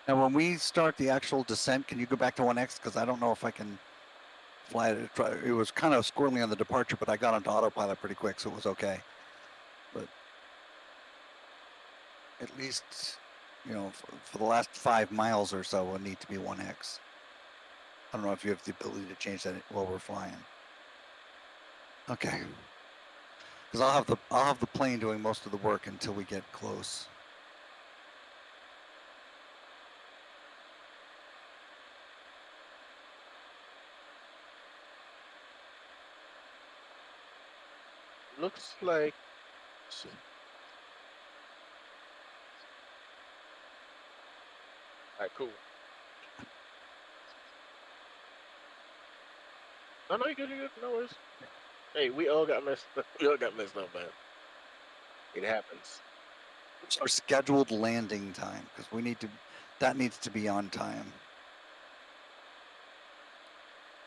Now, when we start the actual descent, can you go back to 1X? Because I don't know if I can fly it. It was kind of squirrely on the departure, but I got onto autopilot pretty quick, so it was okay. But at least, you know, for the last 5 miles or so, we'll need to be 1X. I don't know if you have the ability to change that while we're flying. Okay. Because I'll have the plane doing most of the work until we get close. Looks like. Let's see. All right, cool. No, you're good. You're good. No worries. Hey, we all got messed up. We all got messed up, man. It happens. It's our scheduled landing time because we need to. That needs to be on time.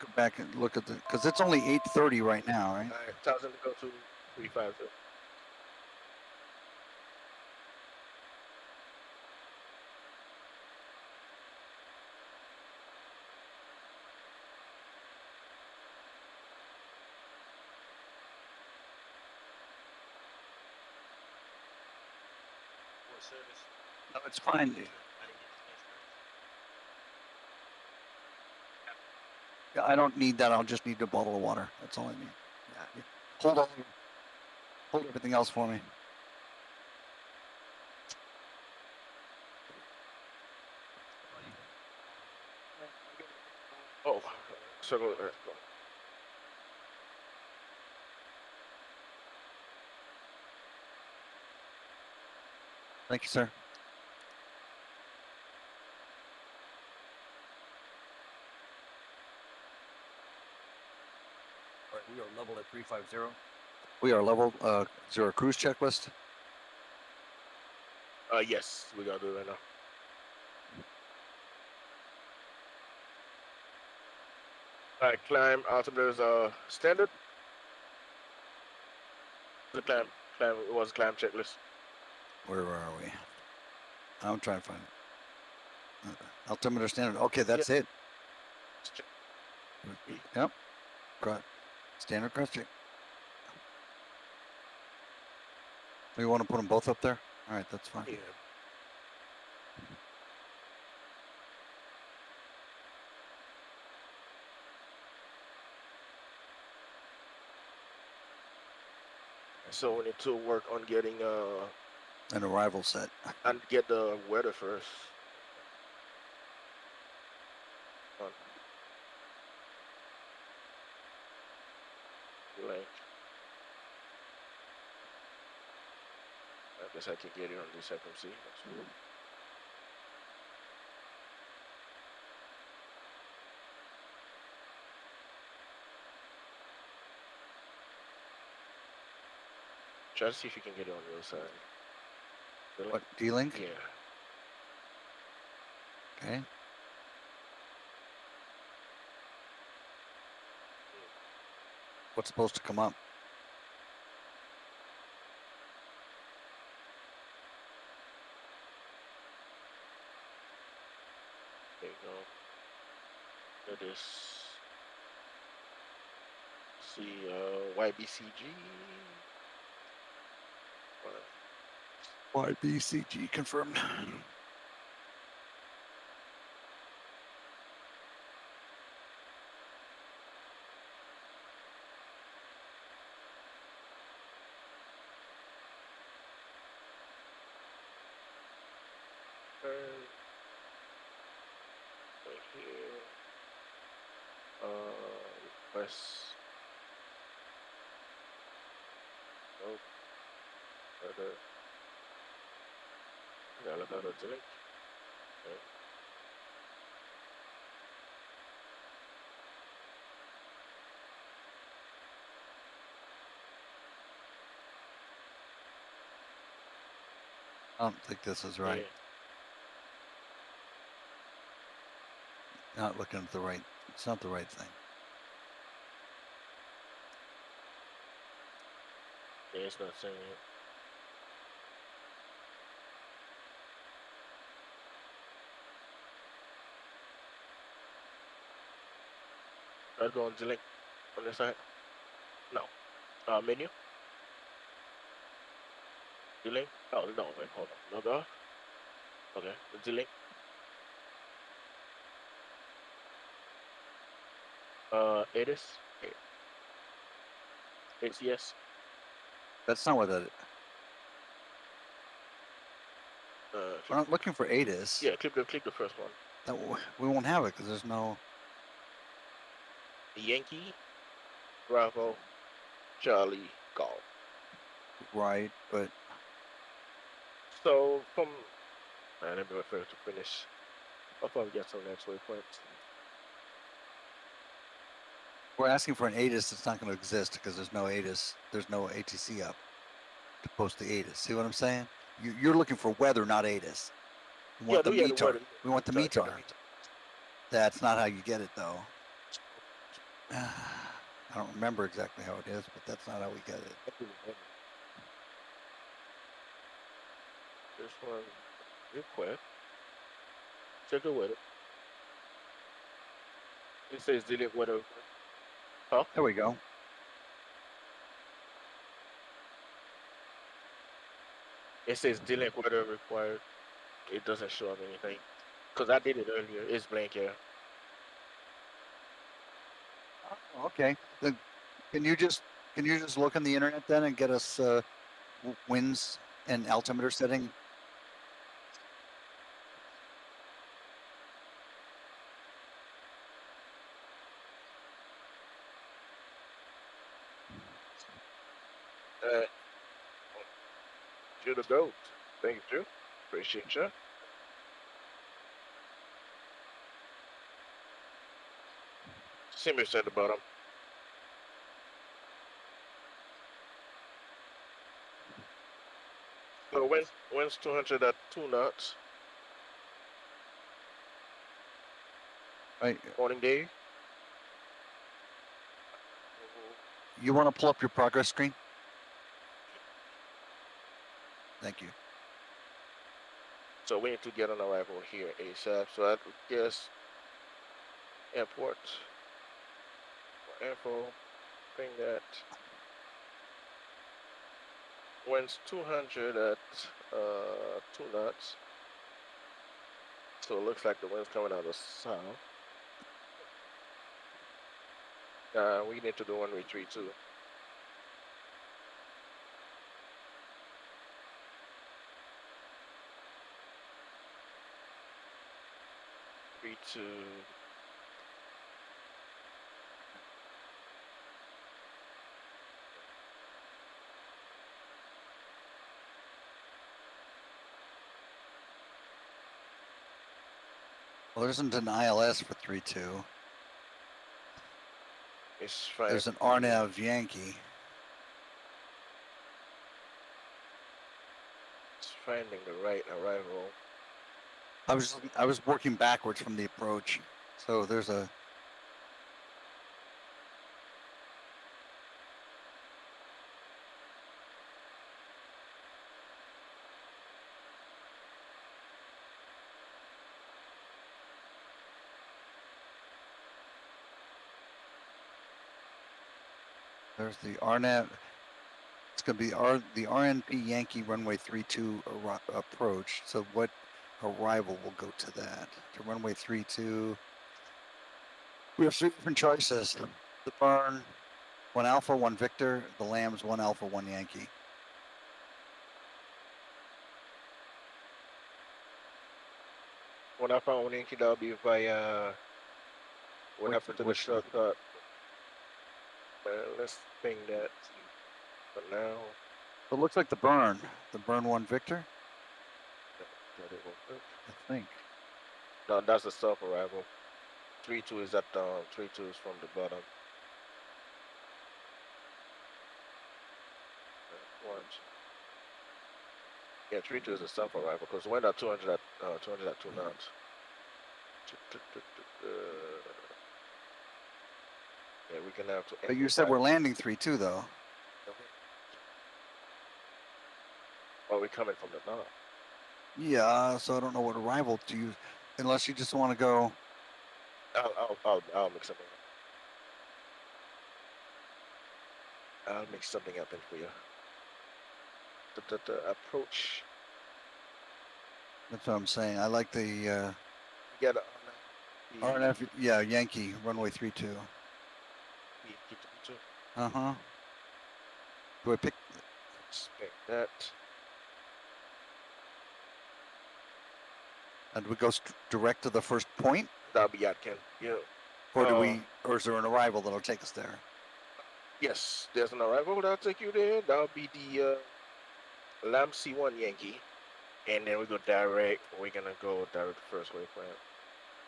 Go back and look at the because it's only 8:30 right now, right? All right, 1,000 to go to 350. Service. No, it's fine. Yeah, I don't need that. I'll just need a bottle of water. That's all I need. Yeah. Hold on. Hold everything else for me. Oh, circle. Go. Thank you, sir. All right, we are level at 350. We are level 0 cruise checklist. Yes, we gotta do it right now. All right, climb altimeter's standard. The climb. It was a climb checklist. Where are we? I'm trying to find it. Altimeter standard. Okay, that's it. Yep. Standard cross check. You want to put them both up there? All right, that's fine. Yeah. So we need to work on getting an arrival set and get the weather first. Like, I guess I can get it on this FMC. That's cool. Try to see if you can get it on your side. What, D-Link? Yeah. Okay. What's supposed to come up? There you go. That is. See, YBCG. YBCG confirmed. right here. Press. Nope. Further. I gotta look at the link. Okay. I don't think this is right. Yeah. Not looking at the right. It's not the right thing. Yeah, it's not saying it. Let's go on the link on the side. No. Menu. The link. Oh no, wait, hold on. Log off. Okay, the link. It is. It's yes. That's not what that. We're not looking for ATIS. Yeah, click the first one. That we won't have it because there's no. Yankee, Bravo, Charlie, Golf. Right, but. So from. Let me refer to finish. I'll probably get some next waypoints. We're asking for an ATIS that's not going to exist because there's no ATIS. There's no ATC up to post the ATIS. See what I'm saying? You're looking for weather, not ATIS. We want the METAR. We want the METAR. That's not how you get it, though. I don't remember exactly how it is, but that's not how we get it. This one, request. Check the weather. It says delete weather. Huh? There we go. It says delete weather required. It doesn't show up anything. Because I did it earlier. It's blank here. Oh, okay. Then can you just look on the internet then and get us winds and altimeter setting? You're the goat. Thank you. Appreciate you. Simmers at the bottom. So when's 200 at 2 knots? Right. Morning, Dave. You want to pull up your progress screen? Thank you. So we need to get on arrival here ASAP. So I guess airport info, bring that. Wind's 200 at 2 knots. So it looks like the wind's coming out of south. We need to do 1-way-3-2. Well, there isn't an ILS for 3-2. It's fine. There's an RNAV Yankee. It's finding the right arrival. I was working backwards from the approach, so there's a. There's the RNAV. It's going to be the RNP Yankee runway 32 approach. So what arrival will go to that? To runway 32. We have 3 different choices. The burn, 1 Alpha, 1 Victor. The Lambs, 1 Alpha, 1 Yankee. When I found Yankee, that'll be via. When I put to the shortcut. Let's ping that for now. It looks like the burn 1 Victor. That it will work. I think. No, that's the self arrival. 3-2 is at 3-2 is from the bottom. Yeah, 3-2 is a self arrival because we're at 200 at 200 at 2 knots. Yeah, we can have to. But you said we're landing 3-2 though. Well, we're coming from the north. Yeah, so I don't know what arrival to use, unless you just want to go. I'll mix something up. I'll mix something up in for you. The approach. That's what I'm saying. I like the. You got RNF, yeah, Yankee runway 32. Uh-huh. Do I pick? Pick that. And we go direct to the first point? That'll be Yatkin. Yeah. Or do we? Or is there an arrival that'll take us there? Yes, there's an arrival that'll take you there. That'll be the Lamb C1 Yankee, and then we go direct. We're gonna go direct to first waypoint.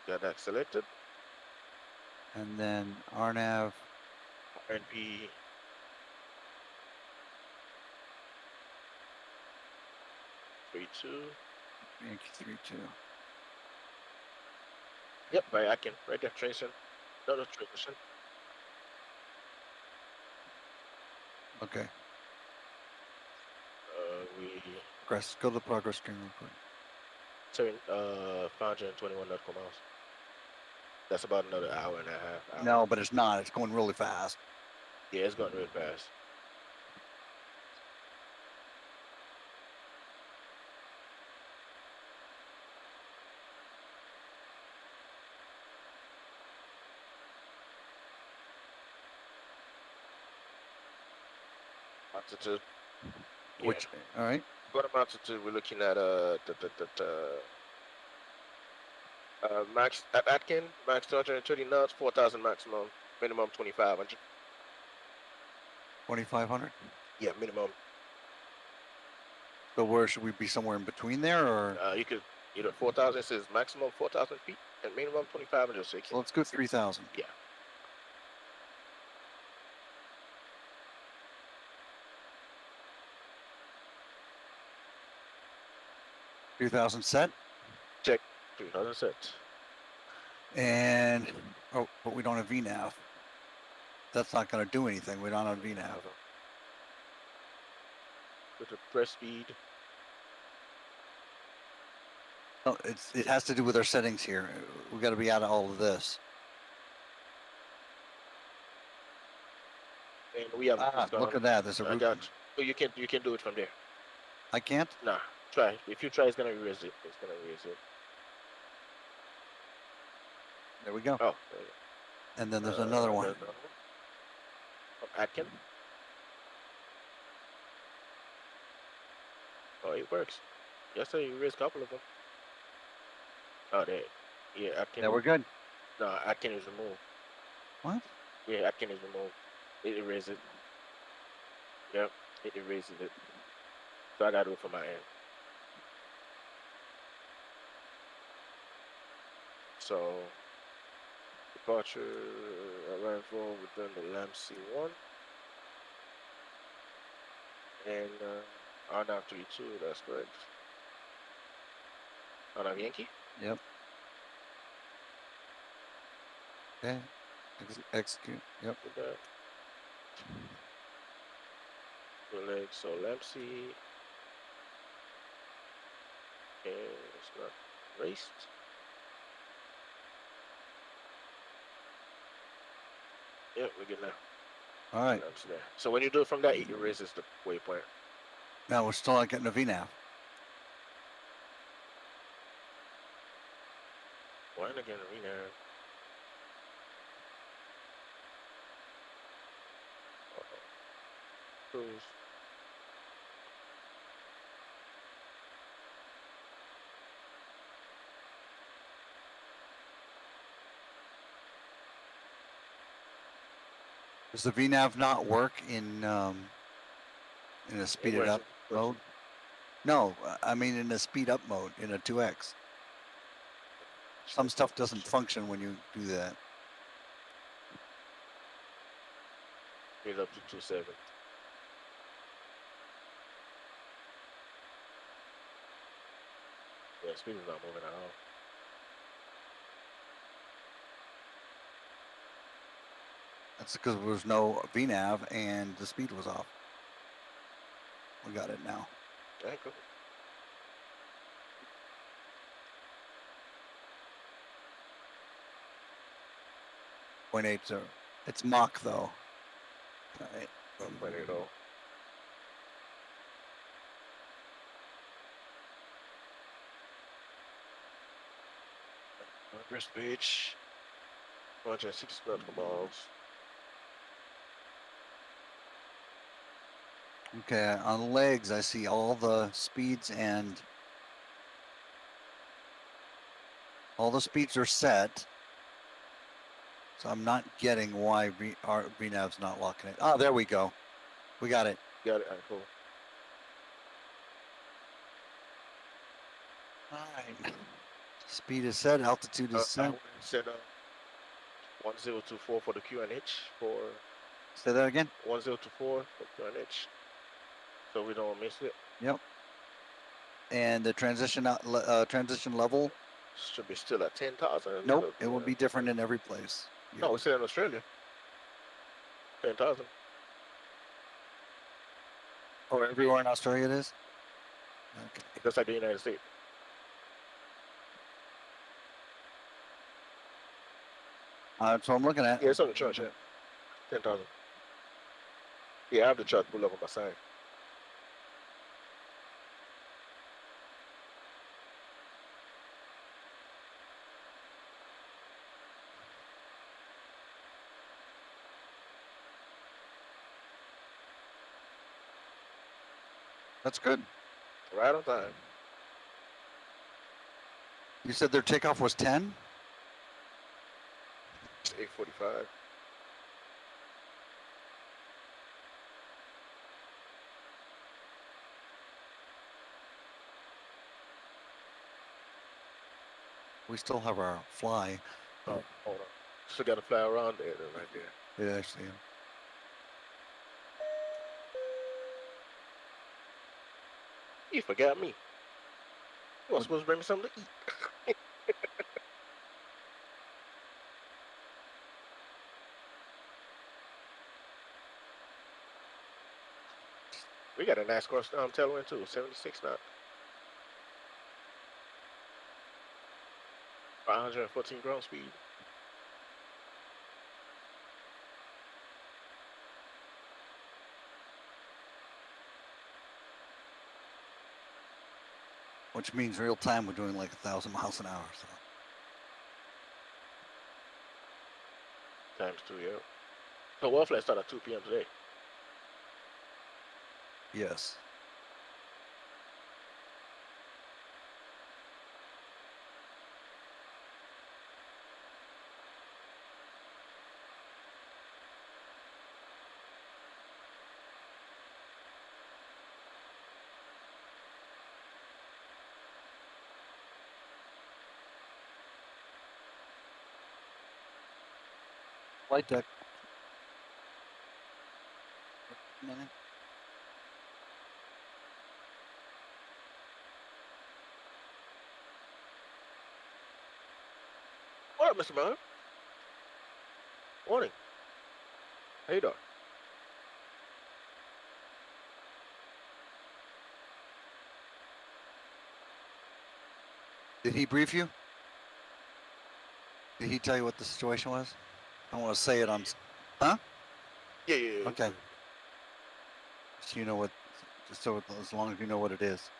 Got that selected. And then RNAV. RNP. Yankee 3-2. Yep, I can. Right there, tracing. No, tracing. Okay. We Progress. Go to the progress screen real quick. 521 nautical miles. That's about another hour and a half. No, but it's not. It's going really fast. Yeah, it's going really fast. Altitude. Yeah. Which, all right. Bottom altitude, we're looking at max at Atkin, max 230 knots, 4,000 maximum, minimum 2,500. 2,500. Yeah, minimum. So where should we be? Somewhere in between there, or? You could either 4,000 says maximum 4,000 feet and minimum 2,500. So let's go 3,000. Yeah. 3,000 set. Check. 3,000 set. And oh, but we don't have VNAV. That's not going to do anything. We don't have VNAV. With the press speed. No, it has to do with our settings here. We got to be out of all of this. And we have. Look at that. There's a route. So you can do it from there. I can't. Nah. Try. If you try, it's gonna erase it. It's gonna erase it. There we go. Oh. And then there's another one. Atkin. Oh, it works. Yes, sir. You erase a couple of them. Oh, there. Yeah, Atkin. Yeah, we're good. No, Atkin is removed. What? Yeah, Atkin is removed. It erases it. Yep, it erases it. So I gotta do it from my end. So, departure, arrival within the Lamb C1. And RNAV 32, that's correct. RNAV Yankee? Yep. Okay. Execute. Yep. Leg, so Lamb C. Okay, it's not raced. Yeah, we're good now. All right. So when you do it from that, it erases the waypoint. Now we're still not getting a VNAV. Why not getting a VNAV? Cruise. Does the VNAV not work in a speeded up mode? No, I mean in a speed up mode in a 2x. Some stuff doesn't function when you do that. Speed up to 2.7. Yeah, speed is not moving at all. That's because there was no VNAV and the speed was off. We got it now. Okay, cool. 0.80. It's Mach though. All right. 1.80. Progress page. 160 vertical balls. Okay, on legs I see all the speeds and all the speeds are set. So I'm not getting why our VNAV's not locking it. Oh, there we go. We got it. Got it. All right, cool. All right. Speed is set. Altitude is set. Set 1024 for the QNH for. Say that again. 1024 for QNH. So we don't miss it. Yep. And the transition transition level should be still at 10,000. Nope, it will be different in every place. Yep. No, it's in Australia. 10,000. Oh, everywhere in Australia it is? Okay. Just like the United States. That's what I'm looking at. Yeah, it's on the chart, yeah. 10,000. Yeah, I have the chart pulled up on my side. That's good. Right on time. You said their takeoff was 10? It's 8:45. We still have our fly. Oh, hold on. Still got to fly around there, though, right there. Yeah, actually. You forgot me. You were supposed to bring me something to eat. We got a nice course tailwind too, 76 knots. 514 ground speed. Which means real time we're doing like 1,000 miles an hour. So. Times 2, yeah. So World Flight started at 2 p.m. today. Yes. Flight deck. What up, Mr. Brown? Morning. How you doing? Did he brief you? Did he tell you what the situation was? I don't want to say it on. Huh? Yeah. Okay. So you know what? Just so as long as you know what it is.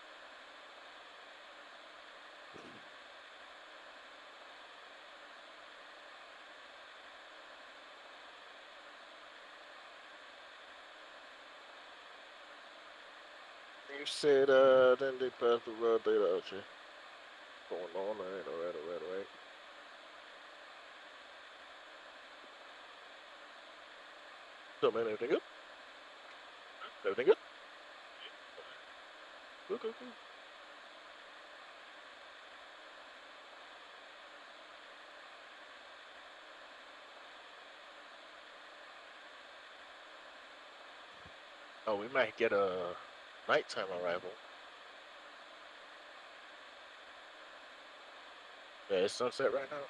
You said then they passed the road data out here. Going on, all right. So, man, everything good? Everything good? Good, good, good. Oh, we might get a nighttime arrival. Yeah, it's sunset right now.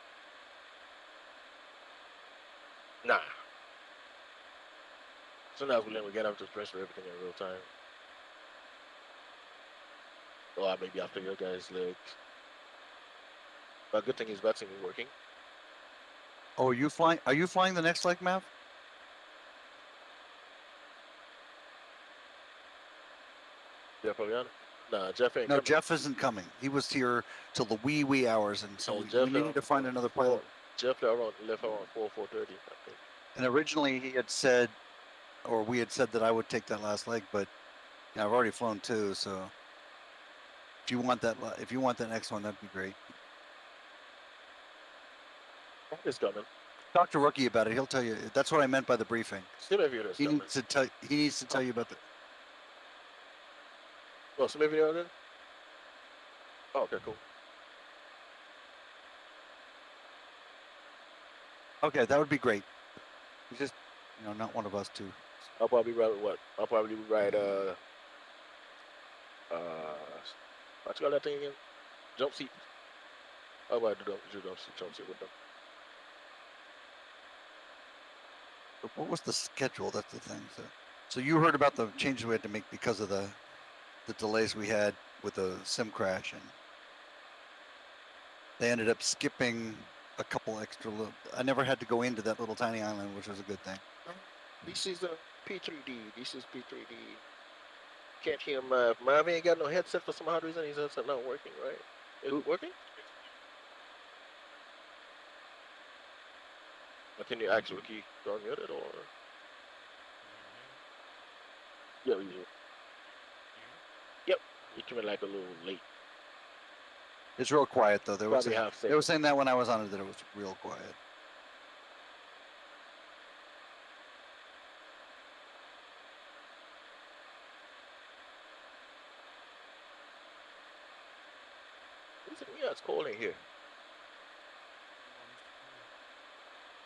Nah. Sometimes we get up to press for everything in real time. Or maybe after your guys' legs. But good thing is Vatsim is working. Oh, are you flying? Are you flying the next leg, Mav? Jeff Oriana? Nah, Jeff ain't No, coming. Jeff isn't coming. He was here till the wee hours, and so Oh, we needed to find another pilot. Jeff left around 4:30, I think. And originally he had said, or we had said that I would take that last leg, but yeah, I've already flown two, so if you want that, next one, that'd be great. It's coming. Talk to Rookie about it. He'll tell you. That's what I meant by the briefing. Simulator's He coming. needs to tell you about the. Oh, simulator then? Oh, okay, cool. Okay, that would be great. He's just, not one of us two. I'll probably ride what? I'll probably ride what you call that thing again? Jump seat. I'll ride the jump seat with them. But what was the schedule? That's the thing. So you heard about the changes we had to make because of the delays we had with the sim crash, and they ended up skipping a couple extra. I never had to go into that little tiny island, which was a good thing. This is P3D. This is P3D. Can't hear Mav. Mav ain't got no headset for some odd reason. His headset not working, right? Is it working? Or can you actually keep unmuted or? Yeah, we do. Yep. You came in like a little late. It's real quiet though. They were Probably saying that when I was on it that it was real quiet. Yeah, it's cold in here.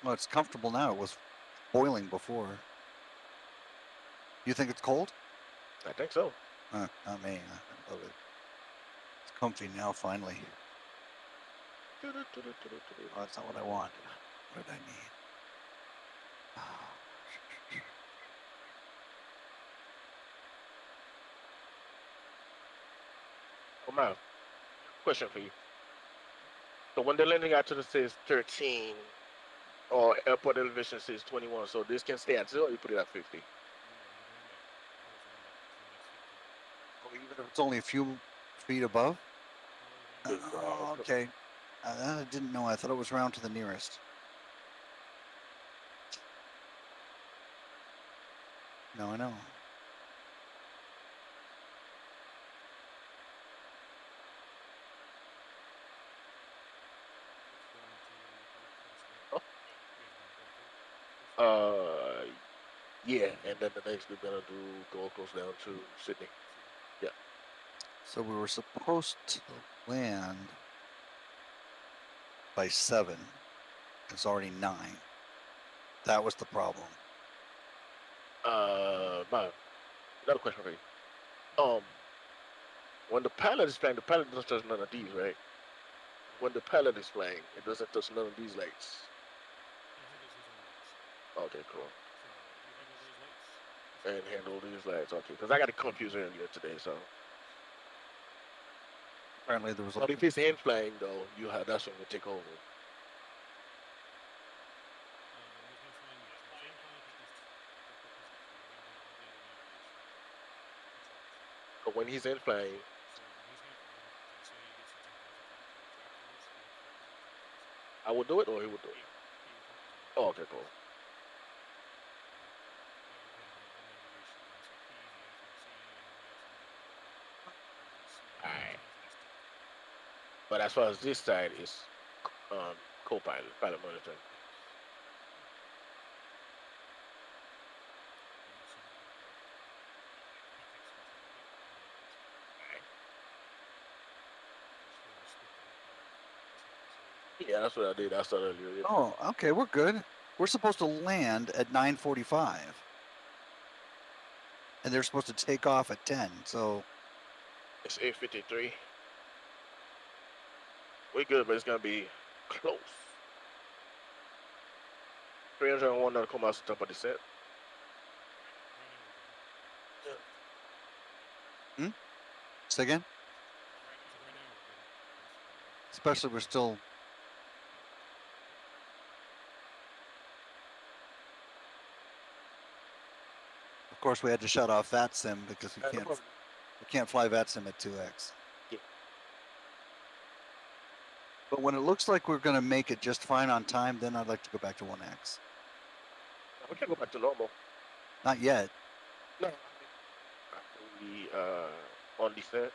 Well, it's comfortable now. It was boiling before. You think it's cold? I think so. Not me. I love it. It's comfy now, finally. Oh, that's not what I want. What did I need? Oh, man. Question for you. So when the landing altitude says 13, or airport elevation says 21, so this can stay at 0, or you put it at 50? Oh, even if it's only a few feet above? Oh, okay. I didn't know. I thought it was round to the nearest. No, I know. Yeah, and then the next we're gonna do Gold Coast down to Sydney. Yeah. So we were supposed to land by 7. It's already 9. That was the problem. Man, another question for you. When the pilot is flying, the pilot doesn't touch none of these, right? When the pilot is flying, it doesn't touch none of these lights. Okay, cool. And handle these lights, okay. Because I got it confused earlier today, so. Apparently there was. But if it's hand flying, though, that's when we take over. But when he's in flying. I would do it, or he would do it? Oh, okay, cool. Alright. But as far as this side is co-pilot, pilot monitoring. Yeah, that's what I did. I started earlier. Yeah. Oh, okay, we're good. We're supposed to land at 9:45. And they're supposed to take off at 10, so. It's 8:53. We good, but it's gonna be close. 301 nautical miles to top of descent. Say again? Especially we're still. Of course, we had to shut off Vatsim because we can't fly Vatsim at 2x. Yeah. But when it looks like we're going to make it just fine on time, then I'd like to go back to 1x. We can go back to normal. Not yet. No, after we on descent.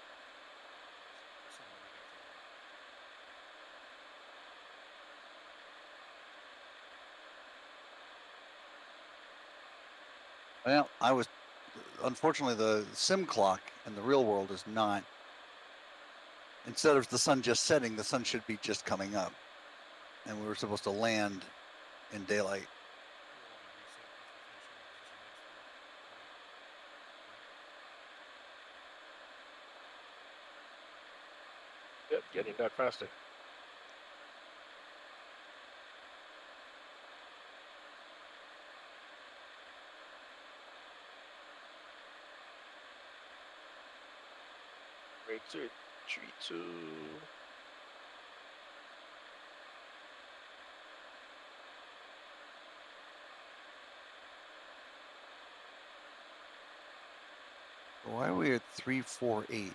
Well, unfortunately, the sim clock in the real world is not. Instead of the sun just setting, the sun should be just coming up. And we were supposed to land in daylight. Yep, getting dark faster. Great, 3-2. Why are we at 348?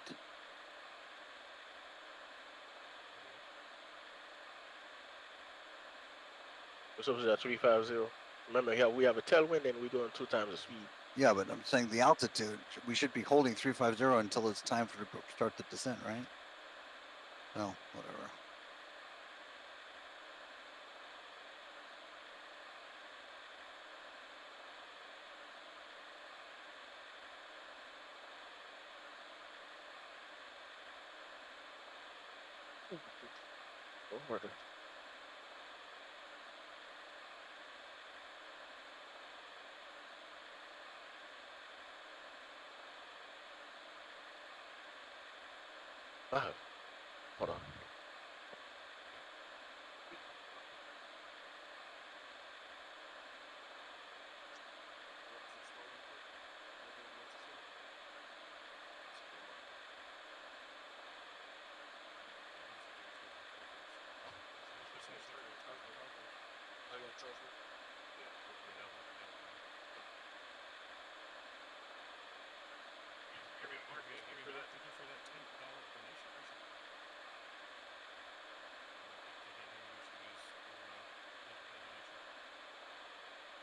We're supposed to be at 350. Remember, we have a tailwind and we're going 2 times the speed. Yeah, but I'm saying the altitude, we should be holding 350 until it's time to start the descent, right? No, whatever. Over. Hold on.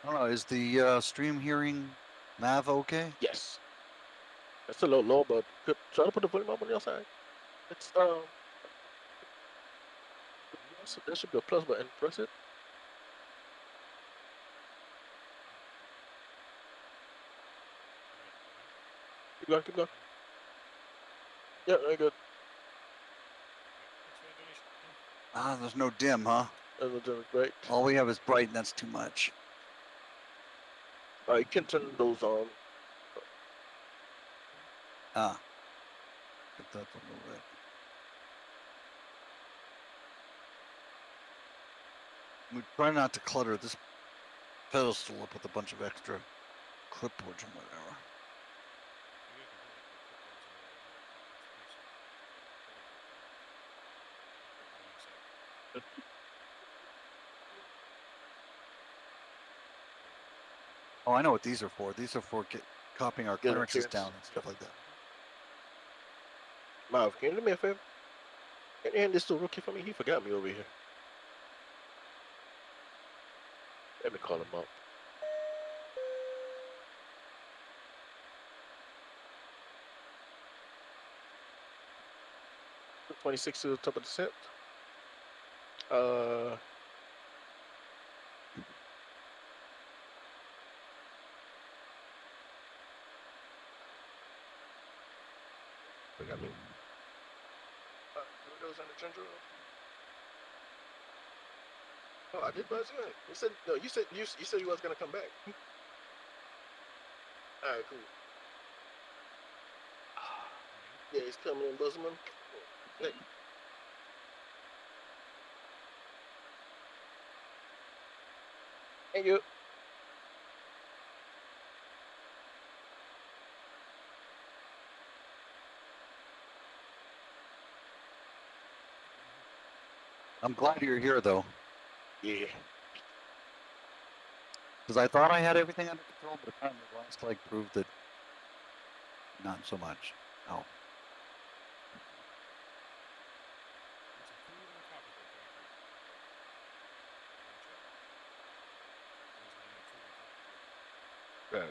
I don't know, is the stream hearing Mav okay? Yes. It's a little low, but good. Try to put the volume up on the outside. It's so there should be a plus button. Press it. Keep going, keep going. Yeah, very good. Ah, there's no dim, huh? There's no dim, great. All we have is bright, and that's too much. You can turn those on. Ah. Get that a little bit. We try not to clutter this pedestal up with a bunch of extra clipboards and whatever. Oh, I know what these are for. These are for copying our clearances down and stuff like that. Marv, can you do me a favor? Can you hand this to Rookie for me? He forgot me over here. Let me call him up. $26 to the top of the set. Forgot me. Those on the ginger. Oh, I did buzz you in. You said no. You said you said you was gonna come back. All right, cool. Yeah, he's coming in, Buzzman. Hey. Thank you. I'm glad you're here, though. Yeah. Because I thought I had everything under control, but apparently the last leg proved that not so much. Oh. Right.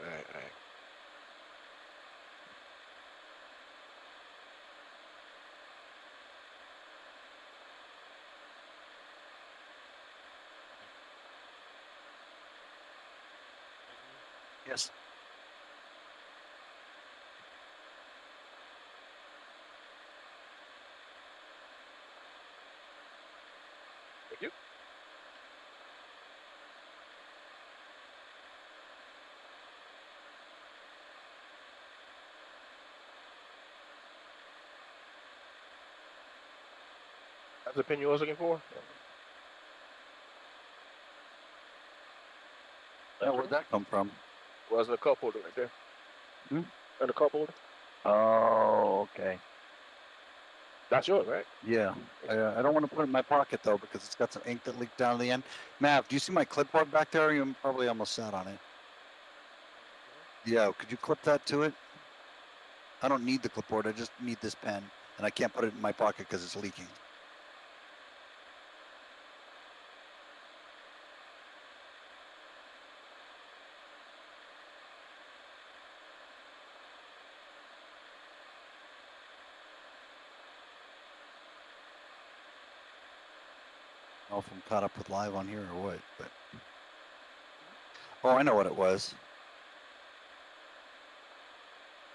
Yes. Thank you. That's the pin you was looking for? Where'd that come from? Was in the cup holder right there. Hmm? In the cup holder. Oh, okay. That's yours, right? Yeah. I don't want to put it in my pocket, though, because it's got some ink that leaked down to the end. Mav, do you see my clipboard back there? You probably almost sat on it. Yeah, could you clip that to it? I don't need the clipboard. I just need this pen, and I can't put it in my pocket because it's leaking. I don't know if I'm caught up with live on here or what, but. Oh, I know what it was.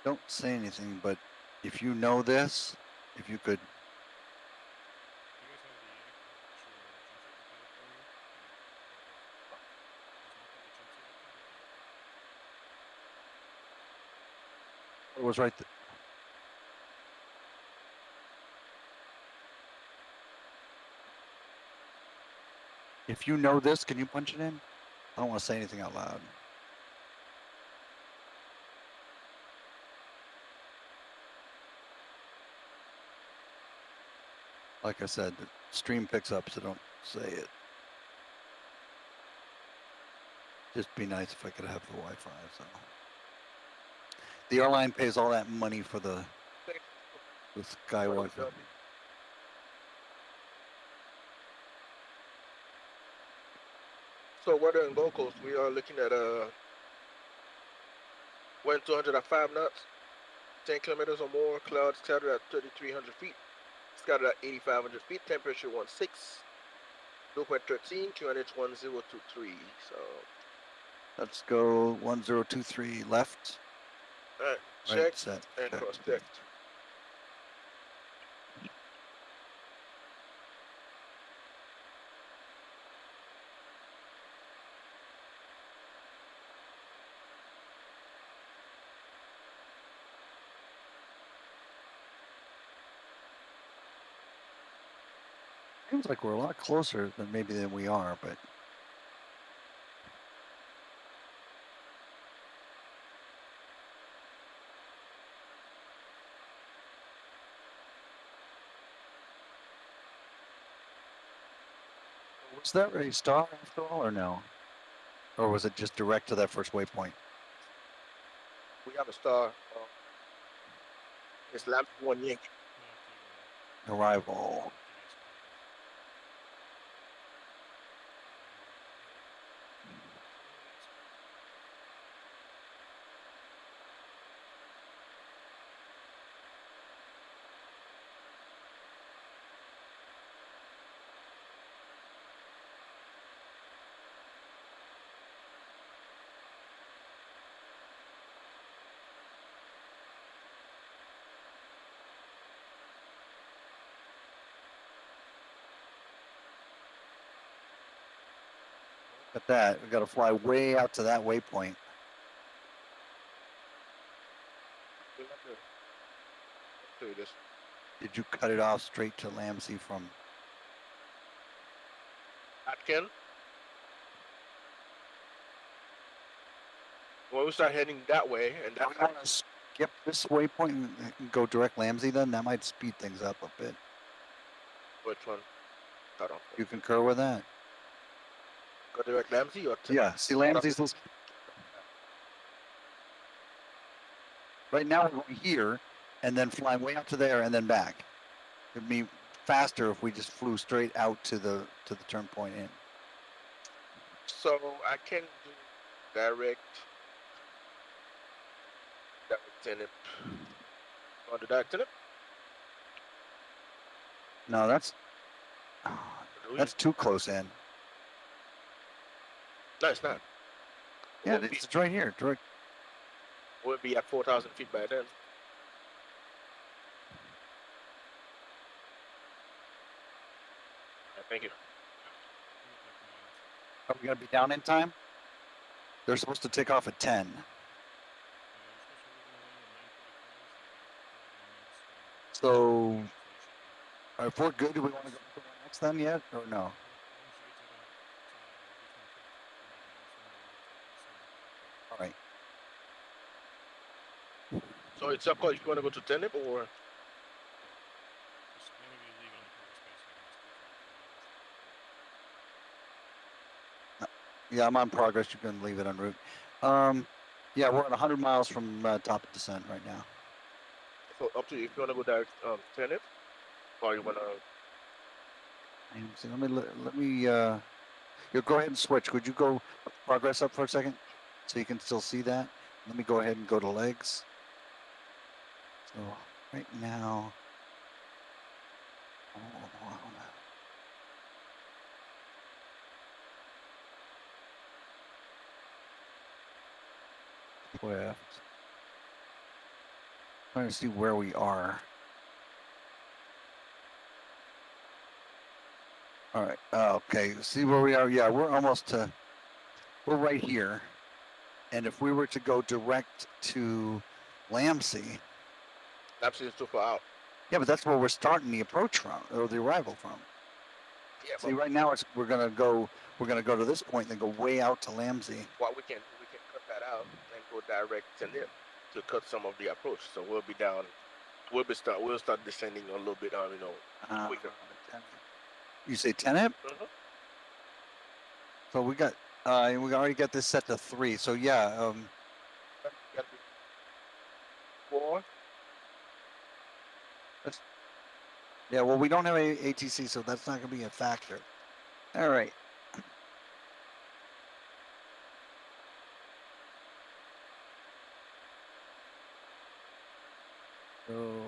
Don't say anything, but if you know this, if you could. It was right there. If you know this, can you punch it in? I don't want to say anything out loud. Like I said, the stream picks up, so don't say it. Just be nice if I could have the Wi-Fi. So the airline pays all that money for the Sky Wi-Fi. So weather in Gold Coast, we are looking at wind 205 knots, 10 kilometers or more, clouds scattered at 3,300 feet, scattered at 8,500 feet, temperature 16, dew point 13, QNH 1023. So let's go 1023 left. All right, check Right, set, and check. cross check. Seems like we're a lot closer than maybe than we are, but. Was that a star after all, or no? Or was it just direct to that first waypoint? We have a star. It's lap 1 Yankee. Arrival. At that, we got to fly way out to that waypoint. Do this. Did you cut it off straight to Lamsey from Atkin? When we start heading that way, and do we want to skip this waypoint and go direct Lamsey then? That might speed things up a bit. Which one? Hold on. You concur with that? Go direct Lamsey or yeah, see Lamsey's this. Right now we're going here and then flying way out to there and then back. It'd be faster if we just flew straight out to the turn point in. So I can do direct tenant. Want to direct tenant? No, that's too close in. No, it's not. Yeah, it's right here. Direct. We'll be at 4,000 feet by then. Thank you. Are we going to be down in time? They're supposed to take off at 10. So, if we're good, do we want to go to next then yet, or no? All right. So it's up call if you want to go to Tenip or? Yeah, I'm on progress. You can leave it en route. Yeah, we're at 100 miles from top of descent right now. So up to you if you want to go direct Tenip, or you want to. So let me. You go ahead and switch. Could you go progress up for a second, so you can still see that? Let me go ahead and go to legs. So right now. Swift. Trying to see where we are. All right. Okay. See where we are? Yeah, we're almost to. We're right here. And if we were to go direct to Lamsey. Lamsey is too far out. Yeah, but that's where we're starting the approach from, or the arrival from. Yeah. See, right now we're gonna go to this point and then go way out to Lamsey. Well, we can cut that out and go direct to Nip to cut some of the approach. So we'll be down. We'll start descending a little bit on, quicker. You say 10 So we already got this set to 3. So yeah. 4. Yeah, well, we don't have any ATC, so that's not going to be a factor. All right. So.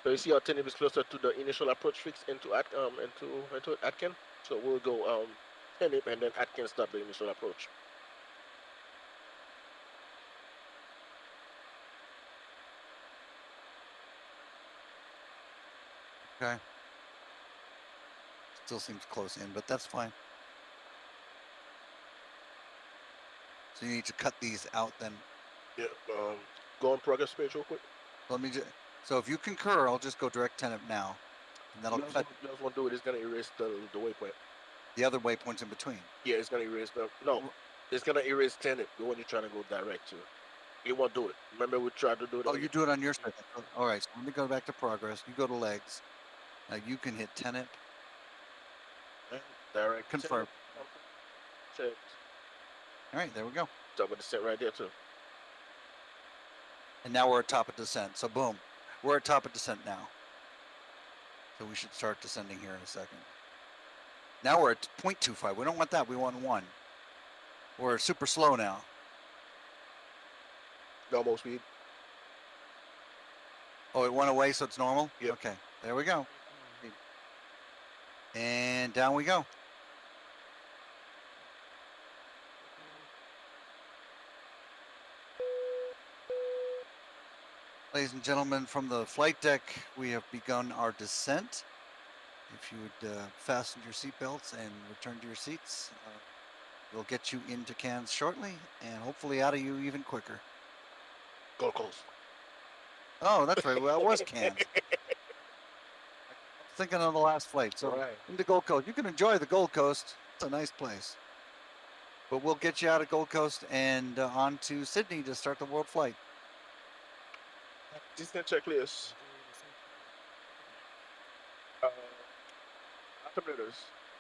So you see how Tenip is closer to the initial approach fix into Atkin. So we'll go Tenip and then Atkin start the initial approach. Okay. Still seems close in, but that's fine. So you need to cut these out then. Yeah. Go on progress page real quick. Let me just. So if you concur, I'll just go direct Tenip now, and that'll cut. You just want to do it. It's gonna erase the waypoint. The other waypoints in between. Yeah, it's gonna erase the. No, it's gonna erase Tenip. The one you're trying to go direct to. It won't do it. Remember, we tried to do it. Oh, you do it on your side. All right. So let me go back to progress. You go to legs. Now you can hit Tenip. Direct. Confirm. Checked. All right, there we go. Double descent right there too. And now we're at top of descent. So boom, we're at top of descent now. So we should start descending here in a second. Now we're at 0.25. We don't want that. We want 1. We're super slow now. Normal speed. Oh, it went away, so it's normal? Yep. Okay, there we go. And down we go. Ladies and gentlemen, from the flight deck, we have begun our descent. If you would fasten your seatbelts and return to your seats, we'll get you into Cairns shortly and hopefully out of you even quicker. Gold Coast. Oh, that's right. Well, it was Cairns. Thinking of the last flight. So Right. into Gold Coast. You can enjoy the Gold Coast. It's a nice place. But we'll get you out of Gold Coast and on to Sydney to start the world flight. Descent checklist.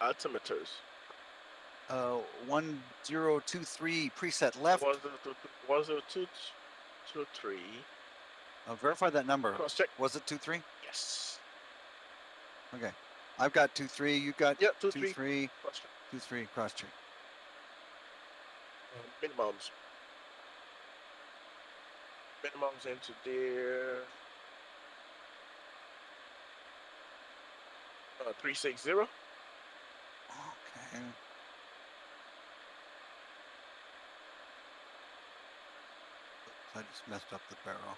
Altimeters. 1023 preset left. 10223. Verify that number. Cross check. Was it 23? Yes. Okay. I've got 23. You got 23. 23. Cross check. Minimums. Minimums into there. 360. Okay. I just messed up the barrel.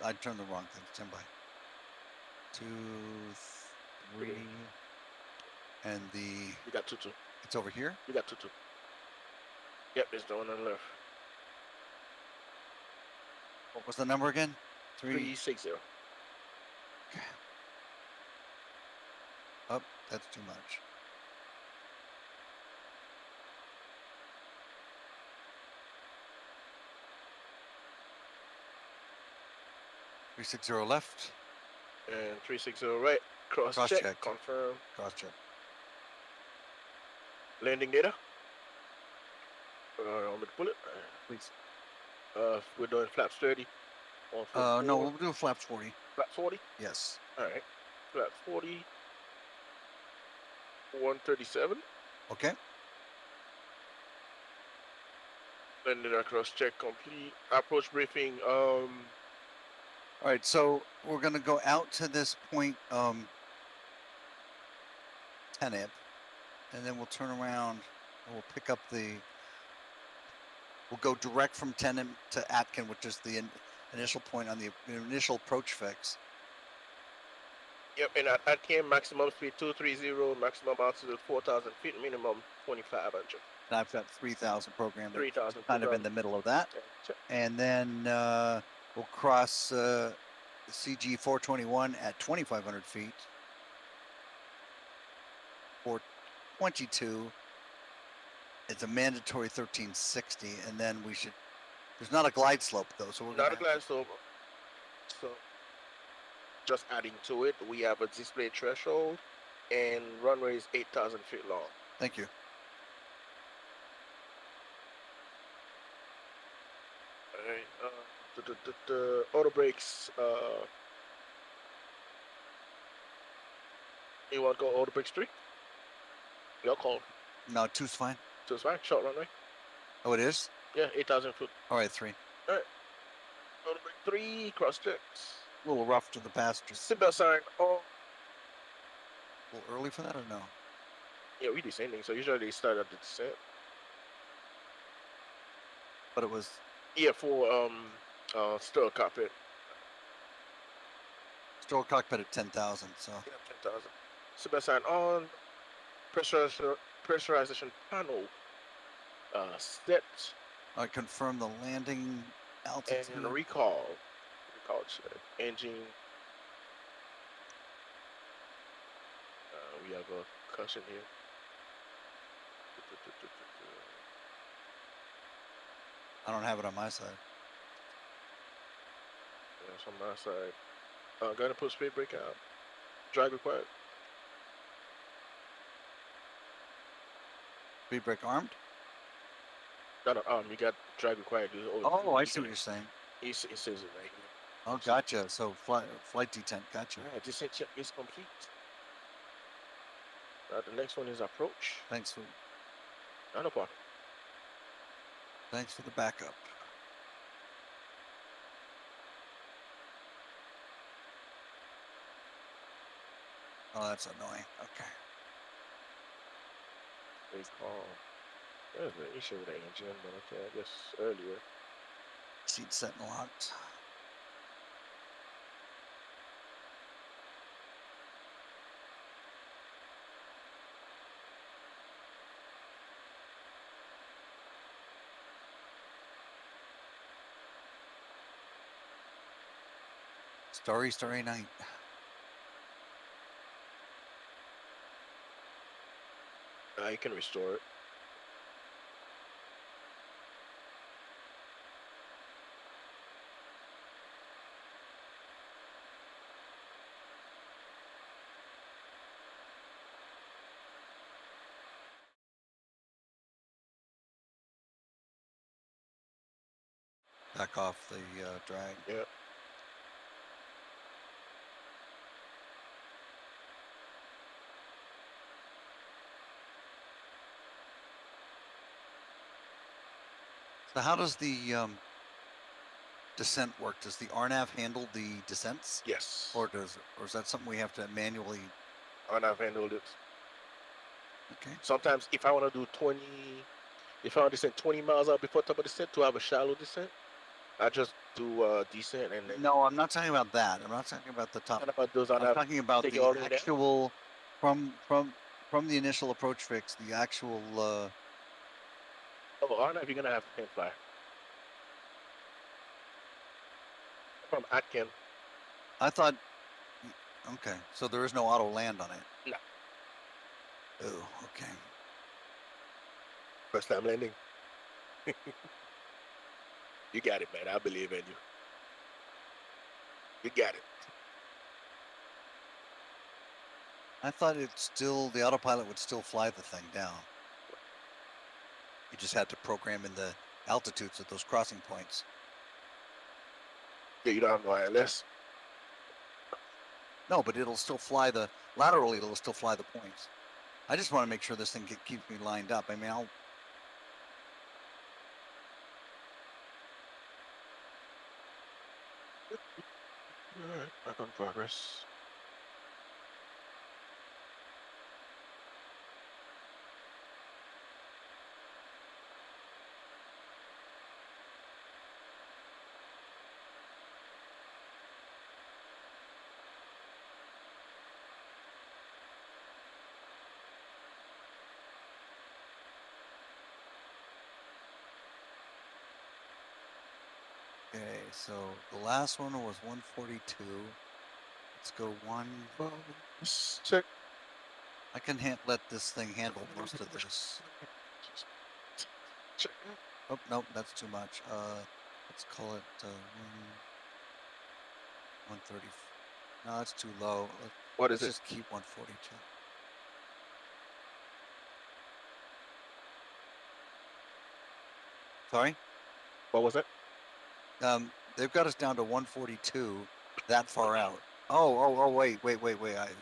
I turned the wrong thing. Stand by. 2, 3, and the. You got 2-2. It's over here. You got 2-2. Yep, it's the one on the left. What was the number again? 360. Okay. Oh, that's too much. .360 left. And 360 right. Cross check. Confirm. Cross check. Landing data. On the bullet. Please. We're doing flaps 30. No, we'll do flaps 40. Flaps 40? Yes. All right. Flaps 40. 137. Okay. Landing cross check complete. Approach briefing. All right, so we're going to go out to this point, Teneb, and then we'll turn around and we'll pick up we'll go direct from Teneb to Atkin, which is the initial point on the initial approach fix. Yep, and at Atkin, maximum speed 230, maximum altitude 4,000 feet, minimum 2,500. And I've got 3,000 programmed. 3,000. Kind of in the middle of that. Okay. And then we'll cross CG 421 at 2,500 feet. 422. It's a mandatory 1360, and then we should. There's not a glide slope though, so we're not a glide slope. So just adding to it, we have a display threshold, and runway is 8,000 feet long. Thank you. All right. The auto brakes. You want to go auto brakes 3? Your call. No, 2's fine. 2's fine. Short runway. Oh, it is? Yeah, 8,000 foot. All right, 3. All right. Auto brake 3. Cross checks. A little rough to the passengers. Seatbelt sign on. A little early for that or no? Yeah, we descending, so usually they start at the descent. But it was. Yeah, for still cockpit. Still cockpit at 10,000, so. Yeah, 10,000. Seatbelt sign on. Pressurization panel set. I confirm the landing altitude. And recall check. Engine. We have a cushion here. I don't have it on my side. That's on my side. Gonna put speed brake out. Drag required. Speed brake armed? Got an arm. You got drag required. Oh, I see what you're saying. It says it right here. Oh, gotcha. So flight detent. Gotcha. All right, descent check is complete. The next one is approach. Thanks for. No problem. Thanks for the backup. Oh, that's annoying. Okay. They call. There's an issue with the engine, but okay, I guess earlier. Seat set and locked. Starry night. You can restore it. Back off the drag. Yep. So how does the descent work? Does the RNAV handle the descents? Yes. Or is that something we have to manually? RNAV handled it. Okay. Sometimes if I want to do 20, if I want to descend 20 miles out before top of descent to have a shallow descent, I just do descent and then. No, I'm not talking about that. I'm not talking about the top. About those I'm talking about the actual from the initial approach fix, the actual. Oh, RNAV, you're gonna have to hand fly. From Atkin. I thought. Okay, so there is no auto land on it. No. Oh, okay. First time landing. You got it, man. I believe in you. You got it. I thought the autopilot would still fly the thing down. You just had to program in the altitudes at those crossing points. Yeah, you don't have no ILS. No, but it'll still fly laterally. It'll still fly the points. I just want to make sure this thing keeps me lined up. I mean, All right, back on progress. Okay, so the last one was 142. Let's go one. Well, let's check. I can let this thing handle most of this. Check. Oh, no, that's too much. Let's call it 130. No, that's too low. Let's just keep 142. Sorry? What was it? They've got us down to 142, that far out. Oh, wait.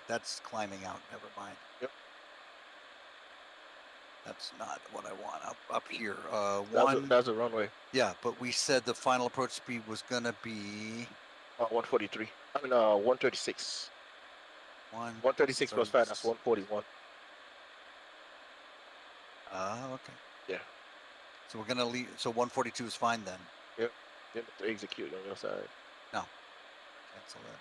That's climbing out. Never mind. Yep. That's not what I want up here. That's a runway. Yeah, but we said the final approach speed was going to be 143. I mean, 136. 136 plus 5, that's 141. Okay. Yeah. So we're going to leave. So 142 is fine then? Yep. You have to execute on your side. No. Cancel that.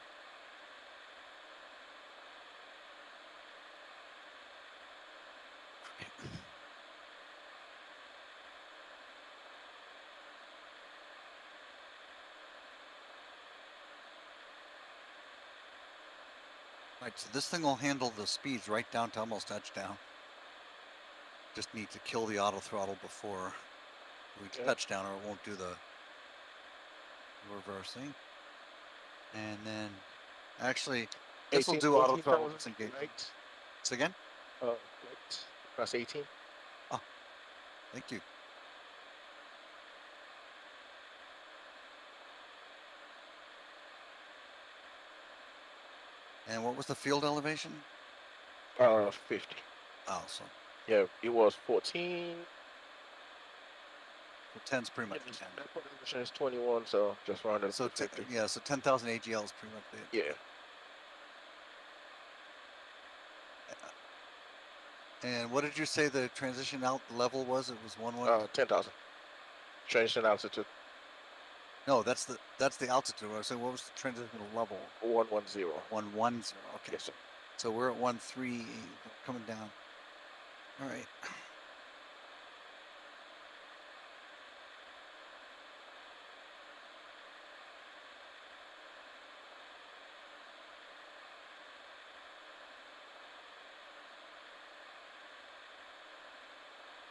Right, so this thing will handle the speeds right down to almost touchdown. Just need to kill the auto throttle before we touchdown, or it won't do the reversing. And then, actually, this will do auto throttle disengage. Right. Say again? Right. Press 18. Oh, thank you. And what was the field elevation? 50. Awesome. Yeah, it was 14. So 10's pretty much 10. Airport admission is 21, so just rounded So up to 50. yeah, so 10,000 AGL is pretty much it. Yeah. And what did you say the transition out level was? It was 10,000. Transition altitude. No, that's the altitude. I was saying, what was the transitional level? 110. 110. Okay. Yes, sir. So we're at 13, coming down. All right.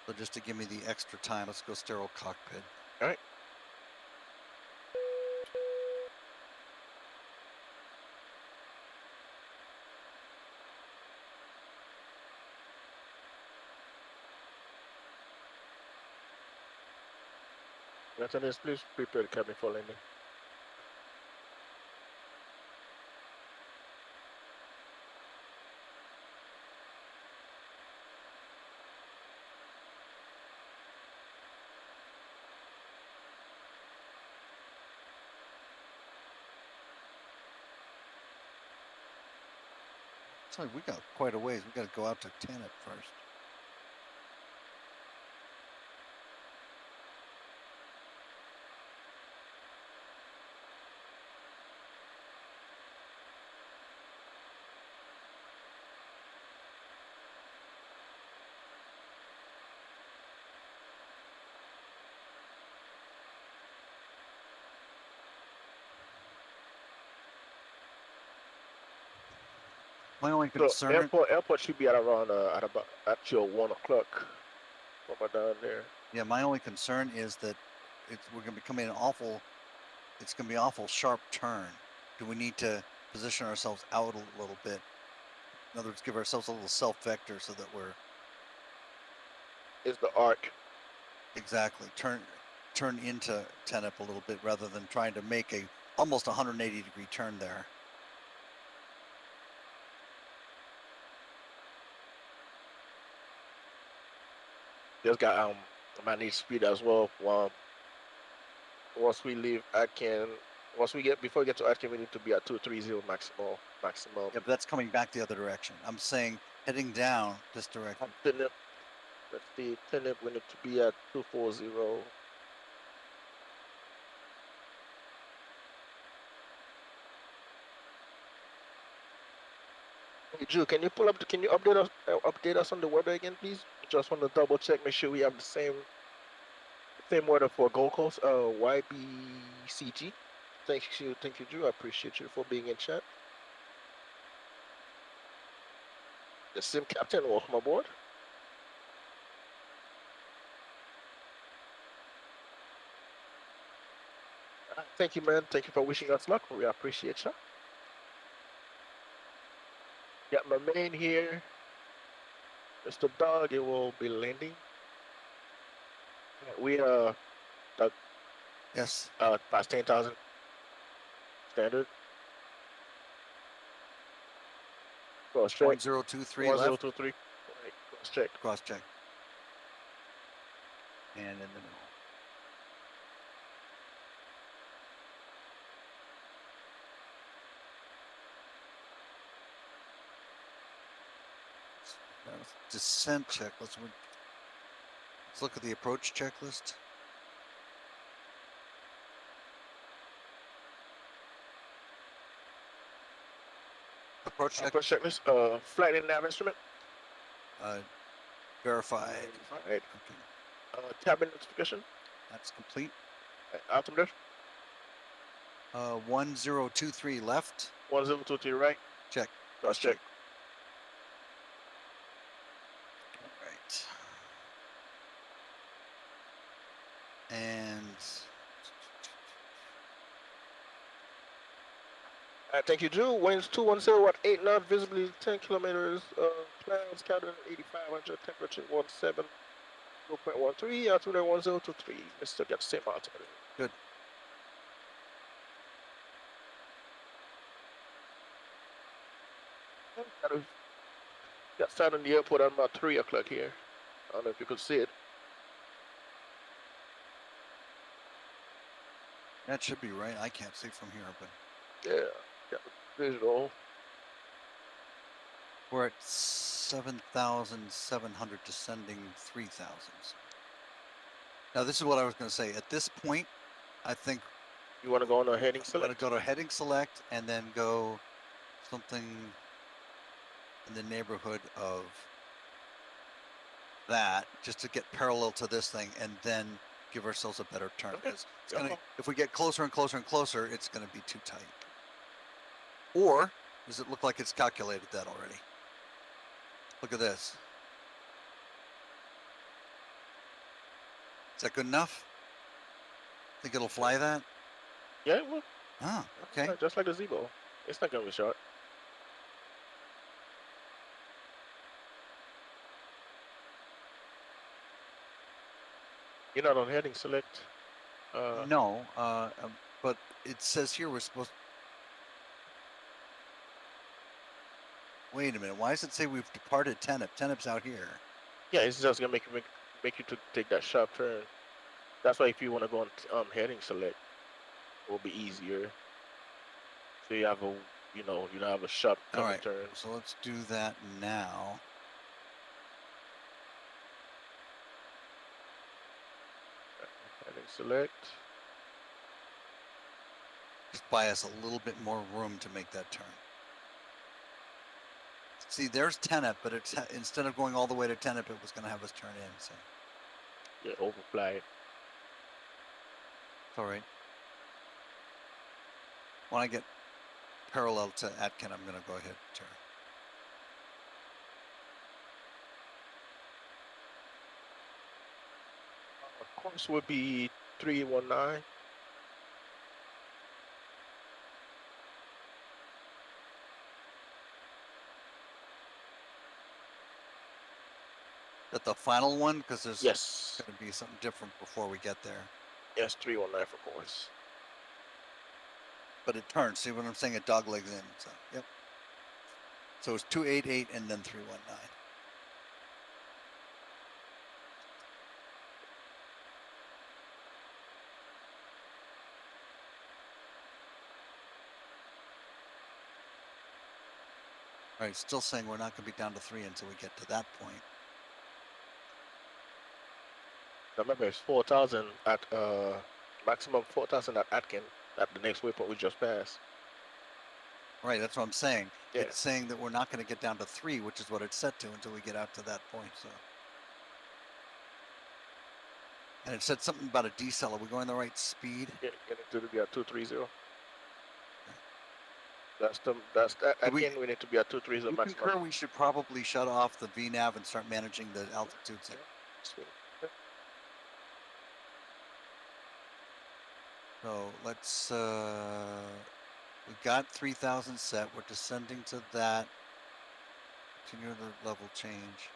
So just to give me the extra time, let's go sterile cockpit. All right. Lieutenant, please prepare the cabin for landing. So we got quite a ways. We got to go out to 10 at first. My only concern. So airport should be at around at your 1 o'clock. Over down there. Yeah, my only concern is that we're going to be coming in awful. It's going to be an awful sharp turn. Do we need to position ourselves out a little bit? In other words, give ourselves a little self vector so that we're. Is the arc. Exactly. Turn into 10 up a little bit rather than trying to make a almost 180-degree turn there. Just got I need speed as well. Once we leave Atkin, before we get to Atkin, we need to be at 230 maximum. Yeah, but that's coming back the other direction. I'm saying heading down this direction. Let's see, Tenip, we need to be at 240. Hey Drew, can you update us on the weather again, please? Just want to double check, make sure we have the same weather for Gold Coast. YBCG. Thank you, Drew. I appreciate you for being in chat. The Sim Captain, welcome aboard. Thank you, man. Thank you for wishing us luck. We appreciate you. Got my main here, Mr. Dog. It will be landing. We Doug. Yes. Past 10,000. Standard. Cross check. 1023 left. 1023. Right. Cross check. Cross check. And in the middle. Descent check. Let's look at the approach checklist. Approach checklist. Flight and nav instrument. Verified. Right. Okay. Cabin notification. That's complete. Altimeter. 1023 left. 1023 right. Check. Cross check. All right. And thank you, Drew. Winds 210 at 8 knots, visibility 10 kilometers. Clouds counted at 8,500, temperature 17, 0.13, altitude 1023. Let's still get the same altimeter. Good. Got started in the airport at about 3 o'clock here. I don't know if you could see it. That should be right. I can't see from here, but Yeah, got the visual. we're at 7,700 descending 3,000. Now this is what I was going to say. At this point, I think you want to go on a heading I'm select. going to go to heading select and then go something in the neighborhood of that, just to get parallel to this thing, and then give ourselves a better turn. Okay. It's gonna, if we get closer and closer and closer, it's going to be too tight. Or does it look like it's calculated that already? Look at this. Is that good enough? Think it'll fly that? Yeah, well. Ah, okay. Just like the Zebo. It's not gonna be short. You're not on heading select. No, but it says here we're supposed. Wait a minute. Why does it say we've departed Tenep? Tenep's out here. Yeah, it's just gonna make you to take that sharp turn. That's why if you want to go on heading select, it will be easier. So you have a, you don't have a sharp coming turn. So let's do that now. Heading select. Just buy us a little bit more room to make that turn. See, there's Tenep, but it's instead of going all the way to Tenep, it was going to have us turn in. So yeah, overfly it. It's all right. When I get parallel to Atkin, I'm going to go ahead and turn. Course would be 319. That the final one, because there's yes going to be something different before we get there. Yes, 319 for course. But it turns. See what I'm saying? It doglegs in. So yep. So it's 288 and then 319. All right, still saying we're not going to be down to 3 until we get to that point. Remember, it's 4,000 at maximum 4,000 at Atkin at the next waypoint we just passed. Right, that's what I'm saying. Yeah. It's saying that we're not going to get down to 3, which is what it's set to until we get out to that point. So, and it said something about a decel. Are we going the right speed? Yeah, getting to be at 230. That's that. Again, we need to be at 230 you maximum. concur we should probably shut off the VNav and start managing the altitudes. Sweet. So let's, we got 3,000 set. We're descending to that. Continue the level change.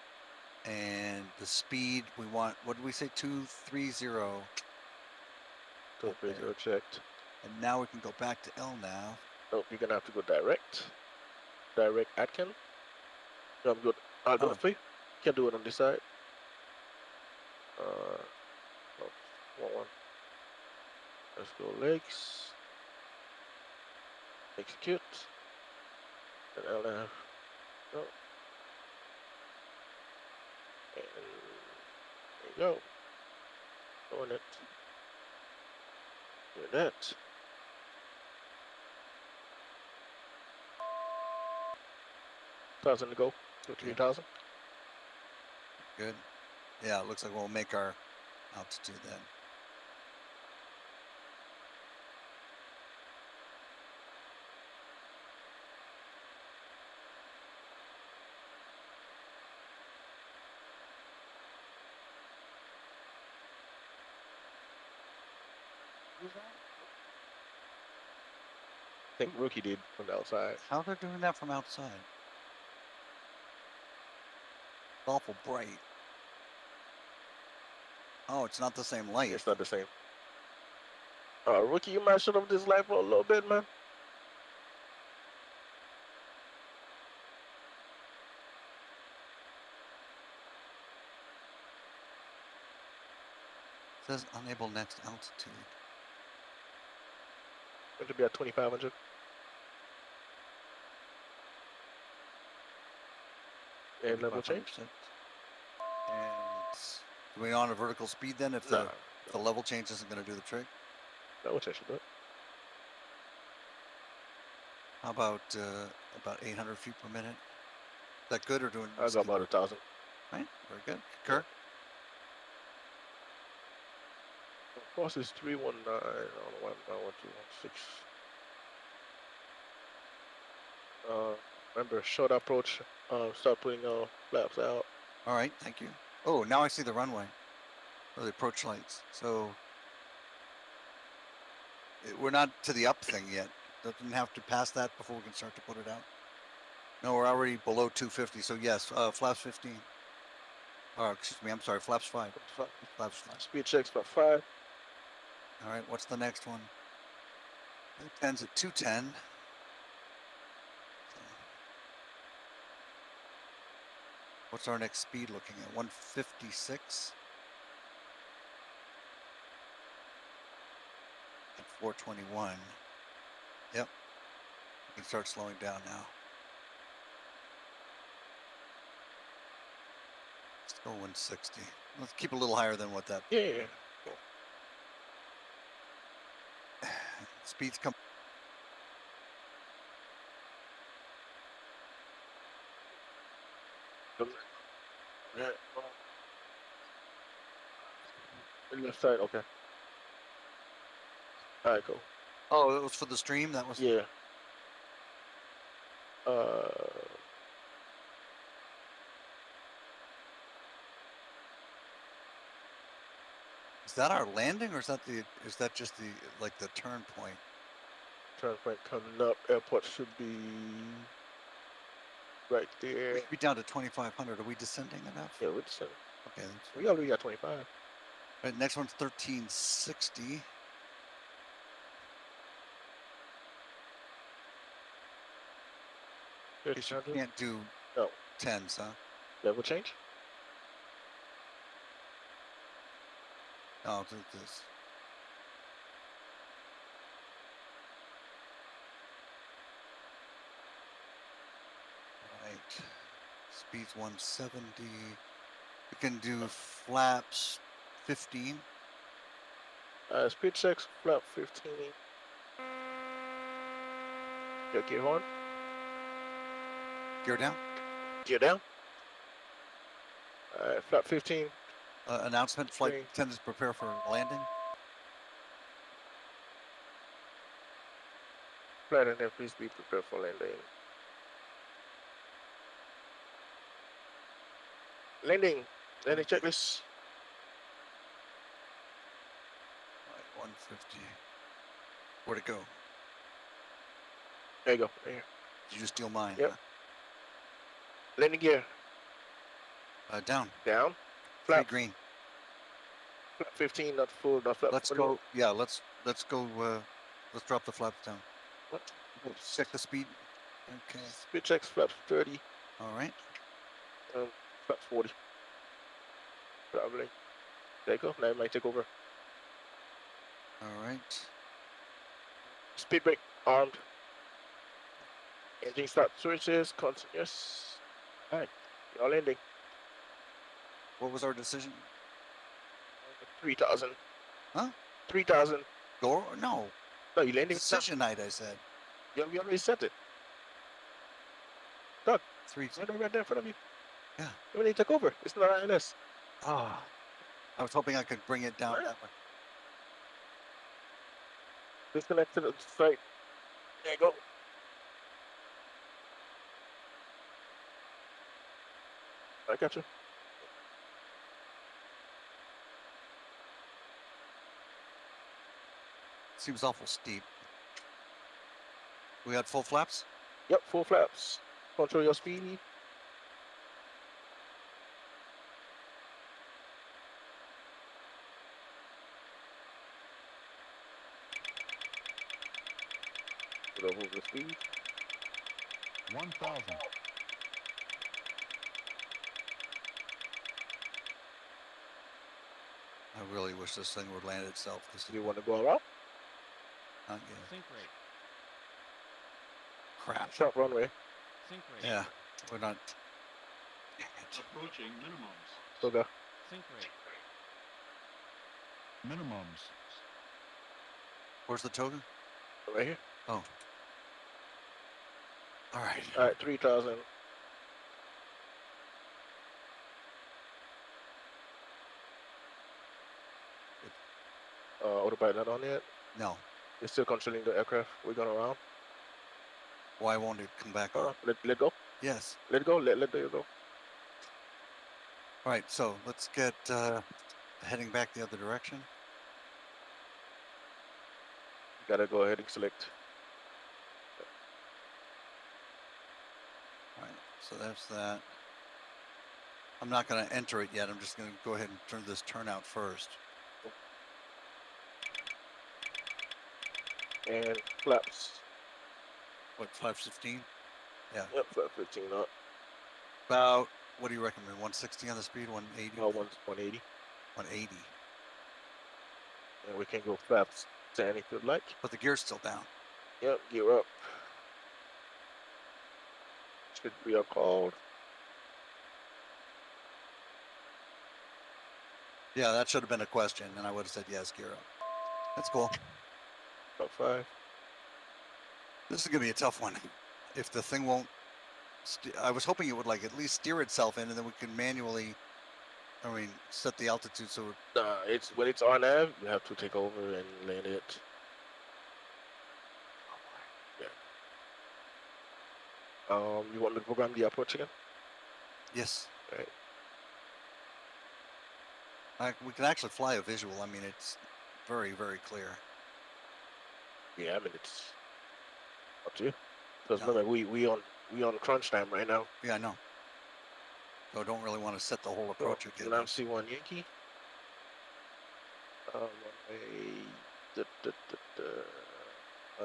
And the speed we want, what did we say? 230. 230 checked. And now we can go back to LNav. Nope, you're gonna have to go direct. Direct Atkin. No, I'm good. I'll do it for you. Can't do it on this side. No, one. Let's go legs. Execute. And LNav. No. And there you go. Doing it. Doing that. $1,000 to go. To 3,000. Good. Yeah, it looks like we'll make our altitude then. I think Rookie did from the outside. How they're doing that from outside? Awful bright. Oh, it's not the same light. It's not the same. Rookie, you might shut off this light for a little bit, man. It says unable next altitude. It should be at 2,500. And level change. And are we on a vertical speed then? If the level change isn't going to do the trick. Level change should do it. How about 800 feet per minute? Is that good or doing? I got about 1,000. Right. Very good. Concur. Of course, it's 319. I don't know why I'm 1216. Remember, short approach. Start putting flaps out. All right. Thank you. Oh, now I see the runway. Or the approach lights. So we're not to the up thing yet. Doesn't have to pass that before we can start to put it out. No, we're already below 250. So yes, flaps 15. Or excuse me, I'm sorry, flaps 5. Flaps 5. Speed checks about 5. All right, what's the next one? 10's at 210. What's our next speed looking at? 156. At 421. Yep. We can start slowing down now. Let's go 160. Let's keep a little higher than what that. Yeah. Cool. Speeds come. Yeah. Left side, okay. All right, cool. Oh, it was for the stream. That was. Yeah. Is that our landing, or is that just the like the turn point? Turn point coming up. Airport should be right there. We should be down to 2,500. Are we descending enough? Yeah, we're descending. Okay. We already got 25. All right, next one's 1360. You can't do 10s, huh? Level change? No, I'll do this. All right. Speed's 170. We can do flaps 15. Speed checks, flap 15. Your gear on. Gear down. Gear down. Flap 15. Announcement, flight attendants prepare for landing. Flight attendant, please be prepared for landing. Landing checklist. All right, 150. Where'd it go? There you go. Right here. Did you just steal mine? Yep. Huh? Landing gear. Down. Down. Flap green. Flap 15, not full, not flap. Let's go. Yeah, let's go. Let's drop the flaps down. What? Check the speed. Okay. Speed checks, flaps 30. All right. Flaps 40. Probably. There you go. Now it might take over. All right. Speed brake armed. Engine start switches, continuous. All right. Y'all landing. What was our decision? 3,000. Huh? 3,000. Go or no? No, you landing. Decision night, I said. Yeah, we already set it. Doug, 3. Right there in front of you. Yeah. When they took over, it's not ILS. Ah. I was hoping I could bring it down that way. Disconnect to the site. There you go. I got you. Seems awful steep. We got full flaps? Yep, full flaps. Control your speed. Over the speed. 1,000. I really wish this thing would land itself. You want to go around? Not yet. Sync rate. Crap. Short runway. Sync rate. Yeah, we're not. Dang it. Approaching minimums. So go. Sync rate. Minimums. Where's the token? Right here. Oh. All right. All right, 3,000. Autopilot not on yet? No. It's still controlling the aircraft. We're going around. Why won't it come back on? Let go. Yes. Let go. Let go. Go. All right, so let's get heading back the other direction. You gotta go ahead and select. All right, so that's that. I'm not going to enter it yet. I'm just going to go ahead and turn this turnout first. And flaps. What, 515? Yeah. Yep, flap 15 up. About, what do you recommend? 160 on the speed, 180? Oh, 180. 180. And we can go flaps 10 if you'd like. But the gear's still down. Yep, gear up. Should be a called. Yeah, that should have been a question, and I would have said yes, gear up. That's cool. About 5. This is going to be a tough one. If the thing won't... I was hoping it would, like, at least steer itself in, and then we can manually, set the altitude so... It's when it's on nav, you have to take over and land it. Yeah. You want me to program the approach again? Yes. All right. We can actually fly a visual. I mean, it's very, very clear. Yeah, I mean, it's up to you. Because remember, we on crunch time right now. Yeah, I know. So I don't really want to set the whole approach again. Now C1 Yankee.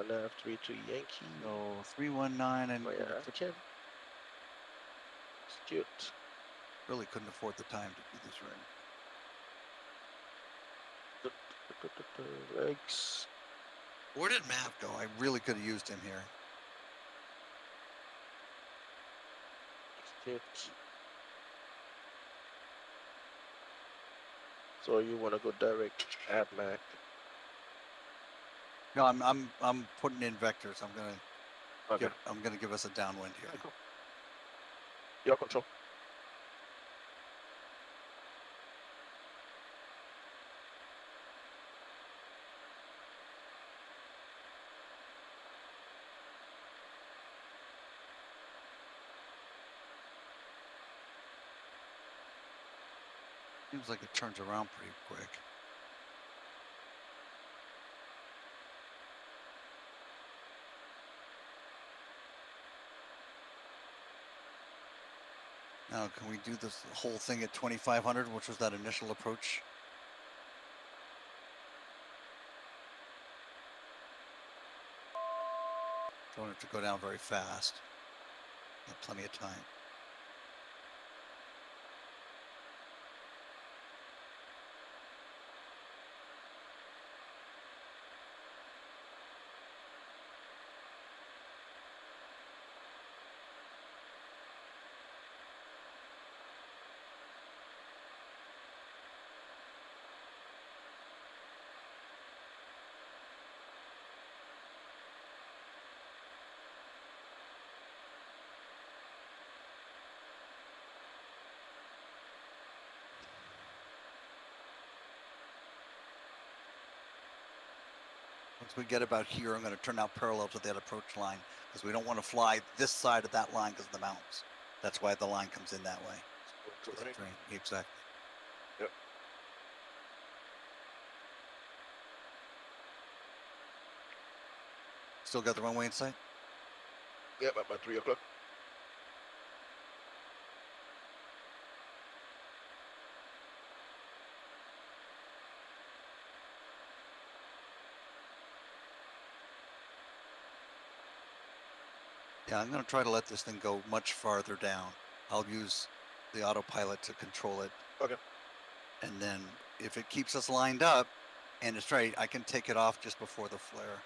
Nav 33 Yankee. So 319 and... Oh yeah, African. It's cute. Really couldn't afford the time to do this right. Legs. Where did Mav go? I really could have used him here. Cute. So you want to go direct at Mac? No, I'm putting in vectors. I'm gonna give us a downwind here. Okay, cool. Your control. Seems like it turns around pretty quick. Now, can we do this whole thing at 2,500, which was that initial approach? Don't have to go down very fast. Got plenty of time. Once we get about here, I'm going to turn out parallel to that approach line because we don't want to fly this side of that line because of the mountains. That's why the line comes in that way. Exactly. Yep. Still got the runway in sight? Yep, about 3 o'clock. Yeah, I'm going to try to let this thing go much farther down. I'll use the autopilot to control it. Okay. And then if it keeps us lined up and it's straight, I can take it off just before the flare.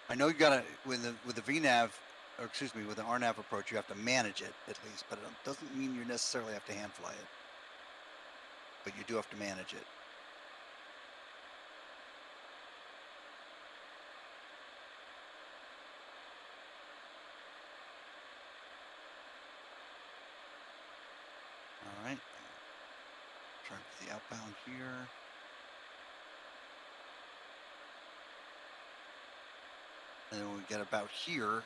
I know you gotta with the VNAV, or excuse me, with the RNAV approach, you have to manage it at least, but it doesn't mean you necessarily have to hand fly it. But you do have to manage it. All right. Turn to the outbound here. And then when we get about here,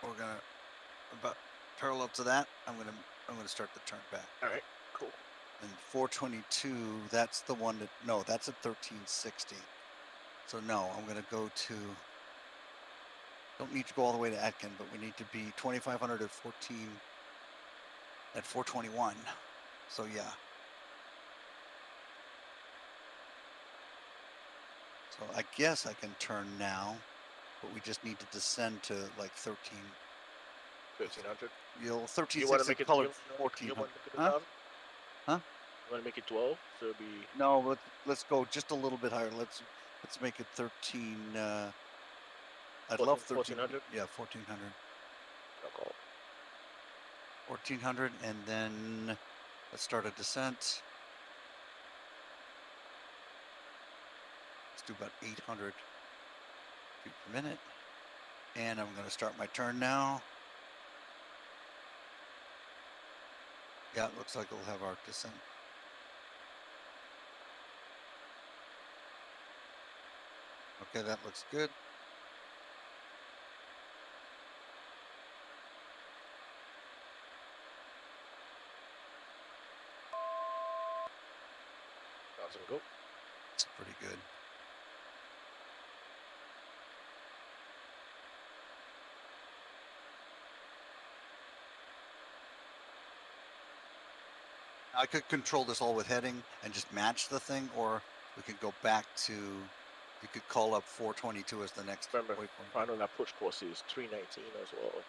we're gonna about parallel to that. I'm gonna start the turn back. All right, cool. And 422, that's the one that no, that's at 1360. So no, I'm gonna go to. Don't need to go all the way to Atkin, but we need to be 2500 at 14 at 421. So yeah. So I guess I can turn now, but we just need to descend to like 13. 1300. You'll 1360. You want to make it color 1400? You 1400. want to make it Huh? 1000? Huh? You want to make it 12? So it'll be. No, let's go just a little bit higher. Let's make it 13. I'd 14, love 13. 1400? Yeah, 1400. I'll call. 1400, and then let's start a descent. Let's do about 800 feet per minute. And I'm going to start my turn now. Yeah, it looks like we'll have our descent. Okay, that looks good. Go. It's pretty good. I could control this all with heading and just match the thing, or we could go back to, you could call up 422 as the next Remember, waypoint. final approach course is 319 as well.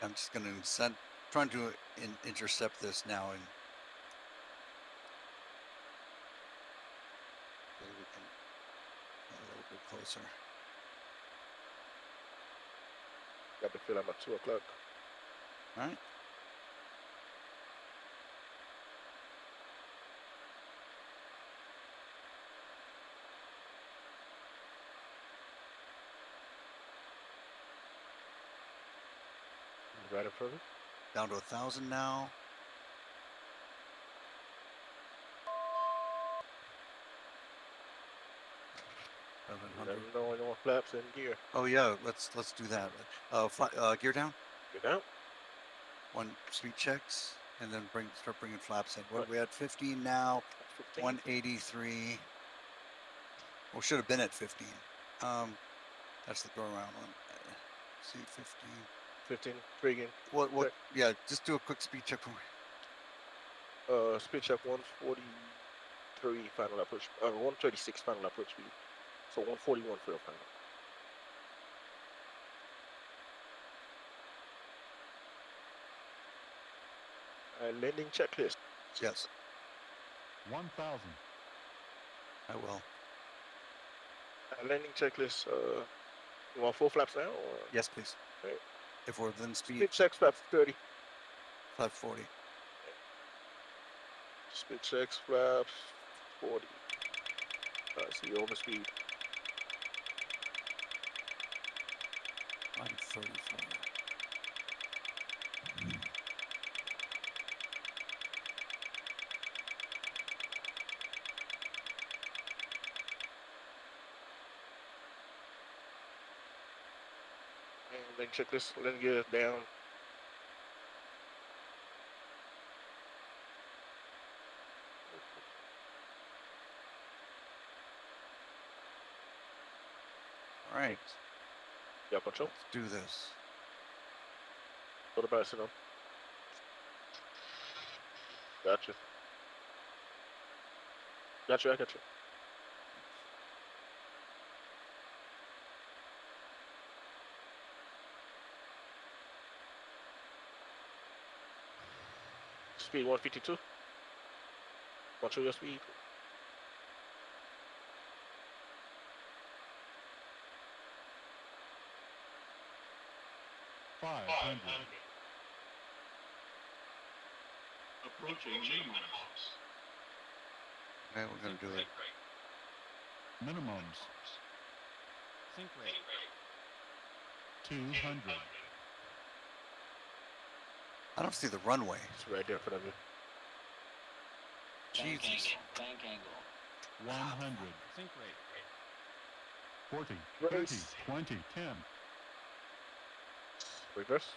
I'm just going to send, trying to intercept this now, and maybe we can get a little bit closer. Got to feel I'm at 2 o'clock. All right. Right in front of you. Down to 1,000 now. Let me know when you want flaps and gear. Oh yeah, let's do that. Gear down. Gear down. 1 speed checks, and then start bringing flaps in. What we at 15 now? 15. 183. Well, should have been at 15. That's the go around one. See 15. 15. 3 again. What? Yeah, just do a quick speed check for me. Speed check 143 final approach. 136 final approach speed. So 141 for your final. Landing checklist. Yes. 1,000. I will. Landing checklist. You want 4 flaps now? Or? Yes, please. Right. If we're within speed. Speed checks flaps 30. Flap 40. Speed checks flaps 40. So you over speed. I'm 34. Then checklist, let's get it down. All right. Yeah, control. Let's do this. Put the bicycle on. Gotcha. Gotcha, I got you. Speed 152. Control your speed. 500. Approaching minimums. Okay, we're gonna do it. Minimums. Sync rate. 200. I don't see the runway. It's right there in front of you. Jesus. Bank angle. 100. Sync rate. 40. 30. 20. 10. Reverse.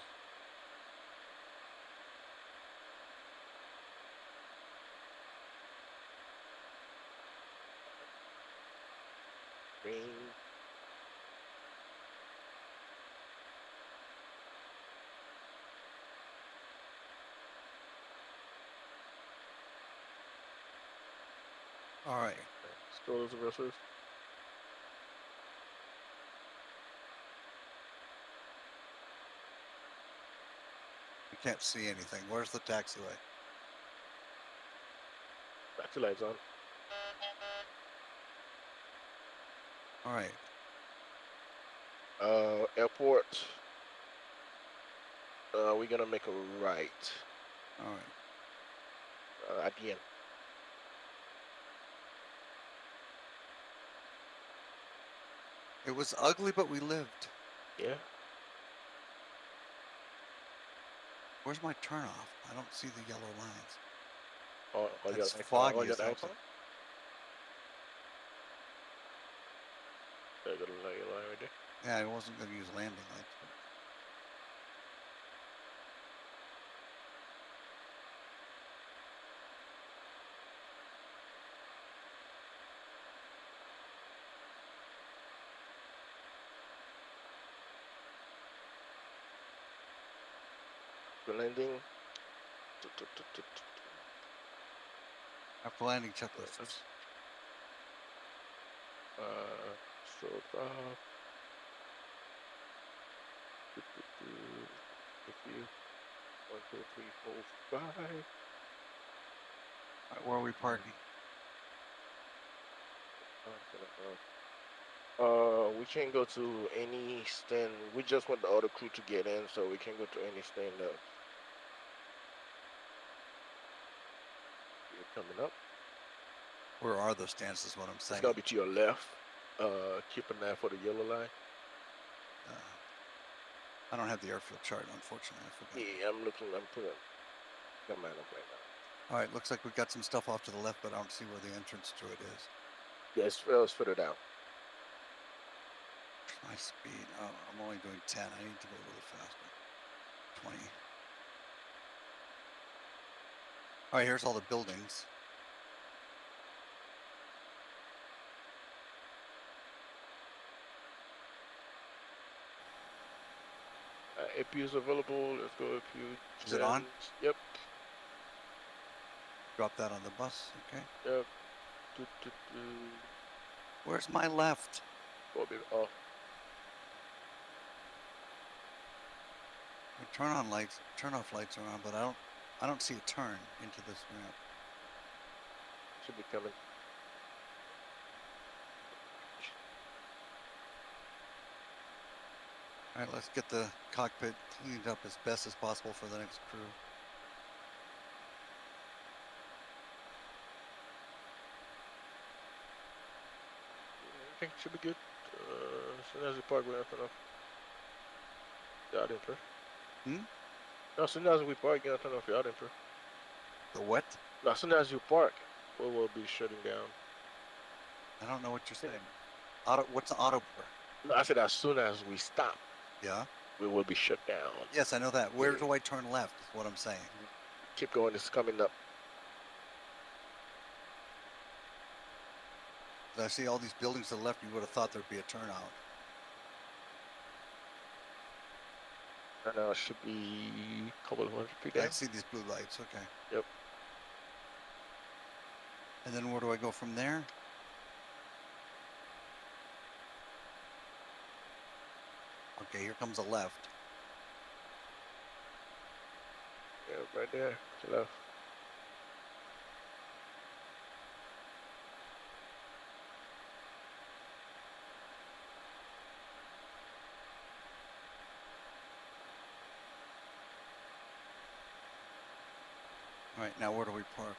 Green. All right. Scroll those reversers. We can't see anything. Where's the taxiway? Taxi lights on. All right. Airport. We're gonna make a right. All right. At the end. It was ugly, but we lived. Yeah. Where's my turnoff? I don't see the yellow lines. Oh, That's your foggy your as lights hell. on? There you go, the light right there. Yeah, I wasn't going to use landing lights. But... The landing. After landing checklist. Stroke off. If you 1, 2, 3, 4, 5. All right, where are we parking? We can't go to any stand. We just want the other crew to get in, so we can't go to any stand up. You're coming up. Where are those stands is what I'm saying. It's gotta be to your left. Keep an eye for the yellow line. I don't have the airfield chart, unfortunately. I forgot. Yeah, I'm looking. I'm putting got mine up right now. All right, looks like we've got some stuff off to the left, but I don't see where the entrance to it is. Yeah, it's further down. My speed. Oh, I'm only doing 10. I need to go a little faster. 20. All right, here's all the buildings. APU's available. Let's go APU. Is it on? Yep. Drop that on the bus. Okay. Yep. Where's my left? Off. The turn on lights, turn off lights are on, but I don't see a turn into this ramp. Should be coming. All right, let's get the cockpit cleaned up as best as possible for the next crew. I think it should be good. As soon as we park, we have enough. Yacht info. No, as soon as we park, you have to turn off yacht info. The what? No, as soon as you park, we will be shutting down. I don't know what you're saying. Auto, what's an auto pour? No, I said as soon as we stop. Yeah. We will be shut down. Yes, I know that. Where do I turn left? Is what I'm saying. Keep going. It's coming up. I see all these buildings to the left. You would have thought there'd be a turnout. Turnout should be a couple of 100 feet down. I see these blue lights. Okay. Yep. And then where do I go from there? Okay, here comes a left. Yeah, right there. To the left. All right, now where do we park?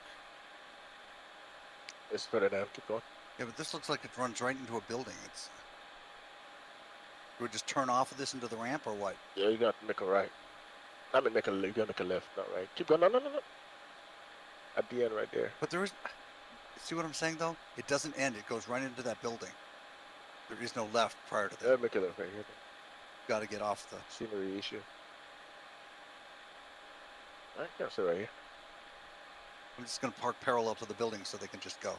It's further down. Keep going. Yeah, but this looks like it runs right into a building. It's. Do we just turn off of this into the ramp or what? Yeah, you got to make a right. I mean, you gotta make a left, not right. Keep going. No, no, no, no. At the end, right there. But there is. See what I'm saying though? It doesn't end. It goes right into that building. There is no left prior to that. Yeah, make a left right here. Got to get off the scenery issue. I can't sit right here. I'm just going to park parallel to the building so they can just go.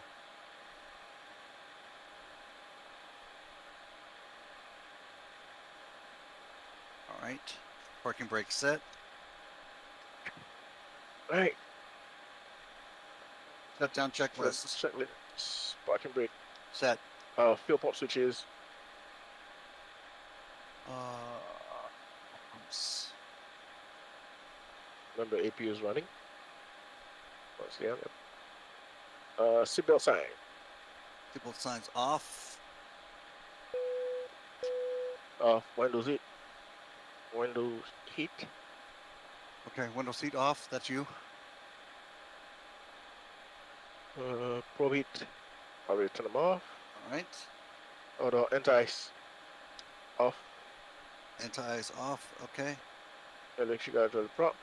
All right. Parking brake set. All right. Shutdown checklist. Checklist. Parking brake. Set. Fuel pump switches. Remember, APU is running. Once again. Seatbelt sign. Seatbelt signs off. Off. Windows heat. Windows heat. Okay, window seat off. That's you. Probe heat. Probably turn them off. All right. Oh, the anti-ice off. Anti-ice off. Okay. Electric hydraulic prop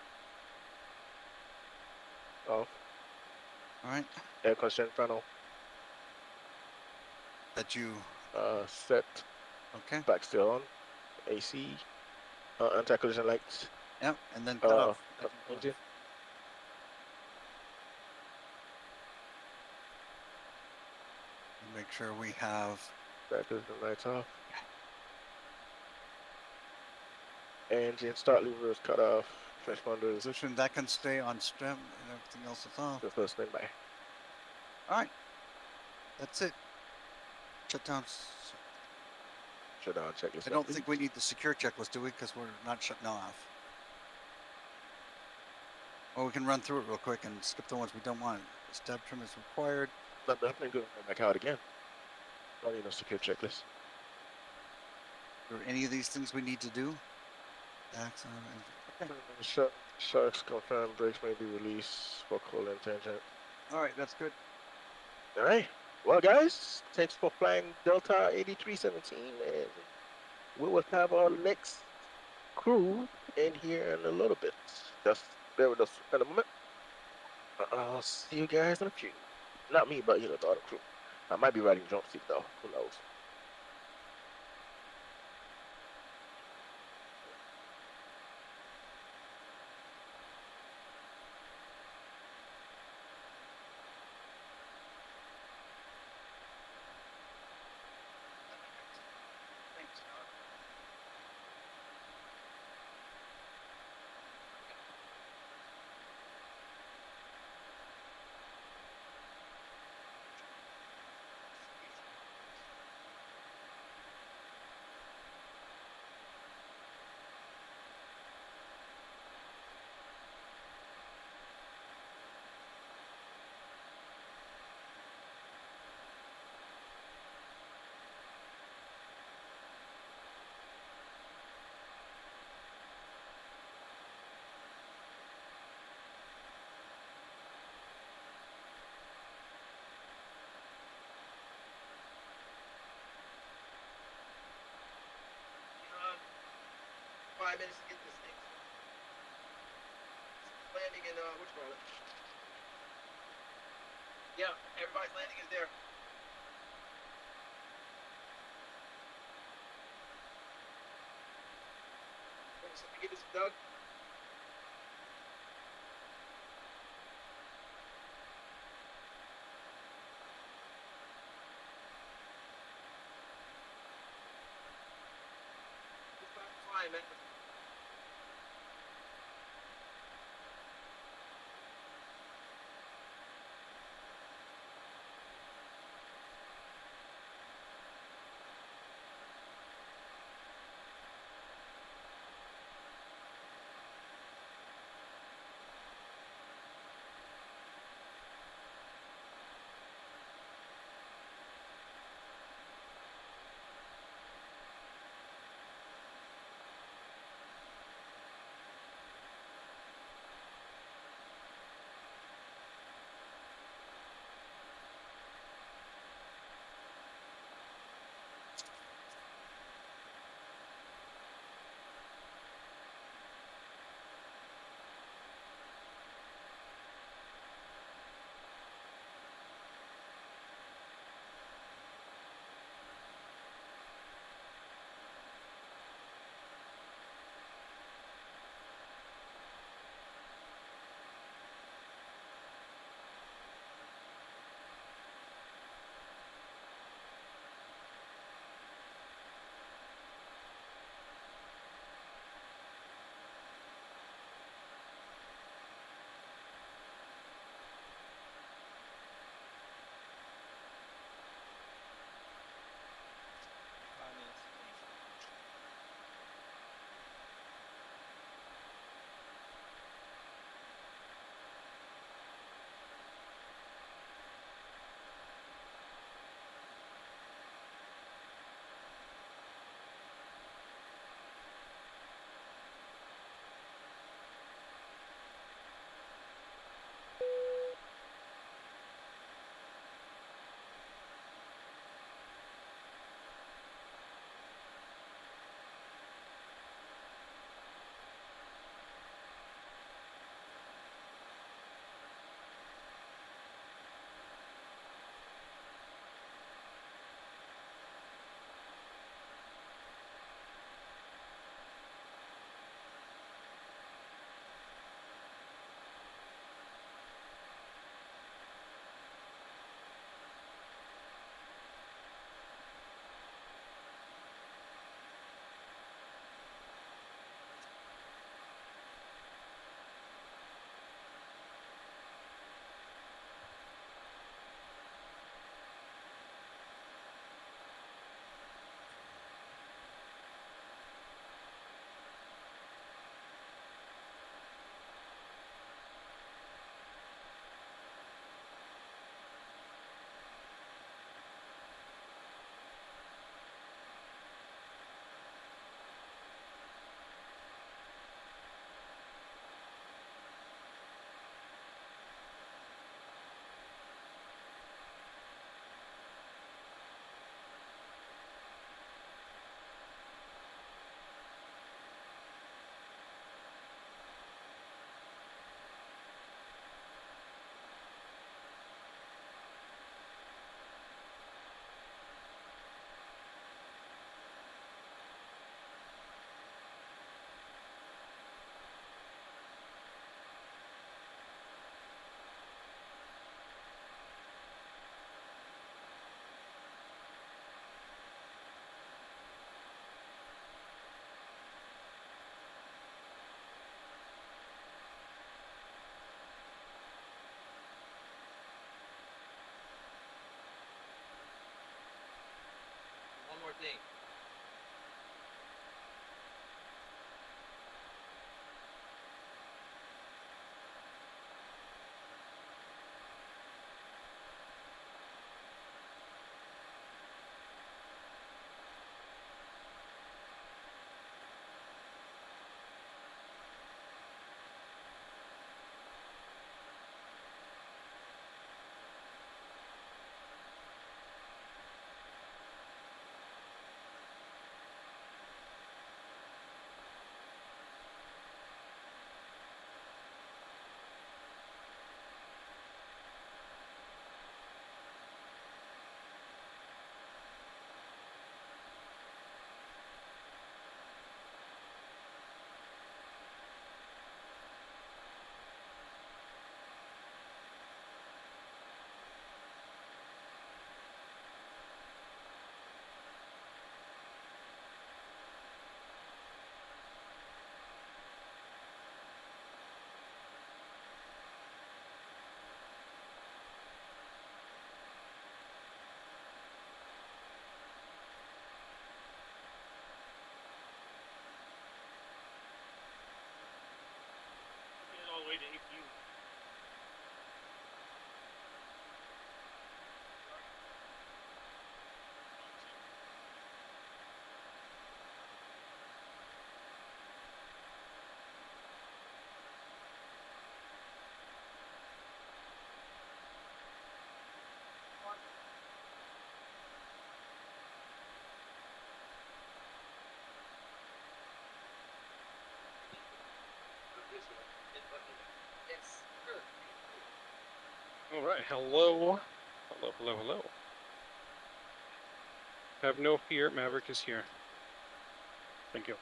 off. All right. Air conditioning panel. That you. Set. Okay. Back still on. AC. Anti-collision lights. Yep. And then cut off. Engine. Make sure we have. Back is the lights off. Engine start levers cut off. Transponders. Position that can stay on stem and everything else is off. The first thing by. All right. That's it. Shutdown. Shutdown checklist. I don't think we need the secure checklist, do we? Because we're not shutting off. Well, we can run through it real quick and skip the ones we don't want. Step trim is required. Not definitely good. Go back out again. Don't need no secure checklist. Are there any of these things we need to do? Axon. Okay. Sharks confirmed. Brakes may be released for cooling tangent. All right, that's good. All right. Well, guys, thanks for flying Delta 8317, and we will have our next crew in here in a little bit. Just bear with us in a moment. I'll see you guys in a few. Not me, but you know, the other crew. I might be riding jump seat though. Who knows? Minutes to get this thing landing in which call it? Yeah, everybody's landing is there. So we get this Doug. Flying, man. All right, hello. Hello, hello, hello. Have no fear, Maverick is here. Thank you.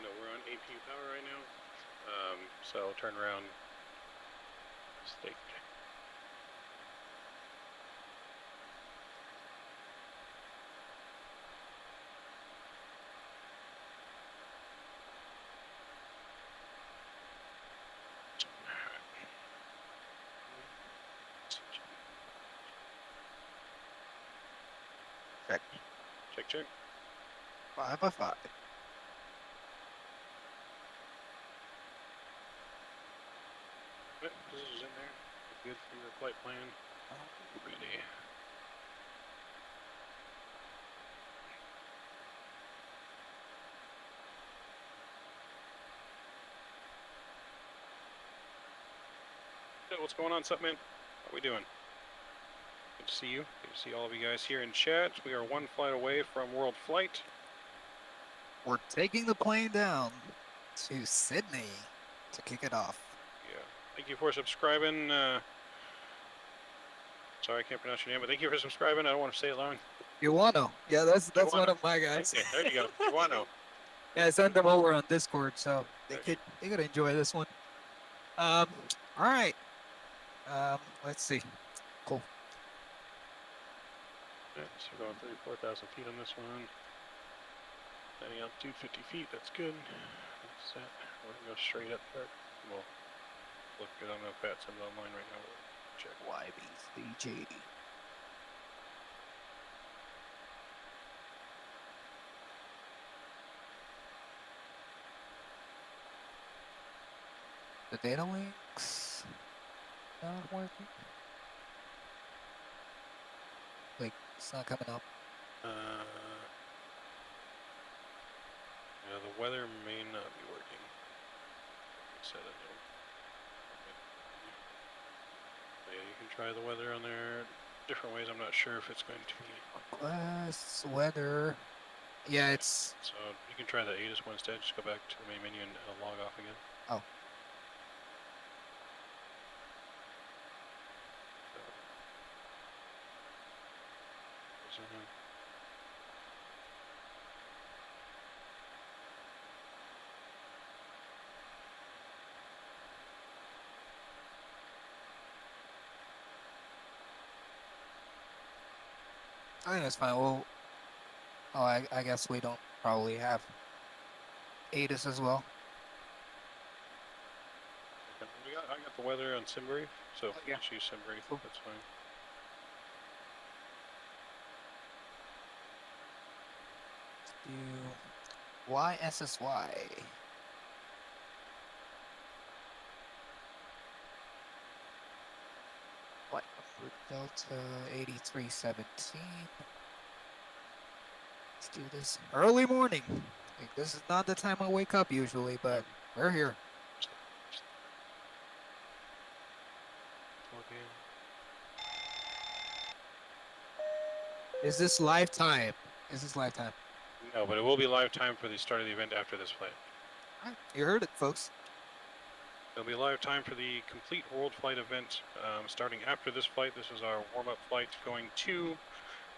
No, we're on APU power right now. So turn around. State. Check. Check, check. 5 by 5. Positions in there. Good for your flight plan. Ready. Hey, what's going on, sup, man? How we doing? Good to see you. Good to see all of you guys here in chat. We are one flight away from world flight. We're taking the plane down to Sydney to kick it off. Yeah. Thank you for subscribing. Sorry, I can't pronounce your name, but thank you for subscribing. I don't want to say it long. Iwano. Yeah, that's one of my guys. Okay, there you go. Iwano. Yeah, I sent them over on Discord, so they could enjoy this one. All right. Let's see. Cool. Yeah, so we're going 34,000 feet on this one. Setting altitude 50 feet, that's good. That's set. We're gonna go straight up there. Well, look good. I don't know if Vatsim's online right now. We'll check. YBCG. The data links not working. Like, it's not coming up. Yeah, the weather may not be working. Set it though. Yeah, you can try the weather on there different ways. I'm not sure if it's going to be. Requests, weather. Yeah, it's. So you can try the ATIS one instead. Just go back to the main menu and log off again. Oh. I think that's fine. Well, oh, I guess we don't probably have ATIS as well. I got the weather on SimBrief, so if you just use SimBrief, that's fine. Let's do YSSY. What? Delta 8317. Let's do this early morning. Like, this is not the time I wake up usually, but we're here. Is this live time? Is this live time? No, but it will be live time for the start of the event after this flight. All right, you heard it, folks. There'll be live time for the complete world flight event starting after this flight. This is our warm-up flight going to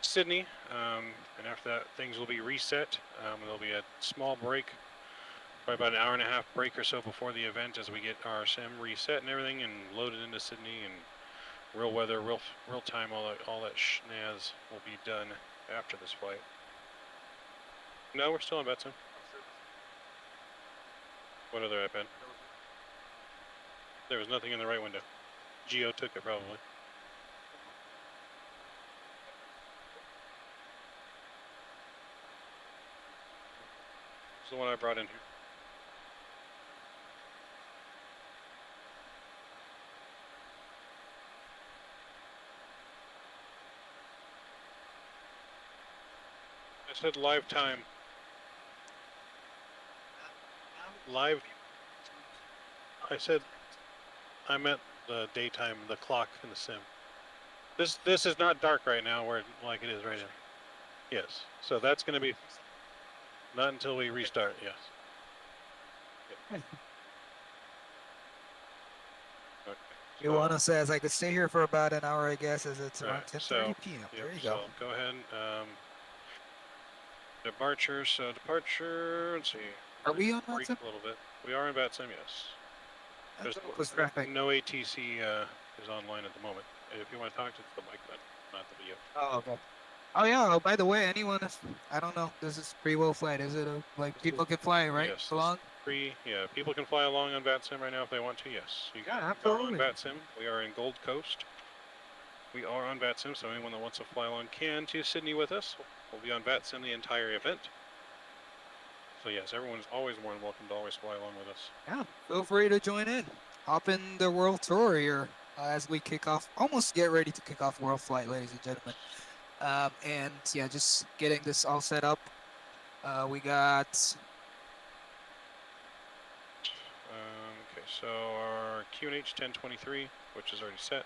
Sydney, and after that things will be reset. There'll be a small break, probably about an hour and a half break or so before the event as we get our sim reset and everything and loaded into Sydney, and real weather, real time, all that schnaz will be done after this flight. No, we're still on Vatsim. What other iPad? There was nothing in the right window. Geo took it probably. It's the one I brought in here. I said live time. live. I said I meant the daytime, the clock in the sim. This is not dark right now, where like it is right now. Yes. So that's going to be not until we restart. Yes. Yep. Okay. You want to say as I could stay here for about an hour, I guess, as it's around 10:30 so, p.m. Yep, There you so go. go ahead. Departure. So departure. Let's see. Are we on Break Vatsim? a little bit. We are in Vatsim, yes. There's traffic. no ATC is online at the moment. If you want to talk to the mic, but not the video. Oh, okay. Oh yeah. Oh, by the way, anyone, I don't know. This is free-will flight. Is it like people can fly right Yes. along? Yeah, people can fly along on Vatsim right now if they want to. Yes. You Yeah, can. absolutely. On Vatsim, we are in Gold Coast. We are on Vatsim, so anyone that wants to fly along can to Sydney with us. We'll be on Vatsim the entire event. So yes, everyone's always more than welcome to always fly along with us. Yeah, feel free to join in. Hop in the world tour here as we kick off. Almost get ready to kick off world flight, ladies and gentlemen. And yeah, just getting this all set up. We got. Okay, so our QNH 1023, which is already set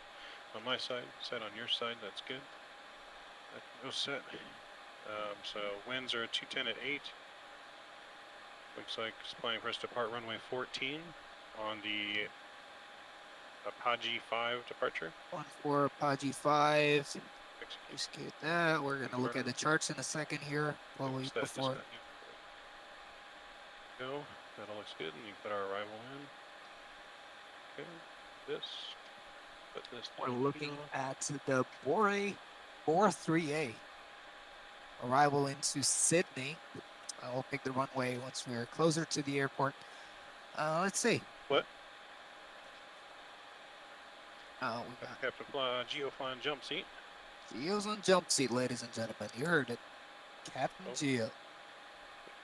on my side, set on your side. That's good. That goes set. So winds are 210 at 8. Looks like it's planning for us to depart runway 14 on the Apogee 5 departure. 14 Apogee 5. Execute that. We're going to look at the charts in a second here. Before. Go. That all looks good. And you put our arrival in. Okay. This. Put this. We're looking at the Bore 3A. Arrival into Sydney. We'll pick the runway once we're closer to the airport. Let's see. What? We got Captain Geo flying jump seat. Geo's on jump seat, ladies and gentlemen. You heard it. Captain Geo.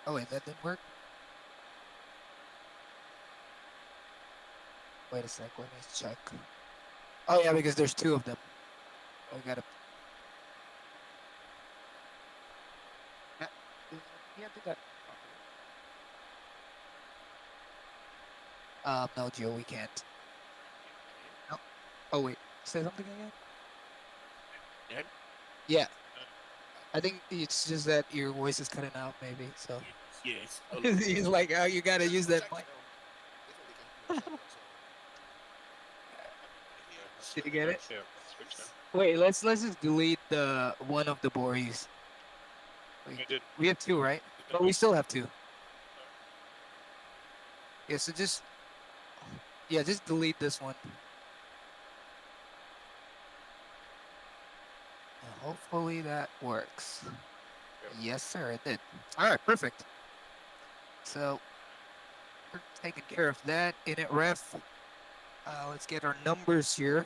Oh wait, that didn't work? Wait a sec, let me check. Oh yeah, because there's two of them. We gotta... Yeah, do that. No, Geo, we can't. No. Oh wait, say something again? Yeah. I think it's just that your voice is cutting out, maybe, so. Yes. He's like, oh, you gotta use that mic. Did you get it? Yeah, switch now. Wait, let's just delete the one of the Borees. We have two, right? But we still have two. Yeah, so just delete this one. And hopefully that works. Yes, sir, it did. All right, perfect. So we're taking care of that. Init ref. Let's get our numbers here.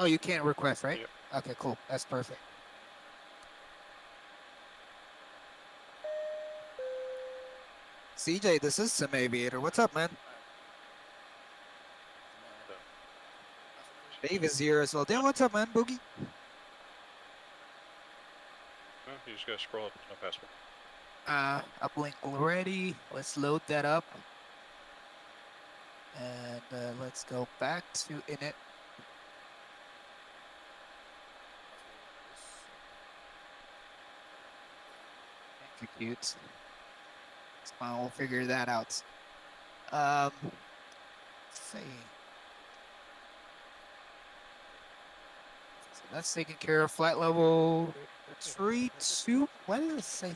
Oh, you can't request, right? Yep. Okay, cool. That's perfect. CJ, this is Sim Aviator. What's up, man? Dave is here as well. Dan, what's up, man? Boogie? Well, you just gotta scroll up. No password. Uplink already. Let's load that up. And let's go back to init. Execute. It's fine, we'll figure that out. Let's see. So that's taken care of. Flight level 32. Why does it say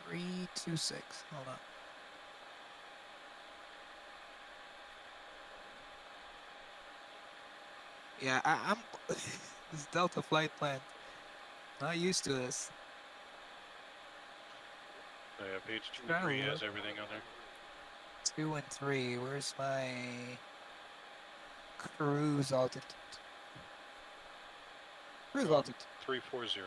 326? Hold on. Yeah, I'm this Delta flight plan. Not used to this. Oh, yeah, page 2 and 3 has everything on there. 2 and 3. Where's my cruise altitude? Cruise altitude. 340.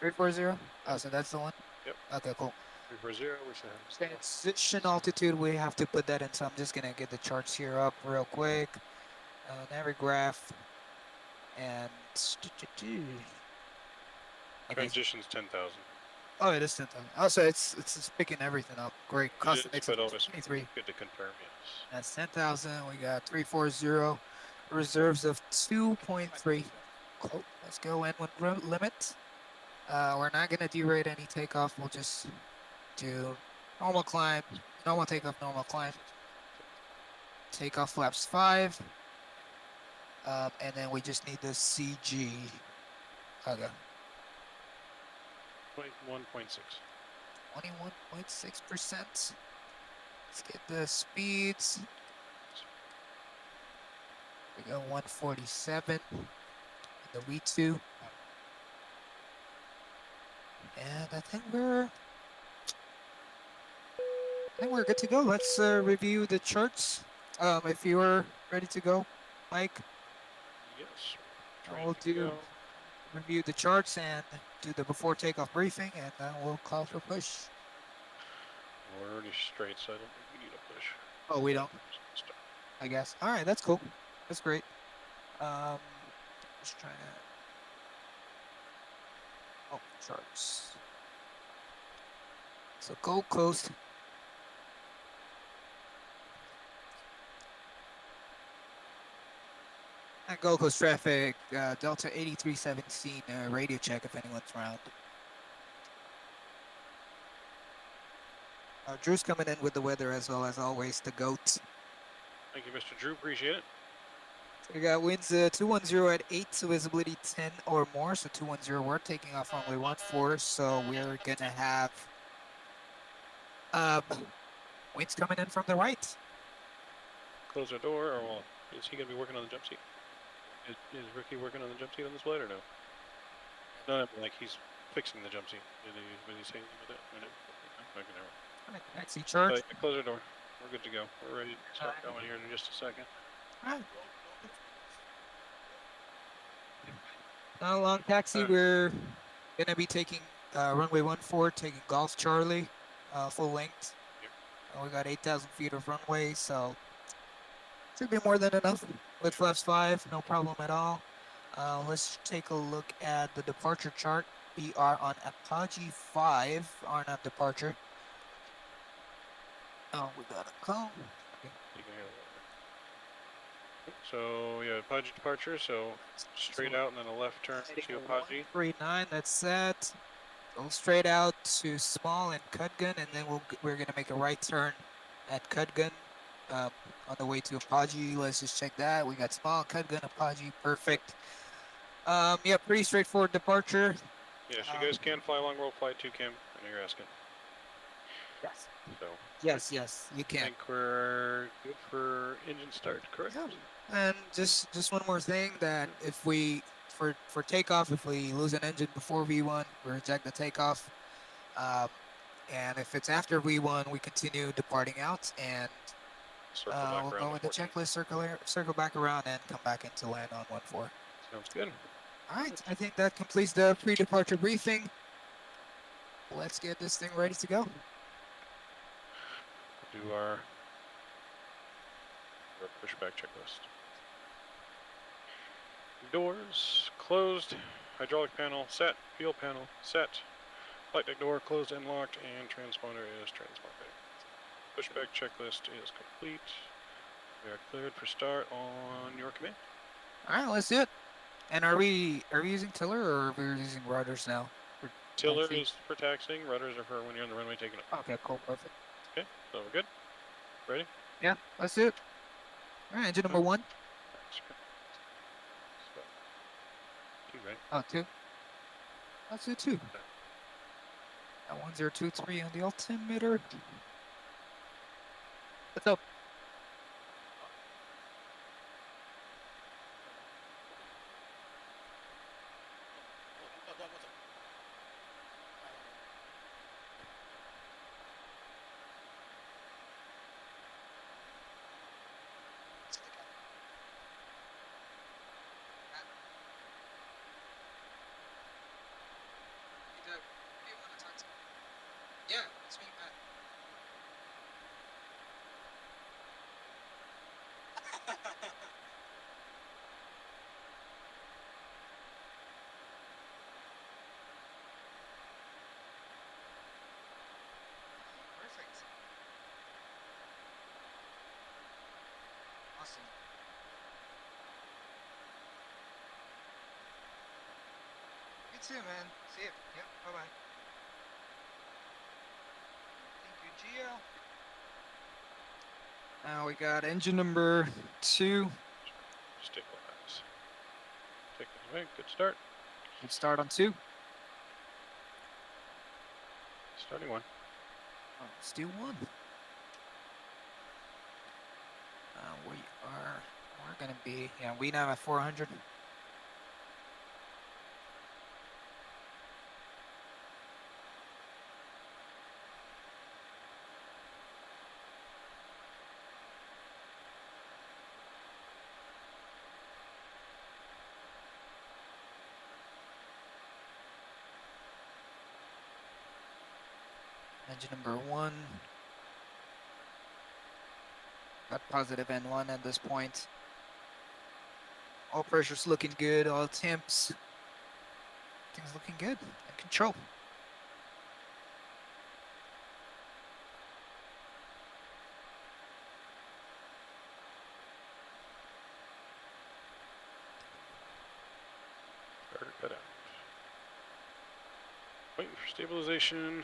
340? Oh, so that's the one? Yep. Okay, cool. 340, we should have. Transition altitude, we have to put that in, so I'm just going to get the charts here up real quick. Navigraph. And... Transition's 10,000. Oh, it is 10,000. Also, it's picking everything up. Great. Cost It mix is, of but always 23. good to confirm, yes. That's 10,000. We got 340 reserves of 2.3. Cool. Let's go in with limit. We're not gonna derate any takeoff. We'll just do normal climb, normal takeoff, normal climb. Takeoff flaps 5. And then we just need the CG. Okay. 21.6. 21.6%. Let's get the speeds. We go 147. The V2. And I think we're good to go. Let's review the charts. If you are ready to go, Mike. Yes. We'll review the charts and do the before takeoff briefing, and then we'll call for push. We're already straight, so I don't think we need a push. Oh, we don't. I guess. All right, that's cool. That's great. Just trying to. Oh, charts. So Gold Coast. And Gold Coast traffic, Delta 8317, radio check if anyone's around. Drew's coming in with the weather as well as always, the GOAT. Thank you, Mr. Drew. Appreciate it. We got winds 210 at 8, so visibility 10 or more. So 210, we're taking off runway 14, so we're gonna have winds coming in from the right. Close our door, or well, is he gonna be working on the jump seat? Is Ricky working on the jump seat on this flight or no? No, like he's fixing the jump seat. Did he say anything about that? No. Okay, never mind. Taxi charge. Close our door. We're good to go. We're ready to start going here in just a second. Not a long taxi. We're gonna be taking runway 14, taking Golf Charlie, full length. We got 8,000 feet of runway, so should be more than enough with flaps 5, no problem at all. Let's take a look at the departure chart. We are on Apogee 5 on a departure. Oh, we got a call. Okay. So yeah, Apogee departure. So straight out and then a left turn to Apogee. 39. That's set. Go straight out to Small and Cudgun, and then we're gonna make a right turn at Cudgun. On the way to Apogee, let's just check that. We got Small, Cudgun, Apogee, perfect. Yeah, pretty straightforward departure. Yes, you guys can fly along World Flight 2, Kim. I know you're asking. Yes. So. Yes, you can. I think we're good for engine start, correct? Yeah. And just one more thing, that if we for takeoff, if we lose an engine before V1, we reject the takeoff. And if it's after V1, we continue departing out, and we'll go with the checklist, circle back around, and come back into land on 14. Sounds good. All right, I think that completes the pre-departure briefing. Let's get this thing ready to go. Do our pushback checklist. Doors closed, hydraulic panel set, fuel panel set, flight deck door closed and locked, and transponder is transponded. Pushback checklist is complete. We are cleared for start on your command. All right, let's do it. And are we using tiller, or are we using rudders now? Tiller is for taxiing, rudders are for when you're on the runway taking off. Okay, cool, perfect. Okay, so we're good. Ready? Yeah, let's do it. All right, engine number 1. So, 2, right? Oh, 2. Let's do 2. At 1023 on the altimeter. What's up? Yeah, it's me, Matt. Awesome. You too, man. See you. Yep. Bye bye. Thank you, Gio. Now we got engine number 2. Stabilize. Take it away. Good start. Good start on 2. Starting 1. Oh, let's do 1. We're gonna be, yeah, we now at 400. Engine number 1. Got positive N1 at this point. All pressure's looking good, all temps. Things looking good. In control. Starter cut out. Waiting for stabilization.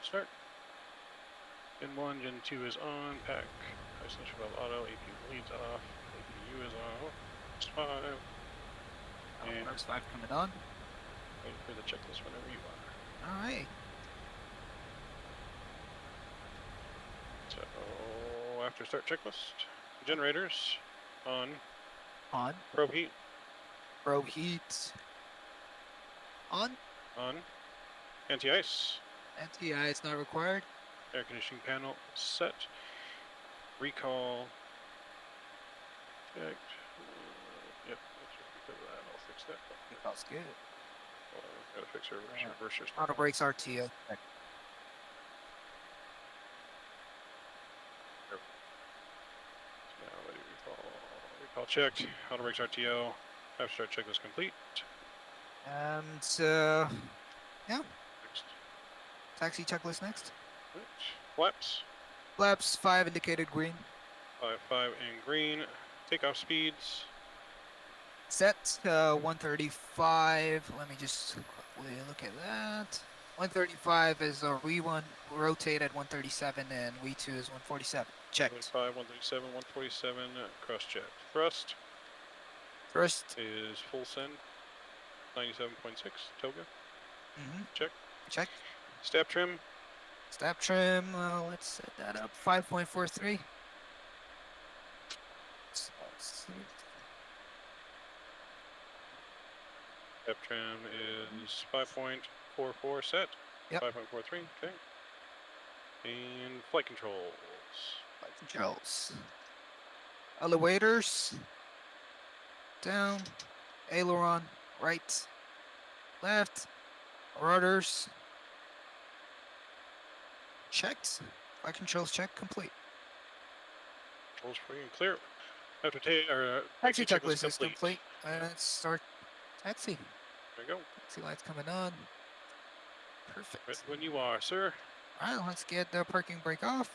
Start. Gen 1, Gen 2 is on. Pack. Isolation valve auto. APU leads off. APU is off. It's 5. And There's 5 coming on. wait for the checklist whenever you are. All right. So after start checklist, generators on. On. Probe heat. Probe heat. On. On. Anti-ice. Anti-ice not required. Air conditioning panel set. Recall. Checked. Yep, that's just because of that. I'll fix that. That's good. Gotta fix our reversers. Auto brakes RTO. Now ready recall. Recall checked. Auto brakes RTO. After start checklist complete. Yeah. Next. Taxi checklist next. Right. Flaps. Flaps 5 indicated green. 5 in green. Takeoff speeds. Set 135. Let me just quickly look at that. 135 is a V1 rotate at 137 and V2 is 147. Checked. 135, 137, 147. Cross check. Thrust. Thrust is full send. 97.6. Toga. Check. Check. Step trim. Step trim. Let's set that up. 5.43. Step trim is 5.44 set. Yep. 5.43. Okay. And flight controls. Flight controls. Elevators. Down. Aileron. Right. Left. Rudders. Checked. Flight controls check complete. Controls free and clear. After taxi checklist is complete. Let's start taxi. There you go. Taxi lights coming on. Perfect. Ready when you are, sir. All right, let's get the parking brake off.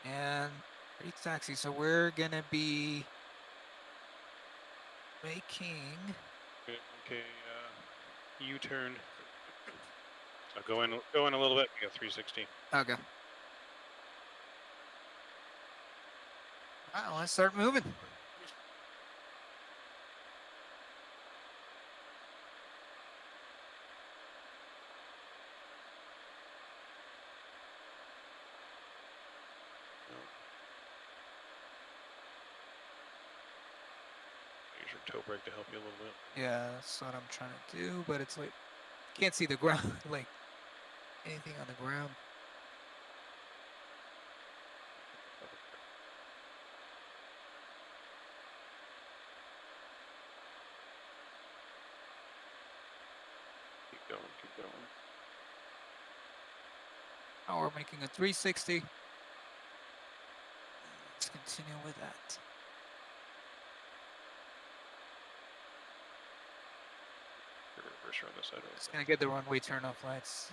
And ready to taxi. So we're gonna be making. Okay. U-turn. I'll go in a little bit. We got 360. Okay. All right, let's start moving. Use your toe brake to help you a little bit. Yeah, that's what I'm trying to do, but it's like can't see the ground, like anything on the ground. Keep going, keep going. Now we're making a 360. Let's continue with that. First run this side. Just gonna get the runway turn off lights.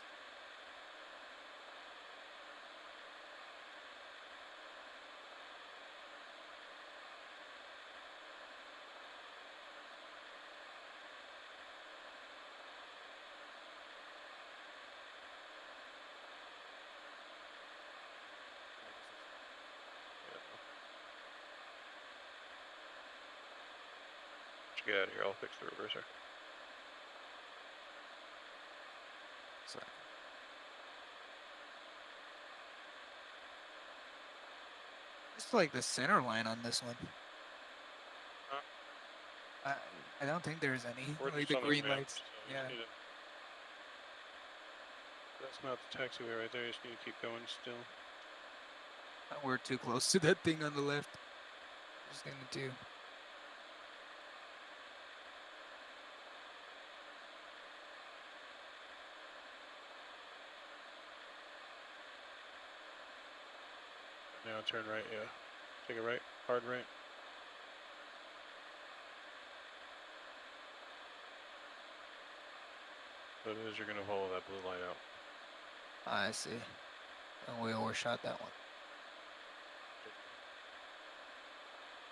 Get out of here. I'll fix the reverser. Sorry. It's like the center line on this one. I don't think there's any. We're Like just the on green map, lights. so you Yeah. just need to- That's not the taxiway right there. You just need to keep going still. We're too close to that thing on the left. Just gonna do. Now turn right, yeah. Take a right, hard right. So it is, you're gonna follow that blue light out. I see. And we overshot that one.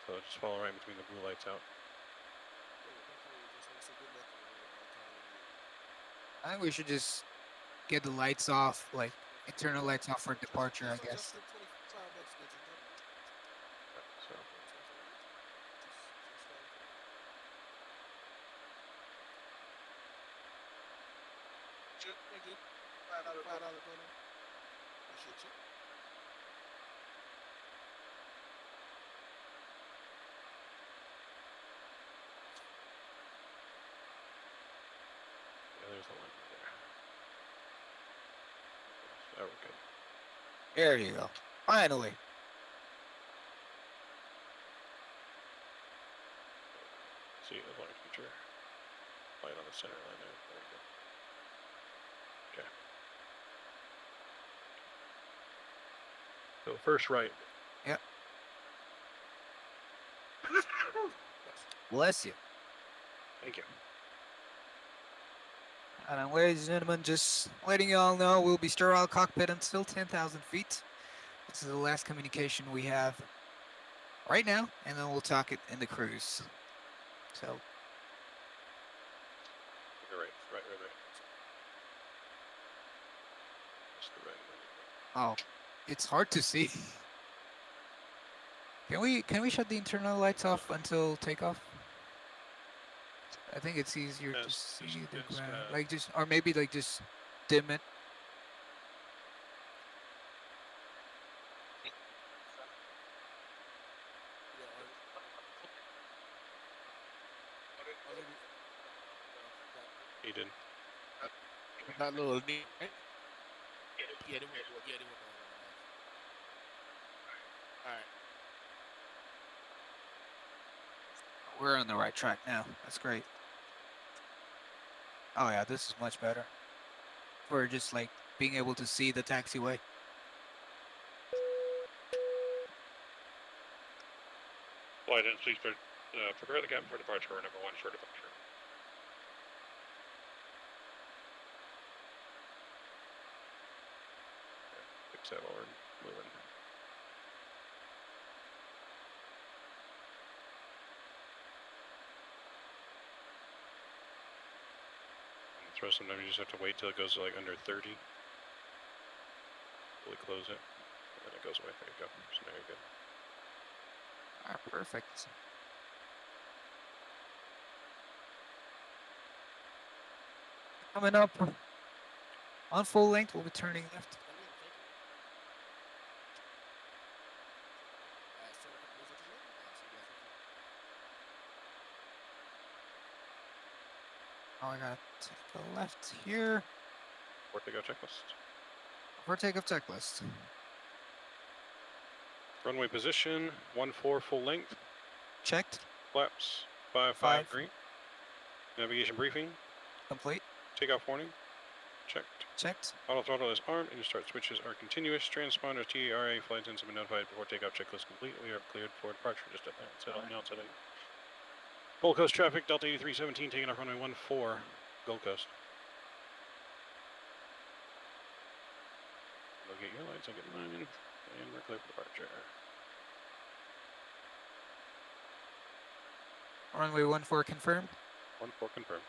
So just follow right between the blue lights out. I think we should just get the lights off, like internal lights off for departure, I guess. So. Thank you. $5 donor. Appreciate you. Yeah, there's the line right there. Okay, so we're good. There you go. Finally. See the large feature. Light on the center line there. Very good. Okay. So first right. Yep. Bless you. Thank you. And ladies and gentlemen, just letting you all know, we'll be sterile cockpit until 10,000 feet. This is the last communication we have right now, and then we'll talk it in the cruise. So. You're right. Right. That's the right. Oh, it's hard to see. Can we shut the internal lights off until takeoff? I think it's easier to see the ground. Like just, or maybe like just dim it. He did. That little neat, right? Yeah, they went on. All right. We're on the right track now. That's great. Oh yeah, this is much better. For just like being able to see the taxiway. Flight attendants, please prepare the cabin for departure. Number 1 for departure. Okay, fix that while we're moving. Throw sometimes you just have to wait till it goes to like under 30. Fully close it, and then it goes away. There you go. So now you're good. Alright, perfect. Coming up on full length, we'll be turning left. Oh, I gotta take a left here. Port takeoff checklist. For takeoff checklist. Runway position, 14 full length. Checked. Flaps, 55 green. Navigation briefing. Complete. Takeoff warning. Checked. Checked. Auto throttle is armed and your start switches are continuous. Transponder TARA flight attendants have been notified before takeoff checklist complete. We are cleared for departure. Just announce it. Full coast traffic, Delta 8317 taking off runway 14. Gold Coast. Go get your lights, I'll get mine, and we're clear for departure. Runway 14 confirmed. 14 confirmed.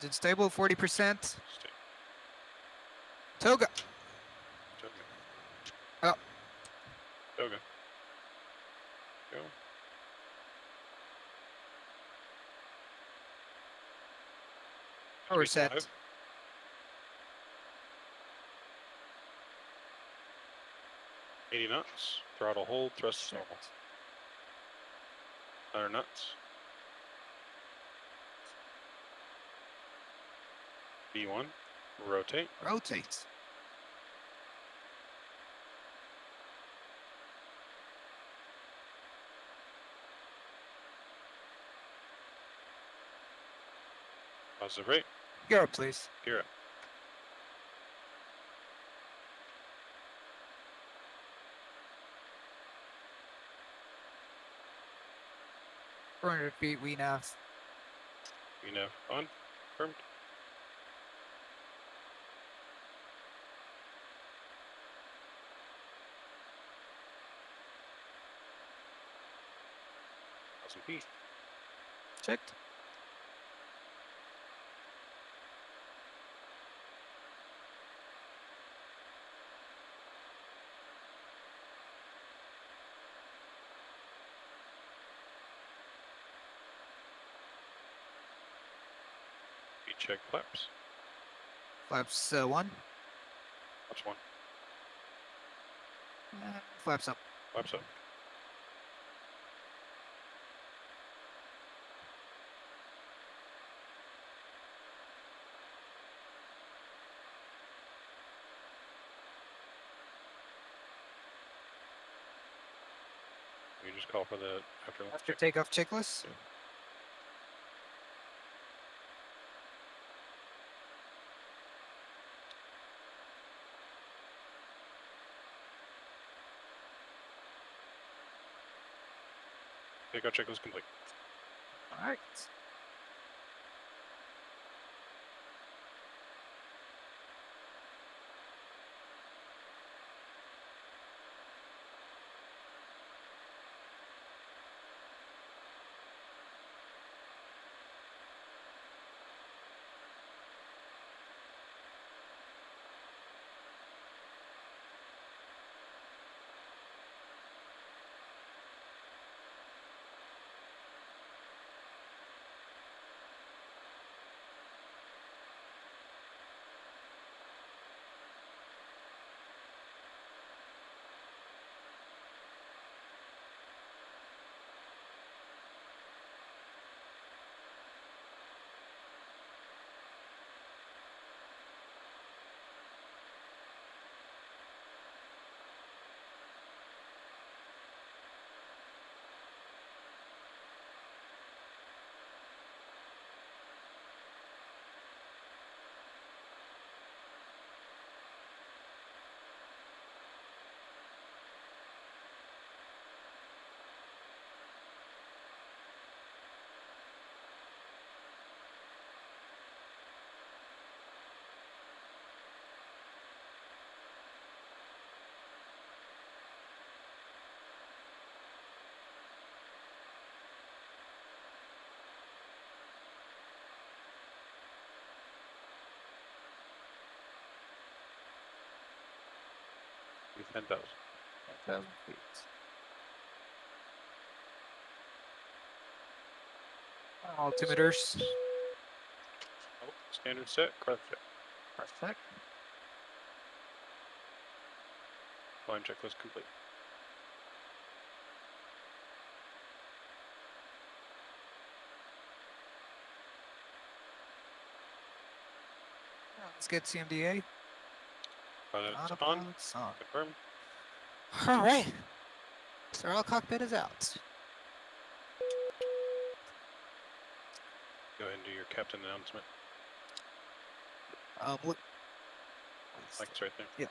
Engine stable, 40%. Stay. Toga. Toga. Oh. Toga. Go. Power set. 5. 80 knots. Throttle hold. Thrust normal. 100 knots. B1. Rotate. Rotate. Positive rate. Gear up, please. Gear up. $400 feet, we nav. We nav on. Confirmed. Feet. Checked. We check flaps. Flaps 1. Flaps 1. Flaps up. Flaps up. We just call for the after takeoff checklist. Yeah. Takeoff checklist complete. All right. With 10,000. 10,000 feet. Altimeters. Oh, standard set. Cross check. Perfect. Climb checklist complete. Let's get CMDA. Pilots on. Confirmed. All right. So our cockpit is out. Go ahead and do your captain announcement. Look. Mike's right there. Yeah.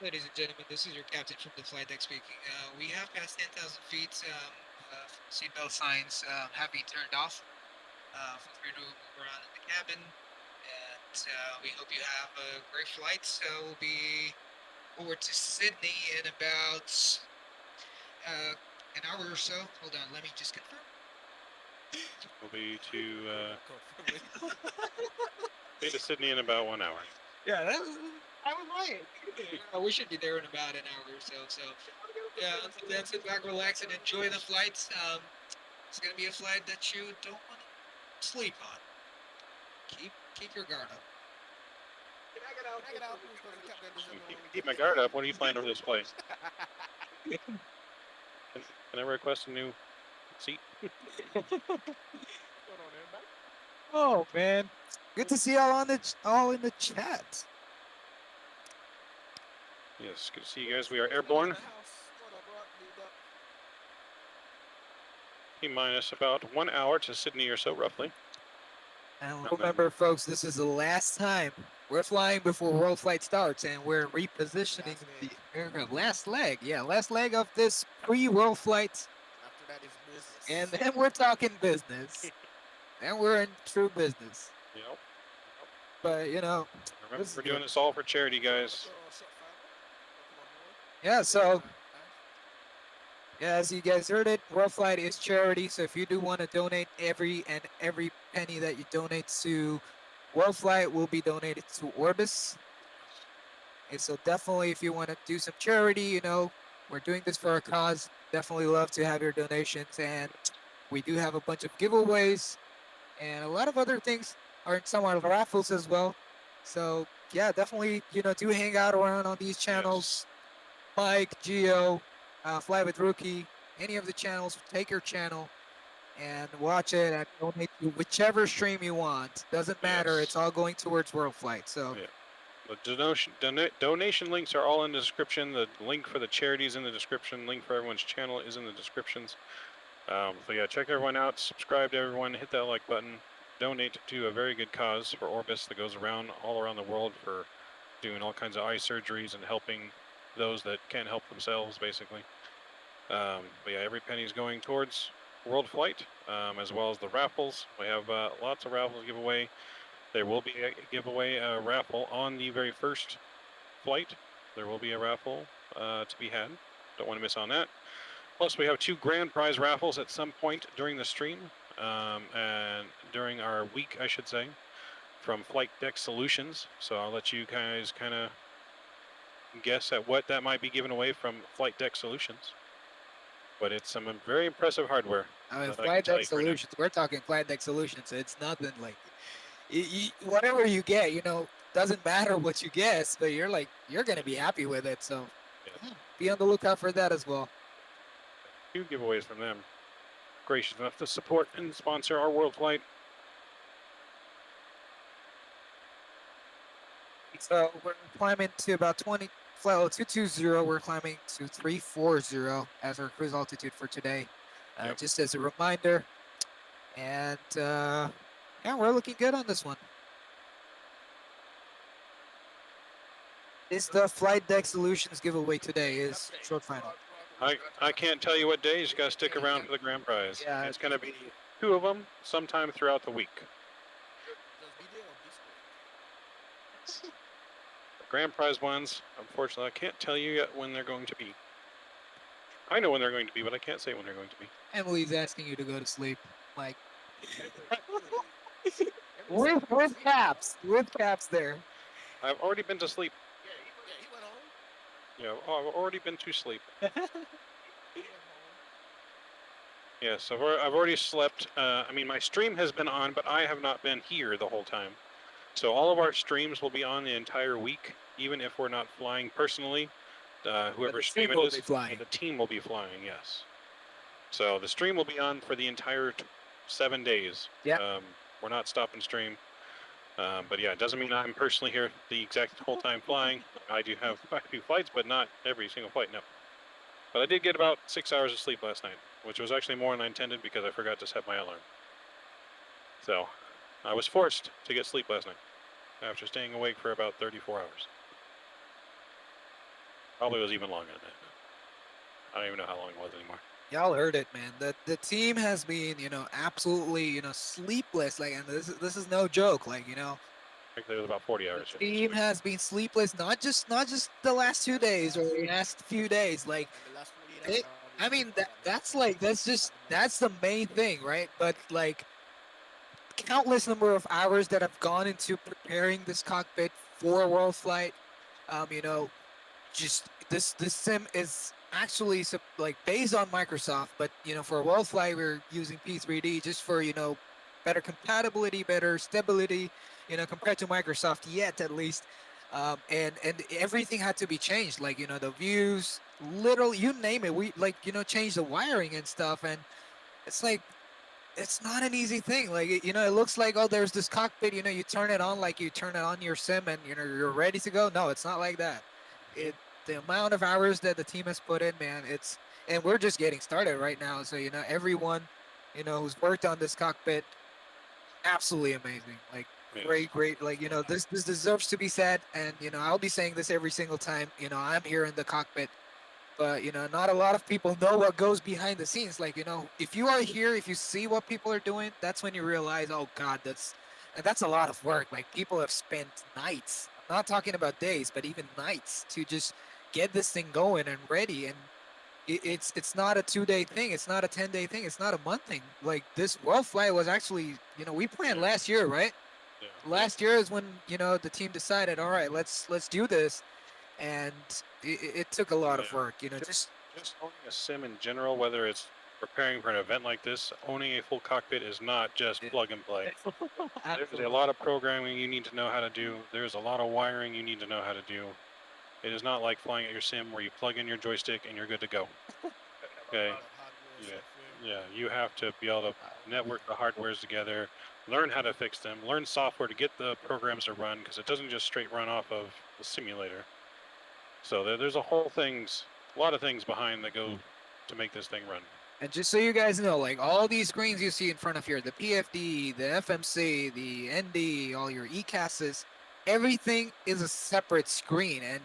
Ladies and gentlemen, this is your captain from the flight deck speaking. We have passed 10,000 feet. Seatbelt signs have been turned off. Feel free to move around in the cabin. And we hope you have a great flight. So we'll be over to Sydney in about an hour or so. Hold on, let me just confirm. We'll be to Sydney in about 1 hour. Yeah, I was right. We should be there in about an hour or so. So, yeah, until then, sit back, relax, and enjoy the flight. It's gonna be a flight that you don't want to sleep on. Keep your guard up. Keep my guard up. What are you planning for this place? Can I request a new seat? Oh man, good to see y'all all in the chat. Yes, good to see you guys. We are airborne. T-minus about 1 hour to Sydney or so, roughly. And remember, folks, this is the last time we're flying before world flight starts, and we're repositioning the aircraft. Last leg of this pre-world flight. After that is business. And then we're talking business. And we're in true business. Yep. But, you know. Remember, we're doing this all for charity, guys. Yeah, so. Yeah, as you guys heard it, World Flight is charity. So if you do want to donate, every penny that you donate to World Flight will be donated to Orbis. And so definitely, if you want to do some charity, you know, we're doing this for a cause. Definitely love to have your donations. And we do have a bunch of giveaways. And a lot of other things are in some of our raffles as well. So, yeah, definitely, you know, do hang out around on these channels. Yes. Mike, Geo, Fly with Rookie, any of the channels, take your channel and watch it and donate to whichever stream you want. Doesn't matter. Yes. It's all going towards World Flight. So, yeah. The donation links are all in the description. The link for the charity is in the description. Link for everyone's channel is in the descriptions. So yeah, check everyone out, subscribe to everyone, hit that like button, donate to a very good cause for Orbis that goes around all around the world for doing all kinds of eye surgeries and helping those that can't help themselves, basically. But yeah, every penny is going towards World Flight, as well as the raffles. We have lots of raffles to give away. There will be a giveaway raffle on the very first flight. There will be a raffle to be had. Don't want to miss on that. Plus, we have 2 grand prize raffles at some point during the stream, and during our week, I should say, from Flight Deck Solutions. So I'll let you guys kind of guess at what that might be given away from Flight Deck Solutions. But it's some very impressive hardware. I mean, Flight Deck Solutions, we're talking Flight Deck Solutions. It's nothing like, whatever you get, you know, doesn't matter what you guess, but you're going to be happy with it. So yeah, be on the lookout for that as well. 2 giveaways from them. Gracious enough to support and sponsor our World Flight. So we're climbing to about 220. We're climbing to 340 as our cruise altitude for today. Just as a reminder. And yeah, we're looking good on this one. It's the Flight Deck Solutions giveaway today is short final. I can't tell you what day. You just got to stick around for the grand prize. Yeah, it's going to be 2 of them sometime throughout the week. The grand prize ones, unfortunately, I can't tell you yet when they're going to be. I know when they're going to be, but I can't say when they're going to be. Emily's asking you to go to sleep, Mike. with caps there. I've already been to sleep. Yeah, I've already been to sleep. Yes, I've already slept. I mean, my stream has been on, but I have not been here the whole time. So all of our streams will be on the entire week, even if we're not flying personally. Whoever stream it is, the team will be flying, yes. So the stream will be on for the entire 7 days. Yeah. We're not stopping stream. But yeah, it doesn't mean I'm personally here the exact whole time flying. I do have quite a few flights, but not every single flight, no. But I did get about 6 hours of sleep last night, which was actually more than I intended because I forgot to set my alarm. So, I was forced to get sleep last night after staying awake for about 34 hours. Probably was even longer than that. I don't even know how long it was anymore. Y'all heard it, man. The team has been, absolutely, sleepless. Like, and this is no joke. Like, I think it was about 40 hours. The team has been sleepless, not just the last 2 days or the last few days. Like, I mean, that's the main thing, right? But like, countless number of hours that have gone into preparing this cockpit for world flight. Just this sim is actually like based on Microsoft, but for world flight we're using P3D just for better compatibility, better stability, compared to Microsoft yet at least. And everything had to be changed, like the views, literally you name it. We changed the wiring and stuff, and it's like it's not an easy thing. Like it looks like, oh, there's this cockpit, you turn it on like you turn it on your sim and you're ready to go. No, it's not like that. The amount of hours that the team has put in, man, and we're just getting started right now. So everyone who's worked on this cockpit, absolutely amazing. Like great. Like this deserves to be said, and I'll be saying this every single time I'm here in the cockpit. But not a lot of people know what goes behind the scenes. Like if you are here, if you see what people are doing, that's when you realize, oh God, that's a lot of work. Like people have spent nights, I'm not talking about days, but even nights to just get this thing going and ready. And it's not a 2-day thing, it's not a 10-day thing, it's not a month thing. Like this world flight was actually we planned last year, right? Yeah. Last year is when the team decided, all right, let's do this. And it took a lot of work, just owning a sim in general, whether it's preparing for an event like this, owning a full cockpit is not just plug and play. There's a lot of programming you need to know how to do. There's a lot of wiring you need to know how to do. It is not like flying at your sim where you plug in your joystick and you're good to go. Okay. Yeah, you have to be able to network the hardwares together, learn how to fix them, learn software to get the programs to run, because it doesn't just straight run off of the simulator. So there's a lot of things behind that go to make this thing run. And just so you guys know, like all these screens you see in front of here, the PFD, the FMC, the ND, all your ECASs, everything is a separate screen. And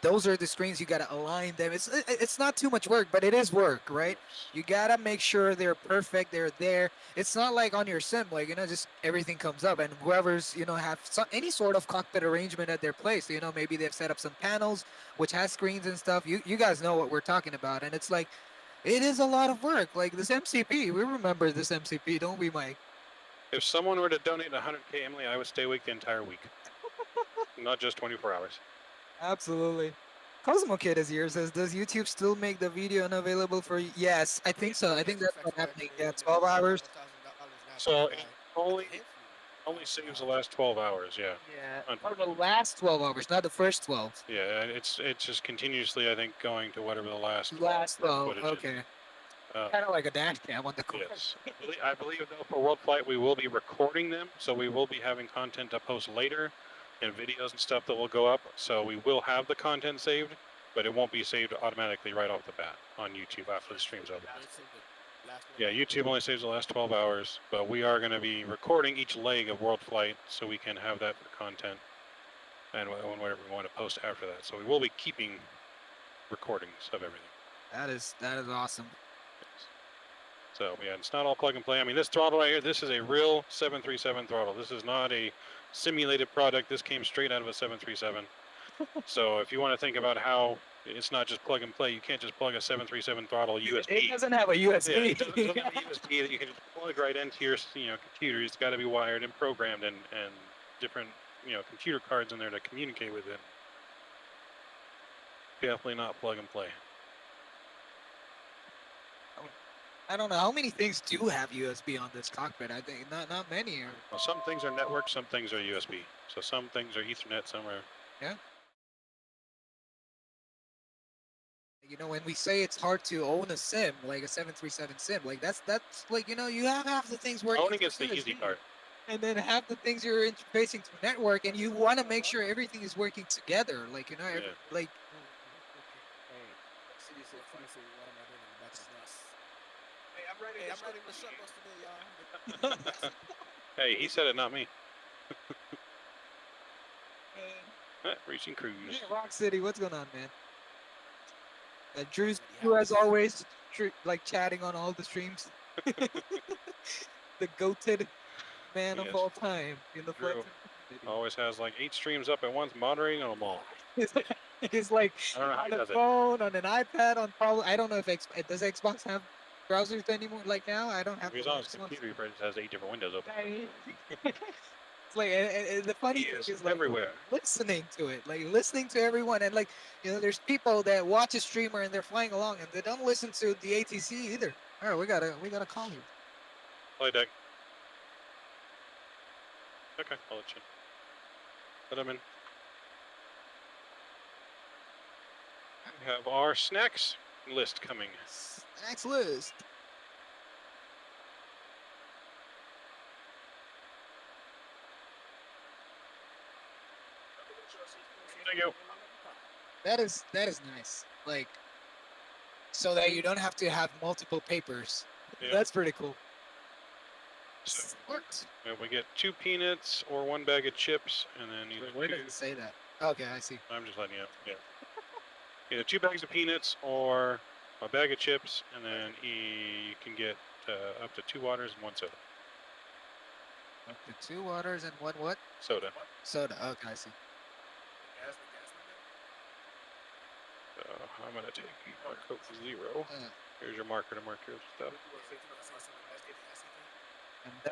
those are the screens, you got to align them. It's not too much work, but it is work, right? You got to make sure they're perfect, they're there. It's not like on your sim, like, just everything comes up, and whoever's, have any sort of cockpit arrangement at their place, maybe they've set up some panels, which has screens and stuff. You guys know what we're talking about. And it's like, it is a lot of work. Like this MCP, we remember this MCP, don't we, Mike? If someone were to donate 100K, Emily, I would stay awake the entire week. Not just 24 hours. Absolutely. Cosmo Kid is here, says, does YouTube still make the video unavailable for you? Yes, I think so. I think that's what's happening. Yeah, 12 hours. So it only saves the last 12 hours, yeah. Yeah, the last 12 hours, not the first 12. Yeah, it's just continuously, I think, going to whatever the last 12, okay. Kind of like a dash cam on the corner. Yes. I believe, though, for World Flight, we will be recording them, so we will be having content to post later and videos and stuff that will go up. So we will have the content saved, but it won't be saved automatically right off the bat on YouTube after the stream's over. Yeah, YouTube only saves the last 12 hours, but we are going to be recording each leg of World Flight so we can have that for content and whatever we want to post after that. So we will be keeping recordings of everything. That is awesome. So yeah, it's not all plug and play. I mean, this throttle right here, this is a real 737 throttle. This is not a simulated product. This came straight out of a 737. So if you want to think about how it's not just plug and play, you can't just plug a 737 throttle USB. It doesn't have a USB. Yeah, it doesn't have a USB that you can just plug right into your computer. It's got to be wired and programmed and different computer cards in there to communicate with it. Definitely not plug and play. I don't know how many things do have USB on this cockpit. I think not many. Well, some things are networked, some things are USB. So some things are Ethernet, some are. Yeah. When we say it's hard to own a sim, like a 737 sim, like that's like you have half the things working. Owning is the easy part. And then half the things you're interfacing to network, and you want to make sure everything is working together. Like like. I'm writing the shut bus today, y'all. Hey, he said it, not me. Reaching cruise. Hey, Rock City, what's going on, man? Drew, as always, like chatting on all the streams. The goated man of all time in the Drew flight. always has like 8 streams up at once, moderating on them all. He's like I don't know how on he a does it. phone, on an iPad, on probably I don't know if does Xbox have browsers anymore. Like now, I don't have. If he's on his computer, he probably just has 8 different windows open. It's like and the funny thing is like everywhere. listening to it, like listening to everyone, and like there's people that watch a streamer and they're flying along and they don't listen to the ATC either. All right, we gotta call you. Play deck. Okay, I'll let you. Put him in. We have our snacks list coming. Snacks list. Thank you. That is nice. Like, so that you don't have to have multiple papers. Yeah. That's pretty cool. So, we get 2 peanuts or 1 bag of chips, and then either Where does it say that? Okay, I see. I'm just letting you know. Yeah. Either 2 bags of peanuts or a bag of chips, and then you can get up to 2 waters and 1 soda. Up to 2 waters and 1 what? Soda. Soda. Okay, I see. I'm gonna take our Coke Zero. Here's your marker to mark your stuff.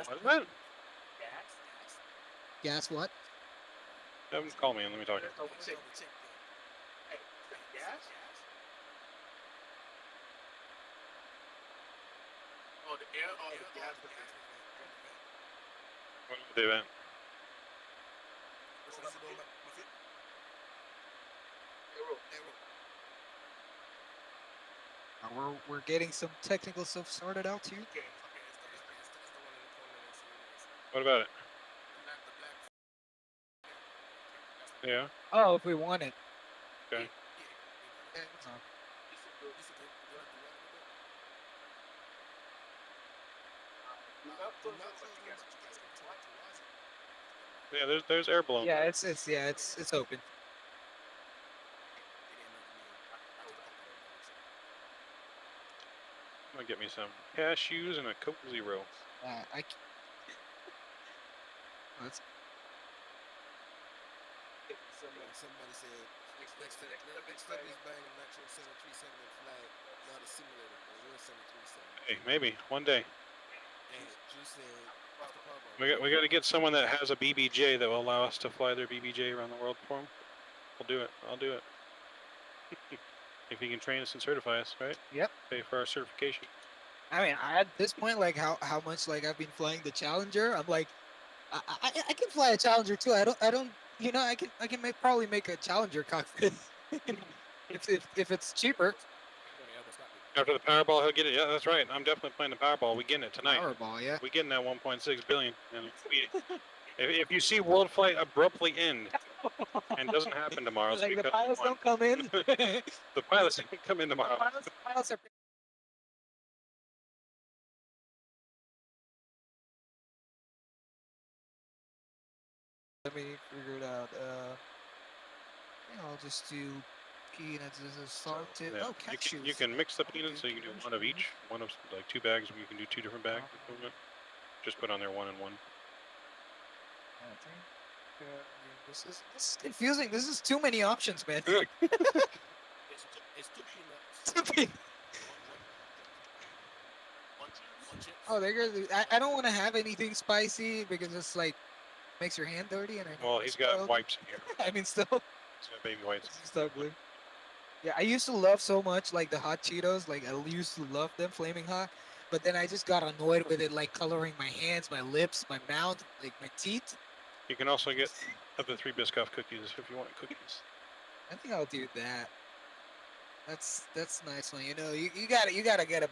What is that? Gas what? Call me and let me talk to you. Oh, the air, oh, the gas. What is the event? We're getting some technical stuff sorted out here. What about it? Yeah. Oh, if we want it. Okay. Yeah, there's air balloons. Yeah, it's open. I'm gonna get me some cashews and a Coke Zero. Somebody said, next February's buying an actual 737 flight, not a simulator, a real 737. Hey, maybe one day. And Drew said, We got to get someone that has a BBJ that will allow us to fly their BBJ around the world for them. We'll do it. I'll do it. If you can train us and certify us, right? Yep. Pay for our certification. I mean, at this point, like how much like I've been flying the Challenger, I'm like, I can fly a Challenger too. I don't. I can probably make a Challenger cockpit if it's cheaper. After the Powerball, he'll get it. Yeah, that's right. I'm definitely playing the Powerball. We getting it tonight. Powerball, yeah. We getting that 1.6 billion. And if you see world flight abruptly end and doesn't happen tomorrow, like the pilots don't come in. The pilots don't come in tomorrow. The pilots are. Let me figure it out. I'll just do peanuts as a salted. Yeah. Oh, cashews. You can mix the peanuts, so you can do 1 of each. 1 of like 2 bags. You can do 2 different bags. Just put on there 1 and 1. This is confusing. This is too many options, man. it's 2 peanuts. Oh, I don't want to have anything spicy because it's like makes your hand dirty. And well, he's got wipes in here. I mean, still. He's got baby wipes. It's ugly. Yeah, I used to love so much like the hot Cheetos. Like I used to love them, flaming hot. But then I just got annoyed with it, like coloring my hands, my lips, my mouth, like my teeth. You can also get up to 3 Biscoff cookies if you want cookies. I think I'll do that. That's nice one. You gotta get a